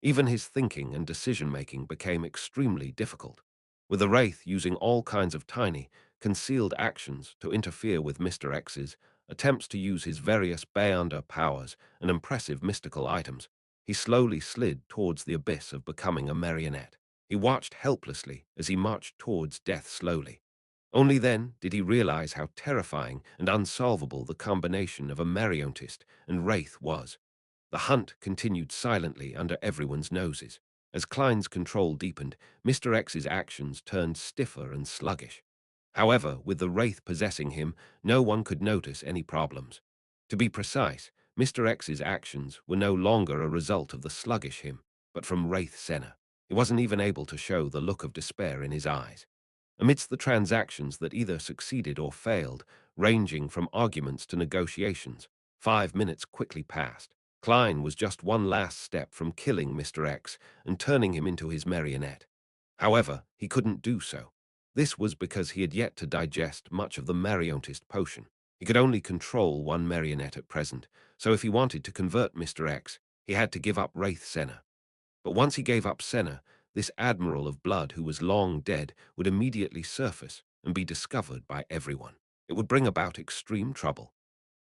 Even his thinking and decision-making became extremely difficult, with the Wraith using all kinds of tiny, concealed actions to interfere with Mr. X's attempts to use his various Beyonder powers and impressive mystical items. He slowly slid towards the abyss of becoming a marionette. He watched helplessly as he marched towards death slowly. Only then did he realize how terrifying and unsolvable the combination of a Mariontist and Wraith was. The hunt continued silently under everyone's noses. As Klein's control deepened, Mr. X's actions turned stiffer and sluggish. However, with the Wraith possessing him, no one could notice any problems. To be precise, Mr. X's actions were no longer a result of the sluggish him, but from Wraith Senna. He wasn't even able to show the look of despair in his eyes. Amidst the transactions that either succeeded or failed, ranging from arguments to negotiations, 5 minutes quickly passed. Klein was just one last step from killing Mr. X and turning him into his marionette. However, he couldn't do so. This was because he had yet to digest much of the Mariontist potion. He could only control one marionette at present, so if he wanted to convert Mr. X, he had to give up Wraith Senna. But once he gave up Senna, this Admiral of Blood who was long dead would immediately surface and be discovered by everyone. It would bring about extreme trouble.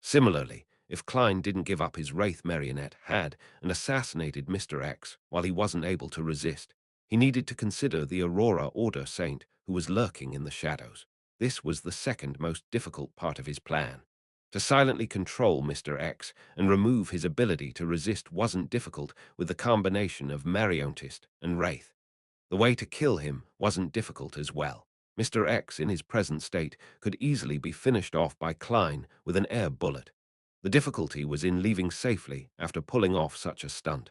Similarly, if Klein didn't give up his Wraith marionette had and assassinated Mr. X while he wasn't able to resist, he needed to consider the Aurora Order Saint who was lurking in the shadows. This was the second most difficult part of his plan. To silently control Mr. X and remove his ability to resist wasn't difficult with the combination of Mariontist and Wraith. The way to kill him wasn't difficult as well. Mr. X, in his present state, could easily be finished off by Klein with an air bullet. The difficulty was in leaving safely after pulling off such a stunt.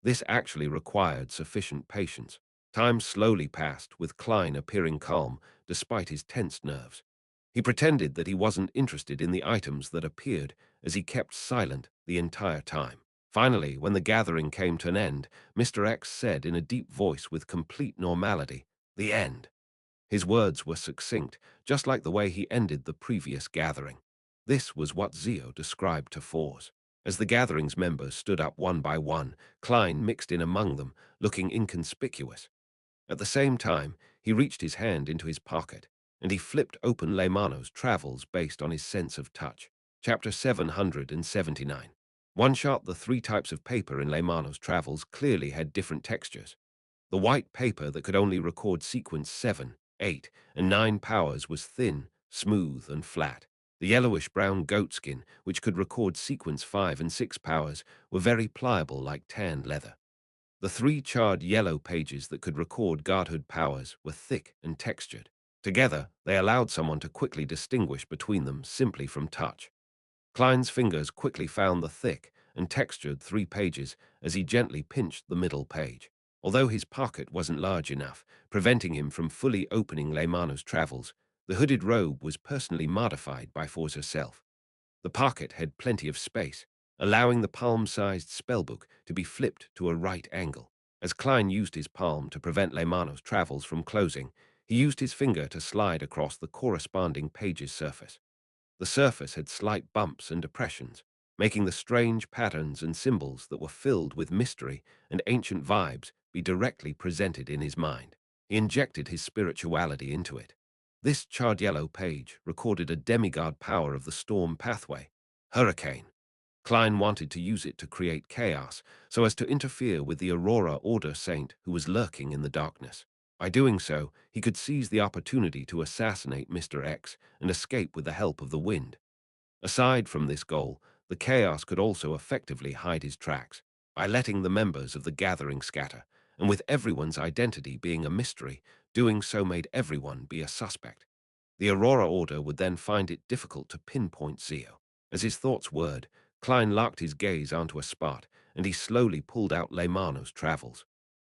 This actually required sufficient patience. Time slowly passed, with Klein appearing calm despite his tensed nerves. He pretended that he wasn't interested in the items that appeared as he kept silent the entire time. Finally, when the gathering came to an end, Mr. X said in a deep voice with complete normality, "The end." His words were succinct, just like the way he ended the previous gathering. This was what Zio described to Fours. As the gathering's members stood up one by one, Klein mixed in among them, looking inconspicuous. At the same time, he reached his hand into his pocket, and he flipped open Leymano's Travels based on his sense of touch. Chapter 779. One shot, the three types of paper in Leymano's Travels clearly had different textures. The white paper that could only record sequence 7, 8, and 9 powers was thin, smooth, and flat. The yellowish-brown goatskin, which could record sequence 5 and 6 powers, were very pliable like tanned leather. The three charred yellow pages that could record godhood powers were thick and textured. Together, they allowed someone to quickly distinguish between them simply from touch. Klein's fingers quickly found the thick and textured 3 pages as he gently pinched the middle page. Although his pocket wasn't large enough, preventing him from fully opening Leymano's Travels, the hooded robe was personally modified by Force herself. The pocket had plenty of space, allowing the palm-sized spellbook to be flipped to a right angle. As Klein used his palm to prevent Leymano's Travels from closing, he used his finger to slide across the corresponding page's surface. The surface had slight bumps and depressions, making the strange patterns and symbols that were filled with mystery and ancient vibes be directly presented in his mind. He injected his spirituality into it. This charred yellow page recorded a demigod power of the storm pathway, Hurricane. Klein wanted to use it to create chaos so as to interfere with the Aurora Order Saint who was lurking in the darkness. By doing so, he could seize the opportunity to assassinate Mr. X and escape with the help of the wind. Aside from this goal, the chaos could also effectively hide his tracks by letting the members of the gathering scatter, and with everyone's identity being a mystery, doing so made everyone be a suspect. The Aurora Order would then find it difficult to pinpoint Zeo. As his thoughts whirred, Klein locked his gaze onto a spot, and he slowly pulled out Leymano's travels.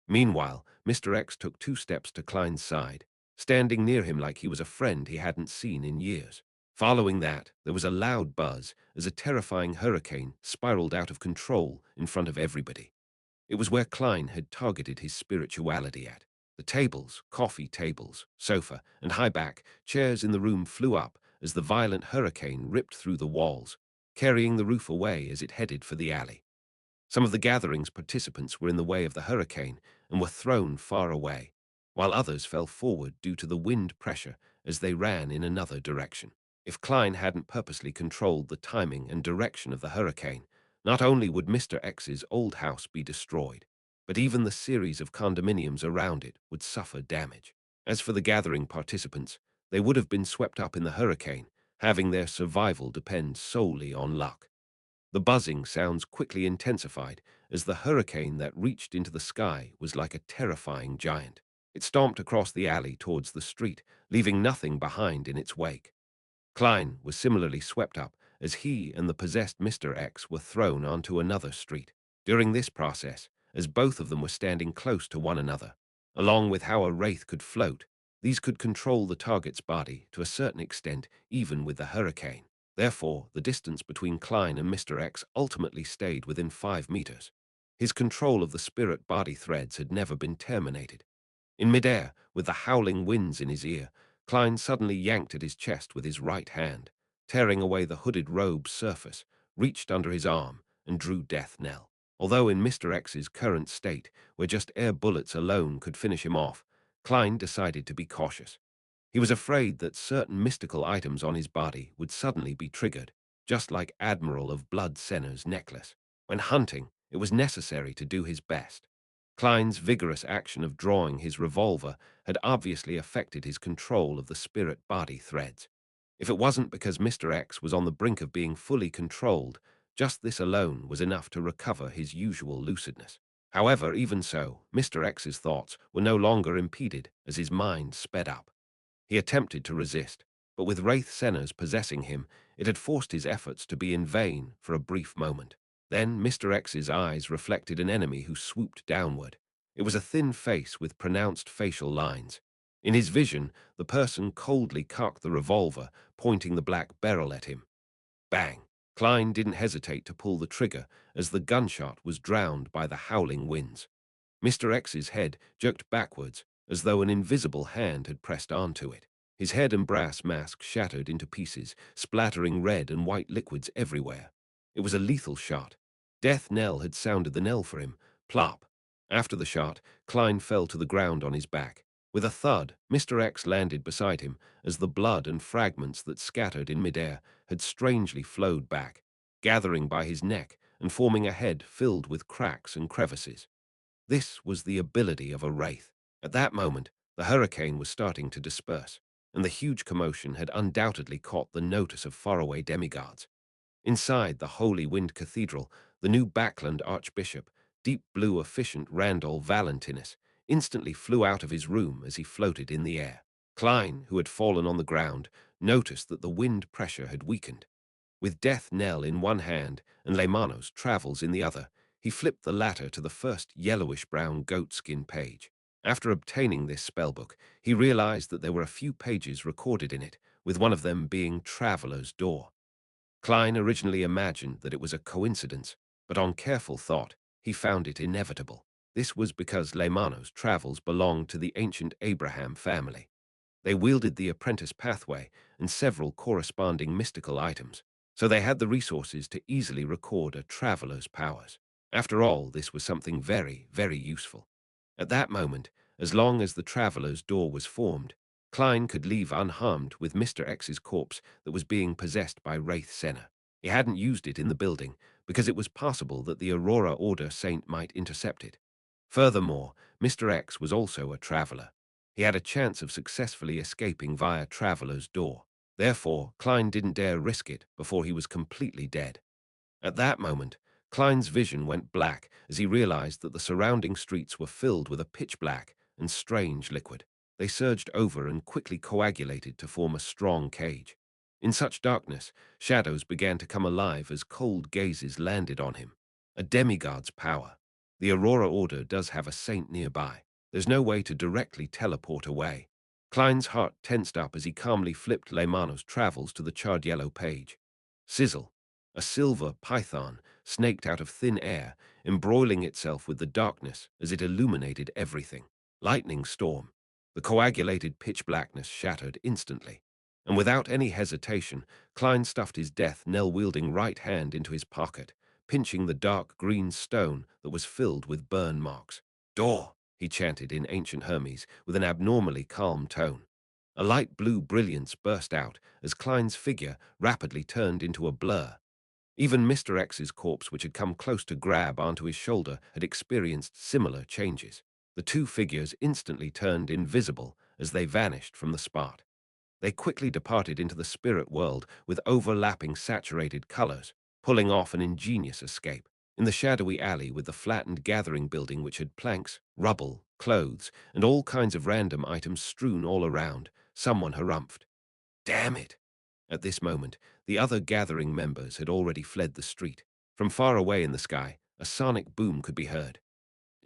Meanwhile, Mr. X took 2 steps to Klein's side, standing near him like he was a friend he hadn't seen in years. Following that, there was a loud buzz as a terrifying hurricane spiraled out of control in front of everybody. It was where Klein had targeted his spirituality at. The tables, coffee tables, sofa, and high-back chairs in the room flew up as the violent hurricane ripped through the walls, carrying the roof away as it headed for the alley. Some of the gathering's participants were in the way of the hurricane and were thrown far away, while others fell forward due to the wind pressure as they ran in another direction. If Klein hadn't purposely controlled the timing and direction of the hurricane, not only would Mr. X's old house be destroyed, but even the series of condominiums around it would suffer damage. As for the gathering participants, they would have been swept up in the hurricane, having their survival depend solely on luck. The buzzing sounds quickly intensified as the hurricane that reached into the sky was like a terrifying giant. It stomped across the alley towards the street, leaving nothing behind in its wake. Klein was similarly swept up as he and the possessed Mr. X were thrown onto another street. During this process, as both of them were standing close to one another, along with how a wraith could float, these could control the target's body to a certain extent even with the hurricane. Therefore, the distance between Klein and Mr. X ultimately stayed within 5 meters. His control of the spirit body threads had never been terminated. In midair, with the howling winds in his ear, Klein suddenly yanked at his chest with his right hand, tearing away the hooded robe's surface, reached under his arm, and drew death knell. Although in Mr. X's current state, where just air bullets alone could finish him off, Klein decided to be cautious. He was afraid that certain mystical items on his body would suddenly be triggered, just like Admiral of Blood Senna's necklace. When hunting, it was necessary to do his best. Klein's vigorous action of drawing his revolver had obviously affected his control of the spirit body threads. If it wasn't because Mr. X was on the brink of being fully controlled, just this alone was enough to recover his usual lucidness. However, even so, Mr. X's thoughts were no longer impeded as his mind sped up. He attempted to resist, but with Wraith Senna's possessing him, it had forced his efforts to be in vain for a brief moment. Then Mr. X's eyes reflected an enemy who swooped downward. It was a thin face with pronounced facial lines. In his vision, the person coldly cocked the revolver, pointing the black barrel at him. Bang! Klein didn't hesitate to pull the trigger as the gunshot was drowned by the howling winds. Mr. X's head jerked backwards as though an invisible hand had pressed onto it. His head and brass mask shattered into pieces, splattering red and white liquids everywhere. It was a lethal shot. Death knell had sounded the knell for him. Plop! After the shot, Klein fell to the ground on his back. With a thud, Mr. X landed beside him as the blood and fragments that scattered in midair had strangely flowed back, gathering by his neck and forming a head filled with cracks and crevices. This was the ability of a wraith. At that moment, the hurricane was starting to disperse, and the huge commotion had undoubtedly caught the notice of faraway demigods. Inside the Holy Wind Cathedral, the new Backland Archbishop, deep blue efficient Randall Valentinus, instantly flew out of his room as he floated in the air. Klein, who had fallen on the ground, noticed that the wind pressure had weakened. With Death Knell in one hand and Leymano's travels in the other, he flipped the latter to the first yellowish-brown goatskin page. After obtaining this spellbook, he realized that there were a few pages recorded in it, with one of them being Traveler's Door. Klein originally imagined that it was a coincidence, but on careful thought, he found it inevitable. This was because Leymano's travels belonged to the ancient Abraham family. They wielded the apprentice pathway and several corresponding mystical items, so they had the resources to easily record a traveler's powers. After all, this was something very, very useful. At that moment, as long as the traveler's door was formed, Klein could leave unharmed with Mr. X's corpse that was being possessed by Wraith Senna. He hadn't used it in the building because it was possible that the Aurora Order Saint might intercept it. Furthermore, Mr. X was also a traveler. He had a chance of successfully escaping via Traveler's Door. Therefore, Klein didn't dare risk it before he was completely dead. At that moment, Klein's vision went black as he realized that the surrounding streets were filled with a pitch-black and strange liquid. They surged over and quickly coagulated to form a strong cage. In such darkness, shadows began to come alive as cold gazes landed on him. A demigod's power. The Aurora Order does have a saint nearby. There's no way to directly teleport away. Klein's heart tensed up as he calmly flipped Leymano's travels to the charred yellow page. Sizzle. A silver python snaked out of thin air, embroiling itself with the darkness as it illuminated everything. Lightning storm. The coagulated pitch blackness shattered instantly. And without any hesitation, Klein stuffed his death knell-wielding right hand into his pocket, pinching the dark green stone that was filled with burn marks. Door, he chanted in ancient Hermes with an abnormally calm tone. A light blue brilliance burst out as Klein's figure rapidly turned into a blur. Even Mr. X's corpse, which had come close to grab onto his shoulder, had experienced similar changes. The two figures instantly turned invisible as they vanished from the spot. They quickly departed into the spirit world with overlapping saturated colors, pulling off an ingenious escape. In the shadowy alley with the flattened gathering building which had planks, rubble, clothes, and all kinds of random items strewn all around, someone harumphed. Damn it! At this moment, the other gathering members had already fled the street. From far away in the sky, a sonic boom could be heard.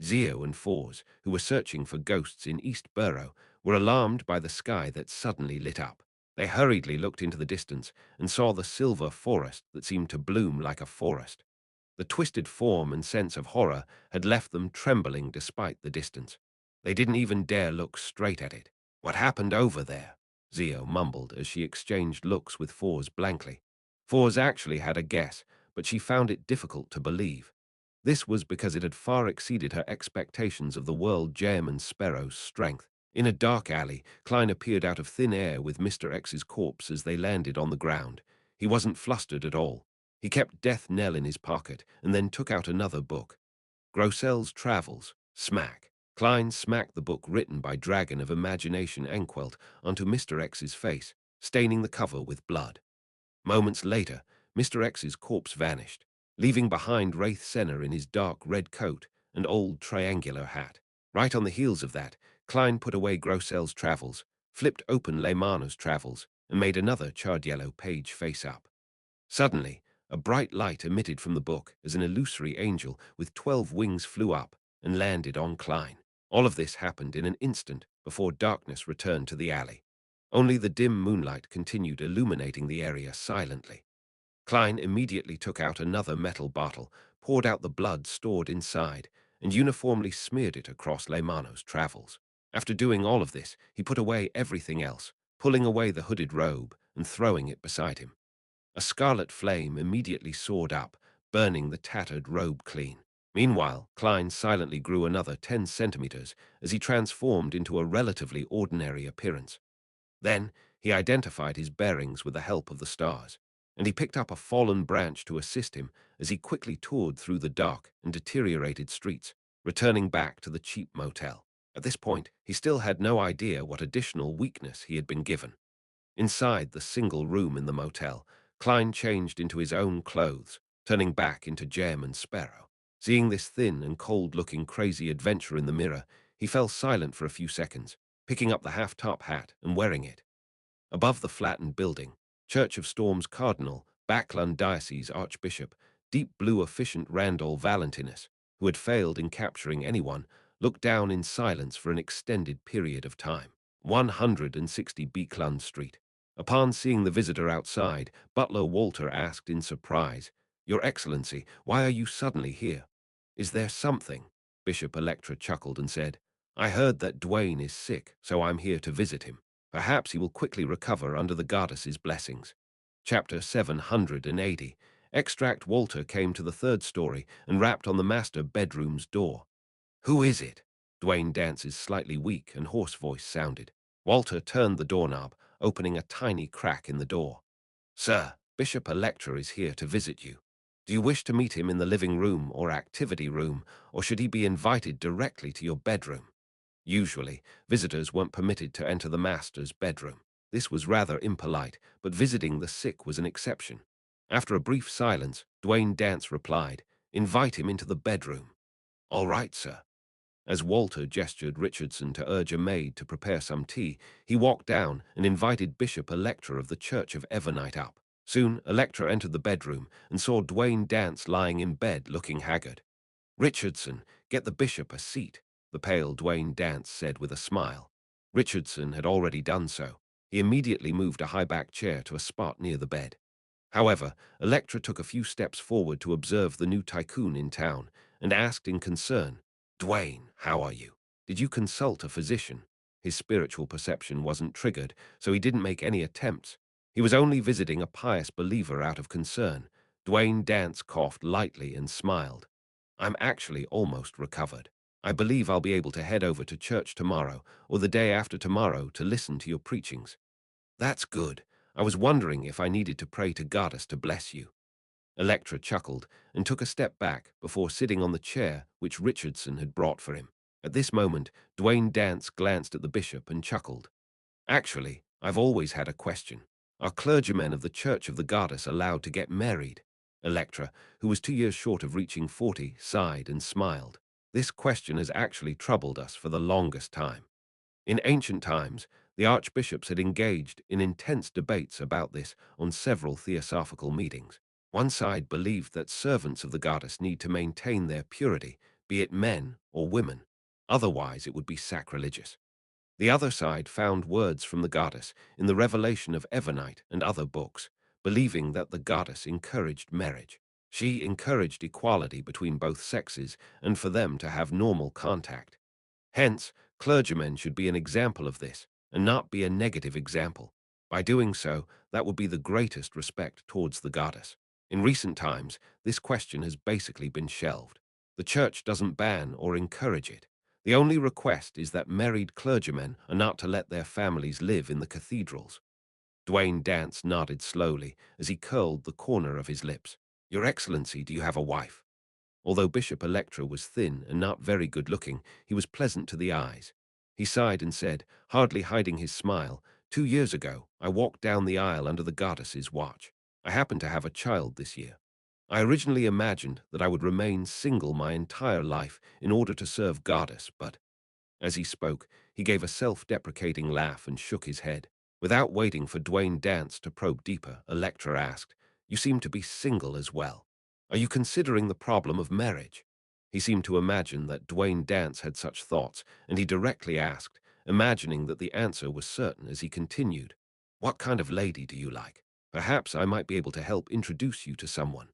Zio and Fours, who were searching for ghosts in East Burrow, were alarmed by the sky that suddenly lit up. They hurriedly looked into the distance and saw the silver forest that seemed to bloom like a forest. The twisted form and sense of horror had left them trembling despite the distance. They didn't even dare look straight at it. What happened over there? Zio mumbled as she exchanged looks with Fours blankly. Fours actually had a guess, but she found it difficult to believe. This was because it had far exceeded her expectations of the world gem and Sparrow's strength. In a dark alley, Klein appeared out of thin air with Mr. X's corpse as they landed on the ground. He wasn't flustered at all. He kept Death Knell in his pocket and then took out another book. Grossel's Travels. Smack. Klein smacked the book written by Dragon of Imagination Enquelt onto Mr. X's face, staining the cover with blood. Moments later, Mr. X's corpse vanished, leaving behind Wraith Senna in his dark red coat and old triangular hat. Right on the heels of that, Klein put away Grossel's Travels, flipped open Leymano's Travels, and made another charred yellow page face up. Suddenly, a bright light emitted from the book as an illusory angel with 12 wings flew up and landed on Klein. All of this happened in an instant before darkness returned to the alley. Only the dim moonlight continued illuminating the area silently. Klein immediately took out another metal bottle, poured out the blood stored inside, and uniformly smeared it across Leymano's Travels. After doing all of this, he put away everything else, pulling away the hooded robe and throwing it beside him. A scarlet flame immediately soared up, burning the tattered robe clean. Meanwhile, Klein silently grew another 10 centimeters as he transformed into a relatively ordinary appearance. Then, he identified his bearings with the help of the stars, and he picked up a fallen branch to assist him as he quickly toured through the dark and deteriorated streets, returning back to the cheap motel. At this point, he still had no idea what additional weakness he had been given. Inside the single room in the motel, Klein changed into his own clothes, turning back into Gem and Sparrow. Seeing this thin and cold-looking crazy adventurer in the mirror, he fell silent for a few seconds, picking up the half-top hat and wearing it. Above the flattened building, Church of Storm's Cardinal, Backlund Diocese Archbishop, deep blue efficient Randall Valentinus, who had failed in capturing anyone, looked down in silence for an extended period of time. 160 Beeklund Street. Upon seeing the visitor outside, Butler Walter asked in surprise, "Your Excellency, why are you suddenly here? Is there something?" Bishop Electra chuckled and said, "I heard that Dwayne is sick, so I'm here to visit him. Perhaps he will quickly recover under the goddess's blessings." Chapter 780. Extract Walter came to the third story and rapped on the master bedroom's door. "Who is it?" Dwayne Dance's slightly weak and hoarse voice sounded. Walter turned the doorknob, opening a tiny crack in the door. "Sir, Bishop Electra is here to visit you. Do you wish to meet him in the living room or activity room, or should he be invited directly to your bedroom?" Usually, visitors weren't permitted to enter the master's bedroom. This was rather impolite, but visiting the sick was an exception. After a brief silence, Dwayne Dance replied, "Invite him into the bedroom." "All right, sir." As Walter gestured Richardson to urge a maid to prepare some tea, he walked down and invited Bishop Electra of the Church of Evernight up. Soon, Electra entered the bedroom and saw Dwayne Dance lying in bed looking haggard. "Richardson, get the bishop a seat," the pale Dwayne Dance said with a smile. Richardson had already done so. He immediately moved a high-backed chair to a spot near the bed. However, Electra took a few steps forward to observe the new tycoon in town and asked in concern, "Dwayne, how are you? Did you consult a physician?" His spiritual perception wasn't triggered, so he didn't make any attempts. He was only visiting a pious believer out of concern. Dwayne Dance coughed lightly and smiled. "I'm actually almost recovered. I believe I'll be able to head over to church tomorrow or the day after tomorrow to listen to your preachings." "That's good. I was wondering if I needed to pray to Goddess to bless you." Electra chuckled and took a step back before sitting on the chair which Richardson had brought for him. At this moment, Dwayne Dance glanced at the bishop and chuckled. "Actually, I've always had a question. Are clergymen of the Church of the Goddess allowed to get married?" Electra, who was 2 years short of reaching 40, sighed and smiled. "This question has actually troubled us for the longest time. In ancient times, the archbishops had engaged in intense debates about this on several theosophical meetings. One side believed that servants of the goddess need to maintain their purity, be it men or women. Otherwise, it would be sacrilegious. The other side found words from the goddess in the revelation of Evernight and other books, believing that the goddess encouraged marriage. She encouraged equality between both sexes and for them to have normal contact. Hence, clergymen should be an example of this, and not be a negative example. By doing so, that would be the greatest respect towards the goddess. In recent times, this question has basically been shelved. The church doesn't ban or encourage it. The only request is that married clergymen are not to let their families live in the cathedrals. Dwayne Dance nodded slowly as he curled the corner of his lips. "Your Excellency, do you have a wife?" Although Bishop Electra was thin and not very good-looking, he was pleasant to the eyes. He sighed and said, hardly hiding his smile, "2 years ago, I walked down the aisle under the goddess's watch. I happened to have a child this year. I originally imagined that I would remain single my entire life in order to serve goddess, but—" As he spoke, he gave a self-deprecating laugh and shook his head. Without waiting for Dwayne Dance to probe deeper, Electra asked, "You seem to be single as well. Are you considering the problem of marriage?" He seemed to imagine that Dwayne Dance had such thoughts, and he directly asked, imagining that the answer was certain as he continued, "What kind of lady do you like? Perhaps I might be able to help introduce you to someone."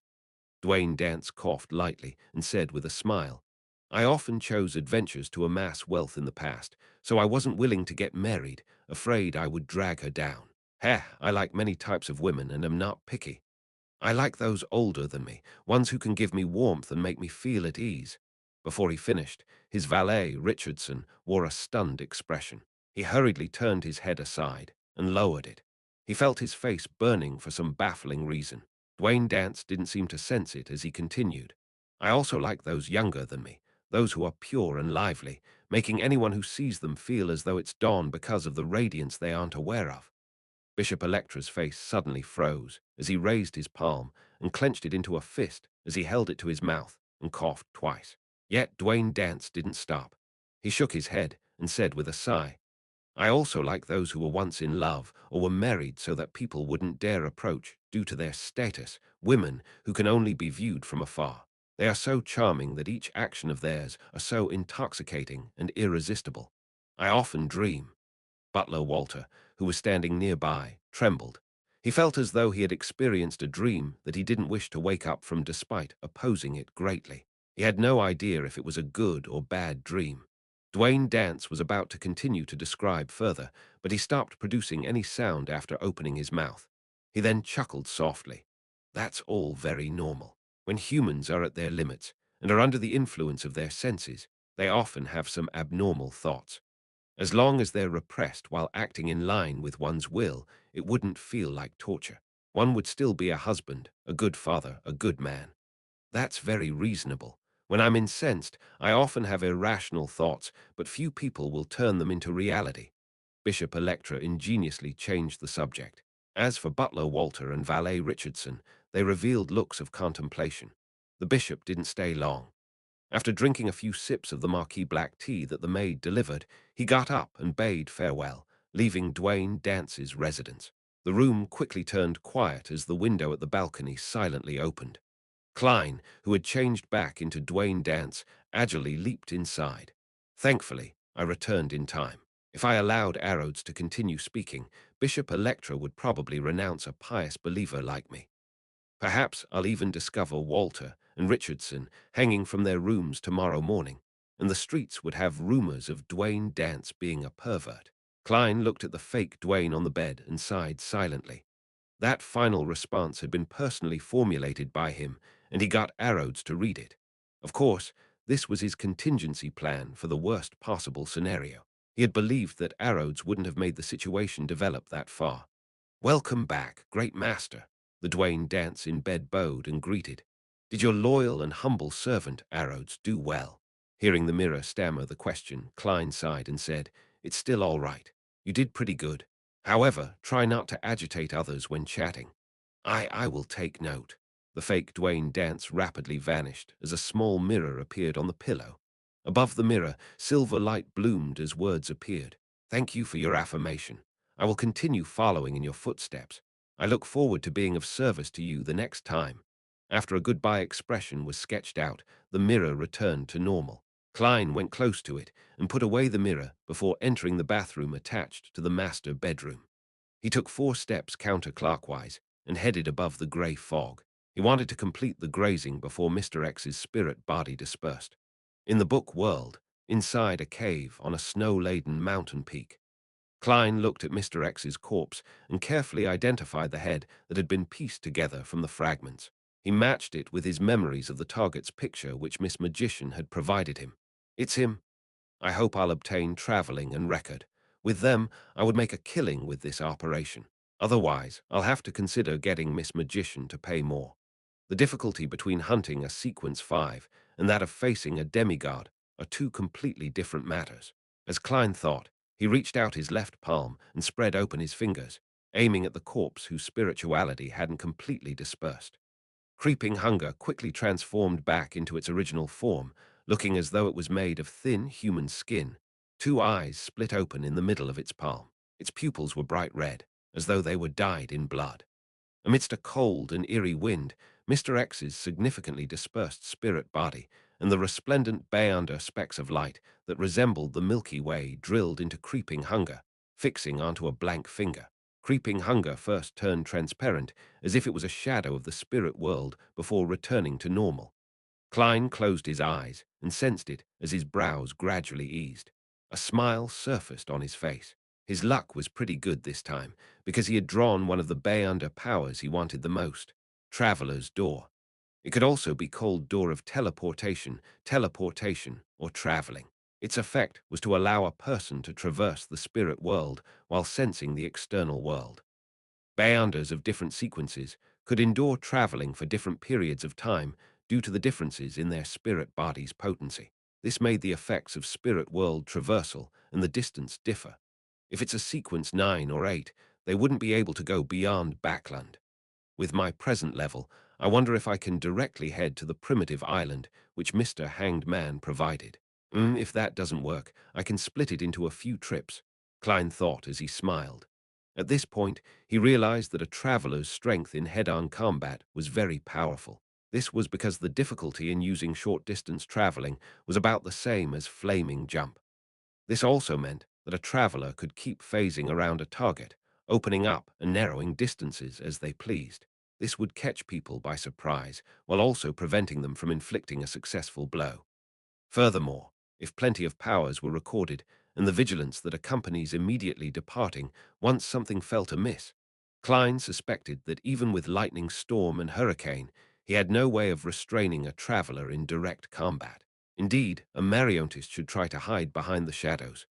Dwayne Dance coughed lightly and said with a smile, "I often chose adventures to amass wealth in the past, so I wasn't willing to get married, afraid I would drag her down. Heh, I like many types of women and am not picky. I like those older than me, ones who can give me warmth and make me feel at ease." Before he finished, his valet, Richardson, wore a stunned expression. He hurriedly turned his head aside and lowered it. He felt his face burning for some baffling reason. Dwayne Dance didn't seem to sense it as he continued. "I also like those younger than me, those who are pure and lively, making anyone who sees them feel as though it's dawn because of the radiance they aren't aware of." Bishop Electra's face suddenly froze as he raised his palm and clenched it into a fist as he held it to his mouth and coughed twice. Yet Dwayne Dance didn't stop. He shook his head and said with a sigh, "I also like those who were once in love or were married so that people wouldn't dare approach due to their status, women who can only be viewed from afar. They are so charming that each action of theirs are so intoxicating and irresistible. I often dream." Butler Walter, who was standing nearby, trembled. He felt as though he had experienced a dream that he didn't wish to wake up from despite opposing it greatly. He had no idea if it was a good or bad dream. Dwayne Dance was about to continue to describe further, but he stopped producing any sound after opening his mouth. He then chuckled softly. "That's all very normal. When humans are at their limits and are under the influence of their senses, they often have some abnormal thoughts. As long as they're repressed while acting in line with one's will, it wouldn't feel like torture. One would still be a husband, a good father, a good man. That's very reasonable. When I'm incensed, I often have irrational thoughts, but few people will turn them into reality." Bishop Electra ingeniously changed the subject. As for Butler Walter and Valet Richardson, they revealed looks of contemplation. The bishop didn't stay long. After drinking a few sips of the Marquis black tea that the maid delivered, he got up and bade farewell, leaving Dwayne Dance's residence. The room quickly turned quiet as the window at the balcony silently opened. Klein, who had changed back into Dwayne Dance, agilely leaped inside. Thankfully, I returned in time. If I allowed Arrows to continue speaking, Bishop Electra would probably renounce a pious believer like me. Perhaps I'll even discover Walter and Richardson hanging from their rooms tomorrow morning, and the streets would have rumors of Dwayne Dance being a pervert. Klein looked at the fake Dwayne on the bed and sighed silently. That final response had been personally formulated by him, and he got Arrows to read it. Of course, this was his contingency plan for the worst possible scenario. He had believed that Arrows wouldn't have made the situation develop that far. "Welcome back, great master," the Dwayne Dance in bed bowed and greeted. "Did your loyal and humble servant, Arrows, do well?" Hearing the mirror stammer the question, Klein sighed and said, "It's still all right. You did pretty good. However, try not to agitate others when chatting." I will take note." The fake Dwayne Dance rapidly vanished as a small mirror appeared on the pillow. Above the mirror, silver light bloomed as words appeared. "Thank you for your affirmation. I will continue following in your footsteps. I look forward to being of service to you the next time." After a goodbye expression was sketched out, the mirror returned to normal. Klein went close to it and put away the mirror before entering the bathroom attached to the master bedroom. He took 4 steps counterclockwise and headed above the grey fog. He wanted to complete the grazing before Mr. X's spirit body dispersed. In the book world, inside a cave on a snow-laden mountain peak, Klein looked at Mr. X's corpse and carefully identified the head that had been pieced together from the fragments. He matched it with his memories of the target's picture which Miss Magician had provided him. "It's him. I hope I'll obtain traveling and record. With them, I would make a killing with this operation. Otherwise, I'll have to consider getting Miss Magician to pay more." The difficulty between hunting a Sequence 5 and that of facing a demigod are two completely different matters. As Klein thought, he reached out his left palm and spread open his fingers, aiming at the corpse whose spirituality hadn't completely dispersed. Creeping hunger quickly transformed back into its original form, looking as though it was made of thin human skin. 2 eyes split open in the middle of its palm. Its pupils were bright red, as though they were dyed in blood. Amidst a cold and eerie wind, Mr. X's significantly dispersed spirit body and the resplendent bayonder specks of light that resembled the Milky Way drilled into Creeping Hunger, fixing onto a blank finger. Creeping Hunger first turned transparent, as if it was a shadow of the spirit world before returning to normal. Klein closed his eyes and sensed it as his brows gradually eased. A smile surfaced on his face. His luck was pretty good this time, because he had drawn one of the Bayonder powers he wanted the most, Traveler's Door. It could also be called Door of Teleportation, or Traveling. Its effect was to allow a person to traverse the spirit world while sensing the external world. Bayonders of different sequences could endure traveling for different periods of time due to the differences in their spirit body's potency. This made the effects of spirit world traversal and the distance differ. If it's a sequence 9 or 8, they wouldn't be able to go beyond Backland. With my present level, I wonder if I can directly head to the primitive island which Mr. Hanged Man provided. If that doesn't work, I can split it into a few trips, Klein thought as he smiled. At this point, he realized that a traveler's strength in head-on combat was very powerful. This was because the difficulty in using short-distance traveling was about the same as flaming jump. This also meant that a traveler could keep phasing around a target, opening up and narrowing distances as they pleased. This would catch people by surprise, while also preventing them from inflicting a successful blow. Furthermore, if plenty of powers were recorded and the vigilance that accompanies immediately departing once something felt amiss, Klein suspected that even with lightning storm and hurricane, he had no way of restraining a traveler in direct combat. Indeed, a marionettist should try to hide behind the shadows.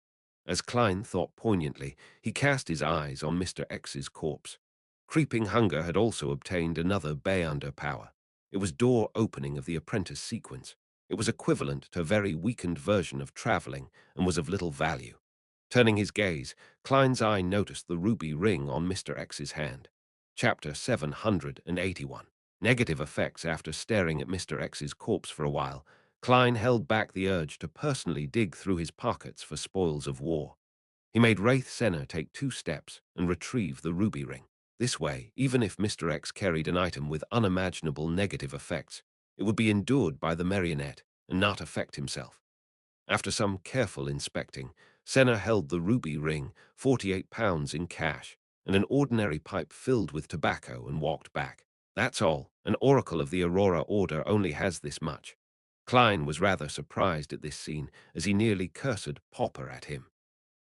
As Klein thought poignantly, he cast his eyes on Mr. X's corpse. Creeping Hunger had also obtained another Bayonder power. It was door opening of the apprentice sequence. It was equivalent to a very weakened version of traveling and was of little value. Turning his gaze, Klein's eye noticed the ruby ring on Mr. X's hand. Chapter 781. Negative effects. After staring at Mr. X's corpse for a while, Klein held back the urge to personally dig through his pockets for spoils of war. He made Wraith Senna take 2 steps and retrieve the ruby ring. This way, even if Mr. X carried an item with unimaginable negative effects, it would be endured by the marionette and not affect himself. After some careful inspecting, Senna held the ruby ring, 48 pounds in cash, and an ordinary pipe filled with tobacco and walked back. That's all. An oracle of the Aurora Order only has this much. Klein was rather surprised at this scene as he nearly cursed Popper at him.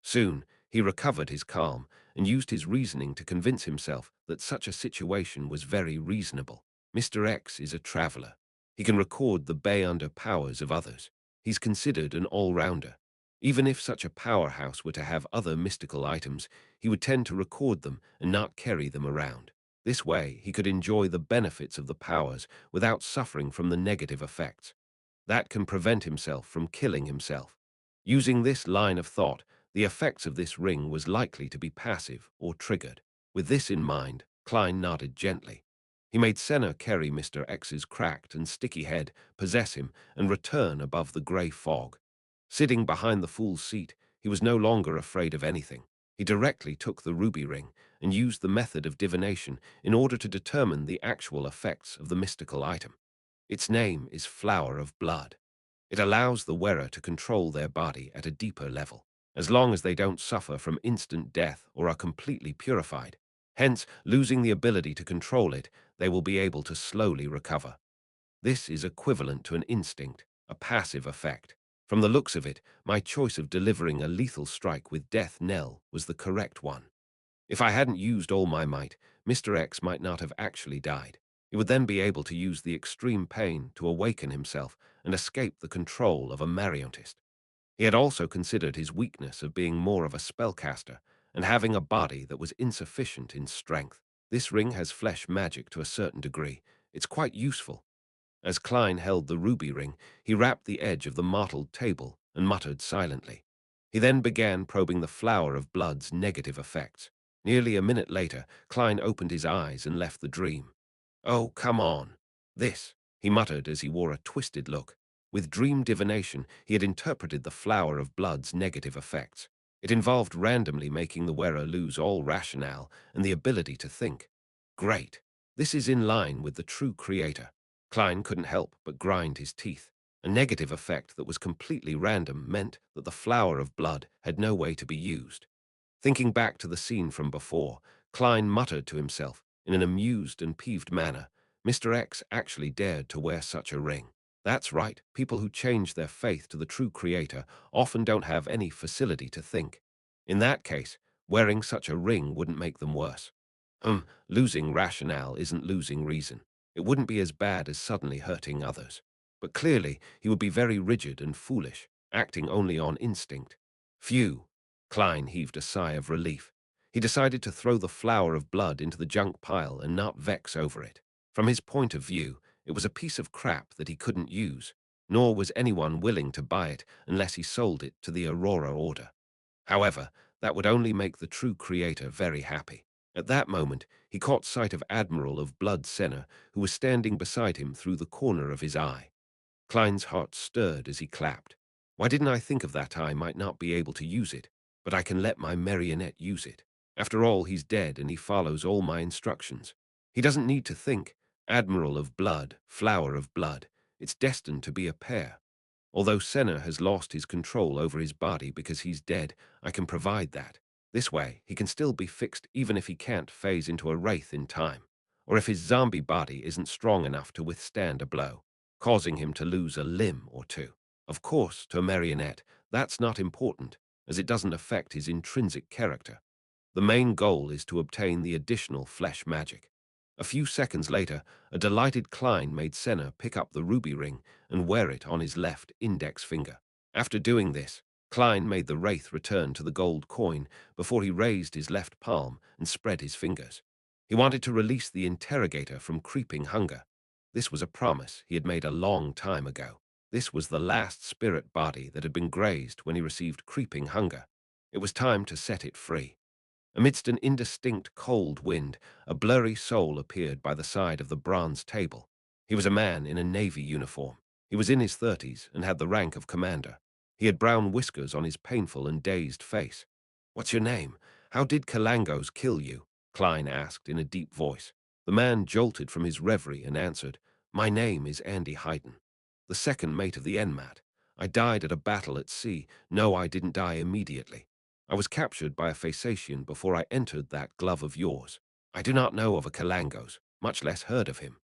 Soon, he recovered his calm and used his reasoning to convince himself that such a situation was very reasonable. Mr. X is a traveler. He can record the Bay-under powers of others. He's considered an all-rounder. Even if such a powerhouse were to have other mystical items, he would tend to record them and not carry them around. This way, he could enjoy the benefits of the powers without suffering from the negative effects. That can prevent himself from killing himself. Using this line of thought, the effects of this ring was likely to be passive or triggered. With this in mind, Klein nodded gently. He made Senna carry Mr. X's cracked and sticky head, possess him, and return above the grey fog. Sitting behind the fool's seat, he was no longer afraid of anything. He directly took the ruby ring and used the method of divination in order to determine the actual effects of the mystical item. Its name is Flower of Blood. It allows the wearer to control their body at a deeper level, as long as they don't suffer from instant death or are completely purified. Hence, losing the ability to control it, they will be able to slowly recover. This is equivalent to an instinct, a passive effect. From the looks of it, my choice of delivering a lethal strike with Death Knell was the correct one. If I hadn't used all my might, Mr. X might not have actually died. He would then be able to use the extreme pain to awaken himself and escape the control of a marionnettist. He had also considered his weakness of being more of a spellcaster and having a body that was insufficient in strength. This ring has flesh magic to a certain degree. It's quite useful. As Klein held the ruby ring, he rapped the edge of the mottled table and muttered silently. He then began probing the Flower of Blood's negative effects. Nearly a minute later, Klein opened his eyes and left the dream. "Oh, come on. This," he muttered as he wore a twisted look. With dream divination, he had interpreted the Flower of Blood's negative effects. It involved randomly making the wearer lose all rationale and the ability to think. Great. This is in line with the true creator. Klein couldn't help but grind his teeth. A negative effect that was completely random meant that the Flower of Blood had no way to be used. Thinking back to the scene from before, Klein muttered to himself, in an amused and peeved manner, Mr. X actually dared to wear such a ring. That's right, people who change their faith to the true creator often don't have any facility to think. In that case, wearing such a ring wouldn't make them worse. Losing rationale isn't losing reason. It wouldn't be as bad as suddenly hurting others. But clearly, he would be very rigid and foolish, acting only on instinct. Phew. Klein heaved a sigh of relief. He decided to throw the Flower of Blood into the junk pile and not vex over it. From his point of view, it was a piece of crap that he couldn't use, nor was anyone willing to buy it unless he sold it to the Aurora Order. However, that would only make the true creator very happy. At that moment, he caught sight of Admiral of Blood Senna, who was standing beside him through the corner of his eye. Klein's heart stirred as he clapped. Why didn't I think of that? I might not be able to use it, but I can let my marionette use it. After all, he's dead and he follows all my instructions. He doesn't need to think. Admiral of Blood, Flower of Blood. It's destined to be a pair. Although Senna has lost his control over his body because he's dead, I can provide that. This way, he can still be fixed even if he can't phase into a wraith in time, or if his zombie body isn't strong enough to withstand a blow, causing him to lose a limb or two. Of course, to a marionette, that's not important, as it doesn't affect his intrinsic character. The main goal is to obtain the additional flesh magic. A few seconds later, a delighted Klein made Senna pick up the ruby ring and wear it on his left index finger. After doing this, Klein made the wraith return to the gold coin before he raised his left palm and spread his fingers. He wanted to release the interrogator from creeping hunger. This was a promise he had made a long time ago. This was the last spirit body that had been grazed when he received creeping hunger. It was time to set it free. Amidst an indistinct cold wind, a blurry soul appeared by the side of the bronze table. He was a man in a navy uniform. He was in his 30s and had the rank of commander. He had brown whiskers on his painful and dazed face. "What's your name? How did Kalangos kill you?" Klein asked in a deep voice. The man jolted from his reverie and answered, "My name is Andy Hayden, the second mate of the Enmat. I died at a battle at sea. No, I didn't die immediately. I was captured by a Phasacian before I entered that glove of yours. I do not know of a Kalangos, much less heard of him."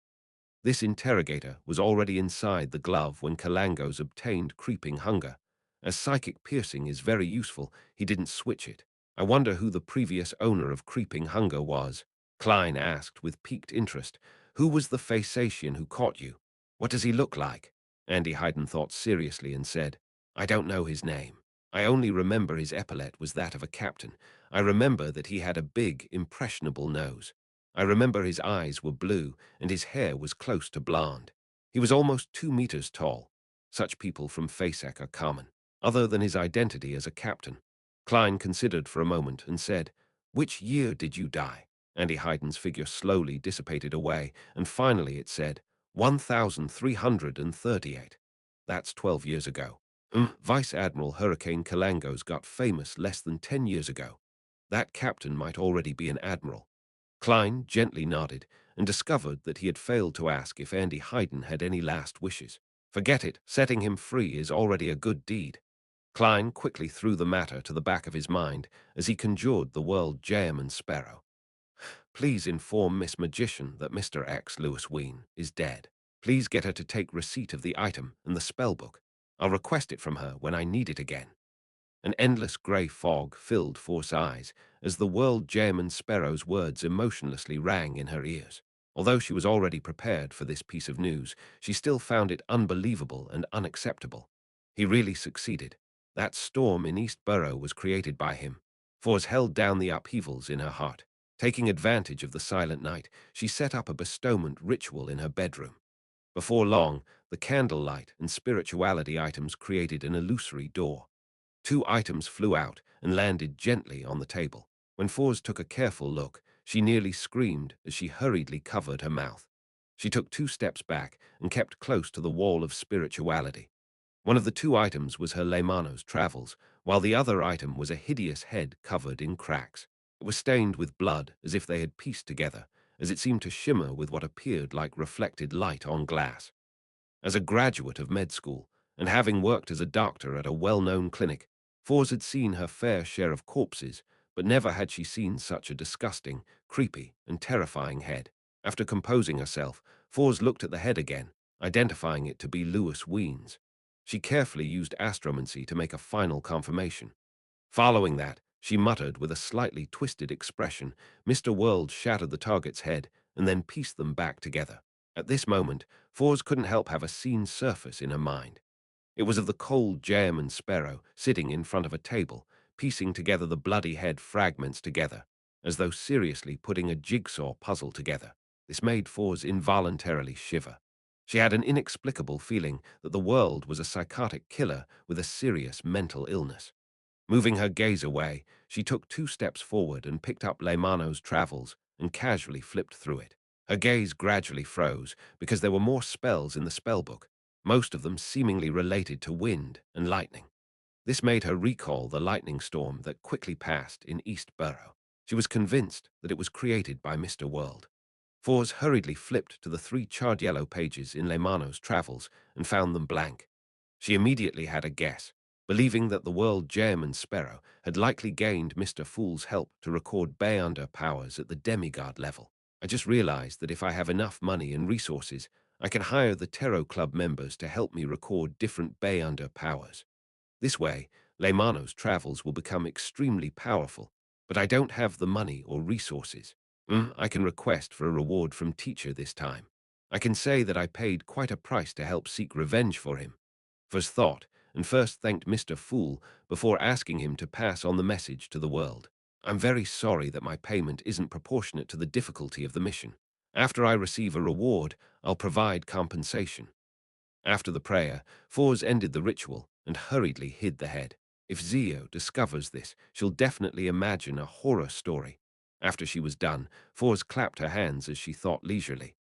This interrogator was already inside the glove when Kalangos obtained creeping hunger. As psychic piercing is very useful, he didn't switch it. "I wonder who the previous owner of creeping hunger was," Klein asked with piqued interest. "Who was the Phasacian who caught you? What does he look like?" Andy Hayden thought seriously and said, "I don't know his name. I only remember his epaulet was that of a captain. I remember that he had a big, impressionable nose. I remember his eyes were blue and his hair was close to blonde. He was almost 2 meters tall. Such people from Fasak are common. Other than his identity as a captain." Klein considered for a moment and said, "Which year did you die?" Andy Hayden's figure slowly dissipated away, and finally it said, 1338. "That's 12 years ago. Vice Admiral Hurricane Kalangos got famous less than 10 years ago. That captain might already be an admiral." Klein gently nodded and discovered that he had failed to ask if Andy Hayden had any last wishes. "Forget it, setting him free is already a good deed." Klein quickly threw the matter to the back of his mind as he conjured the world jam and sparrow. "Please inform Miss Magician that Mr. X. Lewis Ween is dead. Please get her to take receipt of the item and the spell book. I'll request it from her when I need it again." An endless grey fog filled Force's eyes as the world gem and sparrow's words emotionlessly rang in her ears. Although she was already prepared for this piece of news, she still found it unbelievable and unacceptable. He really succeeded. That storm in East Borough was created by him. Force held down the upheavals in her heart. Taking advantage of the silent night, she set up a bestowment ritual in her bedroom. Before long, the candlelight and spirituality items created an illusory door. 2 items flew out and landed gently on the table. When Fours took a careful look, she nearly screamed as she hurriedly covered her mouth. She took 2 steps back and kept close to the wall of spirituality. One of the 2 items was her Lemano's travels, while the other item was a hideous head covered in cracks. It was stained with blood as if they had pieced together, as it seemed to shimmer with what appeared like reflected light on glass. As a graduate of med school, and having worked as a doctor at a well-known clinic, Fours had seen her fair share of corpses, but never had she seen such a disgusting, creepy, and terrifying head. After composing herself, Fours looked at the head again, identifying it to be Lewis Ween's. She carefully used astromancy to make a final confirmation. Following that, she muttered with a slightly twisted expression, "Mr. World shattered the target's head and then pieced them back together." At this moment, Fours couldn't help have a scene surface in her mind. It was of the cold jam and sparrow sitting in front of a table, piecing together the bloody head fragments together, as though seriously putting a jigsaw puzzle together. This made Fours involuntarily shiver. She had an inexplicable feeling that the world was a psychotic killer with a serious mental illness. Moving her gaze away, she took 2 steps forward and picked up Lemano's travels and casually flipped through it. Her gaze gradually froze because there were more spells in the spellbook, most of them seemingly related to wind and lightning. This made her recall the lightning storm that quickly passed in East Borough. She was convinced that it was created by Mr. World. Fours hurriedly flipped to the 3 charred yellow pages in Lemano's travels and found them blank. She immediately had a guess, believing that the world gem and sparrow had likely gained Mr. Fool's help to record Beyonder powers at the demigod level. "I just realized that if I have enough money and resources, I can hire the Tarot Club members to help me record different Beyonder powers. This way, Lemano's travels will become extremely powerful, but I don't have the money or resources. I can request for a reward from teacher this time. I can say that I paid quite a price to help seek revenge for him." First thought, and first thanked Mr. Fool before asking him to pass on the message to the world. "I'm very sorry that my payment isn't proportionate to the difficulty of the mission. After I receive a reward, I'll provide compensation." After the prayer, Fours ended the ritual and hurriedly hid the head. If Zio discovers this, she'll definitely imagine a horror story. After she was done, Fours clapped her hands as she thought leisurely.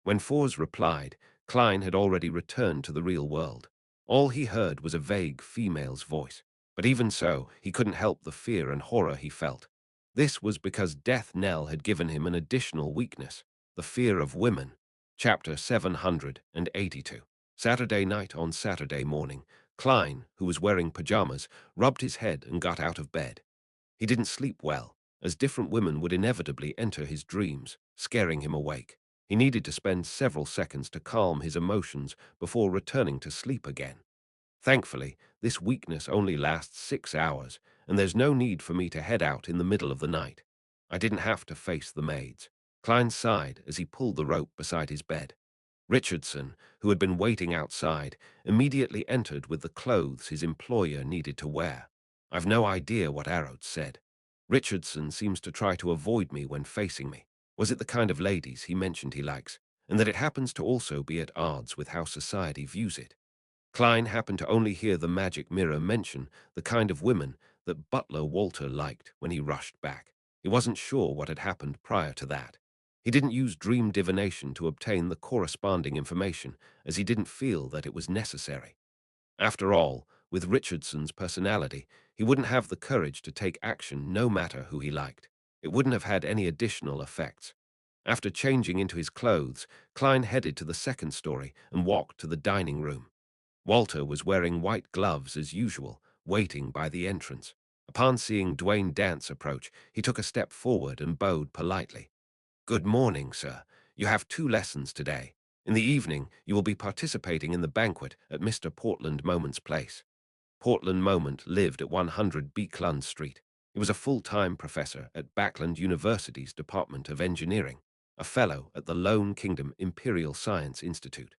When Fours replied, Klein had already returned to the real world. All he heard was a vague female's voice, but even so, he couldn't help the fear and horror he felt. This was because Death Knell had given him an additional weakness, the fear of women. Chapter 782. Saturday night on Saturday morning, Klein, who was wearing pajamas, rubbed his head and got out of bed. He didn't sleep well, as different women would inevitably enter his dreams, scaring him awake. He needed to spend several seconds to calm his emotions before returning to sleep again. Thankfully, this weakness only lasts 6 hours, and there's no need for me to head out in the middle of the night. I didn't have to face the maids. Klein sighed as he pulled the rope beside his bed. Richardson, who had been waiting outside, immediately entered with the clothes his employer needed to wear. I've no idea what Arrows said. Richardson seems to try to avoid me when facing me. Was it the kind of ladies he mentioned he likes, and that it happens to also be at odds with how society views it? Klein happened to only hear the magic mirror mention the kind of women that Butler Walter liked when he rushed back. He wasn't sure what had happened prior to that. He didn't use dream divination to obtain the corresponding information, as he didn't feel that it was necessary. After all, with Richardson's personality, he wouldn't have the courage to take action no matter who he liked. It wouldn't have had any additional effects. After changing into his clothes, Klein headed to the second story and walked to the dining room. Walter was wearing white gloves as usual, waiting by the entrance. Upon seeing Dwayne Dance approach, he took a step forward and bowed politely. "Good morning, sir. You have 2 lessons today. In the evening, you will be participating in the banquet at Mr. Portland Moment's place." Portland Moment lived at 100 Beekland Street. He was a full-time professor at Backland University's Department of Engineering, a fellow at the Lone Kingdom Imperial Science Institute.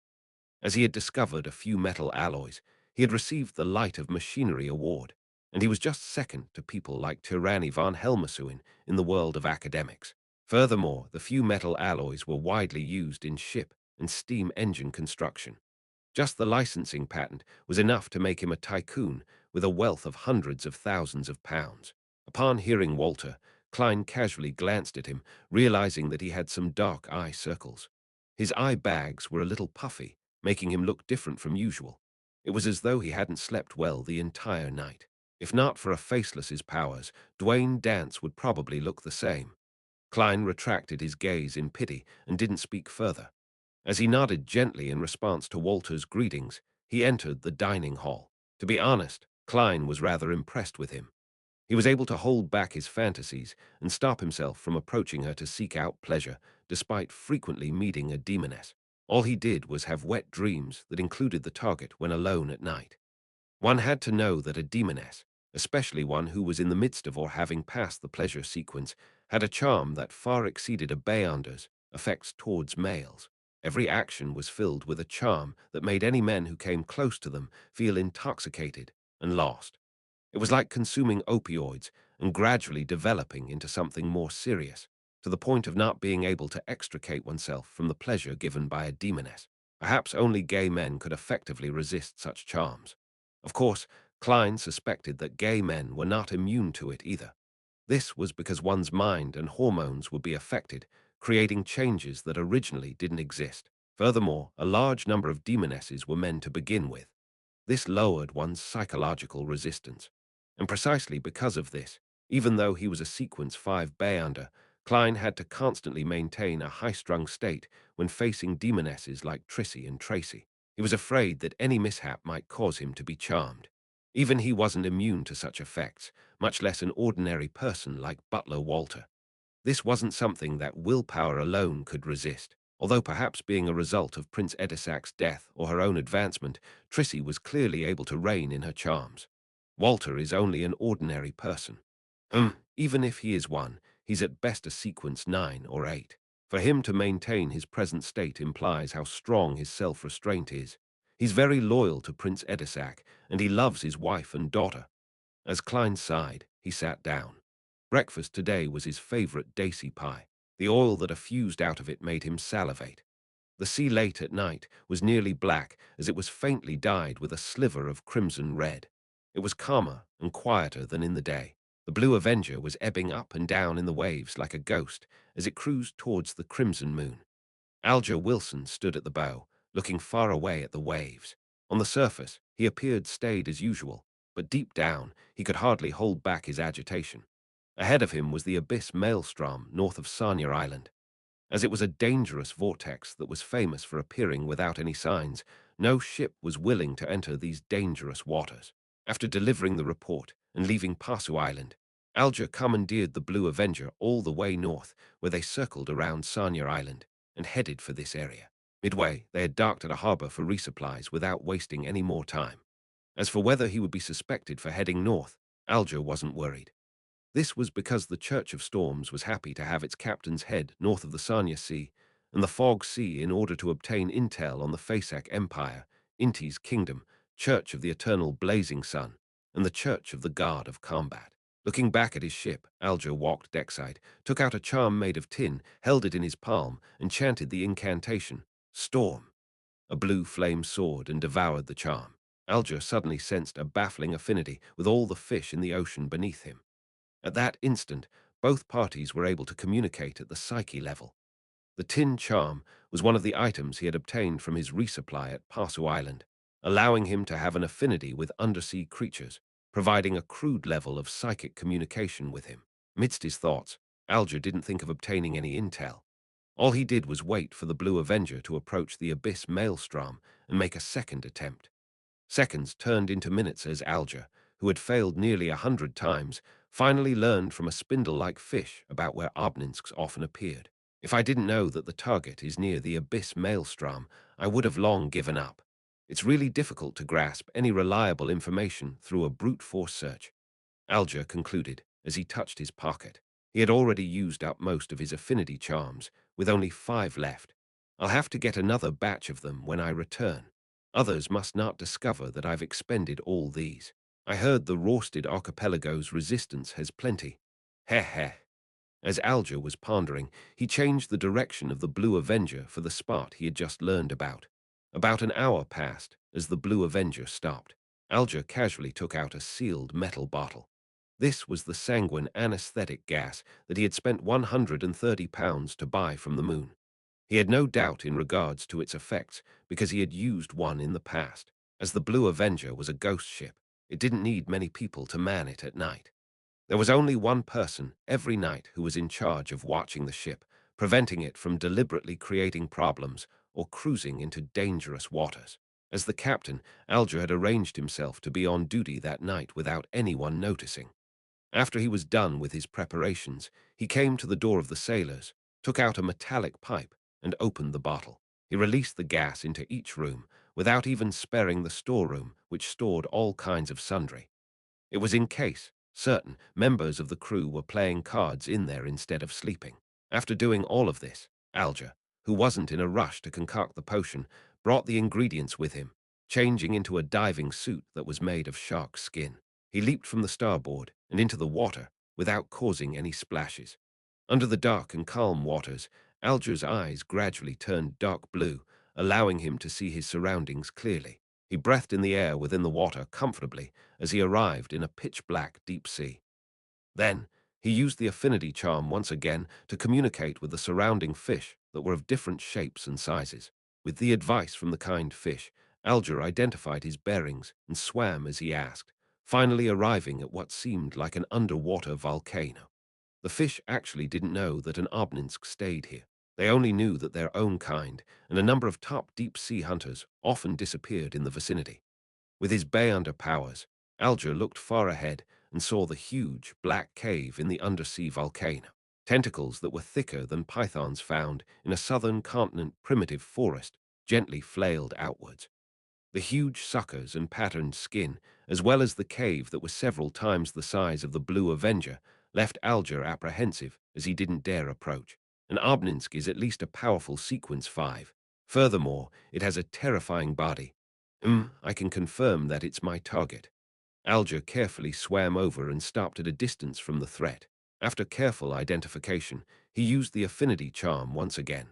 As he had discovered a few metal alloys, he had received the Light of Machinery Award, and he was just second to people like Tyranny von Helmasuin in the world of academics. Furthermore, the few metal alloys were widely used in ship and steam engine construction. Just the licensing patent was enough to make him a tycoon with a wealth of hundreds of thousands of pounds. Upon hearing Walter, Klein casually glanced at him, realizing that he had some dark eye circles. His eye bags were a little puffy, making him look different from usual. It was as though he hadn't slept well the entire night. If not for a faceless's powers, Dwayne Dance would probably look the same. Klein retracted his gaze in pity and didn't speak further. As he nodded gently in response to Walter's greetings, he entered the dining hall. To be honest, Klein was rather impressed with him. He was able to hold back his fantasies and stop himself from approaching her to seek out pleasure, despite frequently meeting a demoness. All he did was have wet dreams that included the target when alone at night. One had to know that a demoness, especially one who was in the midst of or having passed the pleasure sequence, had a charm that far exceeded a Beyander's effects towards males. Every action was filled with a charm that made any men who came close to them feel intoxicated and lost. It was like consuming opioids and gradually developing into something more serious, to the point of not being able to extricate oneself from the pleasure given by a demoness. Perhaps only gay men could effectively resist such charms. Of course, Klein suspected that gay men were not immune to it either. This was because one's mind and hormones would be affected, creating changes that originally didn't exist. Furthermore, a large number of demonesses were men to begin with. This lowered one's psychological resistance. And precisely because of this, even though he was a Sequence 5 Beyonder, Klein had to constantly maintain a high-strung state when facing demonesses like Trissy and Tracy. He was afraid that any mishap might cause him to be charmed. Even he wasn't immune to such effects, much less an ordinary person like Butler Walter. This wasn't something that willpower alone could resist. Although perhaps being a result of Prince Edisac's death or her own advancement, Trissy was clearly able to rein in her charms. Walter is only an ordinary person. Even if he is one, he's at best a Sequence 9 or 8. For him to maintain his present state implies how strong his self-restraint is. He's very loyal to Prince Edisac, and he loves his wife and daughter. As Klein sighed, he sat down. Breakfast today was his favorite daisy pie. The oil that effused out of it made him salivate. The sea late at night was nearly black, as it was faintly dyed with a sliver of crimson red. It was calmer and quieter than in the day. The Blue Avenger was ebbing up and down in the waves like a ghost as it cruised towards the crimson moon. Alger Wilson stood at the bow, looking far away at the waves. On the surface, he appeared staid as usual, but deep down, he could hardly hold back his agitation. Ahead of him was the abyss maelstrom north of Sanya Island. As it was a dangerous vortex that was famous for appearing without any signs, no ship was willing to enter these dangerous waters. After delivering the report and leaving Pasu Island, Alger commandeered the Blue Avenger all the way north, where they circled around Sanya Island and headed for this area. Midway, they had docked at a harbor for resupplies without wasting any more time. As for whether he would be suspected for heading north, Alger wasn't worried. This was because the Church of Storms was happy to have its captain's head north of the Sanya Sea and the Fog Sea in order to obtain intel on the Fasak Empire, Inti's kingdom, Church of the Eternal Blazing Sun, and the Church of the God of Combat. Looking back at his ship, Alger walked deckside, took out a charm made of tin, held it in his palm, and chanted the incantation, Storm. A blue flame soared and devoured the charm. Alger suddenly sensed a baffling affinity with all the fish in the ocean beneath him. At that instant, both parties were able to communicate at the psyche level. The tin charm was one of the items he had obtained from his resupply at Pasu Island, allowing him to have an affinity with undersea creatures, providing a crude level of psychic communication with him. Amidst his thoughts, Alger didn't think of obtaining any intel. All he did was wait for the Blue Avenger to approach the abyss maelstrom and make a second attempt. Seconds turned into minutes as Alger, who had failed nearly 100 times, finally learned from a spindle-like fish about where Obninsks often appeared. If I didn't know that the target is near the abyss maelstrom, I would have long given up. It's really difficult to grasp any reliable information through a brute force search, Alger concluded as he touched his pocket. He had already used up most of his affinity charms, with only 5 left. I'll have to get another batch of them when I return. Others must not discover that I've expended all these. I heard the roasted archipelago's resistance has plenty. Heh heh. As Alger was pondering, he changed the direction of the Blue Avenger for the spot he had just learned about. About an hour passed as the Blue Avenger stopped. Alger casually took out a sealed metal bottle. This was the sanguine anesthetic gas that he had spent £130 to buy from the moon. He had no doubt in regards to its effects because he had used one in the past. As the Blue Avenger was a ghost ship, it didn't need many people to man it at night. There was only one person every night who was in charge of watching the ship, preventing it from deliberately creating problems or cruising into dangerous waters. As the captain, Alger had arranged himself to be on duty that night without anyone noticing. After he was done with his preparations, he came to the door of the sailors, took out a metallic pipe, and opened the bottle. He released the gas into each room, without even sparing the storeroom, which stored all kinds of sundry. It was in case certain members of the crew were playing cards in there instead of sleeping. After doing all of this, Alger, who wasn't in a rush to concoct the potion, brought the ingredients with him, changing into a diving suit that was made of shark skin. He leaped from the starboard and into the water without causing any splashes. Under the dark and calm waters, Alger's eyes gradually turned dark blue, allowing him to see his surroundings clearly. He breathed in the air within the water comfortably as he arrived in a pitch-black deep sea. Then, he used the affinity charm once again to communicate with the surrounding fish that were of different shapes and sizes. With the advice from the kind fish, Alger identified his bearings and swam as he asked, finally arriving at what seemed like an underwater volcano. The fish actually didn't know that an Obninsk stayed here. They only knew that their own kind and a number of top deep-sea hunters often disappeared in the vicinity. With his Bayonder powers, Alger looked far ahead and saw the huge, black cave in the undersea volcano. Tentacles that were thicker than pythons found in a southern continent primitive forest gently flailed outwards. The huge suckers and patterned skin, as well as the cave that was several times the size of the Blue Avenger, left Alger apprehensive as he didn't dare approach. An Obninsk is at least a powerful sequence 5. Furthermore, it has a terrifying body. I can confirm that it's my target. Alger carefully swam over and stopped at a distance from the threat. After careful identification, he used the affinity charm once again.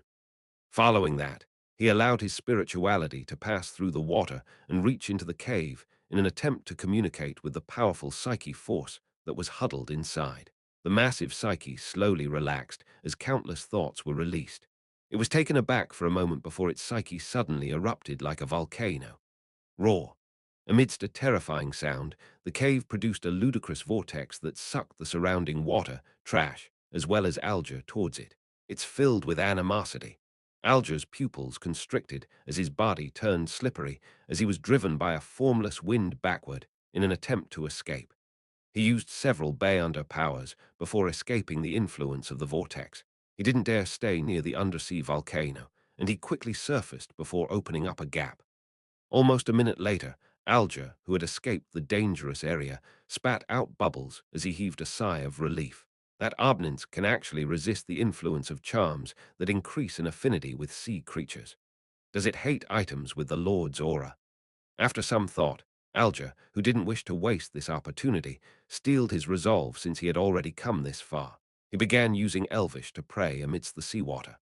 Following that, he allowed his spirituality to pass through the water and reach into the cave in an attempt to communicate with the powerful psyche force that was huddled inside. The massive psyche slowly relaxed as countless thoughts were released. It was taken aback for a moment before its psyche suddenly erupted like a volcano. Roar. Amidst a terrifying sound, the cave produced a ludicrous vortex that sucked the surrounding water, trash, as well as Alger towards it. It's filled with animosity. Alger's pupils constricted as his body turned slippery as he was driven by a formless wind backward in an attempt to escape. He used several Beyonder powers before escaping the influence of the vortex. He didn't dare stay near the undersea volcano, and he quickly surfaced before opening up a gap. Almost a minute later, Alger, who had escaped the dangerous area, spat out bubbles as he heaved a sigh of relief. That Obnins can actually resist the influence of charms that increase in affinity with sea creatures. Does it hate items with the Lord's aura? After some thought, Alger, who didn't wish to waste this opportunity, steeled his resolve since he had already come this far. He began using Elvish to pray amidst the seawater.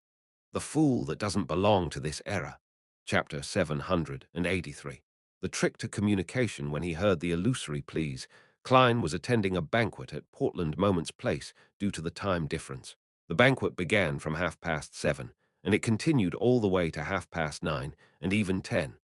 The Fool That Doesn't Belong to This Era, Chapter 783. The trick to communication. When he heard the illusory pleas, Klein was attending a banquet at Portland Moments Place due to the time difference. The banquet began from 7:30, and it continued all the way to 9:30 and even 10.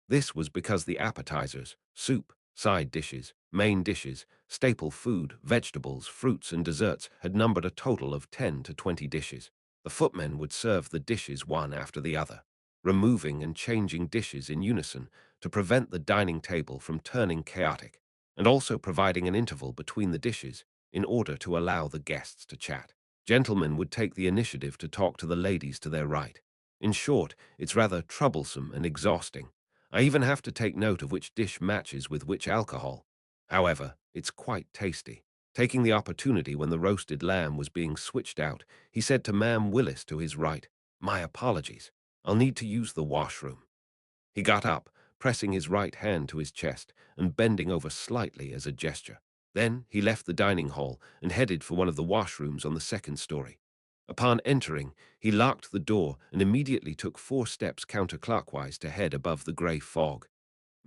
This was because the appetizers, soup, side dishes, main dishes, staple food, vegetables, fruits, and desserts had numbered a total of 10 to 20 dishes. The footmen would serve the dishes one after the other, removing and changing dishes in unison to prevent the dining table from turning chaotic, and also providing an interval between the dishes in order to allow the guests to chat. Gentlemen would take the initiative to talk to the ladies to their right. In short, it's rather troublesome and exhausting. I even have to take note of which dish matches with which alcohol. However, it's quite tasty. Taking the opportunity when the roasted lamb was being switched out, he said to Ma'am Willis to his right, "My apologies. I'll need to use the washroom." He got up, pressing his right hand to his chest and bending over slightly as a gesture. Then he left the dining hall and headed for one of the washrooms on the second story. Upon entering, he locked the door and immediately took 4 steps counterclockwise to head above the grey fog.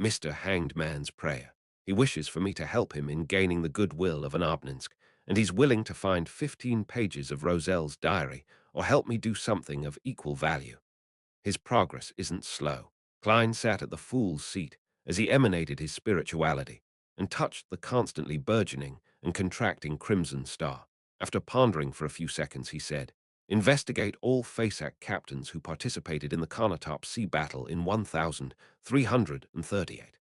Mr. Hanged Man's prayer. He wishes for me to help him in gaining the goodwill of an Obninsk, and he's willing to find 15 pages of Roselle's diary or help me do something of equal value. His progress isn't slow. Klein sat at the fool's seat as he emanated his spirituality and touched the constantly burgeoning and contracting crimson star. After pondering for a few seconds, he said, "Investigate all FASAC captains who participated in the Konotop Sea battle in 1338.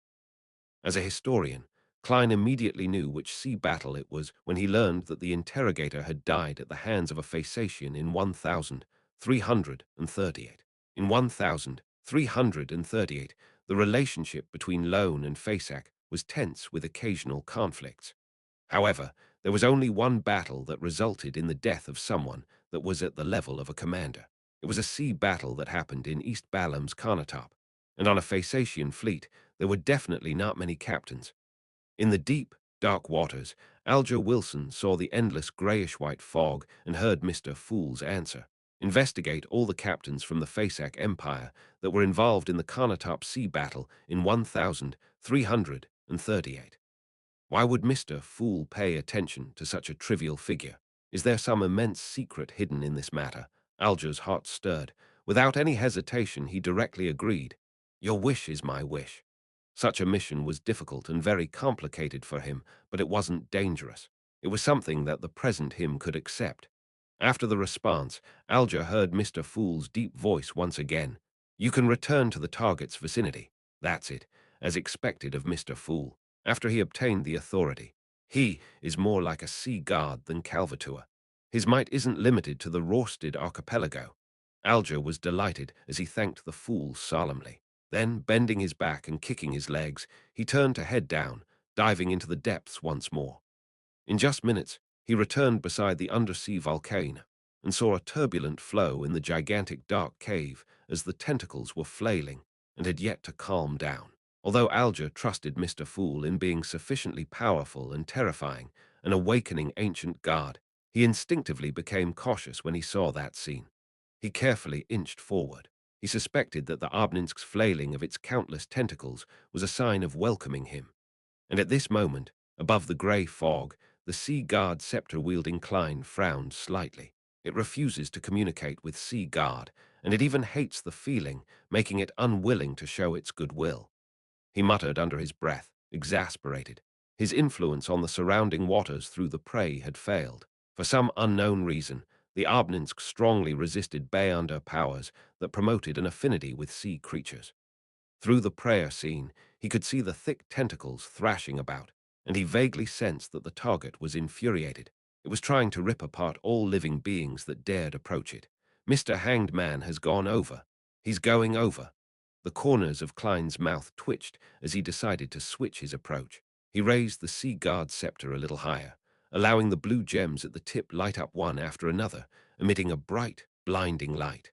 As a historian, Klein immediately knew which sea battle it was when he learned that the interrogator had died at the hands of a Phasacian in 1338. In 1338, the relationship between Lone and Fasak was tense with occasional conflicts. However, there was only one battle that resulted in the death of someone that was at the level of a commander. It was a sea battle that happened in East Balam's Karnatop, and on a Phasacian fleet, there were definitely not many captains. In the deep, dark waters, Alger Wilson saw the endless grayish-white fog and heard Mr. Fool's answer. Investigate all the captains from the Fasak Empire that were involved in the Karnatop Sea battle in 1338. Why would Mr. Fool pay attention to such a trivial figure? Is there some immense secret hidden in this matter? Alger's heart stirred. Without any hesitation, he directly agreed. Your wish is my wish. Such a mission was difficult and very complicated for him, but it wasn't dangerous. It was something that the present him could accept. After the response, Alger heard Mr. Fool's deep voice once again. You can return to the target's vicinity. That's it, as expected of Mr. Fool. After he obtained the authority, he is more like a sea god than Calvatur. His might isn't limited to the Rorsted archipelago. Alger was delighted as he thanked the Fool solemnly. Then, bending his back and kicking his legs, he turned to head down, diving into the depths once more. In just minutes, he returned beside the undersea volcano and saw a turbulent flow in the gigantic dark cave as the tentacles were flailing and had yet to calm down. Although Alger trusted Mr. Fool in being sufficiently powerful and terrifying, an awakening ancient god, he instinctively became cautious when he saw that scene. He carefully inched forward. He suspected that the Obninsk's flailing of its countless tentacles was a sign of welcoming him. And at this moment, above the grey fog, the Sea Guard scepter-wielding Klein frowned slightly. It refuses to communicate with Sea Guard, and it even hates the feeling, making it unwilling to show its goodwill. He muttered under his breath, exasperated. His influence on the surrounding waters through the prey had failed. For some unknown reason, the Obninsk strongly resisted Beyonder powers that promoted an affinity with sea creatures. Through the prayer scene, he could see the thick tentacles thrashing about, and he vaguely sensed that the target was infuriated. It was trying to rip apart all living beings that dared approach it. Mr. Hanged Man has gone over. He's going over. The corners of Klein's mouth twitched as he decided to switch his approach. He raised the Sea Guard scepter a little higher, allowing the blue gems at the tip light up one after another, emitting a bright, blinding light.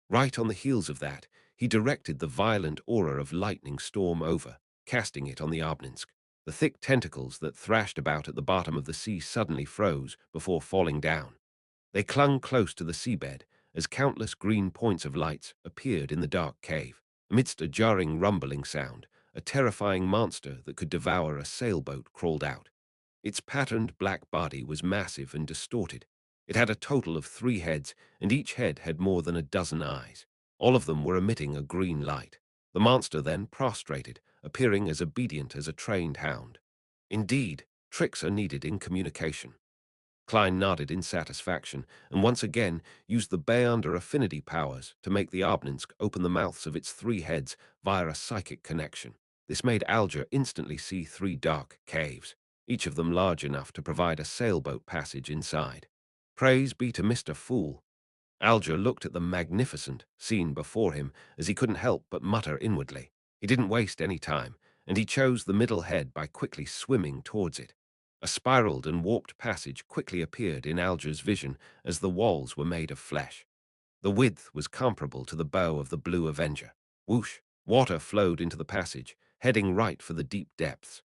Right on the heels of that, he directed the violent aura of lightning storm over, casting it on the Obninsk. The thick tentacles that thrashed about at the bottom of the sea suddenly froze before falling down. They clung close to the seabed as countless green points of lights appeared in the dark cave. Amidst a jarring rumbling sound, a terrifying monster that could devour a sailboat crawled out. Its patterned black body was massive and distorted. It had a total of 3 heads, and each head had more than a dozen eyes. All of them were emitting a green light. The monster then prostrated, appearing as obedient as a trained hound. Indeed, tricks are needed in communication. Klein nodded in satisfaction, and once again used the Beyonder affinity powers to make the Obninsk open the mouths of its 3 heads via a psychic connection. This made Alger instantly see 3 dark caves, each of them large enough to provide a sailboat passage inside. Praise be to Mr. Fool. Alger looked at the magnificent scene before him as he couldn't help but mutter inwardly. He didn't waste any time, and he chose the middle head by quickly swimming towards it. A spiraled and warped passage quickly appeared in Alger's vision as the walls were made of flesh. The width was comparable to the bow of the Blue Avenger. Whoosh! Water flowed into the passage, heading right for the deep depths.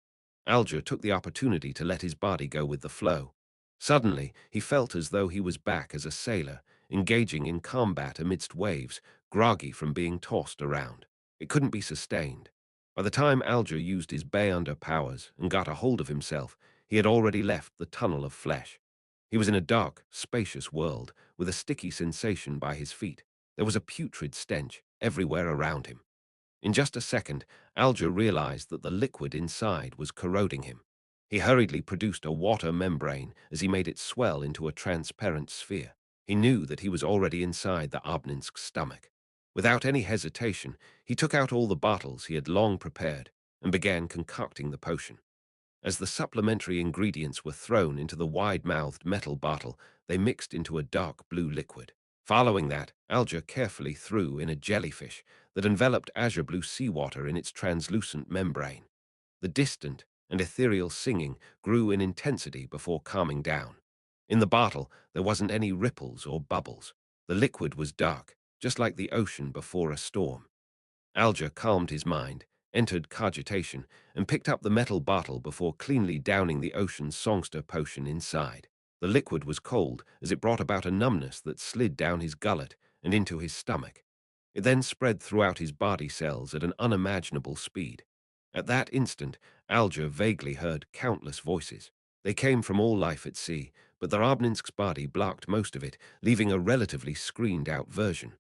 Alger took the opportunity to let his body go with the flow. Suddenly, he felt as though he was back as a sailor, engaging in combat amidst waves, groggy from being tossed around. It couldn't be sustained. By the time Alger used his Beyonder powers and got a hold of himself, he had already left the tunnel of flesh. He was in a dark, spacious world, with a sticky sensation by his feet. There was a putrid stench everywhere around him. In just a second, Alger realized that the liquid inside was corroding him. He hurriedly produced a water membrane as he made it swell into a transparent sphere. He knew that he was already inside the Obninsk's stomach. Without any hesitation, he took out all the bottles he had long prepared and began concocting the potion. As the supplementary ingredients were thrown into the wide-mouthed metal bottle, they mixed into a dark blue liquid. Following that, Alger carefully threw in a jellyfish that enveloped azure blue seawater in its translucent membrane. The distant and ethereal singing grew in intensity before calming down. In the bottle, there wasn't any ripples or bubbles. The liquid was dark, just like the ocean before a storm. Alger calmed his mind, entered cogitation, and picked up the metal bottle before cleanly downing the ocean's songster potion inside. The liquid was cold as it brought about a numbness that slid down his gullet and into his stomach. It then spread throughout his body cells at an unimaginable speed. At that instant, Alger vaguely heard countless voices. They came from all life at sea, but the Obninsk's body blocked most of it, leaving a relatively screened-out version.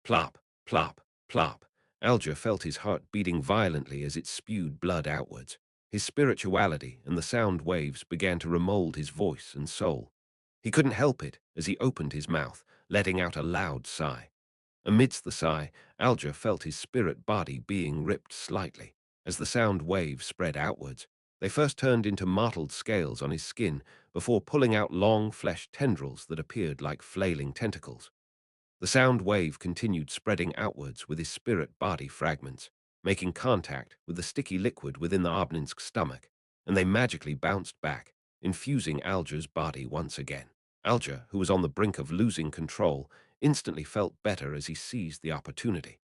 Plop, plop, plop. Alger felt his heart beating violently as it spewed blood outwards. His spirituality and the sound waves began to remold his voice and soul. He couldn't help it as he opened his mouth, letting out a loud sigh. Amidst the sigh, Alger felt his spirit body being ripped slightly. As the sound waves spread outwards, they first turned into mottled scales on his skin before pulling out long flesh tendrils that appeared like flailing tentacles. The sound wave continued spreading outwards with his spirit body fragments, making contact with the sticky liquid within the Obninsk's stomach, and they magically bounced back, infusing Alger's body once again. Alger, who was on the brink of losing control, instantly felt better as he seized the opportunity.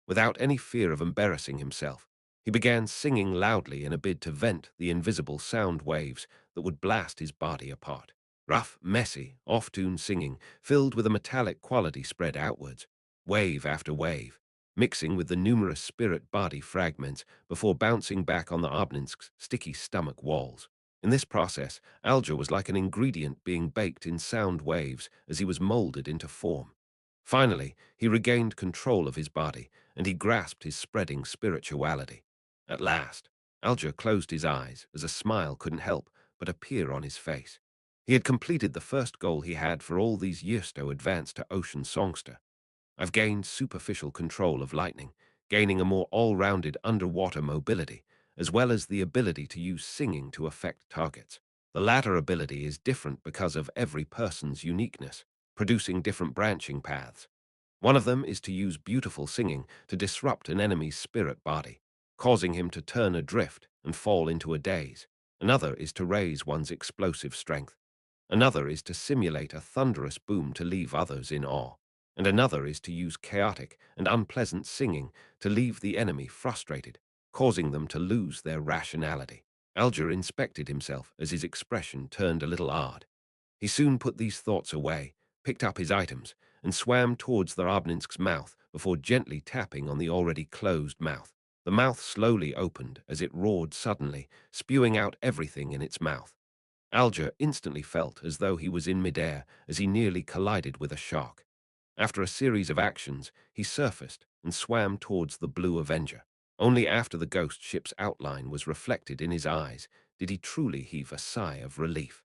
Without any fear of embarrassing himself, he began singing loudly in a bid to vent the invisible sound waves that would blast his body apart. Rough, messy, off-tune singing, filled with a metallic quality spread outwards. wave after wave, mixing with the numerous spirit body fragments before bouncing back on the Obninsk's sticky stomach walls. In this process, Alger was like an ingredient being baked in sound waves as he was molded into form. Finally, he regained control of his body, and he grasped his spreading spirituality. At last, Alger closed his eyes as a smile couldn't help but appear on his face. He had completed the first goal he had for all these years to advance to ocean songster. I've gained superficial control of lightning, gaining a more all-rounded underwater mobility, as well as the ability to use singing to affect targets. The latter ability is different because of every person's uniqueness, producing different branching paths. One of them is to use beautiful singing to disrupt an enemy's spirit body, causing him to turn adrift and fall into a daze. Another is to raise one's explosive strength. Another is to simulate a thunderous boom to leave others in awe. And another is to use chaotic and unpleasant singing to leave the enemy frustrated, causing them to lose their rationality. Alger inspected himself as his expression turned a little odd. He soon put these thoughts away, picked up his items, and swam towards the Obninsk's mouth before gently tapping on the already closed mouth. The mouth slowly opened as it roared suddenly, spewing out everything in its mouth. Alger instantly felt as though he was in midair as he nearly collided with a shark. After a series of actions, he surfaced and swam towards the Blue Avenger. Only after the ghost ship's outline was reflected in his eyes did he truly heave a sigh of relief.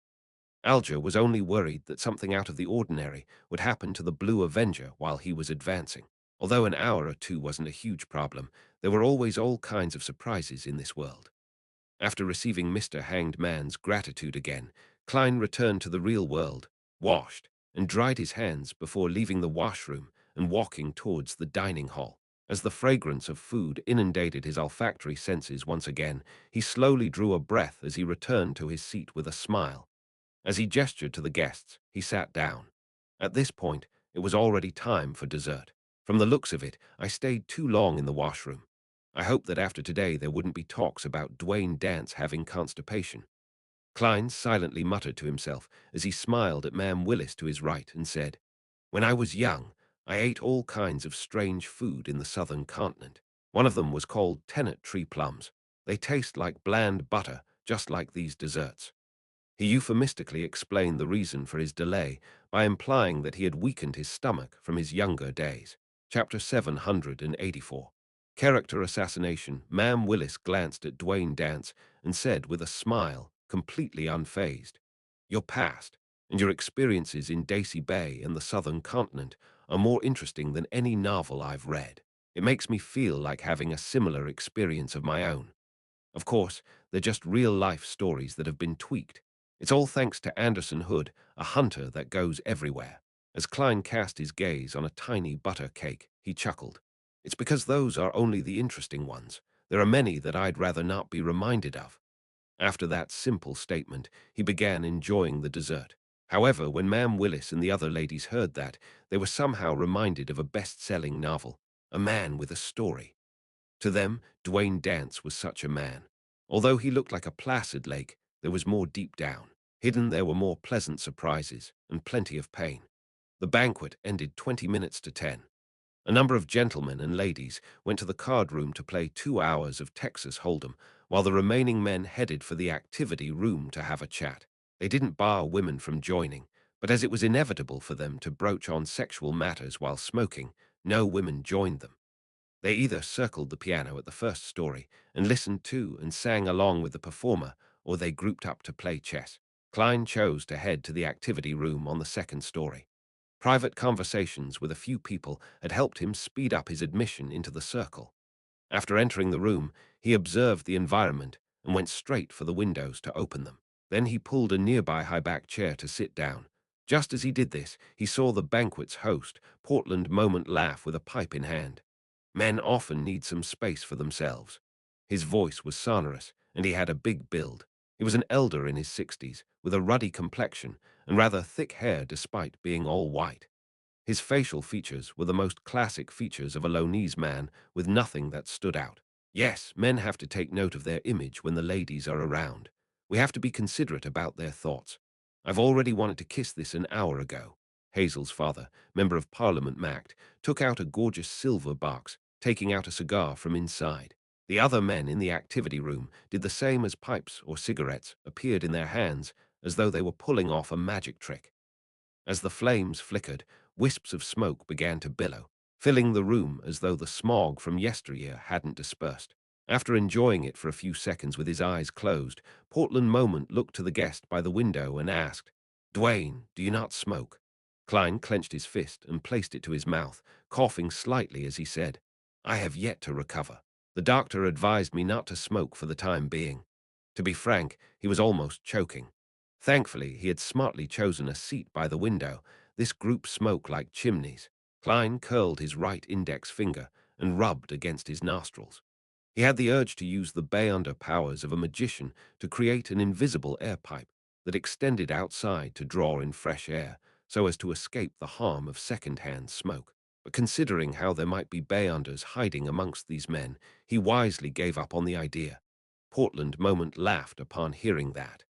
Alger was only worried that something out of the ordinary would happen to the Blue Avenger while he was advancing. Although an hour or two wasn't a huge problem, there were always all kinds of surprises in this world. After receiving Mr. Hanged Man's gratitude again, Klein returned to the real world, washed, and dried his hands before leaving the washroom and walking towards the dining hall. As the fragrance of food inundated his olfactory senses once again, he slowly drew a breath as he returned to his seat with a smile. As he gestured to the guests, he sat down. At this point, it was already time for dessert. From the looks of it, I stayed too long in the washroom. I hoped that after today there wouldn't be talks about Dwayne Dance having constipation. Klein silently muttered to himself as he smiled at Ma'am Willis to his right and said, "When I was young, I ate all kinds of strange food in the southern continent. One of them was called tennant tree plums. They taste like bland butter, just like these desserts." He euphemistically explained the reason for his delay by implying that he had weakened his stomach from his younger days. Chapter 784. Character Assassination. Ma'am Willis glanced at Dwayne Dance and said with a smile, completely unfazed, "Your past and your experiences in Daisy Bay and the southern continent are more interesting than any novel I've read. It makes me feel like having a similar experience of my own. Of course, they're just real-life stories that have been tweaked. It's all thanks to Anderson Hood, a hunter that goes everywhere." As Klein cast his gaze on a tiny butter cake, he chuckled. "It's because those are only the interesting ones. There are many that I'd rather not be reminded of." After that simple statement, he began enjoying the dessert. However, when Ma'am Willis and the other ladies heard that, they were somehow reminded of a best-selling novel, A Man with a Story. To them, Dwayne Dance was such a man. Although he looked like a placid lake, there was more deep down. Hidden there were more pleasant surprises and plenty of pain. The banquet ended 20 minutes to 10. A number of gentlemen and ladies went to the card room to play 2 hours of Texas Hold'em, while the remaining men headed for the activity room to have a chat. They didn't bar women from joining, but as it was inevitable for them to broach on sexual matters while smoking, no women joined them. They either circled the piano at the first story and listened to and sang along with the performer, or they grouped up to play chess. Klein chose to head to the activity room on the second story. Private conversations with a few people had helped him speed up his admission into the circle. After entering the room, he observed the environment and went straight for the windows to open them. Then he pulled a nearby high-back chair to sit down. Just as he did this, he saw the banquet's host, Portland Moment, laugh with a pipe in hand. Men often need some space for themselves. His voice was sonorous, and he had a big build. He was an elder in his 60s, with a ruddy complexion and rather thick hair despite being all white. His facial features were the most classic features of a Lonese man, with nothing that stood out. Yes, men have to take note of their image when the ladies are around. We have to be considerate about their thoughts. I've already wanted to kiss this an hour ago. Hazel's father, member of Parliament Mact, took out a gorgeous silver box, taking out a cigar from inside. The other men in the activity room did the same as pipes or cigarettes appeared in their hands as though they were pulling off a magic trick. As the flames flickered, wisps of smoke began to billow, filling the room as though the smog from yesteryear hadn't dispersed. After enjoying it for a few seconds with his eyes closed, Portland Moment looked to the guest by the window and asked, "Dwayne, do you not smoke?" Klein clenched his fist and placed it to his mouth, coughing slightly as he said, "I have yet to recover. The doctor advised me not to smoke for the time being." To be frank, he was almost choking. Thankfully, he had smartly chosen a seat by the window. This group smoked like chimneys. Klein curled his right index finger and rubbed against his nostrils. He had the urge to use the Beyonder powers of a magician to create an invisible air pipe that extended outside to draw in fresh air so as to escape the harm of second-hand smoke. But considering how there might be Beyonders hiding amongst these men, he wisely gave up on the idea. Portland Moment laughed upon hearing that.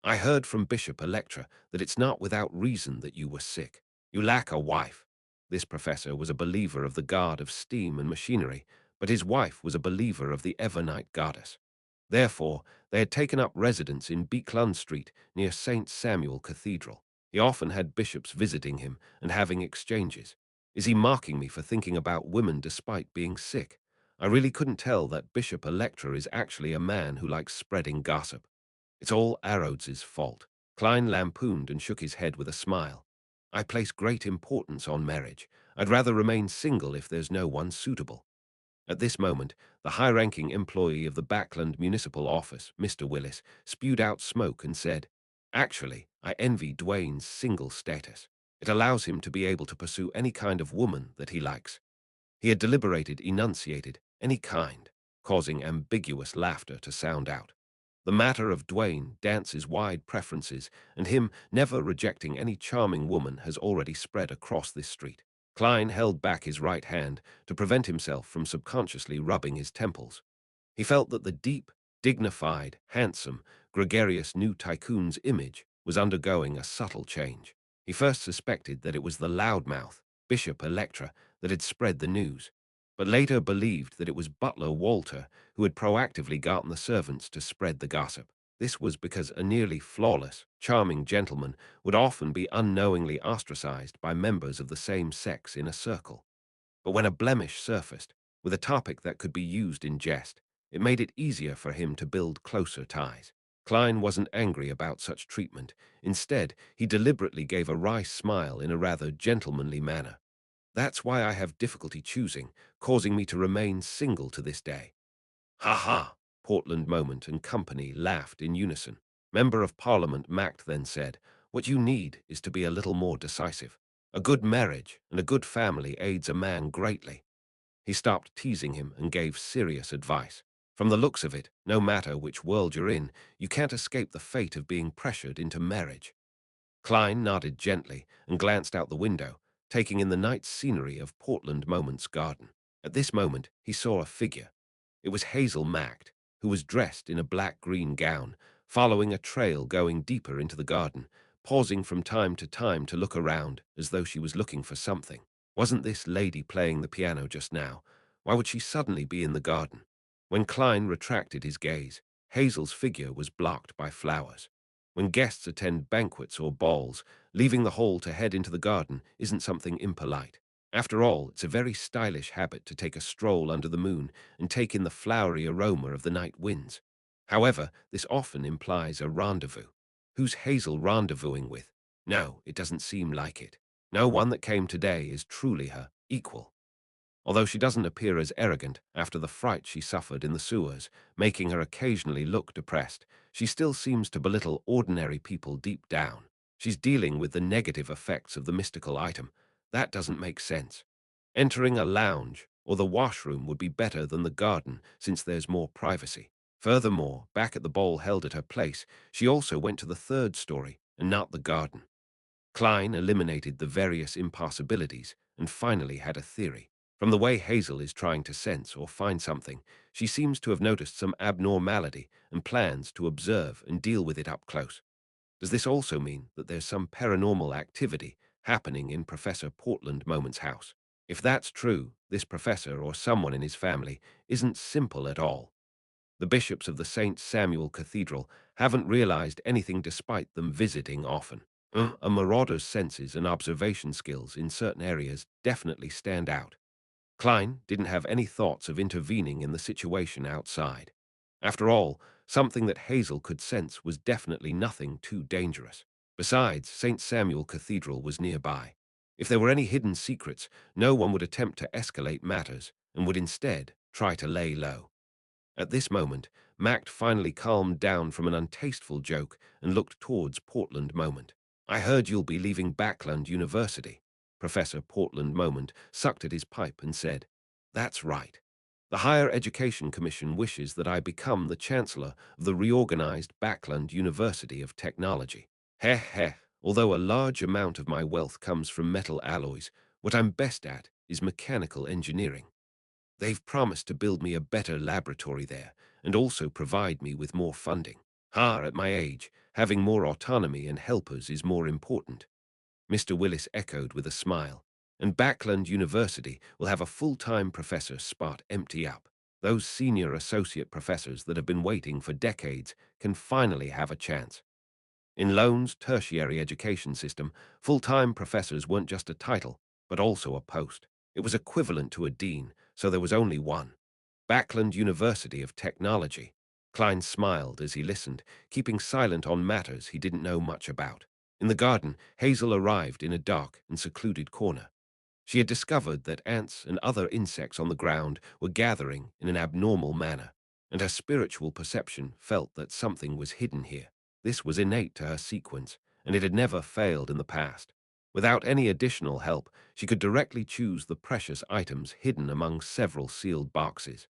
"I heard from Bishop Electra that it's not without reason that you were sick. You lack a wife." This professor was a believer of the god of steam and machinery, but his wife was a believer of the Evernight goddess. Therefore, they had taken up residence in Beeclun Street near St. Samuel Cathedral. He often had bishops visiting him and having exchanges. Is he mocking me for thinking about women despite being sick? I really couldn't tell that Bishop Electra is actually a man who likes spreading gossip. It's all Arrodes's fault. Klein lampooned and shook his head with a smile. I place great importance on marriage. I'd rather remain single if there's no one suitable. At this moment, the high-ranking employee of the Backland Municipal Office, Mr. Willis, spewed out smoke and said, "Actually, I envy Dwayne's single status. It allows him to be able to pursue any kind of woman that he likes." He had enunciated, any kind, causing ambiguous laughter to sound out. The matter of Dwayne Dance's wide preferences and him never rejecting any charming woman has already spread across this street. Klein held back his right hand to prevent himself from subconsciously rubbing his temples. He felt that the deep, dignified, handsome, gregarious new tycoon's image was undergoing a subtle change. He first suspected that it was the loudmouth, Bishop Electra, that had spread the news, but later believed that it was Butler Walter who had proactively gotten the servants to spread the gossip. This was because a nearly flawless, charming gentleman would often be unknowingly ostracized by members of the same sex in a circle. But when a blemish surfaced, with a topic that could be used in jest, it made it easier for him to build closer ties. Klein wasn't angry about such treatment. Instead, he deliberately gave a wry smile in a rather gentlemanly manner. "That's why I have difficulty choosing, causing me to remain single to this day." "Ha ha!" Portland Moment and company laughed in unison. Member of Parliament Mact then said, "What you need is to be a little more decisive. A good marriage and a good family aids a man greatly." He stopped teasing him and gave serious advice. "From the looks of it, no matter which world you're in, you can't escape the fate of being pressured into marriage." Klein nodded gently and glanced out the window, taking in the night scenery of Portland Moment's garden. At this moment, he saw a figure. It was Hazel Mact, who was dressed in a black-green gown, following a trail going deeper into the garden, pausing from time to time to look around as though she was looking for something. Wasn't this lady playing the piano just now? Why would she suddenly be in the garden? When Klein retracted his gaze, Hazel's figure was blocked by flowers. When guests attend banquets or balls, leaving the hall to head into the garden isn't something impolite. After all, it's a very stylish habit to take a stroll under the moon and take in the flowery aroma of the night winds. However, this often implies a rendezvous. Who's Hazel rendezvousing with? No, it doesn't seem like it. No one that came today is truly her equal. Although she doesn't appear as arrogant after the fright she suffered in the sewers, making her occasionally look depressed, she still seems to belittle ordinary people deep down. She's dealing with the negative effects of the mystical item. That doesn't make sense. Entering a lounge or the washroom would be better than the garden since there's more privacy. Furthermore, back at the ball held at her place, she also went to the third story and not the garden. Klein eliminated the various impossibilities and finally had a theory. From the way Hazel is trying to sense or find something, she seems to have noticed some abnormality and plans to observe and deal with it up close. Does this also mean that there's some paranormal activity happening in Professor Portland Moment's house. If that's true, this professor or someone in his family isn't simple at all. The bishops of the St. Samuel Cathedral haven't realized anything despite them visiting often. A marauder's senses and observation skills in certain areas definitely stand out. Klein didn't have any thoughts of intervening in the situation outside. After all, something that Hazel could sense was definitely nothing too dangerous. Besides, St. Samuel Cathedral was nearby. If there were any hidden secrets, no one would attempt to escalate matters and would instead try to lay low. At this moment, Mact finally calmed down from an untasteful joke and looked towards Portland Moment. I heard you'll be leaving Backland University. Professor Portland Moment sucked at his pipe and said, That's right. The Higher Education Commission wishes that I become the Chancellor of the reorganized Backland University of Technology. Heh heh. Although a large amount of my wealth comes from metal alloys, what I'm best at is mechanical engineering. They've promised to build me a better laboratory there and also provide me with more funding. At my age, having more autonomy and helpers is more important. Mr. Willis echoed with a smile. And Backland University will have a full-time professor spot empty up. Those senior associate professors that have been waiting for decades can finally have a chance. In Lone's tertiary education system, full-time professors weren't just a title, but also a post. It was equivalent to a dean, so there was only one. Backland University of Technology. Klein smiled as he listened, keeping silent on matters he didn't know much about. In the garden, Hazel arrived in a dark and secluded corner. She had discovered that ants and other insects on the ground were gathering in an abnormal manner, and her spiritual perception felt that something was hidden here. This was innate to her sequence, and it had never failed in the past. Without any additional help, she could directly choose the precious items hidden among several sealed boxes.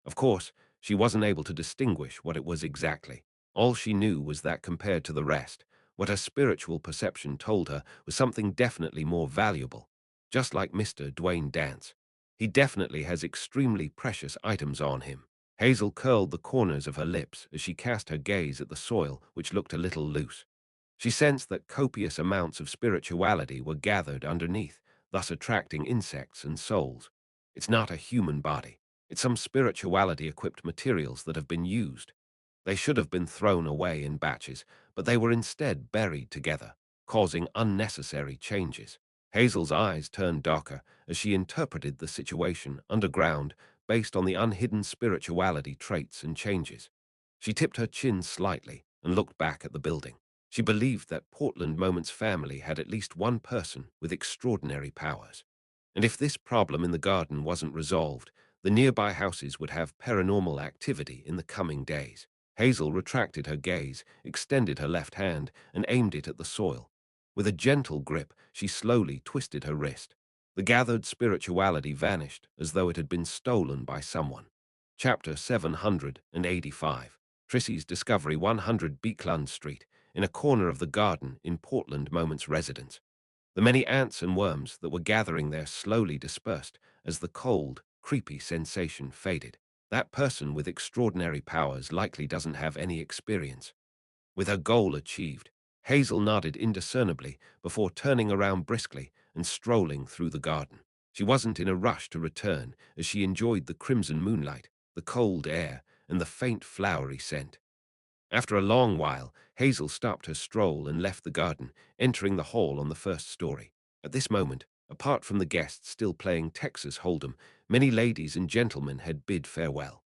Of course, she wasn't able to distinguish what it was exactly. All she knew was that compared to the rest, what her spiritual perception told her was something definitely more valuable. Just like Mr. Dwayne Dance. He definitely has extremely precious items on him. Hazel curled the corners of her lips as she cast her gaze at the soil, which looked a little loose. She sensed that copious amounts of spirituality were gathered underneath, thus attracting insects and souls. It's not a human body. It's some spirituality-equipped materials that have been used. They should have been thrown away in batches, but they were instead buried together, causing unnecessary changes. Hazel's eyes turned darker as she interpreted the situation underground based on the unhidden spirituality traits and changes. She tipped her chin slightly and looked back at the building. She believed that Portland Moment's family had at least one person with extraordinary powers. And if this problem in the garden wasn't resolved, the nearby houses would have paranormal activity in the coming days. Hazel retracted her gaze, extended her left hand, and aimed it at the soil. With a gentle grip, she slowly twisted her wrist. The gathered spirituality vanished as though it had been stolen by someone. Chapter 785. Trissy's Discovery 100 Beekland Street, in a corner of the garden in Portland Moment's residence. The many ants and worms that were gathering there slowly dispersed as the cold, creepy sensation faded. That person with extraordinary powers likely doesn't have any experience. With her goal achieved, Hazel nodded indiscernibly before turning around briskly and strolling through the garden. She wasn't in a rush to return as she enjoyed the crimson moonlight, the cold air, and the faint flowery scent. After a long while, Hazel stopped her stroll and left the garden, entering the hall on the first story. At this moment, apart from the guests still playing Texas Hold'em, many ladies and gentlemen had bid farewell.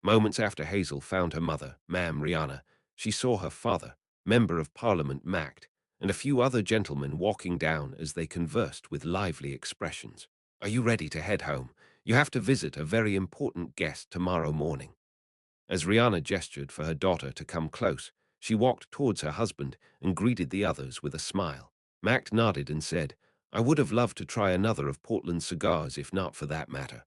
Moments after Hazel found her mother, Ma'am Rihanna, she saw her father, Member of Parliament Mact, and a few other gentlemen walking down as they conversed with lively expressions. Are you ready to head home? You have to visit a very important guest tomorrow morning. As Rihanna gestured for her daughter to come close, she walked towards her husband and greeted the others with a smile. Mac nodded and said, I would have loved to try another of Portland's cigars if not for that matter.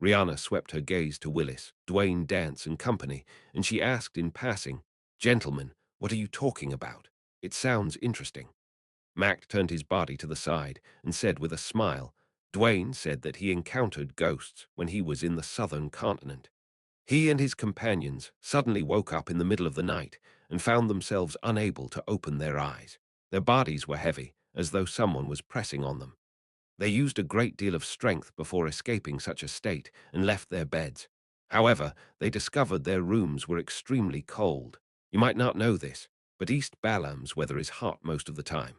Rihanna swept her gaze to Willis, Dwayne Dance and company, and she asked in passing, Gentlemen, what are you talking about? It sounds interesting. Mac turned his body to the side and said with a smile, Dwayne said that he encountered ghosts when he was in the southern continent. He and his companions suddenly woke up in the middle of the night and found themselves unable to open their eyes. Their bodies were heavy, as though someone was pressing on them. They used a great deal of strength before escaping such a state and left their beds. However, they discovered their rooms were extremely cold. You might not know this, but East Balam's weather is hot most of the time.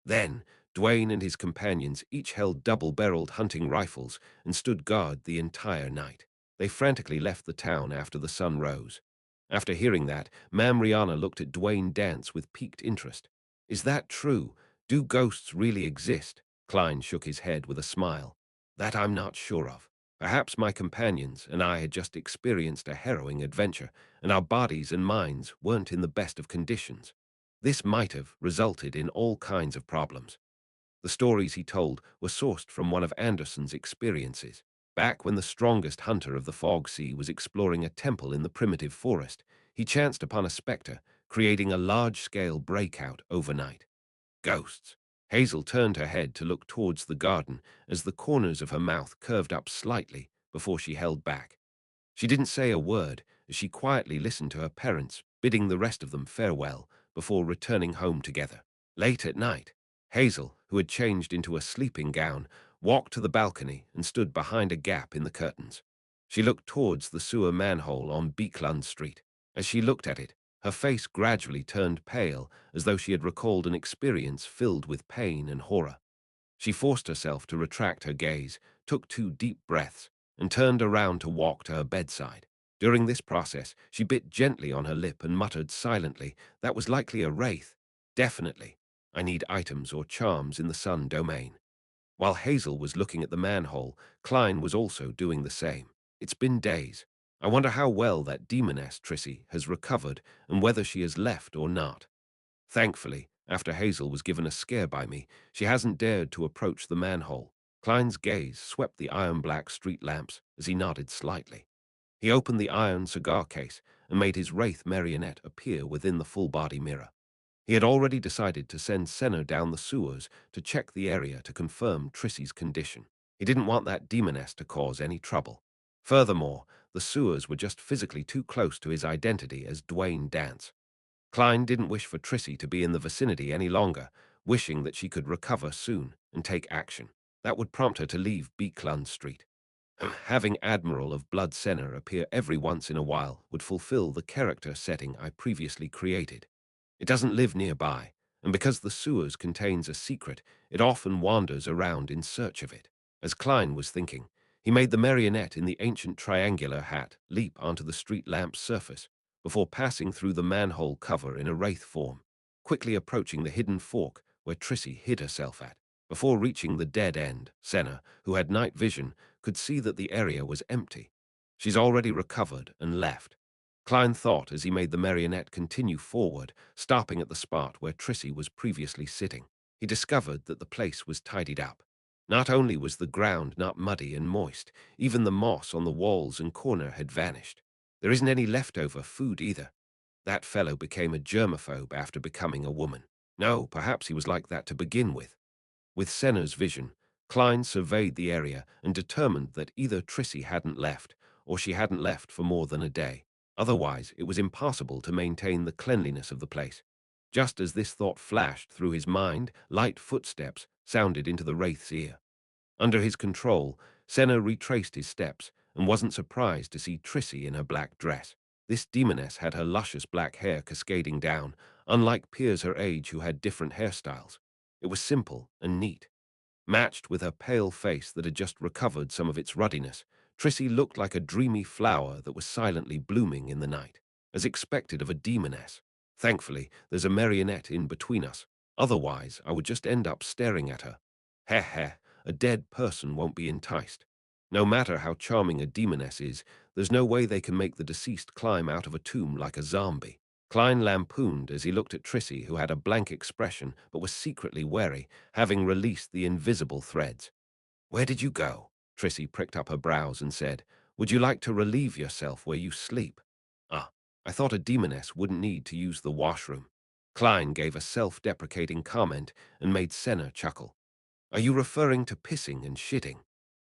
Then, Duane and his companions each held double-barreled hunting rifles and stood guard the entire night. They frantically left the town after the sun rose. After hearing that, Mam Rihanna looked at Duane Dance with piqued interest. "Is that true? Do ghosts really exist?" Klein shook his head with a smile. "That I'm not sure of. Perhaps my companions and I had just experienced a harrowing adventure, and our bodies and minds weren't in the best of conditions. This might have resulted in all kinds of problems." The stories he told were sourced from one of Anderson's experiences. Back when the strongest hunter of the Fog Sea was exploring a temple in the primitive forest, he chanced upon a specter, creating a large-scale breakout overnight. Ghosts. Hazel turned her head to look towards the garden as the corners of her mouth curved up slightly before she held back. She didn't say a word as she quietly listened to her parents, bidding the rest of them farewell before returning home together. Late at night, Hazel, who had changed into a sleeping gown, walked to the balcony and stood behind a gap in the curtains. She looked towards the sewer manhole on Beekland Street. As she looked at it, her face gradually turned pale as though she had recalled an experience filled with pain and horror. She forced herself to retract her gaze, took 2 deep breaths, and turned around to walk to her bedside. During this process, she bit gently on her lip and muttered silently, "That was likely a wraith. Definitely. I need items or charms in the sun domain." While Hazel was looking at the manhole, Klein was also doing the same. "It's been days. I wonder how well that demoness Trissy has recovered and whether she has left or not." Thankfully, after Hazel was given a scare by me, she hasn't dared to approach the manhole. Klein's gaze swept the iron-black street lamps as he nodded slightly. He opened the iron cigar case and made his wraith marionette appear within the full-body mirror. He had already decided to send Senna down the sewers to check the area to confirm Trissy's condition. He didn't want that demoness to cause any trouble. Furthermore, the sewers were just physically too close to his identity as Duane Dance. Klein didn't wish for Trissy to be in the vicinity any longer, wishing that she could recover soon and take action. That would prompt her to leave Beekland Street. Having Admiral of Blood Senna appear every once in a while would fulfill the character setting I previously created. It doesn't live nearby, and because the sewers contains a secret, it often wanders around in search of it. As Klein was thinking, he made the marionette in the ancient triangular hat leap onto the street lamp's surface before passing through the manhole cover in a wraith form, quickly approaching the hidden fork where Trissy hid herself at. Before reaching the dead end, Senna, who had night vision, could see that the area was empty. "She's already recovered and left," Klein thought as he made the marionette continue forward, stopping at the spot where Trissy was previously sitting. He discovered that the place was tidied up. Not only was the ground not muddy and moist, even the moss on the walls and corner had vanished. There isn't any leftover food either. That fellow became a germaphobe after becoming a woman. No, perhaps he was like that to begin with. With Senna's vision, Klein surveyed the area and determined that either Trissy hadn't left, or she hadn't left for more than a day. Otherwise, it was impossible to maintain the cleanliness of the place. Just as this thought flashed through his mind, light footsteps sounded into the wraith's ear. Under his control, Senna retraced his steps and wasn't surprised to see Trissy in her black dress. This demoness had her luscious black hair cascading down, unlike peers her age who had different hairstyles. It was simple and neat. Matched with her pale face that had just recovered some of its ruddiness, Trissy looked like a dreamy flower that was silently blooming in the night, as expected of a demoness. Thankfully, there's a marionette in between us. Otherwise, I would just end up staring at her. Heh heh, a dead person won't be enticed. No matter how charming a demoness is, there's no way they can make the deceased climb out of a tomb like a zombie. Klein lampooned as he looked at Trissy, who had a blank expression but was secretly wary, having released the invisible threads. "Where did you go?" Trissy pricked up her brows and said, "Would you like to relieve yourself where you sleep?" "Ah, I thought a demoness wouldn't need to use the washroom." Klein gave a self-deprecating comment and made Senna chuckle. "Are you referring to pissing and shitting?"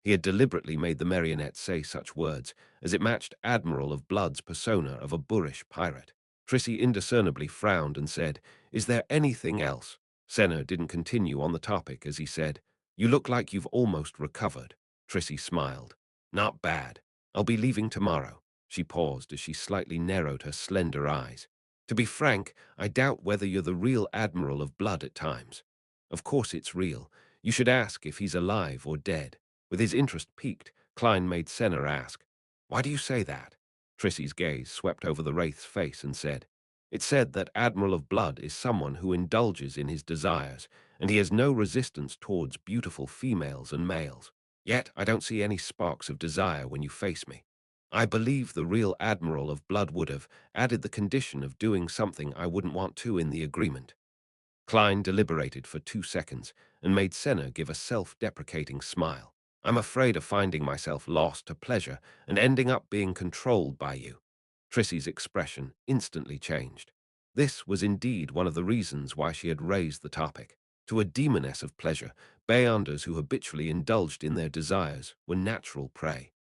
He had deliberately made the marionette say such words, as it matched Admiral of Blood's persona of a boorish pirate. Trissy indiscernibly frowned and said, "Is there anything else?" Senna didn't continue on the topic as he said, "You look like you've almost recovered." Trissy smiled. "Not bad. I'll be leaving tomorrow." She paused as she slightly narrowed her slender eyes. "To be frank, I doubt whether you're the real Admiral of Blood at times." "Of course it's real. You should ask if he's alive or dead." With his interest piqued, Klein made Senna ask, "Why do you say that?" Trissy's gaze swept over the wraith's face and said, "It's said that Admiral of Blood is someone who indulges in his desires, and he has no resistance towards beautiful females and males. Yet I don't see any sparks of desire when you face me. I believe the real Admiral of Blood would have added the condition of doing something I wouldn't want to in the agreement." Klein deliberated for 2 seconds and made Senna give a self-deprecating smile. "I'm afraid of finding myself lost to pleasure and ending up being controlled by you." Trissy's expression instantly changed. This was indeed one of the reasons why she had raised the topic. To a demoness of pleasure, beyonders who habitually indulged in their desires were natural prey.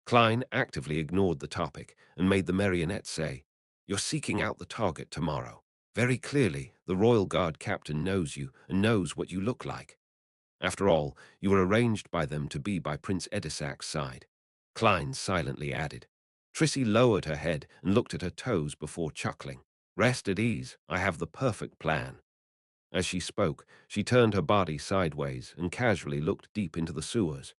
Klein actively ignored the topic and made the marionette say, "You're seeking out the target tomorrow. Very clearly, the Royal Guard captain knows you and knows what you look like. After all, you were arranged by them to be by Prince Edisac's side." Klein silently added. Trissy lowered her head and looked at her toes before chuckling. "Rest at ease, I have the perfect plan." As she spoke, she turned her body sideways and casually looked deep into the sewers.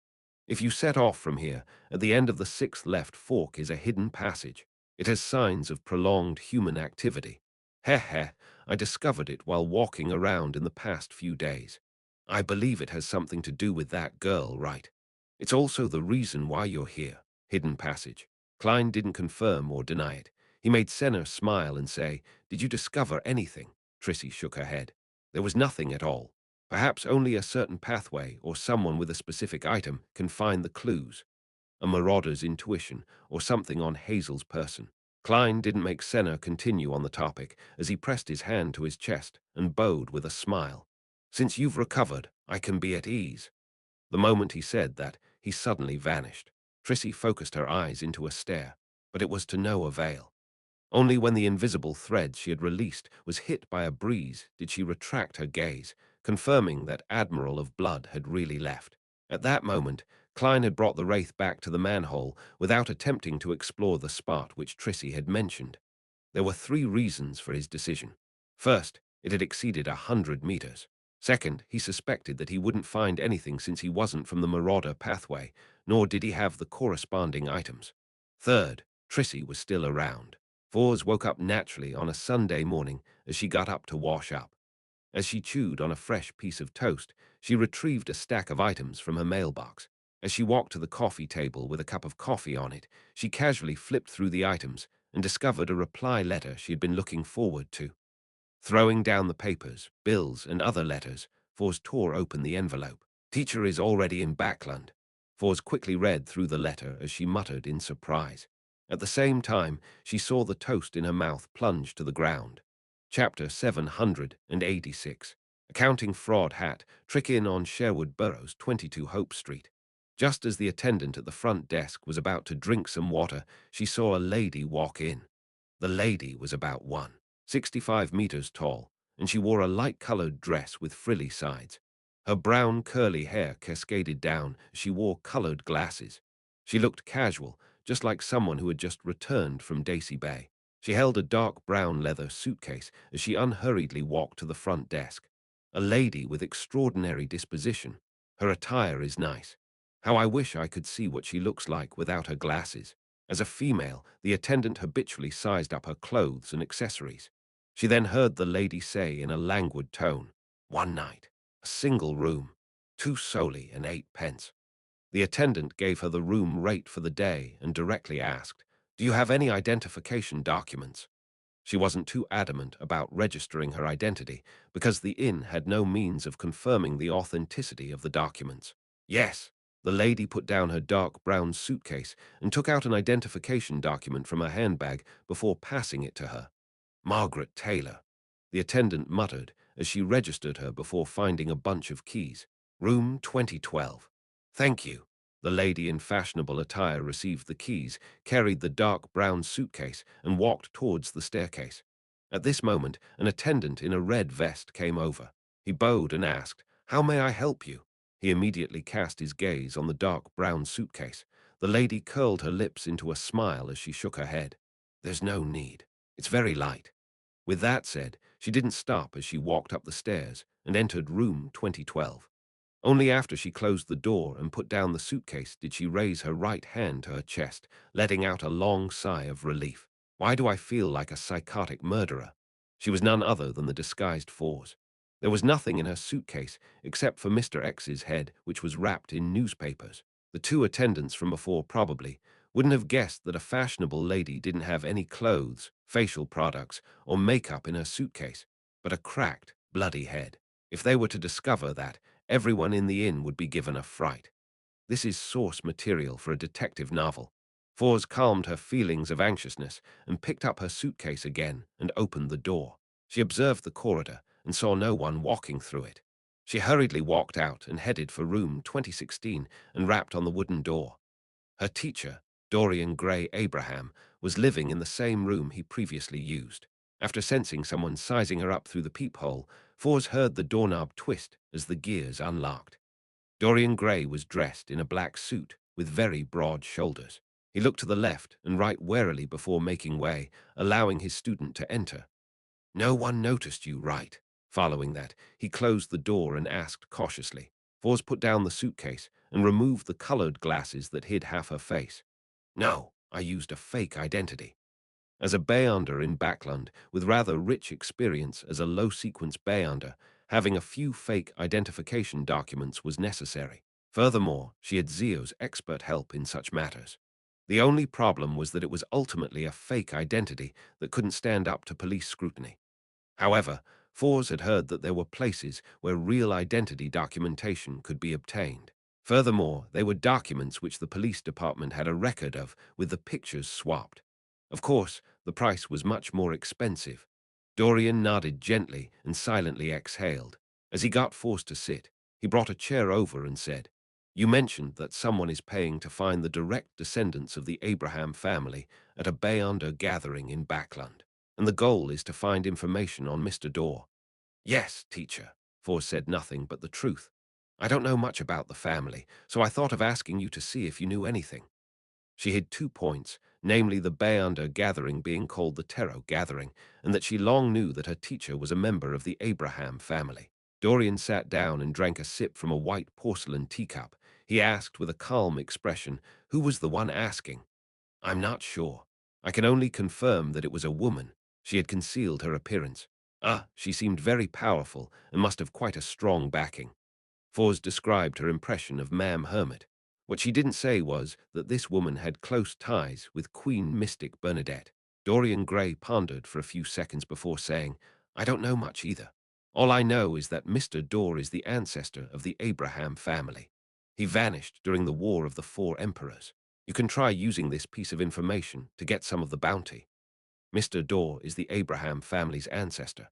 "If you set off from here, at the end of the sixth left fork is a hidden passage. It has signs of prolonged human activity. Heh heh, I discovered it while walking around in the past few days. I believe it has something to do with that girl, right? It's also the reason why you're here." Hidden passage. Klein didn't confirm or deny it. He made Senna smile and say, "Did you discover anything?" Trissy shook her head. "There was nothing at all. Perhaps only a certain pathway or someone with a specific item can find the clues. A marauder's intuition or something on Hazel's person." Klein didn't make Senna continue on the topic as he pressed his hand to his chest and bowed with a smile. "Since you've recovered, I can be at ease." The moment he said that, he suddenly vanished. Trissy focused her eyes into a stare, but it was to no avail. Only when the invisible thread she had released was hit by a breeze did she retract her gaze, confirming that Admiral of Blood had really left. At that moment, Klein had brought the wraith back to the manhole without attempting to explore the spot which Trissy had mentioned. There were 3 reasons for his decision. First, it had exceeded 100 meters. Second, he suspected that he wouldn't find anything since he wasn't from the Marauder pathway, nor did he have the corresponding items. Third, Trissy was still around. Vors woke up naturally on a Sunday morning as she got up to wash up. As she chewed on a fresh piece of toast, she retrieved a stack of items from her mailbox. As she walked to the coffee table with a cup of coffee on it, she casually flipped through the items and discovered a reply letter she had been looking forward to. Throwing down the papers, bills, and other letters, Vors tore open the envelope. "Teacher is already in Backland." Vors quickly read through the letter as she muttered in surprise. At the same time, she saw the toast in her mouth plunge to the ground. Chapter 786. Accounting Fraud Hat, Trick In on Sherwood Burrows, 22 Hope Street. Just as the attendant at the front desk was about to drink some water, she saw a lady walk in. The lady was about 165 meters tall, and she wore a light-colored dress with frilly sides. Her brown curly hair cascaded down as she wore colored glasses. She looked casual, just like someone who had just returned from Daisy Bay. She held a dark brown leather suitcase as she unhurriedly walked to the front desk. A lady with extraordinary disposition. Her attire is nice. How I wish I could see what she looks like without her glasses. As a female, the attendant habitually sized up her clothes and accessories. She then heard the lady say in a languid tone, "1 night, a single room, 2 solely and 8 pence." The attendant gave her the room rate for the day and directly asked, "Do you have any identification documents?" She wasn't too adamant about registering her identity because the inn had no means of confirming the authenticity of the documents. "Yes." The lady put down her dark brown suitcase and took out an identification document from her handbag before passing it to her. "Margaret Taylor." The attendant muttered as she registered her before finding a bunch of keys. "Room 2012. "Thank you." The lady in fashionable attire received the keys, carried the dark brown suitcase, and walked towards the staircase. At this moment, an attendant in a red vest came over. He bowed and asked, "How may I help you?" He immediately cast his gaze on the dark brown suitcase. The lady curled her lips into a smile as she shook her head. "There's no need. It's very light." With that said, she didn't stop as she walked up the stairs and entered room 2012. Only after she closed the door and put down the suitcase did she raise her right hand to her chest, letting out a long sigh of relief. "Why do I feel like a psychotic murderer?" She was none other than the disguised Fours. There was nothing in her suitcase except for Mr. X's head, which was wrapped in newspapers. The two attendants from before probably wouldn't have guessed that a fashionable lady didn't have any clothes, facial products, or makeup in her suitcase, but a cracked, bloody head. If they were to discover that, everyone in the inn would be given a fright. This is source material for a detective novel. Fours calmed her feelings of anxiousness and picked up her suitcase again and opened the door. She observed the corridor and saw no one walking through it. She hurriedly walked out and headed for room 2016 and rapped on the wooden door. Her teacher, Dorian Gray Abraham, was living in the same room he previously used. After sensing someone sizing her up through the peephole, Fours heard the doorknob twist as the gears unlocked. Dorian Gray was dressed in a black suit with very broad shoulders. He looked to the left and right warily before making way, allowing his student to enter. "No one noticed you, right?" Following that, he closed the door and asked cautiously. Fours put down the suitcase and removed the colored glasses that hid half her face. "No, I used a fake identity." As a Beyonder in Backland, with rather rich experience as a low-sequence Beyonder, having a few fake identification documents was necessary. Furthermore, she had Zio's expert help in such matters. The only problem was that it was ultimately a fake identity that couldn't stand up to police scrutiny. However, Fours had heard that there were places where real identity documentation could be obtained. Furthermore, they were documents which the police department had a record of, with the pictures swapped. Of course, the price was much more expensive. Dorian nodded gently and silently exhaled. As he got forced to sit, he brought a chair over and said, "You mentioned that someone is paying to find the direct descendants of the Abraham family at a Beyonder gathering in Backland, and the goal is to find information on Mr. Dorr." "Yes, teacher," Four said nothing but the truth. "I don't know much about the family, so I thought of asking you to see if you knew anything." She hid 2 points, namely the Beyonder gathering being called the Tero gathering, and that she long knew that her teacher was a member of the Abraham family. Dorian sat down and drank a sip from a white porcelain teacup. He asked with a calm expression, "Who was the one asking?" "I'm not sure. I can only confirm that it was a woman. She had concealed her appearance. She seemed very powerful and must have quite a strong backing." Fours described her impression of Ma'am Hermit. What she didn't say was that this woman had close ties with Queen Mystic Bernadette. Dorian Gray pondered for a few seconds before saying, "I don't know much either. All I know is that Mr. Dorr is the ancestor of the Abraham family. He vanished during the War of the Four Emperors. You can try using this piece of information to get some of the bounty. Mr. Dorr is the Abraham family's ancestor.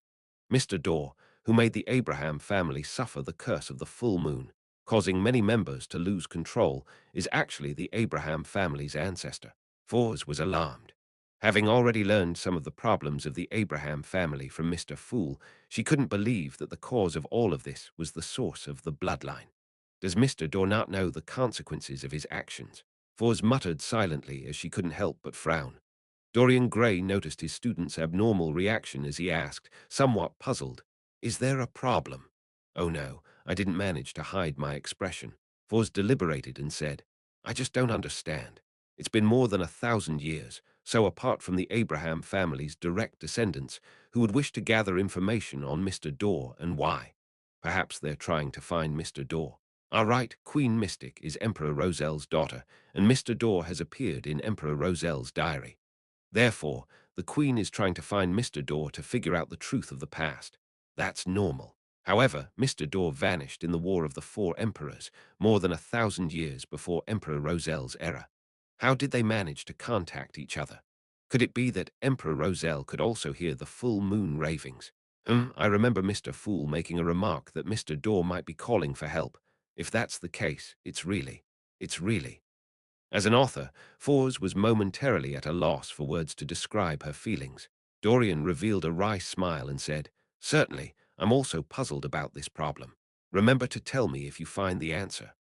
Mr. Dorr, who made the Abraham family suffer the curse of the full moon, causing many members to lose control, is actually the Abraham family's ancestor." Fours was alarmed. Having already learned some of the problems of the Abraham family from Mr. Fool, she couldn't believe that the cause of all of this was the source of the bloodline. Does Mr. Dorr not know the consequences of his actions? Fours muttered silently as she couldn't help but frown. Dorian Gray noticed his student's abnormal reaction as he asked, somewhat puzzled, "Is there a problem?" "Oh no, I didn't manage to hide my expression." Fours deliberated and said, "I just don't understand. It's been more than 1,000 years, so apart from the Abraham family's direct descendants, who would wish to gather information on Mr. Dorr and why. Perhaps they're trying to find Mr. Dorr. All right, Queen Mystic is Emperor Roselle's daughter, and Mr. Dorr has appeared in Emperor Roselle's diary. Therefore, the Queen is trying to find Mr. Dorr to figure out the truth of the past. That's normal. However, Mr. Dorr vanished in the War of the Four Emperors more than 1,000 years before Emperor Roselle's era. How did they manage to contact each other? Could it be that Emperor Roselle could also hear the full moon ravings? I remember Mr. Fool making a remark that Mr. Dorr might be calling for help. If that's the case, it's really. As an author, Fours was momentarily at a loss for words to describe her feelings. Dorian revealed a wry smile and said, "Certainly, I'm also puzzled about this problem. Remember to tell me if you find the answer.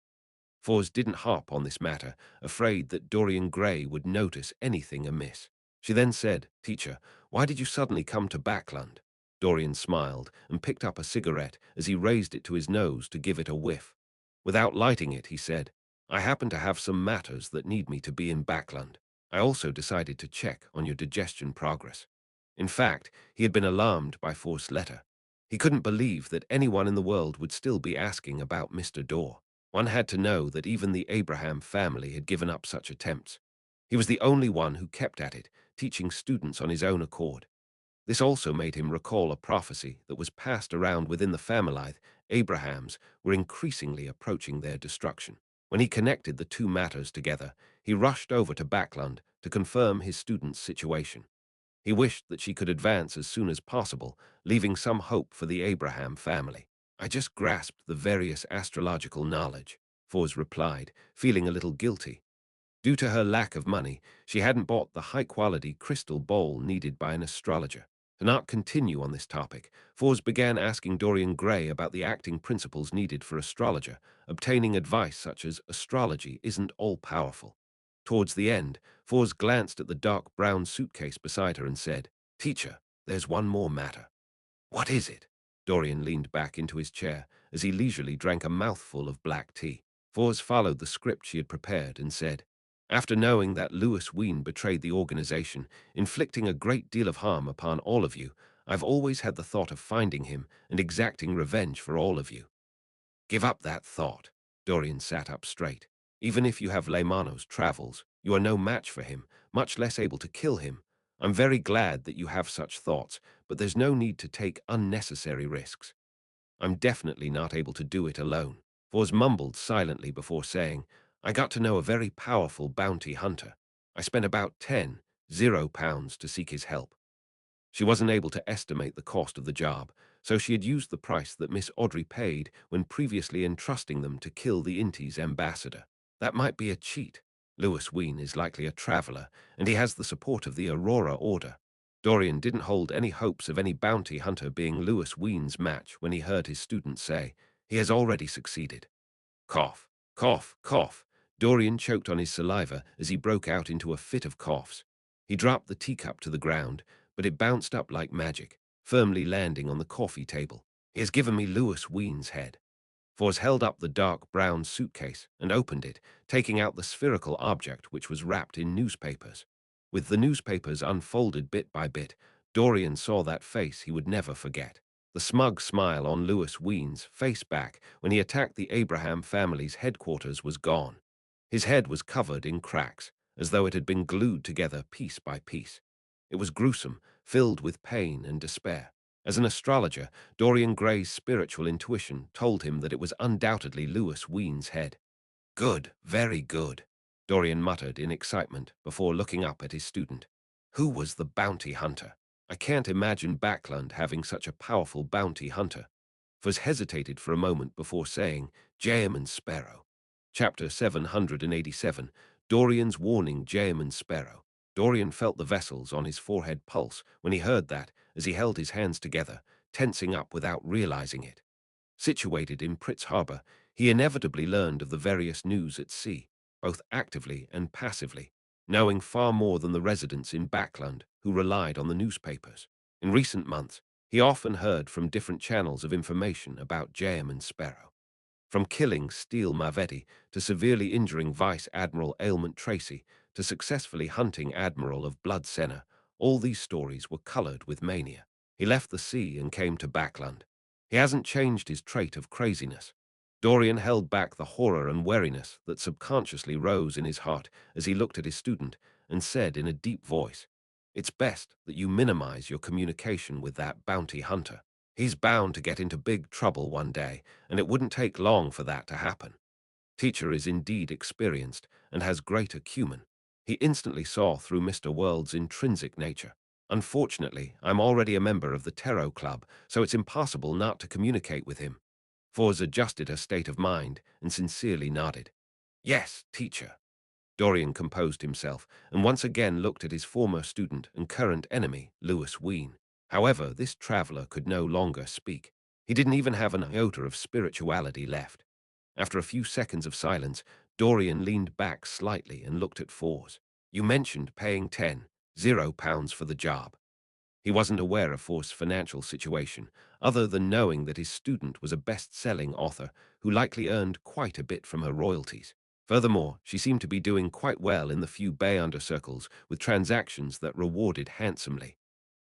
Fors didn't harp on this matter, afraid that Dorian Gray would notice anything amiss. She then said, "Teacher, why did you suddenly come to Backland?" Dorian smiled and picked up a cigarette as he raised it to his nose to give it a whiff. Without lighting it, he said, "I happen to have some matters that need me to be in Backland. I also decided to check on your digestion progress." In fact, he had been alarmed by Fors' letter. He couldn't believe that anyone in the world would still be asking about Mr. Dorr. One had to know that even the Abraham family had given up such attempts. He was the only one who kept at it, teaching students on his own accord. This also made him recall a prophecy that was passed around within the family. Abrahams were increasingly approaching their destruction. When he connected the two matters together, he rushed over to Backland to confirm his student's situation. He wished that she could advance as soon as possible, leaving some hope for the Abraham family. "I just grasped the various astrological knowledge," Fors replied, feeling a little guilty. Due to her lack of money, she hadn't bought the high-quality crystal bowl needed by an astrologer. To not continue on this topic, Fors began asking Dorian Gray about the acting principles needed for astrologer, obtaining advice such as astrology isn't all-powerful. Towards the end, Fors glanced at the dark brown suitcase beside her and said, "Teacher, there's one more matter." "What is it?" Dorian leaned back into his chair as he leisurely drank a mouthful of black tea. Fors followed the script she had prepared and said, "After knowing that Lewis Ween betrayed the organization, inflicting a great deal of harm upon all of you, I've always had the thought of finding him and exacting revenge for all of you." "Give up that thought." Dorian sat up straight. "Even if you have Leymano's travels, you are no match for him, much less able to kill him. I'm very glad that you have such thoughts, but there's no need to take unnecessary risks." "I'm definitely not able to do it alone." Fors mumbled silently before saying, "I got to know a very powerful bounty hunter. I spent about 10 pounds to seek his help." She wasn't able to estimate the cost of the job, so she had used the price that Miss Audrey paid when previously entrusting them to kill the Inti's ambassador. That might be a cheat. Lewis Ween is likely a traveler, and he has the support of the Aurora Order. Dorian didn't hold any hopes of any bounty hunter being Lewis Ween's match when he heard his student say, "He has already succeeded." Cough, cough, cough. Dorian choked on his saliva as he broke out into a fit of coughs. He dropped the teacup to the ground, but it bounced up like magic, firmly landing on the coffee table. "He has given me Lewis Ween's head." Fors held up the dark brown suitcase and opened it, taking out the spherical object which was wrapped in newspapers. With the newspapers unfolded bit by bit, Dorian saw that face he would never forget. The smug smile on Lewis Ween's face back when he attacked the Abraham family's headquarters was gone. His head was covered in cracks, as though it had been glued together piece by piece. It was gruesome, filled with pain and despair. As an astrologer, Dorian Gray's spiritual intuition told him that it was undoubtedly Lewis Ween's head. "Good, very good," Dorian muttered in excitement before looking up at his student. "Who was the bounty hunter? I can't imagine Backland having such a powerful bounty hunter." Fors hesitated for a moment before saying, "Jayaman Sparrow." Chapter 787, Dorian's Warning. Jayaman Sparrow. Dorian felt the vessels on his forehead pulse when he heard that, as he held his hands together, tensing up without realizing it. Situated in Pritz Harbor, he inevitably learned of the various news at sea, both actively and passively, knowing far more than the residents in Backland who relied on the newspapers. In recent months, he often heard from different channels of information about Jayaman Sparrow. From killing Steele Mavetti to severely injuring Vice Admiral Ailment Tracy to successfully hunting Admiral of Blood Senna, all these stories were colored with mania. He left the sea and came to Backland. He hasn't changed his trait of craziness. Dorian held back the horror and wariness that subconsciously rose in his heart as he looked at his student and said in a deep voice, "It's best that you minimize your communication with that bounty hunter. He's bound to get into big trouble one day, and it wouldn't take long for that to happen." Teacher is indeed experienced and has great acumen. He instantly saw through Mr. World's intrinsic nature. "Unfortunately, I'm already a member of the Tarot Club, so it's impossible not to communicate with him." Fors adjusted her state of mind and sincerely nodded. "Yes, teacher." Dorian composed himself and once again looked at his former student and current enemy, Lewis Ween. However, this traveler could no longer speak. He didn't even have an iota of spirituality left. After a few seconds of silence, Dorian leaned back slightly and looked at Fours. You mentioned paying £10 for the job. He wasn't aware of Force's financial situation, other than knowing that his student was a best-selling author who likely earned quite a bit from her royalties. Furthermore, she seemed to be doing quite well in the few Bay Under circles with transactions that rewarded handsomely.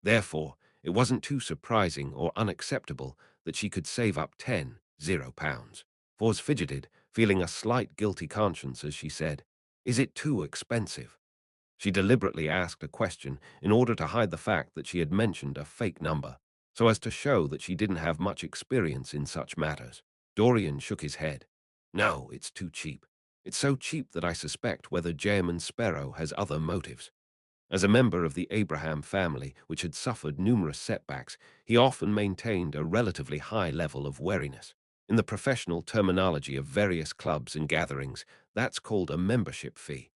Therefore, it wasn't too surprising or unacceptable that she could save up £10. Force fidgeted, feeling a slight guilty conscience as she said, "Is it too expensive?" She deliberately asked a question in order to hide the fact that she had mentioned a fake number, so as to show that she didn't have much experience in such matters. Dorian shook his head. No, it's too cheap. It's so cheap that I suspect whether Jamin Sparrow has other motives. As a member of the Abraham family, which had suffered numerous setbacks, he often maintained a relatively high level of wariness. In the professional terminology of various clubs and gatherings, that's called a membership fee.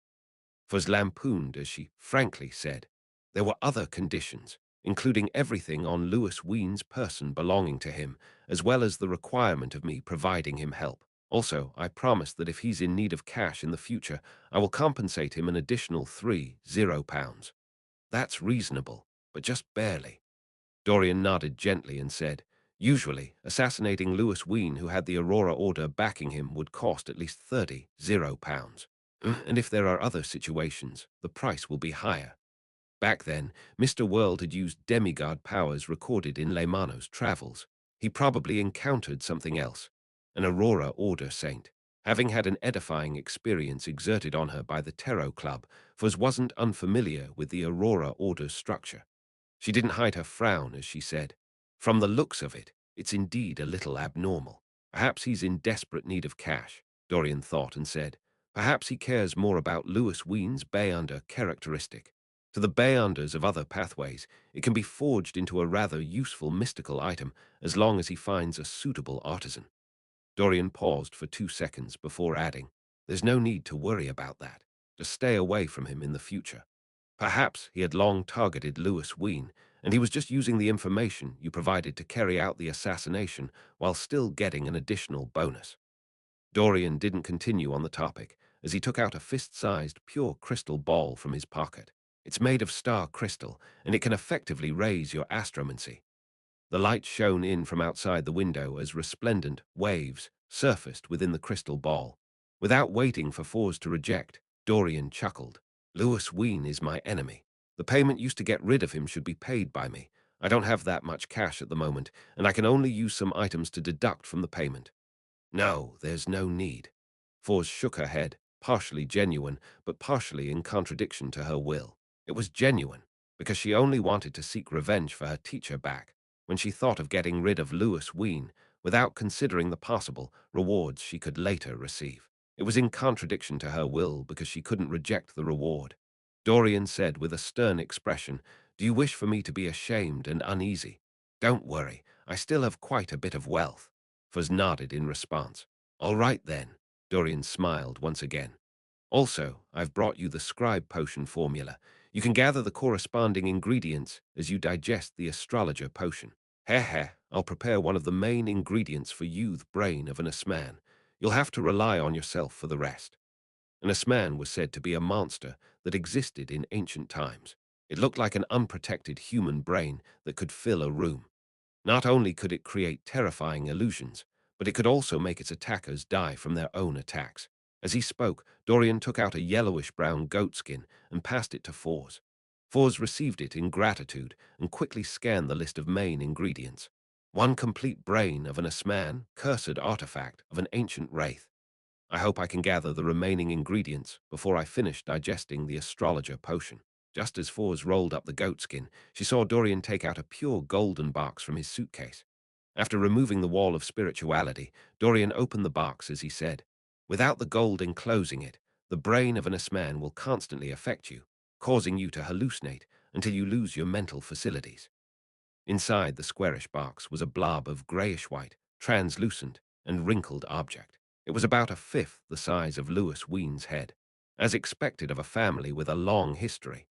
Was lampooned as she frankly said. There were other conditions, including everything on Lewis Ween's person belonging to him, as well as the requirement of me providing him help. Also, I promised that if he's in need of cash in the future, I will compensate him an additional £30. That's reasonable, but just barely. Dorian nodded gently and said, usually, assassinating Lewis Ween, who had the Aurora Order backing him, would cost at least £30. And if there are other situations, the price will be higher. Back then, Mr. World had used demigod powers recorded in Leymano's travels. He probably encountered something else, an Aurora Order saint. Having had an edifying experience exerted on her by the Tarot Club, Fuzz wasn't unfamiliar with the Aurora Order's structure. She didn't hide her frown as she said, from the looks of it, it's indeed a little abnormal. Perhaps he's in desperate need of cash, Dorian thought and said. Perhaps he cares more about Lewis Ween's Bay Under characteristic. To the Bay Unders of other pathways, it can be forged into a rather useful mystical item as long as he finds a suitable artisan. Dorian paused for 2 seconds before adding, there's no need to worry about that. Just stay away from him in the future. Perhaps he had long targeted Lewis Ween, and he was just using the information you provided to carry out the assassination while still getting an additional bonus. Dorian didn't continue on the topic, as he took out a fist-sized pure crystal ball from his pocket. It's made of star crystal, and it can effectively raise your astromancy. The light shone in from outside the window as resplendent waves surfaced within the crystal ball. Without waiting for Fours to reject, Dorian chuckled. Lewis Ween is my enemy. The payment used to get rid of him should be paid by me. I don't have that much cash at the moment, and I can only use some items to deduct from the payment. No, there's no need. Fours shook her head, partially genuine, but partially in contradiction to her will. It was genuine, because she only wanted to seek revenge for her teacher back when she thought of getting rid of Lewis Ween without considering the possible rewards she could later receive. It was in contradiction to her will because she couldn't reject the reward. Dorian said with a stern expression, do you wish for me to be ashamed and uneasy? Don't worry, I still have quite a bit of wealth. Fuzz nodded in response. All right then, Dorian smiled once again. Also, I've brought you the scribe potion formula. You can gather the corresponding ingredients as you digest the astrologer potion. Heh heh, I'll prepare one of the main ingredients for you, the brain of an Asman. You'll have to rely on yourself for the rest. An Asman was said to be a monster that existed in ancient times. It looked like an unprotected human brain that could fill a room. Not only could it create terrifying illusions, but it could also make its attackers die from their own attacks. As he spoke, Dorian took out a yellowish-brown goatskin and passed it to Fours. Fours received it in gratitude and quickly scanned the list of main ingredients. One complete brain of an Asman, cursed artifact of an ancient wraith. I hope I can gather the remaining ingredients before I finish digesting the astrologer potion. Just as Fours rolled up the goatskin, she saw Dorian take out a pure golden box from his suitcase. After removing the wall of spirituality, Dorian opened the box as he said, without the gold enclosing it, the brain of an Asman will constantly affect you, causing you to hallucinate until you lose your mental facilities. Inside the squarish box was a blob of grayish-white, translucent, and wrinkled object. It was about a fifth the size of Lewis Ween's head, as expected of a family with a long history.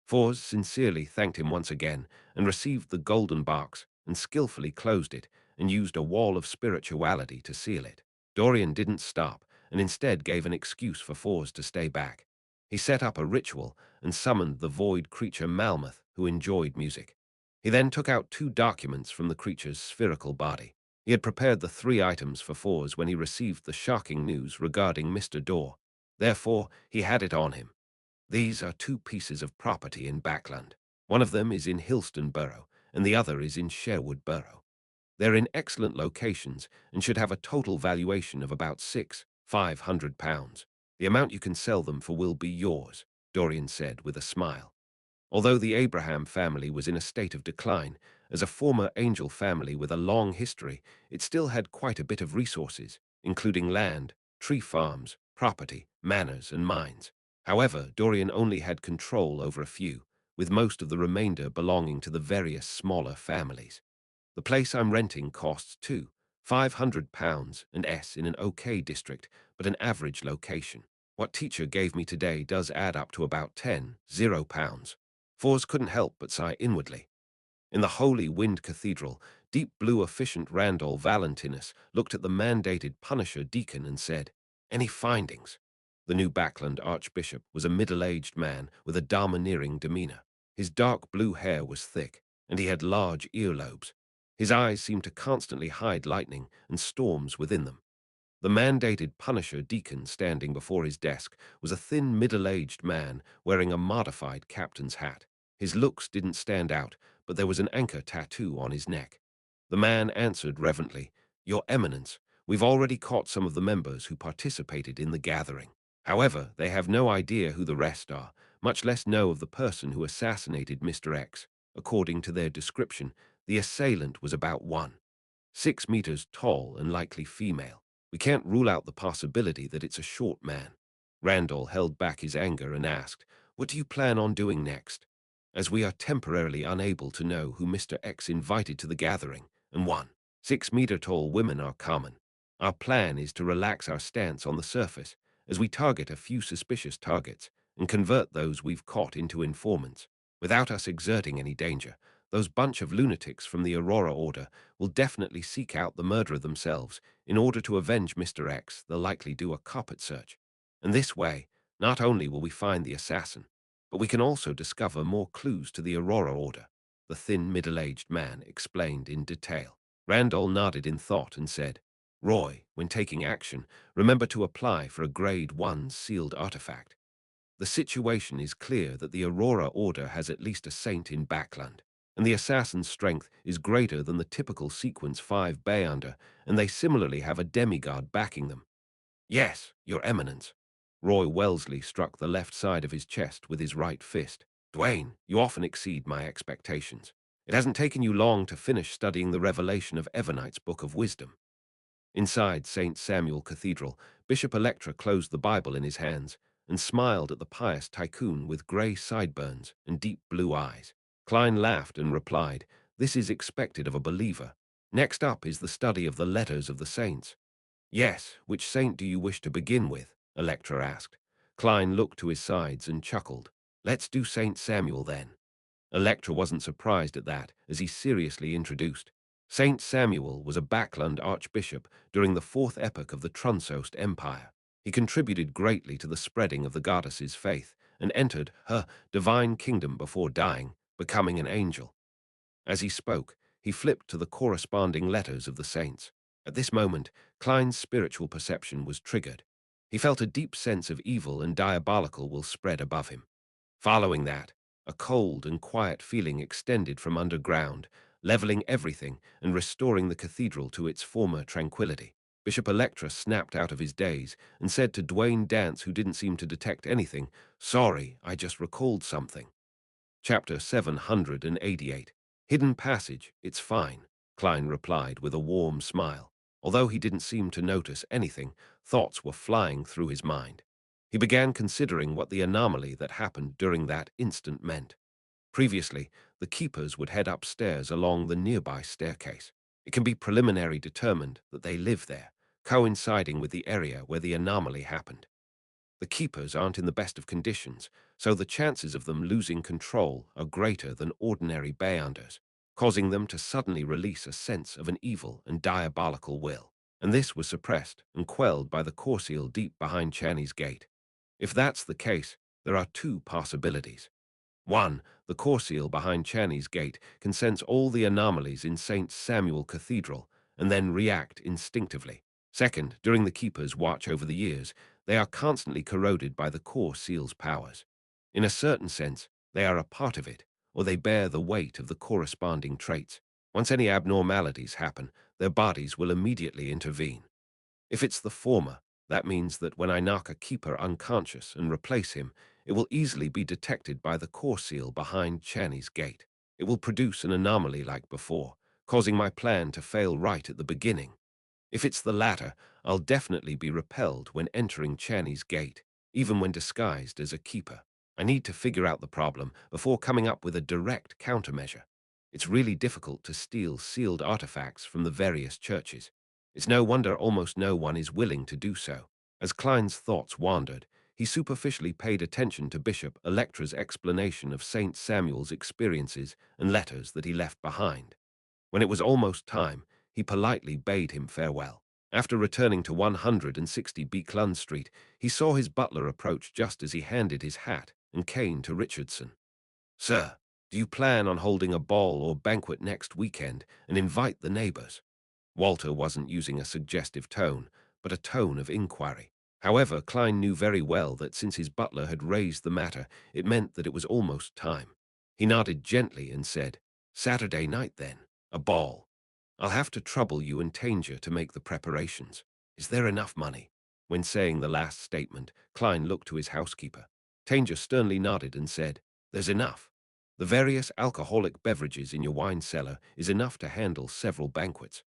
Fours sincerely thanked him once again and received the golden box and skillfully closed it and used a wall of spirituality to seal it. Dorian didn't stop, and instead gave an excuse for Fours to stay back. He set up a ritual and summoned the void creature Malmuth, who enjoyed music. He then took out 2 documents from the creature's spherical body. He had prepared the 3 items for Fours when he received the shocking news regarding Mr. Dorr. Therefore, he had it on him. These are 2 pieces of property in Backland. One of them is in Hilston Borough, and the other is in Sherwood Borough. They're in excellent locations and should have a total valuation of about £500. The amount you can sell them for will be yours, Dorian said with a smile. Although the Abraham family was in a state of decline, as a former angel family with a long history, it still had quite a bit of resources, including land, tree farms, property, manors, and mines. However, Dorian only had control over a few, with most of the remainder belonging to the various smaller families. The place I'm renting costs too, £500 and S in an okay district, but an average location. What teacher gave me today does add up to about £10. Fours couldn't help but sigh inwardly. In the Holy Wind Cathedral, deep blue efficient Randall Valentinus looked at the mandated Punisher deacon and said, "Any findings?" The new Backland archbishop was a middle-aged man with a domineering demeanor. His dark blue hair was thick, and he had large earlobes. His eyes seemed to constantly hide lightning and storms within them. The mandated Punisher deacon standing before his desk was a thin middle-aged man wearing a modified captain's hat. His looks didn't stand out, but there was an anchor tattoo on his neck. The man answered reverently, "Your Eminence, we've already caught some of the members who participated in the gathering. However, they have no idea who the rest are, much less know of the person who assassinated Mr. X. According to their description, the assailant was about 1.6 meters tall and likely female. We can't rule out the possibility that it's a short man." Randall held back his anger and asked, "What do you plan on doing next? As we are temporarily unable to know who Mr. X invited to the gathering, and 1.6 meter tall women are common. Our plan is to relax our stance on the surface as we target a few suspicious targets and convert those we've caught into informants. Without us exerting any danger, those bunch of lunatics from the Aurora Order will definitely seek out the murderer themselves. In order to avenge Mr. X, they'll likely do a carpet search. And this way, not only will we find the assassin, but we can also discover more clues to the Aurora Order," the thin, middle-aged man explained in detail. Randall nodded in thought and said, "Roy, when taking action, remember to apply for a Grade 1 sealed artifact. The situation is clear that the Aurora Order has at least a saint in Backland, and the assassin's strength is greater than the typical Sequence 5 Beyonder, and they similarly have a demigod backing them." "Yes, Your Eminence." Roy Wellesley struck the left side of his chest with his right fist. "Dwayne, you often exceed my expectations. It hasn't taken you long to finish studying the revelation of Evernight's Book of Wisdom." Inside St. Samuel Cathedral, Bishop Electra closed the Bible in his hands and smiled at the pious tycoon with grey sideburns and deep blue eyes. Klein laughed and replied, "This is expected of a believer. Next up is the study of the letters of the saints." "Yes, which saint do you wish to begin with?" Electra asked. Klein looked to his sides and chuckled. "Let's do St. Samuel then." Electra wasn't surprised at that, as he seriously introduced. St. Samuel was a Backland archbishop during the 4th epoch of the Trunsost Empire. He contributed greatly to the spreading of the goddess's faith and entered her divine kingdom before dying, becoming an angel. As he spoke, he flipped to the corresponding letters of the saints. At this moment, Klein's spiritual perception was triggered. He felt a deep sense of evil and diabolical will spread above him. Following that, a cold and quiet feeling extended from underground, leveling everything and restoring the cathedral to its former tranquility. Bishop Electra snapped out of his daze and said to Dwayne Dance, who didn't seem to detect anything, "Sorry, I just recalled something." Chapter 788. Hidden Passage, It's Fine, Klein replied with a warm smile. Although he didn't seem to notice anything, thoughts were flying through his mind. He began considering what the anomaly that happened during that instant meant. Previously, the keepers would head upstairs along the nearby staircase. It can be preliminary determined that they live there, coinciding with the area where the anomaly happened. The keepers aren't in the best of conditions, so the chances of them losing control are greater than ordinary Beyonders. causing them to suddenly release a sense of an evil and diabolical will. And this was suppressed and quelled by the core seal deep behind Channy's gate. If that's the case, there are two possibilities. One, the core seal behind Channy's gate can sense all the anomalies in St. Samuel Cathedral and then react instinctively. Second, during the Keeper's watch over the years, they are constantly corroded by the core seal's powers. In a certain sense, they are a part of it, or they bear the weight of the corresponding traits. Once any abnormalities happen, their bodies will immediately intervene. If it's the former, that means that when I knock a keeper unconscious and replace him, it will easily be detected by the core seal behind Channy's gate. It will produce an anomaly like before, causing my plan to fail right at the beginning. If it's the latter, I'll definitely be repelled when entering Channy's gate, even when disguised as a keeper. I need to figure out the problem before coming up with a direct countermeasure. It's really difficult to steal sealed artifacts from the various churches. It's no wonder almost no one is willing to do so. As Klein's thoughts wandered, he superficially paid attention to Bishop Electra's explanation of St. Samuel's experiences and letters that he left behind. When it was almost time, he politely bade him farewell. After returning to 160 Beeclun Street, he saw his butler approach just as he handed his hat and cane to Richardson. "Sir, do you plan on holding a ball or banquet next weekend and invite the neighbors?" Walter wasn't using a suggestive tone, but a tone of inquiry. However, Klein knew very well that since his butler had raised the matter, it meant that it was almost time. He nodded gently and said, "Saturday night, then. A ball. I'll have to trouble you and Tanger to make the preparations. Is there enough money?" When saying the last statement, Klein looked to his housekeeper. Tanger sternly nodded and said, "There's enough. The various alcoholic beverages in your wine cellar is enough to handle several banquets."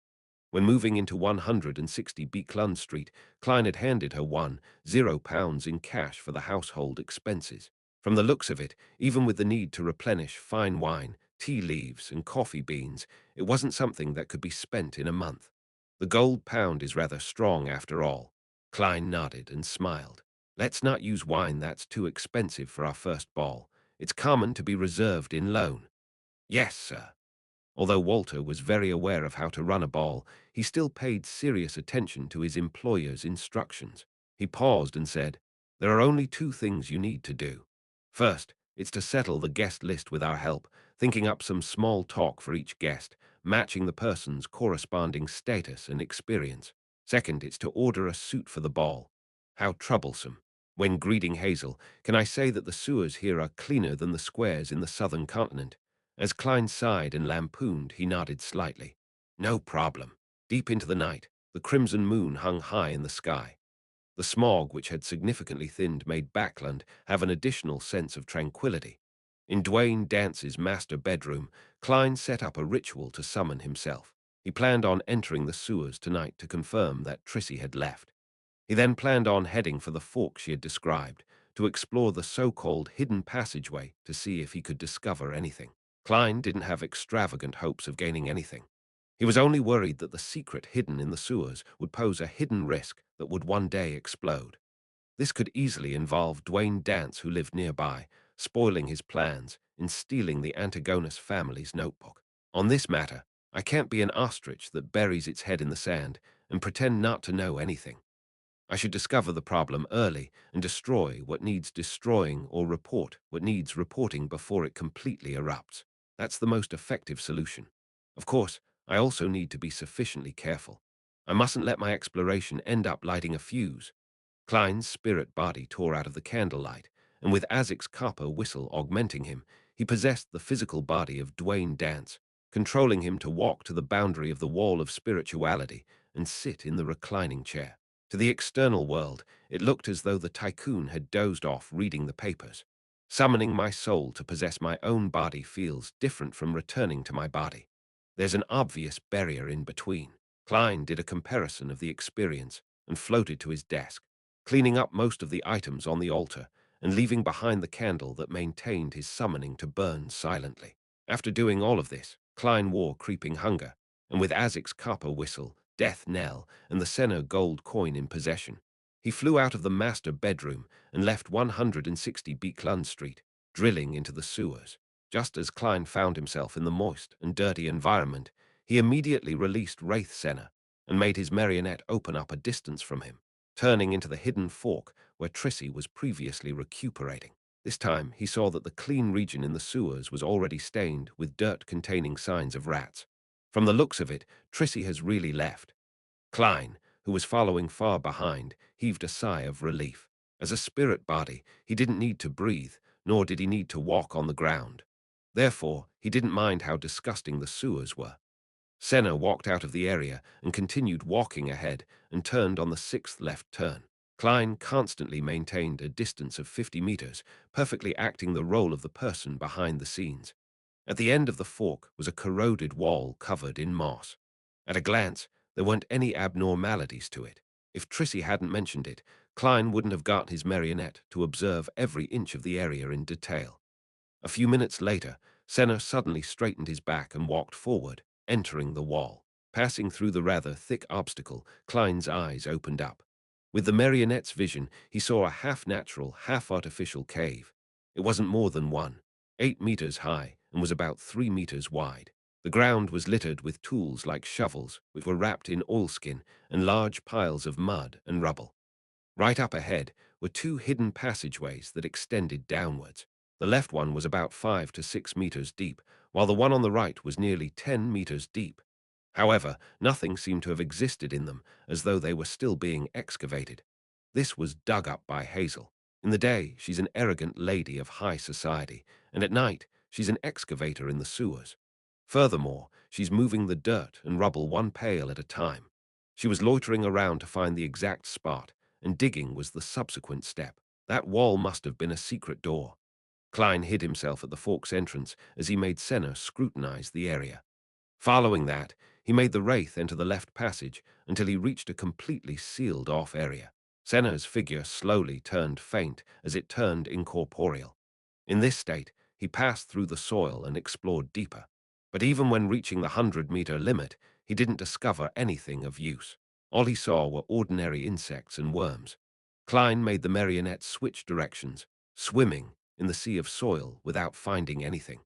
When moving into 160 Beeclun Street, Klein had handed her £10 in cash for the household expenses. From the looks of it, even with the need to replenish fine wine, tea leaves, and coffee beans, it wasn't something that could be spent in a month. The gold pound is rather strong after all. Klein nodded and smiled. "Let's not use wine that's too expensive for our first ball. It's common to be reserved in loan." "Yes, sir." Although Walter was very aware of how to run a ball, he still paid serious attention to his employer's instructions. He paused and said, "There are only two things you need to do. First, it's to settle the guest list with our help, thinking up some small talk for each guest, matching the person's corresponding status and experience. Second, it's to order a suit for the ball." How troublesome. When greeting Hazel, can I say that the sewers here are cleaner than the squares in the southern continent? As Klein sighed and lampooned, he nodded slightly. "No problem." Deep into the night, the crimson moon hung high in the sky. The smog, which had significantly thinned, made Backland have an additional sense of tranquility. In Dwayne Dance's master bedroom, Klein set up a ritual to summon himself. He planned on entering the sewers tonight to confirm that Trissy had left. He then planned on heading for the fork she had described, to explore the so-called hidden passageway to see if he could discover anything. Klein didn't have extravagant hopes of gaining anything. He was only worried that the secret hidden in the sewers would pose a hidden risk that would one day explode. This could easily involve Dwayne Dance, who lived nearby, spoiling his plans and stealing the Antigonus family's notebook. On this matter, I can't be an ostrich that buries its head in the sand and pretend not to know anything. I should discover the problem early and destroy what needs destroying or report what needs reporting before it completely erupts. That's the most effective solution. Of course, I also need to be sufficiently careful. I mustn't let my exploration end up lighting a fuse. Klein's spirit body tore out of the candlelight, and with Azic's copper whistle augmenting him, he possessed the physical body of Dwayne Dance, controlling him to walk to the boundary of the wall of spirituality and sit in the reclining chair. To the external world, it looked as though the tycoon had dozed off reading the papers. Summoning my soul to possess my own body feels different from returning to my body. There's an obvious barrier in between. Klein did a comparison of the experience and floated to his desk, cleaning up most of the items on the altar and leaving behind the candle that maintained his summoning to burn silently. After doing all of this, Klein wore creeping hunger, and with Azic's copper whistle, death knell, and the Senna gold coin in possession, he flew out of the master bedroom and left 160 Beeclun Street, drilling into the sewers. Just as Klein found himself in the moist and dirty environment, he immediately released Wraith Senna and made his marionette open up a distance from him, turning into the hidden fork where Trissy was previously recuperating. This time, he saw that the clean region in the sewers was already stained with dirt containing signs of rats. From the looks of it, Trissy has really left. Klein, who was following far behind, heaved a sigh of relief. As a spirit body, he didn't need to breathe, nor did he need to walk on the ground. Therefore, he didn't mind how disgusting the sewers were. Senna walked out of the area and continued walking ahead and turned on the sixth left turn. Klein constantly maintained a distance of 50 meters, perfectly acting the role of the person behind the scenes. At the end of the fork was a corroded wall covered in moss. At a glance, there weren't any abnormalities to it. If Trissy hadn't mentioned it, Klein wouldn't have got his marionette to observe every inch of the area in detail. A few minutes later, Senna suddenly straightened his back and walked forward, entering the wall. Passing through the rather thick obstacle, Klein's eyes opened up. With the marionette's vision, he saw a half-natural, half-artificial cave. It wasn't more than 8 meters high and was about 3 meters wide. The ground was littered with tools like shovels, which were wrapped in oilskin, and large piles of mud and rubble. Right up ahead were two hidden passageways that extended downwards. The left one was about 5 to 6 meters deep, while the one on the right was nearly 10 meters deep. However, nothing seemed to have existed in them, as though they were still being excavated. This was dug up by Hazel. In the day, she's an arrogant lady of high society, and at night, she's an excavator in the sewers. Furthermore, she's moving the dirt and rubble one pail at a time. She was loitering around to find the exact spot, and digging was the subsequent step. That wall must have been a secret door. Klein hid himself at the fork's entrance as he made Senna scrutinize the area. Following that, he made the wraith enter the left passage until he reached a completely sealed-off area. Senna's figure slowly turned faint as it turned incorporeal. In this state, he passed through the soil and explored deeper. But even when reaching the 100-meter limit, he didn't discover anything of use. All he saw were ordinary insects and worms. Klein made the marionette switch directions, swimming in the sea of soil without finding anything.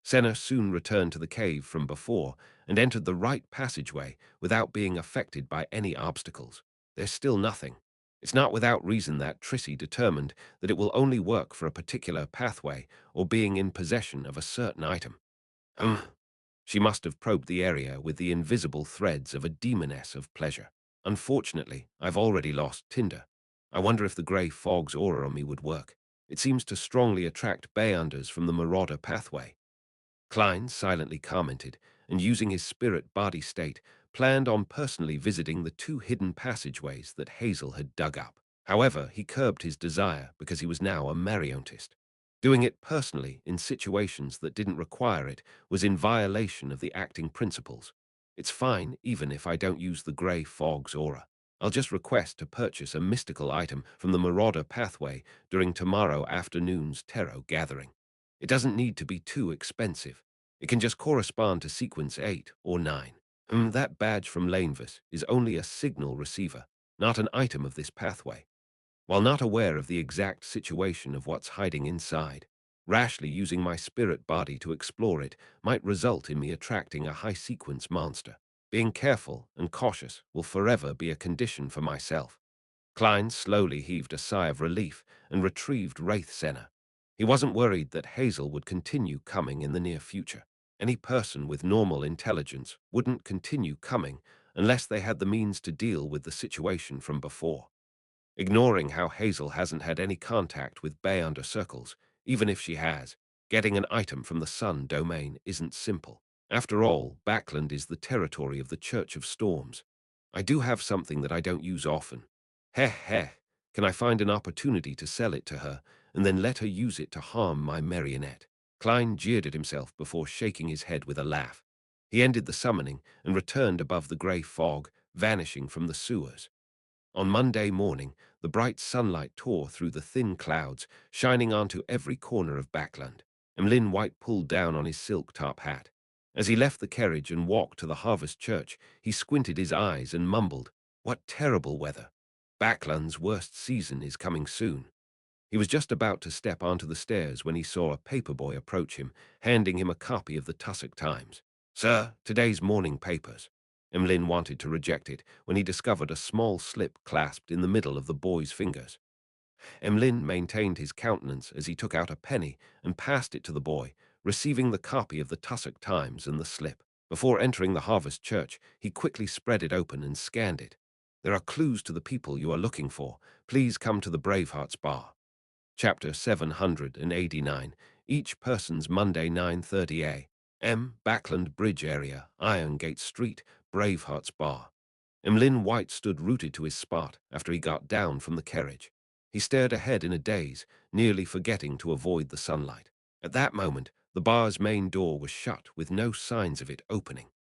Senna soon returned to the cave from before and entered the right passageway without being affected by any obstacles. There's still nothing. It's not without reason that Trissy determined that it will only work for a particular pathway or being in possession of a certain item. She must have probed the area with the invisible threads of a demoness of pleasure. Unfortunately, I've already lost Tinder. I wonder if the grey fog's aura on me would work. It seems to strongly attract Bayanders from the Marauder pathway. Klein silently commented, and using his spirit body state, planned on personally visiting the two hidden passageways that Hazel had dug up. However, he curbed his desire because he was now a marionettist. Doing it personally in situations that didn't require it was in violation of the acting principles. It's fine even if I don't use the grey fog's aura. I'll just request to purchase a mystical item from the Marauder pathway during tomorrow afternoon's tarot gathering. It doesn't need to be too expensive. It can just correspond to sequence 8 or 9. That badge from Lanevis is only a signal receiver, not an item of this pathway. While not aware of the exact situation of what's hiding inside, rashly using my spirit body to explore it might result in me attracting a high-sequence monster. Being careful and cautious will forever be a condition for myself. Klein slowly heaved a sigh of relief and retrieved Wraith Senna. He wasn't worried that Hazel would continue coming in the near future. Any person with normal intelligence wouldn't continue coming unless they had the means to deal with the situation from before. Ignoring how Hazel hasn't had any contact with Bay under circles, even if she has, getting an item from the Sun domain isn't simple. After all, Backland is the territory of the Church of Storms. I do have something that I don't use often. Heh, can I find an opportunity to sell it to her and then let her use it to harm my marionette? Klein jeered at himself before shaking his head with a laugh. He ended the summoning and returned above the grey fog, vanishing from the sewers. On Monday morning, the bright sunlight tore through the thin clouds, shining onto every corner of Backland. Emlyn White pulled down on his silk top hat. As he left the carriage and walked to the Harvest Church, he squinted his eyes and mumbled, "What terrible weather! Backland's worst season is coming soon." He was just about to step onto the stairs when he saw a paperboy approach him, handing him a copy of the Tussock Times. "Sir, today's morning papers." Emlyn wanted to reject it when he discovered a small slip clasped in the middle of the boy's fingers. Emlyn maintained his countenance as he took out a penny and passed it to the boy, receiving the copy of the Tussock Times and the slip. Before entering the Harvest Church, he quickly spread it open and scanned it. "There are clues to the people you are looking for. Please come to the Bravehearts Bar." Chapter 789. Each person's Monday 9:30 a.m. Backland Bridge area, Irongate Street, Bravehearts Bar. Emlyn White stood rooted to his spot after he got down from the carriage. He stared ahead in a daze, nearly forgetting to avoid the sunlight. At that moment, the bar's main door was shut with no signs of it opening.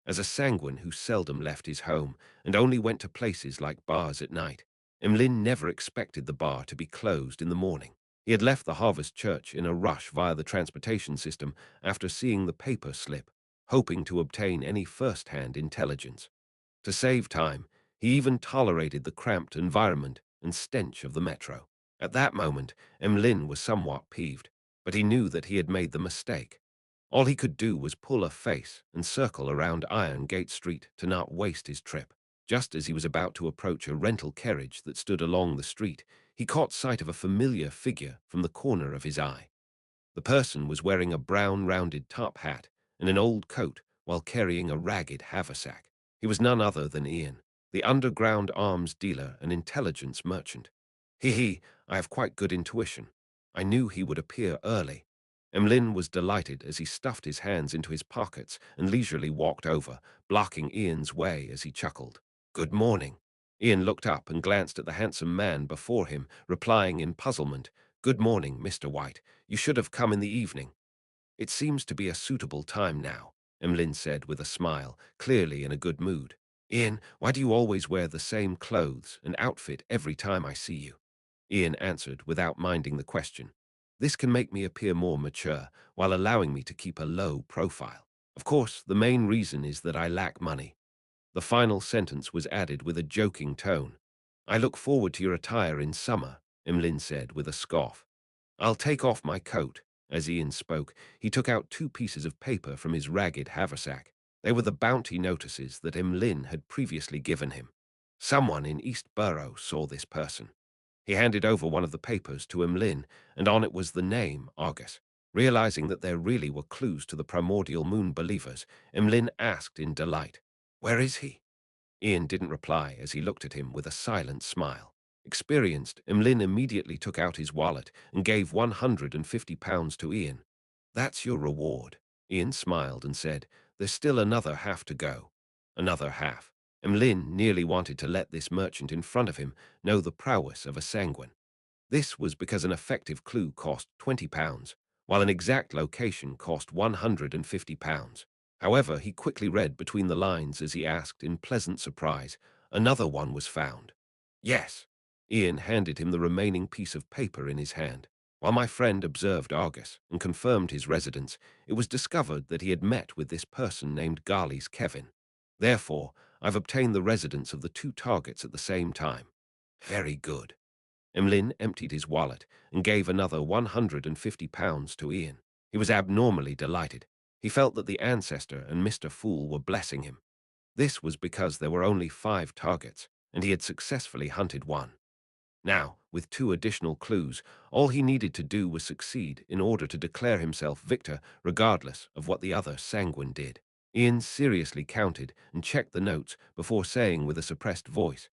As a sanguine who seldom left his home and only went to places like bars at night, Emlyn never expected the bar to be closed in the morning. He had left the Harvest Church in a rush via the transportation system after seeing the paper slip, hoping to obtain any first-hand intelligence. To save time, he even tolerated the cramped environment and stench of the metro. At that moment, Emlyn was somewhat peeved, but he knew that he had made the mistake. All he could do was pull a face and circle around Irongate Street to not waste his trip. Just as he was about to approach a rental carriage that stood along the street, he caught sight of a familiar figure from the corner of his eye. The person was wearing a brown rounded top hat and an old coat while carrying a ragged haversack. He was none other than Ian, the underground arms dealer and intelligence merchant. He, I have quite good intuition. I knew he would appear early." Emlyn was delighted as he stuffed his hands into his pockets and leisurely walked over, blocking Ian's way as he chuckled. "Good morning." Ian looked up and glanced at the handsome man before him, replying in puzzlement, "Good morning, Mr. White. You should have come in the evening." "It seems to be a suitable time now," Emlyn said with a smile, clearly in a good mood. "Ian, why do you always wear the same clothes and outfit every time I see you?" Ian answered without minding the question. "This can make me appear more mature while allowing me to keep a low profile. Of course, the main reason is that I lack money." The final sentence was added with a joking tone. "I look forward to your attire in summer," Emlyn said with a scoff. "I'll take off my coat." As Ian spoke, he took out two pieces of paper from his ragged haversack. They were the bounty notices that Emlyn had previously given him. Someone in East Borough saw this person. He handed over one of the papers to Emlyn, and on it was the name Argus. Realizing that there really were clues to the primordial moon believers, Emlyn asked in delight, "Where is he?" Ian didn't reply as he looked at him with a silent smile. Experienced, Emlyn immediately took out his wallet and gave £150 to Ian. "That's your reward." Ian smiled and said, "There's still another half to go." Another half. Emlyn nearly wanted to let this merchant in front of him know the prowess of a sanguine. This was because an effective clue cost £20, while an exact location cost £150. However, he quickly read between the lines as he asked in pleasant surprise, "Another one was found." "Yes." Ian handed him the remaining piece of paper in his hand. "While my friend observed Argus and confirmed his residence, it was discovered that he had met with this person named Garley's Kevin. Therefore, I've obtained the residence of the two targets at the same time." "Very good." Emlyn emptied his wallet and gave another £150 to Ian. He was abnormally delighted. He felt that the ancestor and Mr. Fool were blessing him. This was because there were only 5 targets, and he had successfully hunted one. Now, with 2 additional clues, all he needed to do was succeed in order to declare himself victor regardless of what the other sanguine did. Ian seriously counted and checked the notes before saying with a suppressed voice,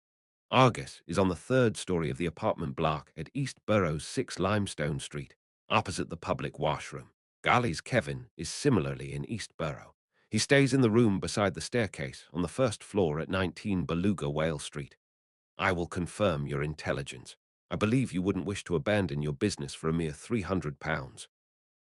"Argus is on the 3rd story of the apartment block at East Borough's 6 Limestone Street, opposite the public washroom. Garley's Kevin is similarly in East Borough. He stays in the room beside the staircase on the 1st floor at 19 Beluga Whale Street. I will confirm your intelligence. I believe you wouldn't wish to abandon your business for a mere £300.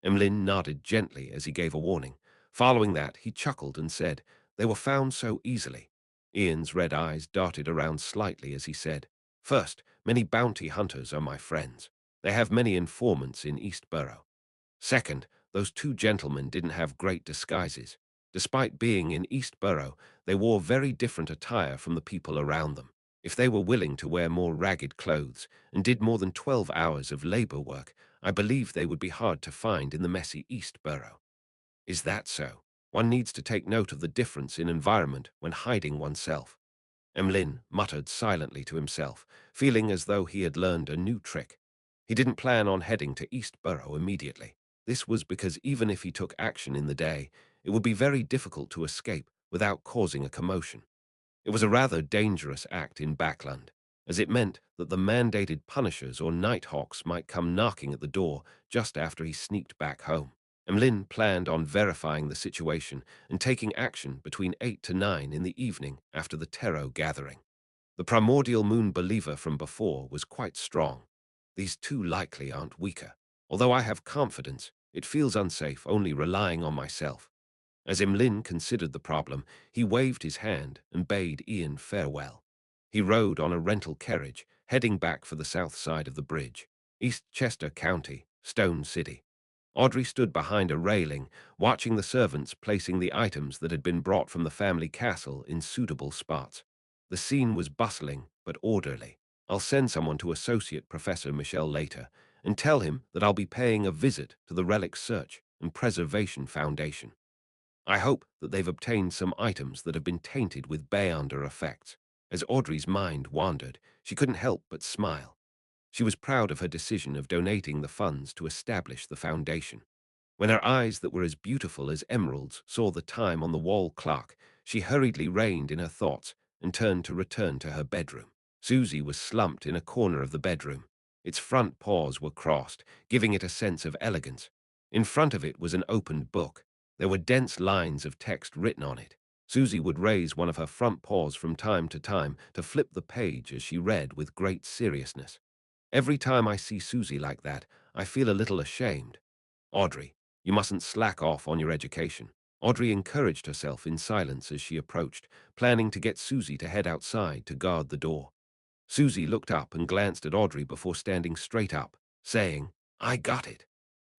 Emlyn nodded gently as he gave a warning. Following that, he chuckled and said, "They were found so easily." Ian's red eyes darted around slightly as he said, "First, many bounty hunters are my friends. They have many informants in East Borough. Second, those 2 gentlemen didn't have great disguises. Despite being in East Borough, they wore very different attire from the people around them. If they were willing to wear more ragged clothes and did more than 12 hours of labor work, I believe they would be hard to find in the messy East Borough. Is that so? One needs to take note of the difference in environment when hiding oneself. Emlyn muttered silently to himself, feeling as though he had learned a new trick. He didn't plan on heading to East Borough immediately. This was because even if he took action in the day, it would be very difficult to escape without causing a commotion. It was a rather dangerous act in Backland, as it meant that the mandated punishers or nighthawks might come knocking at the door just after he sneaked back home. Emlyn planned on verifying the situation and taking action between 8 to 9 in the evening after the Tarot gathering. The primordial moon believer from before was quite strong. These two likely aren't weaker. Although I have confidence, it feels unsafe only relying on myself. As Emlyn considered the problem, he waved his hand and bade Ian farewell. He rode on a rental carriage, heading back for the south side of the bridge, East Chester County, Stone City. Audrey stood behind a railing, watching the servants placing the items that had been brought from the family castle in suitable spots. The scene was bustling but orderly. I'll send someone to Associate Professor Michel later and tell him that I'll be paying a visit to the Relic Search and Preservation Foundation. I hope that they've obtained some items that have been tainted with Beyonder effects. As Audrey's mind wandered, she couldn't help but smile. She was proud of her decision of donating the funds to establish the foundation. When her eyes that were as beautiful as emeralds saw the time on the wall clock, she hurriedly reined in her thoughts and turned to return to her bedroom. Susie was slumped in a corner of the bedroom. Its front paws were crossed, giving it a sense of elegance. In front of it was an opened book. There were dense lines of text written on it. Susie would raise one of her front paws from time to flip the page as she read with great seriousness. Every time I see Susie like that, I feel a little ashamed. Audrey, you mustn't slack off on your education. Audrey encouraged herself in silence as she approached, planning to get Susie to head outside to guard the door. Susie looked up and glanced at Audrey before standing straight up, saying, "I got it."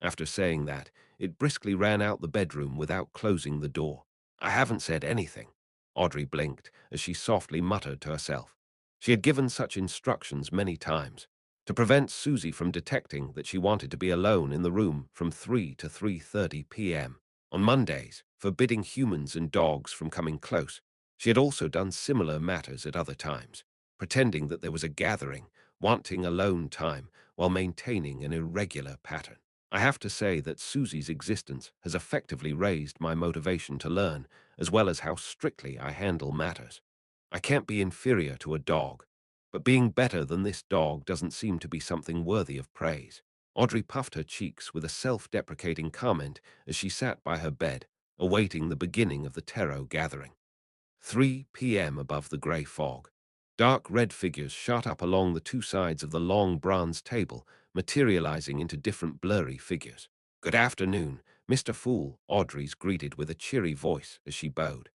After saying that, it briskly ran out the bedroom without closing the door. "I haven't said anything." Audrey blinked as she softly muttered to herself. She had given such instructions many times, to prevent Susie from detecting that she wanted to be alone in the room from 3 to 3:30 p.m. On Mondays, forbidding humans and dogs from coming close. She had also done similar matters at other times, pretending that there was a gathering, wanting alone time while maintaining an irregular pattern. I have to say that Susie's existence has effectively raised my motivation to learn, as well as how strictly I handle matters. I can't be inferior to a dog, but being better than this dog doesn't seem to be something worthy of praise. Audrey puffed her cheeks with a self-deprecating comment as she sat by her bed, awaiting the beginning of the Tarot gathering. 3 p.m. above the grey fog. Dark red figures shot up along the two sides of the long bronze table, materializing into different blurry figures. "Good afternoon, Mr. Fool," Audrey's greeted with a cheery voice as she bowed.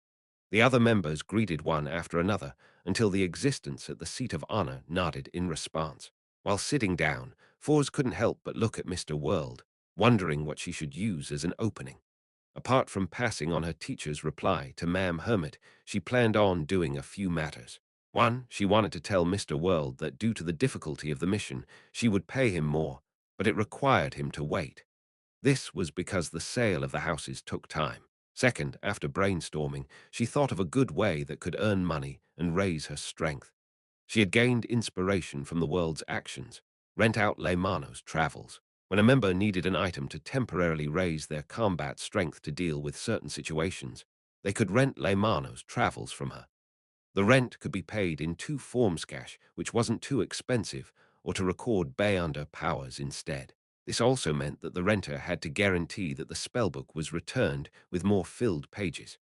The other members greeted one after another until the existence at the seat of honor nodded in response. While sitting down, Fours couldn't help but look at Mr. World, wondering what she should use as an opening. Apart from passing on her teacher's reply to Ma'am Hermit, she planned on doing a few matters. One, she wanted to tell Mr. World that due to the difficulty of the mission, she would pay him more, but it required him to wait. This was because the sale of the houses took time. Second, after brainstorming, she thought of a good way that could earn money and raise her strength. She had gained inspiration from the world's actions. Rent out Leymano's travels. When a member needed an item to temporarily raise their combat strength to deal with certain situations, they could rent Leymano's travels from her. The rent could be paid in 2 forms cash, which wasn't too expensive, or to record Beyonder powers instead. This also meant that the renter had to guarantee that the spellbook was returned with more filled pages.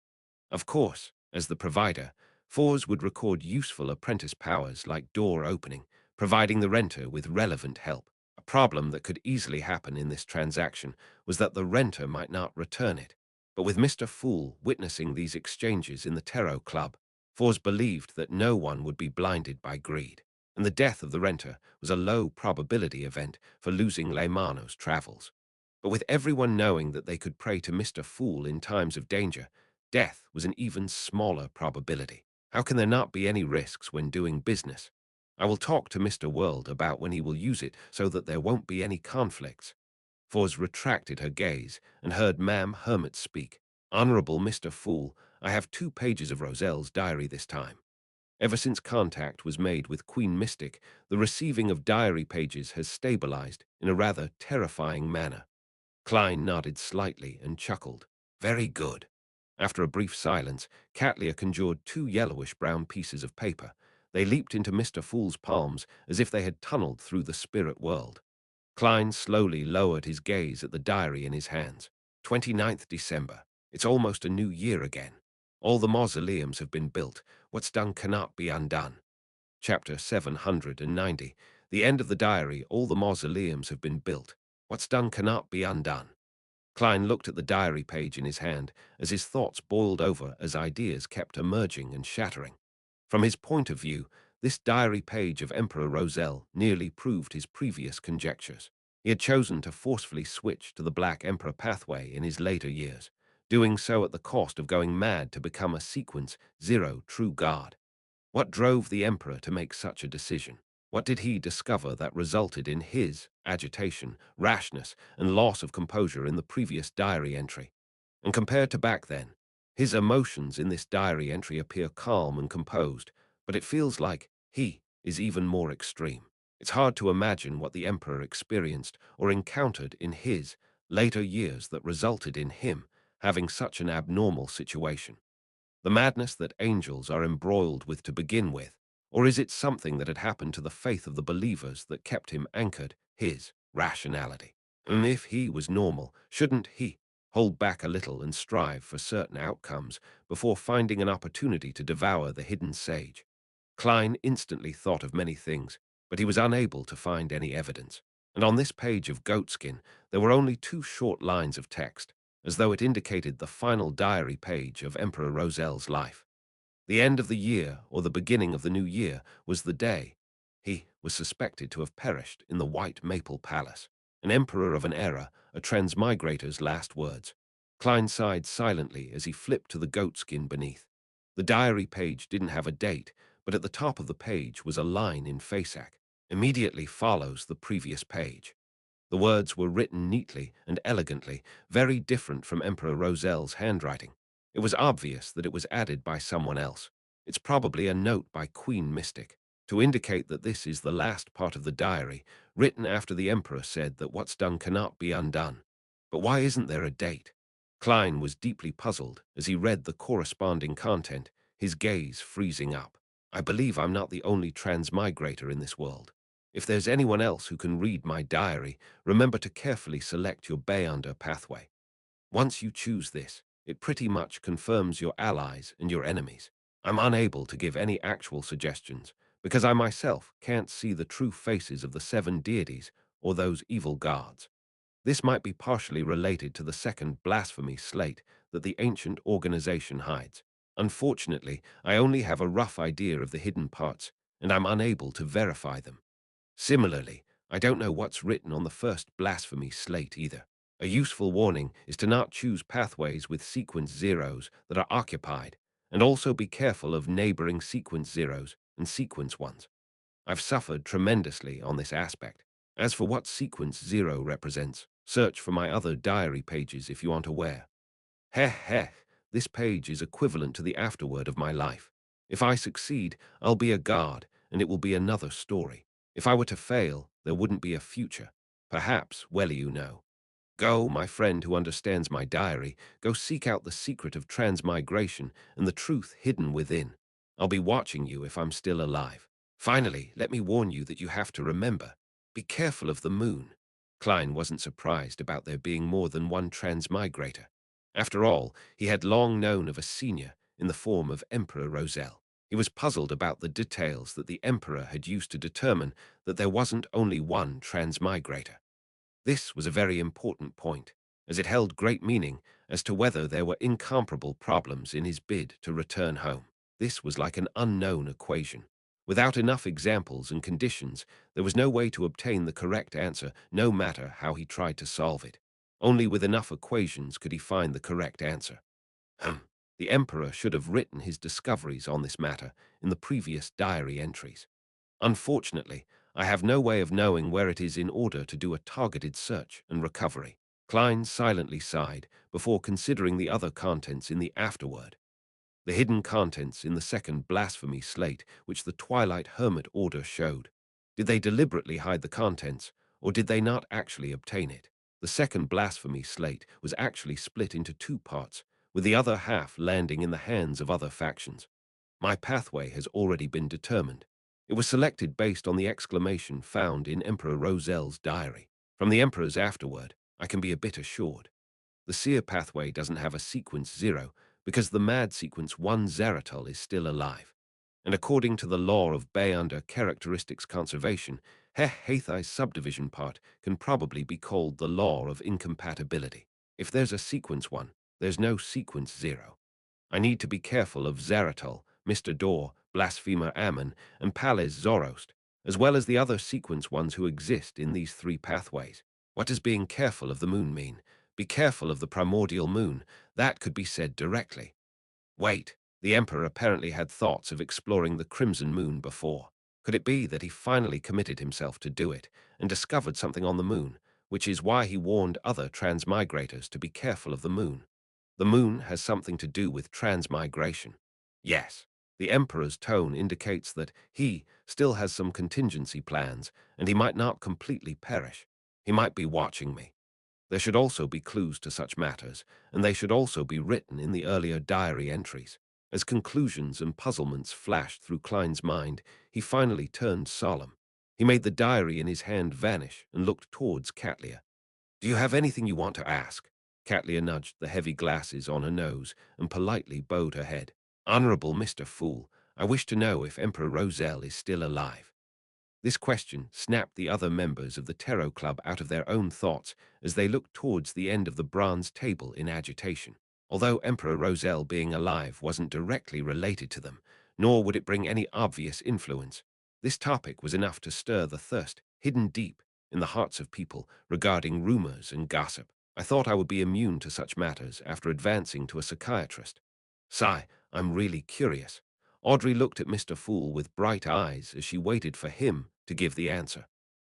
Of course, as the provider, Fours would record useful apprentice powers like door opening, providing the renter with relevant help. A problem that could easily happen in this transaction was that the renter might not return it. But with Mr. Fool witnessing these exchanges in the Tarot Club, Fours believed that no one would be blinded by greed, and the death of the renter was a low probability event for losing Leymano's travels. But with everyone knowing that they could pray to Mr. Fool in times of danger, death was an even smaller probability. How can there not be any risks when doing business? I will talk to Mr. World about when he will use it so that there won't be any conflicts. Fors retracted her gaze and heard Ma'am Hermit speak. Honorable Mr. Fool, I have 2 pages of Roselle's diary this time. Ever since contact was made with Queen Mystic, the receiving of diary pages has stabilized in a rather terrifying manner. Klein nodded slightly and chuckled. Very good. After a brief silence, Catlia conjured 2 yellowish-brown pieces of paper. They leaped into Mr. Fool's palms as if they had tunneled through the spirit world. Klein slowly lowered his gaze at the diary in his hands. 29th December. It's almost a new year again. All the mausoleums have been built. What's done cannot be undone. Chapter 790. The end of the diary. All the mausoleums have been built. What's done cannot be undone. Klein looked at the diary page in his hand as his thoughts boiled over as ideas kept emerging and shattering. From his point of view, this diary page of Emperor Roselle nearly proved his previous conjectures. He had chosen to forcefully switch to the Black Emperor pathway in his later years, doing so at the cost of going mad to become a Sequence Zero true god. What drove the Emperor to make such a decision? What did he discover that resulted in his agitation, rashness, and loss of composure in the previous diary entry? And compared to back then, his emotions in this diary entry appear calm and composed, but it feels like he is even more extreme. It's hard to imagine what the Emperor experienced or encountered in his later years that resulted in him having such an abnormal situation. The madness that angels are embroiled with to begin with, or is it something that had happened to the faith of the believers that kept him anchored, his rationality? And if he was normal, shouldn't he hold back a little and strive for certain outcomes before finding an opportunity to devour the hidden sage? Klein instantly thought of many things, but he was unable to find any evidence. And on this page of goatskin, there were only 2 short lines of text, as though it indicated the final diary page of Emperor Roselle's life. The end of the year, or the beginning of the new year, was the day he was suspected to have perished in the White Maple Palace. An emperor of an era, a transmigrator's last words. Klein sighed silently as he flipped to the goatskin beneath. The diary page didn't have a date, but at the top of the page was a line in Fasak. Immediately follows the previous page. The words were written neatly and elegantly, very different from Emperor Roselle's handwriting. It was obvious that it was added by someone else. It's probably a note by Queen Mystic, to indicate that this is the last part of the diary, written after the Emperor said that what's done cannot be undone. But why isn't there a date? Klein was deeply puzzled as he read the corresponding content, his gaze freezing up. I believe I'm not the only transmigrator in this world. If there's anyone else who can read my diary, remember to carefully select your Beyonder pathway. Once you choose this, it pretty much confirms your allies and your enemies. I'm unable to give any actual suggestions, because I myself can't see the true faces of the 7 deities or those evil gods. This might be partially related to the second blasphemy slate that the ancient organization hides. Unfortunately, I only have a rough idea of the hidden parts, and I'm unable to verify them. Similarly, I don't know what's written on the first blasphemy slate either. A useful warning is to not choose pathways with sequence zeros that are occupied, and also be careful of neighboring sequence zeros and sequence ones. I've suffered tremendously on this aspect. As for what sequence zero represents, search for my other diary pages if you aren't aware. Heh heh, this page is equivalent to the afterword of my life. If I succeed, I'll be a god, and it will be another story. If I were to fail, there wouldn't be a future. Perhaps, well you know. Go, my friend who understands my diary, go seek out the secret of transmigration and the truth hidden within. I'll be watching you if I'm still alive. Finally, let me warn you that you have to remember. Be careful of the moon. Klein wasn't surprised about there being more than one transmigrator. After all, he had long known of a senior in the form of Emperor Roselle. He was puzzled about the details that the Emperor had used to determine that there wasn't only one transmigrator. This was a very important point, as it held great meaning as to whether there were incomparable problems in his bid to return home. This was like an unknown equation. Without enough examples and conditions, there was no way to obtain the correct answer, no matter how he tried to solve it. Only with enough equations could he find the correct answer. The Emperor should have written his discoveries on this matter in the previous diary entries. Unfortunately, I have no way of knowing where it is in order to do a targeted search and recovery. Klein silently sighed before considering the other contents in the afterword. The hidden contents in the second blasphemy slate which the Twilight Hermit Order showed. Did they deliberately hide the contents, or did they not actually obtain it? The second blasphemy slate was actually split into two parts, with the other half landing in the hands of other factions. My pathway has already been determined. It was selected based on the exclamation found in Emperor Rosel's diary. From the Emperor's afterword, I can be a bit assured. The seer pathway doesn't have a sequence 0 because the mad sequence 1 Zaratul is still alive. And according to the law of Bay under characteristics conservation, Hathai's subdivision part can probably be called the law of incompatibility. If there's a sequence 1, there's no sequence 0. I need to be careful of Zaratul, Mr. Dor, Blasphemer Ammon, and Palace Zoroast, as well as the other sequence ones who exist in these three pathways. What does being careful of the moon mean? Be careful of the primordial moon. That could be said directly. Wait, the Emperor apparently had thoughts of exploring the Crimson Moon before. Could it be that he finally committed himself to do it and discovered something on the moon, which is why he warned other transmigrators to be careful of the moon? The moon has something to do with transmigration. Yes, the Emperor's tone indicates that he still has some contingency plans, and he might not completely perish. He might be watching me. There should also be clues to such matters, and they should also be written in the earlier diary entries. As conclusions and puzzlements flashed through Klein's mind, he finally turned solemn. He made the diary in his hand vanish and looked towards Katlia. "Do you have anything you want to ask?" Katlia nudged the heavy glasses on her nose and politely bowed her head. "Honorable Mr. Fool, I wish to know if Emperor Roselle is still alive." This question snapped the other members of the Tarot Club out of their own thoughts as they looked towards the end of the bronze table in agitation. Although Emperor Roselle being alive wasn't directly related to them, nor would it bring any obvious influence, this topic was enough to stir the thirst hidden deep in the hearts of people regarding rumors and gossip. I thought I would be immune to such matters after advancing to a psychiatrist. Sigh, I'm really curious. Audrey looked at Mr. Fool with bright eyes as she waited for him to give the answer.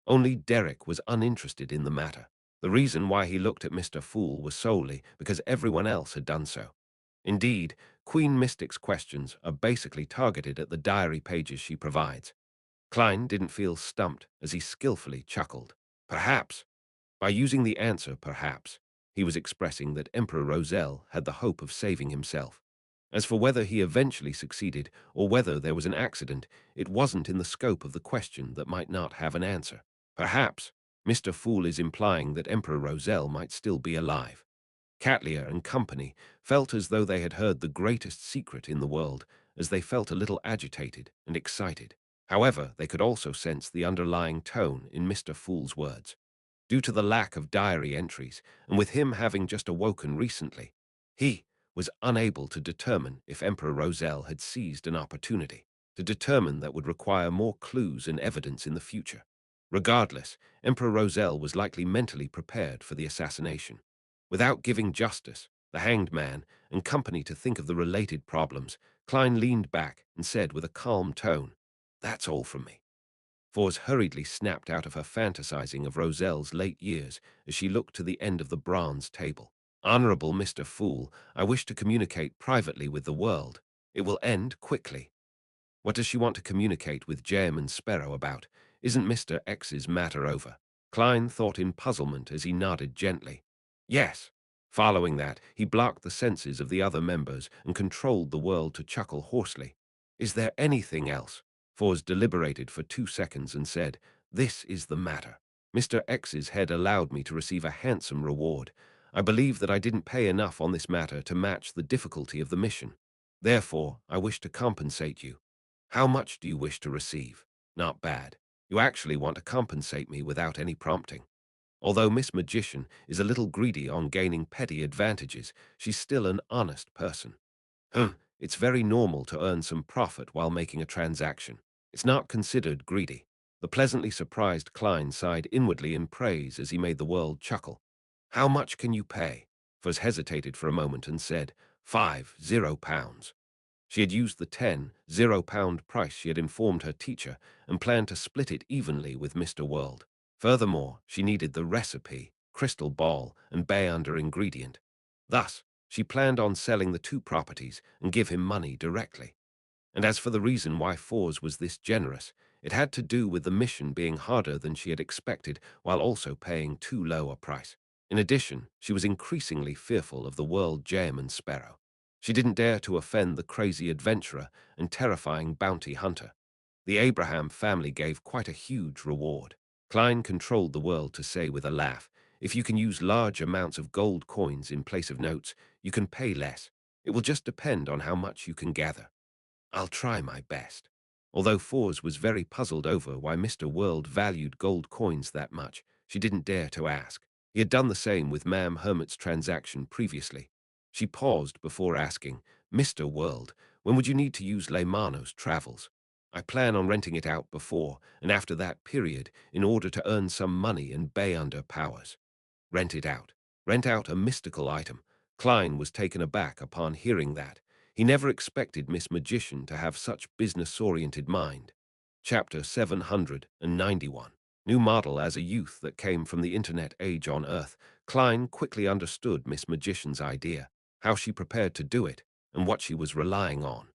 Only Derek was uninterested in the matter. The reason why he looked at Mr. Fool was solely because everyone else had done so. Indeed, Queen Mystic's questions are basically targeted at the diary pages she provides. Klein didn't feel stumped as he skillfully chuckled. Perhaps. By using the answer perhaps, he was expressing that Emperor Roselle had the hope of saving himself. As for whether he eventually succeeded or whether there was an accident, it wasn't in the scope of the question that might not have an answer. Perhaps Mr. Fool is implying that Emperor Roselle might still be alive. Katlia and company felt as though they had heard the greatest secret in the world, as they felt a little agitated and excited. However, they could also sense the underlying tone in Mr. Fool's words. Due to the lack of diary entries, and with him having just awoken recently, he was unable to determine if Emperor Roselle had seized an opportunity. To determine that would require more clues and evidence in the future. Regardless, Emperor Roselle was likely mentally prepared for the assassination. Without giving justice, the hanged man, and company to think of the related problems, Klein leaned back and said with a calm tone, "That's all from me." Fors hurriedly snapped out of her fantasizing of Roselle's late years as she looked to the end of the bronze table. "Honorable Mr. Fool, I wish to communicate privately with the world. It will end quickly." What does she want to communicate with Jem and Sparrow about? Isn't Mr. X's matter over? Klein thought in puzzlement as he nodded gently. Yes. Following that, he blocked the senses of the other members and controlled the world to chuckle hoarsely. "Is there anything else?" Fors deliberated for 2 seconds and said, "This is the matter. Mr. X's head allowed me to receive a handsome reward. I believe that I didn't pay enough on this matter to match the difficulty of the mission. Therefore, I wish to compensate you." "How much do you wish to receive?" "Not bad. You actually want to compensate me without any prompting." Although Miss Magician is a little greedy on gaining petty advantages, she's still an honest person. It's very normal to earn some profit while making a transaction. It's not considered greedy. The pleasantly surprised Klein sighed inwardly in praise as he made the world chuckle. "How much can you pay?" Fuzz hesitated for a moment and said, £50. She had used the £10 price she had informed her teacher and planned to split it evenly with Mr. World. Furthermore, she needed the recipe, crystal ball, and bay under ingredient. Thus, she planned on selling the two properties and give him money directly. And as for the reason why Fours was this generous, it had to do with the mission being harder than she had expected while also paying too low a price. In addition, she was increasingly fearful of the world gem and sparrow. She didn't dare to offend the crazy adventurer and terrifying bounty hunter. The Abraham family gave quite a huge reward. Klein controlled the world to say with a laugh, if you can use large amounts of gold coins in place of notes, you can pay less. It will just depend on how much you can gather. I'll try my best. Although Fours was very puzzled over why Mr. World valued gold coins that much, she didn't dare to ask. He had done the same with Ma'am Hermit's transaction previously. She paused before asking, Mr. World, when would you need to use Leymano's travels? I plan on renting it out before and after that period in order to earn some money and bay under powers. Rent it out. Rent out a mystical item. Klein was taken aback upon hearing that. He never expected Miss Magician to have such business-oriented mind. Chapter 791. New model as a youth that came from the internet age on Earth, Klein quickly understood Miss Magician's idea, how she prepared to do it, and what she was relying on.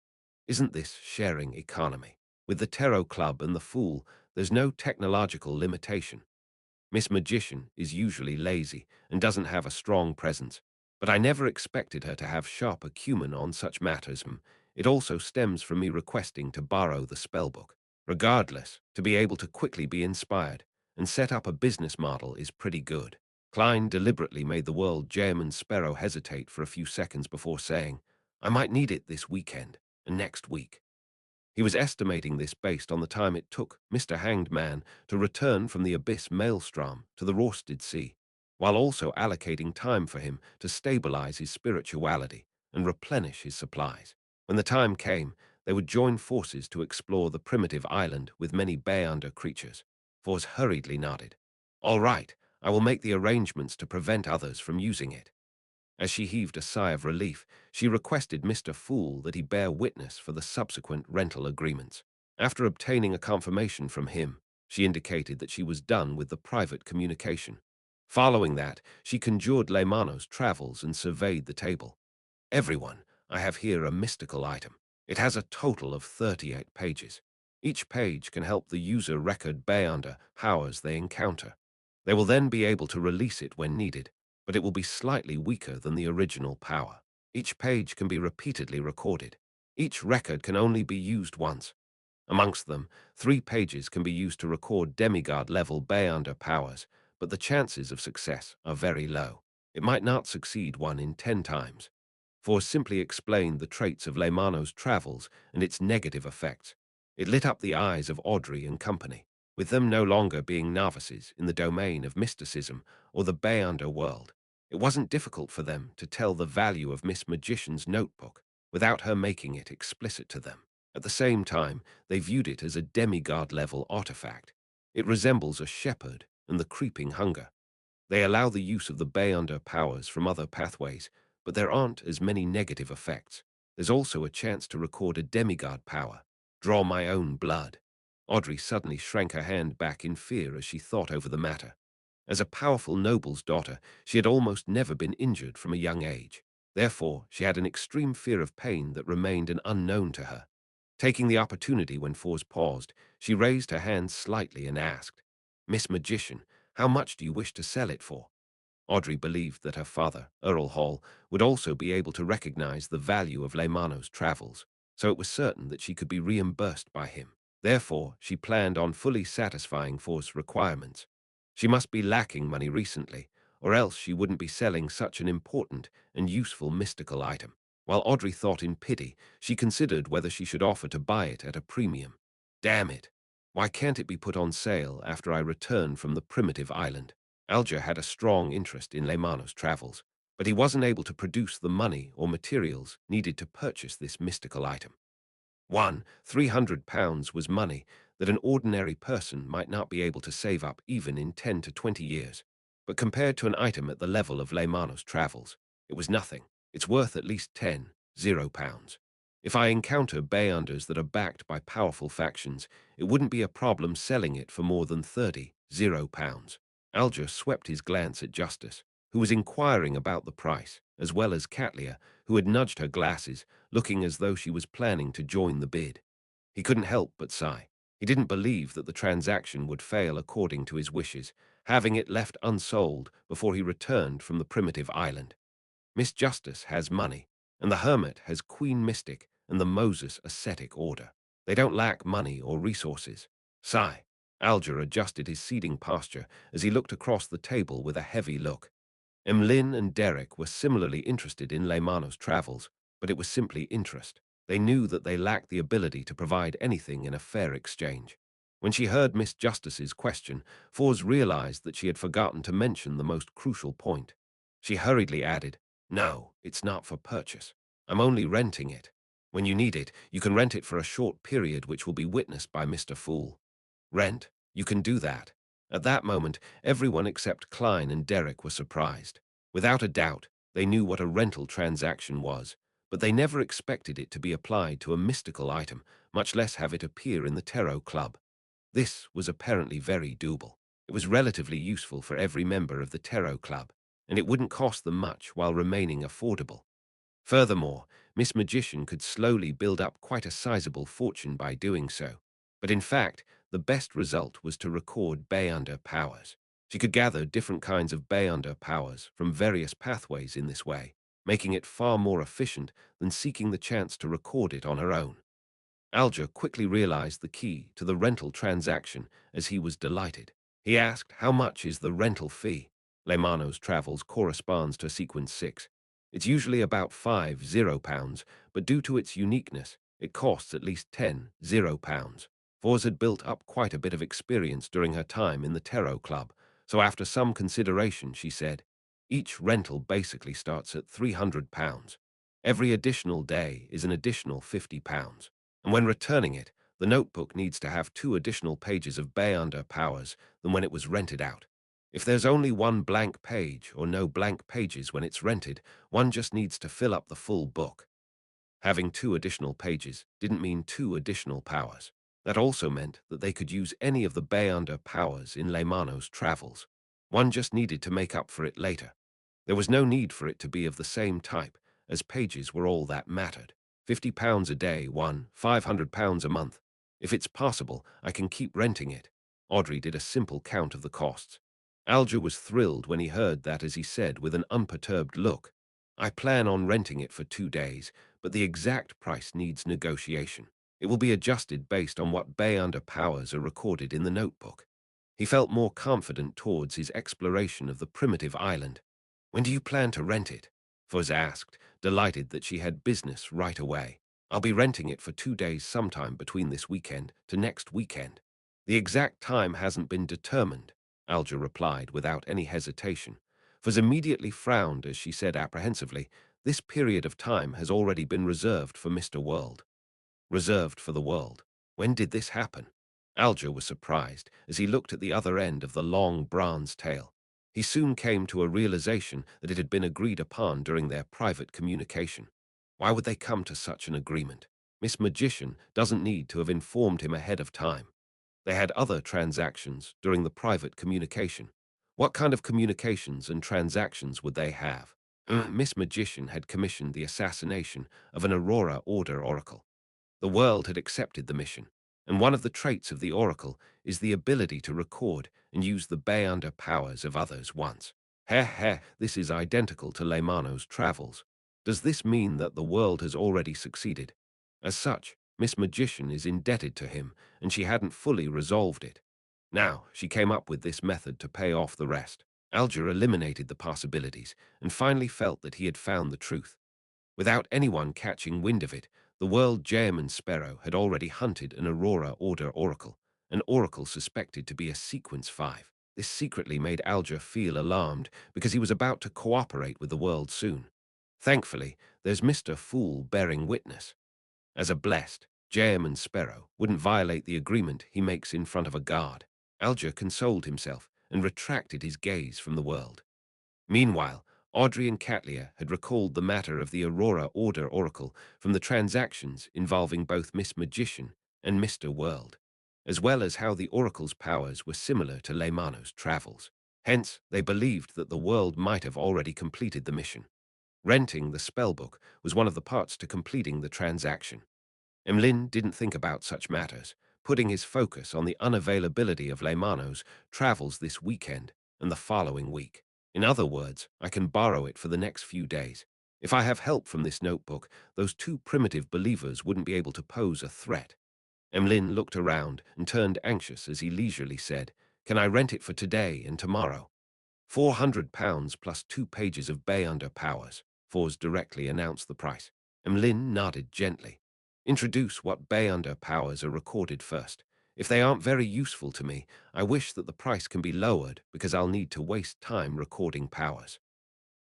Isn't this sharing economy? With the Tarot Club and the Fool, there's no technological limitation. Miss Magician is usually lazy and doesn't have a strong presence, but I never expected her to have sharp acumen on such matters. It also stems from me requesting to borrow the spellbook. Regardless, to be able to quickly be inspired and set up a business model is pretty good. Klein deliberately made the world gem and sparrow hesitate for a few seconds before saying, I might need it this weekend and next week. He was estimating this based on the time it took Mr. Hanged Man to return from the Abyss Maelstrom to the Rorsted Sea, while also allocating time for him to stabilize his spirituality and replenish his supplies. When the time came, they would join forces to explore the primitive island with many Beyonder creatures. Fors hurriedly nodded. All right, I will make the arrangements to prevent others from using it. As she heaved a sigh of relief, she requested Mr. Fool that he bear witness for the subsequent rental agreements. After obtaining a confirmation from him, she indicated that she was done with the private communication. Following that, she conjured Leymano's travels and surveyed the table. Everyone, I have here a mystical item. It has a total of 38 pages. Each page can help the user record Beyonder powers they encounter. They will then be able to release it when needed, but it will be slightly weaker than the original power. Each page can be repeatedly recorded. Each record can only be used once. Amongst them, 3 pages can be used to record demigod-level Beyonder powers, but the chances of success are very low. It might not succeed 1 in 10 times. For simply explained the traits of Leymano's travels and its negative effects. It lit up the eyes of Audrey and company, with them no longer being novices in the domain of mysticism or the Beyonder world. It wasn't difficult for them to tell the value of Miss Magician's notebook without her making it explicit to them. At the same time, they viewed it as a demigod-level artifact. It resembles a shepherd and the creeping hunger. They allow the use of the Beyonder powers from other pathways, but there aren't as many negative effects. There's also a chance to record a demigod power. Draw my own blood. Audrey suddenly shrank her hand back in fear as she thought over the matter. As a powerful noble's daughter, she had almost never been injured from a young age. Therefore, she had an extreme fear of pain that remained an unknown to her. Taking the opportunity when Fors paused, she raised her hand slightly and asked, Miss Magician, how much do you wish to sell it for? Audrey believed that her father, Earl Hall, would also be able to recognize the value of Leymano's travels, so it was certain that she could be reimbursed by him. Therefore, she planned on fully satisfying For's requirements. She must be lacking money recently, or else she wouldn't be selling such an important and useful mystical item. While Audrey thought in pity, she considered whether she should offer to buy it at a premium. Damn it! Why can't it be put on sale after I return from the primitive island? Alger had a strong interest in Leymano's travels, but he wasn't able to produce the money or materials needed to purchase this mystical item. £300 was money that an ordinary person might not be able to save up even in 10 to 20 years, but compared to an item at the level of Leymano's travels, it was nothing. It's worth at least 10 £0. If I encounter Bayunders that are backed by powerful factions, it wouldn't be a problem selling it for more than 30 £0. Alger swept his glance at Justice, who was inquiring about the price, as well as Catlia, who had nudged her glasses, looking as though she was planning to join the bid. He couldn't help but sigh. He didn't believe that the transaction would fail according to his wishes, having it left unsold before he returned from the primitive island. Miss Justice has money, and the Hermit has Queen Mystic and the Moses Ascetic Order. They don't lack money or resources. Sigh. Alger adjusted his seating posture as he looked across the table with a heavy look. Emlyn and Derek were similarly interested in Leymano's travels, but it was simply interest. They knew that they lacked the ability to provide anything in a fair exchange. When she heard Miss Justice's question, Fors realized that she had forgotten to mention the most crucial point. She hurriedly added, "No, it's not for purchase. I'm only renting it. When you need it, you can rent it for a short period which will be witnessed by Mr. Fool." "Rent? You can do that?" At that moment, everyone except Klein and Derek were surprised. Without a doubt, they knew what a rental transaction was, but they never expected it to be applied to a mystical item, much less have it appear in the Tarot Club. This was apparently very doable. It was relatively useful for every member of the Tarot Club, and it wouldn't cost them much while remaining affordable. Furthermore, Miss Magician could slowly build up quite a sizable fortune by doing so. But in fact, the best result was to record Bayunder powers. She could gather different kinds of Bayunder powers from various pathways in this way, making it far more efficient than seeking the chance to record it on her own. Alger quickly realized the key to the rental transaction as he was delighted. He asked, "How much is the rental fee?" Leymano's travels corresponds to sequence 6. It's usually about £50, but due to its uniqueness, it costs at least £10. Fors had built up quite a bit of experience during her time in the Tarot Club, so after some consideration, she said, "Each rental basically starts at £300. Every additional day is an additional £50. And when returning it, the notebook needs to have 2 additional pages of Bayunder powers than when it was rented out. If there's only one blank page or no blank pages when it's rented, one just needs to fill up the full book." Having 2 additional pages didn't mean 2 additional powers. That also meant that they could use any of the Bayunder powers in Leymano's travels. One just needed to make up for it later. There was no need for it to be of the same type, as pages were all that mattered. £50 a day, £500 a month. If it's possible, I can keep renting it. Audrey did a simple count of the costs. Alger was thrilled when he heard that as he said with an unperturbed look, "I plan on renting it for 2 days, but the exact price needs negotiation. It will be adjusted based on what Bayunder powers are recorded in the notebook." He felt more confident towards his exploration of the primitive island. "When do you plan to rent it?" Fuzz asked, delighted that she had business right away. "I'll be renting it for 2 days sometime between this weekend to next weekend." "The exact time hasn't been determined," Alger replied without any hesitation. Fuzz immediately frowned as she said apprehensively, "This period of time has already been reserved for Mr. World." Reserved for the world. When did this happen? Alger was surprised as he looked at the other end of the long bronze tail. He soon came to a realization that it had been agreed upon during their private communication. Why would they come to such an agreement? Miss Magician doesn't need to have informed him ahead of time. They had other transactions during the private communication. What kind of communications and transactions would they have? Miss Magician had commissioned the assassination of an Aurora Order oracle. The world had accepted the mission, and one of the traits of the oracle is the ability to record and use the Bayunder powers of others once. Heh, this is identical to Leymano's travels. Does this mean that the world has already succeeded? As such, Miss Magician is indebted to him, and she hadn't fully resolved it. Now, she came up with this method to pay off the rest. Alger eliminated the possibilities, and finally felt that he had found the truth. Without anyone catching wind of it, the world Jayman Sparrow had already hunted an Aurora Order oracle, an oracle suspected to be a Sequence 5. This secretly made Alger feel alarmed because he was about to cooperate with the world soon. Thankfully, there's Mr. Fool bearing witness. As a blessed, Jayman Sparrow wouldn't violate the agreement he makes in front of a guard. Alger consoled himself and retracted his gaze from the world. Meanwhile, Audrey and Catlia had recalled the matter of the Aurora Order Oracle from the transactions involving both Miss Magician and Mr. World, as well as how the Oracle's powers were similar to Leymano's travels. Hence, they believed that the world might have already completed the mission. Renting the spellbook was one of the parts to completing the transaction. Emlyn didn't think about such matters, putting his focus on the unavailability of Leymano's travels this weekend and the following week. In other words, I can borrow it for the next few days. If I have help from this notebook, those two primitive believers wouldn't be able to pose a threat. Emlyn looked around and turned anxious as he leisurely said, "Can I rent it for today and tomorrow?" £400 plus 2 pages of Bay Under powers, Fors directly announced the price. Emlyn nodded gently. Introduce what Bay Under powers are recorded first. If they aren't very useful to me, I wish that the price can be lowered because I'll need to waste time recording powers.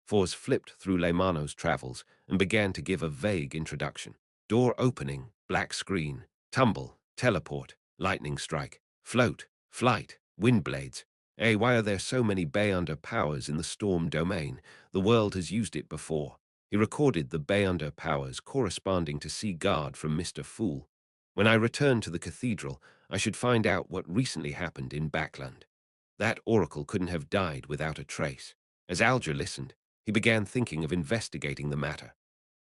Fors flipped through Leymano's travels and began to give a vague introduction. Door opening, black screen, tumble, teleport, lightning strike, float, flight, wind blades. Hey, why are there so many Bay Under powers in the storm domain? The world has used it before. He recorded the Bay Under powers corresponding to Sea Guard from Mr. Fool. When I return to the cathedral, I should find out what recently happened in Backland. That oracle couldn't have died without a trace. As Alger listened, he began thinking of investigating the matter.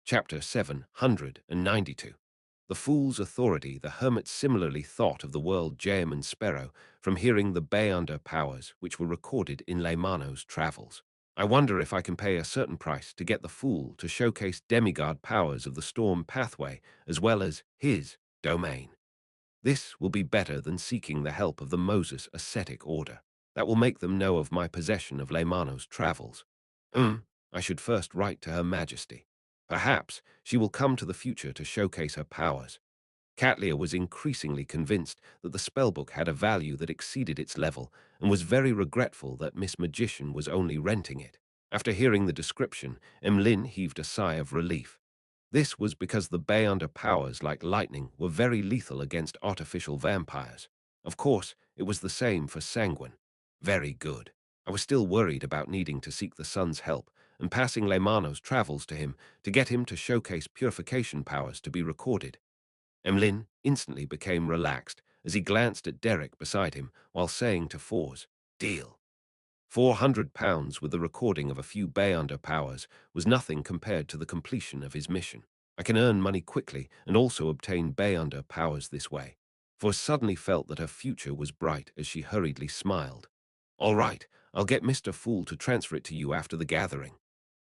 Chapter 792. The Fool's Authority. The hermit similarly thought of the world Jam and Sparrow from hearing the Bay Under powers which were recorded in Leymano's travels. I wonder if I can pay a certain price to get the Fool to showcase demigod powers of the storm pathway as well as his domain. This will be better than seeking the help of the Moses ascetic order. That will make them know of my possession of Leymano's travels. I should first write to Her Majesty. Perhaps she will come to the future to showcase her powers. Catlia was increasingly convinced that the spellbook had a value that exceeded its level and was very regretful that Miss Magician was only renting it. After hearing the description, Emlyn heaved a sigh of relief. This was because the Bay Under powers, like lightning, were very lethal against artificial vampires. Of course, it was the same for Sanguine. Very good. I was still worried about needing to seek the sun's help and passing Leymano's travels to him to get him to showcase purification powers to be recorded. Emlyn instantly became relaxed as he glanced at Derek beside him while saying to Fors, "Deal." £400 with the recording of a few Bay Under powers was nothing compared to the completion of his mission. I can earn money quickly and also obtain Bay Under powers this way. For suddenly felt that her future was bright as she hurriedly smiled. All right, I'll get Mr. Fool to transfer it to you after the gathering.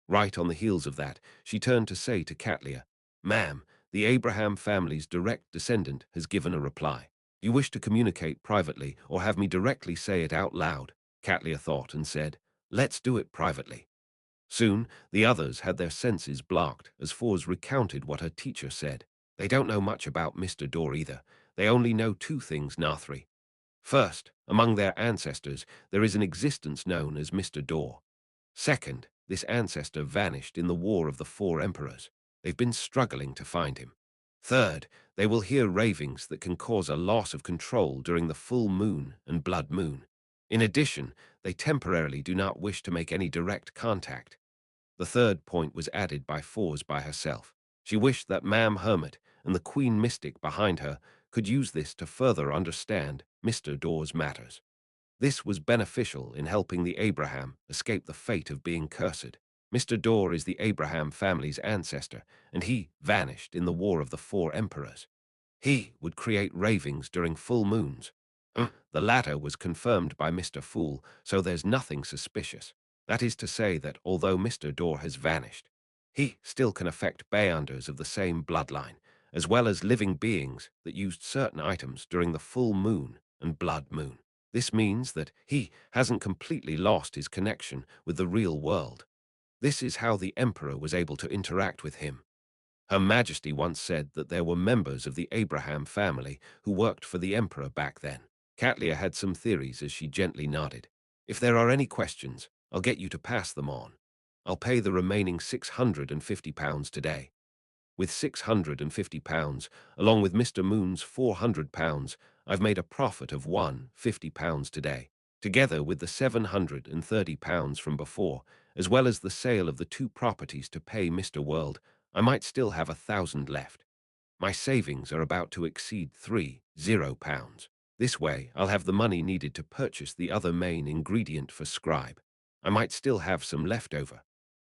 Right on the heels of that, she turned to say to Catlia, "Ma'am, the Abraham family's direct descendant has given a reply. Do you wish to communicate privately or have me directly say it out loud?" Catlia thought and said, "Let's do it privately." Soon, the others had their senses blocked as Fors recounted what her teacher said. They don't know much about Mr. Dor either. They only know two things, Nathri. First, among their ancestors, there is an existence known as Mr. Dor. Second, this ancestor vanished in the War of the Four Emperors. They've been struggling to find him. Third, they will hear ravings that can cause a loss of control during the full moon and blood moon. In addition, they temporarily do not wish to make any direct contact. The third point was added by Fors by herself. She wished that Ma'am Hermit and the Queen Mystic behind her could use this to further understand Mr. Dor's matters. This was beneficial in helping the Abraham escape the fate of being cursed. Mr. Dor is the Abraham family's ancestor, and he vanished in the War of the Four Emperors. He would create ravings during full moons. The latter was confirmed by Mr. Fool, so there's nothing suspicious. That is to say that although Mr. Dor has vanished, he still can affect Bayanders of the same bloodline, as well as living beings that used certain items during the full moon and blood moon. This means that he hasn't completely lost his connection with the real world. This is how the Emperor was able to interact with him. Her Majesty once said that there were members of the Abraham family who worked for the Emperor back then. Catlia had some theories as she gently nodded. If there are any questions, I'll get you to pass them on. I'll pay the remaining £650 today. With £650, along with Mr. Moon's £400, I've made a profit of £150 today. Together with the £730 from before, as well as the sale of the 2 properties to pay Mr. World, I might still have 1,000 left. My savings are about to exceed £30. This way, I'll have the money needed to purchase the other main ingredient for scribe. I might still have some left over.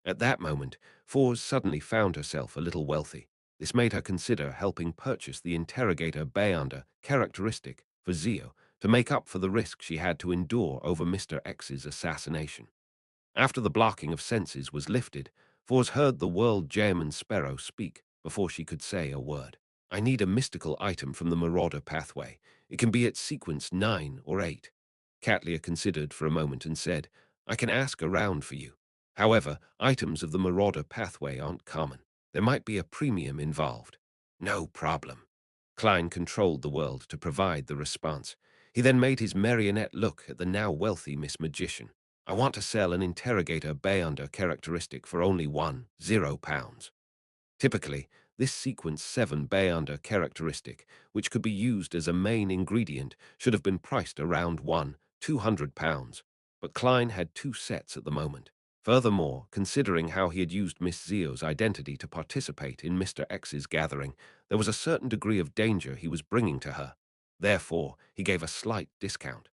At that moment, Fours suddenly found herself a little wealthy. This made her consider helping purchase the interrogator Bayonder characteristic for Zio to make up for the risk she had to endure over Mr. X's assassination. After the blocking of senses was lifted, Fours heard the world German sparrow speak before she could say a word. I need a mystical item from the Marauder pathway. It can be at sequence 9 or 8. Catlia considered for a moment and said, I can ask around for you. However, items of the Marauder pathway aren't common. There might be a premium involved. No problem. Klein controlled the world to provide the response. He then made his marionette look at the now wealthy Miss Magician. I want to sell an interrogator Bayonder characteristic for only £10. Typically, this sequence 7 Bayonder characteristic, which could be used as a main ingredient, should have been priced around £200, but Klein had 2 sets at the moment. Furthermore, considering how he had used Miss Zio's identity to participate in Mr. X's gathering, there was a certain degree of danger he was bringing to her. Therefore, he gave a slight discount.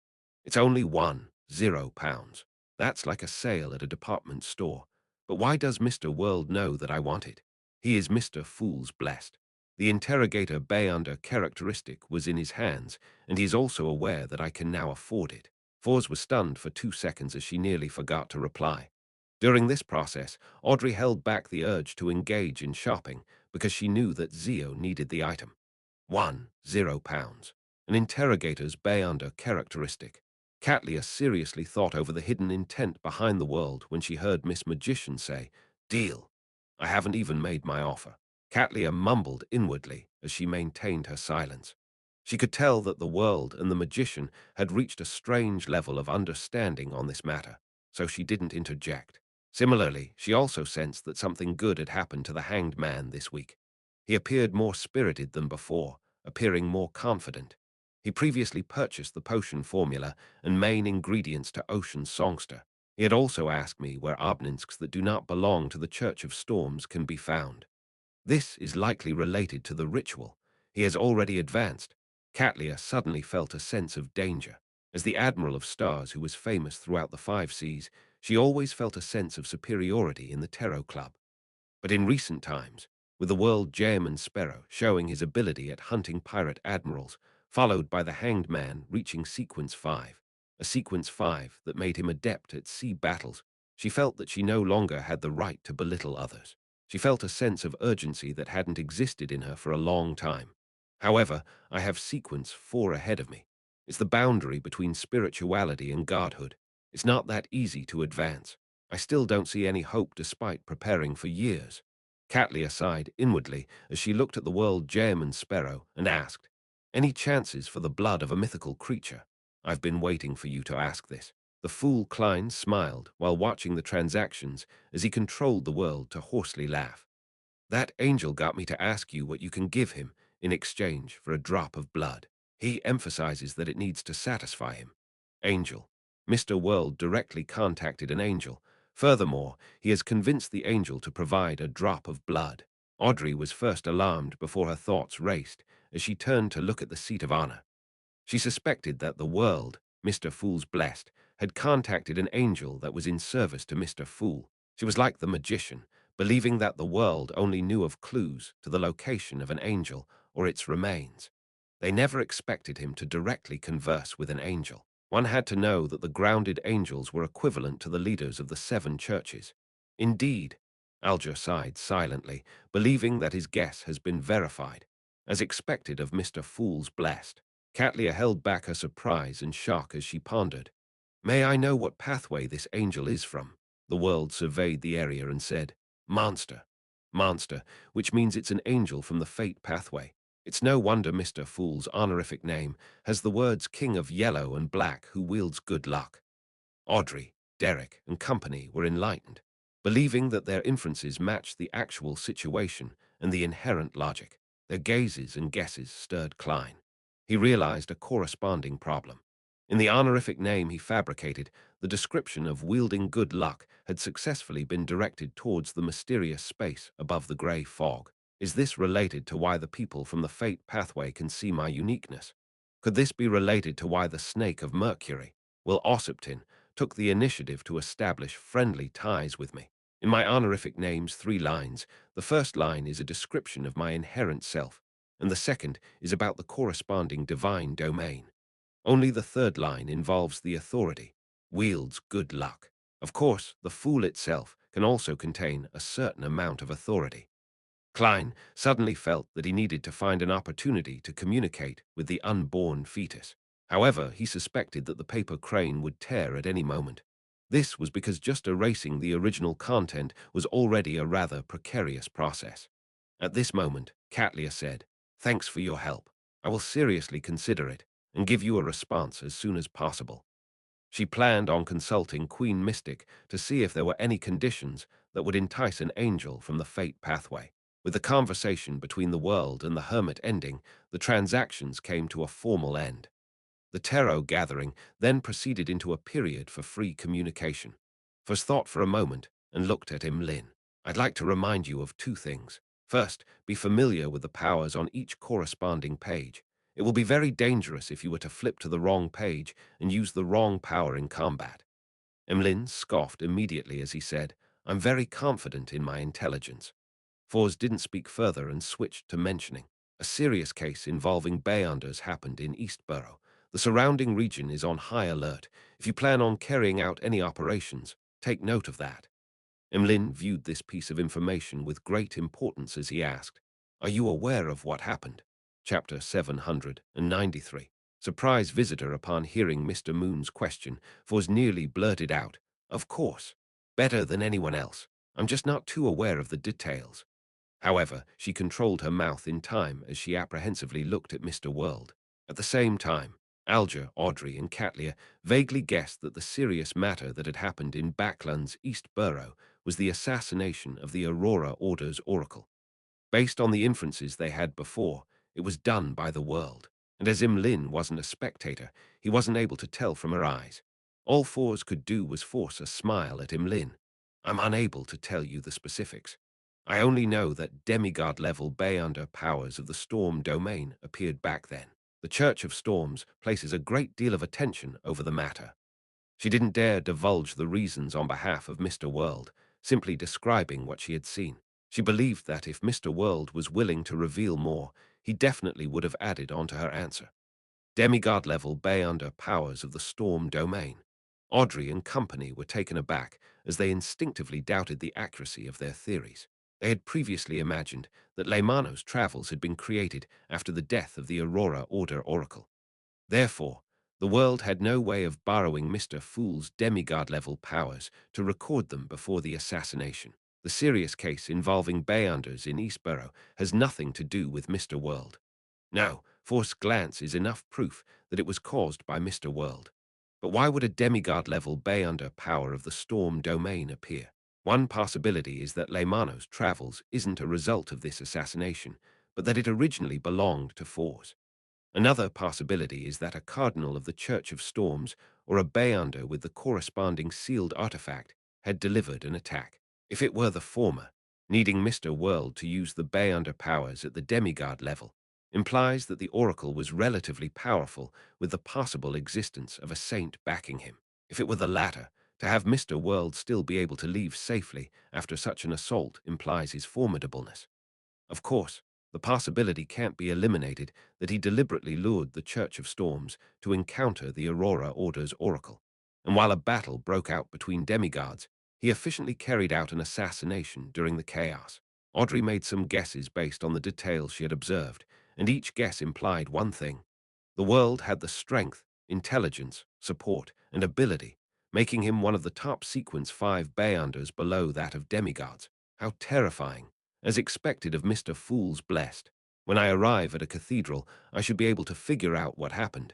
It's only £10. That's like a sale at a department store. But why does Mr. World know that I want it? He is Mr. Fool's blessed. The interrogator Bayonder characteristic was in his hands, and he is also aware that I can now afford it. Fours was stunned for 2 seconds as she nearly forgot to reply. During this process, Audrey held back the urge to engage in shopping because she knew that Zio needed the item. £10. An interrogator's Bayonder characteristic. Catlia seriously thought over the hidden intent behind the world when she heard Miss Magician say, Deal. I haven't even made my offer. Catlia mumbled inwardly as she maintained her silence. She could tell that the world and the magician had reached a strange level of understanding on this matter, so she didn't interject. Similarly, she also sensed that something good had happened to the hanged man this week. He appeared more spirited than before, appearing more confident. He previously purchased the potion formula and main ingredients to Ocean's songster. He had also asked me where obninsks that do not belong to the Church of Storms can be found. This is likely related to the ritual. He has already advanced. Catlia suddenly felt a sense of danger. As the Admiral of Stars who was famous throughout the 5 seas, she always felt a sense of superiority in the Tarot Club. But in recent times, with the world German sparrow showing his ability at hunting pirate admirals, followed by the hanged man reaching sequence 5, a sequence 5 that made him adept at sea battles, she felt that she no longer had the right to belittle others. She felt a sense of urgency that hadn't existed in her for a long time. However, I have sequence 4 ahead of me. It's the boundary between spirituality and godhood. It's not that easy to advance. I still don't see any hope despite preparing for years. Catlia sighed inwardly as she looked at the world German sparrow and asked, Any chances for the blood of a mythical creature? I've been waiting for you to ask this. The fool Klein smiled while watching the transactions as he controlled the world to hoarsely laugh. That angel got me to ask you what you can give him in exchange for a drop of blood. He emphasizes that it needs to satisfy him. Angel. Mr. World directly contacted an angel. Furthermore, he has convinced the angel to provide a drop of blood. Audrey was first alarmed before her thoughts raced as she turned to look at the seat of honor. She suspected that the world, Mr. Fool's blessed, had contacted an angel that was in service to Mr. Fool. She was like the magician, believing that the world only knew of clues to the location of an angel or its remains. They never expected him to directly converse with an angel. One had to know that the grounded angels were equivalent to the leaders of the 7 churches. Indeed, Alger sighed silently, believing that his guess has been verified, as expected of Mr. Fool's blessed. Catlia held back her surprise and shock as she pondered. May I know what pathway this angel is from? The world surveyed the area and said, Monster. Monster, which means it's an angel from the fate pathway. It's no wonder Mr. Fool's honorific name has the words King of Yellow and Black who wields good luck. Audrey, Derek, and company were enlightened, believing that their inferences matched the actual situation and the inherent logic. Their gazes and guesses stirred Klein. He realized a corresponding problem. In the honorific name he fabricated, the description of wielding good luck had successfully been directed towards the mysterious space above the grey fog. Is this related to why the people from the fate pathway can see my uniqueness? Could this be related to why the snake of Mercury, Will Ossipton, took the initiative to establish friendly ties with me? In my honorific name's 3 lines, the first line is a description of my inherent self, and the second is about the corresponding divine domain. Only the third line involves the authority, wields good luck. Of course, the fool itself can also contain a certain amount of authority. Klein suddenly felt that he needed to find an opportunity to communicate with the unborn fetus. However, he suspected that the paper crane would tear at any moment. This was because just erasing the original content was already a rather precarious process. At this moment, Catlia said, "Thanks for your help. I will seriously consider it and give you a response as soon as possible." She planned on consulting Queen Mystic to see if there were any conditions that would entice an angel from the fate pathway. With the conversation between the world and the hermit ending, the transactions came to a formal end. The tarot gathering then proceeded into a period for free communication. Foss thought for a moment and looked at Lin. "I'd like to remind you of 2 things. First, be familiar with the powers on each corresponding page. It will be very dangerous if you were to flip to the wrong page and use the wrong power in combat." Emlyn scoffed immediately as he said, "I'm very confident in my intelligence." Foss didn't speak further and switched to mentioning, "A serious case involving Beyonders happened in Eastborough. The surrounding region is on high alert. If you plan on carrying out any operations, take note of that." Emlyn viewed this piece of information with great importance as he asked, "Are you aware of what happened?" Chapter 793. Surprise visitor upon hearing Mr. Moon's question, Foss nearly blurted out, "Of course. Better than anyone else. I'm just not too aware of the details." However, she controlled her mouth in time as she apprehensively looked at Mr. World. At the same time, Alger, Audrey, and Catlia vaguely guessed that the serious matter that had happened in Backland's East Borough was the assassination of the Aurora Order's oracle. Based on the inferences they had before, it was done by the world, and as Lin wasn't a spectator, he wasn't able to tell from her eyes. All Foss could do was force a smile at Lin. "I'm unable to tell you the specifics. I only know that demigod-level Beyonder powers of the Storm domain appeared back then. The Church of Storms places a great deal of attention over the matter." She didn't dare divulge the reasons on behalf of Mr. World, simply describing what she had seen. She believed that if Mr. World was willing to reveal more, he definitely would have added on to her answer. Demigod-level Beyonder powers of the Storm domain. Audrey and company were taken aback as they instinctively doubted the accuracy of their theories. They had previously imagined that Leymano's travels had been created after the death of the Aurora Order Oracle. Therefore, the world had no way of borrowing Mr. Fool's demigod-level powers to record them before the assassination. The serious case involving Beyonders in Eastborough has nothing to do with Mr. World. No, force glance is enough proof that it was caused by Mr. World. But why would a demigod-level Beyonder power of the Storm domain appear? One possibility is that Leymano's travels isn't a result of this assassination, but that it originally belonged to Foss. Another possibility is that a cardinal of the Church of Storms, or a Beyonder with the corresponding sealed artifact, had delivered an attack. If it were the former, needing Mr. World to use the Beyonder powers at the demigod level implies that the oracle was relatively powerful with the possible existence of a saint backing him. If it were the latter, to have Mr. World still be able to leave safely after such an assault implies his formidableness. Of course, the possibility can't be eliminated that he deliberately lured the Church of Storms to encounter the Aurora Order's oracle. And while a battle broke out between demigods, he efficiently carried out an assassination during the chaos. Audrey made some guesses based on the details she had observed, and each guess implied one thing. The world had the strength, intelligence, support, and ability, making him one of the top sequence 5 Beyonders below that of demigods. How terrifying! As expected of Mr. Fool's blessed. When I arrive at a cathedral, I should be able to figure out what happened.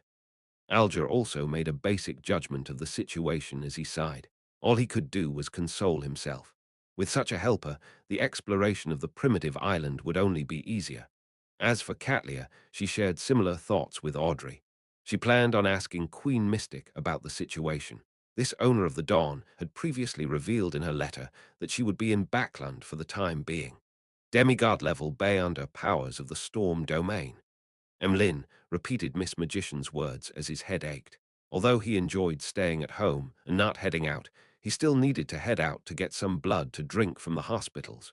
Alger also made a basic judgment of the situation as he sighed. All he could do was console himself. With such a helper, the exploration of the primitive island would only be easier. As for Catlia, she shared similar thoughts with Audrey. She planned on asking Queen Mystic about the situation. This owner of the Dawn had previously revealed in her letter that she would be in Backland for the time being. Demigod-level Beyonder powers of the Storm domain. Emlyn repeated Miss Magician's words as his head ached. Although he enjoyed staying at home and not heading out, he still needed to head out to get some blood to drink from the hospitals.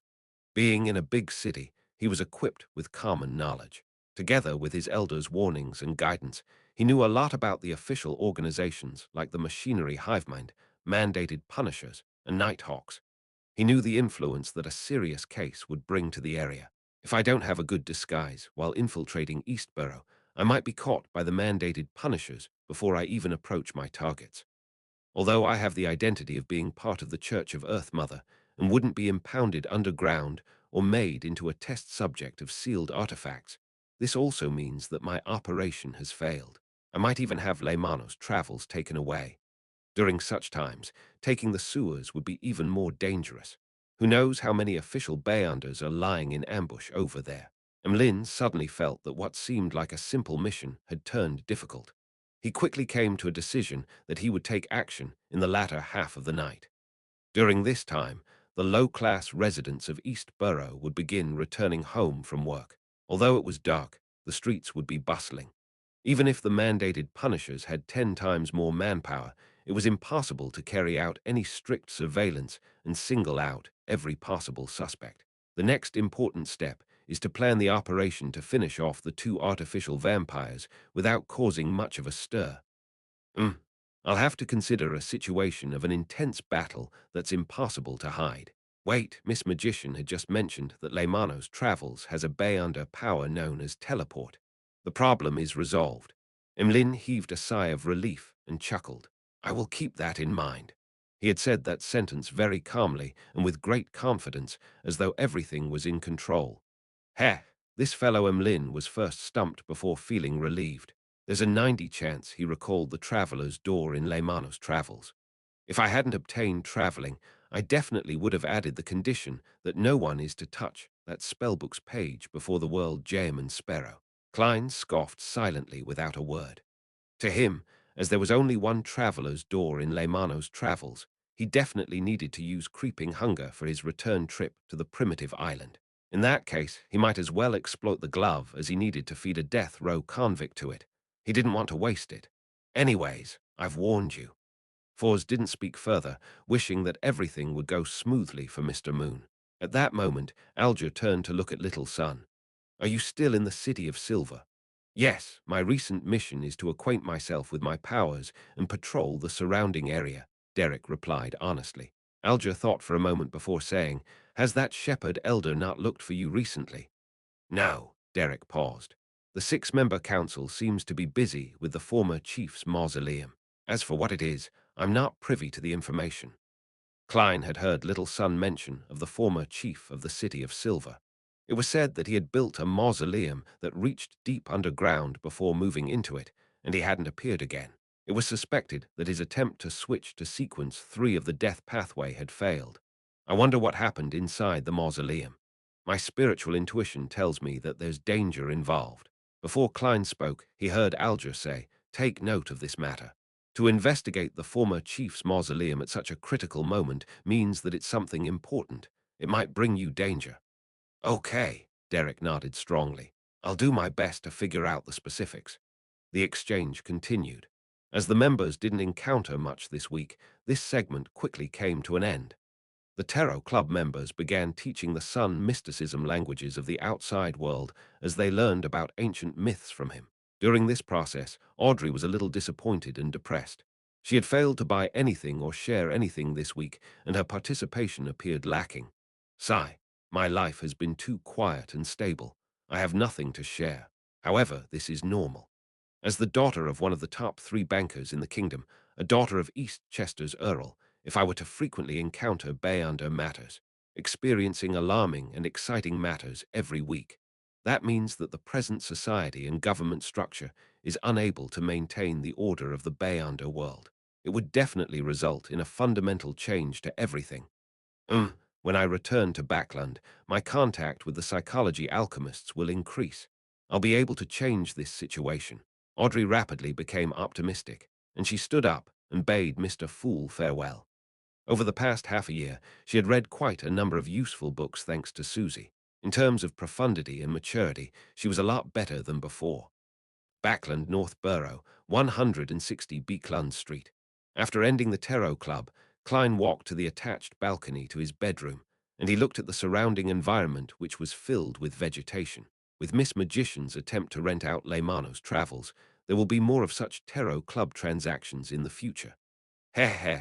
Being in a big city, he was equipped with common knowledge. Together with his elders' warnings and guidance, he knew a lot about the official organizations like the Machinery Hivemind, mandated Punishers, and Nighthawks. He knew the influence that a serious case would bring to the area. If I don't have a good disguise while infiltrating Eastborough, I might be caught by the mandated Punishers before I even approach my targets. Although I have the identity of being part of the Church of Earth Mother and wouldn't be impounded underground or made into a test subject of sealed artifacts, this also means that my operation has failed. I might even have Leymano's travels taken away. During such times, taking the sewers would be even more dangerous. Who knows how many official Beyonders are lying in ambush over there? Emlyn suddenly felt that what seemed like a simple mission had turned difficult. He quickly came to a decision that he would take action in the latter half of the night. During this time, the low-class residents of East Borough would begin returning home from work. Although it was dark, the streets would be bustling. Even if the mandated Punishers had 10 times more manpower, it was impossible to carry out any strict surveillance and single out every possible suspect. The next important step is to plan the operation to finish off the two artificial vampires without causing much of a stir. Mm. I'll have to consider a situation of an intense battle that's impossible to hide. Wait, Miss Magician had just mentioned that Leymano's travels has a Beyonder power known as teleport. The problem is resolved. Emlyn heaved a sigh of relief and chuckled. I will keep that in mind. He had said that sentence very calmly and with great confidence, as though everything was in control. Heh, this fellow Emlyn was first stumped before feeling relieved. There's a 90 chance he recalled the traveler's door in Leymano's travels. If I hadn't obtained traveling, I definitely would have added the condition that no one is to touch that spellbook's page before the world Jam and Sparrow. Klein scoffed silently without a word. To him, as there was only one traveler's door in Leymano's travels, he definitely needed to use creeping hunger for his return trip to the primitive island. In that case, he might as well exploit the glove as he needed to feed a death row convict to it. He didn't want to waste it. Anyways, I've warned you. Fours didn't speak further, wishing that everything would go smoothly for Mr. Moon. At that moment, Alger turned to look at Little Sun. Are you still in the City of Silver? Yes, my recent mission is to acquaint myself with my powers and patrol the surrounding area, Derek replied honestly. Alger thought for a moment before saying, has that shepherd elder not looked for you recently? No, Derek paused. The six-member council seems to be busy with the former chief's mausoleum. As for what it is, I'm not privy to the information. Klein had heard Little Sun mention of the former chief of the City of Silver. It was said that he had built a mausoleum that reached deep underground before moving into it, and he hadn't appeared again. It was suspected that his attempt to switch to sequence 3 of the death pathway had failed. I wonder what happened inside the mausoleum. My spiritual intuition tells me that there's danger involved. Before Klein spoke, he heard Alger say, take note of this matter. To investigate the former chief's mausoleum at such a critical moment means that it's something important. It might bring you danger. Okay, Derek nodded strongly. I'll do my best to figure out the specifics. The exchange continued. As the members didn't encounter much this week, this segment quickly came to an end. The Tarot Club members began teaching the Sun mysticism languages of the outside world as they learned about ancient myths from him. During this process, Audrey was a little disappointed and depressed. She had failed to buy anything or share anything this week, and her participation appeared lacking. Sigh, my life has been too quiet and stable. I have nothing to share. However, this is normal. As the daughter of one of the top 3 bankers in the kingdom, a daughter of East Chester's Earl, if I were to frequently encounter Beyonder matters, experiencing alarming and exciting matters every week, that means that the present society and government structure is unable to maintain the order of the Beyonder world. It would definitely result in a fundamental change to everything. When I return to Backland, my contact with the psychology alchemists will increase. I'll be able to change this situation. Audrey rapidly became optimistic, and she stood up and bade Mr. Fool farewell. Over the past half a year, she had read quite a number of useful books thanks to Susie. In terms of profundity and maturity, she was a lot better than before. Backland, North Borough, 160 Beekland Street. After ending the Tarot Club, Klein walked to the attached balcony to his bedroom, and he looked at the surrounding environment, which was filled with vegetation. With Miss Magician's attempt to rent out Leymano's travels, there will be more of such Tarot Club transactions in the future. Heh heh.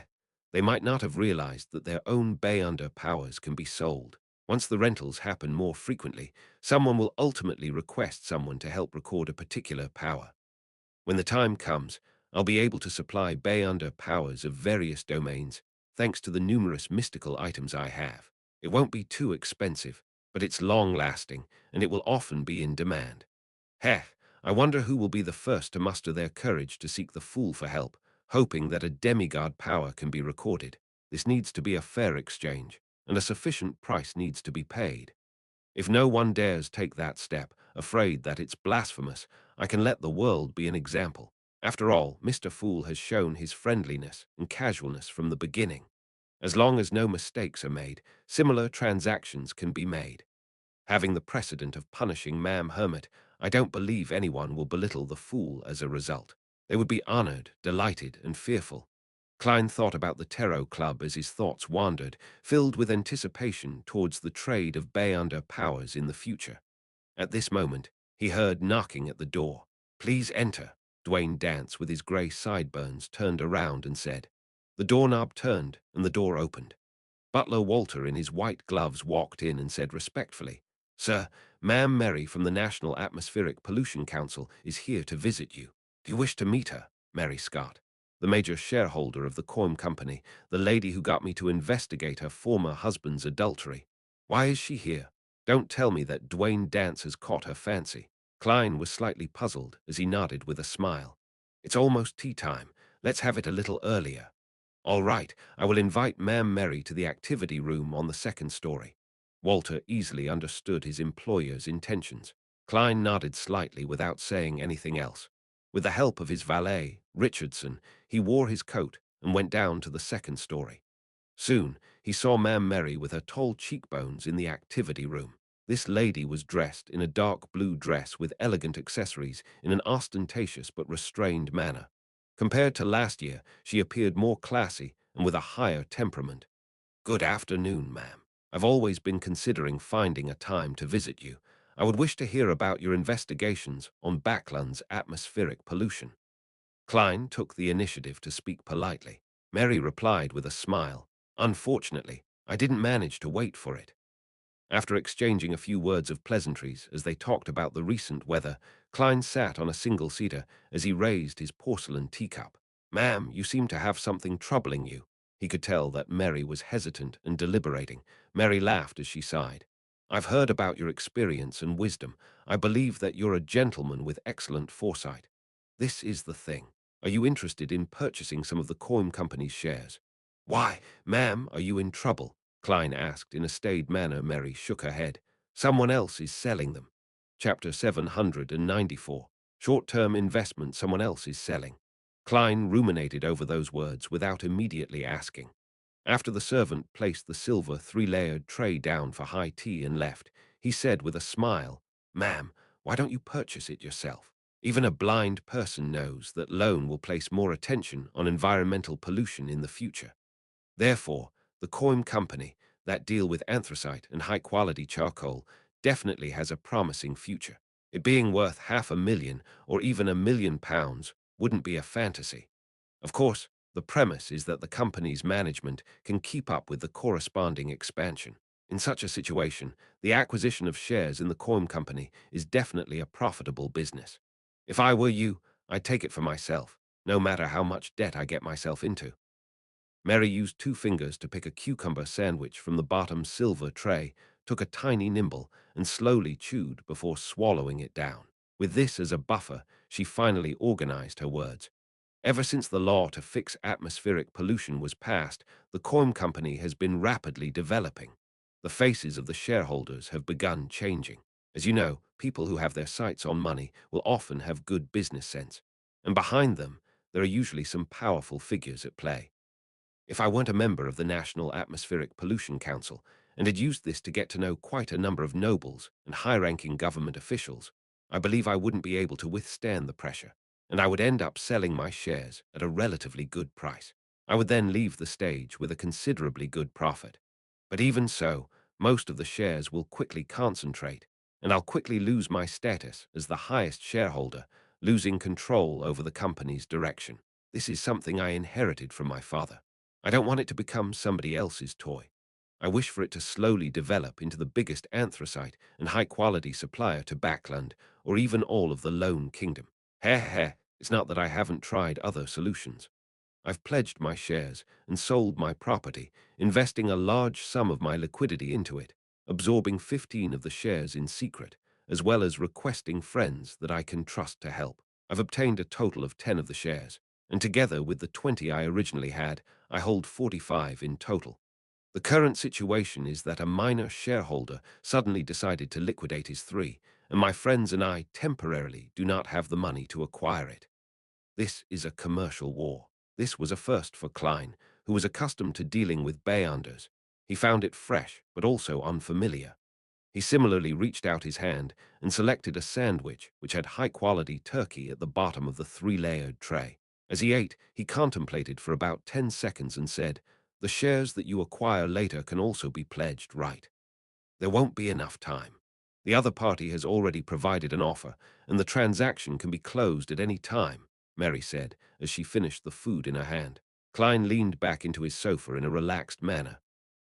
They might not have realized that their own Bay Under powers can be sold. Once the rentals happen more frequently, someone will ultimately request someone to help record a particular power. When the time comes, I'll be able to supply Bay Under powers of various domains, thanks to the numerous mystical items I have. It won't be too expensive, but it's long-lasting, and it will often be in demand. Heck, I wonder who will be the first to muster their courage to seek the Fool for help, hoping that a demigod power can be recorded. This needs to be a fair exchange, and a sufficient price needs to be paid. If no one dares take that step, afraid that it's blasphemous, I can let the world be an example. After all, Mr. Fool has shown his friendliness and casualness from the beginning. As long as no mistakes are made, similar transactions can be made. Having the precedent of punishing Ma'am Hermit, I don't believe anyone will belittle the Fool as a result. They would be honored, delighted, and fearful. Klein thought about the Tarot Club as his thoughts wandered, filled with anticipation towards the trade of Bay Under powers in the future. At this moment, he heard knocking at the door. "Please enter." Dwayne Dance, with his grey sideburns, turned around and said. The doorknob turned, and the door opened. Butler Walter, in his white gloves, walked in and said respectfully, "Sir, Ma'am Mary from the National Atmospheric Pollution Council is here to visit you. Do you wish to meet her?" Mary Scott, the major shareholder of the Coim Company, the lady who got me to investigate her former husband's adultery. Why is she here? Don't tell me that Dwayne Dance has caught her fancy. Klein was slightly puzzled as he nodded with a smile. "It's almost tea time. Let's have it a little earlier." "All right, I will invite Ma'am Mary to the activity room on the second story." Walter easily understood his employer's intentions. Klein nodded slightly without saying anything else. With the help of his valet, Richardson, he wore his coat and went down to the second story. Soon, he saw Ma'am Mary with her tall cheekbones in the activity room. This lady was dressed in a dark blue dress with elegant accessories in an ostentatious but restrained manner. Compared to last year, she appeared more classy and with a higher temperament. "Good afternoon, ma'am. I've always been considering finding a time to visit you. I would wish to hear about your investigations on Backland's atmospheric pollution." Klein took the initiative to speak politely. Mary replied with a smile, "Unfortunately, I didn't manage to wait for it." After exchanging a few words of pleasantries as they talked about the recent weather, Klein sat on a single-seater as he raised his porcelain teacup. "Ma'am, you seem to have something troubling you." He could tell that Mary was hesitant and deliberating. Mary laughed as she sighed. "I've heard about your experience and wisdom. I believe that you're a gentleman with excellent foresight. This is the thing. Are you interested in purchasing some of the Coim Company's shares?" "Why, ma'am, are you in trouble?" Klein asked in a staid manner. Mary shook her head. "Someone else is selling them." Chapter 794. Short-term investment someone else is selling. Klein ruminated over those words without immediately asking. After the servant placed the silver three-layered tray down for high tea and left, he said with a smile, "Ma'am, why don't you purchase it yourself? Even a blind person knows that loan will place more attention on environmental pollution in the future. Therefore, the Coim Company, that deal with anthracite and high-quality charcoal, definitely has a promising future. It being worth £500,000 or even £1 million wouldn't be a fantasy. Of course, the premise is that the company's management can keep up with the corresponding expansion. In such a situation, the acquisition of shares in the Coim Company is definitely a profitable business. If I were you, I'd take it for myself, no matter how much debt I get myself into." Mary used 2 fingers to pick a cucumber sandwich from the bottom silver tray, took a tiny nibble, and slowly chewed before swallowing it down. With this as a buffer, she finally organized her words. "Ever since the law to fix atmospheric pollution was passed, the Coim Company has been rapidly developing. The faces of the shareholders have begun changing. As you know, people who have their sights on money will often have good business sense, and behind them, there are usually some powerful figures at play. If I weren't a member of the National Atmospheric Pollution Council and had used this to get to know quite a number of nobles and high-ranking government officials, I believe I wouldn't be able to withstand the pressure, and I would end up selling my shares at a relatively good price. I would then leave the stage with a considerably good profit. But even so, most of the shares will quickly concentrate, and I'll quickly lose my status as the highest shareholder, losing control over the company's direction. This is something I inherited from my father. I don't want it to become somebody else's toy. I wish for it to slowly develop into the biggest anthracite and high-quality supplier to Backland, or even all of the Lone Kingdom. Heh heh, it's not that I haven't tried other solutions. I've pledged my shares and sold my property, investing a large sum of my liquidity into it, absorbing 15 of the shares in secret, as well as requesting friends that I can trust to help. I've obtained a total of 10 of the shares, and together with the 20 I originally had, I hold 45 in total. The current situation is that a minor shareholder suddenly decided to liquidate his three, and my friends and I temporarily do not have the money to acquire it. This is a commercial war. This was a first for Klein, who was accustomed to dealing with Beyonders. He found it fresh, but also unfamiliar. He similarly reached out his hand and selected a sandwich which had high-quality turkey at the bottom of the three-layered tray. As he ate, he contemplated for about 10 seconds and said, "The shares that you acquire later can also be pledged, right? There won't be enough time. The other party has already provided an offer, and the transaction can be closed at any time," Mary said, as she finished the food in her hand. Klein leaned back into his sofa in a relaxed manner.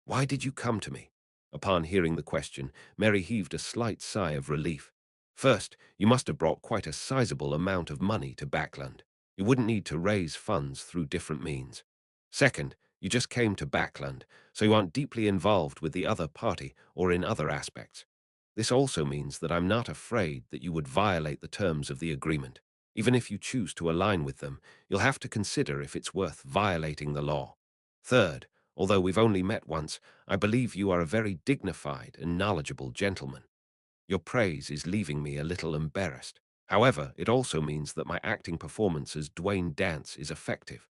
"Why did you come to me?" Upon hearing the question, Mary heaved a slight sigh of relief. "First, you must have brought quite a sizable amount of money to Backland. You wouldn't need to raise funds through different means. Second, you just came to Backland, so you aren't deeply involved with the other party or in other aspects. This also means that I'm not afraid that you would violate the terms of the agreement. Even if you choose to align with them, you'll have to consider if it's worth violating the law. Third, although we've only met once, I believe you are a very dignified and knowledgeable gentleman. Your praise is leaving me a little embarrassed. However, it also means that my acting performance as Dwayne Dance is effective.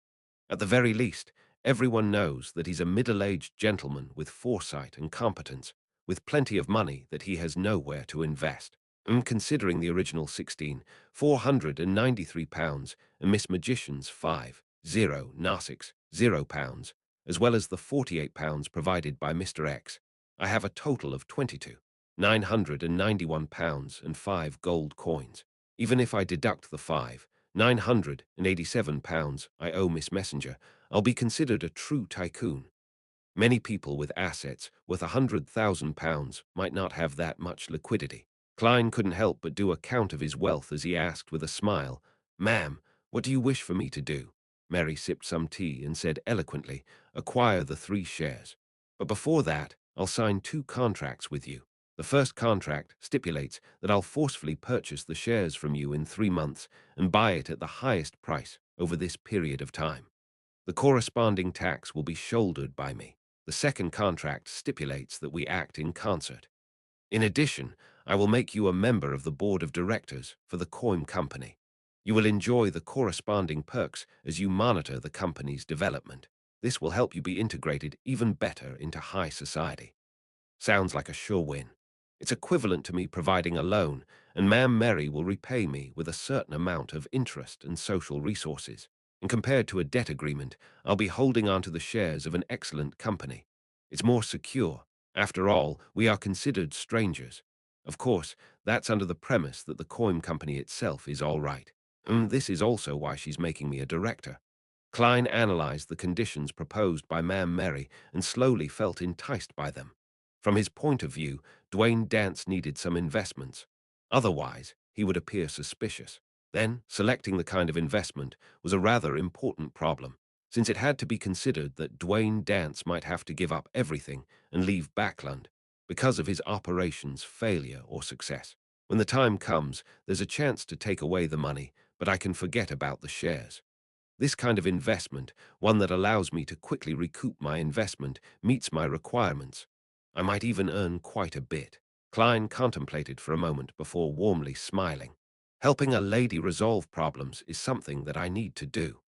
At the very least, everyone knows that he's a middle-aged gentleman with foresight and competence, with plenty of money that he has nowhere to invest. And considering the original 16,493 pounds and Miss Magician's 50 Narsix £0, as well as the 48 pounds provided by Mr. X, I have a total of 22,991 pounds and 5 gold coins. Even if I deduct the 5,987 pounds I owe Miss Messenger, I'll be considered a true tycoon. Many people with assets worth £100,000 might not have that much liquidity. Klein couldn't help but do a count of his wealth as he asked with a smile, "Ma'am, what do you wish for me to do?" Mary sipped some tea and said eloquently, "Acquire the 3 shares. But before that, I'll sign 2 contracts with you. The first contract stipulates that I'll forcefully purchase the shares from you in 3 months and buy it at the highest price over this period of time. The corresponding tax will be shouldered by me. The second contract stipulates that we act in concert. In addition, I will make you a member of the board of directors for the Coim Company. You will enjoy the corresponding perks as you monitor the company's development. This will help you be integrated even better into high society." Sounds like a sure win. It's equivalent to me providing a loan, and Ma'am Mary will repay me with a certain amount of interest and social resources. And compared to a debt agreement, I'll be holding on to the shares of an excellent company. It's more secure. After all, we are considered strangers. Of course, that's under the premise that the Coim Company itself is all right. And this is also why she's making me a director. Klein analyzed the conditions proposed by Ma'am Mary and slowly felt enticed by them. From his point of view, Dwayne Dance needed some investments. Otherwise, he would appear suspicious. Then, selecting the kind of investment was a rather important problem, since it had to be considered that Dwayne Dance might have to give up everything and leave Backland because of his operation's failure or success. When the time comes, there's a chance to take away the money, but I can forget about the shares. This kind of investment, one that allows me to quickly recoup my investment, meets my requirements. I might even earn quite a bit. Klein contemplated for a moment before warmly smiling. Helping a lady resolve problems is something that I need to do.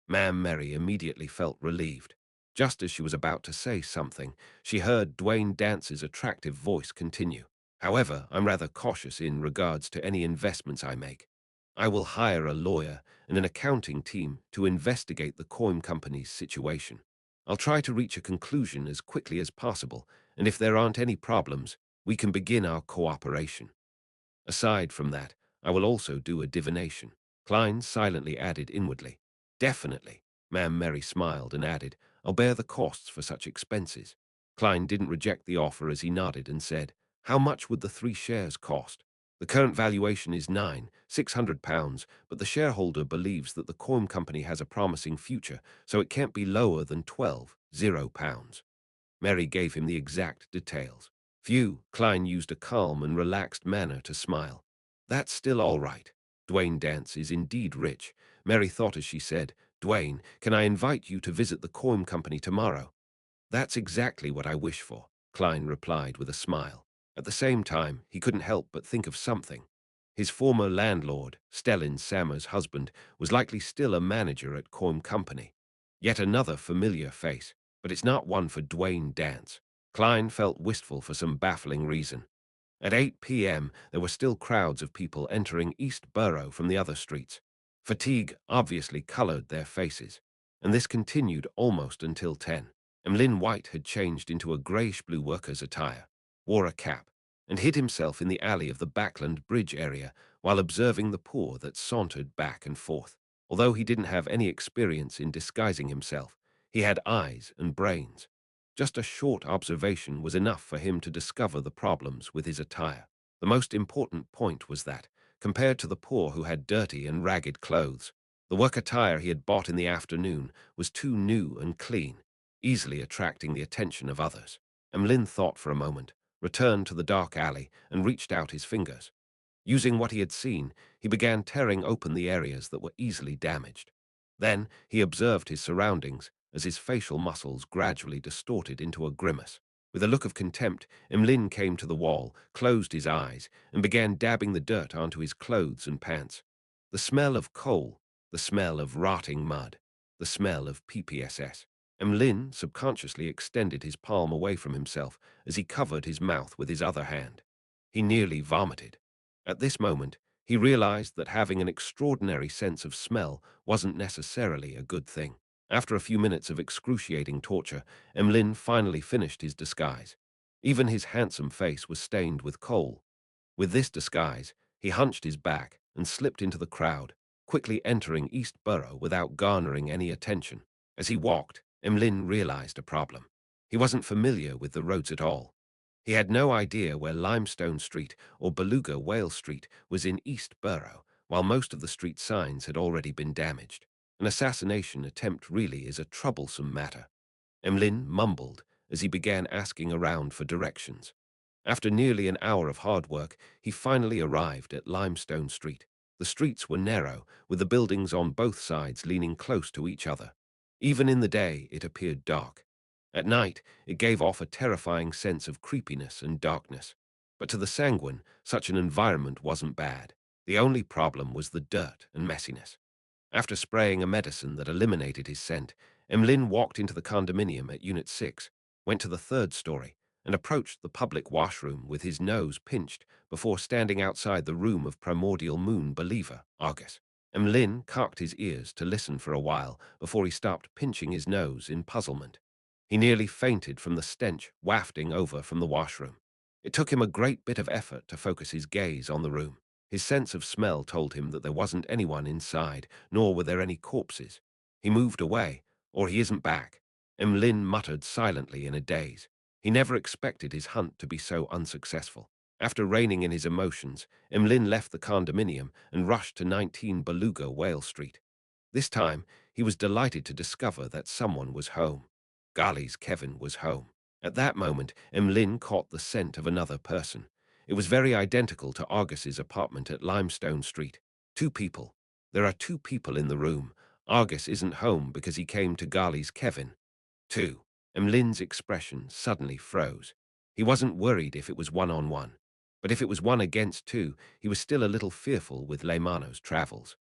Ma'am Mary immediately felt relieved. Just as she was about to say something, she heard Dwayne Dance's attractive voice continue. However, I'm rather cautious in regards to any investments I make. I will hire a lawyer and an accounting team to investigate the coin company's situation. I'll try to reach a conclusion as quickly as possible, and if there aren't any problems, we can begin our cooperation. Aside from that, I will also do a divination. Klein silently added inwardly. Definitely. Ma'am Mary smiled and added, I'll bear the costs for such expenses. Klein didn't reject the offer as he nodded and said, how much would the 3 shares cost? The current valuation is £9,600, but the shareholder believes that the coin company has a promising future, so it can't be lower than £12,000. Mary gave him the exact details. Phew, Klein used a calm and relaxed manner to smile. That's still all right. Dwayne Dance is indeed rich. Mary thought as she said, Dwayne, can I invite you to visit the coin company tomorrow? That's exactly what I wish for, Klein replied with a smile. At the same time, he couldn't help but think of something. His former landlord, Stellin Sammer's husband, was likely still a manager at Coim Company. Yet another familiar face, but it's not one for Dwayne Dance. Klein felt wistful for some baffling reason. At 8 p.m., there were still crowds of people entering East Borough from the other streets. Fatigue obviously colored their faces, and this continued almost until 10. Emlyn White had changed into a grayish-blue worker's attire, wore a cap, and hid himself in the alley of the Backland Bridge area while observing the poor that sauntered back and forth. Although he didn't have any experience in disguising himself, he had eyes and brains. Just a short observation was enough for him to discover the problems with his attire. The most important point was that, compared to the poor who had dirty and ragged clothes, the work attire he had bought in the afternoon was too new and clean, easily attracting the attention of others. Emlyn thought for a moment, returned to the dark alley, and reached out his fingers. Using what he had seen, he began tearing open the areas that were easily damaged. Then he observed his surroundings as his facial muscles gradually distorted into a grimace. With a look of contempt, Emlyn came to the wall, closed his eyes, and began dabbing the dirt onto his clothes and pants. The smell of coal, the smell of rotting mud, the smell of PPSS. Emlyn subconsciously extended his palm away from himself as he covered his mouth with his other hand. He nearly vomited. At this moment, he realized that having an extraordinary sense of smell wasn't necessarily a good thing. After a few minutes of excruciating torture, Emlyn finally finished his disguise. Even his handsome face was stained with coal. With this disguise, he hunched his back and slipped into the crowd, quickly entering East Borough without garnering any attention. As he walked, Emlyn realized a problem. He wasn't familiar with the roads at all. He had no idea where Limestone Street or Beluga Whale Street was in East Borough, while most of the street signs had already been damaged. An assassination attempt really is a troublesome matter. Emlyn mumbled as he began asking around for directions. After nearly an hour of hard work, he finally arrived at Limestone Street. The streets were narrow, with the buildings on both sides leaning close to each other. Even in the day, it appeared dark. At night, it gave off a terrifying sense of creepiness and darkness. But to the sanguine, such an environment wasn't bad. The only problem was the dirt and messiness. After spraying a medicine that eliminated his scent, Emlyn walked into the condominium at Unit 6, went to the third story, and approached the public washroom with his nose pinched before standing outside the room of primordial moon believer, Argus. Emlyn cocked his ears to listen for a while before he stopped pinching his nose in puzzlement. He nearly fainted from the stench wafting over from the washroom. It took him a great bit of effort to focus his gaze on the room. His sense of smell told him that there wasn't anyone inside, nor were there any corpses. He moved away, or he isn't back. Emlyn muttered silently in a daze. He never expected his hunt to be so unsuccessful. After reining in his emotions, Emlyn left the condominium and rushed to 19 Beluga Whale Street. This time, he was delighted to discover that someone was home. Garley's Kevin was home. At that moment, Emlyn caught the scent of another person. It was very identical to Argus's apartment at Limestone Street. 2 people. There are 2 people in the room. Argus isn't home because he came to Garley's Kevin. 2. Emlyn's expression suddenly froze. He wasn't worried if it was one-on-one, but if it was one against two, he was still a little fearful with Leymano's travels.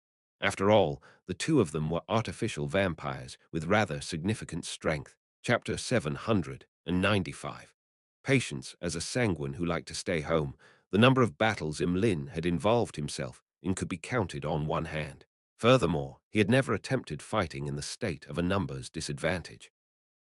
After all, the two of them were artificial vampires with rather significant strength. Chapter 795. Patience as a sanguine who liked to stay home, the number of battles Imlin had involved himself in could be counted on one hand. Furthermore, he had never attempted fighting in the state of a numbers disadvantage.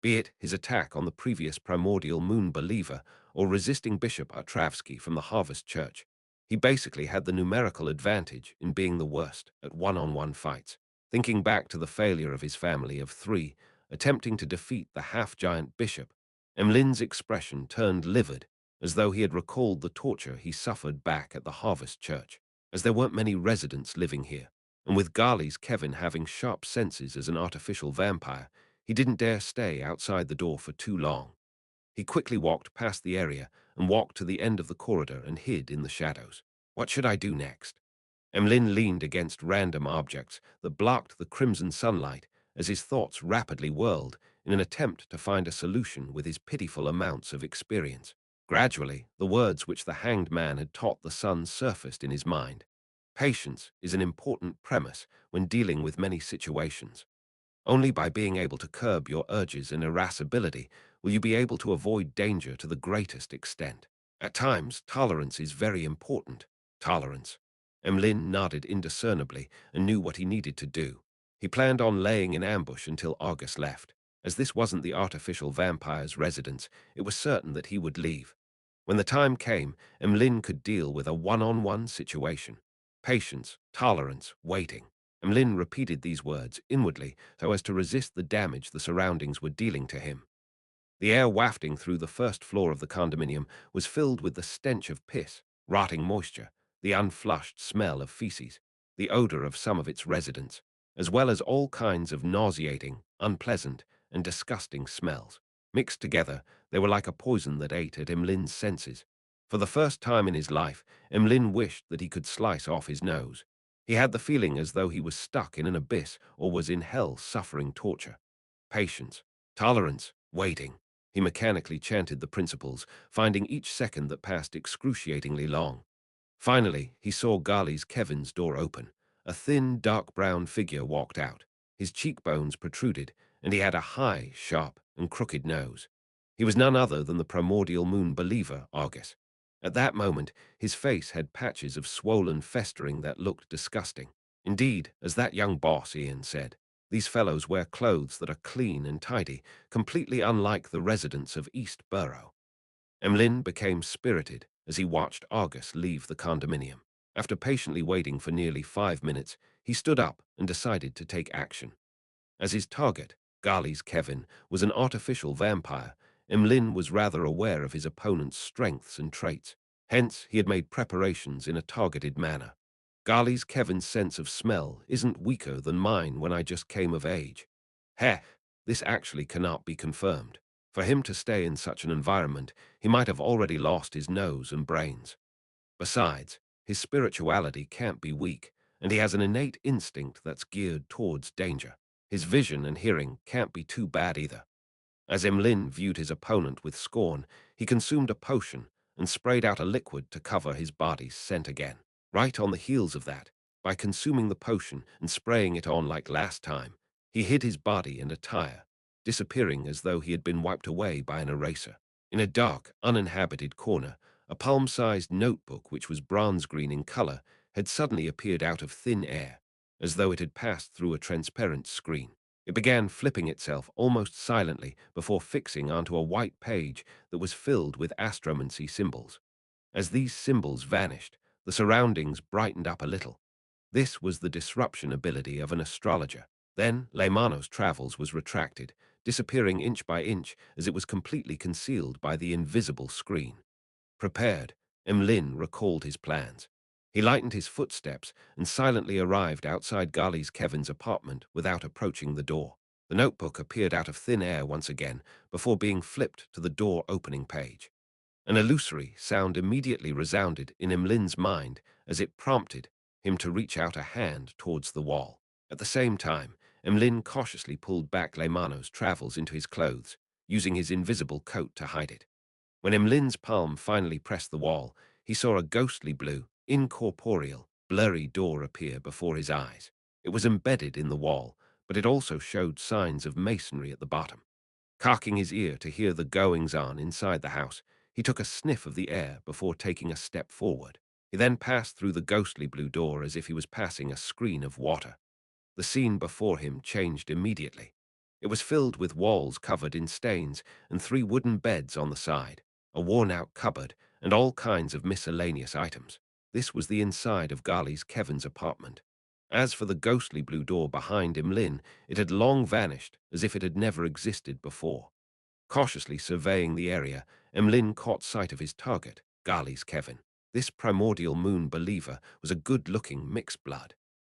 Be it his attack on the previous primordial moon believer or resisting Bishop Artravsky from the Harvest Church, he basically had the numerical advantage in being the worst at one-on-one fights. Thinking back to the failure of his family of three, attempting to defeat the half-giant bishop, Emlin's expression turned livid, as though he had recalled the torture he suffered back at the Harvest Church. As there weren't many residents living here, and with Garley's Kevin having sharp senses as an artificial vampire, he didn't dare stay outside the door for too long. He quickly walked past the area and walked to the end of the corridor and hid in the shadows. What should I do next? Emlyn leaned against random objects that blocked the crimson sunlight as his thoughts rapidly whirled in an attempt to find a solution with his pitiful amounts of experience. Gradually, the words which the hanged man had taught the sun surfaced in his mind. Patience is an important premise when dealing with many situations. Only by being able to curb your urges and irascibility will you be able to avoid danger to the greatest extent. At times, tolerance is very important. Tolerance. Emlyn nodded indiscernibly and knew what he needed to do. He planned on laying in ambush until August left. As this wasn't the artificial vampire's residence, it was certain that he would leave. When the time came, Emlyn could deal with a one-on-one situation. Patience, tolerance, waiting. Emlyn repeated these words inwardly so as to resist the damage the surroundings were dealing to him. The air wafting through the first floor of the condominium was filled with the stench of piss, rotting moisture, the unflushed smell of feces, the odor of some of its residents, as well as all kinds of nauseating, unpleasant, and disgusting smells. Mixed together, they were like a poison that ate at Emlyn's senses. For the first time in his life, Emlyn wished that he could slice off his nose. He had the feeling as though he was stuck in an abyss or was in hell suffering torture. Patience, tolerance, waiting. He mechanically chanted the principles, finding each second that passed excruciatingly long. Finally, he saw Garley's Kevin's door open. A thin, dark brown figure walked out. His cheekbones protruded, and he had a high, sharp, and crooked nose. He was none other than the primordial moon believer, Argus. At that moment, his face had patches of swollen festering that looked disgusting. Indeed, as that young boss, Ian said, these fellows wear clothes that are clean and tidy, completely unlike the residents of East Borough. Emlyn became spirited as he watched Argus leave the condominium. After patiently waiting for nearly 5 minutes, he stood up and decided to take action. As his target, Garley's Kevin, was an artificial vampire, Emlyn was rather aware of his opponent's strengths and traits. Hence, he had made preparations in a targeted manner. Garley's Kevin's sense of smell isn't weaker than mine when I just came of age. Heh, this actually cannot be confirmed. For him to stay in such an environment, he might have already lost his nose and brains. Besides, his spirituality can't be weak, and he has an innate instinct that's geared towards danger. His vision and hearing can't be too bad either. As Emlyn viewed his opponent with scorn, he consumed a potion and sprayed out a liquid to cover his body's scent again. Right on the heels of that, by consuming the potion and spraying it on like last time, he hid his body and attire, disappearing as though he had been wiped away by an eraser. In a dark, uninhabited corner, a palm-sized notebook which was bronze-green in color had suddenly appeared out of thin air, as though it had passed through a transparent screen. It began flipping itself almost silently before fixing onto a white page that was filled with astromancy symbols. As these symbols vanished, the surroundings brightened up a little. This was the disruption ability of an astrologer. Then Leymano's travels was retracted, disappearing inch by inch as it was completely concealed by the invisible screen. Prepared, Emlyn recalled his plans. He lightened his footsteps and silently arrived outside Garley's Kevin's apartment without approaching the door. The notebook appeared out of thin air once again before being flipped to the door opening page. An illusory sound immediately resounded in Emlyn's mind as it prompted him to reach out a hand towards the wall. At the same time, Emlyn cautiously pulled back Leymano's travels into his clothes, using his invisible coat to hide it. When Emlin's palm finally pressed the wall, he saw a ghostly blue, incorporeal, blurry door appear before his eyes. It was embedded in the wall, but it also showed signs of masonry at the bottom. Cocking his ear to hear the goings-on inside the house, he took a sniff of the air before taking a step forward. He then passed through the ghostly blue door as if he was passing a screen of water. The scene before him changed immediately. It was filled with walls covered in stains and three wooden beds on the side, a worn-out cupboard, and all kinds of miscellaneous items. This was the inside of Garley's Kevin's apartment. As for the ghostly blue door behind Emlyn, it had long vanished, as if it had never existed before. Cautiously surveying the area, Emlyn caught sight of his target, Garley's Kevin. This primordial moon believer was a good-looking mixed blood.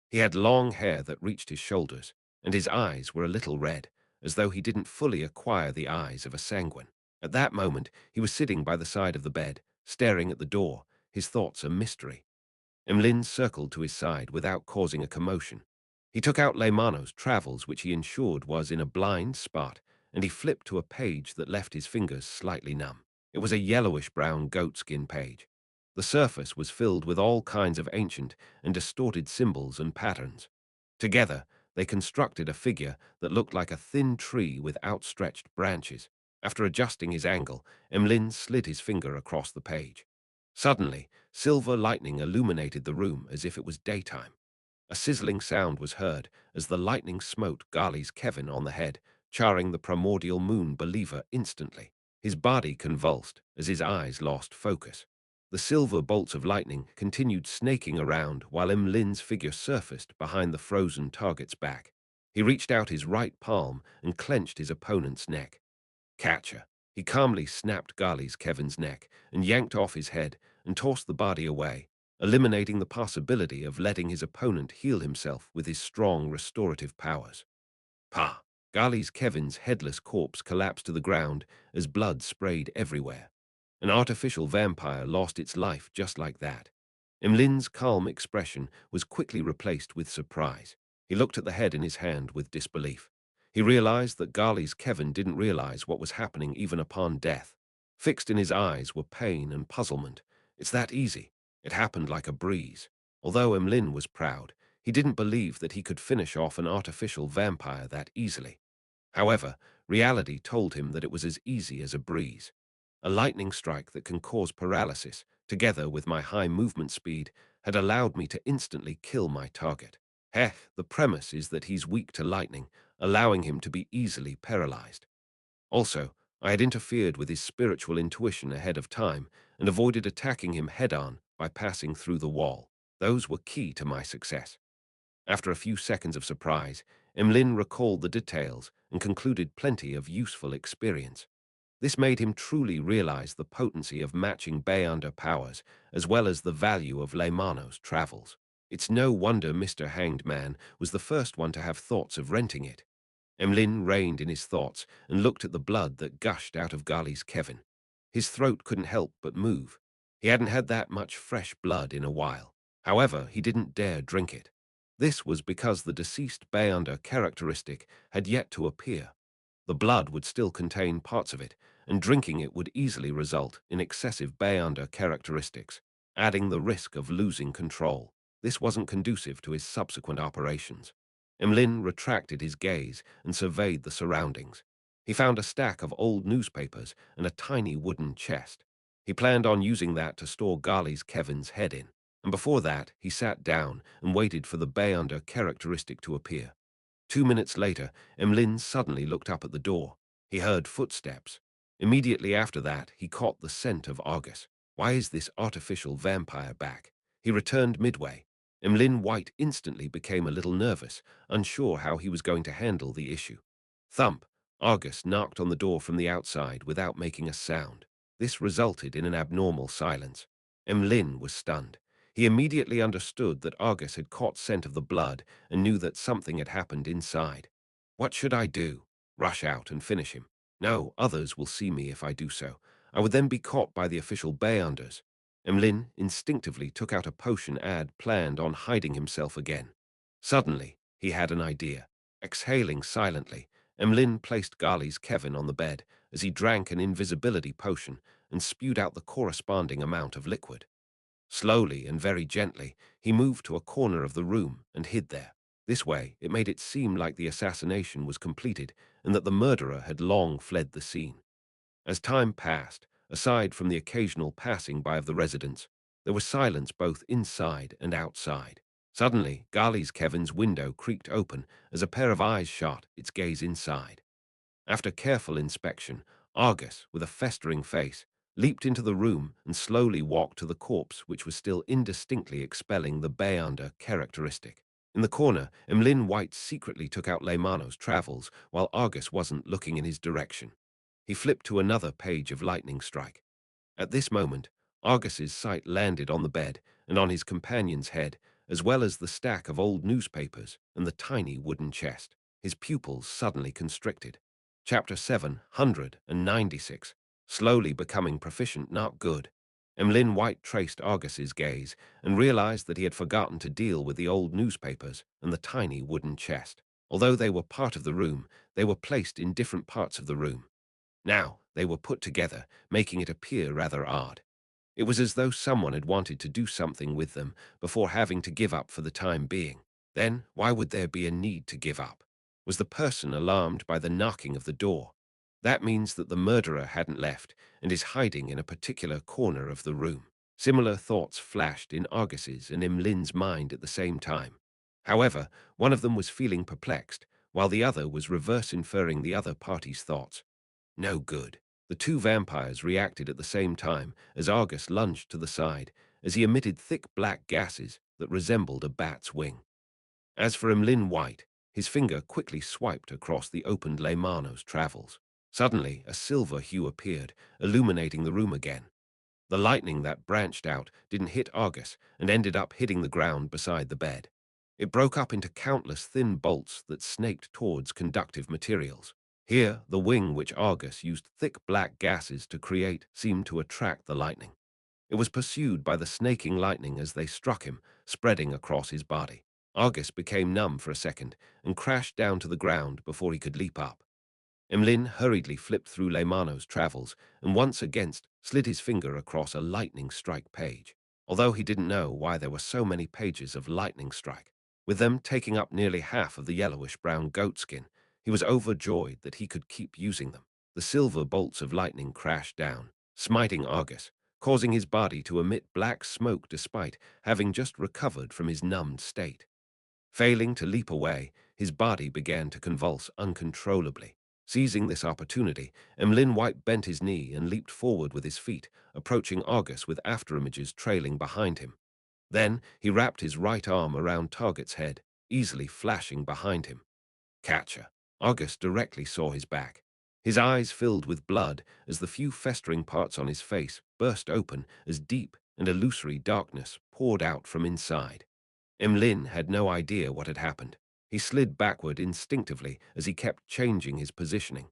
He had long hair that reached his shoulders, and his eyes were a little red, as though he didn't fully acquire the eyes of a sanguine. At that moment, he was sitting by the side of the bed, staring at the door, his thoughts a mystery. Emlyn circled to his side without causing a commotion. He took out Leymano's travels, which he ensured was in a blind spot, and he flipped to a page that left his fingers slightly numb. It was a yellowish-brown goatskin page. The surface was filled with all kinds of ancient and distorted symbols and patterns. Together, they constructed a figure that looked like a thin tree with outstretched branches. After adjusting his angle, Emlyn slid his finger across the page. Suddenly, silver lightning illuminated the room as if it was daytime. A sizzling sound was heard as the lightning smote Garley's Kevin on the head, charring the primordial moon believer instantly. His body convulsed as his eyes lost focus. The silver bolts of lightning continued snaking around while Emlyn's figure surfaced behind the frozen target's back. He reached out his right palm and clenched his opponent's neck. Catcher. He calmly snapped Garley's Kevin's neck and yanked off his head and tossed the body away, eliminating the possibility of letting his opponent heal himself with his strong restorative powers. Pa! Garley's Kevin's headless corpse collapsed to the ground as blood sprayed everywhere. An artificial vampire lost its life just like that. Emlyn's calm expression was quickly replaced with surprise. He looked at the head in his hand with disbelief. He realized that Garley's Kevin didn't realize what was happening even upon death. Fixed in his eyes were pain and puzzlement. It's that easy. It happened like a breeze. Although Emlyn was proud, he didn't believe that he could finish off an artificial vampire that easily. However, reality told him that it was as easy as a breeze. A lightning strike that can cause paralysis, together with my high movement speed, had allowed me to instantly kill my target. Heh, the premise is that he's weak to lightning, allowing him to be easily paralyzed. Also, I had interfered with his spiritual intuition ahead of time and avoided attacking him head-on by passing through the wall. Those were key to my success. After a few seconds of surprise, Emlyn recalled the details and concluded plenty of useful experience. This made him truly realize the potency of matching Beyonder powers, as well as the value of Leymano's travels. It's no wonder Mr. Hanged Man was the first one to have thoughts of renting it. Emlyn reined in his thoughts and looked at the blood that gushed out of Garley's Kevin. His throat couldn't help but move. He hadn't had that much fresh blood in a while. However, he didn't dare drink it. This was because the deceased Beyonder characteristic had yet to appear. The blood would still contain parts of it, and drinking it would easily result in excessive Beyonder characteristics, adding the risk of losing control. This wasn't conducive to his subsequent operations. Emlyn retracted his gaze and surveyed the surroundings. He found a stack of old newspapers and a tiny wooden chest. He planned on using that to store Garley's Kevin's head in, and before that he sat down and waited for the Beyonder characteristic to appear. 2 minutes later, Emlyn suddenly looked up at the door. He heard footsteps. Immediately after that, he caught the scent of Argus. Why is this artificial vampire back? He returned midway. Emlyn White instantly became a little nervous, unsure how he was going to handle the issue. Thump! Argus knocked on the door from the outside without making a sound. This resulted in an abnormal silence. Emlyn was stunned. He immediately understood that Argus had caught scent of the blood and knew that something had happened inside. What should I do? Rush out and finish him? No, others will see me if I do so. I would then be caught by the official Beyonders. Emlyn instinctively took out a potion ad planned on hiding himself again. Suddenly, he had an idea. Exhaling silently, Emlyn placed Garley's Kevin on the bed as he drank an invisibility potion and spewed out the corresponding amount of liquid. Slowly and very gently, he moved to a corner of the room and hid there. This way, it made it seem like the assassination was completed and that the murderer had long fled the scene. As time passed, aside from the occasional passing by of the residents, there was silence both inside and outside. Suddenly, Garley's Kevin's window creaked open as a pair of eyes shot its gaze inside. After careful inspection, Argus, with a festering face, leaped into the room and slowly walked to the corpse which was still indistinctly expelling the Bayanda characteristic. In the corner, Emlyn White secretly took out Leymano's travels while Argus wasn't looking in his direction. He flipped to another page of Lightning Strike. At this moment, Argus's sight landed on the bed and on his companion's head, as well as the stack of old newspapers and the tiny wooden chest. His pupils suddenly constricted. Chapter 796. Slowly becoming proficient, not good. Emlyn White traced Argus's gaze and realized that he had forgotten to deal with the old newspapers and the tiny wooden chest. Although they were part of the room, they were placed in different parts of the room. Now they were put together, making it appear rather odd. It was as though someone had wanted to do something with them before having to give up for the time being. Then, why would there be a need to give up? Was the person alarmed by the knocking of the door? That means that the murderer hadn't left and is hiding in a particular corner of the room. Similar thoughts flashed in Argus's and Emlyn's mind at the same time. However, one of them was feeling perplexed, while the other was reverse inferring the other party's thoughts. No good. The two vampires reacted at the same time as Argus lunged to the side, as he emitted thick black gases that resembled a bat's wing. As for Emlyn White, his finger quickly swiped across the opened Leymano's travels. Suddenly, a silver hue appeared, illuminating the room again. The lightning that branched out didn't hit Argus and ended up hitting the ground beside the bed. It broke up into countless thin bolts that snaked towards conductive materials. Here, the wing which Argus used thick black gases to create seemed to attract the lightning. It was pursued by the snaking lightning as they struck him, spreading across his body. Argus became numb for a second and crashed down to the ground before he could leap up. Emlyn hurriedly flipped through Leymano's travels and once again slid his finger across a lightning strike page, although he didn't know why there were so many pages of lightning strike. With them taking up nearly half of the yellowish-brown goatskin, he was overjoyed that he could keep using them. The silver bolts of lightning crashed down, smiting Argus, causing his body to emit black smoke despite having just recovered from his numbed state. Failing to leap away, his body began to convulse uncontrollably. Seizing this opportunity, Emlyn White bent his knee and leaped forward with his feet, approaching Argus with afterimages trailing behind him. Then he wrapped his right arm around Target's head, easily flashing behind him. Catcher. Argus directly saw his back. His eyes filled with blood as the few festering parts on his face burst open as deep and illusory darkness poured out from inside. Emlyn had no idea what had happened. He slid backward instinctively as he kept changing his positioning.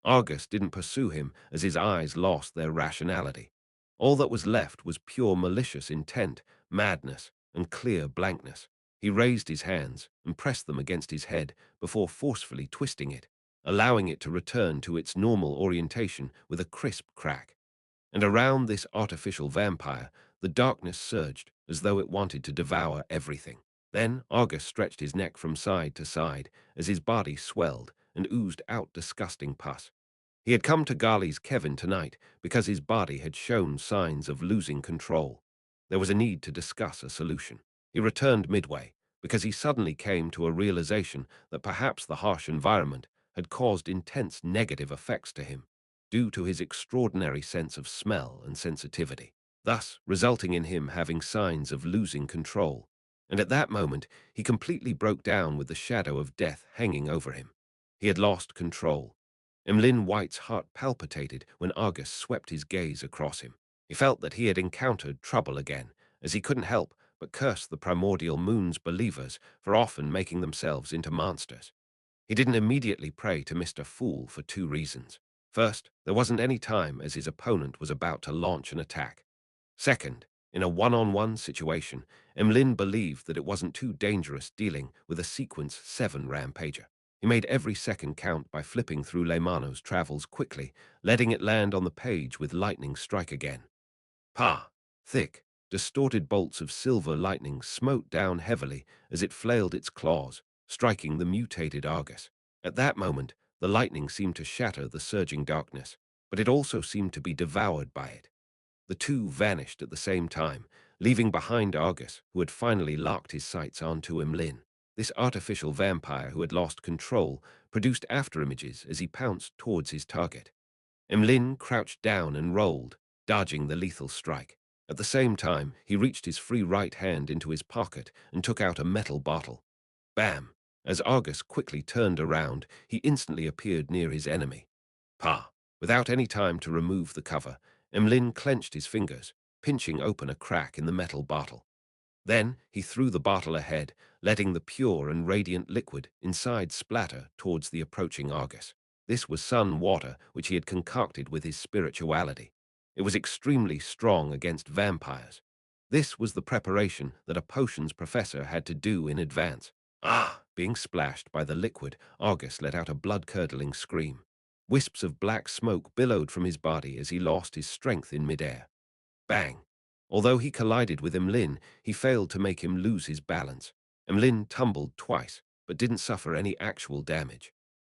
Argus didn't pursue him as his eyes lost their rationality. All that was left was pure malicious intent, madness, and clear blankness. He raised his hands and pressed them against his head before forcefully twisting it, allowing it to return to its normal orientation with a crisp crack. And around this artificial vampire, the darkness surged as though it wanted to devour everything. Then Argus stretched his neck from side to side as his body swelled and oozed out disgusting pus. He had come to Garley's Kevin tonight because his body had shown signs of losing control. There was a need to discuss a solution. He returned midway because he suddenly came to a realization that perhaps the harsh environment had caused intense negative effects to him, due to his extraordinary sense of smell and sensitivity, thus resulting in him having signs of losing control. And at that moment, he completely broke down with the shadow of death hanging over him. He had lost control. Emlyn White's heart palpitated when Argus swept his gaze across him. He felt that he had encountered trouble again, as he couldn't help but curse the primordial moon's believers for often making themselves into monsters. He didn't immediately pray to Mr. Fool for two reasons. First, there wasn't any time as his opponent was about to launch an attack. Second, in a one-on-one situation, Emlyn believed that it wasn't too dangerous dealing with a Sequence 7 rampager. He made every second count by flipping through Leymano's travels quickly, letting it land on the page with lightning strike again. Pa! Thick, distorted bolts of silver lightning smote down heavily as it flailed its claws, striking the mutated Argus. At that moment, the lightning seemed to shatter the surging darkness, but it also seemed to be devoured by it. The two vanished at the same time, leaving behind Argus, who had finally locked his sights onto Emlyn. This artificial vampire who had lost control produced afterimages as he pounced towards his target. Emlyn crouched down and rolled, dodging the lethal strike. At the same time, he reached his free right hand into his pocket and took out a metal bottle. Bam! As Argus quickly turned around, he instantly appeared near his enemy. Pa! Without any time to remove the cover, Emlyn clenched his fingers, pinching open a crack in the metal bottle. Then he threw the bottle ahead, letting the pure and radiant liquid inside splatter towards the approaching Argus. This was sun water which he had concocted with his spirituality. It was extremely strong against vampires. This was the preparation that a potions professor had to do in advance. Ah! Being splashed by the liquid, Argus let out a blood-curdling scream. Wisps of black smoke billowed from his body as he lost his strength in midair. Bang! Although he collided with Emlyn, he failed to make him lose his balance. Emlyn tumbled twice, but didn't suffer any actual damage.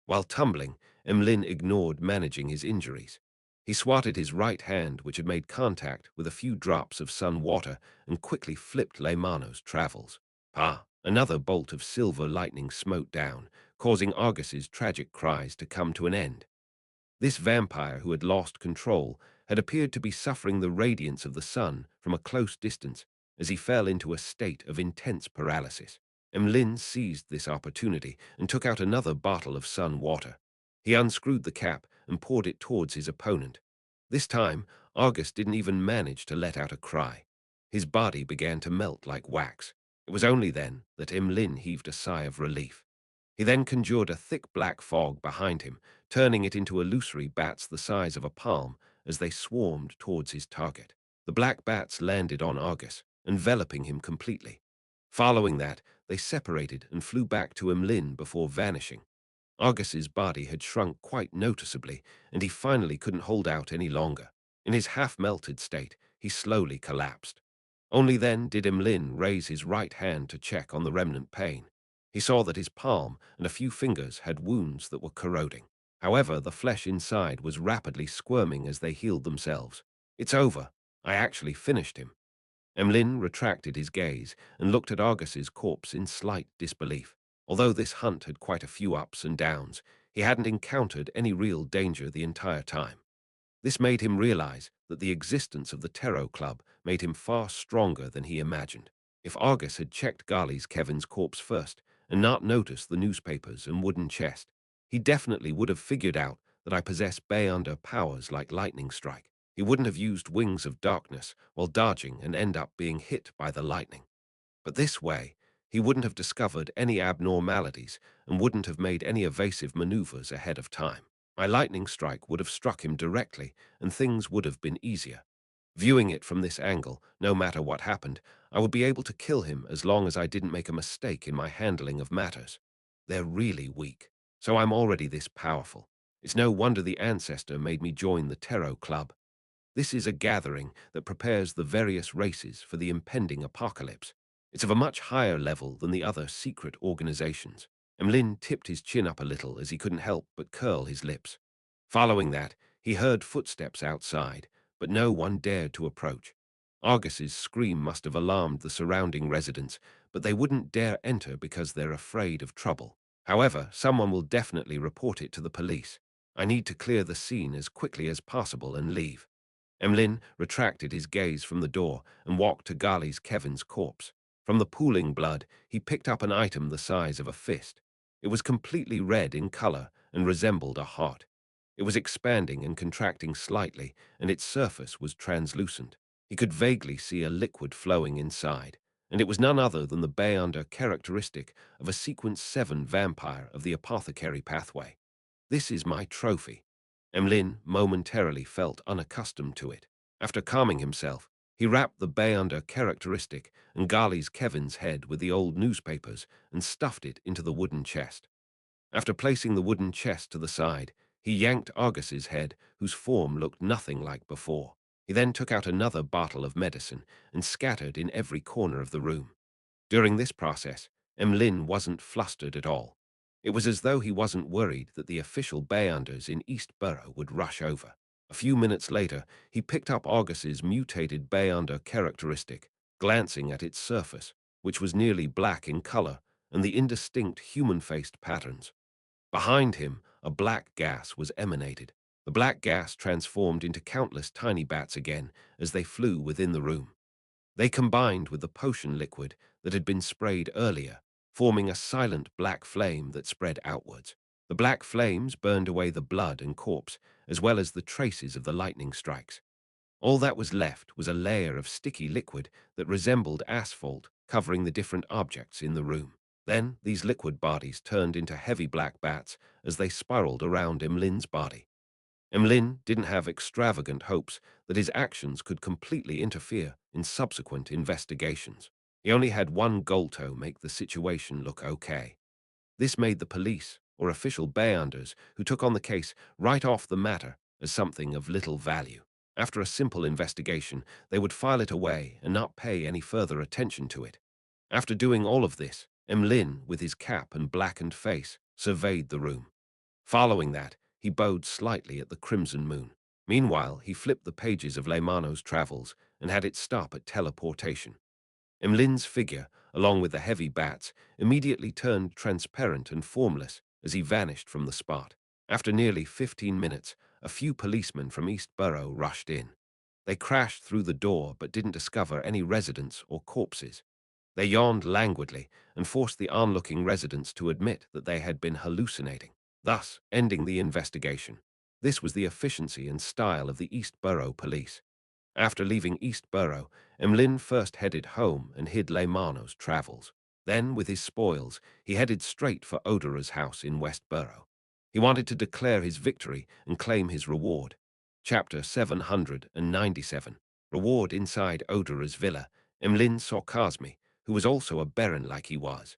While tumbling, Emlyn ignored managing his injuries. He swatted his right hand, which had made contact with a few drops of sun water, and quickly flipped Leymano's travels. Ah! Another bolt of silver lightning smote down, causing Argus's tragic cries to come to an end. This vampire who had lost control had appeared to be suffering the radiance of the sun from a close distance as he fell into a state of intense paralysis. Emlyn seized this opportunity and took out another bottle of sun water. He unscrewed the cap and poured it towards his opponent. This time, Argus didn't even manage to let out a cry. His body began to melt like wax. It was only then that Emlyn heaved a sigh of relief. He then conjured a thick black fog behind him, turning it into illusory bats the size of a palm as they swarmed towards his target. The black bats landed on Argus, enveloping him completely. Following that, they separated and flew back to Emlyn before vanishing. Argus's body had shrunk quite noticeably, and he finally couldn't hold out any longer. In his half-melted state, he slowly collapsed. Only then did Emlyn raise his right hand to check on the remnant pain. He saw that his palm and a few fingers had wounds that were corroding. However, the flesh inside was rapidly squirming as they healed themselves. It's over. I actually finished him. Emlyn retracted his gaze and looked at Argus's corpse in slight disbelief. Although this hunt had quite a few ups and downs, he hadn't encountered any real danger the entire time. This made him realize that the existence of the Tarot Club made him far stronger than he imagined. If Argus had checked Kevin's corpse first and not noticed the newspapers and wooden chest, he definitely would have figured out that I possess Beyonder powers like lightning strike. He wouldn't have used wings of darkness while dodging and end up being hit by the lightning. But this way, he wouldn't have discovered any abnormalities and wouldn't have made any evasive maneuvers ahead of time. My lightning strike would have struck him directly, and things would have been easier. Viewing it from this angle, no matter what happened, I would be able to kill him as long as I didn't make a mistake in my handling of matters. They're really weak, so I'm already this powerful. It's no wonder the ancestor made me join the Tarot Club. This is a gathering that prepares the various races for the impending apocalypse. It's of a much higher level than the other secret organizations. Emlyn tipped his chin up a little as he couldn't help but curl his lips. Following that, he heard footsteps outside, but no one dared to approach. Argus's scream must have alarmed the surrounding residents, but they wouldn't dare enter because they're afraid of trouble. However, someone will definitely report it to the police. I need to clear the scene as quickly as possible and leave. Emlyn retracted his gaze from the door and walked to Kevin's corpse. From the pooling blood, he picked up an item the size of a fist. It was completely red in color and resembled a heart. It was expanding and contracting slightly, and its surface was translucent. He could vaguely see a liquid flowing inside, and it was none other than the Beyonder characteristic of a Sequence 7 vampire of the apothecary pathway. This is my trophy. Emlyn momentarily felt unaccustomed to it. After calming himself, he wrapped the Beyonder characteristic and Kevin's head with the old newspapers and stuffed it into the wooden chest. After placing the wooden chest to the side, he yanked Argus's head, whose form looked nothing like before. He then took out another bottle of medicine and scattered in every corner of the room. During this process, Emlyn wasn't flustered at all. It was as though he wasn't worried that the official Bayanders in East Borough would rush over. A few minutes later, he picked up Argus's mutated Bayander characteristic, glancing at its surface, which was nearly black in color, and the indistinct human-faced patterns. Behind him, a black gas was emanated. The black gas transformed into countless tiny bats again as they flew within the room. They combined with the potion liquid that had been sprayed earlier, forming a silent black flame that spread outwards. The black flames burned away the blood and corpse, as well as the traces of the lightning strikes. All that was left was a layer of sticky liquid that resembled asphalt covering the different objects in the room. Then these liquid bodies turned into heavy black bats as they spiraled around Emlyn's body. Emlyn didn't have extravagant hopes that his actions could completely interfere in subsequent investigations. He only had one goal to make the situation look okay. This made the police, or official Bayanders, who took on the case, write off the matter as something of little value. After a simple investigation, they would file it away and not pay any further attention to it. After doing all of this, Emlyn, with his cap and blackened face, surveyed the room. Following that, he bowed slightly at the crimson moon. Meanwhile, he flipped the pages of Leymano's travels and had it stop at teleportation. Emlyn's figure, along with the heavy bats, immediately turned transparent and formless as he vanished from the spot. After nearly 15 minutes, a few policemen from East Borough rushed in. They crashed through the door but didn't discover any residents or corpses. They yawned languidly and forced the onlooking residents to admit that they had been hallucinating, thus ending the investigation. This was the efficiency and style of the East Borough police. After leaving East Borough, Emlyn first headed home and hid Leymano's travels. Then, with his spoils, he headed straight for Odora's house in West Borough. He wanted to declare his victory and claim his reward. Chapter 797. Reward inside Odora's villa. Emlyn saw Cosme, who was also a baron like he was.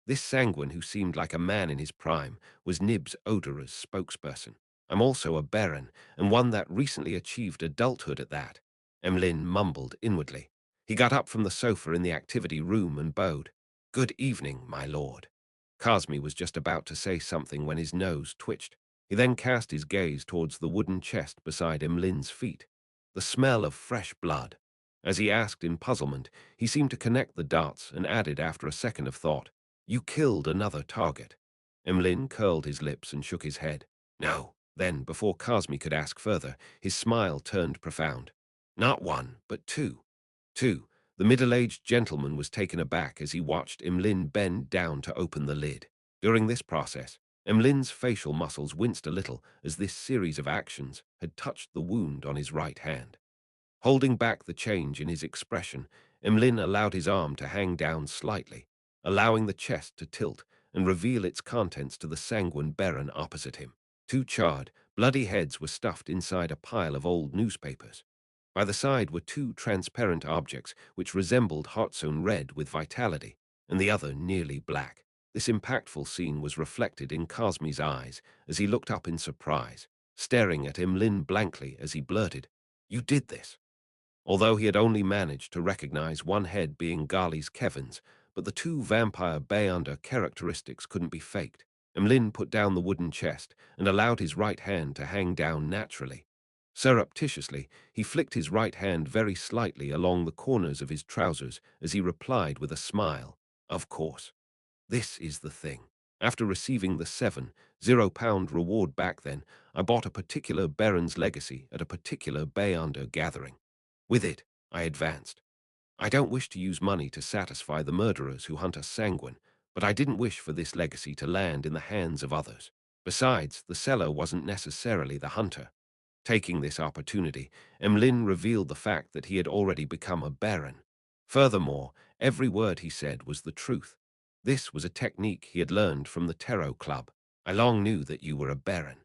This sanguine, who seemed like a man in his prime, was Nibs Odora's spokesperson. I'm also a baron, and one that recently achieved adulthood at that. Emlyn mumbled inwardly. He got up from the sofa in the activity room and bowed. Good evening, my lord. Cosme was just about to say something when his nose twitched. He then cast his gaze towards the wooden chest beside Emlyn's feet. The smell of fresh blood. As he asked in puzzlement, he seemed to connect the dots and added after a second of thought, You killed another target. Emlyn curled his lips and shook his head. No. Then, before Cosme could ask further, his smile turned profound. Not one, but two. Two. The middle-aged gentleman was taken aback as he watched Emlyn bend down to open the lid. During this process, Emlyn's facial muscles winced a little as this series of actions had touched the wound on his right hand. Holding back the change in his expression, Emlyn allowed his arm to hang down slightly, allowing the chest to tilt and reveal its contents to the sanguine baron opposite him. Two charred, bloody heads were stuffed inside a pile of old newspapers. By the side were two transparent objects which resembled heartsewn red with vitality, and the other nearly black. This impactful scene was reflected in Cosme's eyes as he looked up in surprise, staring at Emlyn blankly as he blurted, You did this. Although he had only managed to recognize one head being Ghali's Kevin's, but the two vampire Bayander characteristics couldn't be faked. Emlyn put down the wooden chest and allowed his right hand to hang down naturally. Surreptitiously, he flicked his right hand very slightly along the corners of his trousers as he replied with a smile, Of course. This is the thing. After receiving the £70 reward back then, I bought a particular Baron's legacy at a particular Bayander gathering. With it, I advanced. I don't wish to use money to satisfy the murderers who hunt us sanguine, but I didn't wish for this legacy to land in the hands of others. Besides, the seller wasn't necessarily the hunter. Taking this opportunity, Emlyn revealed the fact that he had already become a baron. Furthermore, every word he said was the truth. This was a technique he had learned from the Tarot Club. I long knew that you were a baron.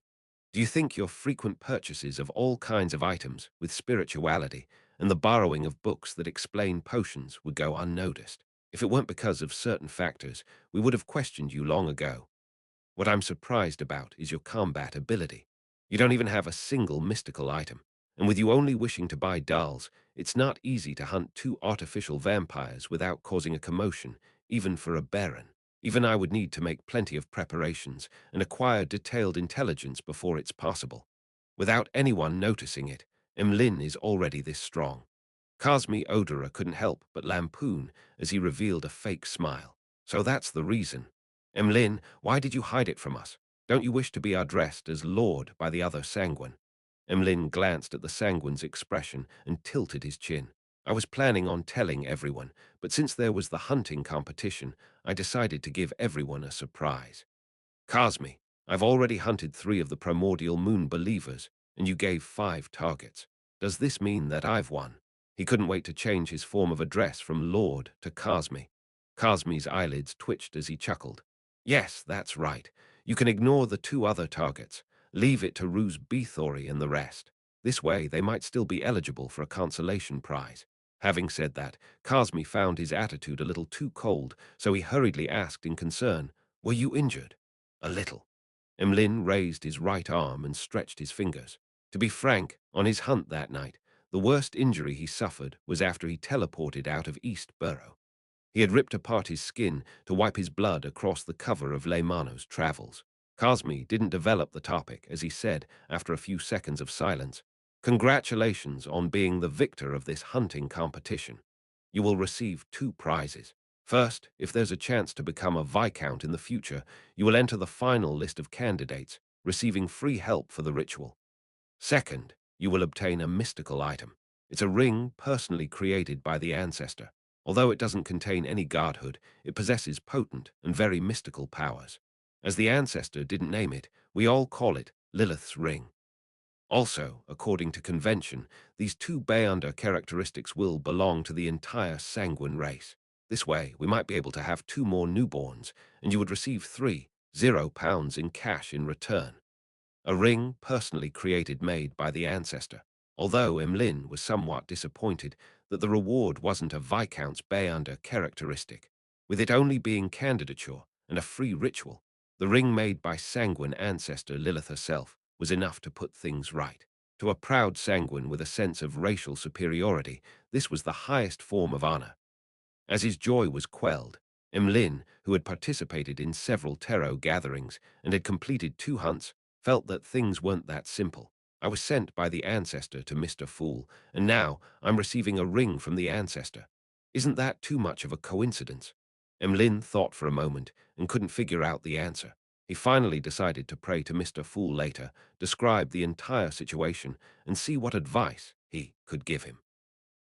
Do you think your frequent purchases of all kinds of items with spirituality and the borrowing of books that explain potions would go unnoticed? If it weren't because of certain factors, we would have questioned you long ago. What I'm surprised about is your combat ability. You don't even have a single mystical item, and with you only wishing to buy dolls, it's not easy to hunt two artificial vampires without causing a commotion, even for a baron. Even I would need to make plenty of preparations and acquire detailed intelligence before it's possible. Without anyone noticing it, Emlyn is already this strong. Cosme Odora couldn't help but lampoon as he revealed a fake smile. So that's the reason. Emlyn, why did you hide it from us? Don't you wish to be addressed as Lord by the other Sanguine? Emlyn glanced at the Sanguine's expression and tilted his chin. I was planning on telling everyone, but since there was the hunting competition, I decided to give everyone a surprise. Cosme, I've already hunted 3 of the primordial moon believers, and you gave 5 targets. Does this mean that I've won? He couldn't wait to change his form of address from Lord to Cosme. Cosme's eyelids twitched as he chuckled. Yes, that's right. You can ignore the 2 other targets. Leave it to Ruse Bethori and the rest. This way, they might still be eligible for a consolation prize. Having said that, Cosme found his attitude a little too cold, so he hurriedly asked in concern, "Were you injured?" "A little." Emlyn raised his right arm and stretched his fingers. To be frank, on his hunt that night, the worst injury he suffered was after he teleported out of East Burrow. He had ripped apart his skin to wipe his blood across the cover of Leymano's travels. Cosme didn't develop the topic, as he said after a few seconds of silence. "Congratulations on being the victor of this hunting competition. You will receive 2 prizes. First, if there's a chance to become a Viscount in the future, you will enter the final list of candidates, receiving free help for the ritual. Second, you will obtain a mystical item. It's a ring personally created by the ancestor. Although it doesn't contain any godhood, it possesses potent and very mystical powers. As the ancestor didn't name it, we all call it Lilith's ring. Also, according to convention, these 2 Beyonder characteristics will belong to the entire Sanguine race. This way, we might be able to have 2 more newborns, and you would receive 3,000 in cash in return. A ring personally created made by the ancestor, although Emlyn was somewhat disappointed that the reward wasn't a Viscount's Beyonder characteristic. With it only being candidature and a free ritual, the ring made by Sanguine ancestor Lilith herself was enough to put things right. To a proud Sanguine with a sense of racial superiority, this was the highest form of honor. As his joy was quelled, Emlyn, who had participated in several tarot gatherings and had completed 2 hunts, felt that things weren't that simple. I was sent by the ancestor to Mr. Fool, and now I'm receiving a ring from the ancestor. Isn't that too much of a coincidence? Emlyn thought for a moment and couldn't figure out the answer. He finally decided to pray to Mr. Fool later, describe the entire situation, and see what advice he could give him.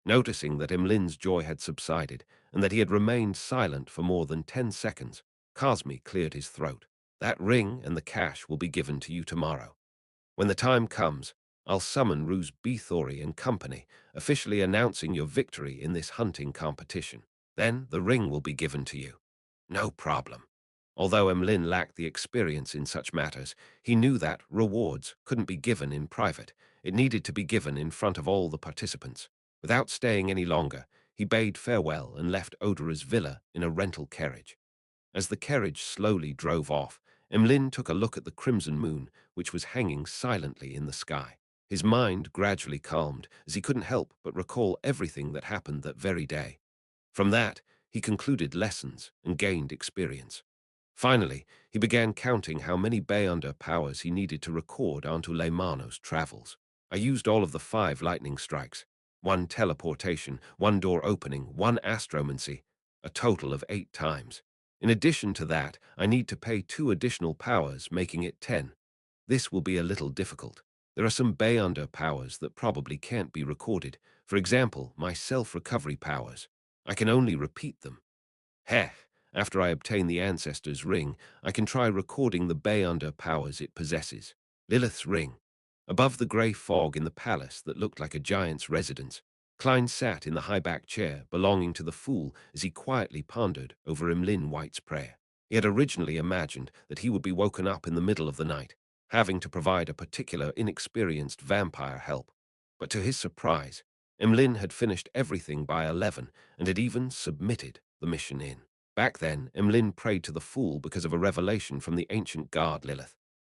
Noticing that Emlyn's joy had subsided and that he had remained silent for more than 10 seconds, Cosme cleared his throat. That ring and the cash will be given to you tomorrow. When the time comes, I'll summon Ruse Bethori and company, officially announcing your victory in this hunting competition. Then the ring will be given to you. No problem. Although Emlyn lacked the experience in such matters, he knew that rewards couldn't be given in private. It needed to be given in front of all the participants. Without staying any longer, he bade farewell and left Odora's villa in a rental carriage. As the carriage slowly drove off, Emlyn took a look at the crimson moon, which was hanging silently in the sky. His mind gradually calmed, as he couldn't help but recall everything that happened that very day. From that, he concluded lessons and gained experience. Finally, he began counting how many Beyonder powers he needed to record onto Leymano's travels. I used all of the 5 lightning strikes, 1 teleportation, 1 door opening, 1 astromancy, a total of 8 times. In addition to that, I need to pay 2 additional powers, making it 10. This will be a little difficult. There are some Beyonder powers that probably can't be recorded. For example, my self-recovery powers. I can only repeat them. Heh, after I obtain the Ancestor's Ring, I can try recording the Beyonder powers it possesses. Lilith's Ring. Above the grey fog in the palace that looked like a giant's residence, Klein sat in the high-backed chair belonging to the fool as he quietly pondered over Emlyn White's prayer. He had originally imagined that he would be woken up in the middle of the night, having to provide a particular inexperienced vampire help. But to his surprise, Emlyn had finished everything by 11 and had even submitted the mission in. Back then, Emlyn prayed to the fool because of a revelation from the ancient god Lilith.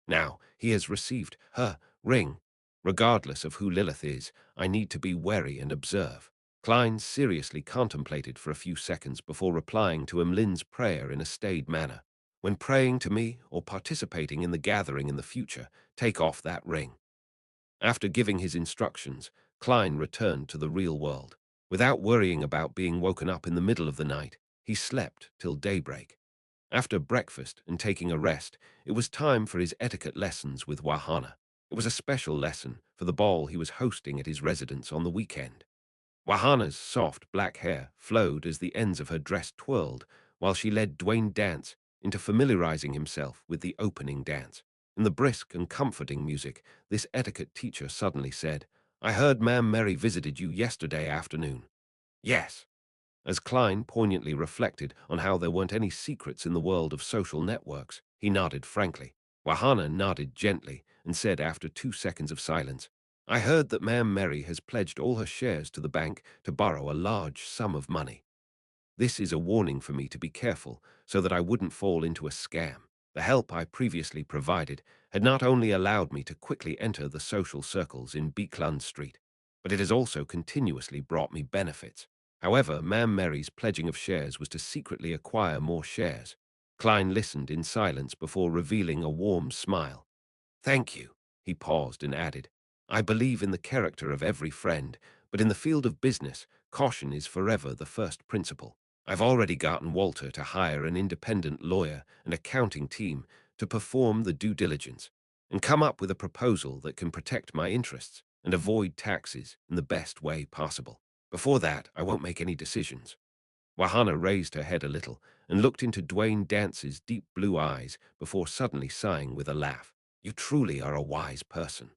Now, he has received her ring. Regardless of who Lilith is, I need to be wary and observe. Klein seriously contemplated for a few seconds before replying to Emlyn's prayer in a staid manner. When praying to me or participating in the gathering in the future, take off that ring. After giving his instructions, Klein returned to the real world. Without worrying about being woken up in the middle of the night, he slept till daybreak. After breakfast and taking a rest, it was time for his etiquette lessons with Wahana. It was a special lesson for the ball he was hosting at his residence on the weekend. Wahana's soft black hair flowed as the ends of her dress twirled while she led Dwayne Dance into familiarizing himself with the opening dance. In the brisk and comforting music, this etiquette teacher suddenly said, "I heard Ma'am Mary visited you yesterday afternoon." Yes. As Klein poignantly reflected on how there weren't any secrets in the world of social networks, he nodded frankly. Wahana nodded gently and said after 2 seconds of silence, "I heard that Ma'am Mary has pledged all her shares to the bank to borrow a large sum of money. This is a warning for me to be careful so that I wouldn't fall into a scam. The help I previously provided had not only allowed me to quickly enter the social circles in Beekland Street, but it has also continuously brought me benefits. However, Ma'am Mary's pledging of shares was to secretly acquire more shares." Klein listened in silence before revealing a warm smile. "Thank you." He paused and added, "I believe in the character of every friend, but in the field of business, caution is forever the first principle. I've already gotten Walter to hire an independent lawyer and accounting team to perform the due diligence and come up with a proposal that can protect my interests and avoid taxes in the best way possible. Before that, I won't make any decisions." Wahana raised her head a little and looked into Dwayne Dance's deep blue eyes before suddenly sighing with a laugh. "You truly are a wise person."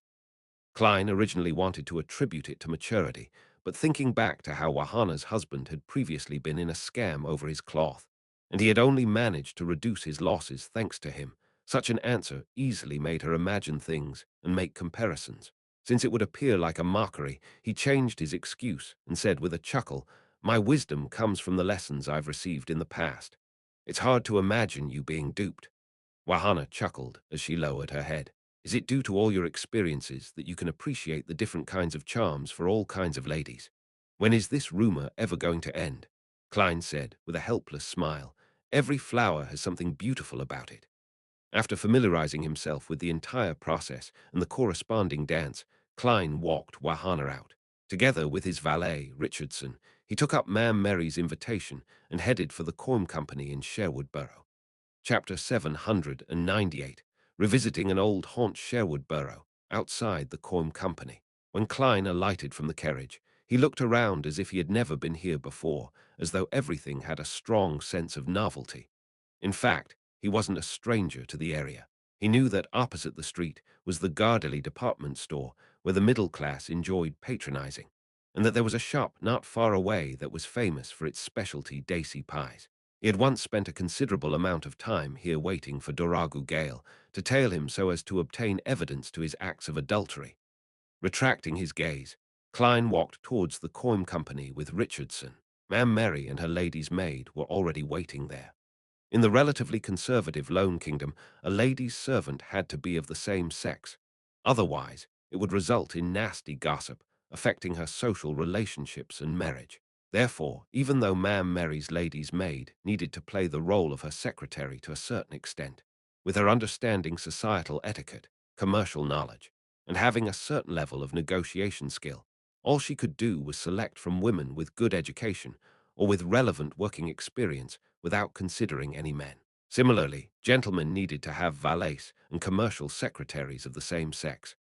Klein originally wanted to attribute it to maturity, but thinking back to how Wahana's husband had previously been in a scam over his cloth, and he had only managed to reduce his losses thanks to him, such an answer easily made her imagine things and make comparisons. Since it would appear like a mockery, he changed his excuse and said with a chuckle, "My wisdom comes from the lessons I've received in the past. It's hard to imagine you being duped." Wahana chuckled as she lowered her head. "Is it due to all your experiences that you can appreciate the different kinds of charms for all kinds of ladies? When is this rumor ever going to end?" Klein said with a helpless smile. "Every flower has something beautiful about it." After familiarizing himself with the entire process and the corresponding dance, Klein walked Wahana out. Together with his valet, Richardson, he took up Ma'am Mary's invitation and headed for the Corm Company in Sherwood Borough. Chapter 798, Revisiting an Old Haunt, Sherwood Borough, outside the Corm Company. When Klein alighted from the carriage, he looked around as if he had never been here before, as though everything had a strong sense of novelty. In fact, he wasn't a stranger to the area. He knew that opposite the street was the Gardeley department store where the middle class enjoyed patronizing, and that there was a shop not far away that was famous for its specialty daisy pies. He had once spent a considerable amount of time here waiting for Doragu Gale to tail him so as to obtain evidence to his acts of adultery. Retracting his gaze, Klein walked towards the coin company with Richardson. Ma'am Mary and her lady's maid were already waiting there. In the relatively conservative Lone Kingdom, a lady's servant had to be of the same sex. Otherwise, it would result in nasty gossip, affecting her social relationships and marriage. Therefore, even though Ma'am Mary's lady's maid needed to play the role of her secretary to a certain extent, with her understanding societal etiquette, commercial knowledge, and having a certain level of negotiation skill, all she could do was select from women with good education or with relevant working experience without considering any men. Similarly, gentlemen needed to have valets and commercial secretaries of the same sex.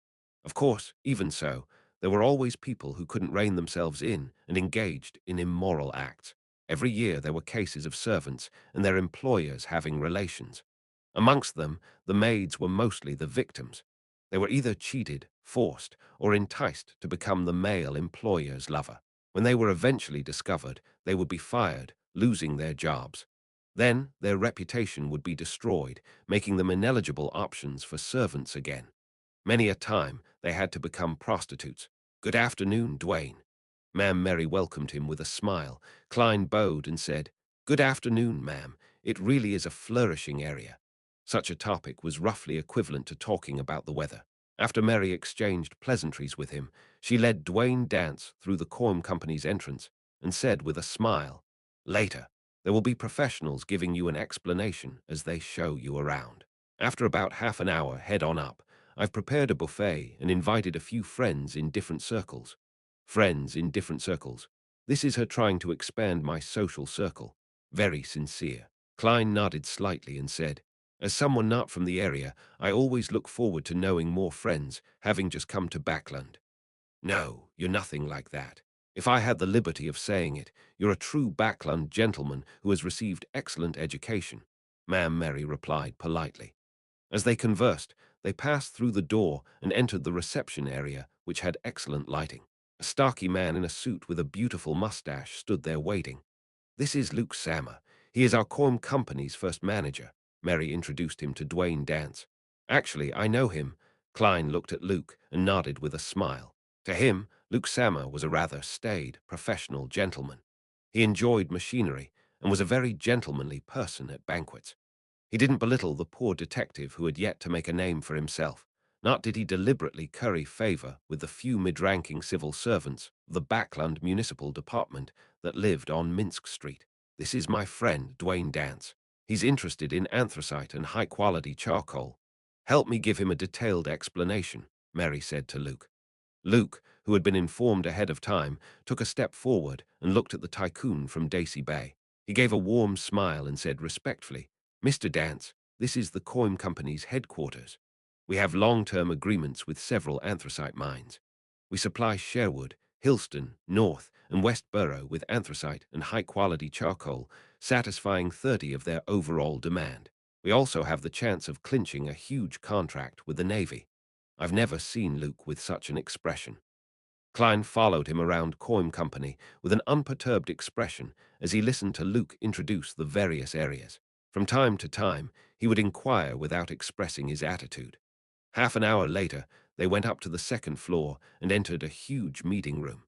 Of course, even so, there were always people who couldn't rein themselves in and engaged in immoral acts. Every year there were cases of servants and their employers having relations. Amongst them, the maids were mostly the victims. They were either cheated, forced, or enticed to become the male employer's lover. When they were eventually discovered, they would be fired, losing their jobs. Then their reputation would be destroyed, making them ineligible options for servants again. Many a time they had to become prostitutes. "Good afternoon, Dwayne." Ma'am Mary welcomed him with a smile. Klein bowed and said, Good afternoon, ma'am. It really is a flourishing area. Such a topic was roughly equivalent to talking about the weather. After Mary exchanged pleasantries with him, she led Dwayne Dance through the Coim Company's entrance and said with a smile, "Later, there will be professionals giving you an explanation as they show you around." After about half an hour head on up, I've prepared a buffet and invited a few friends in different circles. Friends in different circles. This is her trying to expand my social circle. Very sincere. Klein nodded slightly and said, "As someone not from the area, I always look forward to knowing more friends, having just come to Backland." "No, you're nothing like that. If I had the liberty of saying it, you're a true Backland gentleman who has received excellent education," Ma'am Mary replied politely. As they conversed, they passed through the door and entered the reception area, which had excellent lighting. A stocky man in a suit with a beautiful mustache stood there waiting. "This is Luke Sammer. He is our Coim Company's first manager." Mary introduced him to Dwayne Dance. "Actually, I know him." Klein looked at Luke and nodded with a smile. To him, Luke Sammer was a rather staid, professional gentleman. He enjoyed machinery and was a very gentlemanly person at banquets. He didn't belittle the poor detective who had yet to make a name for himself. Nor did he deliberately curry favor with the few mid-ranking civil servants of the Backland Municipal Department that lived on Minsk Street. "This is my friend, Dwayne Dance. He's interested in anthracite and high-quality charcoal. Help me give him a detailed explanation," Mary said to Luke. Luke, who had been informed ahead of time, took a step forward and looked at the tycoon from Daisy Bay. He gave a warm smile and said respectfully, "Mr. Dance, this is the Coim Company's headquarters. We have long-term agreements with several anthracite mines. We supply Sherwood, Hillston, North, and West Borough with anthracite and high-quality charcoal, satisfying 30 of their overall demand. We also have the chance of clinching a huge contract with the Navy." I've never seen Luke with such an expression. Klein followed him around Coim Company with an unperturbed expression as he listened to Luke introduce the various areas. From time to time, he would inquire without expressing his attitude. Half an hour later, they went up to the second floor and entered a huge meeting room.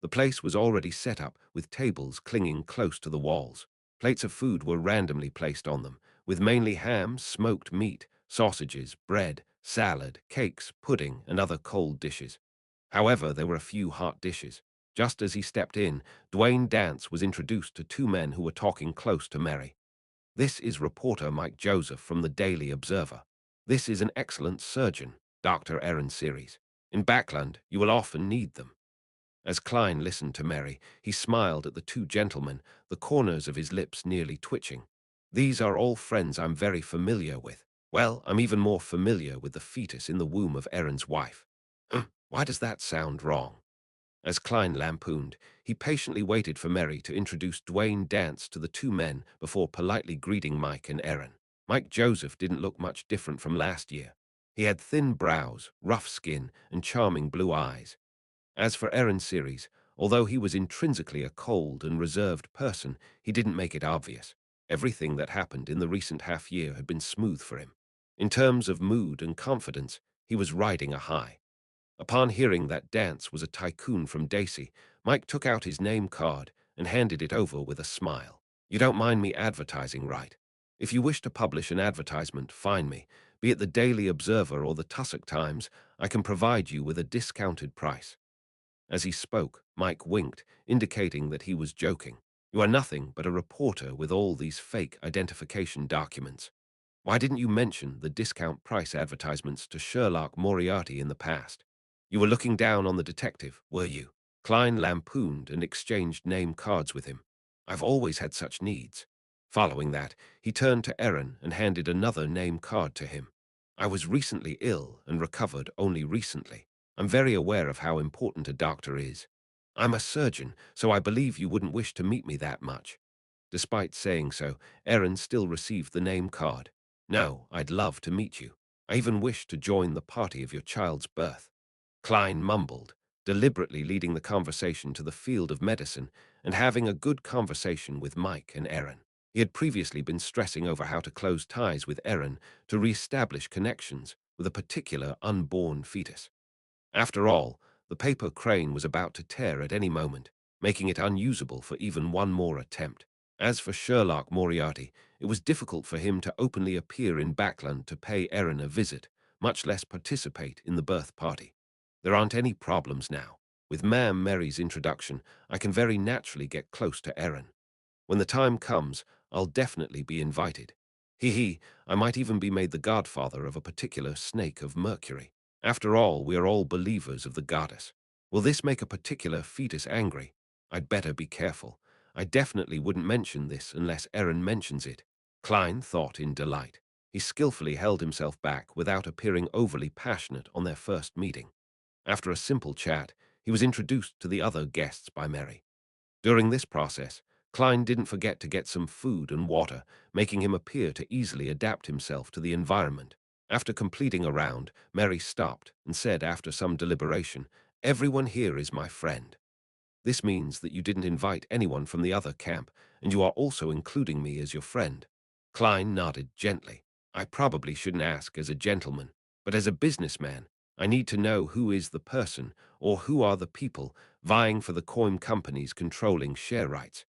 The place was already set up with tables clinging close to the walls. Plates of food were randomly placed on them, with mainly ham, smoked meat, sausages, bread, salad, cakes, pudding, and other cold dishes. However, there were a few hot dishes. Just as he stepped in, Dwayne Dance was introduced to two men who were talking close to Mary. "This is reporter Mike Joseph from the Daily Observer. This is an excellent surgeon, Dr. Aaron Series. In Backland, you will often need them." As Klein listened to Mary, he smiled at the two gentlemen, the corners of his lips nearly twitching. "These are all friends I'm very familiar with. Well, I'm even more familiar with the fetus in the womb of Aaron's wife." Why does that sound wrong?" As Klein lampooned, he patiently waited for Mary to introduce Dwayne Dance to the two men before politely greeting Mike and Aaron. Mike Joseph didn't look much different from last year. He had thin brows, rough skin, and charming blue eyes. As for Aaron Series, although he was intrinsically a cold and reserved person, he didn't make it obvious. Everything that happened in the recent half-year had been smooth for him. In terms of mood and confidence, he was riding a high. Upon hearing that Dance was a tycoon from Daisy, Mike took out his name card and handed it over with a smile. "You don't mind me advertising, right? If you wish to publish an advertisement, find me. Be it the Daily Observer or the Tussock Times, I can provide you with a discounted price." As he spoke, Mike winked, indicating that he was joking. "You are nothing but a reporter with all these fake identification documents. Why didn't you mention the discount price advertisements to Sherlock Moriarty in the past? You were looking down on the detective, were you?" Klein lampooned and exchanged name cards with him. "I've always had such needs." Following that, he turned to Erin and handed another name card to him. "I was recently ill and recovered only recently. I'm very aware of how important a doctor is. I'm a surgeon, so I believe you wouldn't wish to meet me that much." Despite saying so, Erin still received the name card. "No, I'd love to meet you. I even wish to join the party of your child's birth." Klein mumbled, deliberately leading the conversation to the field of medicine and having a good conversation with Mike and Erin. He had previously been stressing over how to close ties with Erin to re-establish connections with a particular unborn fetus. After all, the paper crane was about to tear at any moment, making it unusable for even one more attempt. As for Sherlock Moriarty, it was difficult for him to openly appear in Backland to pay Erin a visit, much less participate in the birth party. There aren't any problems now. With Ma'am Mary's introduction, I can very naturally get close to Erin. When the time comes, I'll definitely be invited. Hee, I might even be made the godfather of a particular snake of Mercury. After all, we are all believers of the goddess. Will this make a particular fetus angry? I'd better be careful. I definitely wouldn't mention this unless Erin mentions it. Klein thought in delight. He skillfully held himself back without appearing overly passionate on their first meeting. After a simple chat, he was introduced to the other guests by Mary. During this process, Klein didn't forget to get some food and water, making him appear to easily adapt himself to the environment. After completing a round, Mary stopped and said after some deliberation, "Everyone here is my friend. This means that you didn't invite anyone from the other camp, and you are also including me as your friend." Klein nodded gently. "I probably shouldn't ask as a gentleman, but as a businessman, I need to know who is the person, or who are the people, vying for the coin company's controlling share rights."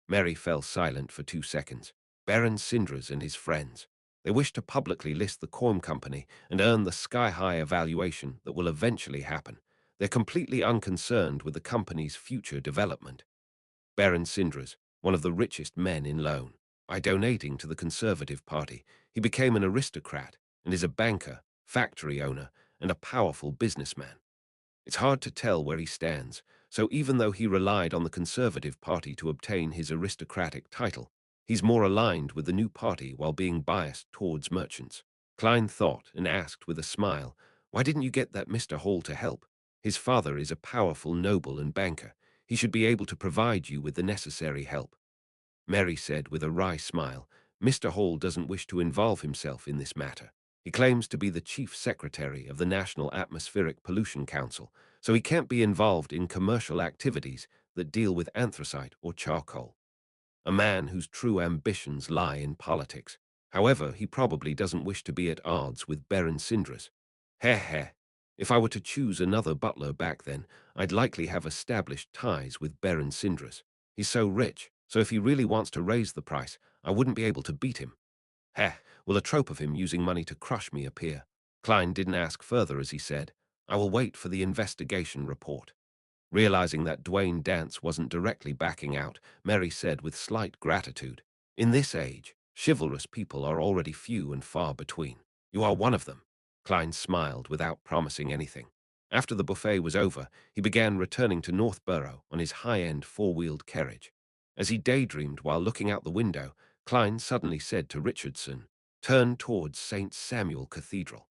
Mary fell silent for 2 seconds. Baron Sindras and his friends. They wish to publicly list the coin company and earn the sky-high evaluation that will eventually happen. They're completely unconcerned with the company's future development. Baron Sindras, one of the richest men in Lone. By donating to the Conservative Party, he became an aristocrat and is a banker, factory owner, and a powerful businessman. It's hard to tell where he stands, so even though he relied on the Conservative Party to obtain his aristocratic title, he's more aligned with the new party while being biased towards merchants. Klein thought and asked with a smile, "Why didn't you get that Mr. Hall to help? His father is a powerful noble and banker. He should be able to provide you with the necessary help." Mary said with a wry smile, "Mr. Hall doesn't wish to involve himself in this matter. He claims to be the chief secretary of the National Atmospheric Pollution Council, so he can't be involved in commercial activities that deal with anthracite or charcoal. A man whose true ambitions lie in politics. However, he probably doesn't wish to be at odds with Baron Sindras. Heh heh. If I were to choose another butler back then, I'd likely have established ties with Baron Sindras. He's so rich, so if he really wants to raise the price, I wouldn't be able to beat him. Heh, will a trope of him using money to crush me appear?" Klein didn't ask further as he said, "I will wait for the investigation report." Realizing that Dwayne Dance wasn't directly backing out, Mary said with slight gratitude, "In this age, chivalrous people are already few and far between. You are one of them." Klein smiled without promising anything. After the buffet was over, he began returning to Northborough on his high-end four-wheeled carriage. As he daydreamed while looking out the window, Klein suddenly said to Richardson, "Turn towards St. Samuel Cathedral."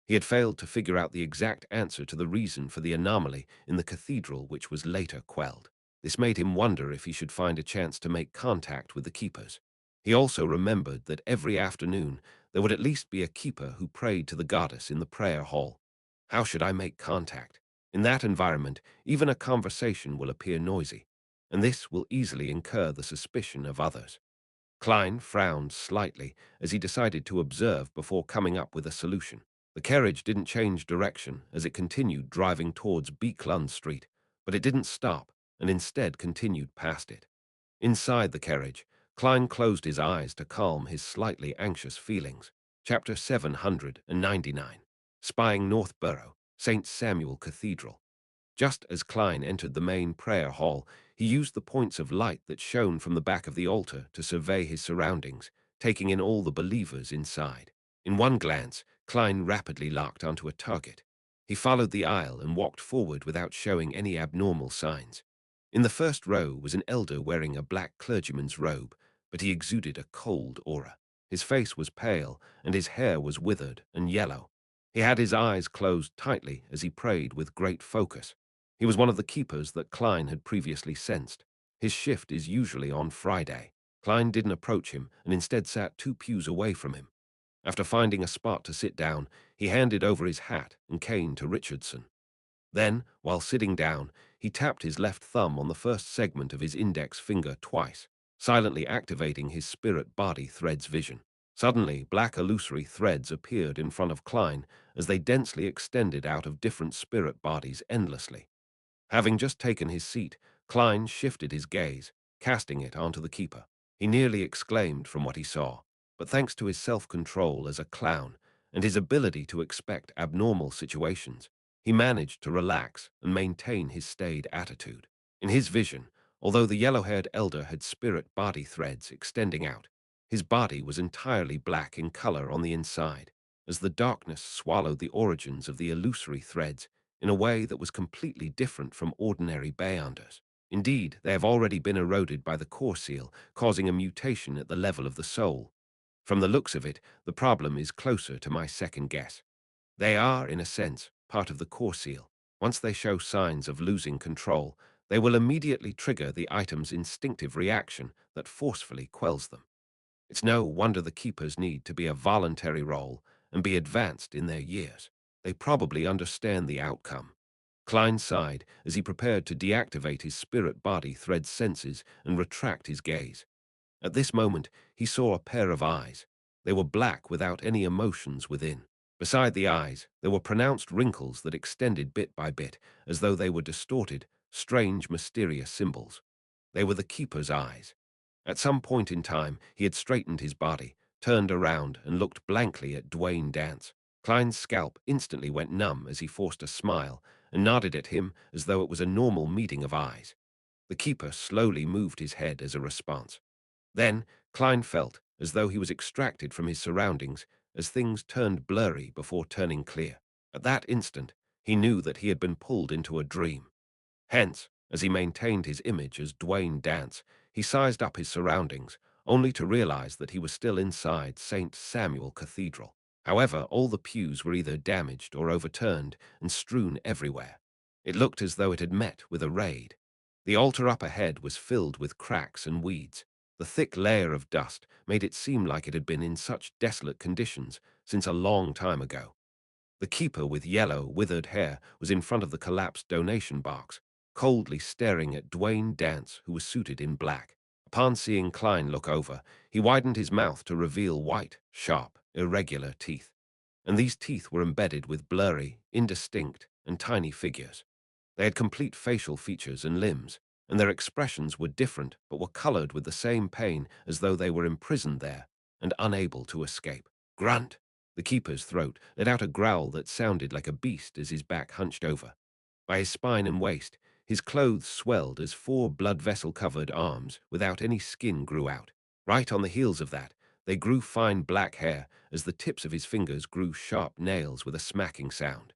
He had failed to figure out the exact answer to the reason for the anomaly in the cathedral, which was later quelled. This made him wonder if he should find a chance to make contact with the keepers. He also remembered that every afternoon there would at least be a keeper who prayed to the goddess in the prayer hall. How should I make contact? In that environment, even a conversation will appear noisy, and this will easily incur the suspicion of others. Klein frowned slightly as he decided to observe before coming up with a solution. The carriage didn't change direction as it continued driving towards Beekland Street, but it didn't stop and instead continued past it. Inside the carriage, Klein closed his eyes to calm his slightly anxious feelings. Chapter 799. Spying Northborough, St. Samuel Cathedral. Just as Klein entered the main prayer hall, he used the points of light that shone from the back of the altar to survey his surroundings, taking in all the believers inside. In one glance, Klein rapidly locked onto a target. He followed the aisle and walked forward without showing any abnormal signs. In the first row was an elder wearing a black clergyman's robe, but he exuded a cold aura. His face was pale, and his hair was withered and yellow. He had his eyes closed tightly as he prayed with great focus. He was one of the keepers that Klein had previously sensed. His shift is usually on Friday. Klein didn't approach him and instead sat 2 pews away from him. After finding a spot to sit down, he handed over his hat and cane to Richardson. Then, while sitting down, he tapped his left thumb on the first segment of his index finger twice, silently activating his spirit-body thread's vision. Suddenly, black illusory threads appeared in front of Klein as they densely extended out of different spirit bodies endlessly. Having just taken his seat, Klein shifted his gaze, casting it onto the keeper. He nearly exclaimed from what he saw, but thanks to his self-control as a clown and his ability to expect abnormal situations, he managed to relax and maintain his staid attitude. In his vision, although the yellow-haired elder had spirit body threads extending out, his body was entirely black in color on the inside, as the darkness swallowed the origins of the illusory threads in a way that was completely different from ordinary Beyonders. Indeed, they have already been eroded by the core seal, causing a mutation at the level of the soul. From the looks of it, the problem is closer to my second guess. They are, in a sense, part of the core seal. Once they show signs of losing control, they will immediately trigger the item's instinctive reaction that forcefully quells them. It's no wonder the keepers need to be a voluntary role and be advanced in their years. They probably understand the outcome. Klein sighed as he prepared to deactivate his spirit body thread's senses and retract his gaze. At this moment, he saw a pair of eyes. They were black without any emotions within. Beside the eyes, there were pronounced wrinkles that extended bit by bit, as though they were distorted, strange, mysterious symbols. They were the keeper's eyes. At some point in time, he had straightened his body, turned around, and looked blankly at Dwayne Dance. Klein's scalp instantly went numb as he forced a smile and nodded at him as though it was a normal meeting of eyes. The keeper slowly moved his head as a response. Then, Klein felt as though he was extracted from his surroundings as things turned blurry before turning clear. At that instant, he knew that he had been pulled into a dream. Hence, as he maintained his image as Dwayne Dance, he sized up his surroundings, only to realize that he was still inside St. Samuel Cathedral. However, all the pews were either damaged or overturned and strewn everywhere. It looked as though it had met with a raid. The altar up ahead was filled with cracks and weeds. The thick layer of dust made it seem like it had been in such desolate conditions since a long time ago. The keeper with yellow, withered hair was in front of the collapsed donation box, coldly staring at Dwayne Dance, who was suited in black. Upon seeing Klein look over, he widened his mouth to reveal white, sharp, irregular teeth. And these teeth were embedded with blurry, indistinct, and tiny figures. They had complete facial features and limbs, and their expressions were different but were colored with the same pain as though they were imprisoned there and unable to escape. Grunt! The keeper's throat let out a growl that sounded like a beast as his back hunched over. By his spine and waist, his clothes swelled as four blood vessel-covered arms without any skin grew out. Right on the heels of that, they grew fine black hair as the tips of his fingers grew sharp nails with a smacking sound.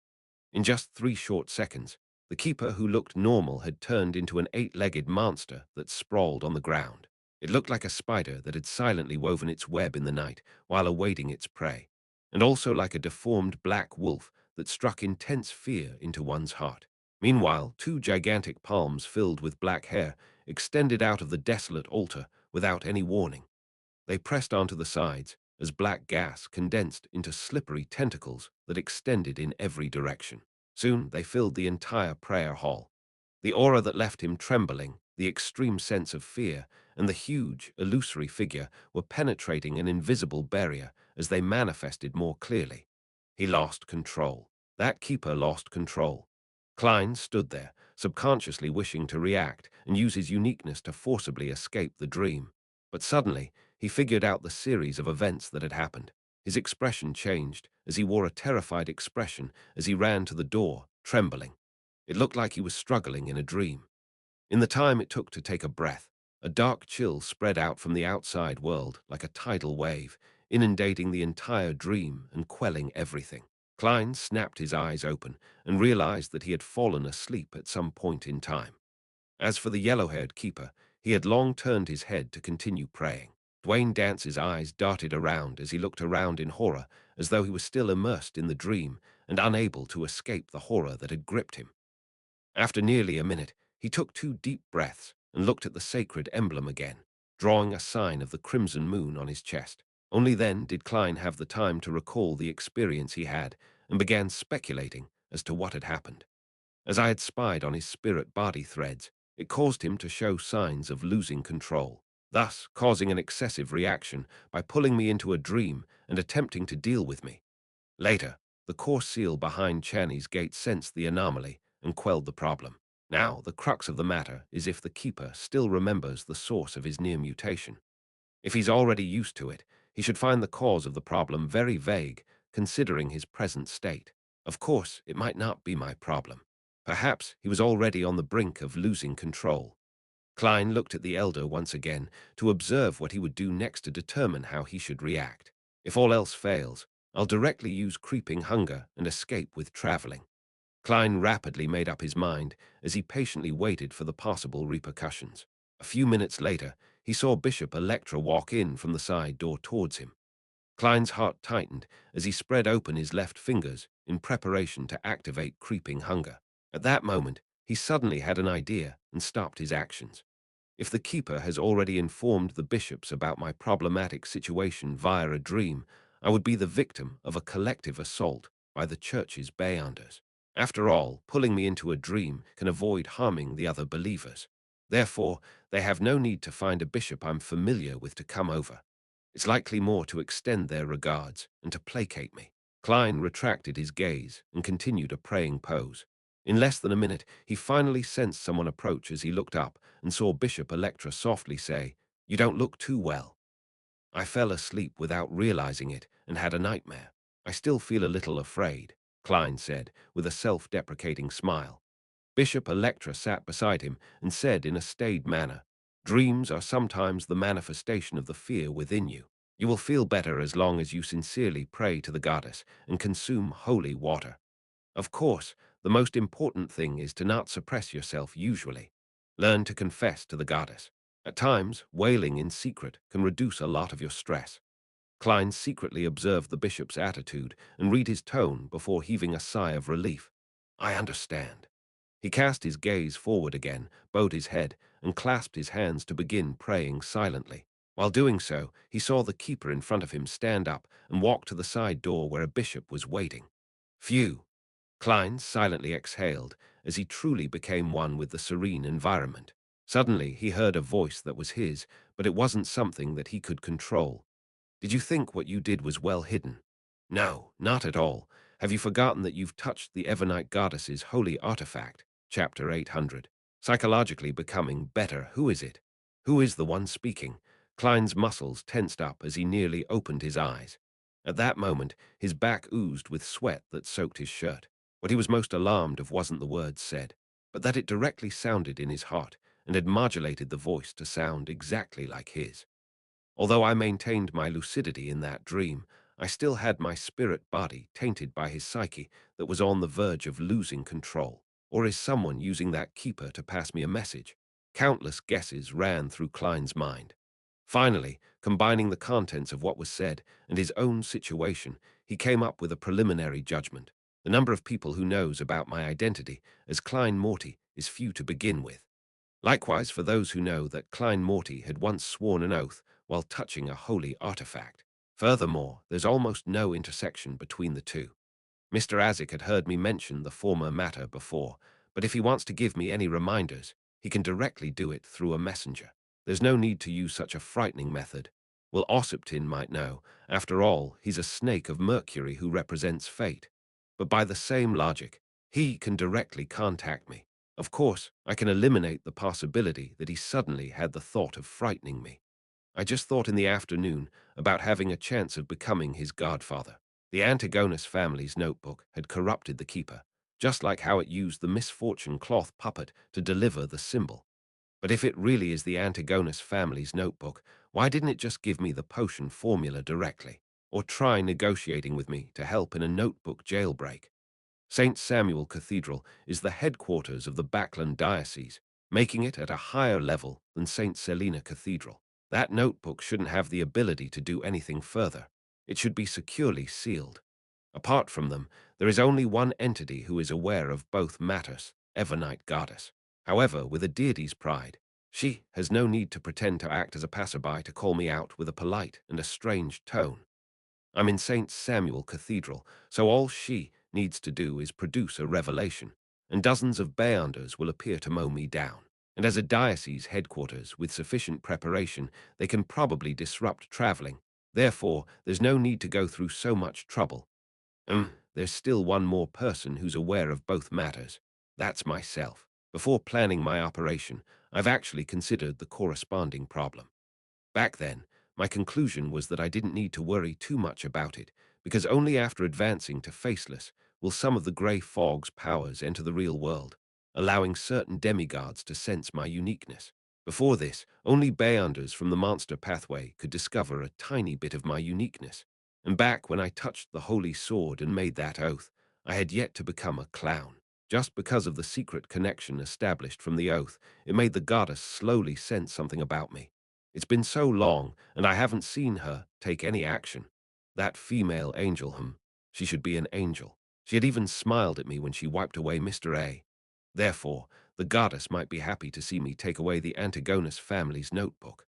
In just 3 short seconds, the keeper who looked normal had turned into an 8-legged monster that sprawled on the ground. It looked like a spider that had silently woven its web in the night while awaiting its prey, and also like a deformed black wolf that struck intense fear into one's heart. Meanwhile, 2 gigantic palms filled with black hair extended out of the desolate altar without any warning. They pressed onto the sides as black gas condensed into slippery tentacles that extended in every direction. Soon they filled the entire prayer hall. The aura that left him trembling, the extreme sense of fear, and the huge, illusory figure were penetrating an invisible barrier as they manifested more clearly. He lost control. That keeper lost control. Klein stood there, subconsciously wishing to react and use his uniqueness to forcibly escape the dream. But suddenly, he figured out the series of events that had happened. His expression changed as he wore a terrified expression as he ran to the door, trembling. It looked like he was struggling in a dream. In the time it took to take a breath, a dark chill spread out from the outside world like a tidal wave, inundating the entire dream and quelling everything. Klein snapped his eyes open and realized that he had fallen asleep at some point in time. As for the yellow-haired keeper, he had long turned his head to continue praying. Dwayne Dance's eyes darted around as he looked around in horror, as though he was still immersed in the dream and unable to escape the horror that had gripped him. After nearly a minute, he took 2 deep breaths and looked at the sacred emblem again, drawing a sign of the crimson moon on his chest. Only then did Klein have the time to recall the experience he had and began speculating as to what had happened. As I had spied on his spirit body threads, it caused him to show signs of losing control, thus causing an excessive reaction by pulling me into a dream and attempting to deal with me. Later, the core seal behind Channy's gate sensed the anomaly and quelled the problem. Now, the crux of the matter is if the keeper still remembers the source of his near mutation. If he's already used to it, he should find the cause of the problem very vague, considering his present state. Of course, it might not be my problem. Perhaps he was already on the brink of losing control. Klein looked at the elder once again to observe what he would do next to determine how he should react. If all else fails, I'll directly use creeping hunger and escape with traveling. Klein rapidly made up his mind as he patiently waited for the possible repercussions. A few minutes later, he saw Bishop Electra walk in from the side door towards him. Klein's heart tightened as he spread open his left fingers in preparation to activate creeping hunger. At that moment, he suddenly had an idea and stopped his actions. If the keeper has already informed the bishops about my problematic situation via a dream, I would be the victim of a collective assault by the church's Bayanders. After all, pulling me into a dream can avoid harming the other believers. Therefore, they have no need to find a bishop I'm familiar with to come over. It's likely more to extend their regards and to placate me. Klein retracted his gaze and continued a praying pose. In less than a minute, he finally sensed someone approach as he looked up and saw Bishop Electra softly say, "You don't look too well." I fell asleep without realizing it and had a nightmare. I still feel a little afraid, Klein said, with a self-deprecating smile. Bishop Electra sat beside him and said in a staid manner, "Dreams are sometimes the manifestation of the fear within you. You will feel better as long as you sincerely pray to the goddess and consume holy water. Of course, the most important thing is to not suppress yourself usually. Learn to confess to the goddess. At times, wailing in secret can reduce a lot of your stress." Klein secretly observed the bishop's attitude and read his tone before heaving a sigh of relief. "I understand." He cast his gaze forward again, bowed his head, and clasped his hands to begin praying silently. While doing so, he saw the keeper in front of him stand up and walk to the side door where a bishop was waiting. Phew! Klein silently exhaled as he truly became one with the serene environment. Suddenly, he heard a voice that was his, but it wasn't something that he could control. "Did you think what you did was well hidden?" "No, not at all. Have you forgotten that you've touched the Evernite goddess's holy artifact?" Chapter 800. Psychologically becoming better. Who is it? Who is the one speaking? Klein's muscles tensed up as he nearly opened his eyes. At that moment, his back oozed with sweat that soaked his shirt. What he was most alarmed of wasn't the words said, but that it directly sounded in his heart and had modulated the voice to sound exactly like his. Although I maintained my lucidity in that dream, I still had my spirit body tainted by his psyche that was on the verge of losing control. Or is someone using that keeper to pass me a message? Countless guesses ran through Klein's mind. Finally, combining the contents of what was said and his own situation, he came up with a preliminary judgment. The number of people who knows about my identity as Klein Morty is few to begin with. Likewise for those who know that Klein Morty had once sworn an oath while touching a holy artifact. Furthermore, there's almost no intersection between the two. Mr. Azik had heard me mention the former matter before, but if he wants to give me any reminders, he can directly do it through a messenger. There's no need to use such a frightening method. Well, Ossiptin might know. After all, he's a snake of Mercury who represents fate. But by the same logic, he can directly contact me. Of course, I can eliminate the possibility that he suddenly had the thought of frightening me. I just thought in the afternoon about having a chance of becoming his godfather. The Antigonus family's notebook had corrupted the keeper, just like how it used the misfortune cloth puppet to deliver the symbol. But if it really is the Antigonus family's notebook, why didn't it just give me the potion formula directly? Or try negotiating with me to help in a notebook jailbreak? St. Samuel Cathedral is the headquarters of the Backland Diocese, making it at a higher level than St. Selina Cathedral. That notebook shouldn't have the ability to do anything further. It should be securely sealed. Apart from them, there is only one entity who is aware of both matters, Evernite Goddess. However, with a deity's pride, she has no need to pretend to act as a passerby to call me out with a polite and a strange tone. I'm in St. Samuel Cathedral, so all she needs to do is produce a revelation, and dozens of Bayanders will appear to mow me down. And as a diocese headquarters with sufficient preparation, they can probably disrupt traveling. Therefore, there's no need to go through so much trouble. There's still one more person who's aware of both matters. That's myself. Before planning my operation, I've actually considered the corresponding problem. Back then, My conclusion was that I didn't need to worry too much about it, because only after advancing to faceless will some of the grey fog's powers enter the real world, allowing certain demigods to sense my uniqueness. Before this, only Beyonders from the monster pathway could discover a tiny bit of my uniqueness. And back when I touched the holy sword and made that oath, I had yet to become a clown. Just because of the secret connection established from the oath, it made the goddess slowly sense something about me. It's been so long, and I haven't seen her take any action. That female angel, she should be an angel. She had even smiled at me when she wiped away Mr. A. Therefore, the goddess might be happy to see me take away the Antigonus family's notebook.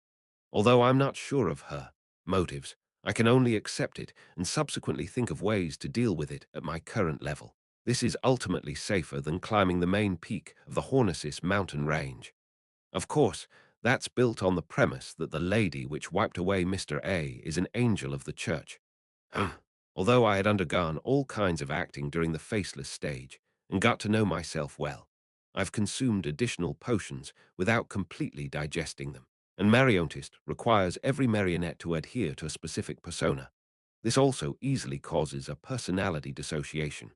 Although I'm not sure of her motives, I can only accept it and subsequently think of ways to deal with it at my current level. This is ultimately safer than climbing the main peak of the Hornicis mountain range. Of course, that's built on the premise that the lady which wiped away Mr. A is an angel of the church. Although I had undergone all kinds of acting during the faceless stage and got to know myself well, I've consumed additional potions without completely digesting them. And marionettist requires every marionette to adhere to a specific persona. This also easily causes a personality dissociation.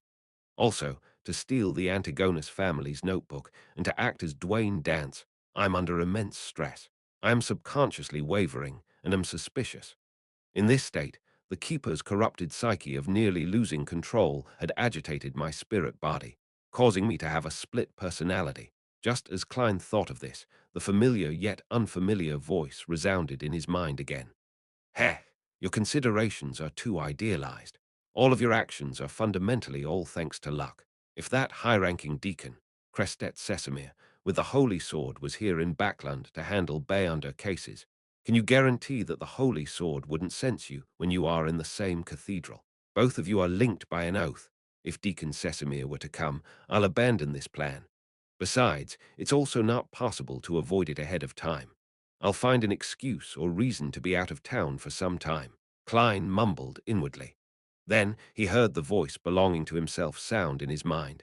Also, to steal the Antigonus family's notebook and to act as Dwayne Dance, I'm under immense stress. I am subconsciously wavering and am suspicious. In this state, the keeper's corrupted psyche of nearly losing control had agitated my spirit body, causing me to have a split personality. Just as Klein thought of this, the familiar yet unfamiliar voice resounded in his mind again. Heh, your considerations are too idealized. All of your actions are fundamentally all thanks to luck. If that high-ranking deacon, Crestet Sesamir, with the Holy Sword was here in Backland to handle Beyonder cases, can you guarantee that the Holy Sword wouldn't sense you when you are in the same cathedral? Both of you are linked by an oath. If Deacon Sesamir were to come, I'll abandon this plan. Besides, it's also not possible to avoid it ahead of time. I'll find an excuse or reason to be out of town for some time. Klein mumbled inwardly. Then he heard the voice belonging to himself sound in his mind.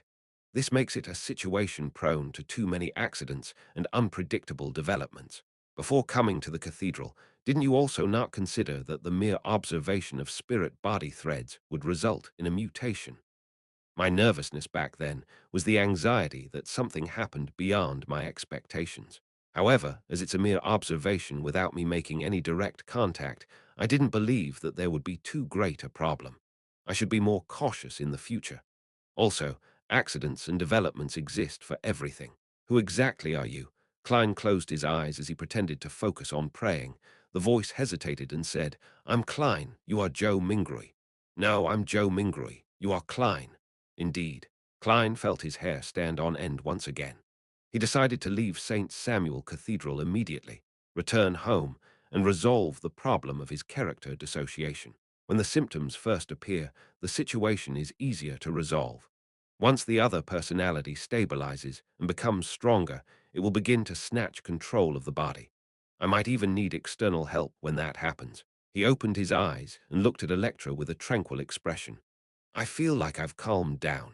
This makes it a situation prone to too many accidents and unpredictable developments. Before coming to the cathedral, didn't you also not consider that the mere observation of spirit-body threads would result in a mutation? My nervousness back then was the anxiety that something happened beyond my expectations. However, as it's a mere observation without me making any direct contact, I didn't believe that there would be too great a problem. I should be more cautious in the future. Also, accidents and developments exist for everything. Who exactly are you? Klein closed his eyes as he pretended to focus on praying. The voice hesitated and said, I'm Klein, you are Joe Mingrui. No, I'm Joe Mingrui, you are Klein. Indeed, Klein felt his hair stand on end once again. He decided to leave St. Samuel Cathedral immediately, return home, and resolve the problem of his character dissociation. When the symptoms first appear, the situation is easier to resolve. Once the other personality stabilizes and becomes stronger, it will begin to snatch control of the body. I might even need external help when that happens. He opened his eyes and looked at Electra with a tranquil expression. I feel like I've calmed down.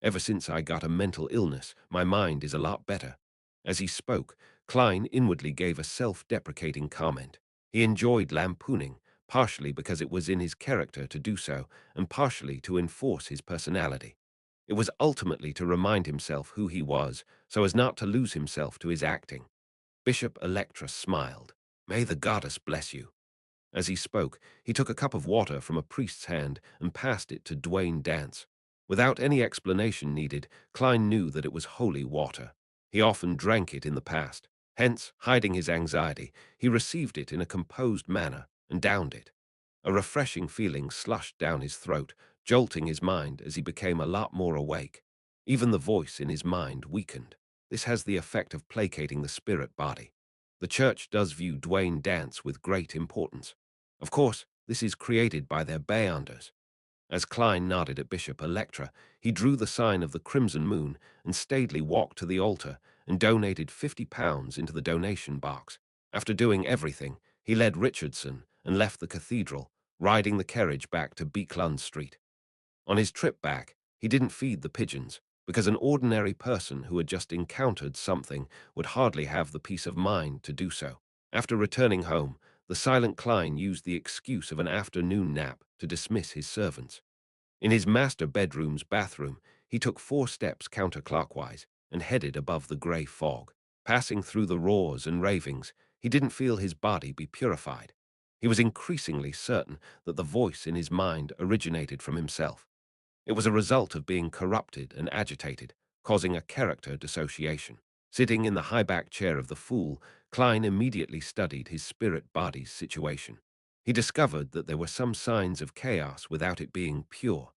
Ever since I got a mental illness, my mind is a lot better. As he spoke, Klein inwardly gave a self-deprecating comment. He enjoyed lampooning, partially because it was in his character to do so, and partially to enforce his personality. It was ultimately to remind himself who he was, so as not to lose himself to his acting. Bishop Electra smiled. May the goddess bless you. As he spoke, he took a cup of water from a priest's hand and passed it to Dwayne Dance. Without any explanation needed, Klein knew that it was holy water. He often drank it in the past. Hence, hiding his anxiety, he received it in a composed manner and downed it. A refreshing feeling slushed down his throat, jolting his mind as he became a lot more awake. Even the voice in his mind weakened. This has the effect of placating the spirit body. The church does view Dwayne Dance with great importance. Of course, this is created by their Beyonders. As Klein nodded at Bishop Electra, he drew the sign of the Crimson Moon and staidly walked to the altar and donated £50 into the donation box. After doing everything, he led Richardson and left the cathedral, riding the carriage back to Beekland Street. On his trip back, he didn't feed the pigeons, because an ordinary person who had just encountered something would hardly have the peace of mind to do so. After returning home, the silent Klein used the excuse of an afternoon nap to dismiss his servants. In his master bedroom's bathroom, he took 4 steps counterclockwise and headed above the grey fog. Passing through the roars and ravings, he didn't feel his body be purified. He was increasingly certain that the voice in his mind originated from himself. It was a result of being corrupted and agitated, causing a character dissociation. Sitting in the high-back chair of the fool, Klein immediately studied his spirit body's situation. He discovered that there were some signs of chaos without it being pure.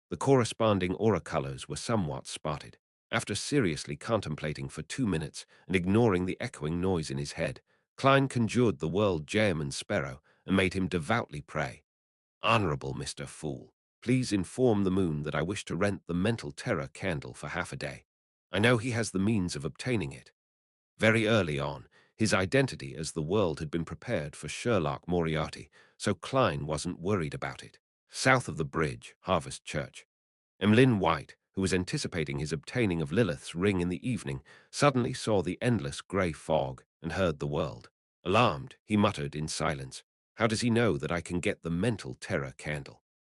The corresponding aura colors were somewhat spotted. After seriously contemplating for 2 minutes and ignoring the echoing noise in his head, Klein conjured the world gem and sparrow and made him devoutly pray. Honorable Mr. Fool, please inform the moon that I wish to rent the mental terror candle for half a day. I know he has the means of obtaining it. Very early on, his identity as the world had been prepared for Sherlock Moriarty, so Klein wasn't worried about it. South of the bridge, Harvest Church. Emlyn White, who was anticipating his obtaining of Lilith's ring in the evening, suddenly saw the endless grey fog and heard the world. Alarmed, he muttered in silence, "How does he know that I can get the mental terror candle?"